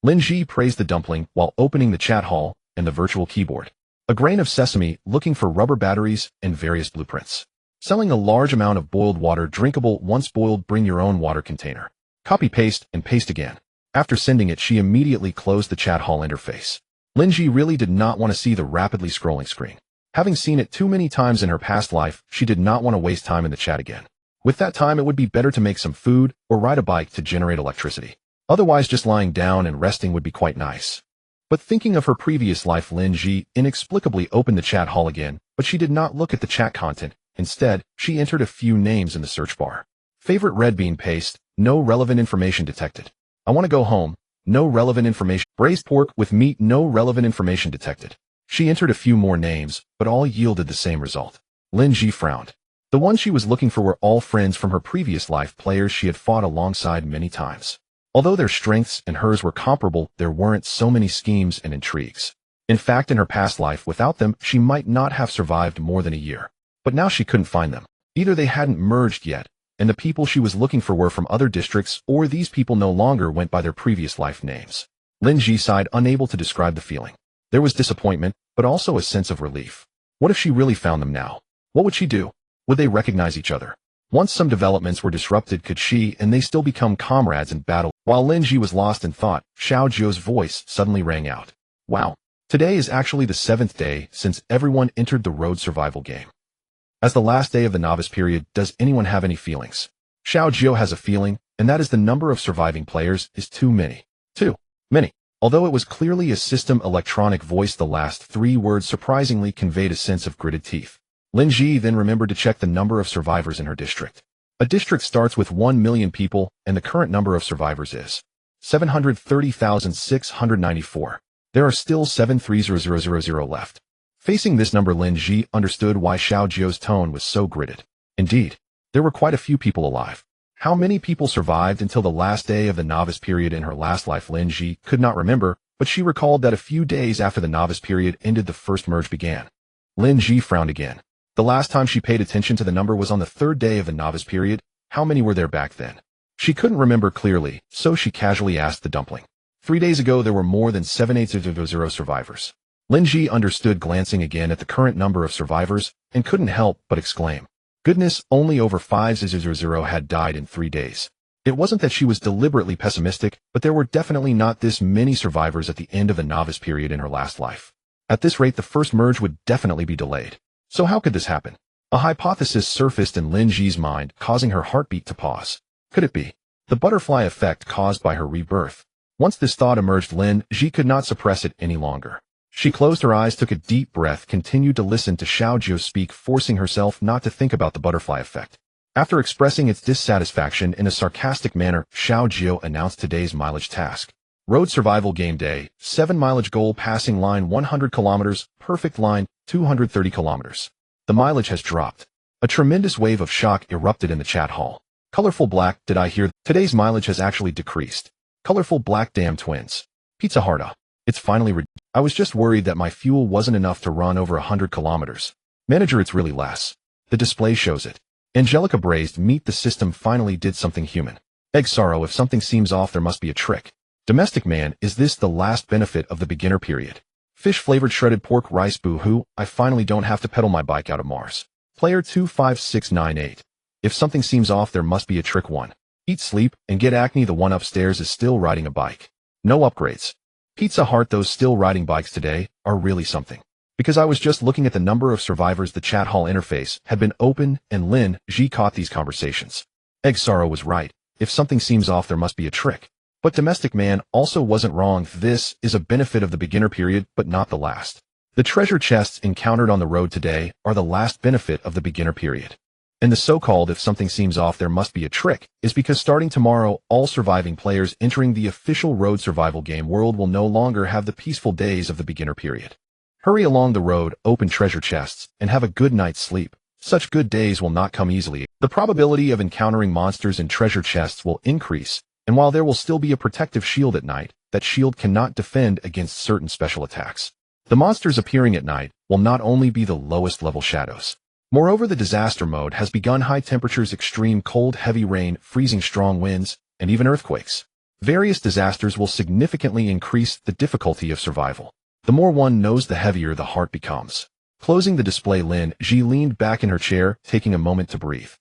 Lin Zhi praised the dumpling while opening the chat hall and the virtual keyboard. A grain of sesame looking for rubber batteries and various blueprints. Selling a large amount of boiled water drinkable once boiled bring your own water container. Copy paste and paste again. After sending it she immediately closed the chat hall interface. Lin Zhi really did not want to see the rapidly scrolling screen. Having seen it too many times in her past life, she did not want to waste time in the chat again. With that time it would be better to make some food or ride a bike to generate electricity. Otherwise just lying down and resting would be quite nice. But thinking of her previous life, Lin Zhi inexplicably opened the chat hall again, but she did not look at the chat content. Instead, she entered a few names in the search bar. Favorite red bean paste, no relevant information detected. I want to go home, no relevant information. Braised pork with meat, no relevant information detected. She entered a few more names, but all yielded the same result. Lin Zhi frowned. The ones she was looking for were all friends from her previous life, players she had fought alongside many times. Although their strengths and hers were comparable, there weren't so many schemes and intrigues. In fact, in her past life, without them, she might not have survived more than a year. But now she couldn't find them. Either they hadn't merged yet, and the people she was looking for were from other districts, or these people no longer went by their previous life names. Lin Zhi sighed, unable to describe the feeling. There was disappointment, but also a sense of relief. What if she really found them now? What would she do? Would they recognize each other? Once some developments were disrupted, could she and they still become comrades in battle? While Lin Zhi was lost in thought, Xiao Zhou's voice suddenly rang out. Wow! Today is actually the 7th day since everyone entered the road survival game. As the last day of the novice period, does anyone have any feelings? Xiao Zhou has a feeling, and that is the number of surviving players is too many. Too many. Although it was clearly a system electronic voice, the last 3 words surprisingly conveyed a sense of gritted teeth. Lin Zhi then remembered to check the number of survivors in her district. A district starts with 1 million people, and the current number of survivors is 730,694. There are still 730,000 left. Facing this number, Lin Zhi understood why Xiao Zhou's tone was so gritted. Indeed, there were quite a few people alive. How many people survived until the last day of the novice period in her last life? Lin Zhi could not remember, but she recalled that a few days after the novice period ended, the first merge began. Lin Zhi frowned again. The last time she paid attention to the number was on the 3rd day of the novice period. How many were there back then? She couldn't remember clearly, so she casually asked the dumpling. 3 days ago there were more than 780,000 survivors. Lin Zhi understood, glancing again at the current number of survivors, and couldn't help but exclaim. Goodness, only over 5,000 had died in 3 days. It wasn't that she was deliberately pessimistic, but there were definitely not this many survivors at the end of the novice period in her last life. At this rate, the first merge would definitely be delayed. So how could this happen? A hypothesis surfaced in Lin Zhi's mind, causing her heartbeat to pause. Could it be the butterfly effect caused by her rebirth? Once this thought emerged, Lin Zhi could not suppress it any longer. She closed her eyes, took a deep breath, continued to listen to Xiao Zhou speak, forcing herself not to think about the butterfly effect. After expressing its dissatisfaction in a sarcastic manner, Xiao Zhou announced today's mileage task. Road survival game day, 7 mileage goal, passing line 100 kilometers, perfect line 230 kilometers. The mileage has dropped. A tremendous wave of shock erupted in the chat hall. Colorful black, did I hear? Today's mileage has actually decreased. Colorful black, damn twins. Pizza Harda. It's finally I was just worried that my fuel wasn't enough to run over 100 kilometers. Manager, it's really less. The display shows it. Angelica braised meat, the system finally did something human. Egg sorrow, if something seems off there must be a trick. Domestic man, is this the last benefit of the beginner period? Fish flavored shredded pork rice, boo-hoo, I finally don't have to pedal my bike out of Mars. Player 25698. If something seems off there must be a trick. 1. Eat, sleep, and get acne. The one upstairs is still riding a bike. No upgrades. Pizza Heart, those still riding bikes today are really something. Because I was just looking at the number of survivors, the chat hall interface had been open, and Lin Zhi caught these conversations. Egg sorrow was right. If something seems off there must be a trick. But Domestic Man also wasn't wrong. This is a benefit of the beginner period, but not the last. The treasure chests encountered on the road today are the last benefit of the beginner period. And the so-called if something seems off there must be a trick is because starting tomorrow, all surviving players entering the official road survival game world will no longer have the peaceful days of the beginner period. Hurry along the road, open treasure chests, and have a good night's sleep. Such good days will not come easily. The probability of encountering monsters in treasure chests will increase, and while there will still be a protective shield at night, that shield cannot defend against certain special attacks. The monsters appearing at night will not only be the lowest level shadows. Moreover, the disaster mode has begun. High temperatures, extreme cold, heavy rain, freezing strong winds, and even earthquakes. Various disasters will significantly increase the difficulty of survival. The more one knows, the heavier the heart becomes. Closing the display, Lin Zhi leaned back in her chair, taking a moment to breathe.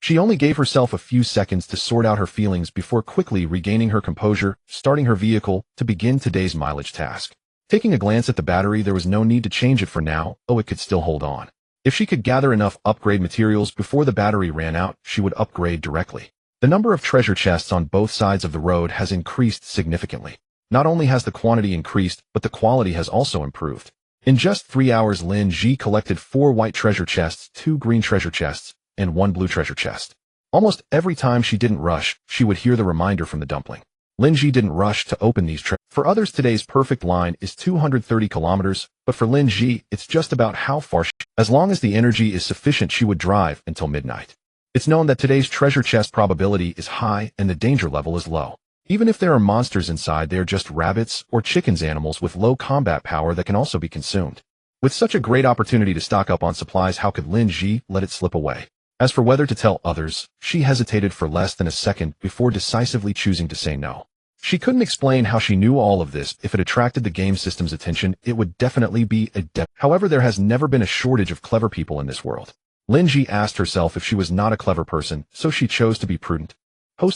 She only gave herself a few seconds to sort out her feelings before quickly regaining her composure, starting her vehicle to begin today's mileage task. Taking a glance at the battery, there was no need to change it for now, though it could still hold on. If she could gather enough upgrade materials before the battery ran out, she would upgrade directly. The number of treasure chests on both sides of the road has increased significantly. Not only has the quantity increased, but the quality has also improved. In just 3 hours, Lin Zhi collected 4 white treasure chests, 2 green treasure chests, and 1 blue treasure chest. Almost every time she didn't rush, she would hear the reminder from the dumpling. Lin Zhi didn't rush to open these treasures. For others, today's perfect line is 230 kilometers, but for Lin Zhi, it's just about how far as long as the energy is sufficient, she would drive until midnight. It's known that today's treasure chest probability is high and the danger level is low. Even if there are monsters inside, they are just rabbits or chickens, animals with low combat power that can also be consumed. With such a great opportunity to stock up on supplies, how could Lin Zhi let it slip away? As for whether to tell others, she hesitated for less than a second before decisively choosing to say no. She couldn't explain how she knew all of this. If it attracted the game system's attention, it would definitely be a However, there has never been a shortage of clever people in this world. Lin Zhi asked herself if she was not a clever person, so she chose to be prudent.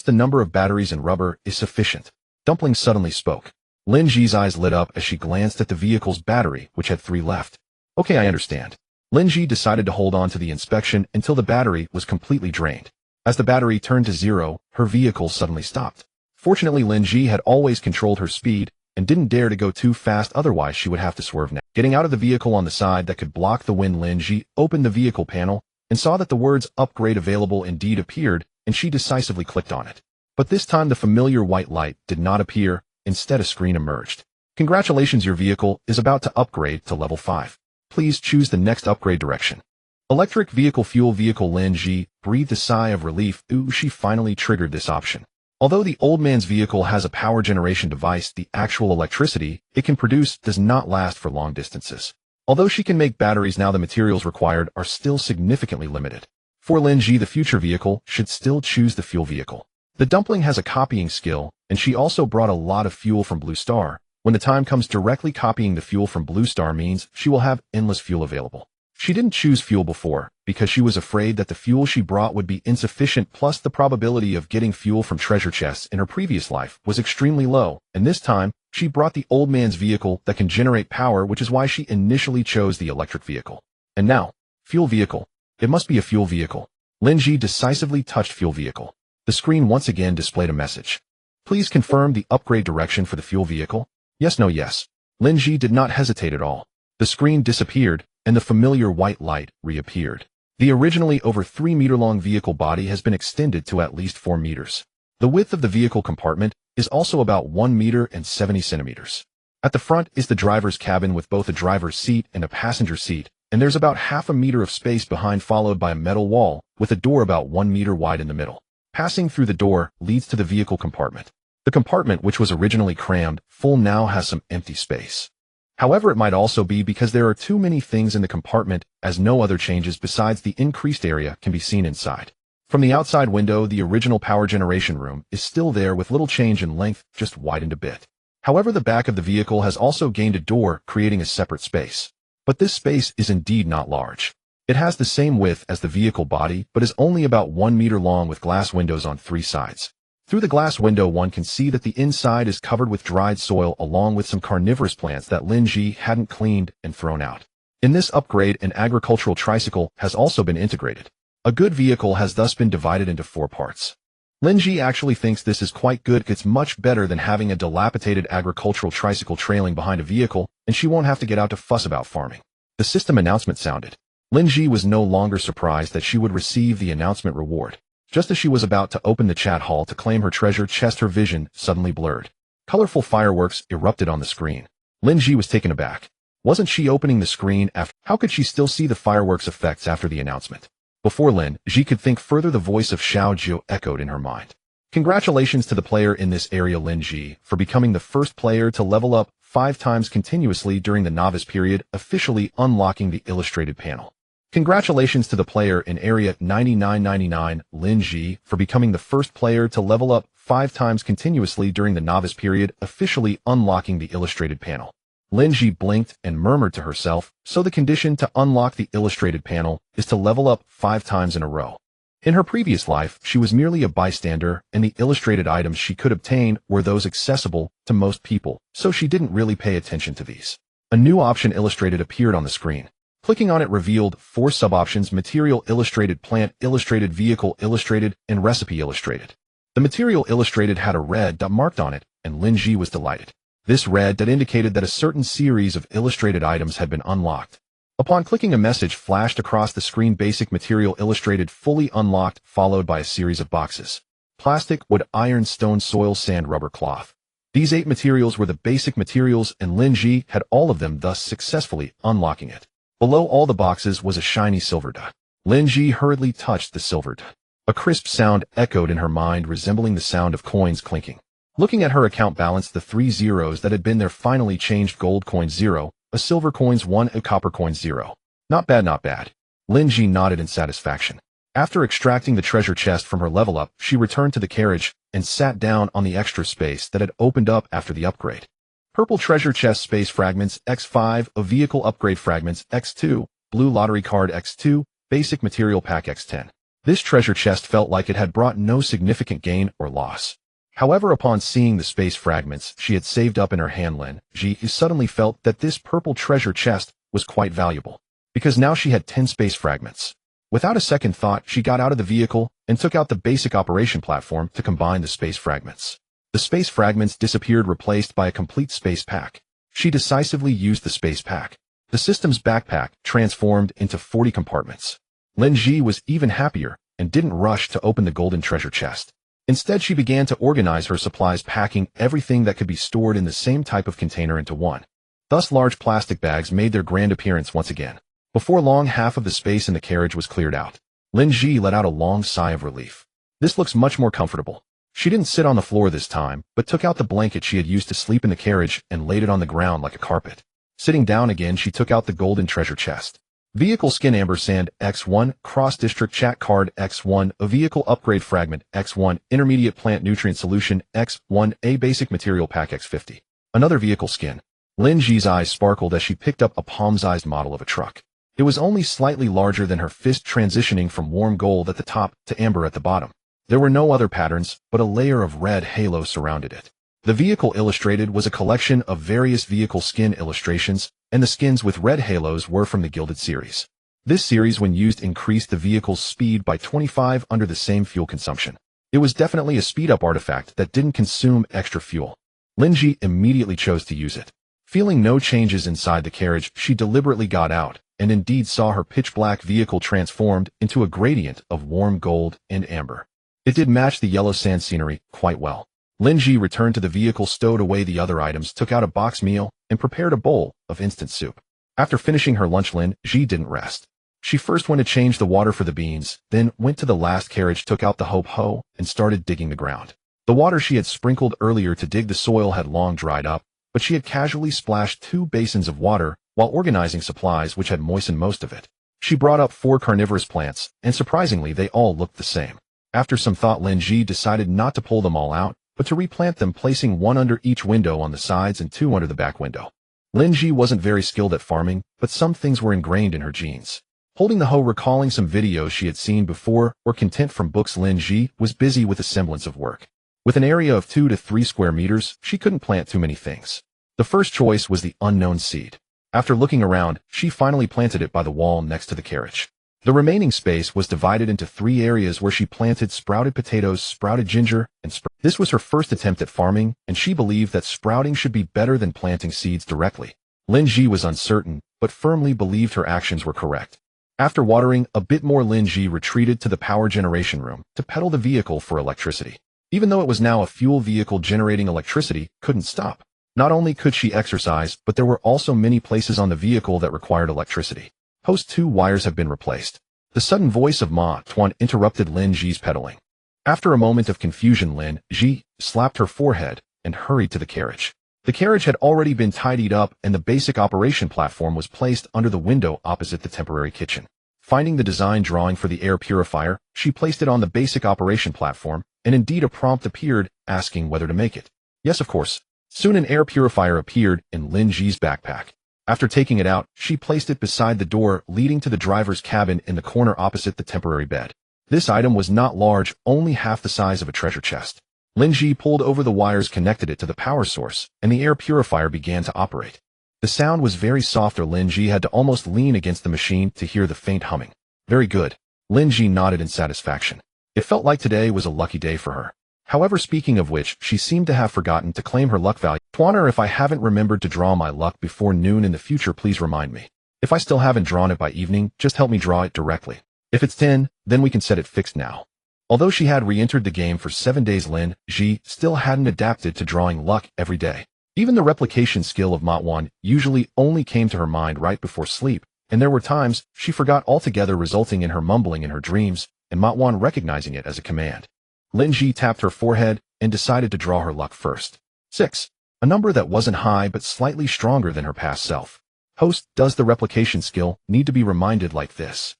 The number of batteries and rubber is sufficient. Dumpling suddenly spoke. Lin Zhi's eyes lit up as she glanced at the vehicle's battery, which had 3 left. Okay, I understand. Lin Zhi decided to hold on to the inspection until the battery was completely drained. As the battery turned to 0, her vehicle suddenly stopped. Fortunately, Lin Zhi had always controlled her speed and didn't dare to go too fast, otherwise she would have to swerve now. Getting out of the vehicle on the side that could block the wind, Lin Zhi opened the vehicle panel and saw that the words "Upgrade Available" indeed appeared, and she decisively clicked on it. But this time the familiar white light did not appear. Instead, a screen emerged. Congratulations, your vehicle is about to upgrade to level 5. Please choose the next upgrade direction. Electric vehicle, fuel vehicle. Lin Zhi breathed a sigh of relief. She finally triggered this option. Although the old man's vehicle has a power generation device, the actual electricity it can produce does not last for long distances. Although she can make batteries now, the materials required are still significantly limited. For Lin Zhi, the future vehicle should still choose the fuel vehicle. The dumpling has a copying skill, and she also brought a lot of fuel from Blue Star. When the time comes, directly copying the fuel from Blue Star means she will have endless fuel available. She didn't choose fuel before because she was afraid that the fuel she brought would be insufficient, plus the probability of getting fuel from treasure chests in her previous life was extremely low, and this time she brought the old man's vehicle that can generate power, which is why she initially chose the electric vehicle. And now, fuel vehicle. It must be a fuel vehicle. Lin Zhi decisively touched fuel vehicle. The screen once again displayed a message. Please confirm the upgrade direction for the fuel vehicle. Yes, no, yes. Lin Zhi did not hesitate at all. The screen disappeared, and the familiar white light reappeared. The originally over 3-meter-long vehicle body has been extended to at least 4 meters. The width of the vehicle compartment is also about 1 meter and 70 centimeters. At the front is the driver's cabin with both a driver's seat and a passenger seat, and there's about half a meter of space behind, followed by a metal wall with a door about 1 meter wide in the middle. Passing through the door leads to the vehicle compartment. The compartment, which was originally crammed full, now has some empty space. However, it might also be because there are too many things in the compartment, as no other changes besides the increased area can be seen inside. From the outside window, the original power generation room is still there with little change in length, just widened a bit. However, the back of the vehicle has also gained a door, creating a separate space. But this space is indeed not large. It has the same width as the vehicle body, but is only about 1 meter long with glass windows on 3 sides. Through the glass window, one can see that the inside is covered with dried soil along with some carnivorous plants that Lin Zhi hadn't cleaned and thrown out. In this upgrade, an agricultural tricycle has also been integrated. A good vehicle has thus been divided into 4 parts. Lin Zhi actually thinks this is quite good. It's much better than having a dilapidated agricultural tricycle trailing behind a vehicle, and she won't have to get out to fuss about farming. The system announcement sounded. Lin Zhi was no longer surprised that she would receive the announcement reward. Just as she was about to open the chat hall to claim her treasure chest, her vision suddenly blurred. Colorful fireworks erupted on the screen. Lin Zhi was taken aback. Wasn't she opening the screen after? How could she still see the fireworks effects after the announcement? Before Lin Zhi could think further, the voice of Xiao Jiu echoed in her mind. Congratulations to the player in this area Lin Zhi for becoming the first player to level up 5 times continuously during the novice period, officially unlocking the illustrated panel. Congratulations to the player in area 9999 Lin Zhi for becoming the first player to level up 5 times continuously during the novice period, officially unlocking the illustrated panel. Lin Zhi blinked and murmured to herself, so the condition to unlock the illustrated panel is to level up 5 times in a row. In her previous life, she was merely a bystander, and the illustrated items she could obtain were those accessible to most people, so she didn't really pay attention to these. A new option illustrated appeared on the screen. Clicking on it revealed 4 sub-options: material illustrated, plant illustrated, vehicle illustrated, and recipe illustrated. The material illustrated had a red dot marked on it, and Lin Zhi was delighted. This red dot indicated that a certain series of illustrated items had been unlocked. Upon clicking, a message flashed across the screen: basic material illustrated fully unlocked, followed by a series of boxes. Plastic, wood, iron, stone, soil, sand, rubber, cloth. These 8 materials were the basic materials, and Lin Zhi had all of them, thus successfully unlocking it. Below all the boxes was a shiny silver dot. Lin Zhi hurriedly touched the silver dot. A crisp sound echoed in her mind, resembling the sound of coins clinking. Looking at her account balance, the 3 zeros that had been there finally changed: gold coins 0, a silver coins 1, a copper coins 0. Not bad, not bad. Lin Zhi nodded in satisfaction. After extracting the treasure chest from her level up, she returned to the carriage and sat down on the extra space that had opened up after the upgrade. Purple treasure chest space fragments X5, a vehicle upgrade fragments X2, blue lottery card X2, basic material pack X10. This treasure chest felt like it had brought no significant gain or loss. However, upon seeing the space fragments she had saved up in her hand, Lin Zhi suddenly felt that this purple treasure chest was quite valuable, because now she had 10 space fragments. Without a second thought, she got out of the vehicle and took out the basic operation platform to combine the space fragments. The space fragments disappeared, replaced by a complete space pack. She decisively used the space pack. The system's backpack transformed into 40 compartments. Lin Zhi was even happier and didn't rush to open the golden treasure chest. Instead, she began to organize her supplies, packing everything that could be stored in the same type of container into one. Thus, large plastic bags made their grand appearance once again. Before long, half of the space in the carriage was cleared out. Lin Zhi let out a long sigh of relief. This looks much more comfortable. She didn't sit on the floor this time, but took out the blanket she had used to sleep in the carriage and laid it on the ground like a carpet. Sitting down again, she took out the golden treasure chest. Vehicle skin ampersand X1, cross-district chat card X1, a vehicle upgrade fragment X1, intermediate plant nutrient solution X1, a basic material pack X50. Another vehicle skin. Lin Zhi's eyes sparkled as she picked up a palm-sized model of a truck. It was only slightly larger than her fist, transitioning from warm gold at the top to amber at the bottom. There were no other patterns, but a layer of red halo surrounded it. The vehicle illustrated was a collection of various vehicle skin illustrations, and the skins with red halos were from the Gilded series. This series, when used, increased the vehicle's speed by 25 under the same fuel consumption. It was definitely a speed-up artifact that didn't consume extra fuel. Lin Zhi immediately chose to use it. Feeling no changes inside the carriage, she deliberately got out, and indeed saw her pitch-black vehicle transformed into a gradient of warm gold and amber. It did match the yellow sand scenery quite well. Lin Zhi returned to the vehicle, stowed away the other items, took out a box meal, and prepared a bowl of instant soup. After finishing her lunch, Lin Zhi didn't rest. She first went to change the water for the beans, then went to the last carriage, took out the hoe, and started digging the ground. The water she had sprinkled earlier to dig the soil had long dried up, but she had casually splashed 2 basins of water while organizing supplies which had moistened most of it. She brought up 4 carnivorous plants, and surprisingly they all looked the same. After some thought, Lin Zhi decided not to pull them all out, but to replant them, placing 1 under each window on the sides and 2 under the back window. Lin Zhi wasn't very skilled at farming, but some things were ingrained in her genes. Holding the hoe, recalling some videos she had seen before or content from books, Lin Zhi was busy with a semblance of work. With an area of 2 to 3 square meters, she couldn't plant too many things. The first choice was the unknown seed. After looking around, she finally planted it by the wall next to the carriage. The remaining space was divided into 3 areas where she planted sprouted potatoes, sprouted ginger, and This was her first attempt at farming, and she believed that sprouting should be better than planting seeds directly. Lin Zhi was uncertain, but firmly believed her actions were correct. After watering a bit more, Lin Zhi retreated to the power generation room to pedal the vehicle for electricity. Even though it was now a fuel vehicle, generating electricity couldn't stop. Not only could she exercise, but there were also many places on the vehicle that required electricity. Post 2 wires have been replaced. The sudden voice of Ma Tuan interrupted Lin Zhi's pedaling. After a moment of confusion, Lin Zhi slapped her forehead and hurried to the carriage. The carriage had already been tidied up and the basic operation platform was placed under the window opposite the temporary kitchen. Finding the design drawing for the air purifier, she placed it on the basic operation platform, and indeed a prompt appeared asking whether to make it. Yes, of course. Soon an air purifier appeared in Lin Zhi's backpack. After taking it out, she placed it beside the door leading to the driver's cabin in the corner opposite the temporary bed. This item was not large, only half the size of a treasure chest. Lin Zhi pulled over the wires, connected it to the power source, and the air purifier began to operate. The sound was very soft, Lin Zhi had to almost lean against the machine to hear the faint humming. Very good. Lin Zhi nodded in satisfaction. It felt like today was a lucky day for her. However, speaking of which, she seemed to have forgotten to claim her luck value. Tuaner, if I haven't remembered to draw my luck before noon in the future, please remind me. If I still haven't drawn it by evening, just help me draw it directly. If it's 10, then we can set it fixed now. Although she had re-entered the game for 7 days, Lin Zhi still hadn't adapted to drawing luck every day. Even the replication skill of Matwan usually only came to her mind right before sleep, and there were times she forgot altogether, resulting in her mumbling in her dreams, and Matwan recognizing it as a command. Lin Zhi tapped her forehead and decided to draw her luck first. 6. A number that wasn't high but slightly stronger than her past self. Host, does the replication skill need to be reminded like this?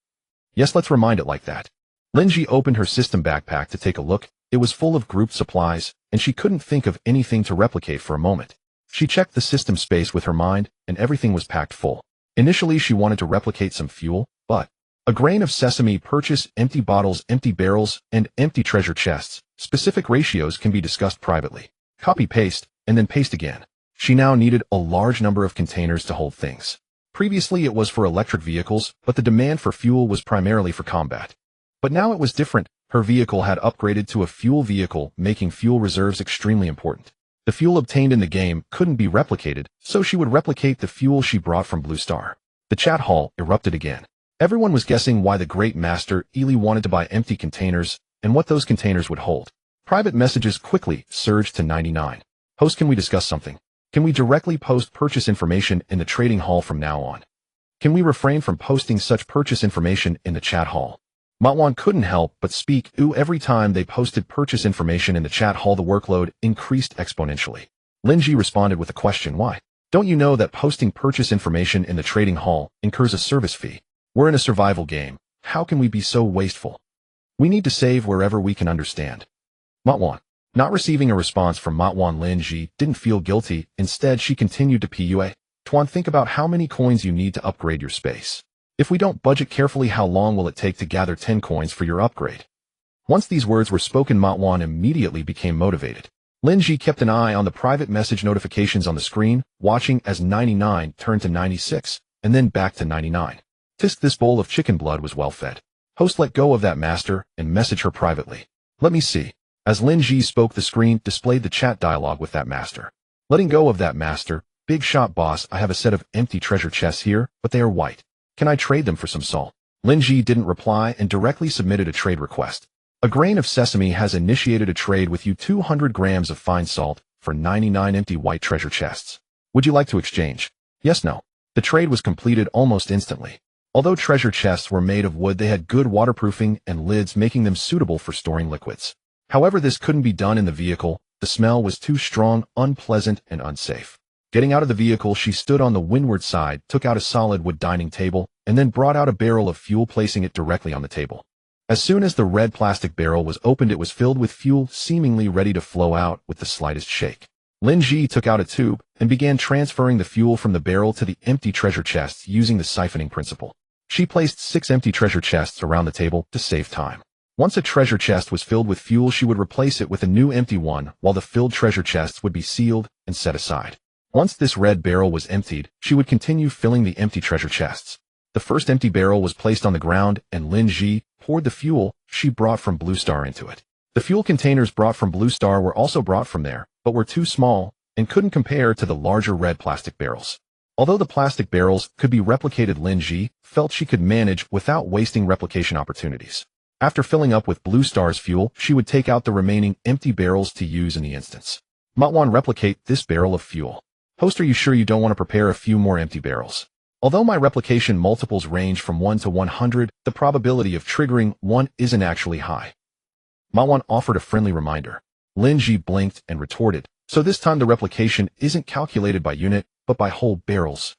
Yes, let's remind it like that. Lin Zhi opened her system backpack to take a look. It was full of group supplies, and she couldn't think of anything to replicate for a moment. She checked the system space with her mind, and everything was packed full. Initially, she wanted to replicate some fuel, but a grain of sesame, purchase empty bottles, empty barrels, and empty treasure chests. Specific ratios can be discussed privately. Copy-paste, and then paste again. She now needed a large number of containers to hold things. Previously, it was for electric vehicles, but the demand for fuel was primarily for combat. But now it was different. Her vehicle had upgraded to a fuel vehicle, making fuel reserves extremely important. The fuel obtained in the game couldn't be replicated, so she would replicate the fuel she brought from Blue Star. The chat hall erupted again. Everyone was guessing why the Great Master Ely wanted to buy empty containers and what those containers would hold. Private messages quickly surged to 99. Host, can we discuss something? Can we directly post purchase information in the trading hall from now on? Can we refrain from posting such purchase information in the chat hall? Matwan couldn't help but speak. Every time they posted purchase information in the chat hall, the workload increased exponentially. Lin Zhi responded with a question, why? Don't you know that posting purchase information in the trading hall incurs a service fee? We're in a survival game. How can we be so wasteful? We need to save wherever we can understand. Matwan. Not receiving a response from Matwan, Lin Zhi didn't feel guilty. Instead, she continued to Pua. Tuan, think about how many coins you need to upgrade your space. If we don't budget carefully, how long will it take to gather 10 coins for your upgrade? Once these words were spoken, Matwan immediately became motivated. Lin Zhi kept an eye on the private message notifications on the screen, watching as 99 turned to 96, and then back to 99. Tisk, this bowl of chicken blood was well fed. Host, let go of that master and message her privately. Let me see. As Lin Zhi spoke, the screen displayed the chat dialogue with that master. Letting go of that master. Big shot, boss. I have a set of empty treasure chests here, but they are white. Can I trade them for some salt? Lin Zhi didn't reply and directly submitted a trade request. A grain of sesame has initiated a trade with you, 200 grams of fine salt for 99 empty white treasure chests. Would you like to exchange? Yes, no. The trade was completed almost instantly. Although treasure chests were made of wood, they had good waterproofing and lids, making them suitable for storing liquids. However, this couldn't be done in the vehicle. The smell was too strong, unpleasant, and unsafe. Getting out of the vehicle, she stood on the windward side, took out a solid wood dining table, and then brought out a barrel of fuel, placing it directly on the table. As soon as the red plastic barrel was opened, it was filled with fuel, seemingly ready to flow out with the slightest shake. Lin Zhi took out a tube and began transferring the fuel from the barrel to the empty treasure chests using the siphoning principle. She placed 6 empty treasure chests around the table to save time. Once a treasure chest was filled with fuel, she would replace it with a new empty one, while the filled treasure chests would be sealed and set aside. Once this red barrel was emptied, she would continue filling the empty treasure chests. The first empty barrel was placed on the ground, and Lin Zhi poured the fuel she brought from Blue Star into it. The fuel containers brought from Blue Star were also brought from there, but were too small and couldn't compare to the larger red plastic barrels. Although the plastic barrels could be replicated, Lin Zhi felt she could manage without wasting replication opportunities. After filling up with Blue Star's fuel, she would take out the remaining empty barrels to use in the instance. Matwan, replicate this barrel of fuel. Host, are you sure you don't want to prepare a few more empty barrels? Although my replication multiples range from 1 to 100, the probability of triggering 1 isn't actually high. Ma1 offered a friendly reminder. Lin Zhi blinked and retorted, so this time the replication isn't calculated by unit, but by whole barrels.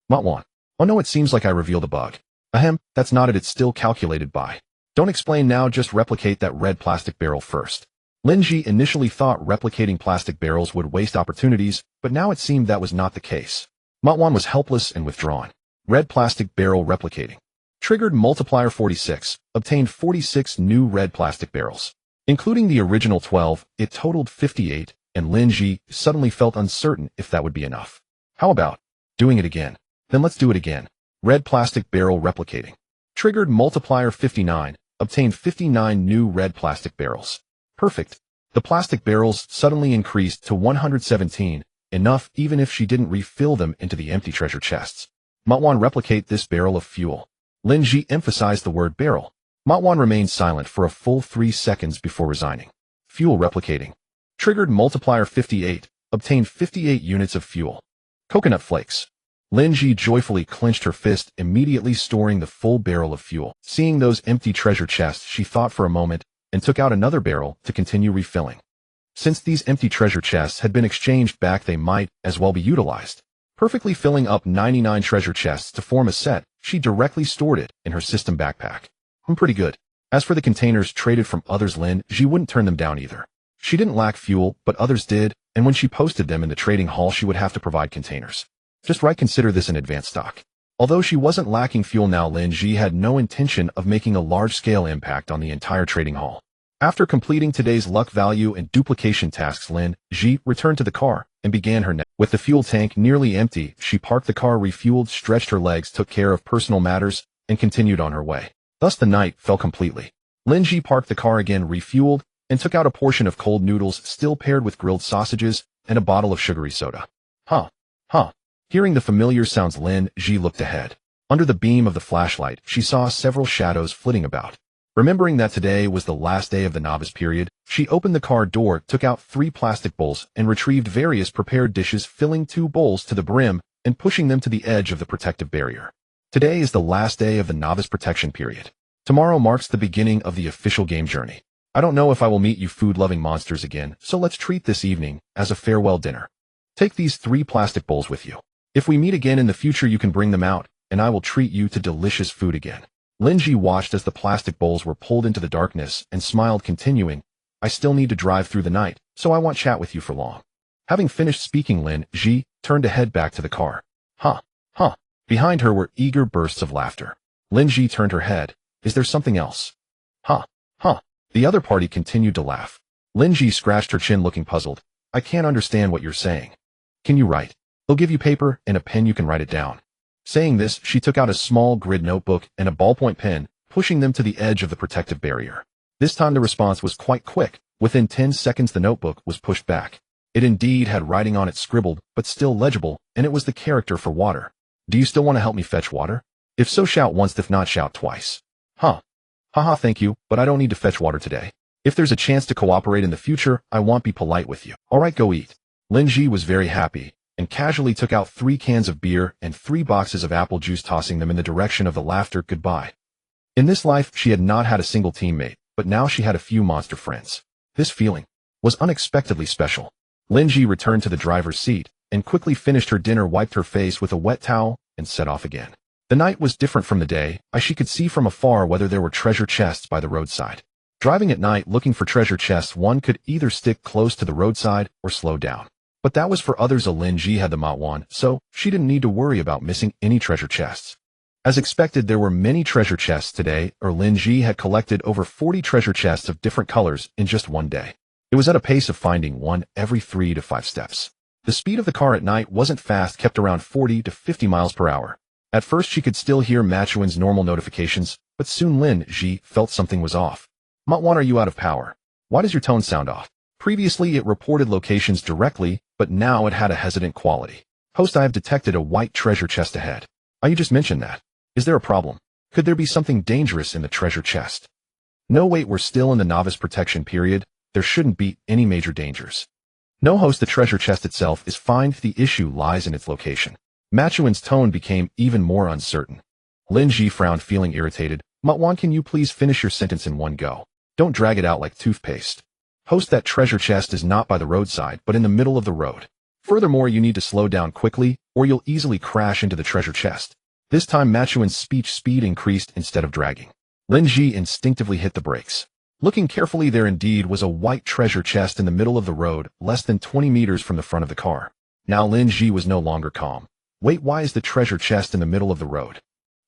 Ma1. Oh no, it seems like I revealed a bug. Ahem, that's not it, it's still calculated by. Don't explain now, just replicate that red plastic barrel first. Lin Zhi initially thought replicating plastic barrels would waste opportunities, but now it seemed that was not the case. Ma1 was helpless and withdrawn. Red plastic barrel replicating. Triggered multiplier 46, obtained 46 new red plastic barrels. Including the original 12, it totaled 58, and Lin Zhi suddenly felt uncertain if that would be enough. How about doing it again? Then let's do it again. Red plastic barrel replicating. Triggered multiplier 59, obtained 59 new red plastic barrels. Perfect. The plastic barrels suddenly increased to 117, enough even if she didn't refill them into the empty treasure chests. Ma1 replicate this barrel of fuel. Lin Zhi emphasized the word barrel. Ma1 remained silent for a full 3 seconds before resigning. Fuel replicating. Triggered multiplier 58, obtained 58 units of fuel. Coconut flakes. Lin Zhi joyfully clenched her fist, immediately storing the full barrel of fuel. Seeing those empty treasure chests, she thought for a moment and took out another barrel to continue refilling. Since these empty treasure chests had been exchanged back, they might as well be utilized. Perfectly filling up 99 treasure chests to form a set, she directly stored it in her system backpack. Pretty good. As for the containers traded from others, Lin Zhi wouldn't turn them down either. She didn't lack fuel, but others did, and when she posted them in the trading hall, she would have to provide containers. Just right, consider this an advanced stock. Although she wasn't lacking fuel now, Lin Zhi had no intention of making a large-scale impact on the entire trading hall. After completing today's luck value and duplication tasks, Lin Zhi returned to the car and began her next. With the fuel tank nearly empty, she parked the car, refueled, stretched her legs, took care of personal matters, and continued on her way. Thus the night fell completely. Lin Zhi parked the car again, refueled, and took out a portion of cold noodles still paired with grilled sausages and a bottle of sugary soda. Huh. Hearing the familiar sounds, Lin Zhi looked ahead. Under the beam of the flashlight, she saw several shadows flitting about. Remembering that today was the last day of the novice period, she opened the car door, took out 3 plastic bowls, and retrieved various prepared dishes, filling 2 bowls to the brim and pushing them to the edge of the protective barrier. Today is the last day of the novice protection period. Tomorrow marks the beginning of the official game journey. I don't know if I will meet you food-loving monsters again, so let's treat this evening as a farewell dinner. Take these 3 plastic bowls with you. If we meet again in the future, you can bring them out, and I will treat you to delicious food again. Lin Zhi watched as the plastic bowls were pulled into the darkness and smiled, continuing, I still need to drive through the night, so I won't chat with you for long. Having finished speaking, Lin Zhi turned to head back to the car. Huh. Behind her were eager bursts of laughter. Lin Zhi turned her head. Is there something else? Huh. The other party continued to laugh. Lin Zhi scratched her chin, looking puzzled. I can't understand what you're saying. Can you write? They'll give you paper and a pen, you can write it down. Saying this, she took out a small grid notebook and a ballpoint pen, pushing them to the edge of the protective barrier. This time the response was quite quick. Within 10 seconds the notebook was pushed back. It indeed had writing on it, scribbled, but still legible, and it was the character for water. Do you still want to help me fetch water? If so, shout once, if not, shout twice. Haha, thank you, but I don't need to fetch water today. If there's a chance to cooperate in the future, I won't be polite with you. Alright, go eat. Lin Zhi was very happy, and casually took out 3 cans of beer and 3 boxes of apple juice, tossing them in the direction of the laughter goodbye. In this life, she had not had a single teammate, but now she had a few monster friends. This feeling was unexpectedly special. Lin Zhi returned to the driver's seat and quickly finished her dinner, wiped her face with a wet towel, and set off again. The night was different from the day, as she could see from afar whether there were treasure chests by the roadside. Driving at night looking for treasure chests, one could either stick close to the roadside or slow down. But that was for others. Lin Zhi had the Ma1, so she didn't need to worry about missing any treasure chests. As expected, there were many treasure chests today, Lin Zhi had collected over 40 treasure chests of different colors in just one day. It was at a pace of finding one every 3 to 5 steps. The speed of the car at night wasn't fast, kept around 40 to 50 miles per hour. At first she could still hear Machuan's normal notifications, but soon Lin Zhi felt something was off. Ma1, are you out of power? Why does your tone sound off? Previously it reported locations directly, but now it had a hesitant quality. Host, I have detected a white treasure chest ahead. You just mentioned that. Is there a problem? Could there be something dangerous in the treasure chest? No, wait, we're still in the novice protection period. There shouldn't be any major dangers. No host, the treasure chest itself is fine. The issue lies in its location. Machuan's tone became even more uncertain. Lin Zhi frowned, feeling irritated. Matwan, can you please finish your sentence in one go? Don't drag it out like toothpaste. Host, that treasure chest is not by the roadside, but in the middle of the road. Furthermore, you need to slow down quickly, or you'll easily crash into the treasure chest. This time Machuan's speech speed increased instead of dragging. Lin Zhi instinctively hit the brakes. Looking carefully, there indeed was a white treasure chest in the middle of the road, less than 20 meters from the front of the car. Now Lin Zhi was no longer calm. Wait, why is the treasure chest in the middle of the road?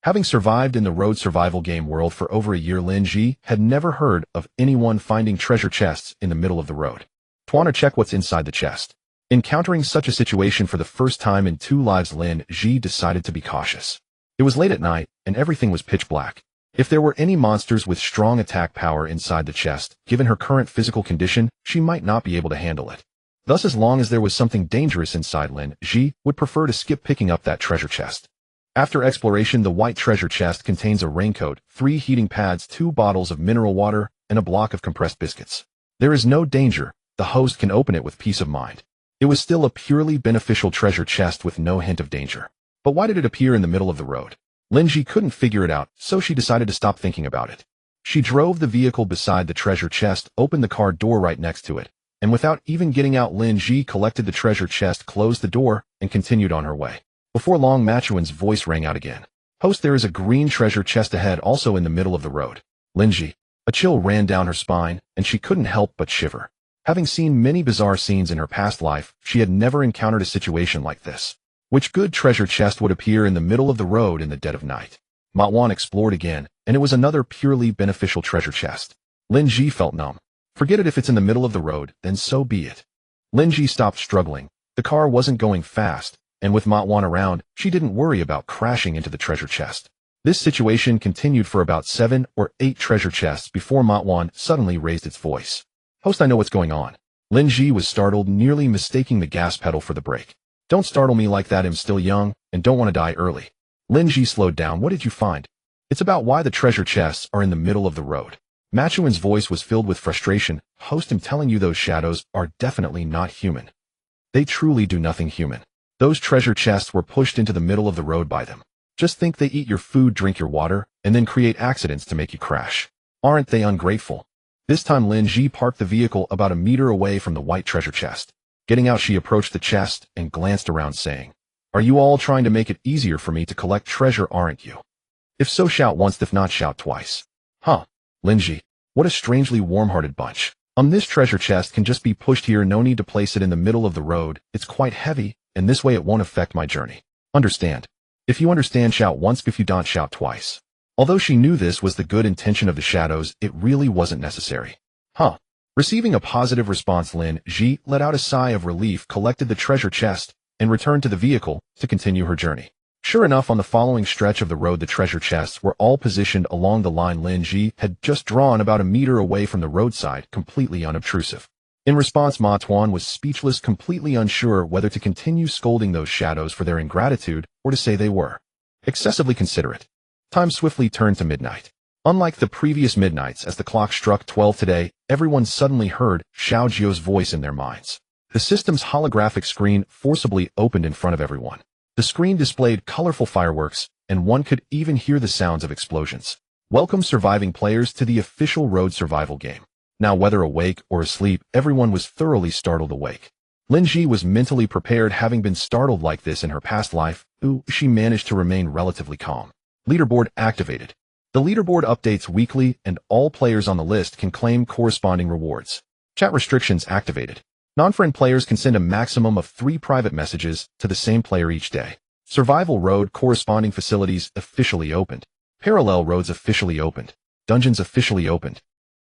Having survived in the road survival game world for over a year, Lin Zhi had never heard of anyone finding treasure chests in the middle of the road. Twana, check what's inside the chest. Encountering such a situation for the first time in 2 lives, Lin Zhi decided to be cautious. It was late at night, and everything was pitch black. If there were any monsters with strong attack power inside the chest, given her current physical condition, she might not be able to handle it. Thus, as long as there was something dangerous inside, Lin Zhi would prefer to skip picking up that treasure chest. After exploration, the white treasure chest contains a raincoat, 3 heating pads, 2 bottles of mineral water, and a block of compressed biscuits. There is no danger. The host can open it with peace of mind. It was still a purely beneficial treasure chest with no hint of danger. But why did it appear in the middle of the road? Lin Zhi couldn't figure it out, so she decided to stop thinking about it. She drove the vehicle beside the treasure chest, opened the car door right next to it, and without even getting out, Lin Zhi collected the treasure chest, closed the door, and continued on her way. Before long, Machuan's voice rang out again. Host, there is a green treasure chest ahead, also in the middle of the road. Lin Zhi. A chill ran down her spine, and she couldn't help but shiver. Having seen many bizarre scenes in her past life, she had never encountered a situation like this. Which good treasure chest would appear in the middle of the road in the dead of night? Matwan explored again, and it was another purely beneficial treasure chest. Lin Zhi felt numb. Forget it, if it's in the middle of the road, then so be it. Lin Zhi stopped struggling. The car wasn't going fast, and with Matwan around, she didn't worry about crashing into the treasure chest. This situation continued for about 7 or 8 treasure chests before Matwan suddenly raised its voice. Host, I know what's going on. Lin Zhi was startled, nearly mistaking the gas pedal for the brake. Don't startle me like that, I'm still young, and don't want to die early. Lin Zhi slowed down. What did you find? It's about why the treasure chests are in the middle of the road. Machuan's voice was filled with frustration. Host, I'm telling you, those shadows are definitely not human. They truly do nothing human. Those treasure chests were pushed into the middle of the road by them. Just think, they eat your food, drink your water, and then create accidents to make you crash. Aren't they ungrateful? This time Lin Zhi parked the vehicle about a meter away from the white treasure chest. Getting out, she approached the chest and glanced around, saying, Are you all trying to make it easier for me to collect treasure, aren't you? If so, shout once, if not, shout twice. Huh. Lin Zhi. What a strangely warm-hearted bunch. This treasure chest can just be pushed here, no need to place it in the middle of the road. It's quite heavy, and this way it won't affect my journey. Understand? If you understand, shout once, if you don't, shout twice. Although she knew this was the good intention of the shadows, it really wasn't necessary. Huh. Receiving a positive response, Lin Zhi let out a sigh of relief, collected the treasure chest, and returned to the vehicle to continue her journey. Sure enough, on the following stretch of the road, the treasure chests were all positioned along the line Lin Zhi had just drawn, about a meter away from the roadside, completely unobtrusive. In response, Matwan was speechless, completely unsure whether to continue scolding those shadows for their ingratitude or to say they were excessively considerate. Time swiftly turned to midnight. Unlike the previous midnights, as the clock struck 12 today, everyone suddenly heard Xiao Jiu's voice in their minds. The system's holographic screen forcibly opened in front of everyone. The screen displayed colorful fireworks, and one could even hear the sounds of explosions. Welcome, surviving players, to the official road survival game. Now, whether awake or asleep, everyone was thoroughly startled awake. Lin Zhi was mentally prepared, having been startled like this in her past life. She managed to remain relatively calm. Leaderboard activated. The leaderboard updates weekly, and all players on the list can claim corresponding rewards. Chat restrictions activated. Non-friend players can send a maximum of 3 private messages to the same player each day. Survival road corresponding facilities officially opened. Parallel roads officially opened. Dungeons officially opened.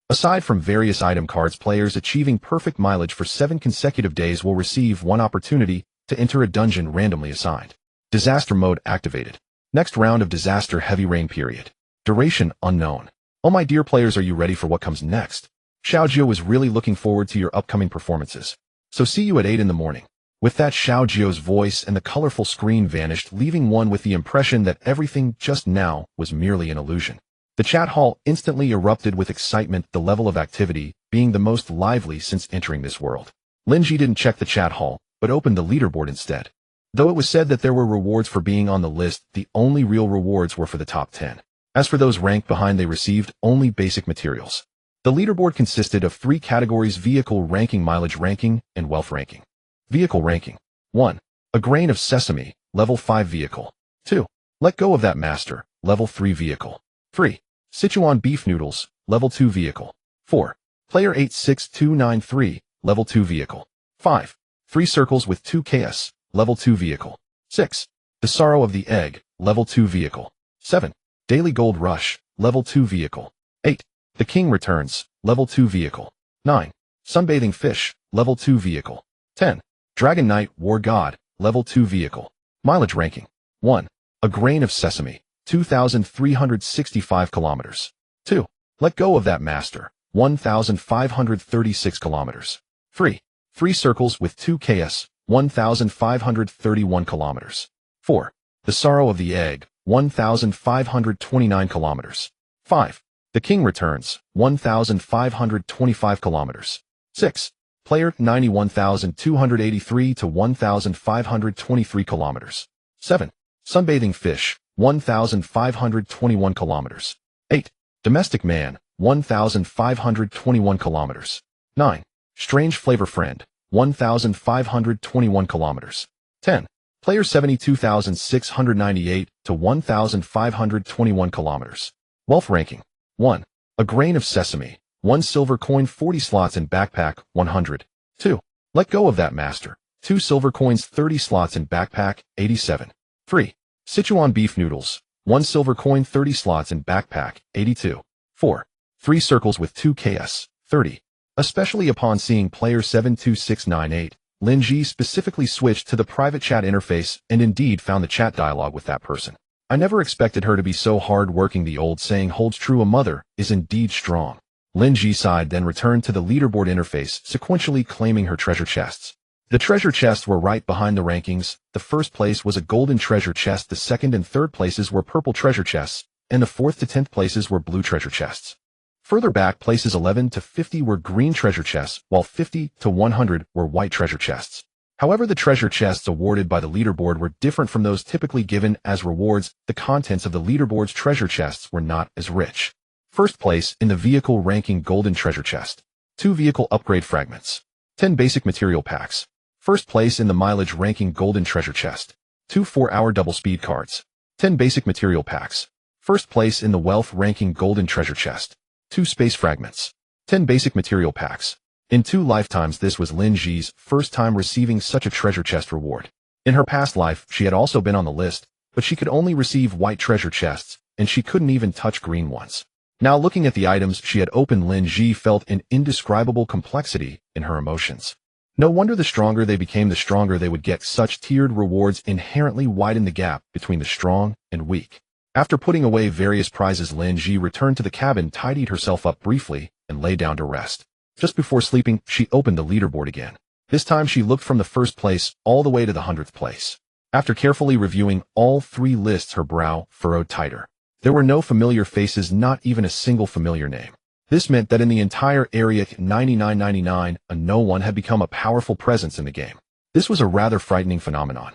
Aside from various item cards, players achieving perfect mileage for 7 consecutive days will receive 1 opportunity to enter a dungeon randomly assigned. Disaster mode activated. Next round of disaster, heavy rain period. Duration unknown. Oh my dear players, are you ready for what comes next? Xiao Jiu was really looking forward to your upcoming performances. So see you at 8 in the morning. With that, Xiao Jiu's voice and the colorful screen vanished, leaving one with the impression that everything just now was merely an illusion. The chat hall instantly erupted with excitement, the level of activity being the most lively since entering this world. Lin Zhi didn't check the chat hall, but opened the leaderboard instead. Though it was said that there were rewards for being on the list, the only real rewards were for the top 10. As for those ranked behind, they received only basic materials. The leaderboard consisted of 3 categories: vehicle ranking, mileage ranking, and wealth ranking. Vehicle ranking. 1. A grain of sesame, level 5 vehicle. 2. Let go of that master, level 3 vehicle. 3. Sichuan beef noodles, level 2 vehicle. 4. Player 86293, level 2 vehicle. 5. 3 circles with 2 KS, level 2 vehicle. 6. The sorrow of the egg, level 2 vehicle. 7. Daily gold rush, level 2 vehicle. 8. The king returns, level 2 vehicle. 9. Sunbathing fish, level 2 vehicle. 10. Dragon Knight War God, level 2 vehicle. Mileage ranking. 1. A grain of sesame, 2,365 kilometers. 2. Let go of that master, 1,536 kilometers. 3. 3 circles with 2 KS, 1,531 kilometers. 4. The sorrow of the egg, 1,529 kilometers. 5. The king returns, 1,525 kilometers. 6. Player 91,283 to 1,523 kilometers. 7. Sunbathing fish, 1,521 kilometers. 8. Domestic man, 1,521 kilometers. 9. Strange flavor friend, 1,521 kilometers. 10. Player 72,698 to 1,521 kilometers. Wealth ranking. 1. A grain of sesame, 1 silver coin, 40 slots in backpack, 100. 2. Let go of that master, 2 silver coins, 30 slots in backpack, 87. 3. Sichuan beef noodles, 1 silver coin, 30 slots in backpack, 82. 4. 3 circles with 2 KS, 30. Especially upon seeing player 72698, Lin Zhi specifically switched to the private chat interface and indeed found the chat dialogue with that person. I never expected her to be so hard-working. The old saying holds true: a mother is indeed strong. Lin Zhi sighed, then returned to the leaderboard interface, sequentially claiming her treasure chests. The treasure chests were right behind the rankings. The first place was a golden treasure chest, the second and third places were purple treasure chests, and the 4th to 10th places were blue treasure chests. Further back, places 11 to 50 were green treasure chests, while 50 to 100 were white treasure chests. However, the treasure chests awarded by the leaderboard were different from those typically given as rewards. The contents of the leaderboard's treasure chests were not as rich. First place in the vehicle ranking, golden treasure chest. 2 vehicle upgrade fragments. 10 basic material packs. First place in the mileage ranking, golden treasure chest. 2 4-hour double speed cards. 10 basic material packs. First place in the wealth ranking, golden treasure chest. 2 space fragments. 10 basic material packs. In 2 lifetimes, this was Lin Zhi's first time receiving such a treasure chest reward. In her past life, she had also been on the list, but she could only receive white treasure chests, and she couldn't even touch green ones. Now, looking at the items she had opened, Lin Zhi felt an indescribable complexity in her emotions. No wonder the stronger they became, the stronger they would get. Such tiered rewards inherently widen the gap between the strong and weak. After putting away various prizes, Lin Zhi returned to the cabin, tidied herself up briefly, and lay down to rest. Just before sleeping, she opened the leaderboard again. This time she looked from the first place all the way to the 100th place. After carefully reviewing all 3 lists, her brow furrowed tighter. There were no familiar faces, not even a single familiar name. This meant that in the entire area 9999, no one had become a powerful presence in the game. This was a rather frightening phenomenon.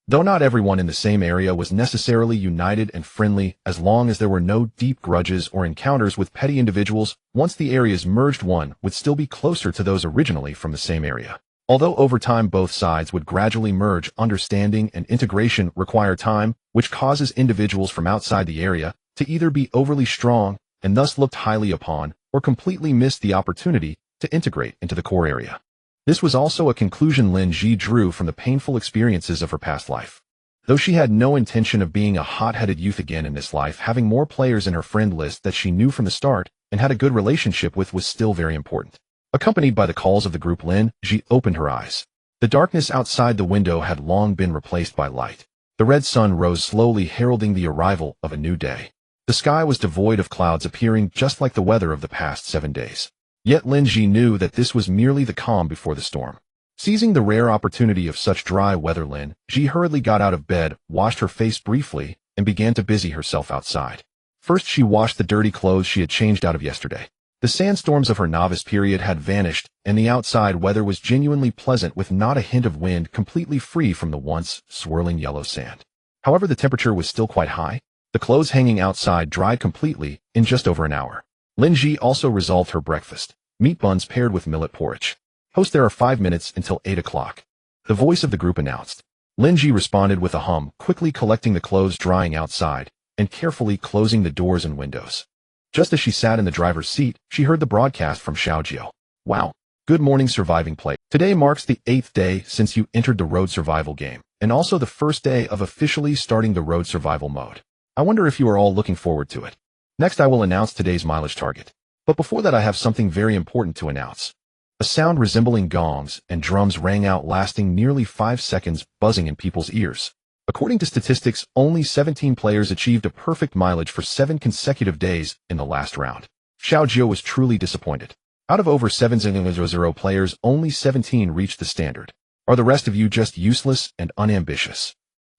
Though not everyone in the same area was necessarily united and friendly, as long as there were no deep grudges or encounters with petty individuals, once the areas merged, one would still be closer to those originally from the same area. Although over time both sides would gradually merge, understanding and integration require time, which causes individuals from outside the area to either be overly strong and thus looked highly upon, or completely miss the opportunity to integrate into the core area. This was also a conclusion Lin Zhi drew from the painful experiences of her past life. Though she had no intention of being a hot-headed youth again in this life, having more players in her friend list that she knew from the start and had a good relationship with was still very important. Accompanied by the calls of the group, Lin Zhi opened her eyes. The darkness outside the window had long been replaced by light. The red sun rose slowly, heralding the arrival of a new day. The sky was devoid of clouds, appearing just like the weather of the past 7 days. Yet Lin Zhi knew that this was merely the calm before the storm. Seizing the rare opportunity of such dry weather, Lin Zhi hurriedly got out of bed, washed her face briefly, and began to busy herself outside. First, she washed the dirty clothes she had changed out of yesterday. The sandstorms of her novice period had vanished, and the outside weather was genuinely pleasant with not a hint of wind, completely free from the once swirling yellow sand. However, the temperature was still quite high. The clothes hanging outside dried completely in just over an hour. Lin Zhi also resolved her breakfast, meat buns paired with millet porridge. Host, there are 5 minutes until 8 o'clock. The voice of the group announced. Lin Zhi responded with a hum, quickly collecting the clothes drying outside and carefully closing the doors and windows. Just as she sat in the driver's seat, she heard the broadcast from Xiaojiu. Wow. Good morning, surviving play. Today marks the 8th day since you entered the road survival game, and also the first day of officially starting the road survival mode. I wonder if you are all looking forward to it. Next, I will announce today's mileage target. But before that, I have something very important to announce. A sound resembling gongs and drums rang out, lasting nearly 5 seconds, buzzing in people's ears. According to statistics, only 17 players achieved a perfect mileage for 7 consecutive days in the last round. Xiaojiu was truly disappointed. Out of over 700 players, only 17 reached the standard. Are the rest of you just useless and unambitious?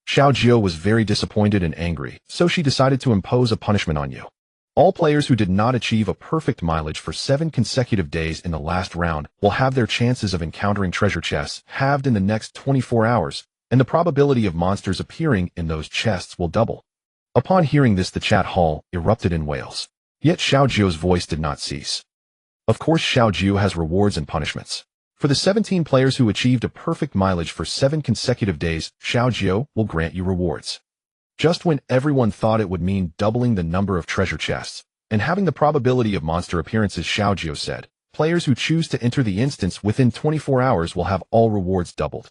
Xiaojiu was very disappointed and angry, so she decided to impose a punishment on you. All players who did not achieve a perfect mileage for 7 consecutive days in the last round will have their chances of encountering treasure chests halved in the next 24 hours, and the probability of monsters appearing in those chests will double. Upon hearing this, the chat hall erupted in wails. Yet Xiaojiu's voice did not cease. Of course, Xiaojiu has rewards and punishments. For the 17 players who achieved a perfect mileage for 7 consecutive days, Xiaojiu will grant you rewards. Just when everyone thought it would mean doubling the number of treasure chests and having the probability of monster appearances, Xiaojiu said, players who choose to enter the instance within 24 hours will have all rewards doubled.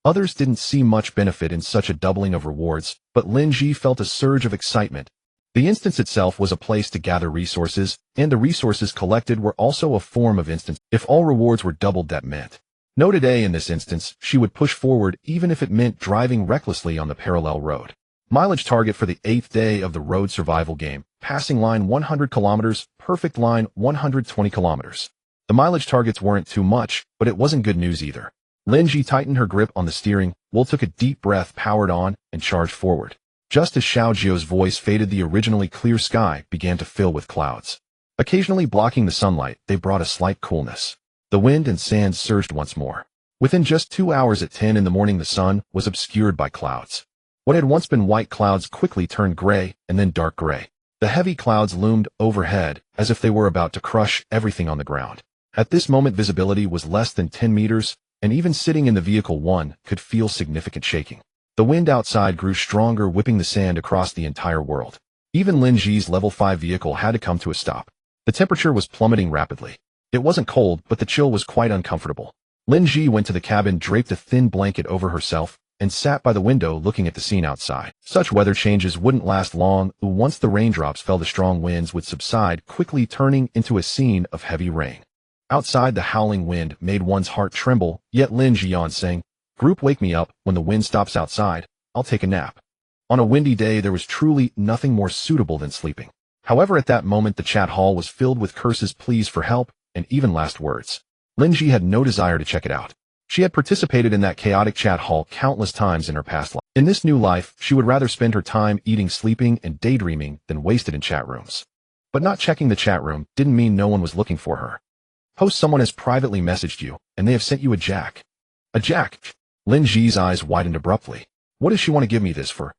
Others didn't see much benefit in such a doubling of rewards, but Lin Zhi felt a surge of excitement. The instance itself was a place to gather resources, and the resources collected were also a form of instance. If all rewards were doubled, that meant no today in this instance, she would push forward even if it meant driving recklessly on the parallel road. Mileage target for the 8th day of the road survival game, passing line 100 kilometers, perfect line 120 kilometers. The mileage targets weren't too much, but it wasn't good news either. Lin Zhi tightened her grip on the steering wheel, took a deep breath, powered on, and charged forward. Just as Xiaojiu's voice faded, the originally clear sky began to fill with clouds. Occasionally blocking the sunlight, they brought a slight coolness. The wind and sand surged once more. Within just 2 hours at 10 in the morning, the sun was obscured by clouds. What had once been white clouds quickly turned gray and then dark gray. The heavy clouds loomed overhead as if they were about to crush everything on the ground. At this moment, visibility was less than 10 meters, and even sitting in the vehicle, one could feel significant shaking. The wind outside grew stronger, whipping the sand across the entire world. Even Lin Zhi's level 5 vehicle had to come to a stop. The temperature was plummeting rapidly. It wasn't cold, but the chill was quite uncomfortable. Lin Zhi went to the cabin, draped a thin blanket over herself, and sat by the window looking at the scene outside. Such weather changes wouldn't last long. Once the raindrops fell, the strong winds would subside, quickly turning into a scene of heavy rain. Outside, the howling wind made one's heart tremble, yet Lin Zhi yawned, saying, "Group, wake me up when the wind stops outside. I'll take a nap." On a windy day, there was truly nothing more suitable than sleeping. However, at that moment, the chat hall was filled with curses, pleas for help, and even last words. Lin Zhi had no desire to check it out. She had participated in that chaotic chat hall countless times in her past life. In this new life, she would rather spend her time eating, sleeping, and daydreaming than waste it in chat rooms. But not checking the chat room didn't mean no one was looking for her. Host, someone has privately messaged you, and they have sent you a jack. A jack? Lin Zhi's eyes widened abruptly. What does she want to give me this for?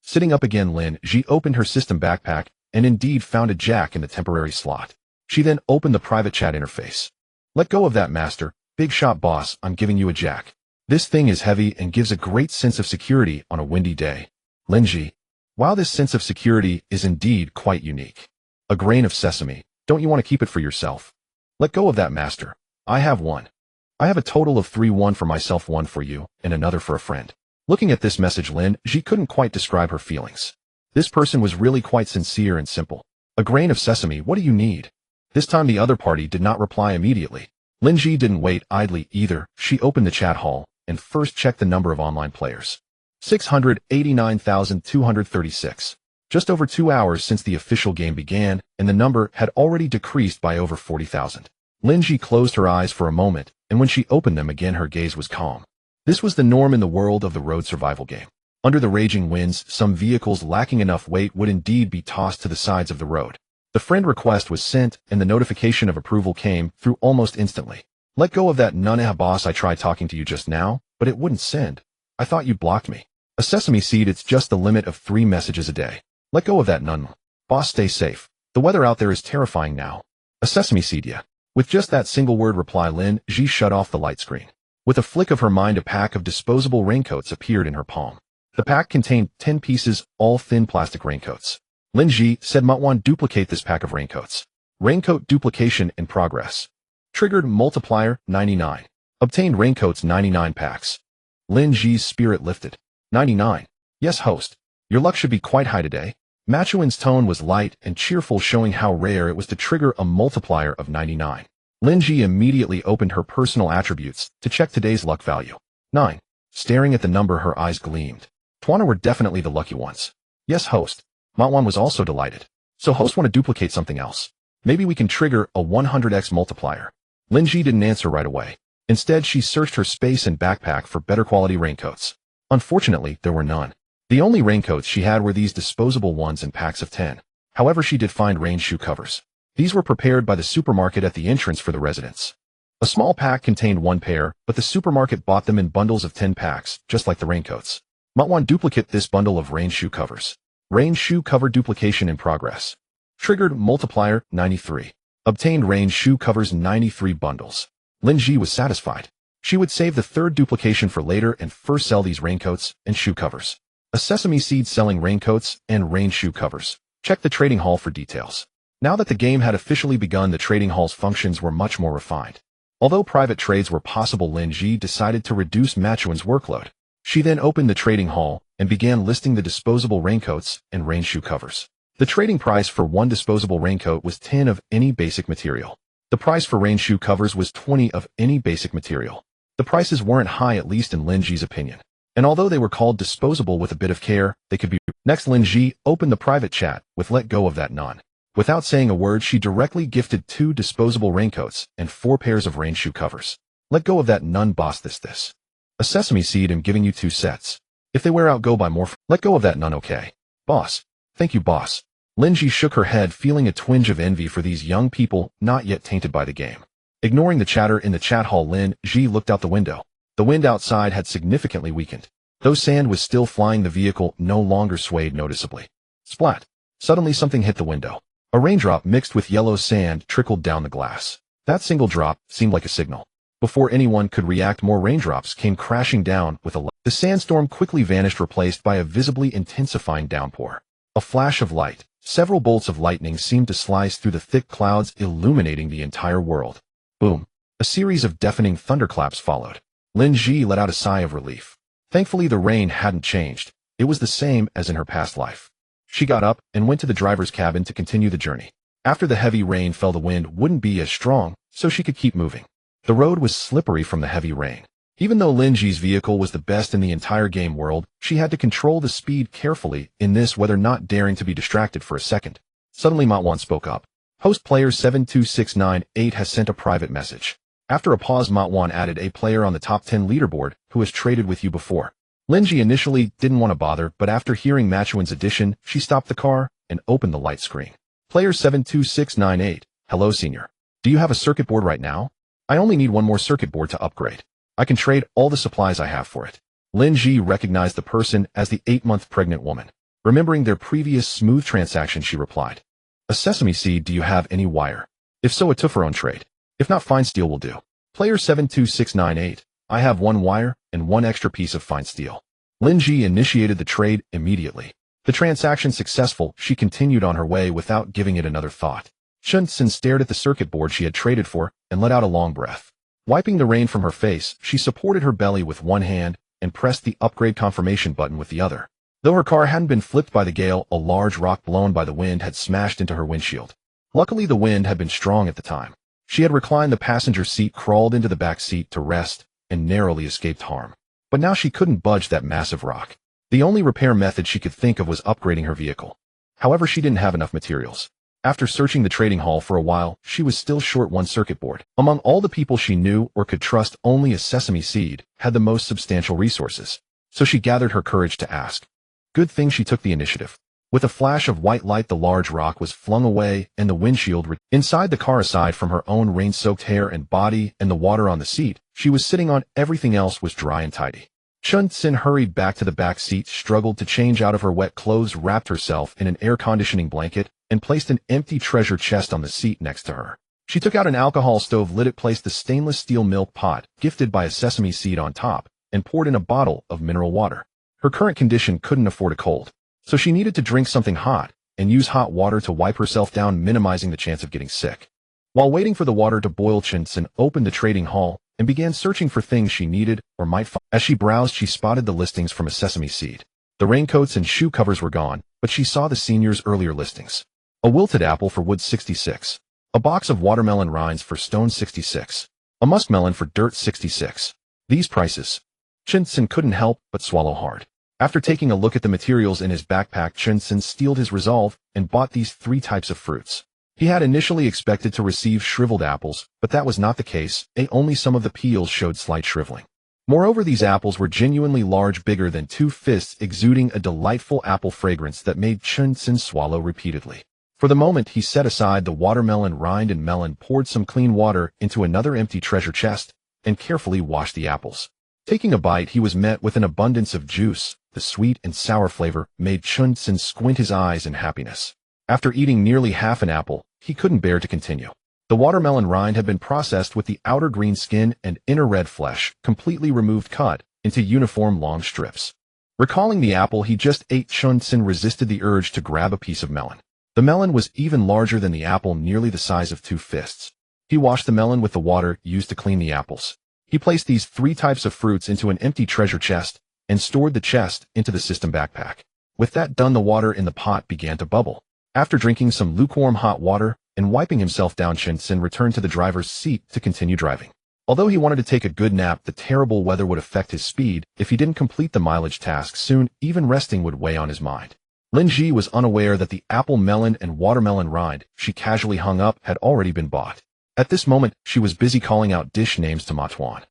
Sitting up again, Lin Zhi opened her system backpack and indeed found a jack in the temporary slot. She then opened the private chat interface. Let go of that, master. Big shot boss, I'm giving you a jack. This thing is heavy and gives a great sense of security on a windy day. Lin Zhi. While this sense of security is indeed quite unique. A grain of sesame. Don't you want to keep it for yourself? Let go of that, master. I have one. I have a total of 3, one for myself, one for you, and another for a friend. Looking at this message, Lin Zhi couldn't quite describe her feelings. This person was really quite sincere and simple. A grain of sesame, what do you need? This time the other party did not reply immediately. Lin Zhi didn't wait idly either. She opened the chat hall and first checked the number of online players. 689,236. Just over 2 hours since the official game began, and the number had already decreased by over 40,000. Lin Zhi closed her eyes for a moment, and when she opened them again, her gaze was calm. This was the norm in the world of the road survival game. Under the raging winds, some vehicles lacking enough weight would indeed be tossed to the sides of the road. The friend request was sent, and the notification of approval came through almost instantly. Let go of that nun. Boss, I tried talking to you just now, but it wouldn't send. I thought you blocked me. A sesame seed, it's just the limit of 3 messages a day. Let go of that nun. Boss, stay safe. The weather out there is terrifying now. A sesame seed, yeah. With just that single word reply, Lin Zhi shut off the light screen. With a flick of her mind, a pack of disposable raincoats appeared in her palm. The pack contained 10 pieces, all thin plastic raincoats. Lin Zhi said, Matwan, duplicate this pack of raincoats. Raincoat duplication in progress. Triggered multiplier, 99. Obtained raincoats 99 packs. Lin Zhi's spirit lifted. 99. Yes, host. Your luck should be quite high today. Machuan's tone was light and cheerful, showing how rare it was to trigger a multiplier of 99. Lin Zhi immediately opened her personal attributes to check today's luck value. 9. Staring at the number, her eyes gleamed. Twana were definitely the lucky ones. Yes, host. Matwan was also delighted. So host, want to duplicate something else? Maybe we can trigger a 100x multiplier. Lin Zhi didn't answer right away. Instead, she searched her space and backpack for better quality raincoats. Unfortunately, there were none. The only raincoats she had were these disposable ones in packs of 10. However, she did find rain shoe covers. These were prepared by the supermarket at the entrance for the residents. A small pack contained 1 pair, but the supermarket bought them in bundles of 10 packs, just like the raincoats. Matwan, duplicate this bundle of rain shoe covers. Rain shoe cover duplication in progress. Triggered multiplier, 93. Obtained rain shoe covers 93 bundles. Lin Zhi was satisfied. She would save the 3rd duplication for later and first sell these raincoats and shoe covers. A sesame seed selling raincoats and rain shoe covers. Check the trading hall for details. Now that the game had officially begun, the trading hall's functions were much more refined. Although private trades were possible, Lin Zhi decided to reduce Machuan's workload. She then opened the trading hall and began listing the disposable raincoats and rain shoe covers. The trading price for 1 disposable raincoat was 10 of any basic material. The price for rain shoe covers was 20 of any basic material. The prices weren't high, at least in Lin Zhi's opinion. And although they were called disposable, with a bit of care, they could be. Next, Lin Zhi opened the private chat with let go of that nun. Without saying a word, she directly gifted 2 disposable raincoats and 4 pairs of rain shoe covers. Let go of that nun, boss. This. A sesame seed, I'm giving you 2 sets. If they wear out, go buy more. Let go of that nun, okay? Boss. Thank you, boss. Lin Zhi shook her head, feeling a twinge of envy for these young people not yet tainted by the game. Ignoring the chatter in the chat hall, Lin Zhi looked out the window. The wind outside had significantly weakened. Though sand was still flying, the vehicle no longer swayed noticeably. Splat. Suddenly something hit the window. A raindrop mixed with yellow sand trickled down the glass. That single drop seemed like a signal. Before anyone could react, more raindrops came crashing down with a. The sandstorm quickly vanished, replaced by a visibly intensifying downpour. A flash of light. Several bolts of lightning seemed to slice through the thick clouds, illuminating the entire world. Boom. A series of deafening thunderclaps followed. Lin Zhi let out a sigh of relief. Thankfully, the rain hadn't changed. It was the same as in her past life. She got up and went to the driver's cabin to continue the journey. After the heavy rain fell, the wind wouldn't be as strong, so she could keep moving. The road was slippery from the heavy rain. Even though Lin Zhi's vehicle was the best in the entire game world, she had to control the speed carefully in this weather, not daring to be distracted for a second. Suddenly, Matwan spoke up. Host player 72698 has sent a private message. After a pause, Matwan added a player on the top 10 leaderboard who has traded with you before. Lin Zhi initially didn't want to bother, but after hearing Machuan's addition, she stopped the car and opened the light screen. Player 72698, hello senior. Do you have a circuit board right now? I only need 1 more circuit board to upgrade. I can trade all the supplies I have for it. Lin Zhi recognized the person as the 8-month pregnant woman. Remembering their previous smooth transaction, she replied, a sesame seed, do you have any wire? If so, a Tufferone trade. If not, fine steel will do. Player 72698, I have 1 wire and 1 extra piece of fine steel. Lin Zhi initiated the trade immediately. The transaction successful, she continued on her way without giving it another thought. Shun-Sin stared at the circuit board she had traded for and let out a long breath. Wiping the rain from her face, she supported her belly with 1 hand and pressed the upgrade confirmation button with the other. Though her car hadn't been flipped by the gale, a large rock blown by the wind had smashed into her windshield. Luckily, the wind had been strong at the time. She had reclined the passenger seat, crawled into the back seat to rest, and narrowly escaped harm. But now she couldn't budge that massive rock. The only repair method she could think of was upgrading her vehicle. However, she didn't have enough materials. After searching the trading hall for a while, she was still short 1 circuit board. Among all the people she knew or could trust, only a sesame seed had the most substantial resources. So she gathered her courage to ask. Good thing she took the initiative. With a flash of white light, the large rock was flung away and the windshield inside the car. Aside from her own rain-soaked hair and body and the water on the seat she was sitting on, everything else was dry and tidy. Chun-Tsin hurried back to the back seat, struggled to change out of her wet clothes, wrapped herself in an air-conditioning blanket, and placed an empty treasure chest on the seat next to her. She took out an alcohol stove, lit it, placed the stainless steel milk pot, gifted by a sesame seed, on top, and poured in a bottle of mineral water. Her current condition couldn't afford a cold, so she needed to drink something hot and use hot water to wipe herself down, minimizing the chance of getting sick. While waiting for the water to boil, Chun-Tsin opened the trading hall and began searching for things she needed or might find. As she browsed, she spotted the listings from a sesame seed. The raincoats and shoe covers were gone, but she saw the senior's earlier listings. A wilted apple for wood, 66. A box of watermelon rinds for stone, 66. A muskmelon for dirt, 66. These prices. Chun-Tsin couldn't help but swallow hard. After taking a look at the materials in his backpack, Chun-Tsin steeled his resolve and bought these 3 types of fruits. He had initially expected to receive shriveled apples, but that was not the case. Only some of the peels showed slight shriveling. Moreover, these apples were genuinely large, bigger than 2 fists, exuding a delightful apple fragrance that made Chun-Tsin swallow repeatedly. For the moment, he set aside the watermelon rind and melon, poured some clean water into another empty treasure chest, and carefully washed the apples. Taking a bite, he was met with an abundance of juice. The sweet and sour flavor made Chun-Tsin squint his eyes in happiness. After eating nearly half an apple, he couldn't bear to continue. The watermelon rind had been processed with the outer green skin and inner red flesh completely removed, cut into uniform long strips. Recalling the apple he just ate, Chun-Tsin resisted the urge to grab a piece of melon. The melon was even larger than the apple, nearly the size of 2 fists. He washed the melon with the water used to clean the apples. He placed these 3 types of fruits into an empty treasure chest and stored the chest into the system backpack. With that done, the water in the pot began to bubble. After drinking some lukewarm hot water and wiping himself down, Chun-Tsin returned to the driver's seat to continue driving. Although he wanted to take a good nap, the terrible weather would affect his speed if he didn't complete the mileage task soon. Even resting would weigh on his mind. Lin Zhi was unaware that the apple, melon, and watermelon rind she casually hung up had already been bought. At this moment, she was busy calling out dish names to Ma Tuan.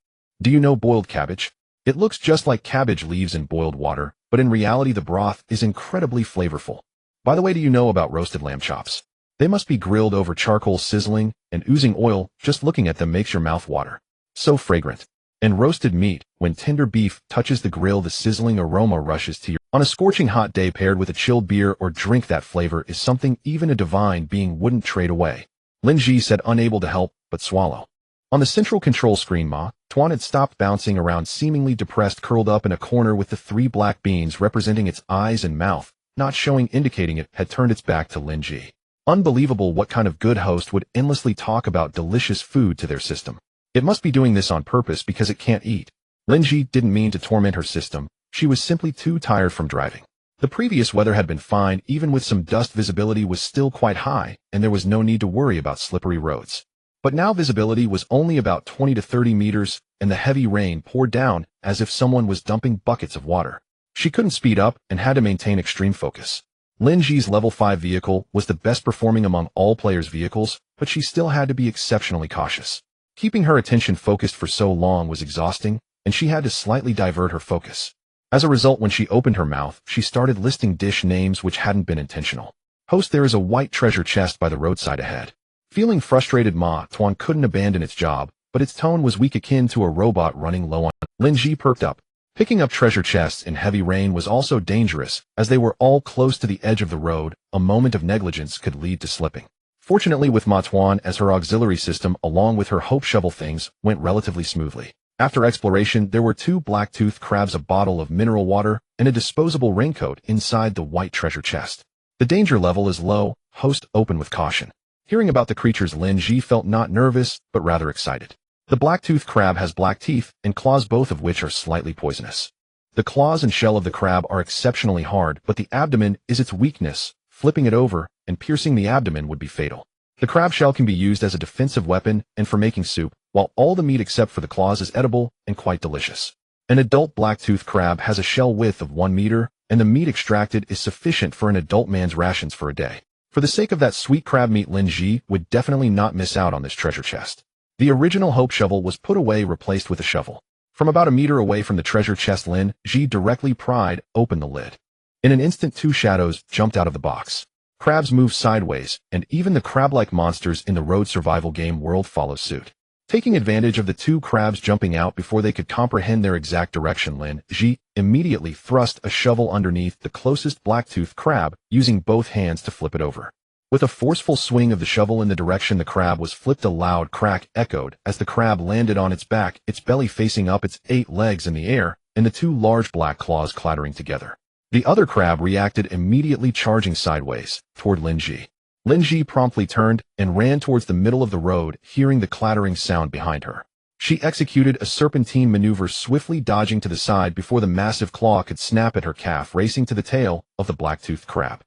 Do you know boiled cabbage? It looks just like cabbage leaves in boiled water, but in reality the broth is incredibly flavorful. By the way, do you know about roasted lamb chops? They must be grilled over charcoal, sizzling and oozing oil. Just looking at them makes your mouth water. So fragrant. And roasted meat, when tender beef touches the grill, the sizzling aroma rushes to you. On a scorching hot day, paired with a chilled beer or drink, that flavor is something even a divine being wouldn't trade away. Lin Zhi said, unable to help but swallow. On the central control screen, Ma Tuan had stopped bouncing around, seemingly depressed, curled up in a corner with the 3 black beans representing its eyes and mouth, not showing, indicating it had turned its back to Lin Zhi. Unbelievable. What kind of good host would endlessly talk about delicious food to their system? It must be doing this on purpose because it can't eat. Lin Zhi didn't mean to torment her system. She was simply too tired from driving. The previous weather had been fine, even with some dust. Visibility was still quite high, and there was no need to worry about slippery roads. But now visibility was only about 20 to 30 meters, and the heavy rain poured down as if someone was dumping buckets of water. She couldn't speed up and had to maintain extreme focus. Lin Zhi's level 5 vehicle was the best performing among all players' vehicles, but she still had to be exceptionally cautious. Keeping her attention focused for so long was exhausting, and she had to slightly divert her focus. As a result, when she opened her mouth, she started listing dish names which hadn't been intentional. Host, there is a white treasure chest by the roadside ahead. Feeling frustrated, Ma Tuan couldn't abandon its job, but its tone was weak, akin to a robot running low on. Lin Zhi perked up. Picking up treasure chests in heavy rain was also dangerous, as they were all close to the edge of the road. A moment of negligence could lead to slipping. Fortunately, with Ma Tuan as her auxiliary system, along with her hope shovel, things went relatively smoothly. After exploration, there were 2 black-toothed crabs, a bottle of mineral water, and a disposable raincoat inside the white treasure chest. The danger level is low. Host, open with caution. Hearing about the creatures, Lin Zhi felt not nervous, but rather excited. The black-toothed crab has black teeth and claws, both of which are slightly poisonous. The claws and shell of the crab are exceptionally hard, but the abdomen is its weakness. Flipping it over and piercing the abdomen would be fatal. The crab shell can be used as a defensive weapon and for making soup, while all the meat except for the claws is edible and quite delicious. An adult black-toothed crab has a shell width of 1 meter, and the meat extracted is sufficient for an adult man's rations for a day. For the sake of that sweet crab meat, Lin Zhi would definitely not miss out on this treasure chest. The original hope shovel was put away, replaced with a shovel. From about a meter away from the treasure chest, Lin Zhi directly pried open the lid. In an instant, two shadows jumped out of the box. Crabs moved sideways, and even the crab-like monsters in the road survival game world follow suit. Taking advantage of the two crabs jumping out before they could comprehend their exact direction, Lin Zhi immediately thrust a shovel underneath the closest black-toothed crab, using both hands to flip it over. With a forceful swing of the shovel in the direction the crab was flipped, a loud crack echoed as the crab landed on its back, its belly facing up, its 8 legs in the air, and the two large black claws clattering together. The other crab reacted immediately, charging sideways toward Lin Zhi. Lin Zhi promptly turned and ran towards the middle of the road, hearing the clattering sound behind her. She executed a serpentine maneuver, swiftly dodging to the side before the massive claw could snap at her calf, racing to the tail of the black-toothed crab.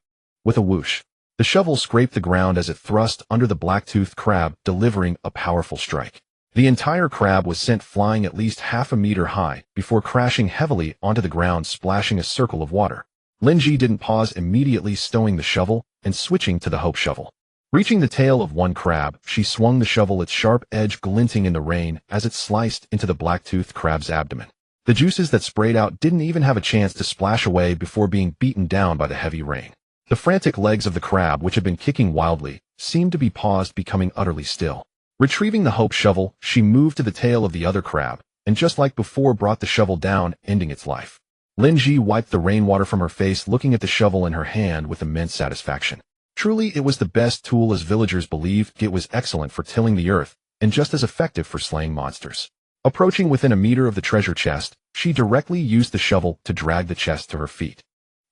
With a whoosh, the shovel scraped the ground as it thrust under the black-toothed crab, delivering a powerful strike. The entire crab was sent flying at least half a meter high before crashing heavily onto the ground, splashing a circle of water. Lin Zhi didn't pause, immediately stowing the shovel and switching to the hope shovel. Reaching the tail of one crab, she swung the shovel, its sharp edge glinting in the rain as it sliced into the black-toothed crab's abdomen. The juices that sprayed out didn't even have a chance to splash away before being beaten down by the heavy rain. The frantic legs of the crab, which had been kicking wildly, seemed to be paused, becoming utterly still. Retrieving the hope shovel, she moved to the tail of the other crab, and just like before brought the shovel down, ending its life. Lin Zhi wiped the rainwater from her face, looking at the shovel in her hand with immense satisfaction. Truly, it was the best tool, as villagers believed. It was excellent for tilling the earth, and just as effective for slaying monsters. Approaching within a meter of the treasure chest, she directly used the shovel to drag the chest to her feet.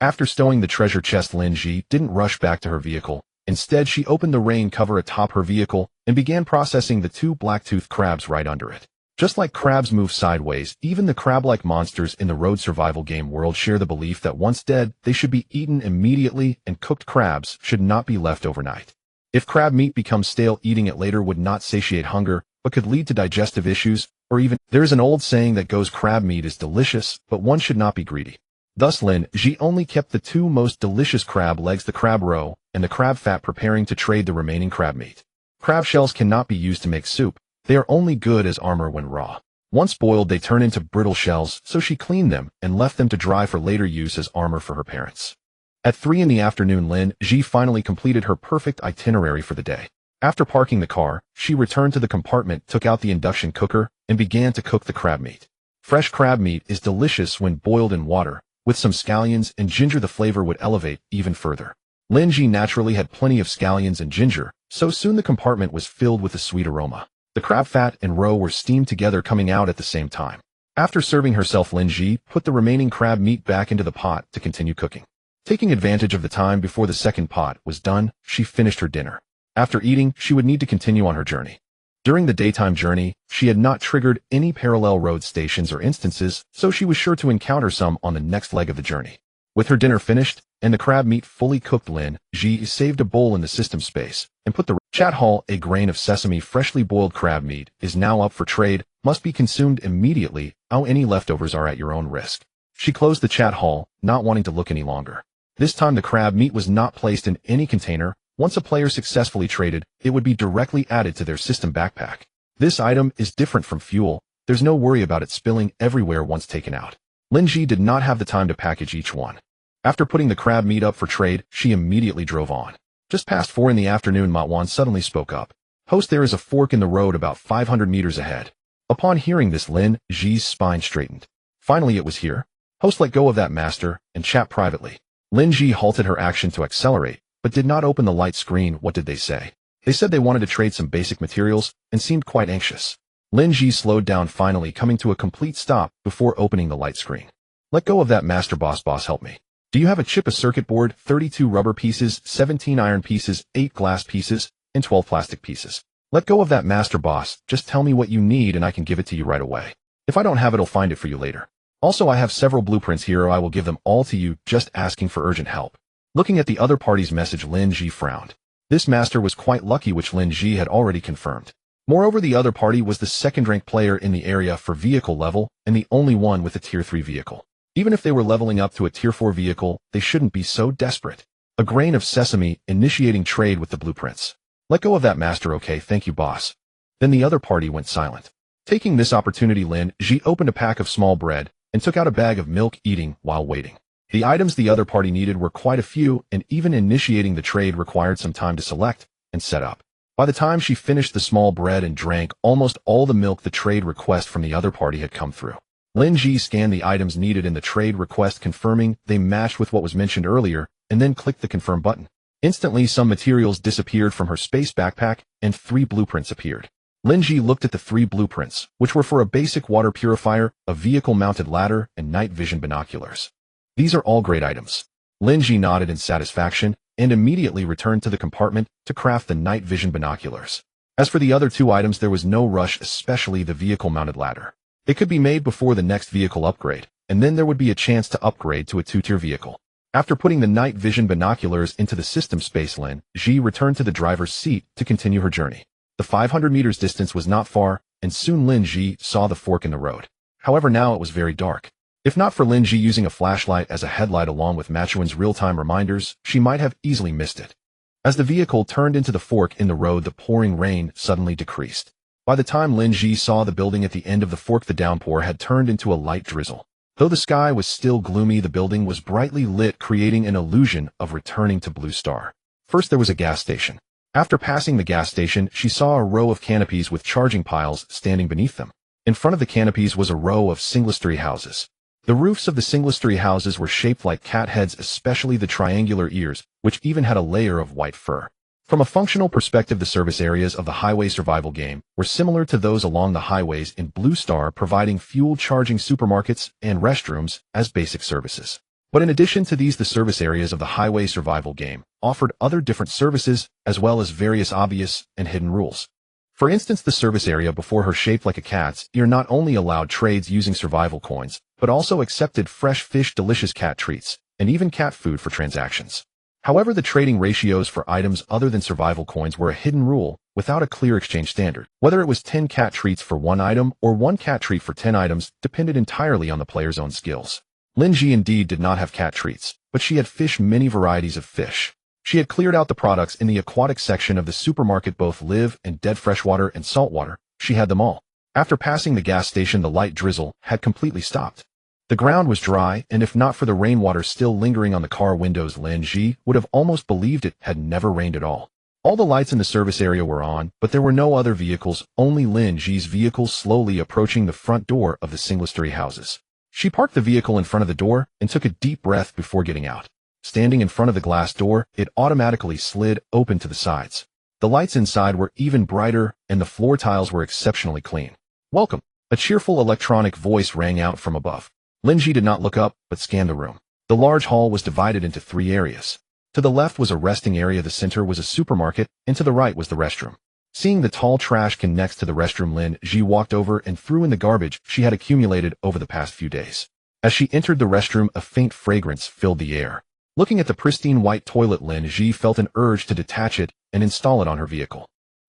After stowing the treasure chest, Lin Zhi didn't rush back to her vehicle. Instead, she opened the rain cover atop her vehicle and began processing the two black-toothed crabs right under it. Just like crabs move sideways, even the crab-like monsters in the road survival game world share the belief that once dead, they should be eaten immediately, and cooked crabs should not be left overnight. If crab meat becomes stale, eating it later would not satiate hunger, but could lead to digestive issues, or even, there's an old saying that goes, crab meat is delicious, but one should not be greedy. Thus Lin Zhi only kept the two most delicious crab legs, the crab roe and the crab fat, preparing to trade the remaining crab meat. Crab shells cannot be used to make soup. They are only good as armor when raw. Once boiled, they turn into brittle shells, so she cleaned them and left them to dry for later use as armor for her parents. At 3 in the afternoon, Lin Zhi finally completed her perfect itinerary for the day. After parking the car, she returned to the compartment, took out the induction cooker, and began to cook the crab meat. Fresh crab meat is delicious when boiled in water. With some scallions and ginger, the flavor would elevate even further. Lin Zhi naturally had plenty of scallions and ginger, so soon the compartment was filled with a sweet aroma. The crab fat and roe were steamed together, coming out at the same time. After serving herself, Lin Zhi put the remaining crab meat back into the pot to continue cooking. Taking advantage of the time before the second pot was done, she finished her dinner. After eating, she would need to continue on her journey. During the daytime journey, she had not triggered any parallel road stations or instances, so she was sure to encounter some on the next leg of the journey. With her dinner finished and the crab meat fully cooked, Lin Zhi saved a bowl in the system space and put the chat hall. A grain of sesame, freshly boiled crab meat is now up for trade, must be consumed immediately. Any leftovers are at your own risk. She closed the chat hall, not wanting to look any longer. This time the crab meat was not placed in any container. Once a player successfully traded, it would be directly added to their system backpack. This item is different from fuel. There's no worry about it spilling everywhere once taken out. Lin Zhi did not have the time to package each one. After putting the crab meat up for trade, she immediately drove on. Just past 4 in the afternoon, Matwan suddenly spoke up. "Host, there is a fork in the road about 500 meters ahead." Upon hearing this, Lin Zhi's spine straightened. Finally it was here. Host, let go of that, master, and chat privately. Lin Zhi halted her action to accelerate, but did not open the light screen. What did they say? They said they wanted to trade some basic materials and seemed quite anxious. Lin Zhi slowed down, finally coming to a complete stop before opening the light screen. "Let go of that, master boss. Help me. Do you have a chip, a circuit board, 32 rubber pieces, 17 iron pieces, 8 glass pieces, and 12 plastic pieces? Let go of that, master boss. Just tell me what you need and I can give it to you right away. If I don't have it, I'll find it for you later. Also, I have several blueprints here. I will give them all to you, just asking for urgent help." Looking at the other party's message, Lin Zhi frowned. This master was quite lucky, which Lin Zhi had already confirmed. Moreover, the other party was the second-ranked player in the area for vehicle level and the only one with a tier 3 vehicle. Even if they were leveling up to a tier 4 vehicle, they shouldn't be so desperate. A grain of sesame, initiating trade with the blueprints. "Let go of that, master. Okay, thank you, boss." Then the other party went silent. Taking this opportunity, Lin Zhi opened a pack of small bread and took out a bag of milk, eating while waiting. The items the other party needed were quite a few, and even initiating the trade required some time to select and set up. By the time she finished the small bread and drank almost all the milk, the trade request from the other party had come through. Lin Zhi scanned the items needed in the trade request, confirming they matched with what was mentioned earlier, and then clicked the confirm button. Instantly, some materials disappeared from her space backpack, and 3 blueprints appeared. Lin Zhi looked at the 3 blueprints, which were for a basic water purifier, a vehicle-mounted ladder, and night vision binoculars. These are all great items. Lin Zhi nodded in satisfaction, and immediately returned to the compartment to craft the night vision binoculars. As for the other 2 items, there was no rush, especially the vehicle-mounted ladder. It could be made before the next vehicle upgrade, and then there would be a chance to upgrade to a 2-tier vehicle. After putting the night vision binoculars into the system space, Lin Zhi returned to the driver's seat to continue her journey. The 500 meters distance was not far, and soon Lin Zhi saw the fork in the road. However, now it was very dark. If not for Lin Zhi using a flashlight as a headlight along with Machuan's real-time reminders, she might have easily missed it. As the vehicle turned into the fork in the road, the pouring rain suddenly decreased. By the time Lin Zhi saw the building at the end of the fork, the downpour had turned into a light drizzle. Though the sky was still gloomy, the building was brightly lit, creating an illusion of returning to Blue Star. First, there was a gas station. After passing the gas station, she saw a row of canopies with charging piles standing beneath them. In front of the canopies was a row of single-story houses. The roofs of the single-story houses were shaped like cat heads, especially the triangular ears, which even had a layer of white fur. From a functional perspective, the service areas of the highway survival game were similar to those along the highways in Blue Star, providing fuel-charging supermarkets and restrooms as basic services. But in addition to these, the service areas of the highway survival game offered other different services, as well as various obvious and hidden rules. For instance, the service area before her, shaped like a cat's ear, not only allowed trades using survival coins, but also accepted fresh fish, delicious cat treats, and even cat food for transactions. However, the trading ratios for items other than survival coins were a hidden rule, without a clear exchange standard. Whether it was 10 cat treats for 1 item or 1 cat treat for 10 items depended entirely on the player's own skills. Lin Zhi indeed did not have cat treats, but she had fish, many varieties of fish. She had cleared out the products in the aquatic section of the supermarket, both live and dead, freshwater and saltwater. She had them all. After passing the gas station, the light drizzle had completely stopped. The ground was dry, and if not for the rainwater still lingering on the car windows, Lin Zhi would have almost believed it had never rained at all. All the lights in the service area were on, but there were no other vehicles, only Lin Zhi's vehicle slowly approaching the front door of the single-story houses. She parked the vehicle in front of the door and took a deep breath before getting out. Standing in front of the glass door, it automatically slid open to the sides. The lights inside were even brighter, and the floor tiles were exceptionally clean. "Welcome." A cheerful electronic voice rang out from above. Lin Zhi did not look up, but scanned the room. The large hall was divided into 3 areas. To the left was a resting area, the center was a supermarket, and to the right was the restroom. Seeing the tall trash can next to the restroom, Lin Zhi walked over and threw in the garbage she had accumulated over the past few days. As she entered the restroom, a faint fragrance filled the air. Looking at the pristine white toilet, Lin Zhi felt an urge to detach it and install it on her vehicle.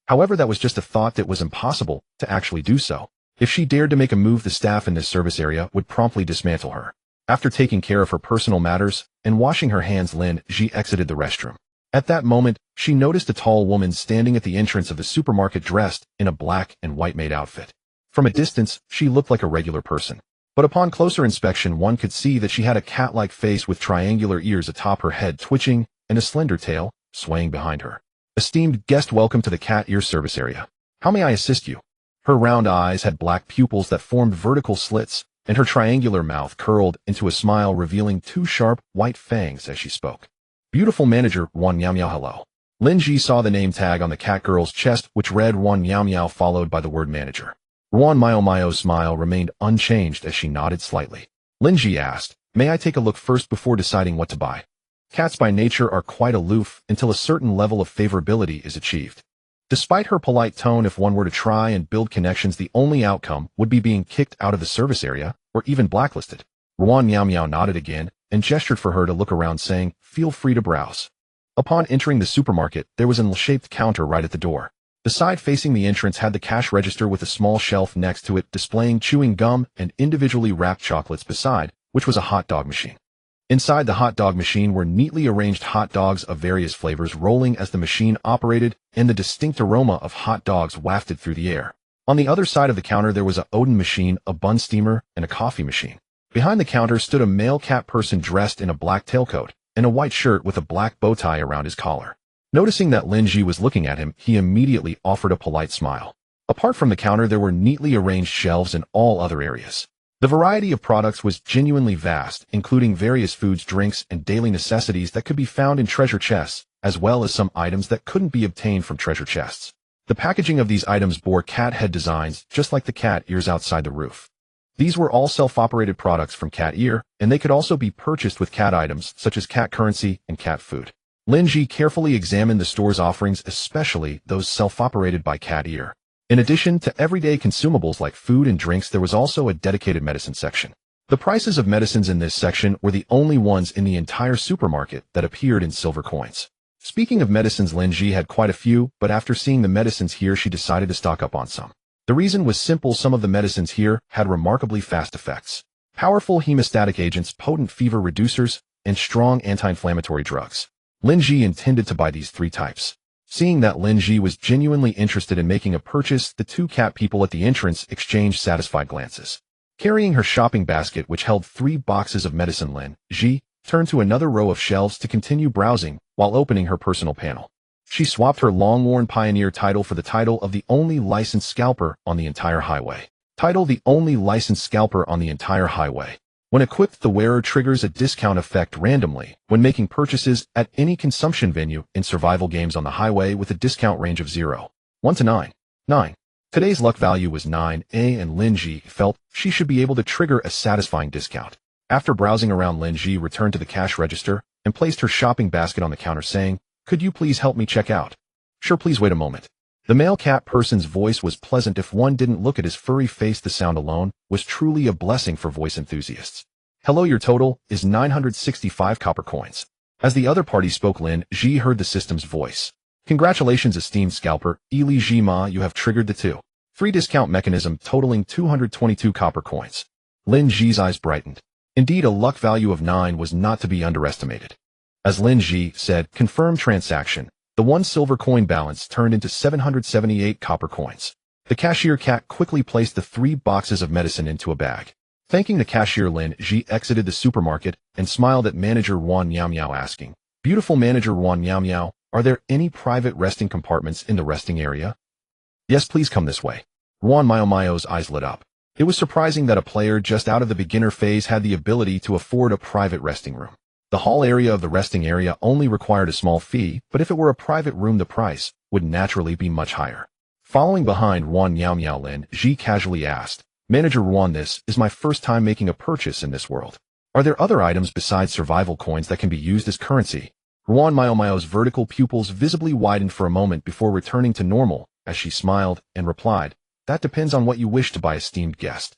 However, that was just a thought. That was impossible to actually do so. If she dared to make a move, the staff in this service area would promptly dismantle her. After taking care of her personal matters and washing her hands, Lin Zhi exited the restroom. At that moment, she noticed a tall woman standing at the entrance of the supermarket, dressed in a black and white maid outfit. From a distance, she looked like a regular person. But upon closer inspection, one could see that she had a cat-like face with triangular ears atop her head twitching and a slender tail swaying behind her. "Esteemed guest, welcome to the cat ear service area. How may I assist you?" Her round eyes had black pupils that formed vertical slits, and her triangular mouth curled into a smile, revealing 2 sharp, white fangs as she spoke. "Beautiful manager, Wan Miao Miao, hello." Lin Zhi saw the name tag on the cat girl's chest, which read Wan Miao Miao, followed by the word manager. Wan Miao Miao's smile remained unchanged as she nodded slightly. Lin Zhi asked, "May I take a look first before deciding what to buy?" Cats by nature are quite aloof until a certain level of favorability is achieved. Despite her polite tone, if one were to try and build connections, the only outcome would be being kicked out of the service area or even blacklisted. Wan Miao Miao nodded again and gestured for her to look around, saying, "Feel free to browse." Upon entering the supermarket, there was an L-shaped counter right at the door. The side facing the entrance had the cash register with a small shelf next to it displaying chewing gum and individually wrapped chocolates beside, which was a hot dog machine. Inside the hot dog machine were neatly arranged hot dogs of various flavors rolling as the machine operated, and the distinct aroma of hot dogs wafted through the air. On the other side of the counter there was a oden machine, a bun steamer, and a coffee machine. Behind the counter stood a male cat person dressed in a black tailcoat and a white shirt with a black bow tie around his collar. Noticing that Lin Zhi was looking at him, he immediately offered a polite smile. Apart from the counter, there were neatly arranged shelves in all other areas. The variety of products was genuinely vast, including various foods, drinks, and daily necessities that could be found in treasure chests, as well as some items that couldn't be obtained from treasure chests. The packaging of these items bore cat head designs, just like the cat ears outside the roof. These were all self-operated products from Cat Ear, and they could also be purchased with cat items, such as cat currency and cat food. Lin Zhi carefully examined the store's offerings, especially those self-operated by Cat Ear. In addition to everyday consumables like food and drinks, there was also a dedicated medicine section. The prices of medicines in this section were the only ones in the entire supermarket that appeared in silver coins. Speaking of medicines, Lin Zhi had quite a few, but after seeing the medicines here, she decided to stock up on some. The reason was simple: some of the medicines here had remarkably fast effects. Powerful hemostatic agents, potent fever reducers, and strong anti-inflammatory drugs. Lin Zhi intended to buy these 3 types. Seeing that Lin Zhi was genuinely interested in making a purchase, the 2 cat people at the entrance exchanged satisfied glances. Carrying her shopping basket, which held 3 boxes of medicine, Lin Zhi turned to another row of shelves to continue browsing while opening her personal panel. She swapped her long-worn pioneer title for the title of the only licensed scalper on the entire highway. Title: the only licensed scalper on the entire highway. When equipped, the wearer triggers a discount effect randomly when making purchases at any consumption venue in survival games on the highway, with a discount range of 0–1 to 9. Today's luck value was 9, and Lin Zhi felt she should be able to trigger a satisfying discount. After browsing around, Lin Zhi returned to the cash register and placed her shopping basket on the counter, saying, "Could you please help me check out?" "Sure, please wait a moment." The male cat person's voice was pleasant. If one didn't look at his furry face, the sound alone was truly a blessing for voice enthusiasts. "Hello, your total is 965 copper coins." As the other party spoke, Lin Zhi heard the system's voice. "Congratulations, esteemed scalper, Li Zhi Ma, you have triggered the 2–3 discount mechanism totaling 222 copper coins." Lin Zhi's eyes brightened. Indeed, a luck value of 9 was not to be underestimated. As Lin Zhi said, "Confirm transaction," the 1 silver coin balance turned into 778 copper coins. The cashier cat quickly placed the 3 boxes of medicine into a bag. Thanking the cashier, Lin Zhi exited the supermarket and smiled at manager Wan Miao Miao, asking, "Beautiful manager Wan Miao Miao, are there any private resting compartments in the resting area?" "Yes, please come this way." Wan Miao Miao's eyes lit up. It was surprising that a player just out of the beginner phase had the ability to afford a private resting room. The hall area of the resting area only required a small fee, but if it were a private room, the price would naturally be much higher. Following behind Wan Miao Miao, Lin Zhi casually asked, "Manager Wan, this is my first time making a purchase in this world. Are there other items besides survival coins that can be used as currency?" Wan Miao Miao's vertical pupils visibly widened for a moment before returning to normal as she smiled and replied, "That depends on what you wish to buy, esteemed guest.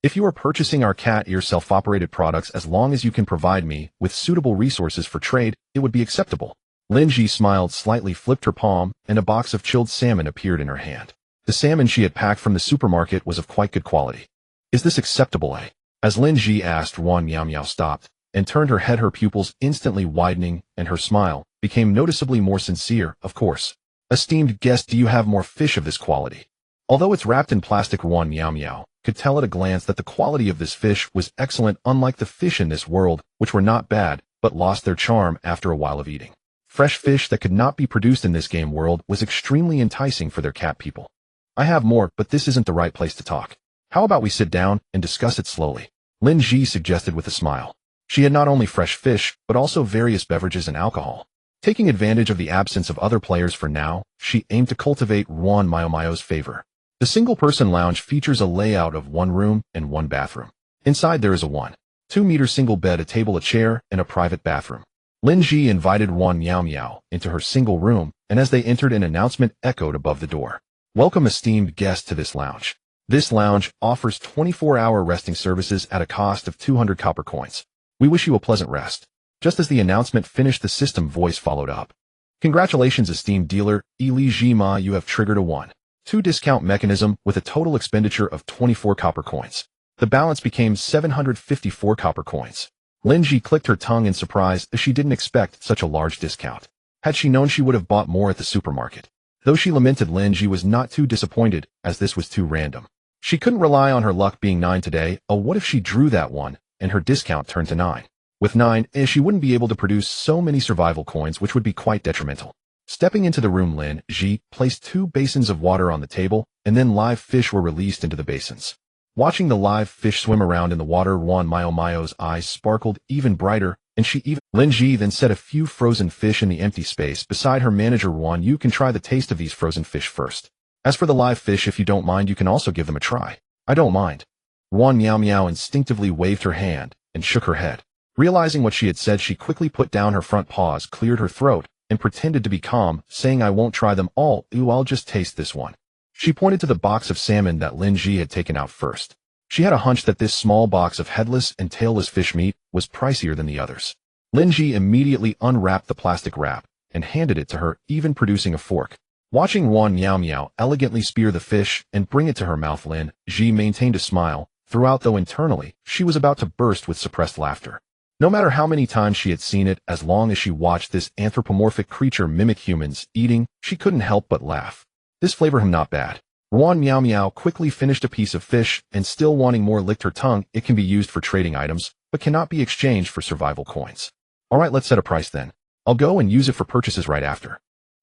If you are purchasing our Cat Ear self-operated products, as long as you can provide me with suitable resources for trade, it would be acceptable." Lin Zhi smiled slightly, flipped her palm, and a box of chilled salmon appeared in her hand. The salmon she had packed from the supermarket was of quite good quality. "Is this acceptable, eh?" As Lin Zhi asked, Wan Miao Miao stopped and turned her head, her pupils instantly widening, and her smile became noticeably more sincere. "Of course. Esteemed guest, do you have more fish of this quality?" Although it's wrapped in plastic, Wan Miao Miao could tell at a glance that the quality of this fish was excellent, unlike the fish in this world, which were not bad, but lost their charm after a while of eating. Fresh fish that could not be produced in this game world was extremely enticing for their cat people. "I have more, but this isn't the right place to talk. How about we sit down and discuss it slowly?" Lin Zhi suggested with a smile. She had not only fresh fish, but also various beverages and alcohol. Taking advantage of the absence of other players for now, she aimed to cultivate Wan Miao Miao's favor. The single-person lounge features a layout of 1 room and 1 bathroom. Inside there is a 1–2 meter single bed, a table, a chair, and a private bathroom. Lin Zhi invited Wan Miao Miao into her single room, and as they entered, an announcement echoed above the door. "Welcome, esteemed guest, to this lounge. This lounge offers 24-hour resting services at a cost of 200 copper coins. We wish you a pleasant rest." Just as the announcement finished, the system voice followed up. "Congratulations, esteemed dealer, Li Zhi Ma, you have triggered a 1–2 discount mechanism with a total expenditure of 24 copper coins. The balance became 754 copper coins." Lin Zhi clicked her tongue in surprise, as she didn't expect such a large discount. Had she known, she would have bought more at the supermarket. Though she lamented, Lin Zhi was not too disappointed, as this was too random. She couldn't rely on her luck being 9 today. What if she drew that 1 and her discount turned to 9. With 9, she wouldn't be able to produce so many survival coins, which would be quite detrimental. Stepping into the room, Lin Zhi placed 2 basins of water on the table, and then live fish were released into the basins. Watching the live fish swim around in the water, Mao's eyes sparkled even brighter, and Lin Zhi then set a few frozen fish in the empty space beside her manager. You can try the taste of these frozen fish first. As for the live fish, if you don't mind, you can also give them a try. I don't mind. Meow instinctively waved her hand and shook her head. Realizing what she had said, she quickly put down her front paws, cleared her throat, and pretended to be calm, saying, I won't try them all. I'll just taste this one. She pointed to the box of salmon that Lin Zhi had taken out first. She had a hunch that this small box of headless and tailless fish meat was pricier than the others. Lin Zhi immediately unwrapped the plastic wrap and handed it to her, even producing a fork. Watching Meow elegantly spear the fish and bring it to her mouth, Lin Zhi maintained a smile throughout, though internally she was about to burst with suppressed laughter. No matter how many times she had seen it, as long as she watched this anthropomorphic creature mimic humans eating, she couldn't help but laugh. This flavor not bad. Meow quickly finished a piece of fish and, still wanting more, licked her tongue. It can be used for trading items, but cannot be exchanged for survival coins. Alright, let's set a price then. I'll go and use it for purchases right after.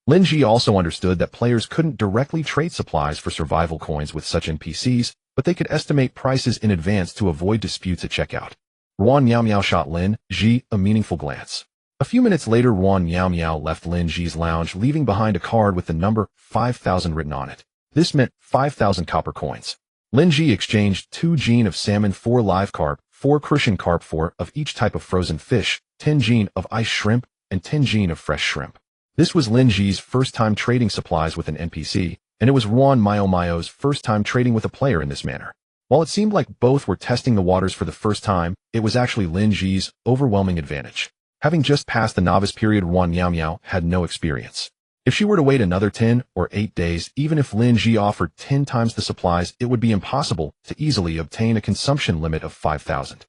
Lin Zhi also understood that players couldn't directly trade supplies for survival coins with such NPCs, but they could estimate prices in advance to avoid disputes at checkout. Meow shot Lin Zhi a meaningful glance. A few minutes later, Meow left Lin Zhi's lounge, leaving behind a card with the number 5,000 written on it. This meant 5,000 copper coins. Lin Zhi exchanged 2 gene of salmon, 4 live carp, 4 crucian carp, 4 of each type of frozen fish, 10 gene of ice shrimp, and 10 gene of fresh shrimp. This was Lin Zhi's first time trading supplies with an NPC, and it was Mao's first time trading with a player in this manner. While it seemed like both were testing the waters for the first time, it was actually Lin Zhi's overwhelming advantage. Having just passed the novice period, Meow had no experience. If she were to wait another 10 or 8 days, even if Lin Zhi offered 10 times the supplies, it would be impossible to easily obtain a consumption limit of 5,000.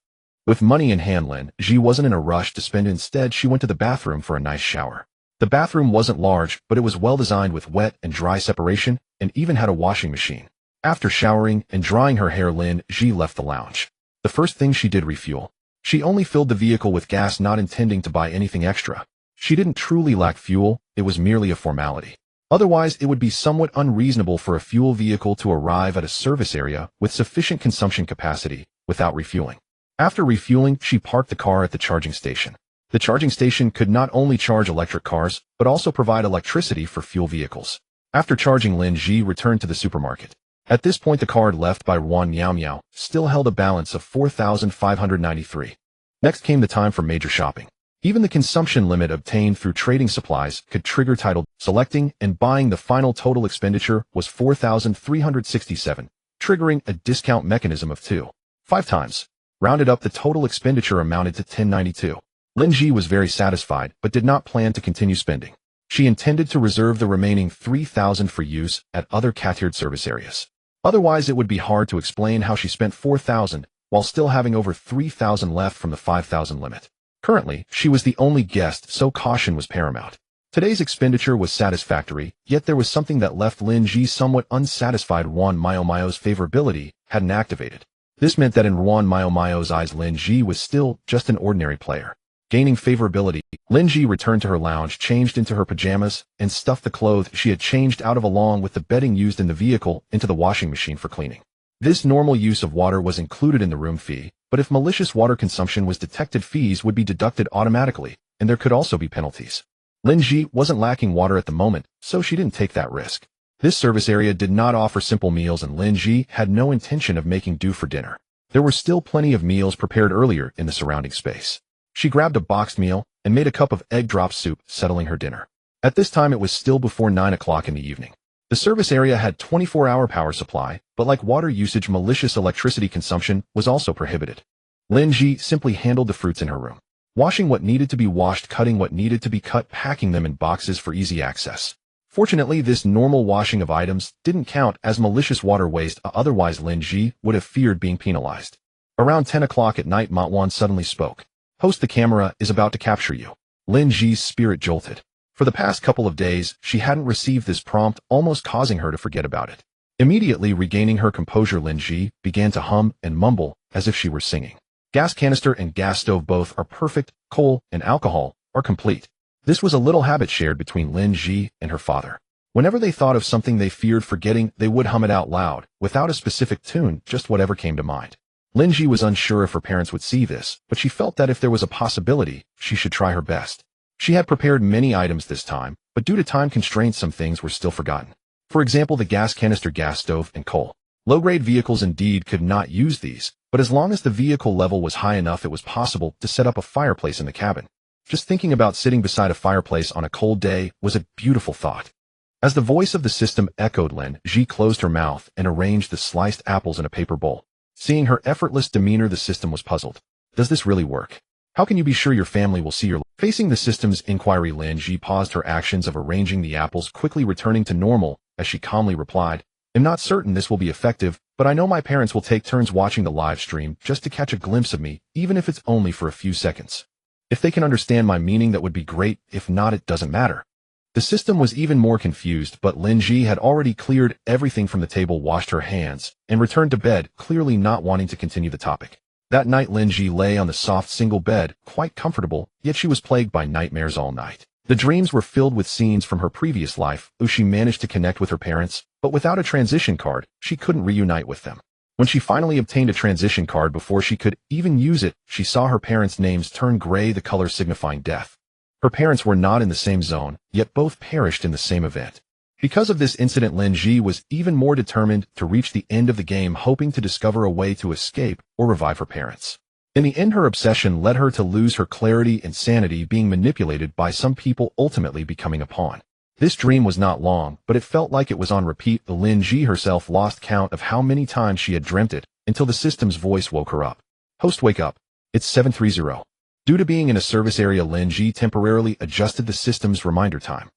With money in hand, Lin Zhi wasn't in a rush to spend. Instead, she went to the bathroom for a nice shower. The bathroom wasn't large, but it was well designed with wet and dry separation, and even had a washing machine. After showering and drying her hair, Lin Zhi left the lounge. The first thing she did, refuel. She only filled the vehicle with gas, not intending to buy anything extra. She didn't truly lack fuel, it was merely a formality. Otherwise, it would be somewhat unreasonable for a fuel vehicle to arrive at a service area with sufficient consumption capacity without refueling. After refueling, she parked the car at the charging station. The charging station could not only charge electric cars, but also provide electricity for fuel vehicles. After charging, Lin Zhi returned to the supermarket. At this point, the card left by Meow still held a balance of 4,593. Next came the time for major shopping. Even the consumption limit obtained through trading supplies could trigger title. Selecting and buying, the final total expenditure was 4,367, triggering a discount mechanism of 2.5 times. Rounded up, the total expenditure amounted to 1092. Lin Zhi was very satisfied, but did not plan to continue spending. She intended to reserve the remaining 3,000 for use at other catered service areas. Otherwise, it would be hard to explain how she spent 4,000 while still having over 3,000 left from the 5,000 limit. Currently, she was the only guest, so caution was paramount. Today's expenditure was satisfactory, yet there was something that left Lin Zhi somewhat unsatisfied. Mao's favorability hadn't activated. This meant that in Mao's eyes, Lin Zhi was still just an ordinary player. Gaining favorability, Lin Zhi returned to her lounge, changed into her pajamas, and stuffed the clothes she had changed out of along with the bedding used in the vehicle into the washing machine for cleaning. This normal use of water was included in the room fee, but if malicious water consumption was detected, fees would be deducted automatically, and there could also be penalties. Lin Zhi wasn't lacking water at the moment, so she didn't take that risk. This service area did not offer simple meals, and Lin Zhi had no intention of making do for dinner. There were still plenty of meals prepared earlier in the surrounding space. She grabbed a boxed meal and made a cup of egg drop soup, settling her dinner. At this time, it was still before 9 o'clock in the evening. The service area had 24-hour power supply, but like water usage, malicious electricity consumption was also prohibited. Lin Zhi simply handled the fruits in her room, washing what needed to be washed, cutting what needed to be cut, packing them in boxes for easy access. Fortunately, this normal washing of items didn't count as malicious water waste, otherwise Lin Zhi would have feared being penalized. Around 10 o'clock at night, Matwan suddenly spoke. "Host, the camera is about to capture you." Lin Zhi's spirit jolted. For the past couple of days, she hadn't received this prompt, almost causing her to forget about it. Immediately regaining her composure, Lin Zhi began to hum and mumble as if she were singing. Gas canister and gas stove both are perfect, coal and alcohol are complete. This was a little habit shared between Lin Zhi and her father. Whenever they thought of something they feared forgetting, they would hum it out loud, without a specific tune, just whatever came to mind. Lin Zhi was unsure if her parents would see this, but she felt that if there was a possibility, she should try her best. She had prepared many items this time, but due to time constraints some things were still forgotten. For example, the gas canister, gas stove, and coal. Low-grade vehicles indeed could not use these, but as long as the vehicle level was high enough it was possible to set up a fireplace in the cabin. Just thinking about sitting beside a fireplace on a cold day was a beautiful thought. As the voice of the system echoed, Lin Zhi closed her mouth and arranged the sliced apples in a paper bowl. Seeing her effortless demeanor, the system was puzzled. Does this really work? How can you be sure your family will see your... Facing the system's inquiry, Lin Zhi paused her actions of arranging the apples, quickly returning to normal, as she calmly replied, I'm not certain this will be effective, but I know my parents will take turns watching the live stream just to catch a glimpse of me, even if it's only for a few seconds. If they can understand my meaning, that would be great. If not, it doesn't matter. The system was even more confused, but Lin Zhi had already cleared everything from the table, washed her hands, and returned to bed, clearly not wanting to continue the topic. That night, Lin Zhi lay on the soft single bed, quite comfortable, yet she was plagued by nightmares all night. The dreams were filled with scenes from her previous life, where she managed to connect with her parents, but without a transition card, she couldn't reunite with them. When she finally obtained a transition card, before she could even use it, she saw her parents' names turn gray, the color signifying death. Her parents were not in the same zone, yet both perished in the same event. Because of this incident, Lin Zhi was even more determined to reach the end of the game, hoping to discover a way to escape or revive her parents. In the end, her obsession led her to lose her clarity and sanity, being manipulated by some people, ultimately becoming a pawn. This dream was not long, but it felt like it was on repeat. Lin Zhi herself lost count of how many times she had dreamt it, until the system's voice woke her up. Host, wake up. It's 7:30. Due to being in a service area, Lin Zhi temporarily adjusted the system's reminder time.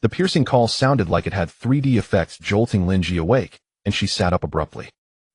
The piercing call sounded like it had 3D effects, jolting Lin Zhi awake, and she sat up abruptly.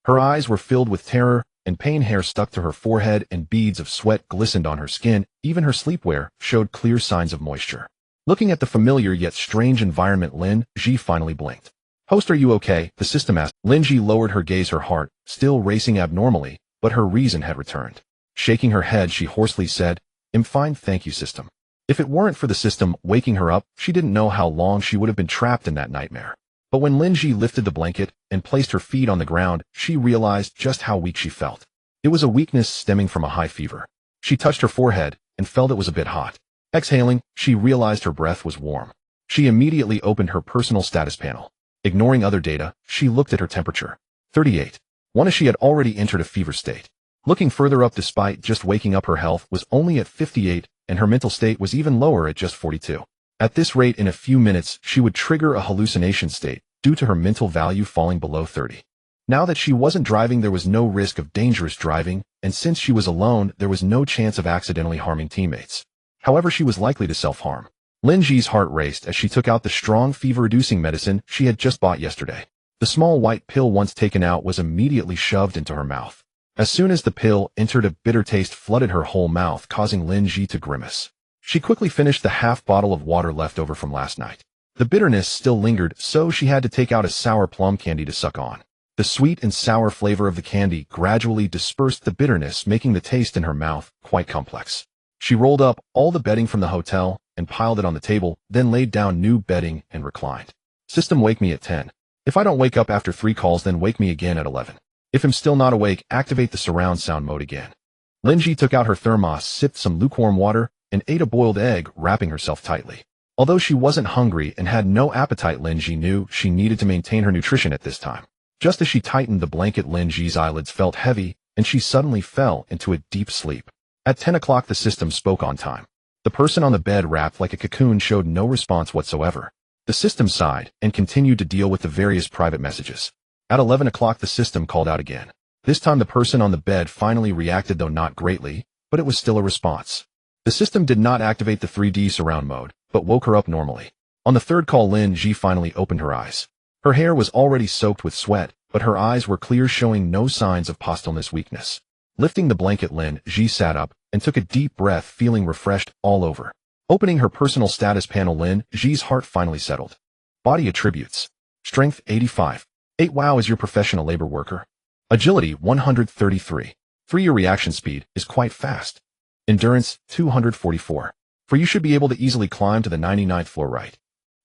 Her eyes were filled with terror, and pain. Hair stuck to her forehead, and beads of sweat glistened on her skin. Even her sleepwear showed clear signs of moisture. Looking at the familiar yet strange environment, Lin Zhi finally blinked. Host, are you okay? The system asked. Lin Zhi lowered her gaze, her heart still racing abnormally, but her reason had returned. Shaking her head, she hoarsely said, I'm fine, thank you, system. If it weren't for the system waking her up, she didn't know how long she would have been trapped in that nightmare. But when Lin Zhi lifted the blanket and placed her feet on the ground, she realized just how weak she felt. It was a weakness stemming from a high fever. She touched her forehead and felt it was a bit hot. Exhaling, she realized her breath was warm. She immediately opened her personal status panel. Ignoring other data, she looked at her temperature. 38. One, as she had already entered a fever state. Looking further up, despite just waking up, her health was only at 58, and her mental state was even lower at just 42. At this rate, in a few minutes, she would trigger a hallucination state, due to her mental value falling below 30. Now that she wasn't driving, there was no risk of dangerous driving, and since she was alone, there was no chance of accidentally harming teammates. However, she was likely to self-harm. Lin Zhi's heart raced as she took out the strong fever-reducing medicine she had just bought yesterday. The small white pill, once taken out, was immediately shoved into her mouth. As soon as the pill entered, a bitter taste flooded her whole mouth, causing Lin Zhi to grimace. She quickly finished the half bottle of water left over from last night. The bitterness still lingered, so she had to take out a sour plum candy to suck on. The sweet and sour flavor of the candy gradually dispersed the bitterness, making the taste in her mouth quite complex. She rolled up all the bedding from the hotel and piled it on the table, then laid down new bedding and reclined. System, wake me at 10. If I don't wake up after 3 calls, then wake me again at 11. If I'm still not awake, activate the surround sound mode again. Lin Zhi took out her thermos, sipped some lukewarm water, and ate a boiled egg, wrapping herself tightly. Although she wasn't hungry and had no appetite, Lin Zhi knew she needed to maintain her nutrition at this time. Just as she tightened the blanket, Lin Zhi's eyelids felt heavy, and she suddenly fell into a deep sleep. At 10 o'clock, the system spoke on time. The person on the bed, wrapped like a cocoon, showed no response whatsoever. The system sighed and continued to deal with the various private messages. At 11 o'clock, the system called out again. This time, the person on the bed finally reacted, though not greatly, but it was still a response. The system did not activate the 3D surround mode, but woke her up normally. On the third call, Lin Zhi finally opened her eyes. Her hair was already soaked with sweat, but her eyes were clear, showing no signs of postuleness weakness. Lifting the blanket, Lin Zhi sat up and took a deep breath, feeling refreshed all over. Opening her personal status panel, Lin Zhi's heart finally settled. Body attributes. Strength 85. 8. Wow, is your profession a labor worker? Agility 133. 3. Your reaction speed is quite fast. Endurance, 244. For you should be able to easily climb to the 99th floor, right?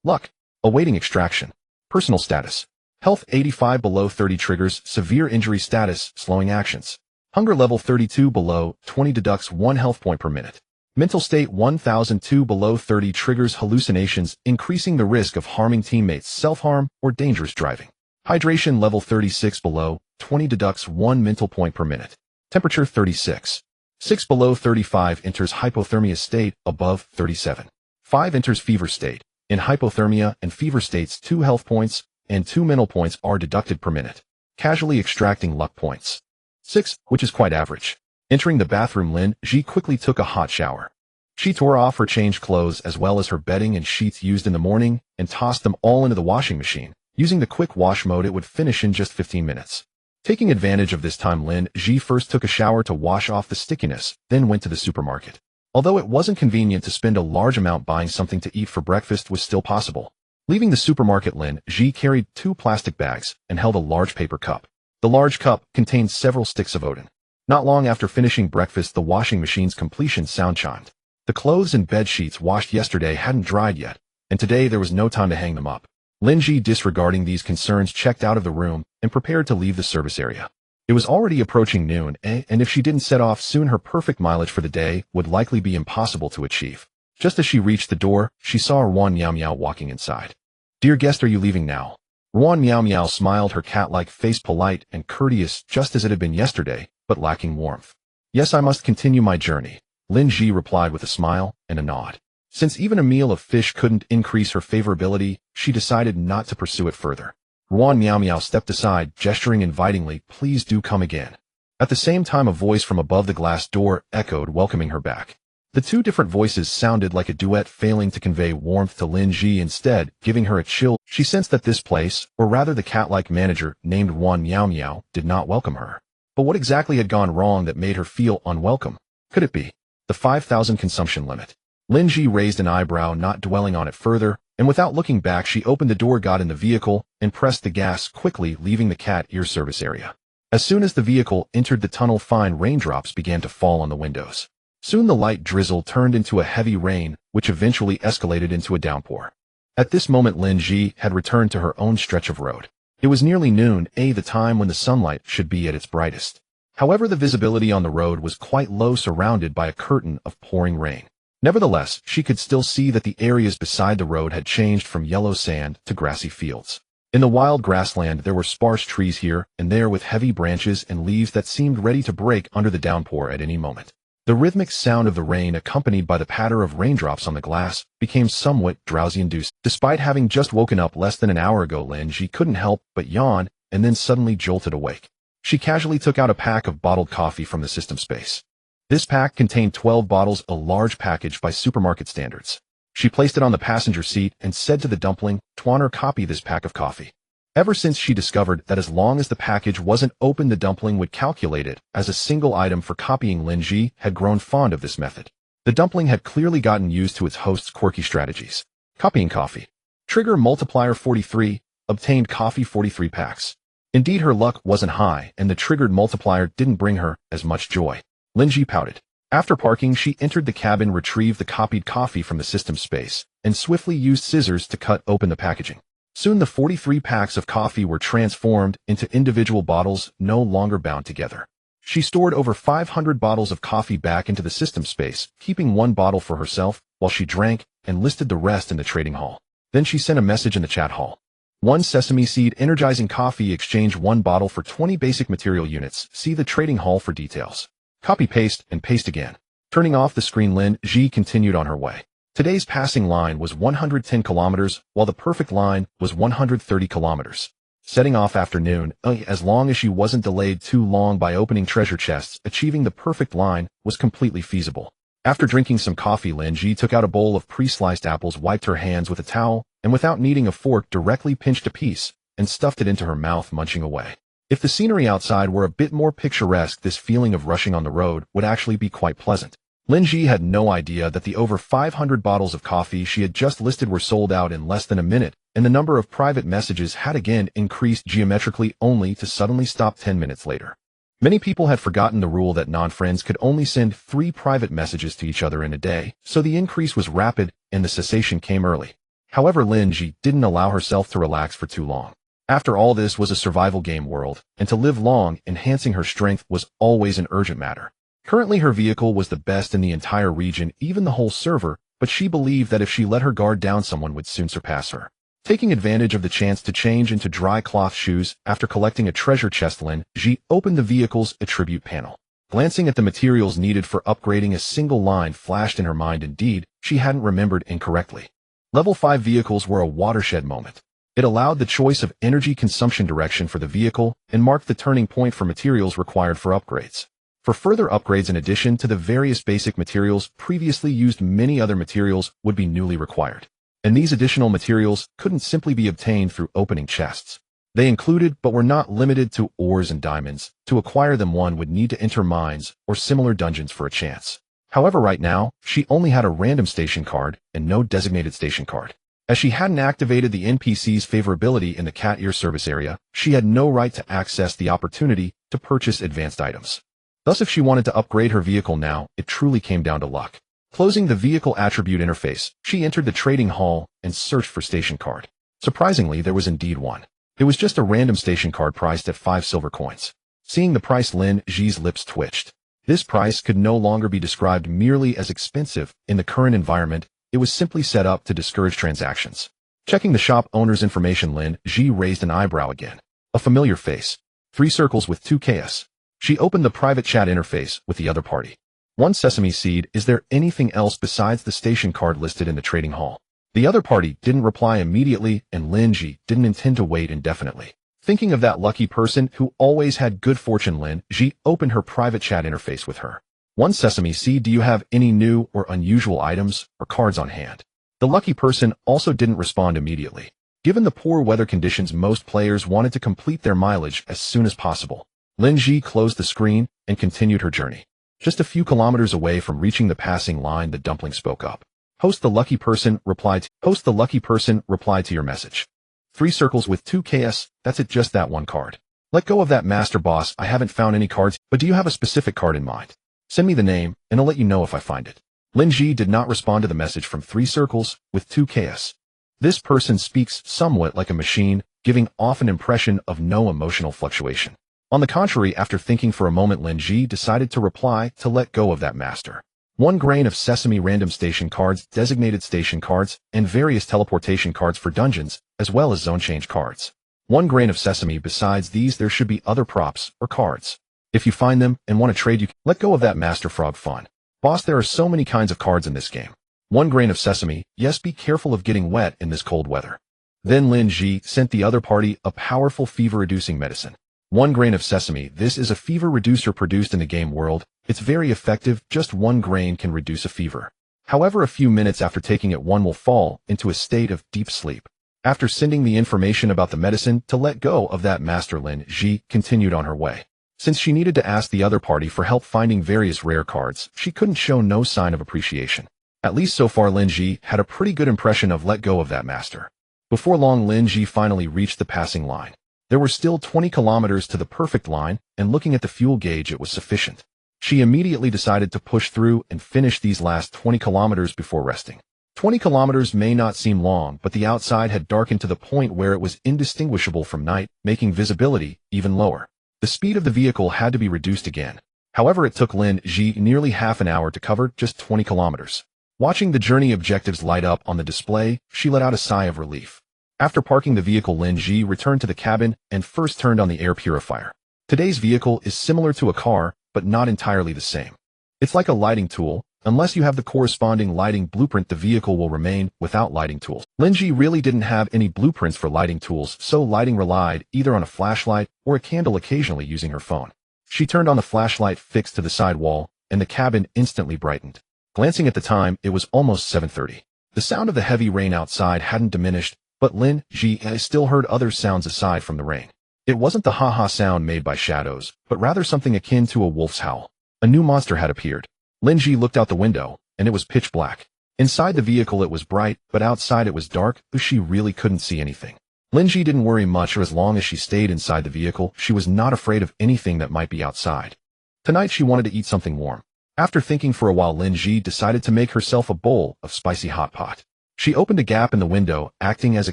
Luck, awaiting extraction. Personal status. Health 85 below 30 triggers severe injury status, slowing actions. Hunger level 32 below 20 deducts 1 health point per minute. Mental state 1002 below 30 triggers hallucinations, increasing the risk of harming teammates, self-harm, or dangerous driving. Hydration level 36 below 20 deducts 1 mental point per minute. Temperature 36. 6 below 35 enters hypothermia state, above 37. 5 enters fever state. In hypothermia and fever states 2 health points and 2 mental points are deducted per minute. Casually extracting luck points. 6, which is quite average. Entering the bathroom, Lin Zhi quickly took a hot shower. She tore off her changed clothes as well as her bedding and sheets used in the morning and tossed them all into the washing machine. Using the quick wash mode, it would finish in just 15 minutes. Taking advantage of this time, Lin Zhi first took a shower to wash off the stickiness, then went to the supermarket. Although it wasn't convenient to spend a large amount buying something to eat for breakfast was still possible. Leaving the supermarket, Lin Zhi carried 2 plastic bags and held a large paper cup. The large cup contained several sticks of Odin. Not long after finishing breakfast, the washing machine's completion sound chimed. The clothes and bed sheets washed yesterday hadn't dried yet, and today there was no time to hang them up. Lin Zhi, disregarding these concerns, checked out of the room and prepared to leave the service area. It was already approaching noon, and if she didn't set off soon, her perfect mileage for the day would likely be impossible to achieve. Just as she reached the door, she saw Ruan Meow Meow walking inside. "Dear guest, are you leaving now?" Ruan Meow Meow smiled, her cat-like face polite and courteous just as it had been yesterday, but lacking warmth. "Yes, I must continue my journey," Lin Zhi replied with a smile and a nod. Since even a meal of fish couldn't increase her favorability, she decided not to pursue it further. Ruan Meow Meow stepped aside, gesturing invitingly, "Please do come again." At the same time, a voice from above the glass door echoed, welcoming her back. The 2 different voices sounded like a duet, failing to convey warmth to Lin Zhi, instead giving her a chill. She sensed that this place, or rather the cat-like manager named Ruan Meow Meow, did not welcome her. But what exactly had gone wrong that made her feel unwelcome? Could it be the 5,000 consumption limit? Lin Zhi raised an eyebrow, not dwelling on it further, and without looking back, she opened the door, got in the vehicle, and pressed the gas quickly, leaving the cat ear service area. As soon as the vehicle entered the tunnel, fine raindrops began to fall on the windows. Soon the light drizzle turned into a heavy rain, which eventually escalated into a downpour. At this moment, Lin Zhi had returned to her own stretch of road. It was nearly noon, the time when the sunlight should be at its brightest. However, the visibility on the road was quite low, surrounded by a curtain of pouring rain. Nevertheless, she could still see that the areas beside the road had changed from yellow sand to grassy fields. In the wild grassland, there were sparse trees here and there with heavy branches and leaves that seemed ready to break under the downpour at any moment. The rhythmic sound of the rain, accompanied by the patter of raindrops on the glass, became somewhat drowsy-inducing. Despite having just woken up less than an hour ago, Lin Zhi couldn't help but yawn and then suddenly jolted awake. She casually took out a pack of bottled coffee from the system space. This pack contained 12 bottles, a large package by supermarket standards. She placed it on the passenger seat and said to the dumpling, "Twaner, copy this pack of coffee." Ever since she discovered that as long as the package wasn't open, the dumpling would calculate it as a single item for copying, Lin Zhi had grown fond of this method. The dumpling had clearly gotten used to its host's quirky strategies. Copying coffee. Trigger multiplier 43, obtained coffee 43 packs. Indeed, her luck wasn't high, and the triggered multiplier didn't bring her as much joy. Lin Zhi pouted. After parking, she entered the cabin, retrieved the copied coffee from the system space, and swiftly used scissors to cut open the packaging. Soon the 43 packs of coffee were transformed into individual bottles, no longer bound together. She stored over 500 bottles of coffee back into the system space, keeping 1 bottle for herself while she drank, and listed the rest in the trading hall. Then she sent a message in the chat hall. 1 sesame seed energizing coffee, exchange 1 bottle for 20 basic material units. See the trading hall for details. Copy, paste, and paste again. Turning off the screen, Lin Zhi continued on her way. Today's passing line was 110 kilometers, while the perfect line was 130 kilometers. Setting off after noon, as long as she wasn't delayed too long by opening treasure chests, achieving the perfect line was completely feasible. After drinking some coffee, Lin Zhi took out a bowl of pre-sliced apples, wiped her hands with a towel, and without needing a fork, directly pinched a piece and stuffed it into her mouth, munching away. If the scenery outside were a bit more picturesque, this feeling of rushing on the road would actually be quite pleasant. Lin Zhi had no idea that the over 500 bottles of coffee she had just listed were sold out in less than a minute, and the number of private messages had again increased geometrically, only to suddenly stop 10 minutes later. Many people had forgotten the rule that non-friends could only send 3 private messages to each other in a day, so the increase was rapid and the cessation came early. However, Lin Zhi didn't allow herself to relax for too long. After all, this was a survival game world, and to live long, enhancing her strength was always an urgent matter. Currently, her vehicle was the best in the entire region, even the whole server, but she believed that if she let her guard down, someone would soon surpass her. Taking advantage of the chance to change into dry cloth shoes after collecting a treasure chest, Lin Zhi opened the vehicle's attribute panel. Glancing at the materials needed for upgrading, a single line flashed in her mind. Indeed, she hadn't remembered incorrectly. Level 5 vehicles were a watershed moment. It allowed the choice of energy consumption direction for the vehicle and marked the turning point for materials required for upgrades. For further upgrades, in addition to the various basic materials previously used, many other materials would be newly required. And these additional materials couldn't simply be obtained through opening chests. They included, but were not limited to, ores and diamonds. To acquire them, one would need to enter mines or similar dungeons for a chance. However, right now, she only had a random station card and no designated station card. As she hadn't activated the NPC's favorability in the cat ear service area, she had no right to access the opportunity to purchase advanced items. Thus, if she wanted to upgrade her vehicle now, it truly came down to luck. Closing the vehicle attribute interface, she entered the trading hall and searched for station card. Surprisingly, there was indeed one. It was just a random station card priced at 5 silver coins. Seeing the price, Lin Zhi's lips twitched. This price could no longer be described merely as expensive. In the current environment, it was simply set up to discourage transactions. Checking the shop owner's information, Lin Zhi raised an eyebrow again. A familiar face. 3 circles with 2 Ks. She opened the private chat interface with the other party. 1 sesame seed. Is there anything else besides the station card listed in the trading hall? The other party didn't reply immediately, and Lin Zhi didn't intend to wait indefinitely. Thinking of that lucky person who always had good fortune, Lin Zhi opened her private chat interface with her. 1 sesame seed. Do you have any new or unusual items or cards on hand? The lucky person also didn't respond immediately. Given the poor weather conditions, most players wanted to complete their mileage as soon as possible. Lin Zhi closed the screen and continued her journey. Just a few kilometers away from reaching the passing line, the dumpling spoke up. Host, the lucky person replied to your message. 3 circles with 2 Ks. That's it, just that one card. Let go of that master boss. I haven't found any cards, but do you have a specific card in mind? Send me the name, and I'll let you know if I find it. Lin Zhi did not respond to the message from 3 circles with 2 Ks. This person speaks somewhat like a machine, giving off an impression of no emotional fluctuation. On the contrary, after thinking for a moment, Lin Zhi decided to reply to let go of that master. 1 grain of sesame, random station cards, designated station cards, and various teleportation cards for dungeons, as well as zone change cards. 1 grain of sesame. Besides these, there should be other props or cards. If you find them and want to trade, you can let go of that master frog fun. Boss, there are so many kinds of cards in this game. 1 grain of sesame. Yes, be careful of getting wet in this cold weather. Then Lin Zhi sent the other party a powerful fever-reducing medicine. 1 grain of sesame. This is a fever reducer produced in the game world. It's very effective. Just 1 grain can reduce a fever. However, a few minutes after taking it, one will fall into a state of deep sleep. After sending the information about the medicine to let go of that master, Lin Zhi continued on her way. Since she needed to ask the other party for help finding various rare cards, she couldn't show no sign of appreciation. At least so far, Lin Zhi had a pretty good impression of let go of that master. Before long, Lin Zhi finally reached the passing line. There were still 20 kilometers to the perfect line, and looking at the fuel gauge, it was sufficient. She immediately decided to push through and finish these last 20 kilometers before resting. 20 kilometers may not seem long, but the outside had darkened to the point where it was indistinguishable from night, making visibility even lower. The speed of the vehicle had to be reduced again. However, it took Lin Zhi nearly half an hour to cover just 20 kilometers. Watching the journey objectives light up on the display, she let out a sigh of relief. After parking the vehicle, Lin Zhi returned to the cabin and first turned on the air purifier. Today's vehicle is similar to a car, but not entirely the same. It's like a lighting tool. Unless you have the corresponding lighting blueprint, the vehicle will remain without lighting tools. Lin Zhi really didn't have any blueprints for lighting tools, so lighting relied either on a flashlight or a candle, occasionally using her phone. She turned on the flashlight fixed to the side wall, and the cabin instantly brightened. Glancing at the time, it was almost 7:30. The sound of the heavy rain outside hadn't diminished, but Lin Zhi still heard other sounds aside from the rain. It wasn't the ha-ha sound made by shadows, but rather something akin to a wolf's howl. A new monster had appeared. Lin Zhi looked out the window, and it was pitch black. Inside the vehicle it was bright, but outside it was dark, so she really couldn't see anything. Lin Zhi didn't worry much, or as long as she stayed inside the vehicle, she was not afraid of anything that might be outside. Tonight she wanted to eat something warm. After thinking for a while, Lin Zhi decided to make herself a bowl of spicy hot pot. She opened a gap in the window, acting as a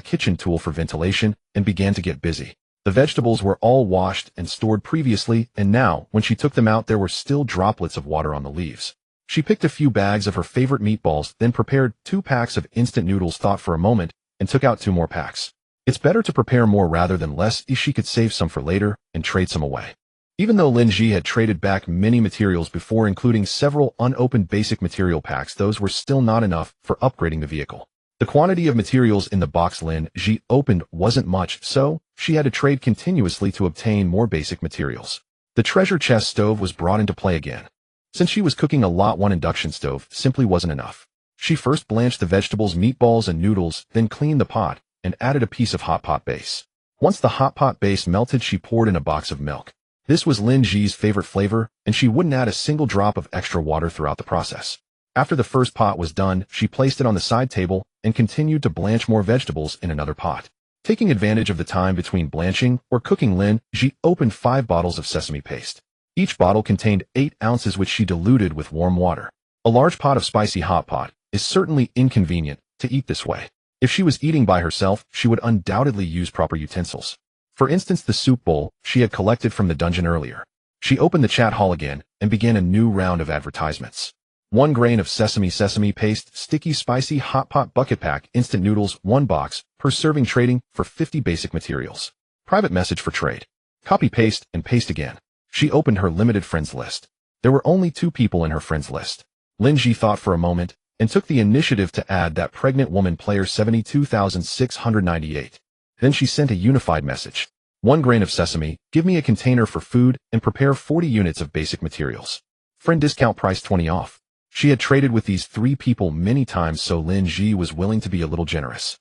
kitchen tool for ventilation, and began to get busy. The vegetables were all washed and stored previously, and now, when she took them out, there were still droplets of water on the leaves. She picked a few bags of her favorite meatballs, then prepared 2 packs of instant noodles, thought for a moment, and took out 2 more packs. It's better to prepare more rather than less, if she could save some for later and trade some away. Even though Lin Zhi had traded back many materials before, including several unopened basic material packs, those were still not enough for upgrading the vehicle. The quantity of materials in the box Lin Zhi opened wasn't much, so she had to trade continuously to obtain more basic materials. The treasure chest stove was brought into play again. Since she was cooking a lot, one induction stove simply wasn't enough. She first blanched the vegetables, meatballs, and noodles, then cleaned the pot and added a piece of hot pot base. Once the hot pot base melted, she poured in a box of milk. This was Lin Zhi's favorite flavor, and she wouldn't add a single drop of extra water throughout the process. After the first pot was done, she placed it on the side table and continued to blanch more vegetables in another pot. Taking advantage of the time between blanching or cooking, Lin Zhi opened 5 bottles of sesame paste. Each bottle contained 8 ounces, which she diluted with warm water. A large pot of spicy hot pot is certainly inconvenient to eat this way. If she was eating by herself, she would undoubtedly use proper utensils. For instance, the soup bowl she had collected from the dungeon earlier. She opened the chat hall again and began a new round of advertisements. 1 grain of sesame paste, sticky spicy hot pot bucket pack, instant noodles, 1 box, per serving, trading for 50 basic materials. Private message for trade. Copy, paste, and paste again. She opened her limited friends list. There were only 2 people in her friends list. Lin Zhi thought for a moment and took the initiative to add that pregnant woman, player 72,698. Then she sent a unified message. 1 grain of sesame, give me a container for food, and prepare 40 units of basic materials. Friend discount price 20 off. She had traded with these 3 people many times, so Lin Zhi was willing to be a little generous.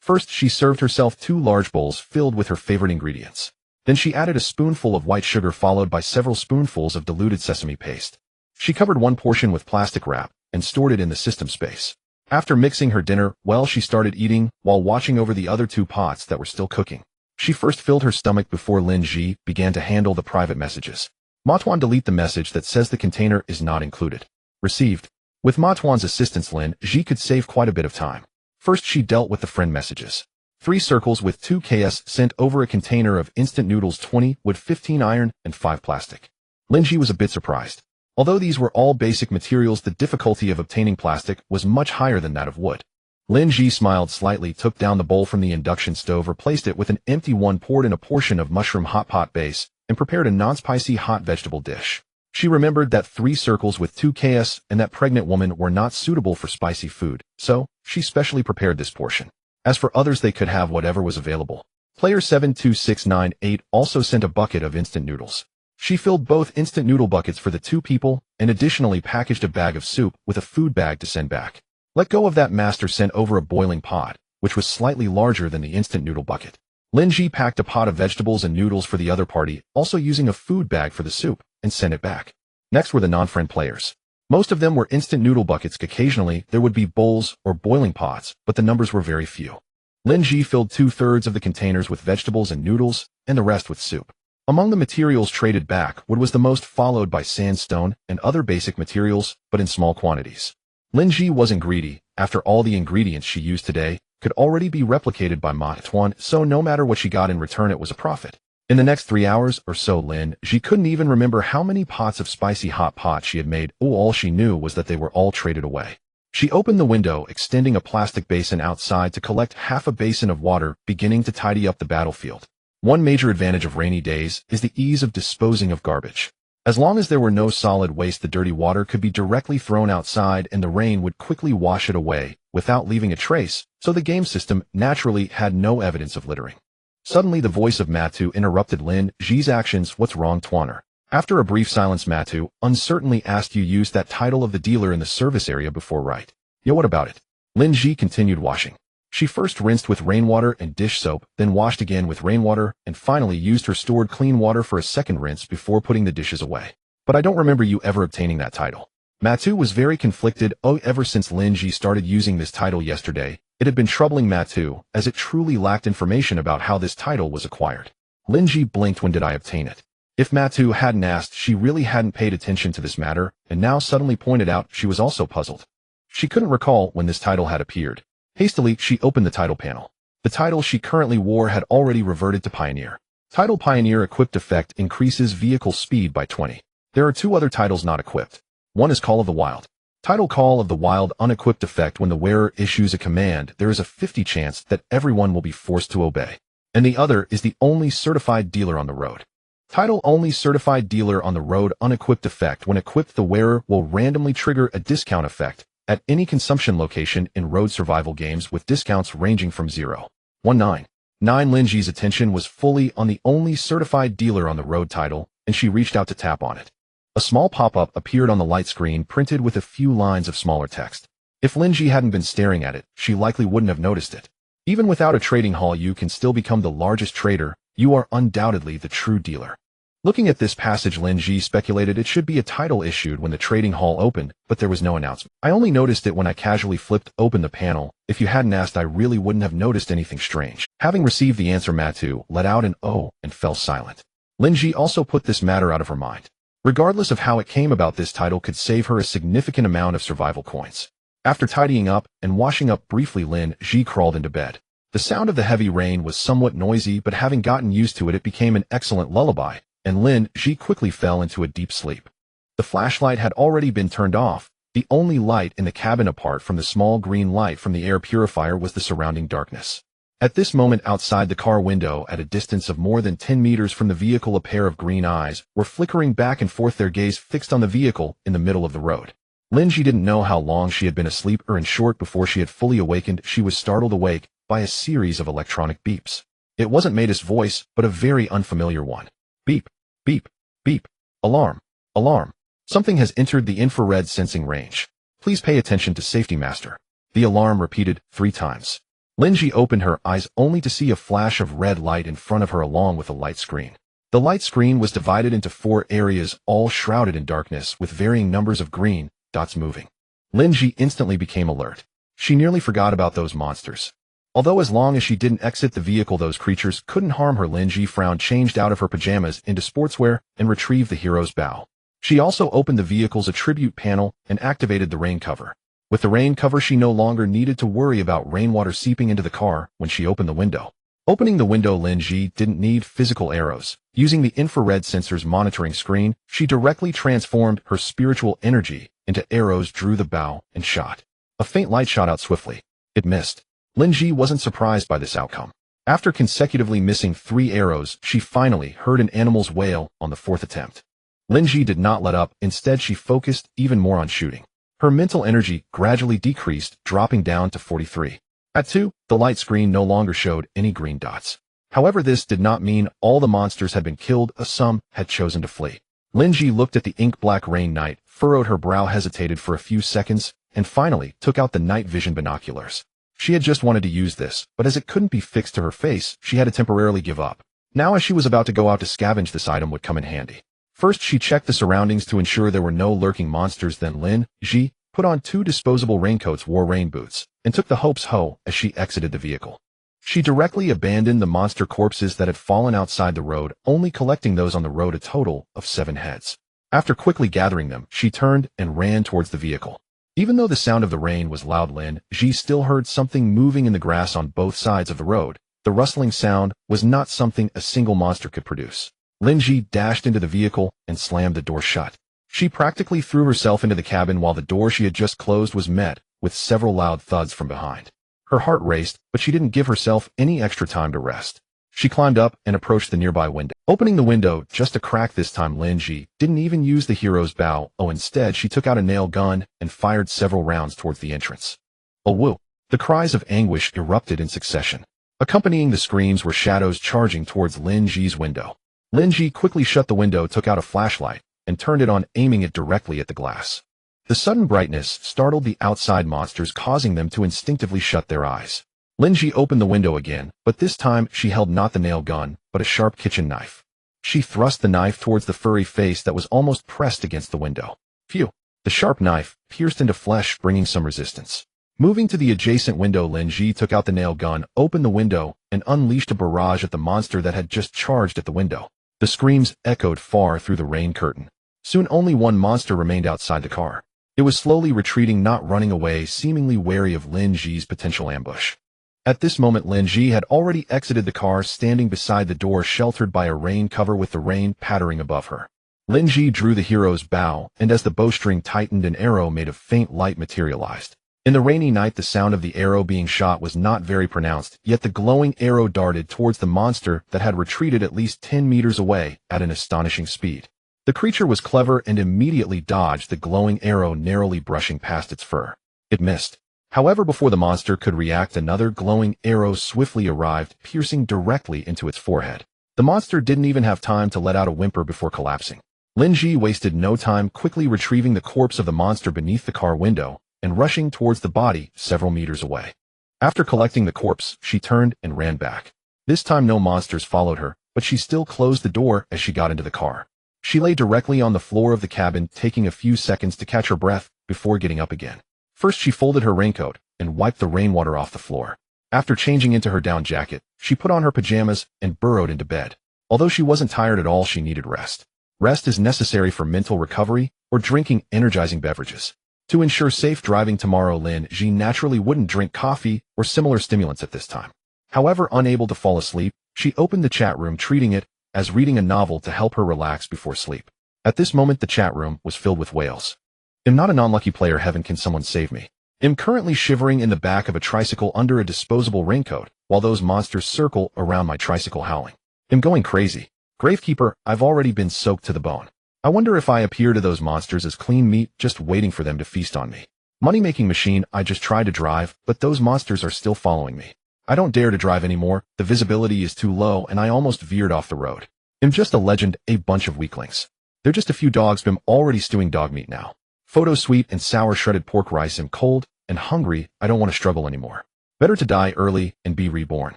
First, she served herself 2 large bowls filled with her favorite ingredients. Then she added a spoonful of white sugar, followed by several spoonfuls of diluted sesame paste. She covered 1 portion with plastic wrap and stored it in the system space. After mixing her dinner, she started eating while watching over the other 2 pots that were still cooking. She first filled her stomach before Lin Zhi began to handle the private messages. Matuan, delete the message that says the container is not included. Received. With Matuan's assistance, Lin Zhi could save quite a bit of time. First, she dealt with the friend messages. 3 circles with 2 KS sent over a container of instant noodles, 20 wood, 15 iron, and 5 plastic. Lin Zhi was a bit surprised. Although these were all basic materials, the difficulty of obtaining plastic was much higher than that of wood. Lin Zhi smiled slightly, took down the bowl from the induction stove, replaced it with an empty one, poured in a portion of mushroom hot pot base, and prepared a non-spicy hot vegetable dish. She remembered that 3 circles with 2 KS and that pregnant woman were not suitable for spicy food, so she specially prepared this portion. As for others, they could have whatever was available. Player 72698 also sent a bucket of instant noodles. She filled both instant noodle buckets for the 2 people and additionally packaged a bag of soup with a food bag to send back. Let go of that, master sent over a boiling pot, which was slightly larger than the instant noodle bucket. Lin Zhi packed a pot of vegetables and noodles for the other party, also using a food bag for the soup, and sent it back. Next were the non-friend players. Most of them were instant noodle buckets. Occasionally, there would be bowls or boiling pots, but the numbers were very few. Lin Zhi filled 2/3 of the containers with vegetables and noodles, and the rest with soup. Among the materials traded back, wood was the most, followed by sandstone and other basic materials, but in small quantities. Lin Zhi wasn't greedy. After all, the ingredients she used today could already be replicated by Matuan, so no matter what she got in return, it was a profit. In the next 3 hours or so, Lin Zhi couldn't even remember how many pots of spicy hot pot she had made. All she knew was that they were all traded away. She opened the window, extending a plastic basin outside to collect half a basin of water, beginning to tidy up the battlefield. One major advantage of rainy days is the ease of disposing of garbage. As long as there were no solid waste, the dirty water could be directly thrown outside and the rain would quickly wash it away without leaving a trace, so the game system naturally had no evidence of littering. Suddenly, the voice of Matu interrupted Lin Zhi's actions. What's wrong, Twaner? After a brief silence, Matu uncertainly asked, you used that title of the dealer in the service area before, right? Yeah, what about it? Lin Zhi continued washing. She first rinsed with rainwater and dish soap, then washed again with rainwater, and finally used her stored clean water for a second rinse before putting the dishes away. But I don't remember you ever obtaining that title. Matu was very conflicted. Ever since Lin Zhi started using this title yesterday, it had been troubling Matu, as it truly lacked information about how this title was acquired. Lin Zhi blinked. When did I obtain it? If Matu hadn't asked, she really hadn't paid attention to this matter, and now suddenly pointed out she was also puzzled. She couldn't recall when this title had appeared. Hastily, she opened the title panel. The title she currently wore had already reverted to Pioneer. Title Pioneer equipped effect increases vehicle speed by 20. There are two other titles not equipped. One is Call of the Wild. Title Call of the Wild unequipped effect. When the wearer issues a command, there is a 50 chance that everyone will be forced to obey. And the other is the Only Certified Dealer on the Road. Title Only Certified Dealer on the Road unequipped effect. When equipped, the wearer will randomly trigger a discount effect at any consumption location in road survival games, with discounts ranging from 0.19. Lin Zhi's attention was fully on the Only Certified Dealer on the Road title, and she reached out to tap on it. A small pop-up appeared on the light screen, printed with a few lines of smaller text. If Lin Zhi hadn't been staring at it, she likely wouldn't have noticed it. Even without a trading hall, you can still become the largest trader. You are undoubtedly the true dealer. Looking at this passage, Lin Zhi speculated it should be a title issued when the trading hall opened, but there was no announcement. I only noticed it when I casually flipped open the panel. If you hadn't asked, I really wouldn't have noticed anything strange. Having received the answer, Matu let out an "oh" and fell silent. Lin Zhi also put this matter out of her mind. Regardless of how it came about, this title could save her a significant amount of survival coins. After tidying up and washing up briefly, Lin Zhi crawled into bed. The sound of the heavy rain was somewhat noisy, but having gotten used to it, it became an excellent lullaby, and Lin Zhi quickly fell into a deep sleep. The flashlight had already been turned off. The only light in the cabin apart from the small green light from the air purifier was the surrounding darkness. At this moment, outside the car window, at a distance of more than 10 meters from the vehicle, a pair of green eyes were flickering back and forth, their gaze fixed on the vehicle in the middle of the road. Lin Zhi didn't know how long she had been asleep, or in short, before she had fully awakened, she was startled awake by a series of electronic beeps. It wasn't Maida's voice, but a very unfamiliar one. Beep, beep, beep. Alarm, alarm. Something has entered the infrared sensing range. Please pay attention to Safety Master. The alarm repeated 3 times. Lin Zhi opened her eyes only to see a flash of red light in front of her along with a light screen. The light screen was divided into 4 areas, all shrouded in darkness, with varying numbers of green dots moving. Lin Zhi instantly became alert. She nearly forgot about those monsters. Although as long as she didn't exit the vehicle, those creatures couldn't harm her. Lin Zhi frowned, changed out of her pajamas into sportswear, and retrieved the hero's bow. She also opened the vehicle's attribute panel and activated the rain cover. With the rain cover, she no longer needed to worry about rainwater seeping into the car when she opened the window. Opening the window, Lin Zhi didn't need physical arrows. Using the infrared sensor's monitoring screen, she directly transformed her spiritual energy into arrows, drew the bow, and shot. A faint light shot out swiftly. It missed. Lin Zhi wasn't surprised by this outcome. After consecutively missing 3 arrows, she finally heard an animal's wail on the 4th attempt. Lin Zhi did not let up. Instead, she focused even more on shooting. Her mental energy gradually decreased, dropping down to 43. At 2, the light screen no longer showed any green dots. However, this did not mean all the monsters had been killed. Some had chosen to flee. Lin Zhi looked at the ink-black rain night, furrowed her brow, hesitated for a few seconds, and finally took out the night vision binoculars. She had just wanted to use this, but as it couldn't be fixed to her face, she had to temporarily give up. Now, as she was about to go out to scavenge, this item would come in handy. First, she checked the surroundings to ensure there were no lurking monsters. Then Lin Zhi put on 2 disposable raincoats, wore rain boots, and took the Hope's hoe as she exited the vehicle. She directly abandoned the monster corpses that had fallen outside the road, only collecting those on the road, a total of 7 heads. After quickly gathering them, she turned and ran towards the vehicle. Even though the sound of the rain was loud, Lin Zhi still heard something moving in the grass on both sides of the road. The rustling sound was not something a single monster could produce. Lin Zhi dashed into the vehicle and slammed the door shut. She practically threw herself into the cabin while the door she had just closed was met with several loud thuds from behind. Her heart raced, but she didn't give herself any extra time to rest. She climbed up and approached the nearby window. Opening the window just a crack, this time Lin Zhi didn't even use the hero's bow. Instead, she took out a nail gun and fired several rounds towards the entrance. Oh woo! The cries of anguish erupted in succession. Accompanying the screams were shadows charging towards Lin Zhi's window. Lin Zhi quickly shut the window, took out a flashlight, and turned it on, aiming it directly at the glass. The sudden brightness startled the outside monsters, causing them to instinctively shut their eyes. Lin Zhi opened the window again, but this time she held not the nail gun, but a sharp kitchen knife. She thrust the knife towards the furry face that was almost pressed against the window. Phew! The sharp knife pierced into flesh, bringing some resistance. Moving to the adjacent window, Lin Zhi took out the nail gun, opened the window, and unleashed a barrage at the monster that had just charged at the window. The screams echoed far through the rain curtain. Soon only one monster remained outside the car. It was slowly retreating, not running away, seemingly wary of Lin Zhi's potential ambush. At this moment, Lin Zhi had already exited the car, standing beside the door, sheltered by a rain cover with the rain pattering above her. Lin Zhi drew the hero's bow, and as the bowstring tightened, an arrow made of faint light materialized. In the rainy night, the sound of the arrow being shot was not very pronounced, yet the glowing arrow darted towards the monster that had retreated at least 10 meters away at an astonishing speed. The creature was clever and immediately dodged the glowing arrow, narrowly brushing past its fur. It missed. However, before the monster could react, another glowing arrow swiftly arrived, piercing directly into its forehead. The monster didn't even have time to let out a whimper before collapsing. Lin Zhi wasted no time, quickly retrieving the corpse of the monster beneath the car window and rushing towards the body several meters away. After collecting the corpse, she turned and ran back. This time no monsters followed her, but she still closed the door as she got into the car. She lay directly on the floor of the cabin, taking a few seconds to catch her breath before getting up again. First, she folded her raincoat and wiped the rainwater off the floor. After changing into her down jacket, she put on her pajamas and burrowed into bed. Although she wasn't tired at all, she needed rest. Rest is necessary for mental recovery or drinking energizing beverages. To ensure safe driving tomorrow, Lin Zhi naturally wouldn't drink coffee or similar stimulants at this time. However, unable to fall asleep, she opened the chat room, treating it as reading a novel to help her relax before sleep. At this moment, the chat room was filled with wails. "I'm not an unlucky player. Heaven, can someone save me? I'm currently shivering in the back of a tricycle under a disposable raincoat, while those monsters circle around my tricycle howling. I'm going crazy. Gravekeeper, I've already been soaked to the bone. I wonder if I appear to those monsters as clean meat, just waiting for them to feast on me. Money-making machine, I just tried to drive, but those monsters are still following me. I don't dare to drive anymore, the visibility is too low and I almost veered off the road. I'm just a legend, a bunch of weaklings. They're just a few dogs, but I'm already stewing dog meat now. Photo sweet and sour shredded pork rice. I'm cold and hungry, I don't want to struggle anymore. Better to die early and be reborn.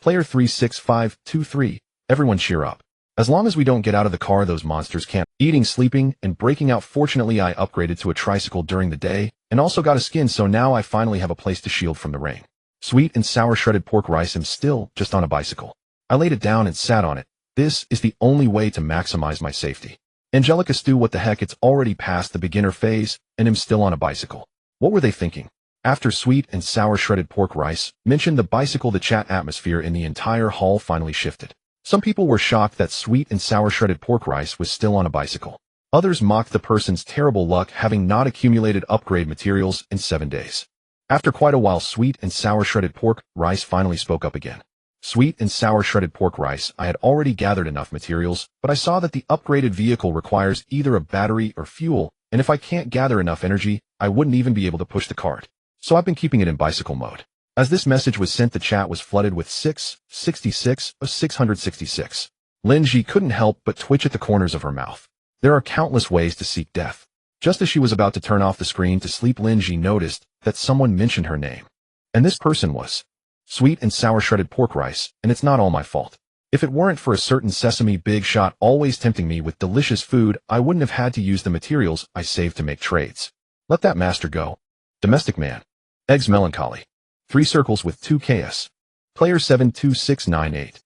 Player 36523, everyone cheer up. As long as we don't get out of the car, those monsters can't. Eating, sleeping, and breaking out. Fortunately, I upgraded to a tricycle during the day and also got a skin, so now I finally have a place to shield from the rain. Sweet and sour shredded pork rice. I'm still just on a bicycle. I laid it down and sat on it. This is the only way to maximize my safety. Angelica stew, what the heck, it's already past the beginner phase and I'm still on a bicycle. What were they thinking? After sweet and sour shredded pork rice mentioned the bicycle, the chat atmosphere in the entire hall finally shifted. Some people were shocked that sweet and sour shredded pork rice was still on a bicycle. Others mocked the person's terrible luck, having not accumulated upgrade materials in 7 days. After quite a while, sweet and sour shredded pork rice finally spoke up again. Sweet and sour shredded pork rice, I had already gathered enough materials, but I saw that the upgraded vehicle requires either a battery or fuel, and if I can't gather enough energy, I wouldn't even be able to push the cart. So I've been keeping it in bicycle mode. As this message was sent, the chat was flooded with 666 of 666. Lin Zhi couldn't help but twitch at the corners of her mouth. There are countless ways to seek death. Just as she was about to turn off the screen to sleep, Lin Zhi noticed that someone mentioned her name. And this person was sweet and sour shredded pork rice, and it's not all my fault. If it weren't for a certain sesame big shot always tempting me with delicious food, I wouldn't have had to use the materials I saved to make trades. Let that master go. Domestic man. Eggs melancholy. 3 circles with 2 KS. Player 72698.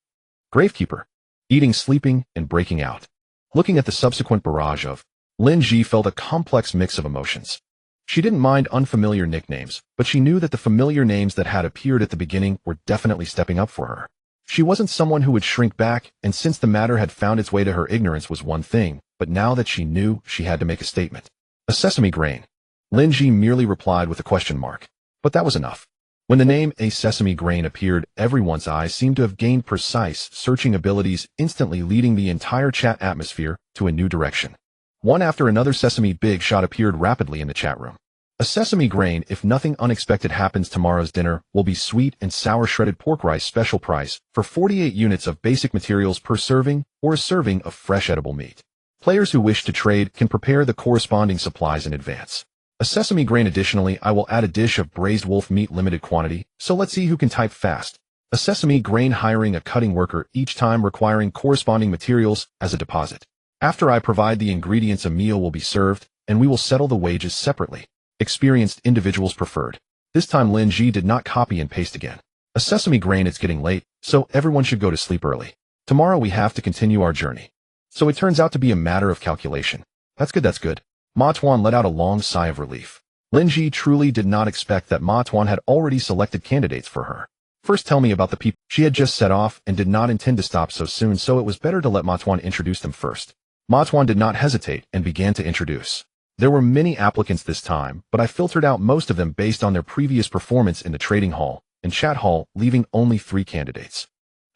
Gravekeeper. Eating, sleeping, and breaking out. Looking at the subsequent barrage of, Lin Zhi felt a complex mix of emotions. She didn't mind unfamiliar nicknames, but she knew that the familiar names that had appeared at the beginning were definitely stepping up for her. She wasn't someone who would shrink back, and since the matter had found its way to her, ignorance was one thing, but now that she knew, she had to make a statement. A sesame grain. Lin Zhi merely replied with a question mark. But that was enough. When the name a sesame grain appeared, everyone's eyes seemed to have gained precise searching abilities, instantly leading the entire chat atmosphere to a new direction. One after another sesame big shot appeared rapidly in the chat room. A sesame grain. If nothing unexpected happens, tomorrow's dinner will be sweet and sour shredded pork rice, special price for 48 units of basic materials per serving, or a serving of fresh edible meat. Players who wish to trade can prepare the corresponding supplies in advance. A sesame grain. Additionally, I will add a dish of braised wolf meat, limited quantity, so let's see who can type fast. A sesame grain. Hiring a cutting worker each time, requiring corresponding materials as a deposit. After I provide the ingredients, a meal will be served. and we will settle the wages separately. Experienced individuals preferred. This time Lin Zhi did not copy and paste again. A sesame grain, it's getting late, so everyone should go to sleep early. Tomorrow we have to continue our journey. So it turns out to be a matter of calculation. That's good, that's good. Ma Tuan let out a long sigh of relief. Lin Zhi truly did not expect that Ma Tuan had already selected candidates for her. First tell me about the people. She had just set off and did not intend to stop so soon, so it was better to let Ma Tuan introduce them first. Ma Tuan did not hesitate and began to introduce. There were many applicants this time, but I filtered out most of them based on their previous performance in the trading hall and chat hall, leaving only 3 candidates.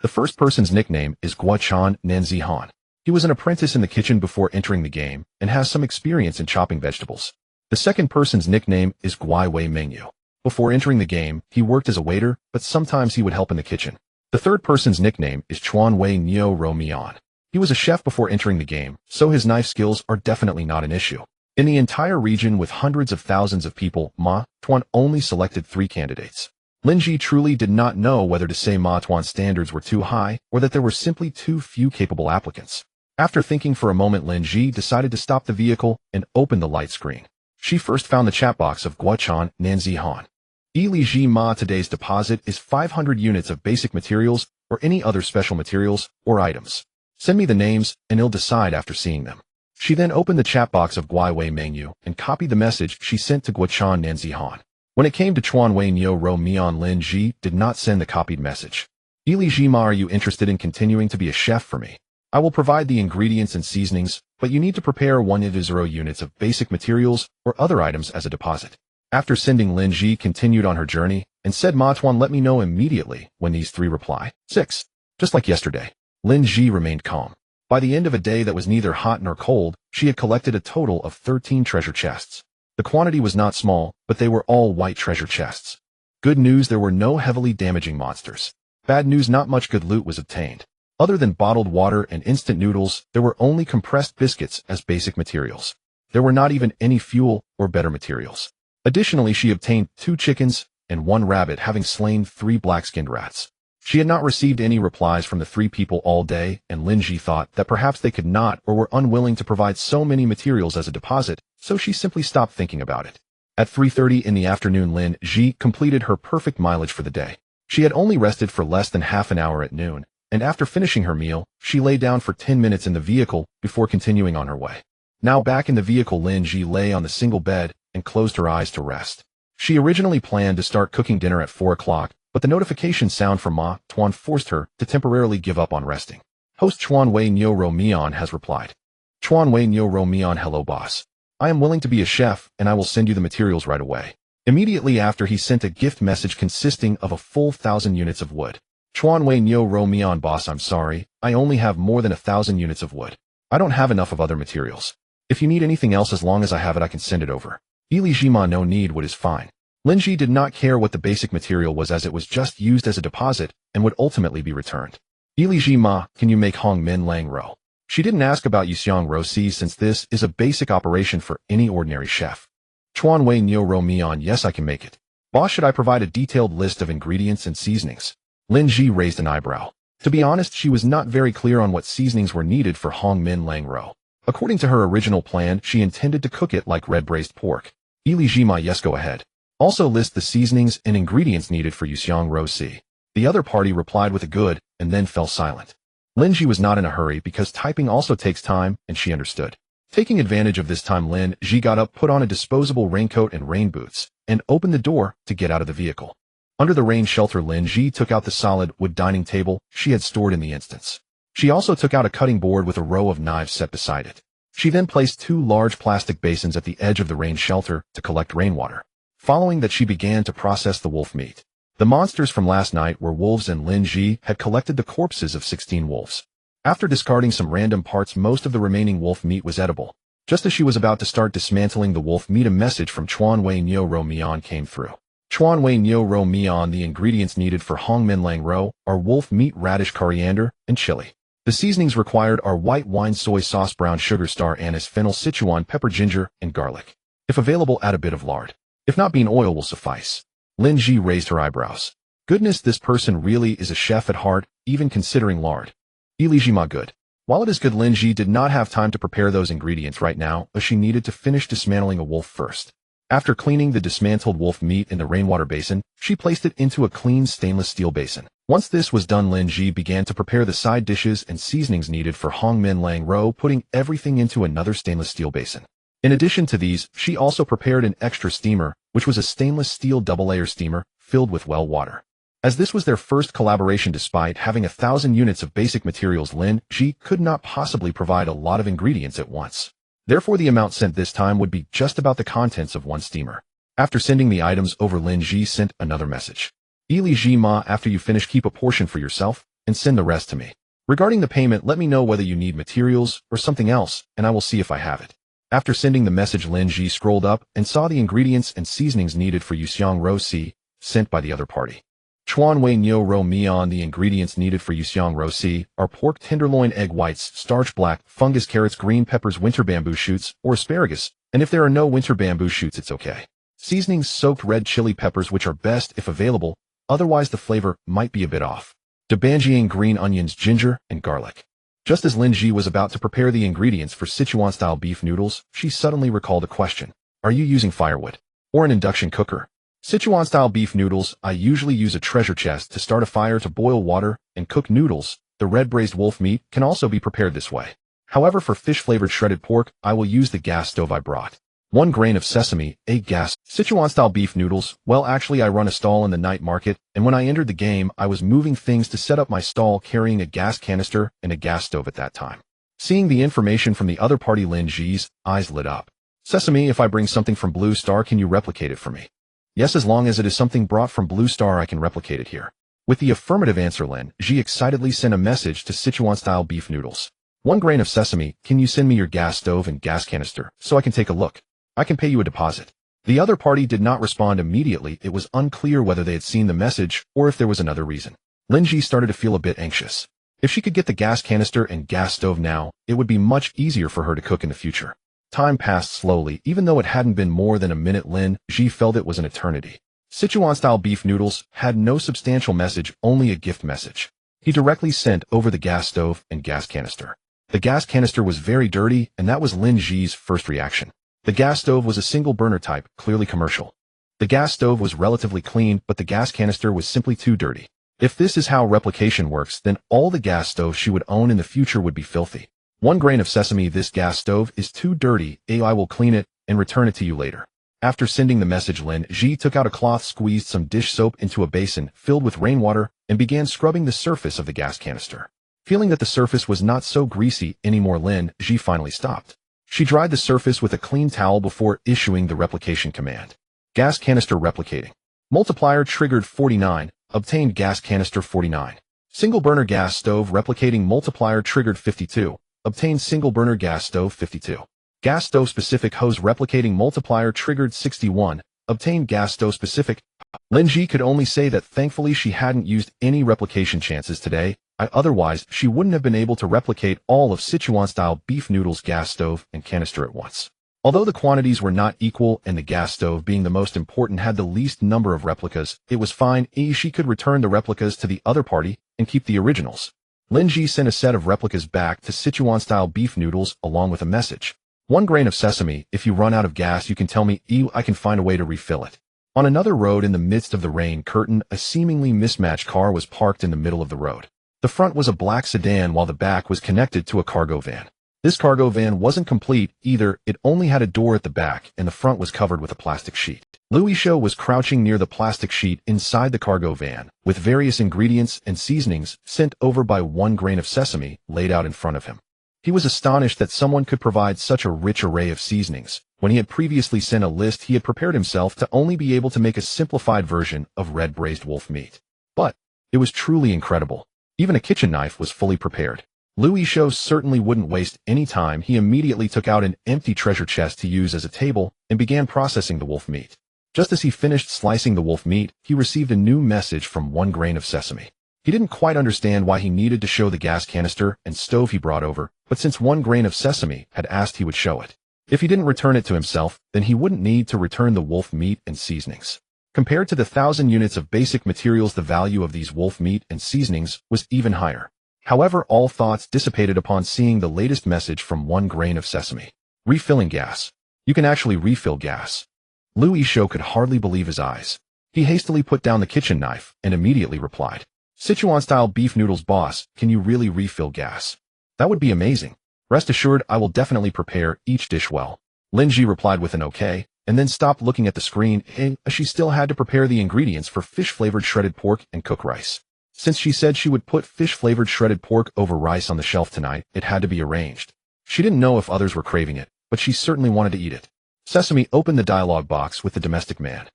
The first person's nickname is Guochan Nanzi Han. He was an apprentice in the kitchen before entering the game and has some experience in chopping vegetables. The second person's nickname is Guai Wei Mengyu. Before entering the game, he worked as a waiter, but sometimes he would help in the kitchen. The third person's nickname is Chuan Wei Nyo Ro Mian. He was a chef before entering the game, so his knife skills are definitely not an issue. In the entire region with hundreds of thousands of people, Ma Tuan only selected 3 candidates. Lin Zhi truly did not know whether to say Ma Tuan's standards were too high or that there were simply too few capable applicants. After thinking for a moment, Lin Zhi decided to stop the vehicle and open the light screen. She first found the chat box of Guochan Nanzi Han. Li Zhi Ma, today's deposit is 500 units of basic materials or any other special materials or items. Send me the names and I'll decide after seeing them. She then opened the chat box of Guai Wei Mengyu and copied the message she sent to Guochan Nanzi Han. When it came to Chuan Wei Nyo Ro Mian, Lin Zhi did not send the copied message. Li Zhi Ma, are you interested in continuing to be a chef for me? I will provide the ingredients and seasonings, but you need to prepare 100 units of basic materials or other items as a deposit. After sending, Lin Zhi continued on her journey and said, Ma Tuan, let me know immediately when these 3 reply. 6. Just like yesterday. Lin Zhi remained calm. By the end of a day that was neither hot nor cold, she had collected a total of 13 treasure chests. The quantity was not small, but they were all white treasure chests. Good news, there were no heavily damaging monsters. Bad news, not much good loot was obtained. Other than bottled water and instant noodles, there were only compressed biscuits as basic materials. There were not even any fuel or better materials. Additionally, she obtained 2 chickens and 1 rabbit, having slain 3 black-skinned rats. She had not received any replies from the 3 people all day, and Lin Zhi thought that perhaps they could not or were unwilling to provide so many materials as a deposit, so she simply stopped thinking about it. At 3:30 in the afternoon, Lin Zhi completed her perfect mileage for the day. She had only rested for less than half an hour at noon, and after finishing her meal, she lay down for 10 minutes in the vehicle before continuing on her way. Now back in the vehicle, Lin Zhi lay on the single bed and closed her eyes to rest. She originally planned to start cooking dinner at 4 o'clock, but the notification sound from Ma Tuan forced her to temporarily give up on resting. Host Chuan Wei Nyo Ro Mian has replied. Chuan Wei Nyo Ro Mian, hello boss. I am willing to be a chef and I will send you the materials right away. Immediately after, he sent a gift message consisting of a full 1,000 units of wood. Chuan Wei Nyo Ro Mian, boss, I'm sorry, I only have more than 1,000 units of wood. I don't have enough of other materials. If you need anything else, as long as I have it, I can send it over. Li Zhi Ma, no need, wood is fine. Lin Zhi did not care what the basic material was, as it was just used as a deposit and would ultimately be returned. Li Zhi Ma, can you make Hong Min Lang Ro? She didn't ask about Yuxiang Ro Si, since this is a basic operation for any ordinary chef. Chuan Wei Nyo Ro Mian, yes, I can make it. Boss, should I provide a detailed list of ingredients and seasonings? Lin Zhi raised an eyebrow. To be honest, she was not very clear on what seasonings were needed for Hong Min Lang Ro. According to her original plan, she intended to cook it like red braised pork. Li Zhi Ma, yes, go ahead. Also list the seasonings and ingredients needed for Yuxiang Ro Si. The other party replied with a good, and then fell silent. Lin Zhi was not in a hurry because typing also takes time, and she understood. Taking advantage of this time, Lin Zhi got up, put on a disposable raincoat and rain boots, and opened the door to get out of the vehicle. Under the rain shelter, Lin Zhi took out the solid wood dining table she had stored in the instance. She also took out a cutting board with a row of knives set beside it. She then placed 2 large plastic basins at the edge of the rain shelter to collect rainwater. Following that, she began to process the wolf meat. The monsters from last night were wolves, and Lin Zhi had collected the corpses of 16 wolves. After discarding some random parts, most of the remaining wolf meat was edible. Just as she was about to start dismantling the wolf meat, a message from Chuan Wei Nyo Ro Mian came through. Chuan Wei Nyo Ro Mian, the ingredients needed for Hong Min Lang Ro are wolf meat, radish, coriander, and chili. The seasonings required are white wine, soy sauce, brown sugar, star anise, fennel, Sichuan pepper, ginger, and garlic. If available, add a bit of lard. If not, bean oil will suffice. Lin Zhi raised her eyebrows. Goodness, this person really is a chef at heart, even considering lard. Li Zhi Ma, good. While it is good, Lin Zhi did not have time to prepare those ingredients right now, as she needed to finish dismantling a wolf first. After cleaning the dismantled wolf meat in the rainwater basin, she placed it into a clean stainless steel basin. Once this was done, Lin Zhi began to prepare the side dishes and seasonings needed for Hong Min Lang Ro, putting everything into another stainless steel basin. In addition to these, she also prepared an extra steamer, which was a stainless steel double-layer steamer filled with well water. As this was their first collaboration despite having 1,000 units of basic materials, Lin Zhi could not possibly provide a lot of ingredients at once. Therefore, the amount sent this time would be just about the contents of one steamer. After sending the items over, Lin Zhi sent another message. Li Zhi Ma, after you finish, keep a portion for yourself and send the rest to me. Regarding the payment, let me know whether you need materials or something else, and I will see if I have it. After sending the message, Lin Zhi scrolled up and saw the ingredients and seasonings needed for Yuxiang Ro Si, sent by the other party. Chuan Wei Nyo Ro Mian. The ingredients needed for Yuxiang Ro Si are pork tenderloin, egg whites, starch black, fungus, carrots, green peppers, winter bamboo shoots, or asparagus, and if there are no winter bamboo shoots, it's okay. Seasonings: soaked red chili peppers, which are best if available, otherwise the flavor might be a bit off. Debanjiang green onions, ginger, and garlic. Just as Lin Zhi was about to prepare the ingredients for Sichuan-style beef noodles, she suddenly recalled a question. Are you using firewood? Or an induction cooker? Sichuan-style beef noodles, I usually use a treasure chest to start a fire to boil water and cook noodles. The red braised wolf meat can also be prepared this way. However, for fish-flavored shredded pork, I will use the gas stove I brought. 1 grain of sesame, 8 gas. Sichuan-style beef noodles, well, actually I run a stall in the night market, and when I entered the game, I was moving things to set up my stall carrying a gas canister and a gas stove at that time. Seeing the information from the other party, Lin Zhi's eyes lit up. Sesame, if I bring something from Blue Star, can you replicate it for me? Yes, as long as it is something brought from Blue Star, I can replicate it here. With the affirmative answer, Lin Zhi excitedly sent a message to Sichuan-style beef noodles. 1 grain of sesame, can you send me your gas stove and gas canister, so I can take a look? I can pay you a deposit. The other party did not respond immediately. It was unclear whether they had seen the message or if there was another reason. Lin Zhi started to feel a bit anxious. If she could get the gas canister and gas stove now, it would be much easier for her to cook in the future. Time passed slowly. Even though it hadn't been more than a minute, Lin Zhi felt it was an eternity. Sichuan-style beef noodles had no substantial message, only a gift message. He directly sent over the gas stove and gas canister. The gas canister was very dirty, and that was Lin Zhi's first reaction. The gas stove was a single burner type, clearly commercial. The gas stove was relatively clean, but the gas canister was simply too dirty. If this is how replication works, then all the gas stoves she would own in the future would be filthy. 1 grain of sesame, this gas stove is too dirty. I will clean it and return it to you later. After sending the message, Lin Zhi took out a cloth, squeezed some dish soap into a basin filled with rainwater, and began scrubbing the surface of the gas canister. Feeling that the surface was not so greasy anymore, Lin Zhi finally stopped. She dried the surface with a clean towel before issuing the replication command. Gas canister replicating. Multiplier triggered 49, obtained gas canister 49. Single burner gas stove replicating, multiplier triggered 52, obtained single burner gas stove 52. Gas stove specific hose replicating, multiplier triggered 61, obtained gas stove specific. Lin Zhi could only say that thankfully she hadn't used any replication chances today. Otherwise, she wouldn't have been able to replicate all of Sichuan-style beef noodles gas stove and canister at once. Although the quantities were not equal and the gas stove, being the most important, had the least number of replicas, it was fine. She could return the replicas to the other party and keep the originals. Lin Zhi sent a set of replicas back to Sichuan-style beef noodles along with a message. 1 grain of sesame, if you run out of gas, you can tell me. I can find a way to refill it. On another road in the midst of the rain curtain, a seemingly mismatched car was parked in the middle of the road. The front was a black sedan while the back was connected to a cargo van. This cargo van wasn't complete either. It only had a door at the back and the front was covered with a plastic sheet. Louis Shou was crouching near the plastic sheet inside the cargo van, with various ingredients and seasonings sent over by 1 grain of sesame laid out in front of him. He was astonished that someone could provide such a rich array of seasonings. When he had previously sent a list, he had prepared himself to only be able to make a simplified version of red braised wolf meat. But it was truly incredible. Even a kitchen knife was fully prepared. Louis Shou certainly wouldn't waste any time. He immediately took out an empty treasure chest to use as a table and began processing the wolf meat. Just as he finished slicing the wolf meat, he received a new message from 1 grain of sesame. He didn't quite understand why he needed to show the gas canister and stove he brought over, but since 1 grain of sesame had asked, he would show it. If he didn't return it to himself, then he wouldn't need to return the wolf meat and seasonings. Compared to the 1,000 units of basic materials, the value of these wolf meat and seasonings was even higher. However, all thoughts dissipated upon seeing the latest message from 1 grain of sesame. Refilling gas. You can actually refill gas. Lu Yishou could hardly believe his eyes. He hastily put down the kitchen knife and immediately replied, Sichuan-style beef noodles boss, can you really refill gas? That would be amazing. Rest assured I will definitely prepare each dish well. Lin Zhi replied with an okay, and then stopped looking at the screen as she still had to prepare the ingredients for fish-flavored shredded pork and cook rice. Since she said she would put fish-flavored shredded pork over rice on the shelf tonight, it had to be arranged. She didn't know if others were craving it, but she certainly wanted to eat it. Sesame opened the dialogue box with the domestic man.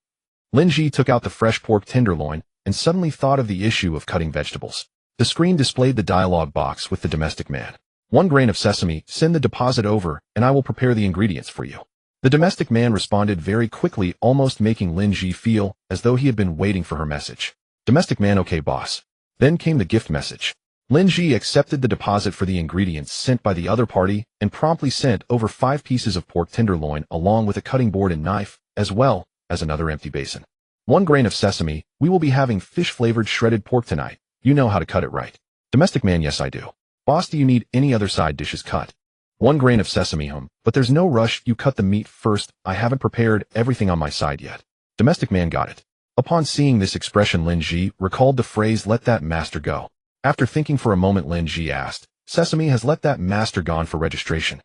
Lin Zhi took out the fresh pork tenderloin and suddenly thought of the issue of cutting vegetables. The screen displayed the dialogue box with the domestic man. 1 grain of sesame, send the deposit over, and I will prepare the ingredients for you. The domestic man responded very quickly, almost making Lin Zhi feel as though he had been waiting for her message. Domestic man, okay boss. Then came the gift message. Lin Zhi accepted the deposit for the ingredients sent by the other party and promptly sent over 5 pieces of pork tenderloin along with a cutting board and knife, as well as another empty basin. 1 grain of sesame, we will be having fish-flavored shredded pork tonight. You know how to cut it right. Domestic man, yes I do. Boss, do you need any other side dishes cut? 1 grain of sesame, but there's no rush, you cut the meat first, I haven't prepared everything on my side yet. Domestic man, got it. Upon seeing this expression, Lin Zhi recalled the phrase, let that master go. After thinking for a moment, Lin Zhi asked, Sesame, has let that master gone for registration?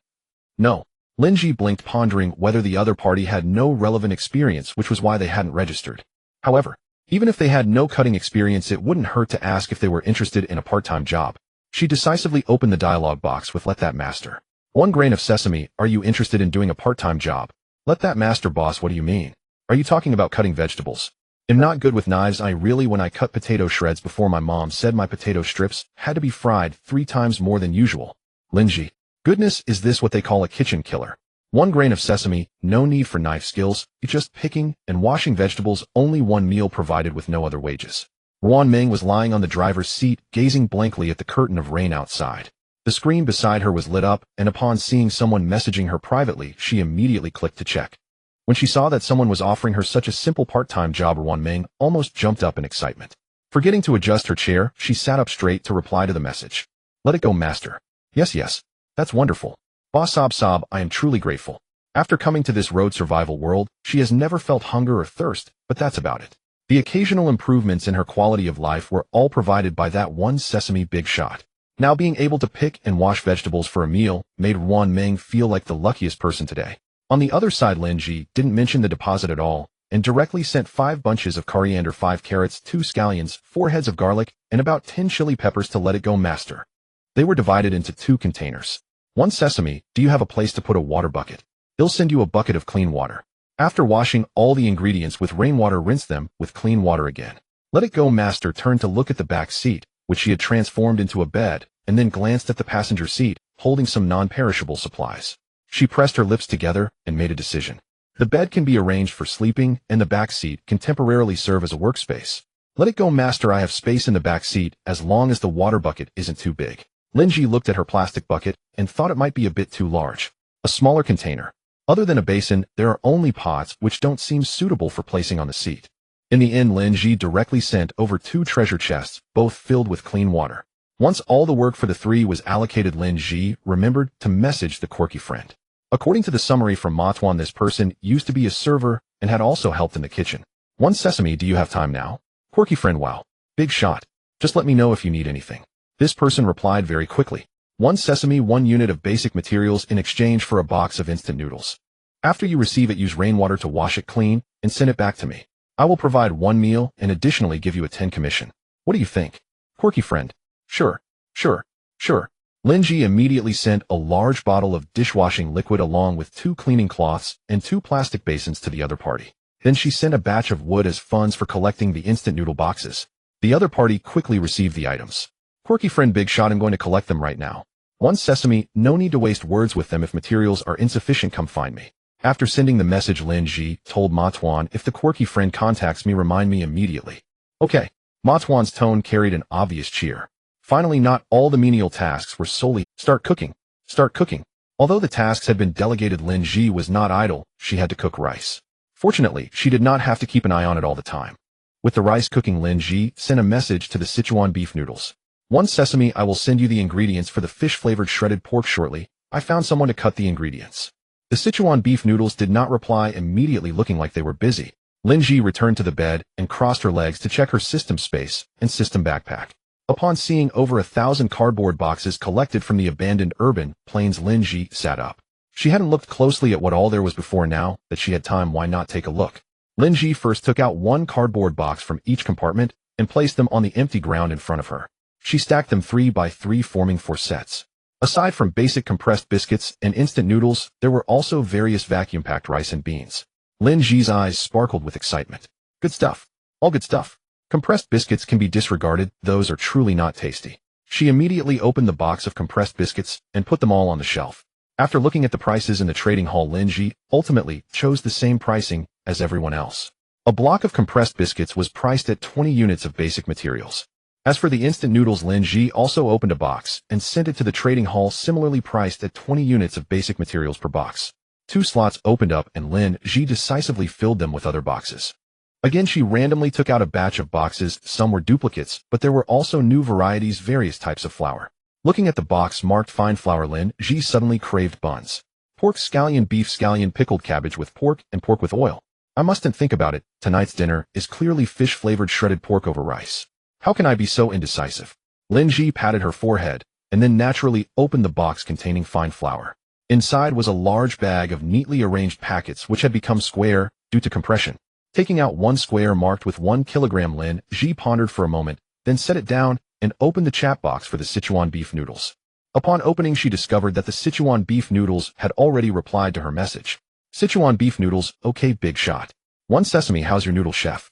No. Lin Zhi blinked, pondering whether the other party had no relevant experience, which was why they hadn't registered. However, even if they had no cutting experience, it wouldn't hurt to ask if they were interested in a part-time job. She decisively opened the dialogue box with let that master. 1 grain of sesame, are you interested in doing a part-time job? Let that master boss, what do you mean? Are you talking about cutting vegetables? I'm not good with knives, when I cut potato shreds before my mom said my potato strips had to be fried 3 times more than usual. Lin Zhi. Goodness, is this what they call a kitchen killer? 1 grain of sesame, no need for knife skills, just picking and washing vegetables, only 1 meal provided with no other wages. Ruan Ming was lying on the driver's seat, gazing blankly at the curtain of rain outside. The screen beside her was lit up, and upon seeing someone messaging her privately, she immediately clicked to check. When she saw that someone was offering her such a simple part-time job, Ruan Ming almost jumped up in excitement. Forgetting to adjust her chair, she sat up straight to reply to the message. Let it go, master. Yes, that's wonderful. Boss sob, I am truly grateful. After coming to this road survival world, she has never felt hunger or thirst, but that's about it. The occasional improvements in her quality of life were all provided by that one sesame big shot. Now being able to pick and wash vegetables for a meal made Ruan Ming feel like the luckiest person today. On the other side, Lin Zhi didn't mention the deposit at all and directly sent 5 bunches of coriander, 5 carrots, 2 scallions, 4 heads of garlic, and about 10 chili peppers to let it go, master. They were divided into 2 containers. 1 sesame, do you have a place to put a water bucket? They'll send you a bucket of clean water. After washing all the ingredients with rainwater, rinse them with clean water again. Let it go, master turned to look at the back seat, which she had transformed into a bed, and then glanced at the passenger seat, holding some non-perishable supplies. She pressed her lips together and made a decision. The bed can be arranged for sleeping, and the back seat can temporarily serve as a workspace. Let it go, master, I have space in the back seat as long as the water bucket isn't too big. Lin Zhi looked at her plastic bucket and thought it might be a bit too large. A smaller container. Other than a basin, there are only pots which don't seem suitable for placing on the seat. In the end, Lin Zhi directly sent over 2 treasure chests, both filled with clean water. Once all the work for the 3 was allocated, Lin Zhi remembered to message the quirky friend. According to the summary from Ma Tuan, this person used to be a server and had also helped in the kitchen. 1 sesame, do you have time now? Quirky friend, wow. Big shot. Just let me know if you need anything. This person replied very quickly. 1 sesame, 1 unit of basic materials in exchange for a box of instant noodles. After you receive it, use rainwater to wash it clean and send it back to me. I will provide 1 meal and additionally give you a 10 commission. What do you think? Quirky friend. Sure. Lin Zhi immediately sent a large bottle of dishwashing liquid along with 2 cleaning cloths and 2 plastic basins to the other party. Then she sent a batch of wood as funds for collecting the instant noodle boxes. The other party quickly received the items. Quirky friend, big shot, I'm going to collect them right now. 1 sesame, no need to waste words with them. If materials are insufficient, come find me. After sending the message, Lin Zhi told Ma Tuan, if the quirky friend contacts me, remind me immediately. Okay. Ma Tuan's tone carried an obvious cheer. Finally, not all the menial tasks were solely start cooking. Although the tasks had been delegated, Lin Zhi was not idle. She had to cook rice. Fortunately, she did not have to keep an eye on it all the time. With the rice cooking, Lin Zhi sent a message to the Sichuan beef noodles. One sesame, I will send you the ingredients for the fish-flavored shredded pork shortly. I found someone to cut the ingredients. The Sichuan beef noodles did not reply immediately, looking like they were busy. Lin Zhi returned to the bed and crossed her legs to check her system space and system backpack. Upon seeing over 1,000 cardboard boxes collected from the abandoned urban plains, Lin Zhi sat up. She hadn't looked closely at what all there was before. Now that she had time, why not take a look? Lin Zhi first took out one cardboard box from each compartment and placed them on the empty ground in front of her. She stacked them 3 by 3, forming 4 sets. Aside from basic compressed biscuits and instant noodles, there were also various vacuum-packed rice and beans. Lin Zhi's eyes sparkled with excitement. Good stuff. All good stuff. Compressed biscuits can be disregarded, those are truly not tasty. She immediately opened the box of compressed biscuits and put them all on the shelf. After looking at the prices in the trading hall, Lin Zhi ultimately chose the same pricing as everyone else. A block of compressed biscuits was priced at 20 units of basic materials. As for the instant noodles, Lin Zhi also opened a box and sent it to the trading hall, similarly priced at 20 units of basic materials per box. 2 slots opened up and Lin Zhi decisively filled them with other boxes. Again, she randomly took out a batch of boxes. Some were duplicates, but there were also new varieties, various types of flour. Looking at the box marked fine flour, Lin Zhi suddenly craved buns. Pork scallion, beef scallion, pickled cabbage with pork, and pork with oil. I mustn't think about it. Tonight's dinner is clearly fish-flavored shredded pork over rice. How can I be so indecisive? Lin Zhi patted her forehead, and then naturally opened the box containing fine flour. Inside was a large bag of neatly arranged packets which had become square due to compression. Taking out one square marked with 1 kilogram, Lin Zhi pondered for a moment, then set it down and opened the chat box for the Sichuan beef noodles. Upon opening, she discovered that the Sichuan beef noodles had already replied to her message. Sichuan beef noodles, okay, big shot. One sesame, how's your noodle chef?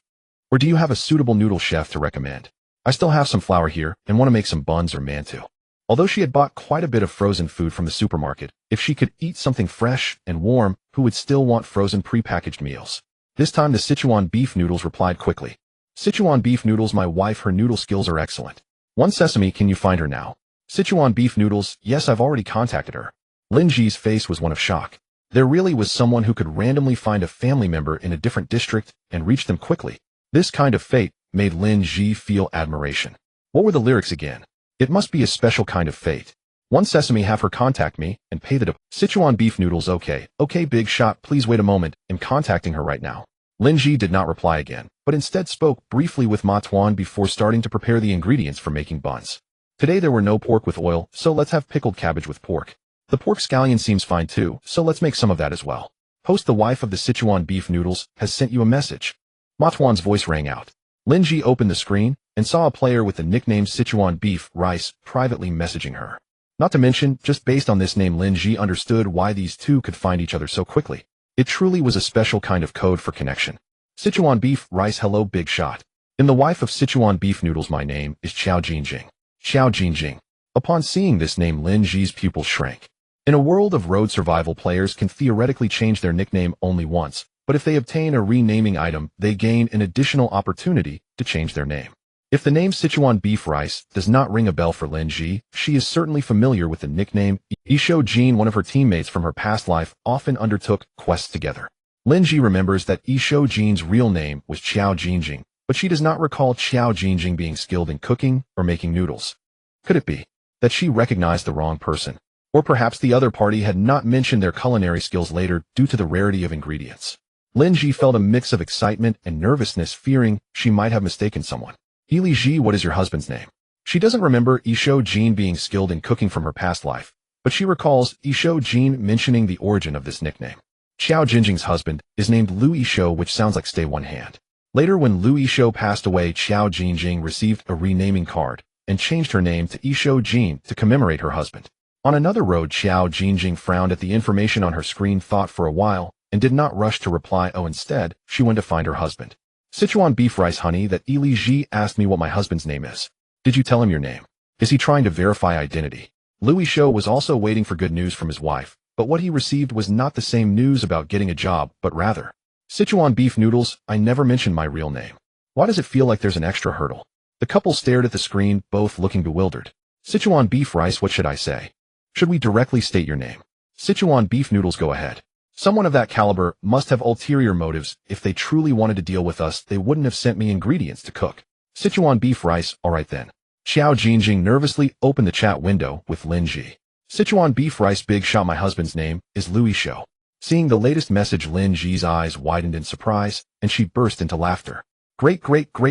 Or do you have a suitable noodle chef to recommend? I still have some flour here and want to make some buns or mantou. Although she had bought quite a bit of frozen food from the supermarket, if she could eat something fresh and warm, who would still want frozen prepackaged meals? This time the Sichuan beef noodles replied quickly. Sichuan beef noodles, my wife, her noodle skills are excellent. One sesame, can you find her now? Sichuan beef noodles, yes, I've already contacted her. Lin Zhi's face was one of shock. There really was someone who could randomly find a family member in a different district and reach them quickly. This kind of fate made Lin Zhi feel admiration. What were the lyrics again? It must be a special kind of fate. One sesame, have her contact me and pay the deposit. Sichuan beef noodles, okay, big shot, please wait a moment, I'm contacting her right now. Lin Zhi did not reply again, but instead spoke briefly with Ma Tuan before starting to prepare the ingredients for making buns. Today there were no pork with oil, so let's have pickled cabbage with pork. The pork scallion seems fine too, so let's make some of that as well. Host, the wife of the Sichuan beef noodles, has sent you a message. Ma Tuan's voice rang out. Lin Zhi opened the screen and saw a player with the nickname Sichuan beef rice privately messaging her. Not to mention, just based on this name, Lin Zhi understood why these two could find each other so quickly. It truly was a special kind of code for connection. Sichuan beef rice, hello, big shot. I'm the wife of Sichuan beef noodles, my name is Xiao Jinjing. Xiao Jinjing. Upon seeing this name, Lin Zhi's pupils shrank. In a world of road survival, players can theoretically change their nickname only once, but if they obtain a renaming item, they gain an additional opportunity to change their name. If the name Sichuan beef rice does not ring a bell for Lin Zhi, she is certainly familiar with the nickname. Yishou Jin, one of her teammates from her past life, often undertook quests together. Lin Zhi remembers that Yishou Jin's real name was Xiao Jinjing, but she does not recall Xiao Jinjing being skilled in cooking or making noodles. Could it be that she recognized the wrong person? Or perhaps the other party had not mentioned their culinary skills later due to the rarity of ingredients. Lin Zhi felt a mix of excitement and nervousness, fearing she might have mistaken someone. Li Zhi, what is your husband's name? She doesn't remember Yishou Jin being skilled in cooking from her past life, but she recalls Yishou Jin mentioning the origin of this nickname. Xiao Jinjing's husband is named Lu Yishou, which sounds like stay one hand. Later, when Lu Yishou passed away, Xiao Jinjing received a renaming card and changed her name to Yishou Jin to commemorate her husband. On another road, Xiao Jinjing frowned at the information on her screen, thought for a while, and did not rush to reply. Instead, she went to find her husband. Sichuan beef rice, honey, that Li Zhi asked me what my husband's name is. Did you tell him your name? Is he trying to verify identity? Lu Yishou was also waiting for good news from his wife, but what he received was not the same news about getting a job, but rather, Sichuan beef noodles, I never mentioned my real name. Why does it feel like there's an extra hurdle? The couple stared at the screen, both looking bewildered. Sichuan beef rice, what should I say? Should we directly state your name? Sichuan beef noodles, go ahead. Someone of that caliber must have ulterior motives. If they truly wanted to deal with us, they wouldn't have sent me ingredients to cook. Sichuan beef rice, alright then. Xiao Jinjing nervously opened the chat window with Lin Zhi. Sichuan beef rice big shot. My husband's name is Louis Shou. Seeing the latest message, Lin Zhi's eyes widened in surprise, and she burst into laughter. Great,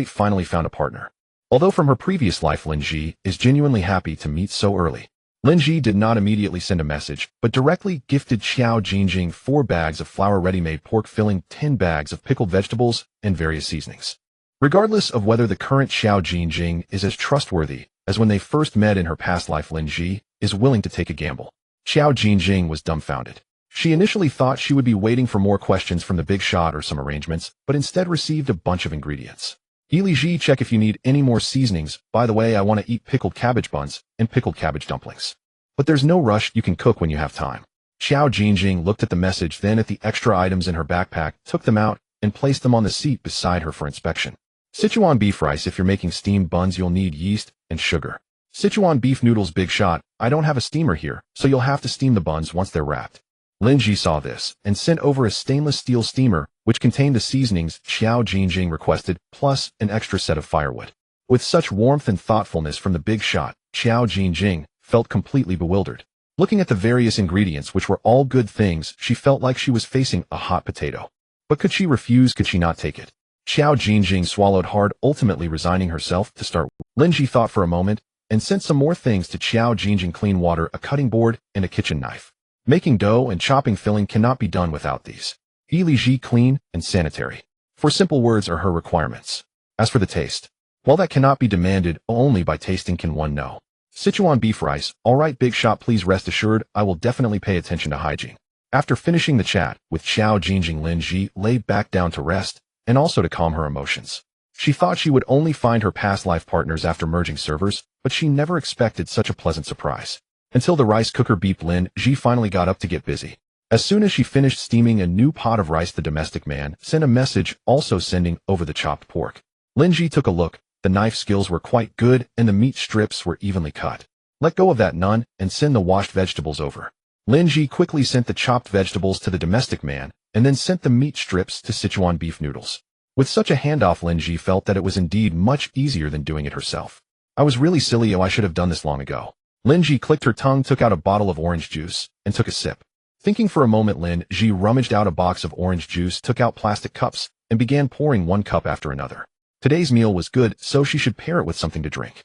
finally found a partner. Although from her previous life Lin Zhi is genuinely happy to meet so early. Lin Zhi did not immediately send a message, but directly gifted Xiao Jinjing 4 bags of flour ready-made pork filling, 10 bags of pickled vegetables, and various seasonings. Regardless of whether the current Xiao Jinjing is as trustworthy as when they first met in her past life, Lin Zhi is willing to take a gamble. Xiao Jinjing was dumbfounded. She initially thought she would be waiting for more questions from the big shot or some arrangements, but instead received a bunch of ingredients. Li Zhi, check if you need any more seasonings. By the way, I want to eat pickled cabbage buns and pickled cabbage dumplings. But there's no rush, you can cook when you have time. Xiao Jinjing looked at the message, then at the extra items in her backpack, took them out, and placed them on the seat beside her for inspection. Sichuan beef rice. If you're making steamed buns, you'll need yeast and sugar. Sichuan beef noodles. Big shot. I don't have a steamer here, so you'll have to steam the buns once they're wrapped. Lin Zhi saw this and sent over a stainless steel steamer, which contained the seasonings Xiao Jinjing requested, plus an extra set of firewood. With such warmth and thoughtfulness from the big shot, Xiao Jinjing felt completely bewildered. Looking at the various ingredients, which were all good things, she felt like she was facing a hot potato. But could she refuse? Could she not take it? Xiao Jinjing swallowed hard, ultimately resigning herself to start. Lin Zhi thought for a moment and sent some more things to Xiao Jinjing: clean water, a cutting board, and a kitchen knife. Making dough and chopping filling cannot be done without these. Li Zhi, clean and sanitary. 4 simple words are her requirements. As for the taste, while that cannot be demanded, only by tasting can one know. Sichuan beef rice. Alright big shot, please rest assured, I will definitely pay attention to hygiene. After finishing the chat with Xiao Jinjing, Lin Zhi lay back down to rest, and also to calm her emotions. She thought she would only find her past life partners after merging servers, but she never expected such a pleasant surprise. Until the rice cooker beeped, Lin Zhi finally got up to get busy. As soon as she finished steaming a new pot of rice, the domestic man sent a message, also sending over the chopped pork. Lin Zhi took a look. The knife skills were quite good, and the meat strips were evenly cut. Let go of that nun, and send the washed vegetables over. Lin Zhi quickly sent the chopped vegetables to the domestic man, and then sent the meat strips to Sichuan beef noodles. With such a handoff, Lin Zhi felt that it was indeed much easier than doing it herself. I was really silly, I should have done this long ago. Lin Zhi clicked her tongue, took out a bottle of orange juice, and took a sip. Thinking for a moment, Lin Zhi rummaged out a box of orange juice, took out plastic cups, and began pouring one cup after another. Today's meal was good, so she should pair it with something to drink.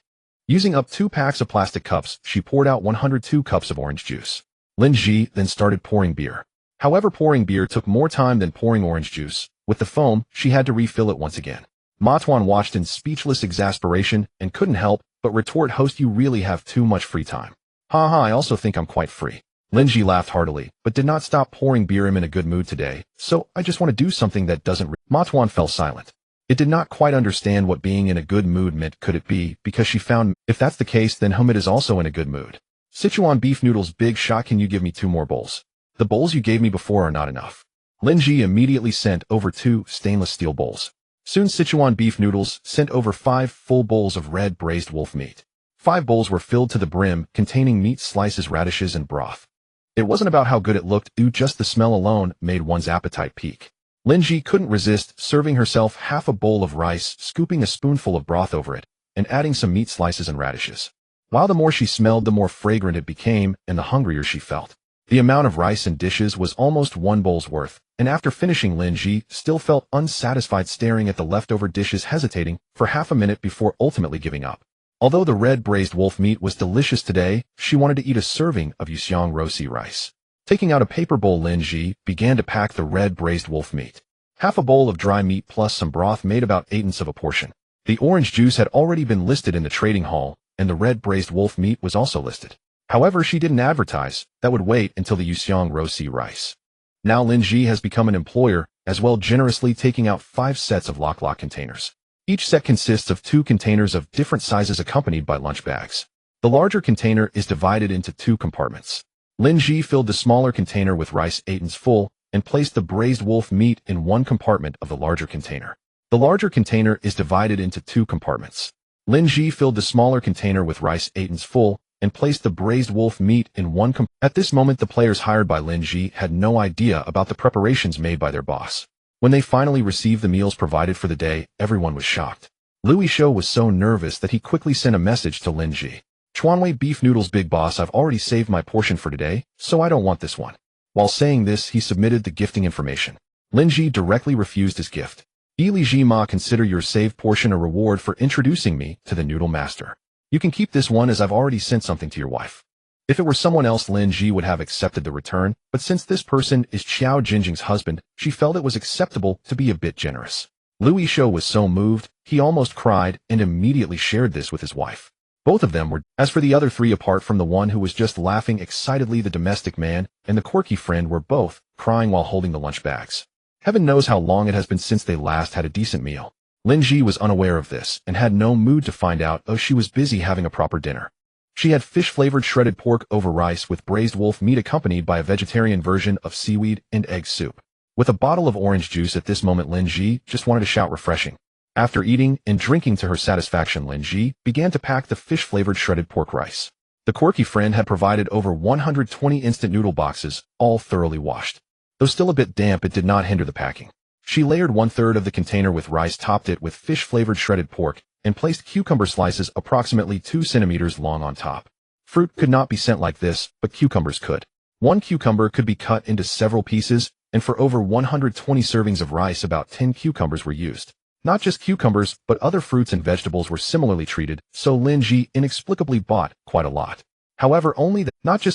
Using up 2 packs of plastic cups, she poured out 102 cups of orange juice. Lin Zhi then started pouring beer. However, pouring beer took more time than pouring orange juice. With the foam, she had to refill it once again. Ma Tuan watched in speechless exasperation and couldn't help but retort, host, you really have too much free time. Haha, I also think I'm quite free. Lin Zhi laughed heartily, but did not stop pouring beer. I'm in a good mood today, so I just want to do something that doesn't. Ma Tuan fell silent. It did not quite understand what being in a good mood meant. Could it be because she found, if that's the case, then Humid is also in a good mood. Sichuan beef noodles. Big shot, can you give me 2 more bowls? The bowls you gave me before are not enough. Lin Zhi immediately sent over 2 stainless steel bowls. Soon Sichuan beef noodles sent over 5 full bowls of red braised wolf meat. 5 bowls were filled to the brim, containing meat slices, radishes, and broth. It wasn't about how good it looked, just the smell alone made one's appetite peak. Lin Zhi couldn't resist serving herself half a bowl of rice, scooping a spoonful of broth over it, and adding some meat slices and radishes. While the more she smelled, the more fragrant it became, and the hungrier she felt. The amount of rice and dishes was almost 1 bowl's worth, and after finishing, Lin Zhi still felt unsatisfied, staring at the leftover dishes, hesitating for half a minute before ultimately giving up. Although the red braised wolf meat was delicious today, she wanted to eat a serving of Yuxiang rosi rice. Taking out a paper bowl, Lin Zhi began to pack the red braised wolf meat. Half a bowl of dry meat plus some broth made about 1/8 of a portion. The orange juice had already been listed in the trading hall, and the red braised wolf meat was also listed. However, she didn't advertise. That would wait until the Yuxiang rosi rice. Now Lin Zhi has become an employer, as well, generously taking out 5 sets of lock containers. Each set consists of 2 containers of different sizes accompanied by lunch bags. The larger container is divided into 2 compartments. Lin Zhi filled the smaller container with rice 8 full and placed the braised wolf meat in one compartment of the larger container. The larger container is divided into 2 compartments. Lin Zhi filled the smaller container with rice 8 full and placed the braised wolf meat in one compartment. At this moment, the players hired by Lin Zhi had no idea about the preparations made by their boss. When they finally received the meals provided for the day, everyone was shocked. Louis Shou was so nervous that he quickly sent a message to Lin Zhi. Chuanwei beef noodles big boss, I've already saved my portion for today, so I don't want this one. While saying this, he submitted the gifting information. Lin Zhi directly refused his gift. Li Ji Ma, consider your saved portion a reward for introducing me to the noodle master. You can keep this one as I've already sent something to your wife. If it were someone else, Lin Zhi would have accepted the return, but since this person is Qiao Jinjing's husband, she felt it was acceptable to be a bit generous. Louis Shou was so moved, he almost cried and immediately shared this with his wife. Both of them were. As for the other three, apart from the one who was just laughing excitedly, the domestic man and the quirky friend were both crying while holding the lunch bags. Heaven knows how long it has been since they last had a decent meal. Lin Zhi was unaware of this and had no mood to find out, as she was busy having a proper dinner. She had fish-flavored shredded pork over rice with braised wolf meat, accompanied by a vegetarian version of seaweed and egg soup. With a bottle of orange juice at this moment, Lin Zhi just wanted to shout refreshing. After eating and drinking to her satisfaction, Lin Zhi began to pack the fish-flavored shredded pork rice. The quirky friend had provided over 120 instant noodle boxes, all thoroughly washed. Though still a bit damp, it did not hinder the packing. She layered 1/3 of the container with rice, topped it with fish-flavored shredded pork, and placed cucumber slices approximately 2 centimeters long on top. Fruit could not be sent like this, but cucumbers could. One cucumber could be cut into several pieces, and for over 120 servings of rice, about 10 cucumbers were used. Not just cucumbers, but other fruits and vegetables were similarly treated, so Lin Zhi inexplicably bought quite a lot. However, only the handling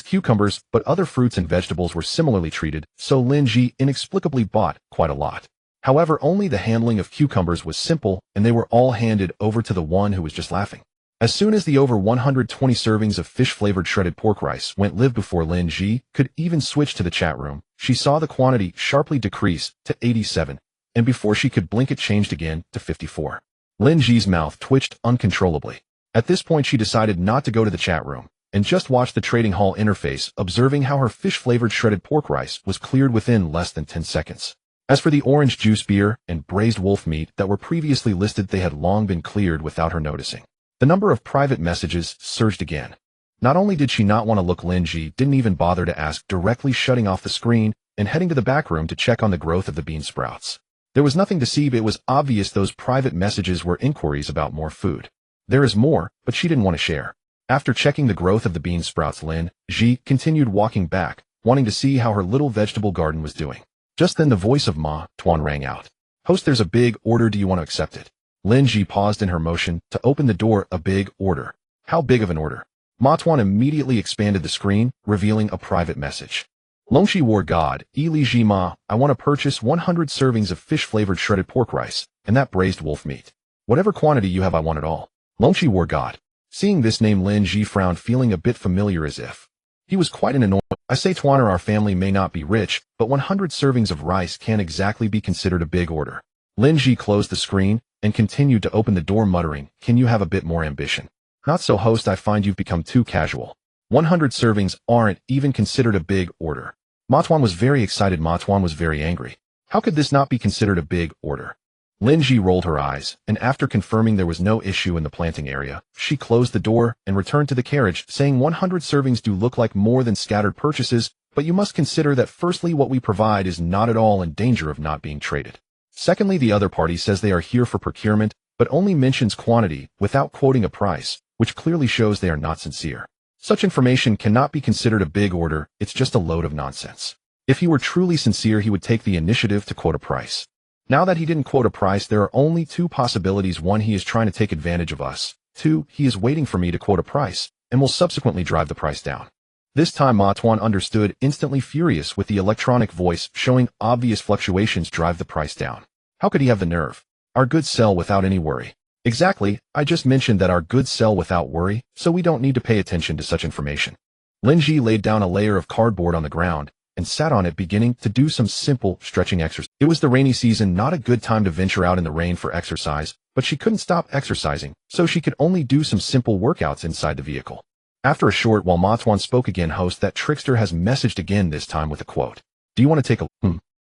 of cucumbers was simple, and they were all handed over to the one who was just laughing. As soon as the over 120 servings of fish-flavored shredded pork rice went live, before Lin Zhi could even switch to the chat room, she saw the quantity sharply decrease to 87. And before she could blink, it changed again to 54. Lin Zhi's mouth twitched uncontrollably. At this point, she decided not to go to the chat room and just watch the trading hall interface, observing how her fish-flavored shredded pork rice was cleared within less than 10 seconds. As for the orange juice, beer, and braised wolf meat that were previously listed, they had long been cleared without her noticing. The number of private messages surged again. Not only did she not want to look, Lin Zhi didn't even bother to ask, directly shutting off the screen and heading to the back room to check on the growth of the bean sprouts. There was nothing to see, but it was obvious those private messages were inquiries about more food. There is more, but she didn't want to share. After checking the growth of the bean sprouts, Lin Zhi continued walking back, wanting to see how her little vegetable garden was doing. Just then the voice of Ma Tuan rang out. "Host, there's a big order, do you want to accept it?" Lin Zhi paused in her motion to open the door. "A big order? How big of an order?" Ma Tuan immediately expanded the screen, revealing a private message. "Longxi War God, Li Ji Ma, I want to purchase 100 servings of fish-flavored shredded pork rice, and that braised wolf meat. Whatever quantity you have, I want it all. Longxi War God." Seeing this name, Lin Zhi frowned, feeling a bit familiar, as if he was quite an annoying. "I say, Tuaner, our family may not be rich, but 100 servings of rice can't exactly be considered a big order." Lin Zhi closed the screen and continued to open the door, muttering, "Can you have a bit more ambition?" "Not so, host, I find you've become too casual. 100 servings aren't even considered a big order." Ma Tuan was very excited. Ma Tuan was very angry. How could this not be considered a big order? Lin Zhi rolled her eyes, and after confirming there was no issue in the planting area, she closed the door and returned to the carriage, saying, 100 servings do look like more than scattered purchases, but you must consider that firstly, what we provide is not at all in danger of not being traded. Secondly, the other party says they are here for procurement, but only mentions quantity without quoting a price, which clearly shows they are not sincere. Such information cannot be considered a big order, it's just a load of nonsense. If he were truly sincere, he would take the initiative to quote a price. Now that he didn't quote a price, there are only two possibilities. One, he is trying to take advantage of us. Two, he is waiting for me to quote a price, and will subsequently drive the price down. This time Ma Tuan understood, instantly furious with the electronic voice showing obvious fluctuations. Drive the price down. How could he have the nerve? Our goods sell without any worry. Exactly, I just mentioned that our goods sell without worry, so we don't need to pay attention to such information. Lin Zhi laid down a layer of cardboard on the ground and sat on it, beginning to do some simple stretching exercise. It was the rainy season, not a good time to venture out in the rain for exercise, but she couldn't stop exercising, so she could only do some simple workouts inside the vehicle. After a short while, Ma Tuan spoke again. "Host, that trickster has messaged again, this time with a quote. Do you want to take a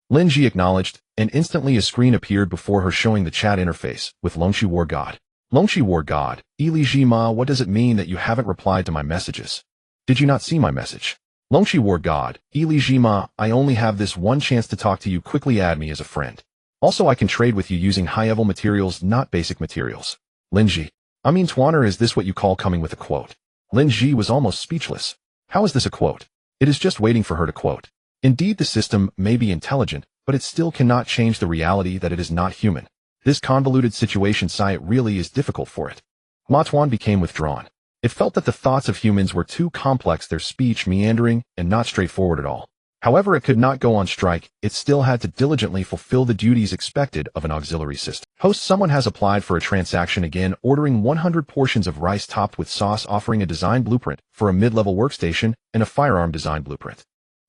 Lin Zhi acknowledged, and instantly a screen appeared before her showing the chat interface with Longxi War God. "Longxi War God, Li Ji Ma, what does it mean that you haven't replied to my messages? Did you not see my message? Longxi War God, Li Ji Ma, I only have this one chance to talk to you. Quickly add me as a friend. Also, I can trade with you using high-level materials, not basic materials." Lin Zhi. I mean, Tuaner, is this what you call coming with a quote? Lin Zhi was almost speechless. How is this a quote? It is just waiting for her to quote. Indeed, the system may be intelligent, but it still cannot change the reality that it is not human. This convoluted situation it really is difficult for it. Ma Tuan became withdrawn. It felt that the thoughts of humans were too complex, their speech meandering and not straightforward at all. However, it could not go on strike. It still had to diligently fulfill the duties expected of an auxiliary system. Host, someone has applied for a transaction again, ordering 100 portions of rice topped with sauce, offering a design blueprint for a mid-level workstation and a firearm design blueprint.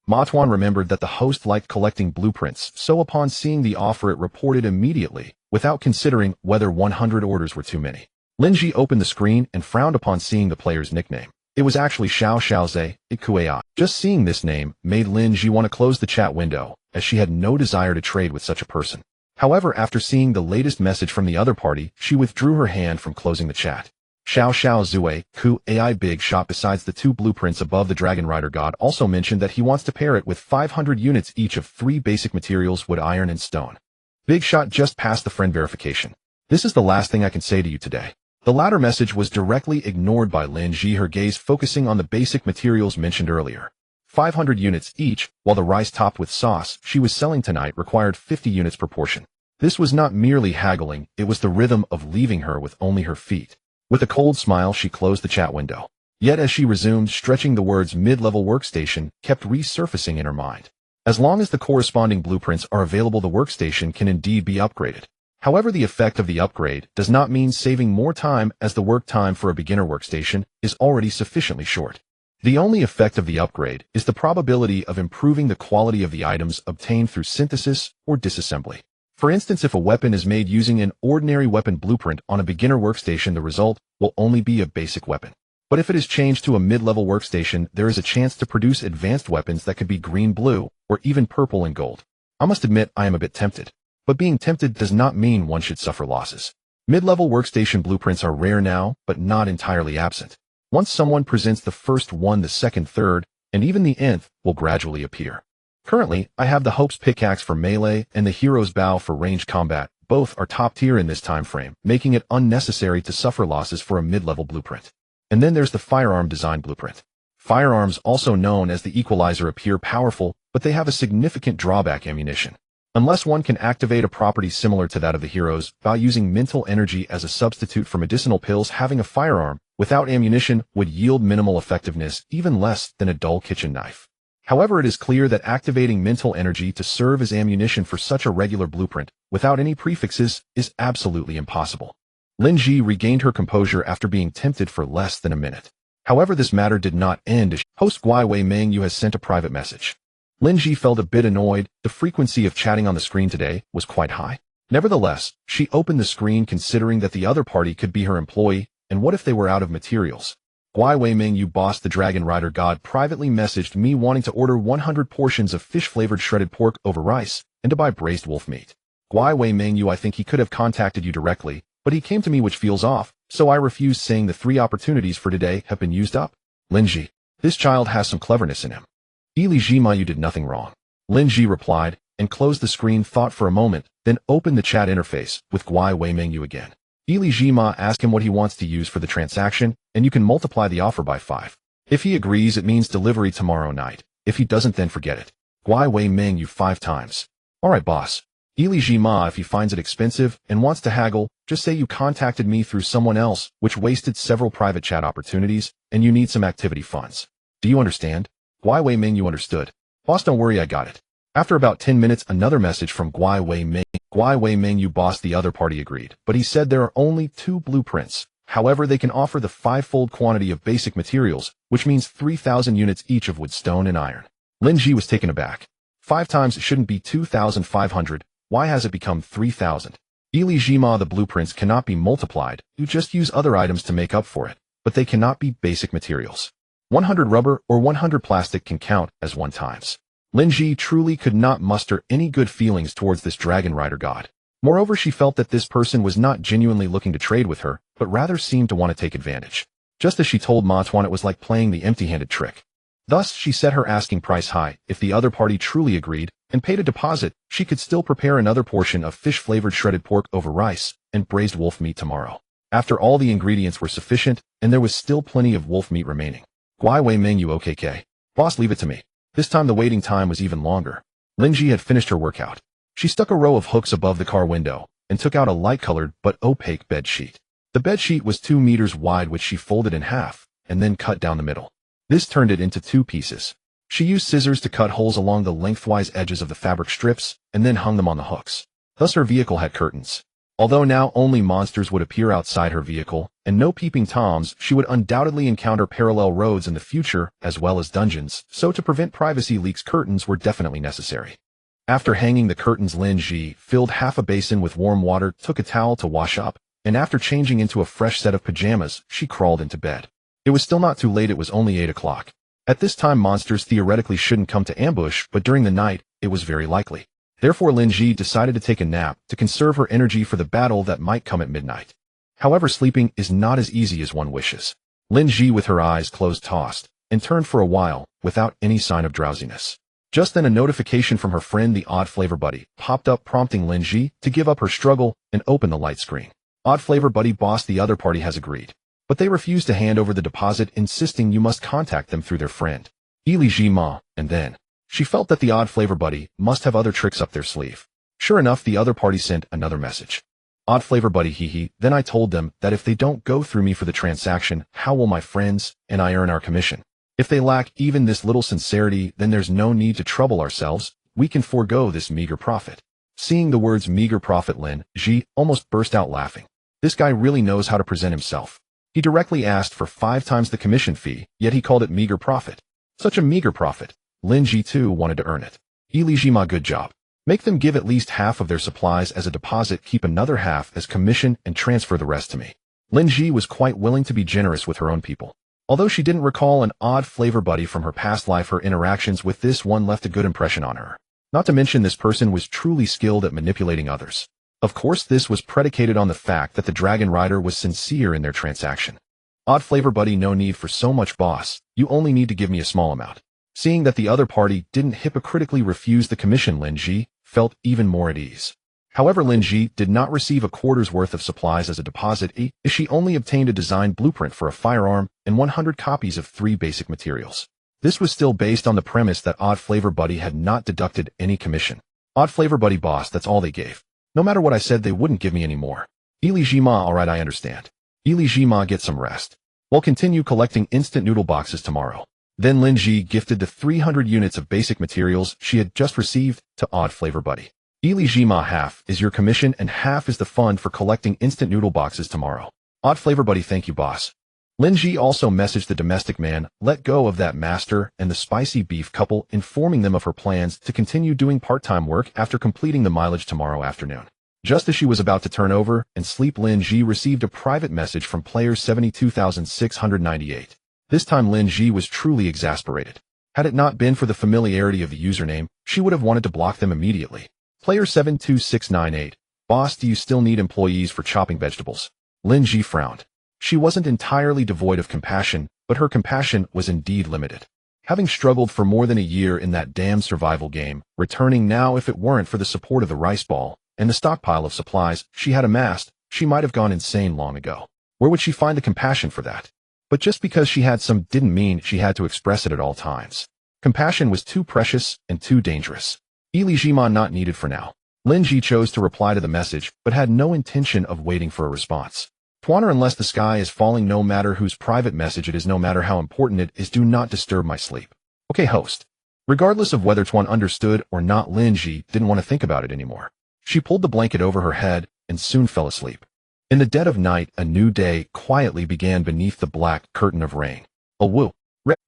Ma Tuan remembered that the host liked collecting blueprints, so upon seeing the offer it reported immediately, without considering whether 100 orders were too many. Lin Zhi opened the screen and frowned upon seeing the player's nickname. It was actually Xiao Xiaoze, Ikuai. Just seeing this name made Lin Zhi want to close the chat window, as she had no desire to trade with such a person. However, after seeing the latest message from the other party, she withdrew her hand from closing the chat. Xiao Xiaozue, Ku AI Big Shot, besides the 2 blueprints above the Dragon Rider God, also mentioned that he wants to pair it with 500 units each of 3 basic materials: wood, iron, and stone. Big Shot just passed the friend verification. This is the last thing I can say to you today. The latter message was directly ignored by Lin Zhi, her gaze focusing on the basic materials mentioned earlier. 500 units each, while the rice topped with sauce she was selling tonight required 50 units per portion. This was not merely haggling, it was the rhythm of leaving her with only her feet. With a cold smile, she closed the chat window. Yet as she resumed stretching, the words mid-level workstation kept resurfacing in her mind. As long as the corresponding blueprints are available, the workstation can indeed be upgraded. However, the effect of the upgrade does not mean saving more time, as the work time for a beginner workstation is already sufficiently short. The only effect of the upgrade is the probability of improving the quality of the items obtained through synthesis or disassembly. For instance, if a weapon is made using an ordinary weapon blueprint on a beginner workstation, the result will only be a basic weapon. But if it is changed to a mid-level workstation, there is a chance to produce advanced weapons that could be green, blue, or even purple and gold. I must admit I am a bit tempted. But being tempted does not mean one should suffer losses. Mid-level workstation blueprints are rare now, but not entirely absent. Once someone presents the first one, the second, third, and even the nth will gradually appear. Currently, I have the Hope's pickaxe for melee and the Hero's bow for ranged combat. Both are top tier in this time frame, making it unnecessary to suffer losses for a mid-level blueprint. And then there's the firearm design blueprint. Firearms, also known as the Equalizer, appear powerful, but they have a significant drawback: ammunition. Unless one can activate a property similar to that of the heroes by using mental energy as a substitute for medicinal pills, having a firearm without ammunition would yield minimal effectiveness, even less than a dull kitchen knife. However, it is clear that activating mental energy to serve as ammunition for such a regular blueprint without any prefixes is absolutely impossible. Lin Zhi regained her composure after being tempted for less than a minute. However, this matter did not end as host Guai Wei Meng Yu has sent a private message. Lin Zhi felt a bit annoyed. The frequency of chatting on the screen today was quite high. Nevertheless, she opened the screen, considering that the other party could be her employee, and what if they were out of materials? Guai Wei Meng Yu, boss, the Dragon Rider God, privately messaged me wanting to order 100 portions of fish-flavored shredded pork over rice, and to buy braised wolf meat. Guai Wei Meng Yu, I think he could have contacted you directly, but he came to me, which feels off, so I refused, saying the 3 opportunities for today have been used up. Lin Zhi. This child has some cleverness in him. Li Zhima, you did nothing wrong. Lin Zhi replied, and closed the screen, thought for a moment, then opened the chat interface with Guai Wei Meng Yu again. Li Zhima asked him what he wants to use for the transaction, and you can multiply the offer by 5. If he agrees, it means delivery tomorrow night. If he doesn't, then forget it. Guai Wei Meng Yu 5 times. Alright, boss. Li Zhima, if he finds it expensive and wants to haggle, just say you contacted me through someone else, which wasted several private chat opportunities, and you need some activity funds. Do you understand? Guai Wei Meng Yu understood. Boss, don't worry, I got it. After about 10 minutes, another message from Guai Wei Meng. Guai Wei Meng Yu, boss, the other party agreed, but he said there are only 2 blueprints. However, they can offer the 5-fold quantity of basic materials, which means 3,000 units each of wood, stone, and iron. Lin Zhi was taken aback. 5 times shouldn't be 2,500. Why has it become 3,000? Li Zhima, the blueprints cannot be multiplied. You just use other items to make up for it, but they cannot be basic materials. 100 rubber or 100 plastic can count as 1 times. Lin Zhi truly could not muster any good feelings towards this Dragon Rider God. Moreover, she felt that this person was not genuinely looking to trade with her, but rather seemed to want to take advantage. Just as she told Ma Tuan, it was like playing the empty-handed trick. Thus, she set her asking price high. If the other party truly agreed and paid a deposit, she could still prepare another portion of fish-flavored shredded pork over rice and braised wolf meat tomorrow. After all the ingredients were sufficient, and there was still plenty of wolf meat remaining. Guai Wei Ming you OKK. Boss, leave it to me. This time the waiting time was even longer. Lin Zhi had finished her workout. She stuck a row of hooks above the car window and took out a light-colored but opaque bed sheet. The bed sheet was 2 meters wide, which she folded in half and then cut down the middle. This turned it into 2 pieces. She used scissors to cut holes along the lengthwise edges of the fabric strips and then hung them on the hooks. Thus her vehicle had curtains. Although now only monsters would appear outside her vehicle and no peeping toms, she would undoubtedly encounter parallel roads in the future as well as dungeons, so to prevent privacy leaks, curtains were definitely necessary. After hanging the curtains, Lin Zhi filled half a basin with warm water, took a towel to wash up, and after changing into a fresh set of pajamas, she crawled into bed. It was still not too late, it was only 8 o'clock. At this time monsters theoretically shouldn't come to ambush, but during the night, it was very likely. Therefore Lin Zhi decided to take a nap to conserve her energy for the battle that might come at midnight. However, sleeping is not as easy as one wishes. Lin Zhi, with her eyes closed, tossed and turned for a while without any sign of drowsiness. Just then a notification from her friend, the Odd Flavor Buddy, popped up, prompting Lin Zhi to give up her struggle and open the light screen. Odd Flavor Buddy boss, the other party has agreed. But they refuse to hand over the deposit, insisting you must contact them through their friend, Li Zhi Ma, and then she felt that the Odd Flavor Buddy must have other tricks up their sleeve. Sure enough, the other party sent another message. Odd Flavor Buddy, hee. Then I told them that if they don't go through me for the transaction, how will my friends and I earn our commission? If they lack even this little sincerity, then there's no need to trouble ourselves. We can forego this meager profit. Seeing the words meager profit, Lin Zhi almost burst out laughing. This guy really knows how to present himself. He directly asked for 5 times the commission fee, yet he called it meager profit. Such a meager profit. Lin Zhi too wanted to earn it. Li Zhi Ma, good job. Make them give at least half of their supplies as a deposit, keep another half as commission, and transfer the rest to me. Lin Zhi was quite willing to be generous with her own people. Although she didn't recall an Odd Flavor Buddy from her past life, her interactions with this one left a good impression on her. Not to mention this person was truly skilled at manipulating others. Of course, this was predicated on the fact that the Dragon Rider was sincere in their transaction. Odd Flavor Buddy, no need for so much, boss. You only need to give me a small amount. Seeing that the other party didn't hypocritically refuse the commission, Lin Zhi felt even more at ease. However, Lin Zhi did not receive a quarter's worth of supplies as a deposit. She only obtained a design blueprint for a firearm and 100 copies of 3 basic materials. This was still based on the premise that Odd Flavor Buddy had not deducted any commission. Odd Flavor Buddy, boss, that's all they gave. No matter what I said, they wouldn't give me any more. Li Zhi Ma, alright, I understand. Li Zhi Ma, get some rest. We'll continue collecting instant noodle boxes tomorrow. Then Lin Zhi gifted the 300 units of basic materials she had just received to Odd Flavor Buddy. Li Zhi Ma, half is your commission and half is the fund for collecting instant noodle boxes tomorrow. Odd Flavor Buddy, thank you, boss. Lin Zhi also messaged the domestic man, let go of that master and the spicy beef couple, informing them of her plans to continue doing part-time work after completing the mileage tomorrow afternoon. Just as she was about to turn over and sleep, Lin Zhi received a private message from player 72,698. This time Lin Zhi was truly exasperated. Had it not been for the familiarity of the username, she would have wanted to block them immediately. Player 72698. Boss, do you still need employees for chopping vegetables? Lin Zhi frowned. She wasn't entirely devoid of compassion, but her compassion was indeed limited. Having struggled for more than a year in that damn survival game, returning now, if it weren't for the support of the rice ball and the stockpile of supplies she had amassed, she might have gone insane long ago. Where would she find the compassion for that? But just because she had some didn't mean she had to express it at all times. Compassion was too precious and too dangerous. Li Zhi Ma, not needed for now. Lin Zhi chose to reply to the message, but had no intention of waiting for a response. Twaner, unless the sky is falling, no matter whose private message it is, no matter how important it is, do not disturb my sleep. Okay, host. Regardless of whether Twan understood or not, Lin Zhi didn't want to think about it anymore. She pulled the blanket over her head and soon fell asleep. In the dead of night, a new day quietly began beneath the black curtain of rain. A woo.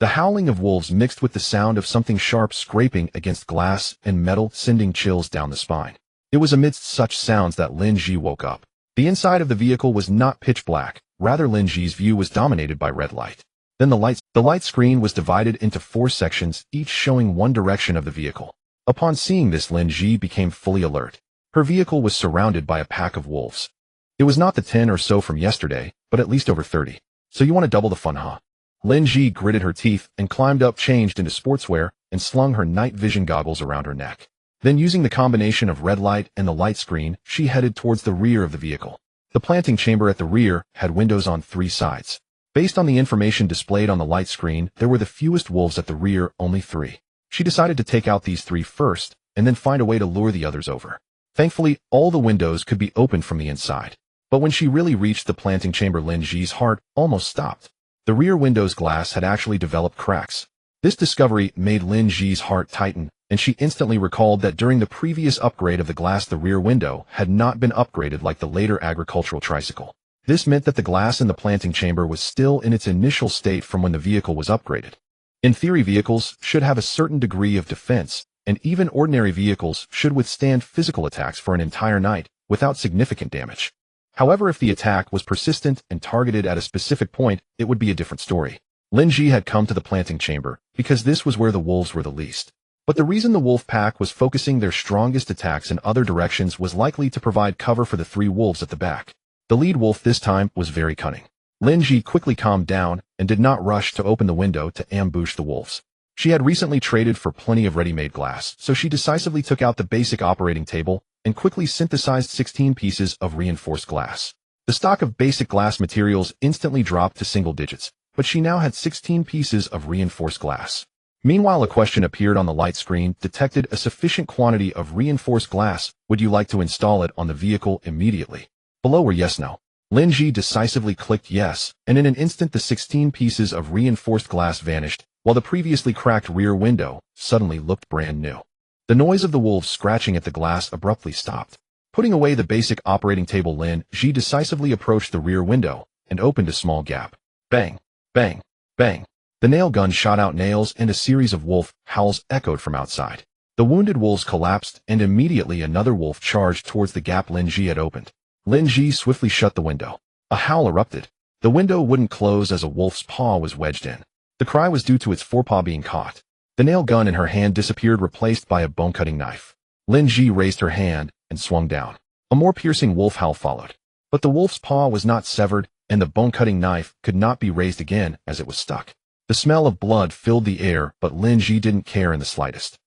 The howling of wolves mixed with the sound of something sharp scraping against glass and metal, sending chills down the spine. It was amidst such sounds that Lin Zhi woke up. The inside of the vehicle was not pitch black, rather Lin Zhi's view was dominated by red light. Then the light screen was divided into 4 sections, each showing one direction of the vehicle. Upon seeing this, Lin Zhi became fully alert. Her vehicle was surrounded by a pack of wolves. It was not the 10 or so from yesterday, but at least over 30. So you want to double the fun, huh? Lin Zhi gritted her teeth and climbed up, changed into sportswear, and slung her night vision goggles around her neck. Then, using the combination of red light and the light screen, she headed towards the rear of the vehicle. The planting chamber at the rear had windows on 3 sides. Based on the information displayed on the light screen, there were the fewest wolves at the rear, only 3. She decided to take out these 3 first, and then find a way to lure the others over. Thankfully, all the windows could be opened from the inside. But when she really reached the planting chamber, Lin Zhi's heart almost stopped. The rear window's glass had actually developed cracks. This discovery made Lin Zhi's heart tighten, and she instantly recalled that during the previous upgrade of the glass, the rear window had not been upgraded like the later agricultural tricycle. This meant that the glass in the planting chamber was still in its initial state from when the vehicle was upgraded. In theory, vehicles should have a certain degree of defense, and even ordinary vehicles should withstand physical attacks for an entire night without significant damage. However, if the attack was persistent and targeted at a specific point, it would be a different story. Lin Zhi had come to the planting chamber because this was where the wolves were the least. But the reason the wolf pack was focusing their strongest attacks in other directions was likely to provide cover for the 3 wolves at the back. The lead wolf this time was very cunning. Lin Zhi quickly calmed down and did not rush to open the window to ambush the wolves. She had recently traded for plenty of ready-made glass, so she decisively took out the basic operating table and quickly synthesized 16 pieces of reinforced glass. The stock of basic glass materials instantly dropped to single digits, but she now had 16 pieces of reinforced glass. Meanwhile, a question appeared on the light screen, detected a sufficient quantity of reinforced glass. Would you like to install it on the vehicle immediately? Below were yes/no. Lin Zhi decisively clicked yes, and in an instant the 16 pieces of reinforced glass vanished, while the previously cracked rear window suddenly looked brand new. The noise of the wolves scratching at the glass abruptly stopped. Putting away the basic operating table, Lin Zhi decisively approached the rear window and opened a small gap. Bang! Bang! Bang! The nail gun shot out nails, and a series of wolf howls echoed from outside. The wounded wolves collapsed, and immediately another wolf charged towards the gap Lin Zhi had opened. Lin Zhi swiftly shut the window. A howl erupted. The window wouldn't close as a wolf's paw was wedged in. The cry was due to its forepaw being caught. The nail gun in her hand disappeared, replaced by a bone-cutting knife. Lin Zhi raised her hand and swung down. A more piercing wolf howl followed. But the wolf's paw was not severed, and the bone-cutting knife could not be raised again as it was stuck. The smell of blood filled the air, but Lin Zhi didn't care in the slightest.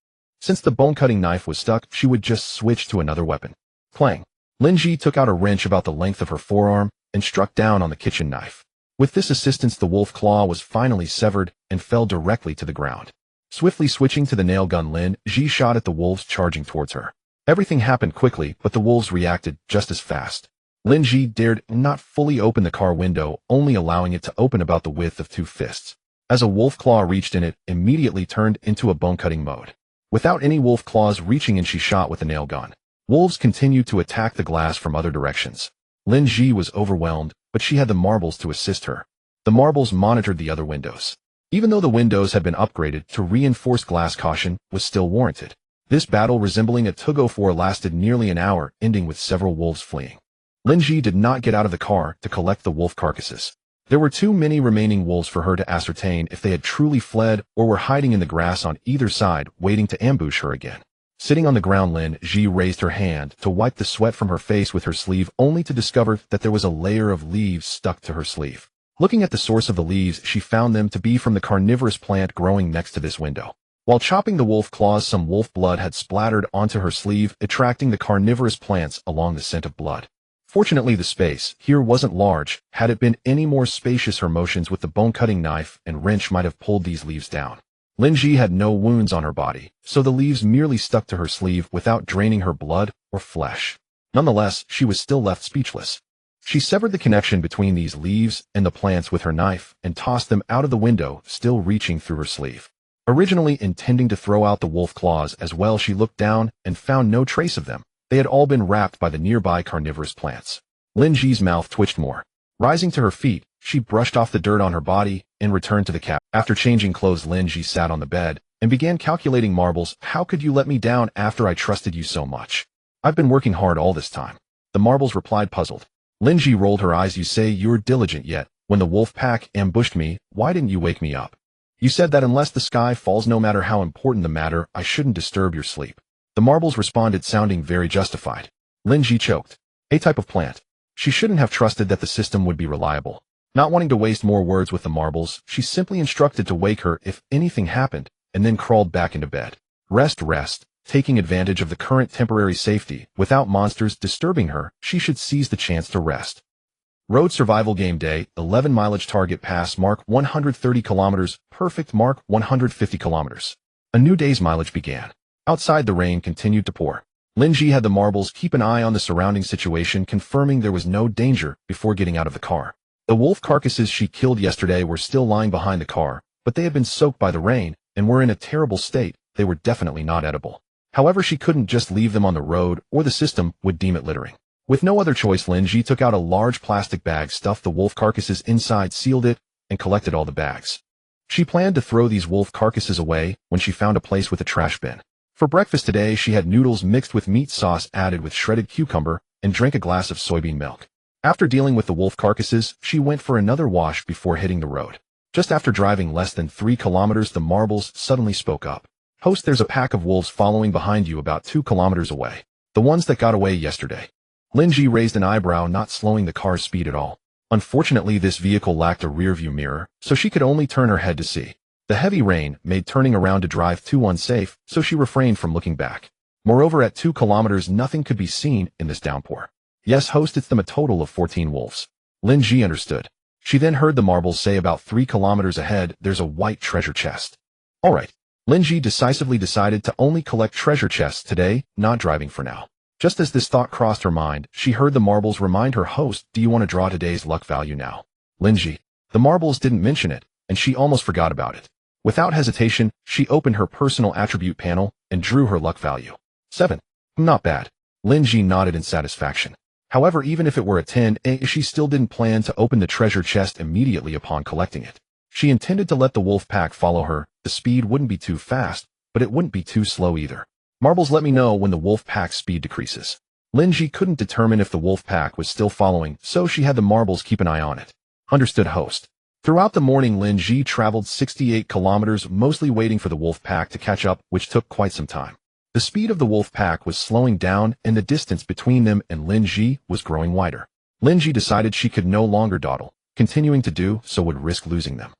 Since the bone-cutting knife was stuck, she would just switch to another weapon. Clang! Lin Zhi took out a wrench about the length of her forearm and struck down on the kitchen knife. With this assistance, the wolf claw was finally severed and fell directly to the ground. Swiftly switching to the nail gun, Lin Zhi shot at the wolves charging towards her. Everything happened quickly, but the wolves reacted just as fast. Lin Zhi dared not fully open the car window, only allowing it to open about the width of 2 fists. As a wolf claw reached in, it immediately turned into a bone-cutting mode. Without any wolf claws reaching in, she shot with the nail gun. Wolves continued to attack the glass from other directions. Lin Zhi was overwhelmed, but she had the marbles to assist her. The marbles monitored the other windows. Even though the windows had been upgraded to reinforced glass, caution was still warranted. This battle, resembling a tug-of-war, lasted nearly an hour, ending with several wolves fleeing. Lin Zhi did not get out of the car to collect the wolf carcasses. There were too many remaining wolves for her to ascertain if they had truly fled or were hiding in the grass on either side, waiting to ambush her again. Sitting on the ground, Lin Zhi raised her hand to wipe the sweat from her face with her sleeve, only to discover that there was a layer of leaves stuck to her sleeve. Looking at the source of the leaves, she found them to be from the carnivorous plant growing next to this window. While chopping the wolf claws, some wolf blood had splattered onto her sleeve, attracting the carnivorous plants along the scent of blood. Fortunately, the space here wasn't large. Had it been any more spacious, her motions with the bone-cutting knife and wrench might have pulled these leaves down. Lin Zhi had no wounds on her body, so the leaves merely stuck to her sleeve without draining her blood or flesh. Nonetheless, she was still left speechless. She severed the connection between these leaves and the plants with her knife and tossed them out of the window, still reaching through her sleeve. Originally intending to throw out the wolf claws as well, she looked down and found no trace of them. They had all been wrapped by the nearby carnivorous plants. Lin Zhi's mouth twitched more. Rising to her feet, she brushed off the dirt on her body and returned to the cabin. After changing clothes, Lin Zhi sat on the bed and began calculating marbles. How could you let me down after I trusted you so much? I've been working hard all this time. The marbles replied, puzzled. Lin Zhi rolled her eyes. You say you're diligent, yet when the wolf pack ambushed me, why didn't you wake me up? You said that unless the sky falls, no matter how important the matter, I shouldn't disturb your sleep. The marbles responded, sounding very justified. Lin Zhi choked. A type of plant. She shouldn't have trusted that the system would be reliable. Not wanting to waste more words with the marbles, she simply instructed to wake her if anything happened, and then crawled back into bed. Rest, Taking advantage of the current temporary safety, without monsters disturbing her, she should seize the chance to rest. Road Survival Game Day, 11 mileage target pass mark 130 kilometers, perfect mark 150 kilometers. A new day's mileage began. Outside the rain continued to pour. Lin Zhi had the marbles keep an eye on the surrounding situation, confirming there was no danger before getting out of the car. The wolf carcasses she killed yesterday were still lying behind the car, but they had been soaked by the rain and were in a terrible state. They were definitely not edible. However, she couldn't just leave them on the road or the system would deem it littering. With no other choice, Lin Zhi took out a large plastic bag, stuffed the wolf carcasses inside, sealed it, and collected all the bags. She planned to throw these wolf carcasses away when she found a place with a trash bin. For breakfast today, she had noodles mixed with meat sauce added with shredded cucumber and drank a glass of soybean milk. After dealing with the wolf carcasses, she went for another wash before hitting the road. Just after driving less than 3 kilometers, the marbles suddenly spoke up. "Host, there's a pack of wolves following behind you about 2 kilometers away. The ones that got away yesterday." Lin Zhi raised an eyebrow, not slowing the car's speed at all. Unfortunately, this vehicle lacked a rear-view mirror, so she could only turn her head to see. The heavy rain made turning around to drive too unsafe, so she refrained from looking back. Moreover, at 2 kilometers, nothing could be seen in this downpour. "Yes, host, it's them, a total of 14 wolves." Lin Zhi understood. She then heard the marbles say about 3 kilometers ahead, there's a white treasure chest. All right. Lin Zhi decisively decided to only collect treasure chests today, not driving for now. Just as this thought crossed her mind, she heard the marbles remind her, "Host, do you want to draw today's luck value now?" Lin Zhi. The marbles didn't mention it, and she almost forgot about it. Without hesitation, she opened her personal attribute panel and drew her luck value. 7. Not bad. Lin Zhi nodded in satisfaction. However, even if it were a 10, she still didn't plan to open the treasure chest immediately upon collecting it. She intended to let the wolf pack follow her. The speed wouldn't be too fast, but it wouldn't be too slow either. Marbles, let me know when the wolf pack's speed decreases. Lin Zhi couldn't determine if the wolf pack was still following, so she had the marbles keep an eye on it. Understood, host. Throughout the morning, Lin Zhi traveled 68 kilometers, mostly waiting for the wolf pack to catch up, which took quite some time. The speed of the wolf pack was slowing down, and the distance between them and Lin Zhi was growing wider. Lin Zhi decided she could no longer dawdle. Continuing to do so would risk losing them.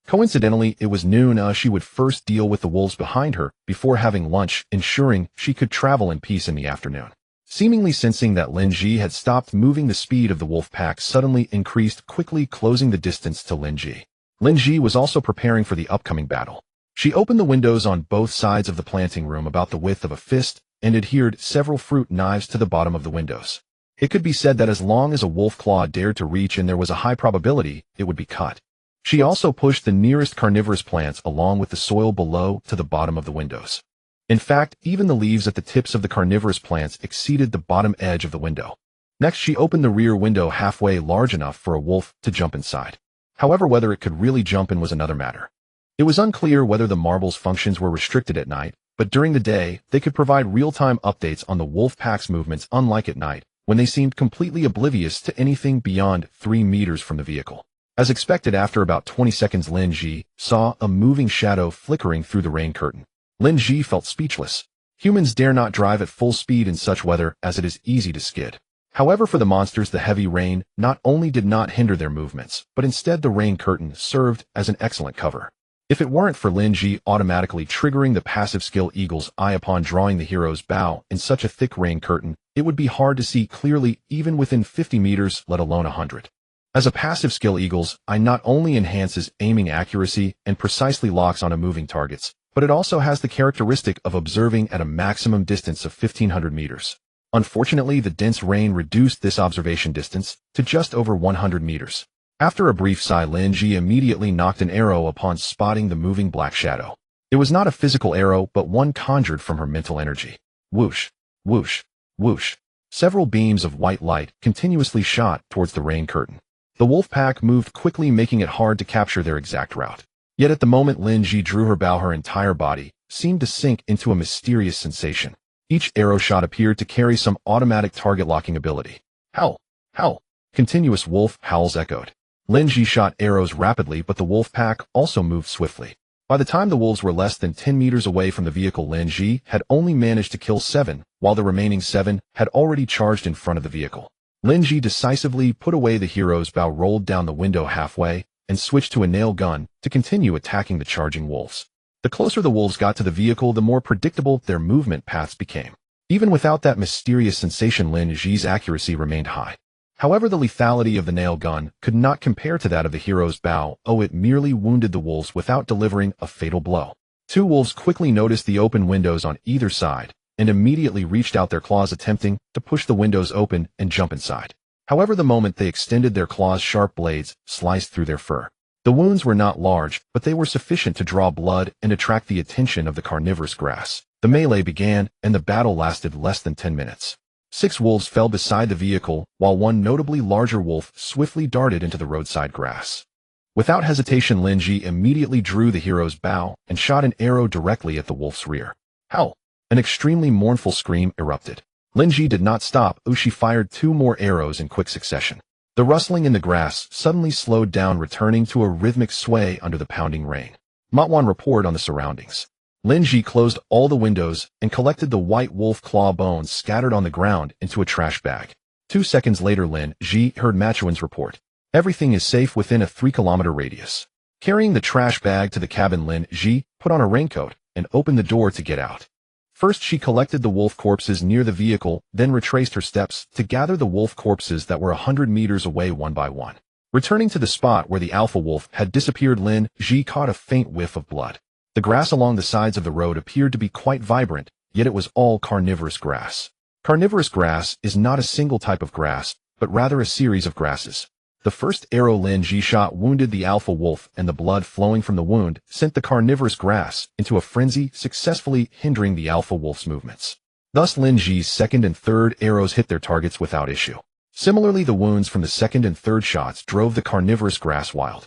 Coincidentally, it was noon. She would first deal with the wolves behind her before having lunch, ensuring she could travel in peace in the afternoon. Seemingly sensing that Lin Zhi had stopped moving, the speed of the wolf pack suddenly increased, quickly closing the distance to Lin Zhi. Lin Zhi was also preparing for the upcoming battle. She opened the windows on both sides of the planting room about the width of a fist and adhered several fruit knives to the bottom of the windows. It could be said that as long as a wolf claw dared to reach, and there was a high probability it would be cut. She also pushed the nearest carnivorous plants along with the soil below to the bottom of the windows. In fact, even the leaves at the tips of the carnivorous plants exceeded the bottom edge of the window. Next, she opened the rear window halfway large enough for a wolf to jump inside. However, whether it could really jump in was another matter. It was unclear whether the marbles' functions were restricted at night, but during the day, they could provide real-time updates on the wolf pack's movements, unlike at night, when they seemed completely oblivious to anything beyond 3 meters from the vehicle. As expected, after about 20 seconds, Lin Zhi saw a moving shadow flickering through the rain curtain. Lin Zhi felt speechless. Humans dare not drive at full speed in such weather, as it is easy to skid. However, for the monsters, the heavy rain not only did not hinder their movements, but instead the rain curtain served as an excellent cover. If it weren't for Lin Zhi automatically triggering the passive skill Eagle's Eye upon drawing the hero's bow in such a thick rain curtain, it would be hard to see clearly even within 50 meters, let alone 100. As a passive skill, Eagle's Eye not only enhances aiming accuracy and precisely locks onto moving targets, but it also has the characteristic of observing at a maximum distance of 1,500 meters. Unfortunately, the dense rain reduced this observation distance to just over 100 meters. After a brief sigh, Lin Zhi immediately nocked an arrow upon spotting the moving black shadow. It was not a physical arrow, but one conjured from her mental energy. Whoosh, whoosh, whoosh. Several beams of white light continuously shot towards the rain curtain. The wolf pack moved quickly, making it hard to capture their exact route. Yet at the moment Lin Zhi drew her bow, her entire body seemed to sink into a mysterious sensation. Each arrow shot appeared to carry some automatic target locking ability. Howl, howl. Continuous wolf howls echoed. Lin Zhi shot arrows rapidly, but the wolf pack also moved swiftly. By the time the wolves were less than 10 meters away from the vehicle, Lin Zhi had only managed to kill 7, while the remaining 7 had already charged in front of the vehicle. Lin Zhi decisively put away the hero's bow, rolled down the window halfway, and switched to a nail gun to continue attacking the charging wolves. The closer the wolves got to the vehicle, the more predictable their movement paths became. Even without that mysterious sensation, Lin Zhi's accuracy remained high. However, the lethality of the nail gun could not compare to that of the hero's bow. It merely wounded the wolves without delivering a fatal blow. Two wolves quickly noticed the open windows on either side and immediately reached out their claws, attempting to push the windows open and jump inside. However, the moment they extended their claws, sharp blades sliced through their fur. The wounds were not large, but they were sufficient to draw blood and attract the attention of the carnivorous grass. The melee began, and the battle lasted less than 10 minutes. 6 wolves fell beside the vehicle, while one notably larger wolf swiftly darted into the roadside grass. Without hesitation, Lin Zhi immediately drew the hero's bow and shot an arrow directly at the wolf's rear. Howl! An extremely mournful scream erupted. Lin Zhi did not stop. She fired 2 more arrows in quick succession. The rustling in the grass suddenly slowed down, returning to a rhythmic sway under the pounding rain. Matwan reported on the surroundings. Lin Zhi closed all the windows and collected the white wolf claw bones scattered on the ground into a trash bag. 2 seconds later, Lin Zhi heard Machuan's report. Everything is safe within a 3-kilometer radius. Carrying the trash bag to the cabin, Lin Zhi put on a raincoat and opened the door to get out. First, she collected the wolf corpses near the vehicle, then retraced her steps to gather the wolf corpses that were 100 meters away one by one. Returning to the spot where the alpha wolf had disappeared, Lin Zhi caught a faint whiff of blood. The grass along the sides of the road appeared to be quite vibrant, yet it was all carnivorous grass. Carnivorous grass is not a single type of grass, but rather a series of grasses. The first arrow Lin Zhi shot wounded the alpha wolf, and the blood flowing from the wound sent the carnivorous grass into a frenzy, successfully hindering the alpha wolf's movements. Thus, Lin Zhi's second and third arrows hit their targets without issue. Similarly, the wounds from the second and third shots drove the carnivorous grass wild.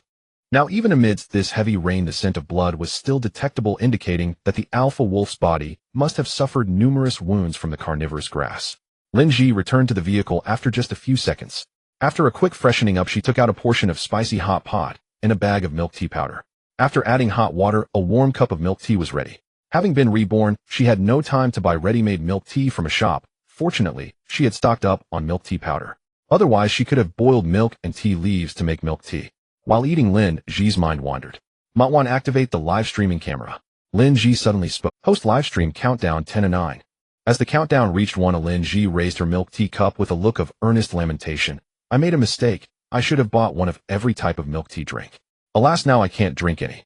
Now, even amidst this heavy rain, the scent of blood was still detectable, indicating that the alpha wolf's body must have suffered numerous wounds from the carnivorous grass. Lin Zhi returned to the vehicle after just a few seconds. After a quick freshening up, she took out a portion of spicy hot pot and a bag of milk tea powder. After adding hot water, a warm cup of milk tea was ready. Having been reborn, she had no time to buy ready-made milk tea from a shop. Fortunately, she had stocked up on milk tea powder. Otherwise, she could have boiled milk and tea leaves to make milk tea. While eating, Lin Zhi's mind wandered. Matwan, activate the live streaming camera. Lin Zhi suddenly spoke. Host live stream countdown 10 and 9. As the countdown reached 1, Lin Zhi raised her milk tea cup with a look of earnest lamentation. I made a mistake. I should have bought one of every type of milk tea drink. Alas, now I can't drink any.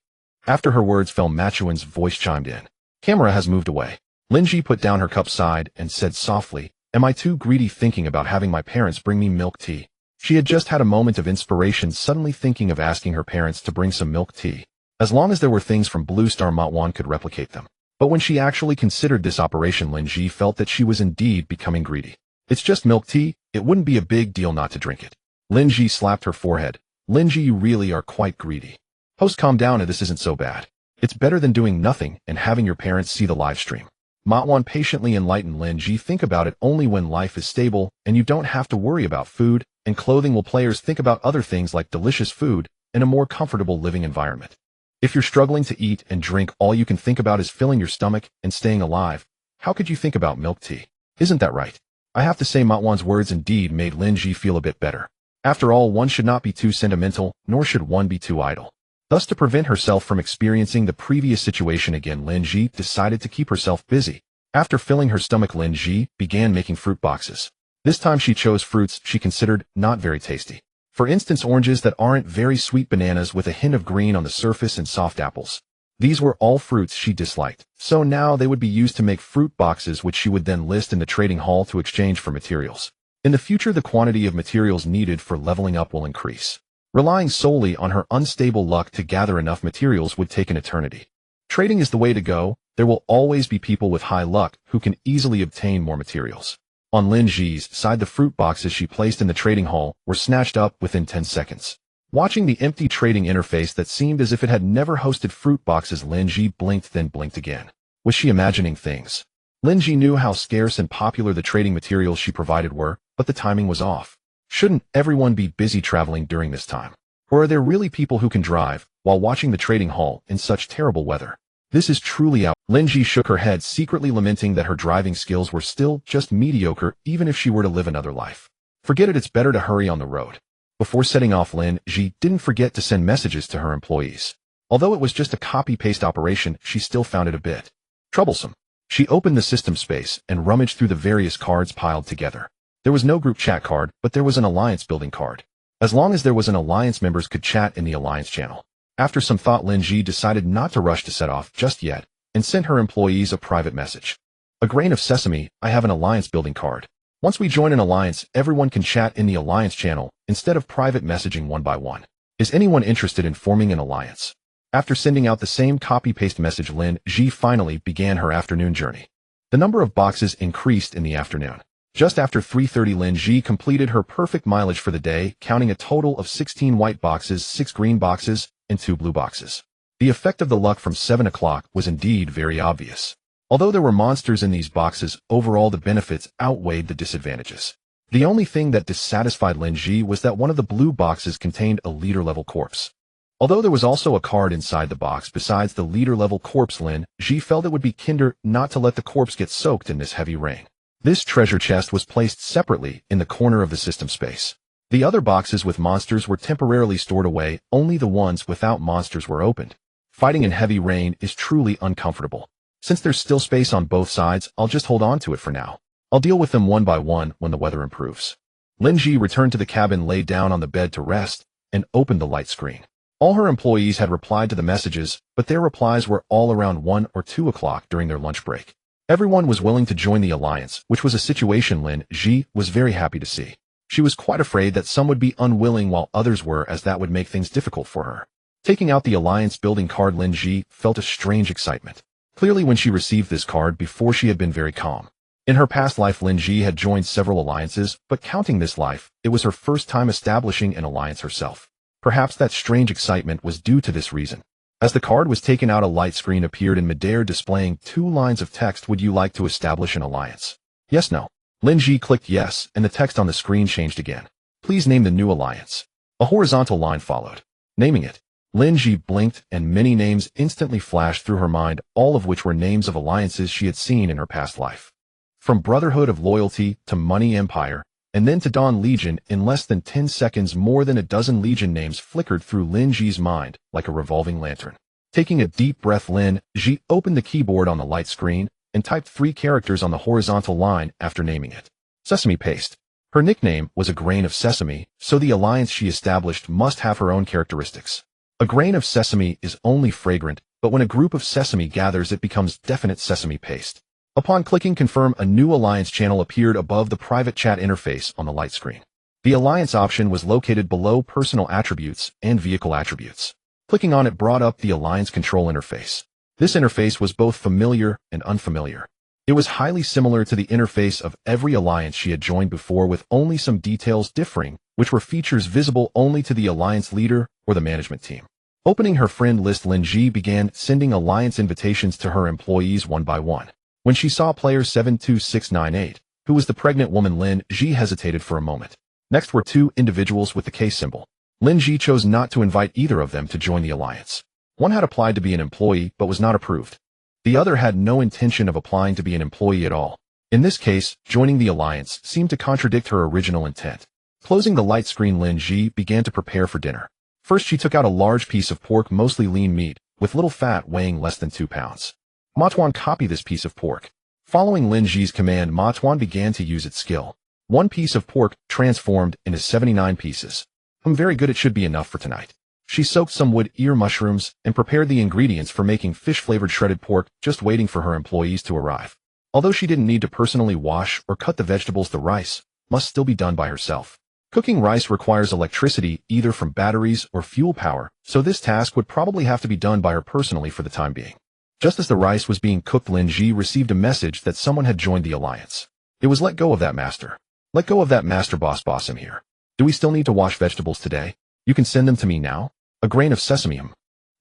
After her words fell, Machuan's voice chimed in. Camera has moved away. Lin Zhi put down her cup side and said softly, Am I too greedy, thinking about having my parents bring me milk tea? She had just had a moment of inspiration, suddenly thinking of asking her parents to bring some milk tea. As long as there were things from Blue Star, Matwan could replicate them. But when she actually considered this operation, Lin Zhi felt that she was indeed becoming greedy. It's just milk tea. It wouldn't be a big deal not to drink it. Lin Zhi slapped her forehead. Lin Zhi, you really are quite greedy. Host, calm down, and this isn't so bad. It's better than doing nothing and having your parents see the live stream. Matwan patiently enlightened Lin Zhi. Think about it, only when life is stable and you don't have to worry about food and clothing will players think about other things like delicious food and a more comfortable living environment. If you're struggling to eat and drink, all you can think about is filling your stomach and staying alive. How could you think about milk tea? Isn't that right? I have to say, Matwan's words indeed made Lin Zhi feel a bit better. After all, one should not be too sentimental, nor should one be too idle. Thus, to prevent herself from experiencing the previous situation again, Lin Zhi decided to keep herself busy. After filling her stomach, Lin Zhi began making fruit boxes. This time she chose fruits she considered not very tasty. For instance, oranges that aren't very sweet, bananas with a hint of green on the surface, and soft apples. These were all fruits she disliked, so now they would be used to make fruit boxes, which she would then list in the trading hall to exchange for materials. In the future, the quantity of materials needed for leveling up will increase. Relying solely on her unstable luck to gather enough materials would take an eternity. Trading is the way to go. There will always be people with high luck who can easily obtain more materials. On Lin Zhi's side, the fruit boxes she placed in the trading hall were snatched up within 10 seconds. Watching the empty trading interface that seemed as if it had never hosted fruit boxes, Lin Zhi blinked, then blinked again. Was she imagining things? Lin Zhi knew how scarce and popular the trading materials she provided were, but the timing was off. Shouldn't everyone be busy traveling during this time? Or are there really people who can drive while watching the trading hall in such terrible weather? This is truly out. Lin Zhi shook her head, secretly lamenting that her driving skills were still just mediocre, even if she were to live another life. Forget it, it's better to hurry on the road. Before setting off, Lin Zhi didn't forget to send messages to her employees. Although it was just a copy-paste operation, she still found it a bit troublesome. She opened the system space and rummaged through the various cards piled together. There was no group chat card, but there was an alliance building card. As long as there was an alliance, members could chat in the alliance channel. After some thought, Lin Zhi decided not to rush to set off just yet and sent her employees a private message. A grain of sesame, I have an alliance building card. Once we join an alliance, everyone can chat in the alliance channel instead of private messaging one by one. Is anyone interested in forming an alliance? After sending out the same copy-paste message, Lin Zhi finally began her afternoon journey. The number of boxes increased in the afternoon. Just after 3:30, Lin Zhi completed her perfect mileage for the day, counting a total of 16 white boxes, 6 green boxes, and 2 blue boxes. The effect of the luck from 7 o'clock was indeed very obvious. Although there were monsters in these boxes, overall the benefits outweighed the disadvantages. The only thing that dissatisfied Lin Zhi was that one of the blue boxes contained a leader-level corpse. Although there was also a card inside the box besides the leader-level corpse, Lin Zhi felt it would be kinder not to let the corpse get soaked in this heavy rain. This treasure chest was placed separately in the corner of the system space. The other boxes with monsters were temporarily stored away, only the ones without monsters were opened. Fighting in heavy rain is truly uncomfortable. Since there's still space on both sides, I'll just hold on to it for now. I'll deal with them one by one when the weather improves. Lin Zhi returned to the cabin, lay down on the bed to rest, and opened the light screen. All her employees had replied to the messages, but their replies were all around 1 or 2 o'clock during their lunch break. Everyone was willing to join the alliance, which was a situation Lin Zhi was very happy to see. She was quite afraid that some would be unwilling while others were, as that would make things difficult for her. Taking out the alliance building card, Lin Zhi felt a strange excitement. Clearly, when she received this card before, she had been very calm. In her past life, Lin Zhi had joined several alliances, but counting this life, it was her first time establishing an alliance herself. Perhaps that strange excitement was due to this reason. As the card was taken out, a light screen appeared in midair displaying 2 lines of text. Would you like to establish an alliance? Yes, no. Lin Zhi clicked yes, and the text on the screen changed again. Please name the new alliance. A horizontal line followed. Naming it. Lin Zhi blinked, and many names instantly flashed through her mind, all of which were names of alliances she had seen in her past life. From Brotherhood of Loyalty to Money Empire, and then to Dawn Legion. In less than 10 seconds, more than a dozen Legion names flickered through Lin Zhi's mind like a revolving lantern. Taking a deep breath, Lin Zhi opened the keyboard on the light screen and typed 3 characters on the horizontal line after naming it. Sesame Paste. Her nickname was a grain of sesame, so the alliance she established must have her own characteristics. A grain of sesame is only fragrant, but when a group of sesame gathers, it becomes definite sesame paste. Upon clicking confirm, a new alliance channel appeared above the private chat interface on the light screen. The alliance option was located below personal attributes and vehicle attributes. Clicking on it brought up the alliance control interface. This interface was both familiar and unfamiliar. It was highly similar to the interface of every alliance she had joined before, with only some details differing, which were features visible only to the alliance leader or the management team. Opening her friend list, Lin Zhi began sending alliance invitations to her employees one by one. When she saw player 72698, who was the pregnant woman, Lin Zhi hesitated for a moment. Next were 2 individuals with the case symbol. Lin Zhi chose not to invite either of them to join the alliance. One had applied to be an employee but was not approved. The other had no intention of applying to be an employee at all. In this case, joining the alliance seemed to contradict her original intent. Closing the light screen, Lin Zhi began to prepare for dinner. First, she took out a large piece of pork, mostly lean meat, with little fat, weighing less than 2 pounds. Ma Tuan, copy this piece of pork. Following Lin Zhi's command, Ma Tuan began to use its skill. 1 piece of pork transformed into 79 pieces. Very good, it should be enough for tonight. She soaked some wood ear mushrooms and prepared the ingredients for making fish-flavored shredded pork, just waiting for her employees to arrive. Although she didn't need to personally wash or cut the vegetables, the rice must still be done by herself. Cooking rice requires electricity, either from batteries or fuel power, so this task would probably have to be done by her personally for the time being. Just as the rice was being cooked, Lin Zhi received a message that someone had joined the alliance. It was "Let go of that, master. Let go of that, master. Boss, I'm here. Do we still need to wash vegetables today? You can send them to me now. A grain of sesame."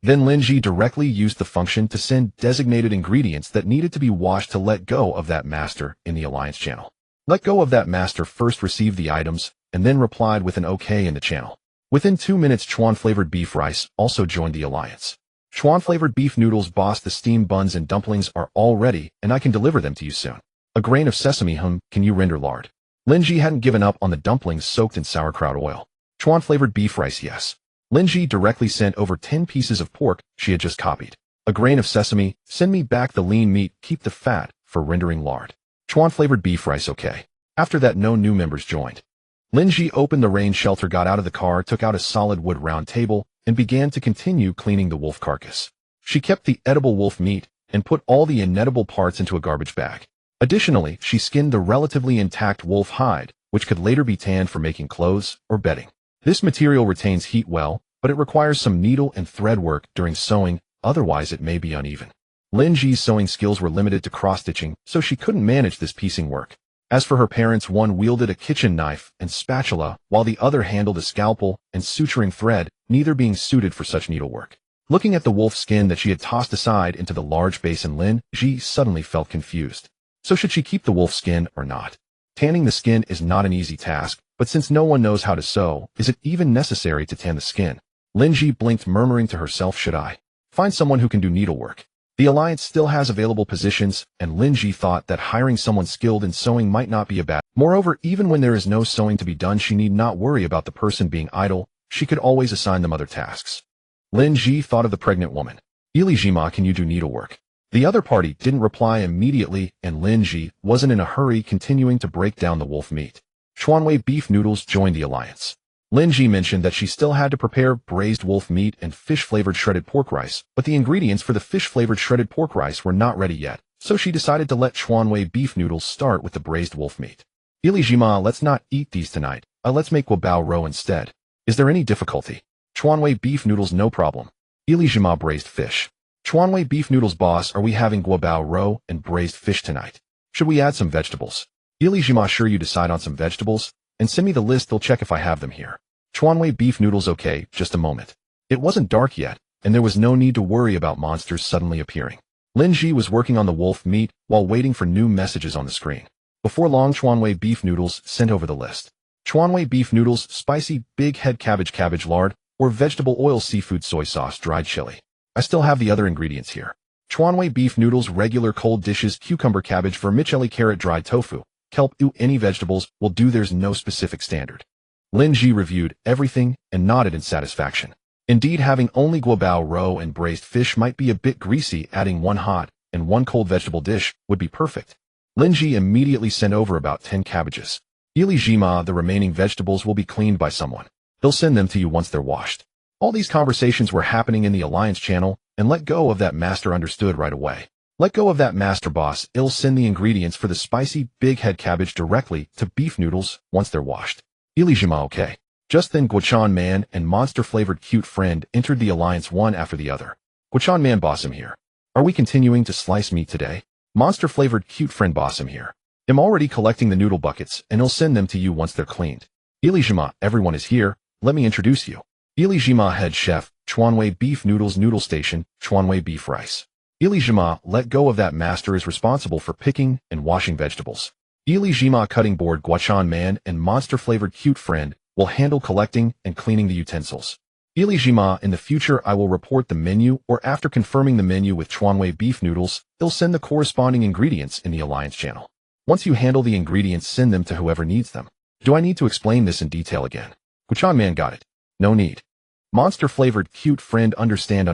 Then Lin Zhi directly used the function to send designated ingredients that needed to be washed to "Let go of that, master" in the alliance channel. Let go of that master first received the items and then replied with an OK in the channel. Within 2 minutes, Chuan-flavored beef rice also joined the alliance. Chuan-flavored beef noodles, boss, the steamed buns and dumplings are all ready, and I can deliver them to you soon. A grain of sesame, can you render lard? Lin Zhi hadn't given up on the dumplings soaked in sauerkraut oil. Chuan-flavored beef rice, yes. Lin Zhi directly sent over 10 pieces of pork she had just copied. A grain of sesame, send me back the lean meat, keep the fat, for rendering lard. Chuan-flavored beef rice okay. After that no new members joined. Lin Zhi opened the rain shelter, got out of the car, took out a solid wood round table, and began to continue cleaning the wolf carcass. She kept the edible wolf meat and put all the inedible parts into a garbage bag. Additionally, she skinned the relatively intact wolf hide, which could later be tanned for making clothes or bedding. This material retains heat well, but it requires some needle and thread work during sewing, otherwise it may be uneven. Lin Zhi's sewing skills were limited to cross-stitching, so she couldn't manage this piecing work. As for her parents, one wielded a kitchen knife and spatula, while the other handled a scalpel and suturing thread, neither being suited for such needlework. Looking at the wolf skin that she had tossed aside into the large basin, Lin Zhi suddenly felt confused. So should she keep the wolf skin or not? Tanning the skin is not an easy task, but since no one knows how to sew, is it even necessary to tan the skin? Lin Zhi blinked, murmuring to herself, should I find someone who can do needlework? The Alliance still has available positions, and Lin Zhi thought that hiring someone skilled in sewing might not be a bad. Moreover, even when there is no sewing to be done, she need not worry about the person being idle. She could always assign them other tasks. Lin Zhi thought of the pregnant woman. Ilijima, can you do needlework? The other party didn't reply immediately, and Lin Zhi wasn't in a hurry, continuing to break down the wolf meat. Chuanwei beef noodles joined the alliance. Lin Zhi mentioned that she still had to prepare braised wolf meat and fish-flavored shredded pork rice, but the ingredients for the fish-flavored shredded pork rice were not ready yet, so she decided to let Chuanwei beef noodles start with the braised wolf meat. Ilijima, let's not eat these tonight. Let's make guabao roe instead. Is there any difficulty? Chuanwei beef noodles, no problem. Ilijima, braised fish. Chuanwei beef noodles, boss, are we having guabao roe and braised fish tonight? Should we add some vegetables? Ilijima, sure, you decide on some vegetables, and send me the list, they'll check if I have them here. Chuanwei beef noodles, okay, just a moment. It wasn't dark yet, and there was no need to worry about monsters suddenly appearing. Lin Zhi was working on the wolf meat while waiting for new messages on the screen. Before long, Chuanwei beef noodles sent over the list. Chuanwei beef noodles, spicy, big head cabbage lard, or vegetable oil, seafood, soy sauce, dried chili. I still have the other ingredients here. Chuanwei beef noodles, regular cold dishes, cucumber, cabbage, vermicelli, carrot, dried tofu, kelp, any vegetables will do, there's no specific standard. Lin Zhi reviewed everything and nodded in satisfaction. Indeed, having only guabao roe and braised fish might be a bit greasy, adding one hot and one cold vegetable dish would be perfect. Lin Zhi immediately sent over about 10 cabbages. Ilijima, the remaining vegetables will be cleaned by someone. They'll send them to you once they're washed. All these conversations were happening in the Alliance channel, and let go of that master understood right away. Let go of that master, boss. I'll send the ingredients for the spicy big head cabbage directly to beef noodles once they're washed. Ilijima, okay. Just then Guachan Man and monster-flavored cute friend entered the alliance one after the other. Guachan Man, boss, I'm here. Are we continuing to slice meat today? Monster-flavored cute friend, boss, I'm here. I'm already collecting the noodle buckets, and I'll send them to you once they're cleaned. Ilijima, everyone is here. Let me introduce you. Ilijima, head chef, Chuanwei beef noodles, noodle station, Chuanwei beef rice. Ilijima, let go of that master, is responsible for picking and washing vegetables. Ilijima, cutting board, Guachan Man and monster-flavored cute friend will handle collecting and cleaning the utensils. Ilijima, in the future I will report the menu, or after confirming the menu with Chuanwei beef noodles, they'll send the corresponding ingredients in the Alliance channel. Once you handle the ingredients, send them to whoever needs them. Do I need to explain this in detail again? Guachan Man, got it. No need. Monster-flavored cute friend, understand.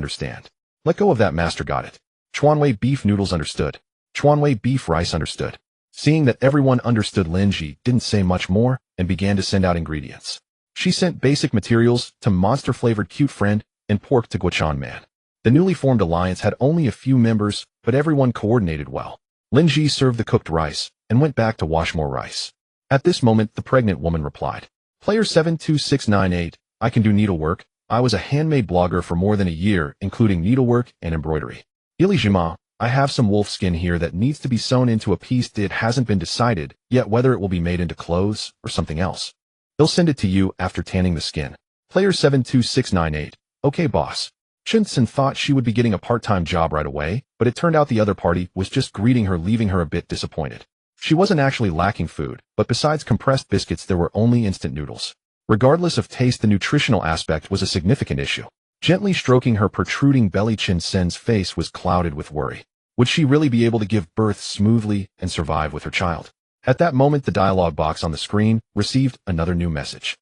Let go of that master, got it. Chuanwei beef noodles, understood. Chuanwei beef rice, understood. Seeing that everyone understood, Lin Zhi didn't say much more and began to send out ingredients. She sent basic materials to monster-flavored cute friend and pork to Guachan Man. The newly formed alliance had only a few members, but everyone coordinated well. Lin Zhi served the cooked rice and went back to wash more rice. At this moment, the pregnant woman replied, Player 72698, I can do needlework. I was a handmade blogger for more than a year, including needlework and embroidery. Ilijima, I have some wolf skin here that needs to be sewn into a piece. It hasn't been decided yet whether it will be made into clothes or something else. They'll send it to you after tanning the skin. Player 72698, okay, boss. Chun-Sen thought she would be getting a part-time job right away, but it turned out the other party was just greeting her, leaving her a bit disappointed. She wasn't actually lacking food, but besides compressed biscuits there were only instant noodles. Regardless of taste, the nutritional aspect was a significant issue. Gently stroking her protruding belly, Chun-Sen's face was clouded with worry. Would she really be able to give birth smoothly and survive with her child? At that moment, the dialogue box on the screen received another new message.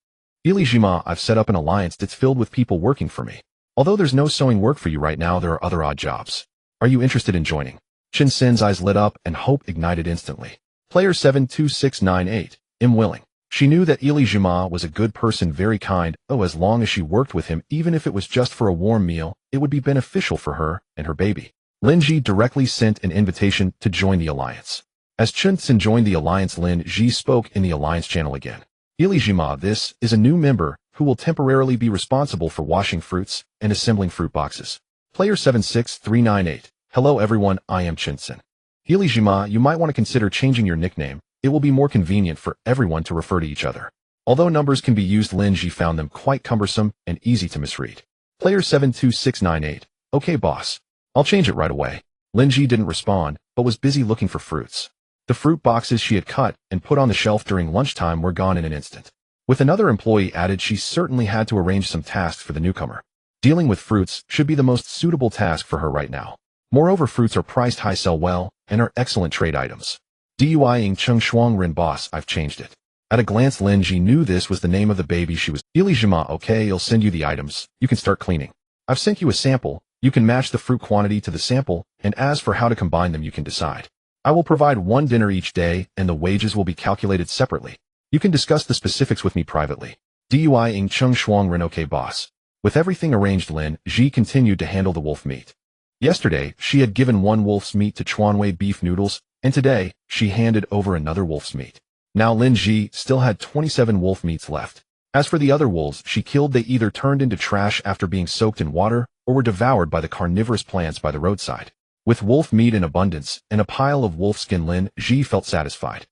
Ilijima, I've set up an alliance that's filled with people working for me. Although there's no sewing work for you right now, there are other odd jobs. Are you interested in joining? Chin Sin's eyes lit up and hope ignited instantly. Player 72698, I'm willing. She knew that Ilijima was a good person, very kind. Oh, as long as she worked with him, even if it was just for a warm meal, it would be beneficial for her and her baby. Lin Zhi directly sent an invitation to join the alliance. As Chin Sin joined the alliance, Lin Zhi spoke in the alliance channel again. Ilijima, this is a new member who will temporarily be responsible for washing fruits and assembling fruit boxes. Player 76398. Hello everyone, I am Chin Sin. Ilijima, you might want to consider changing your nickname. It will be more convenient for everyone to refer to each other. Although numbers can be used, Lin Zhi found them quite cumbersome and easy to misread. Player 72698. Okay boss. I'll change it right away. Lin Zhi didn't respond, but was busy looking for fruits. The fruit boxes she had cut and put on the shelf during lunchtime were gone in an instant. With another employee added, she certainly had to arrange some tasks for the newcomer. Dealing with fruits should be the most suitable task for her right now. Moreover, fruits are priced high, sell well, and are excellent trade items. Duiying Cheng Shuang Rin boss, I've changed it. At a glance, Lin Zhi knew this was the name of the baby she was. Ilijima, okay, I'll send you the items. You can start cleaning. I've sent you a sample. You can match the fruit quantity to the sample, and as for how to combine them, you can decide. I will provide one dinner each day, and the wages will be calculated separately. You can discuss the specifics with me privately. Duiying Cheng Shuang Rin, okay boss. With everything arranged, Lin Zhi continued to handle the wolf meat. Yesterday, she had given one wolf's meat to Chuanwei beef noodles, and today, she handed over another wolf's meat. Now Lin Zhi still had 27 wolf meats left. As for the other wolves she killed, they either turned into trash after being soaked in water, or were devoured by the carnivorous plants by the roadside. With wolf meat in abundance and a pile of wolf skin, Lin Zhi felt satisfied.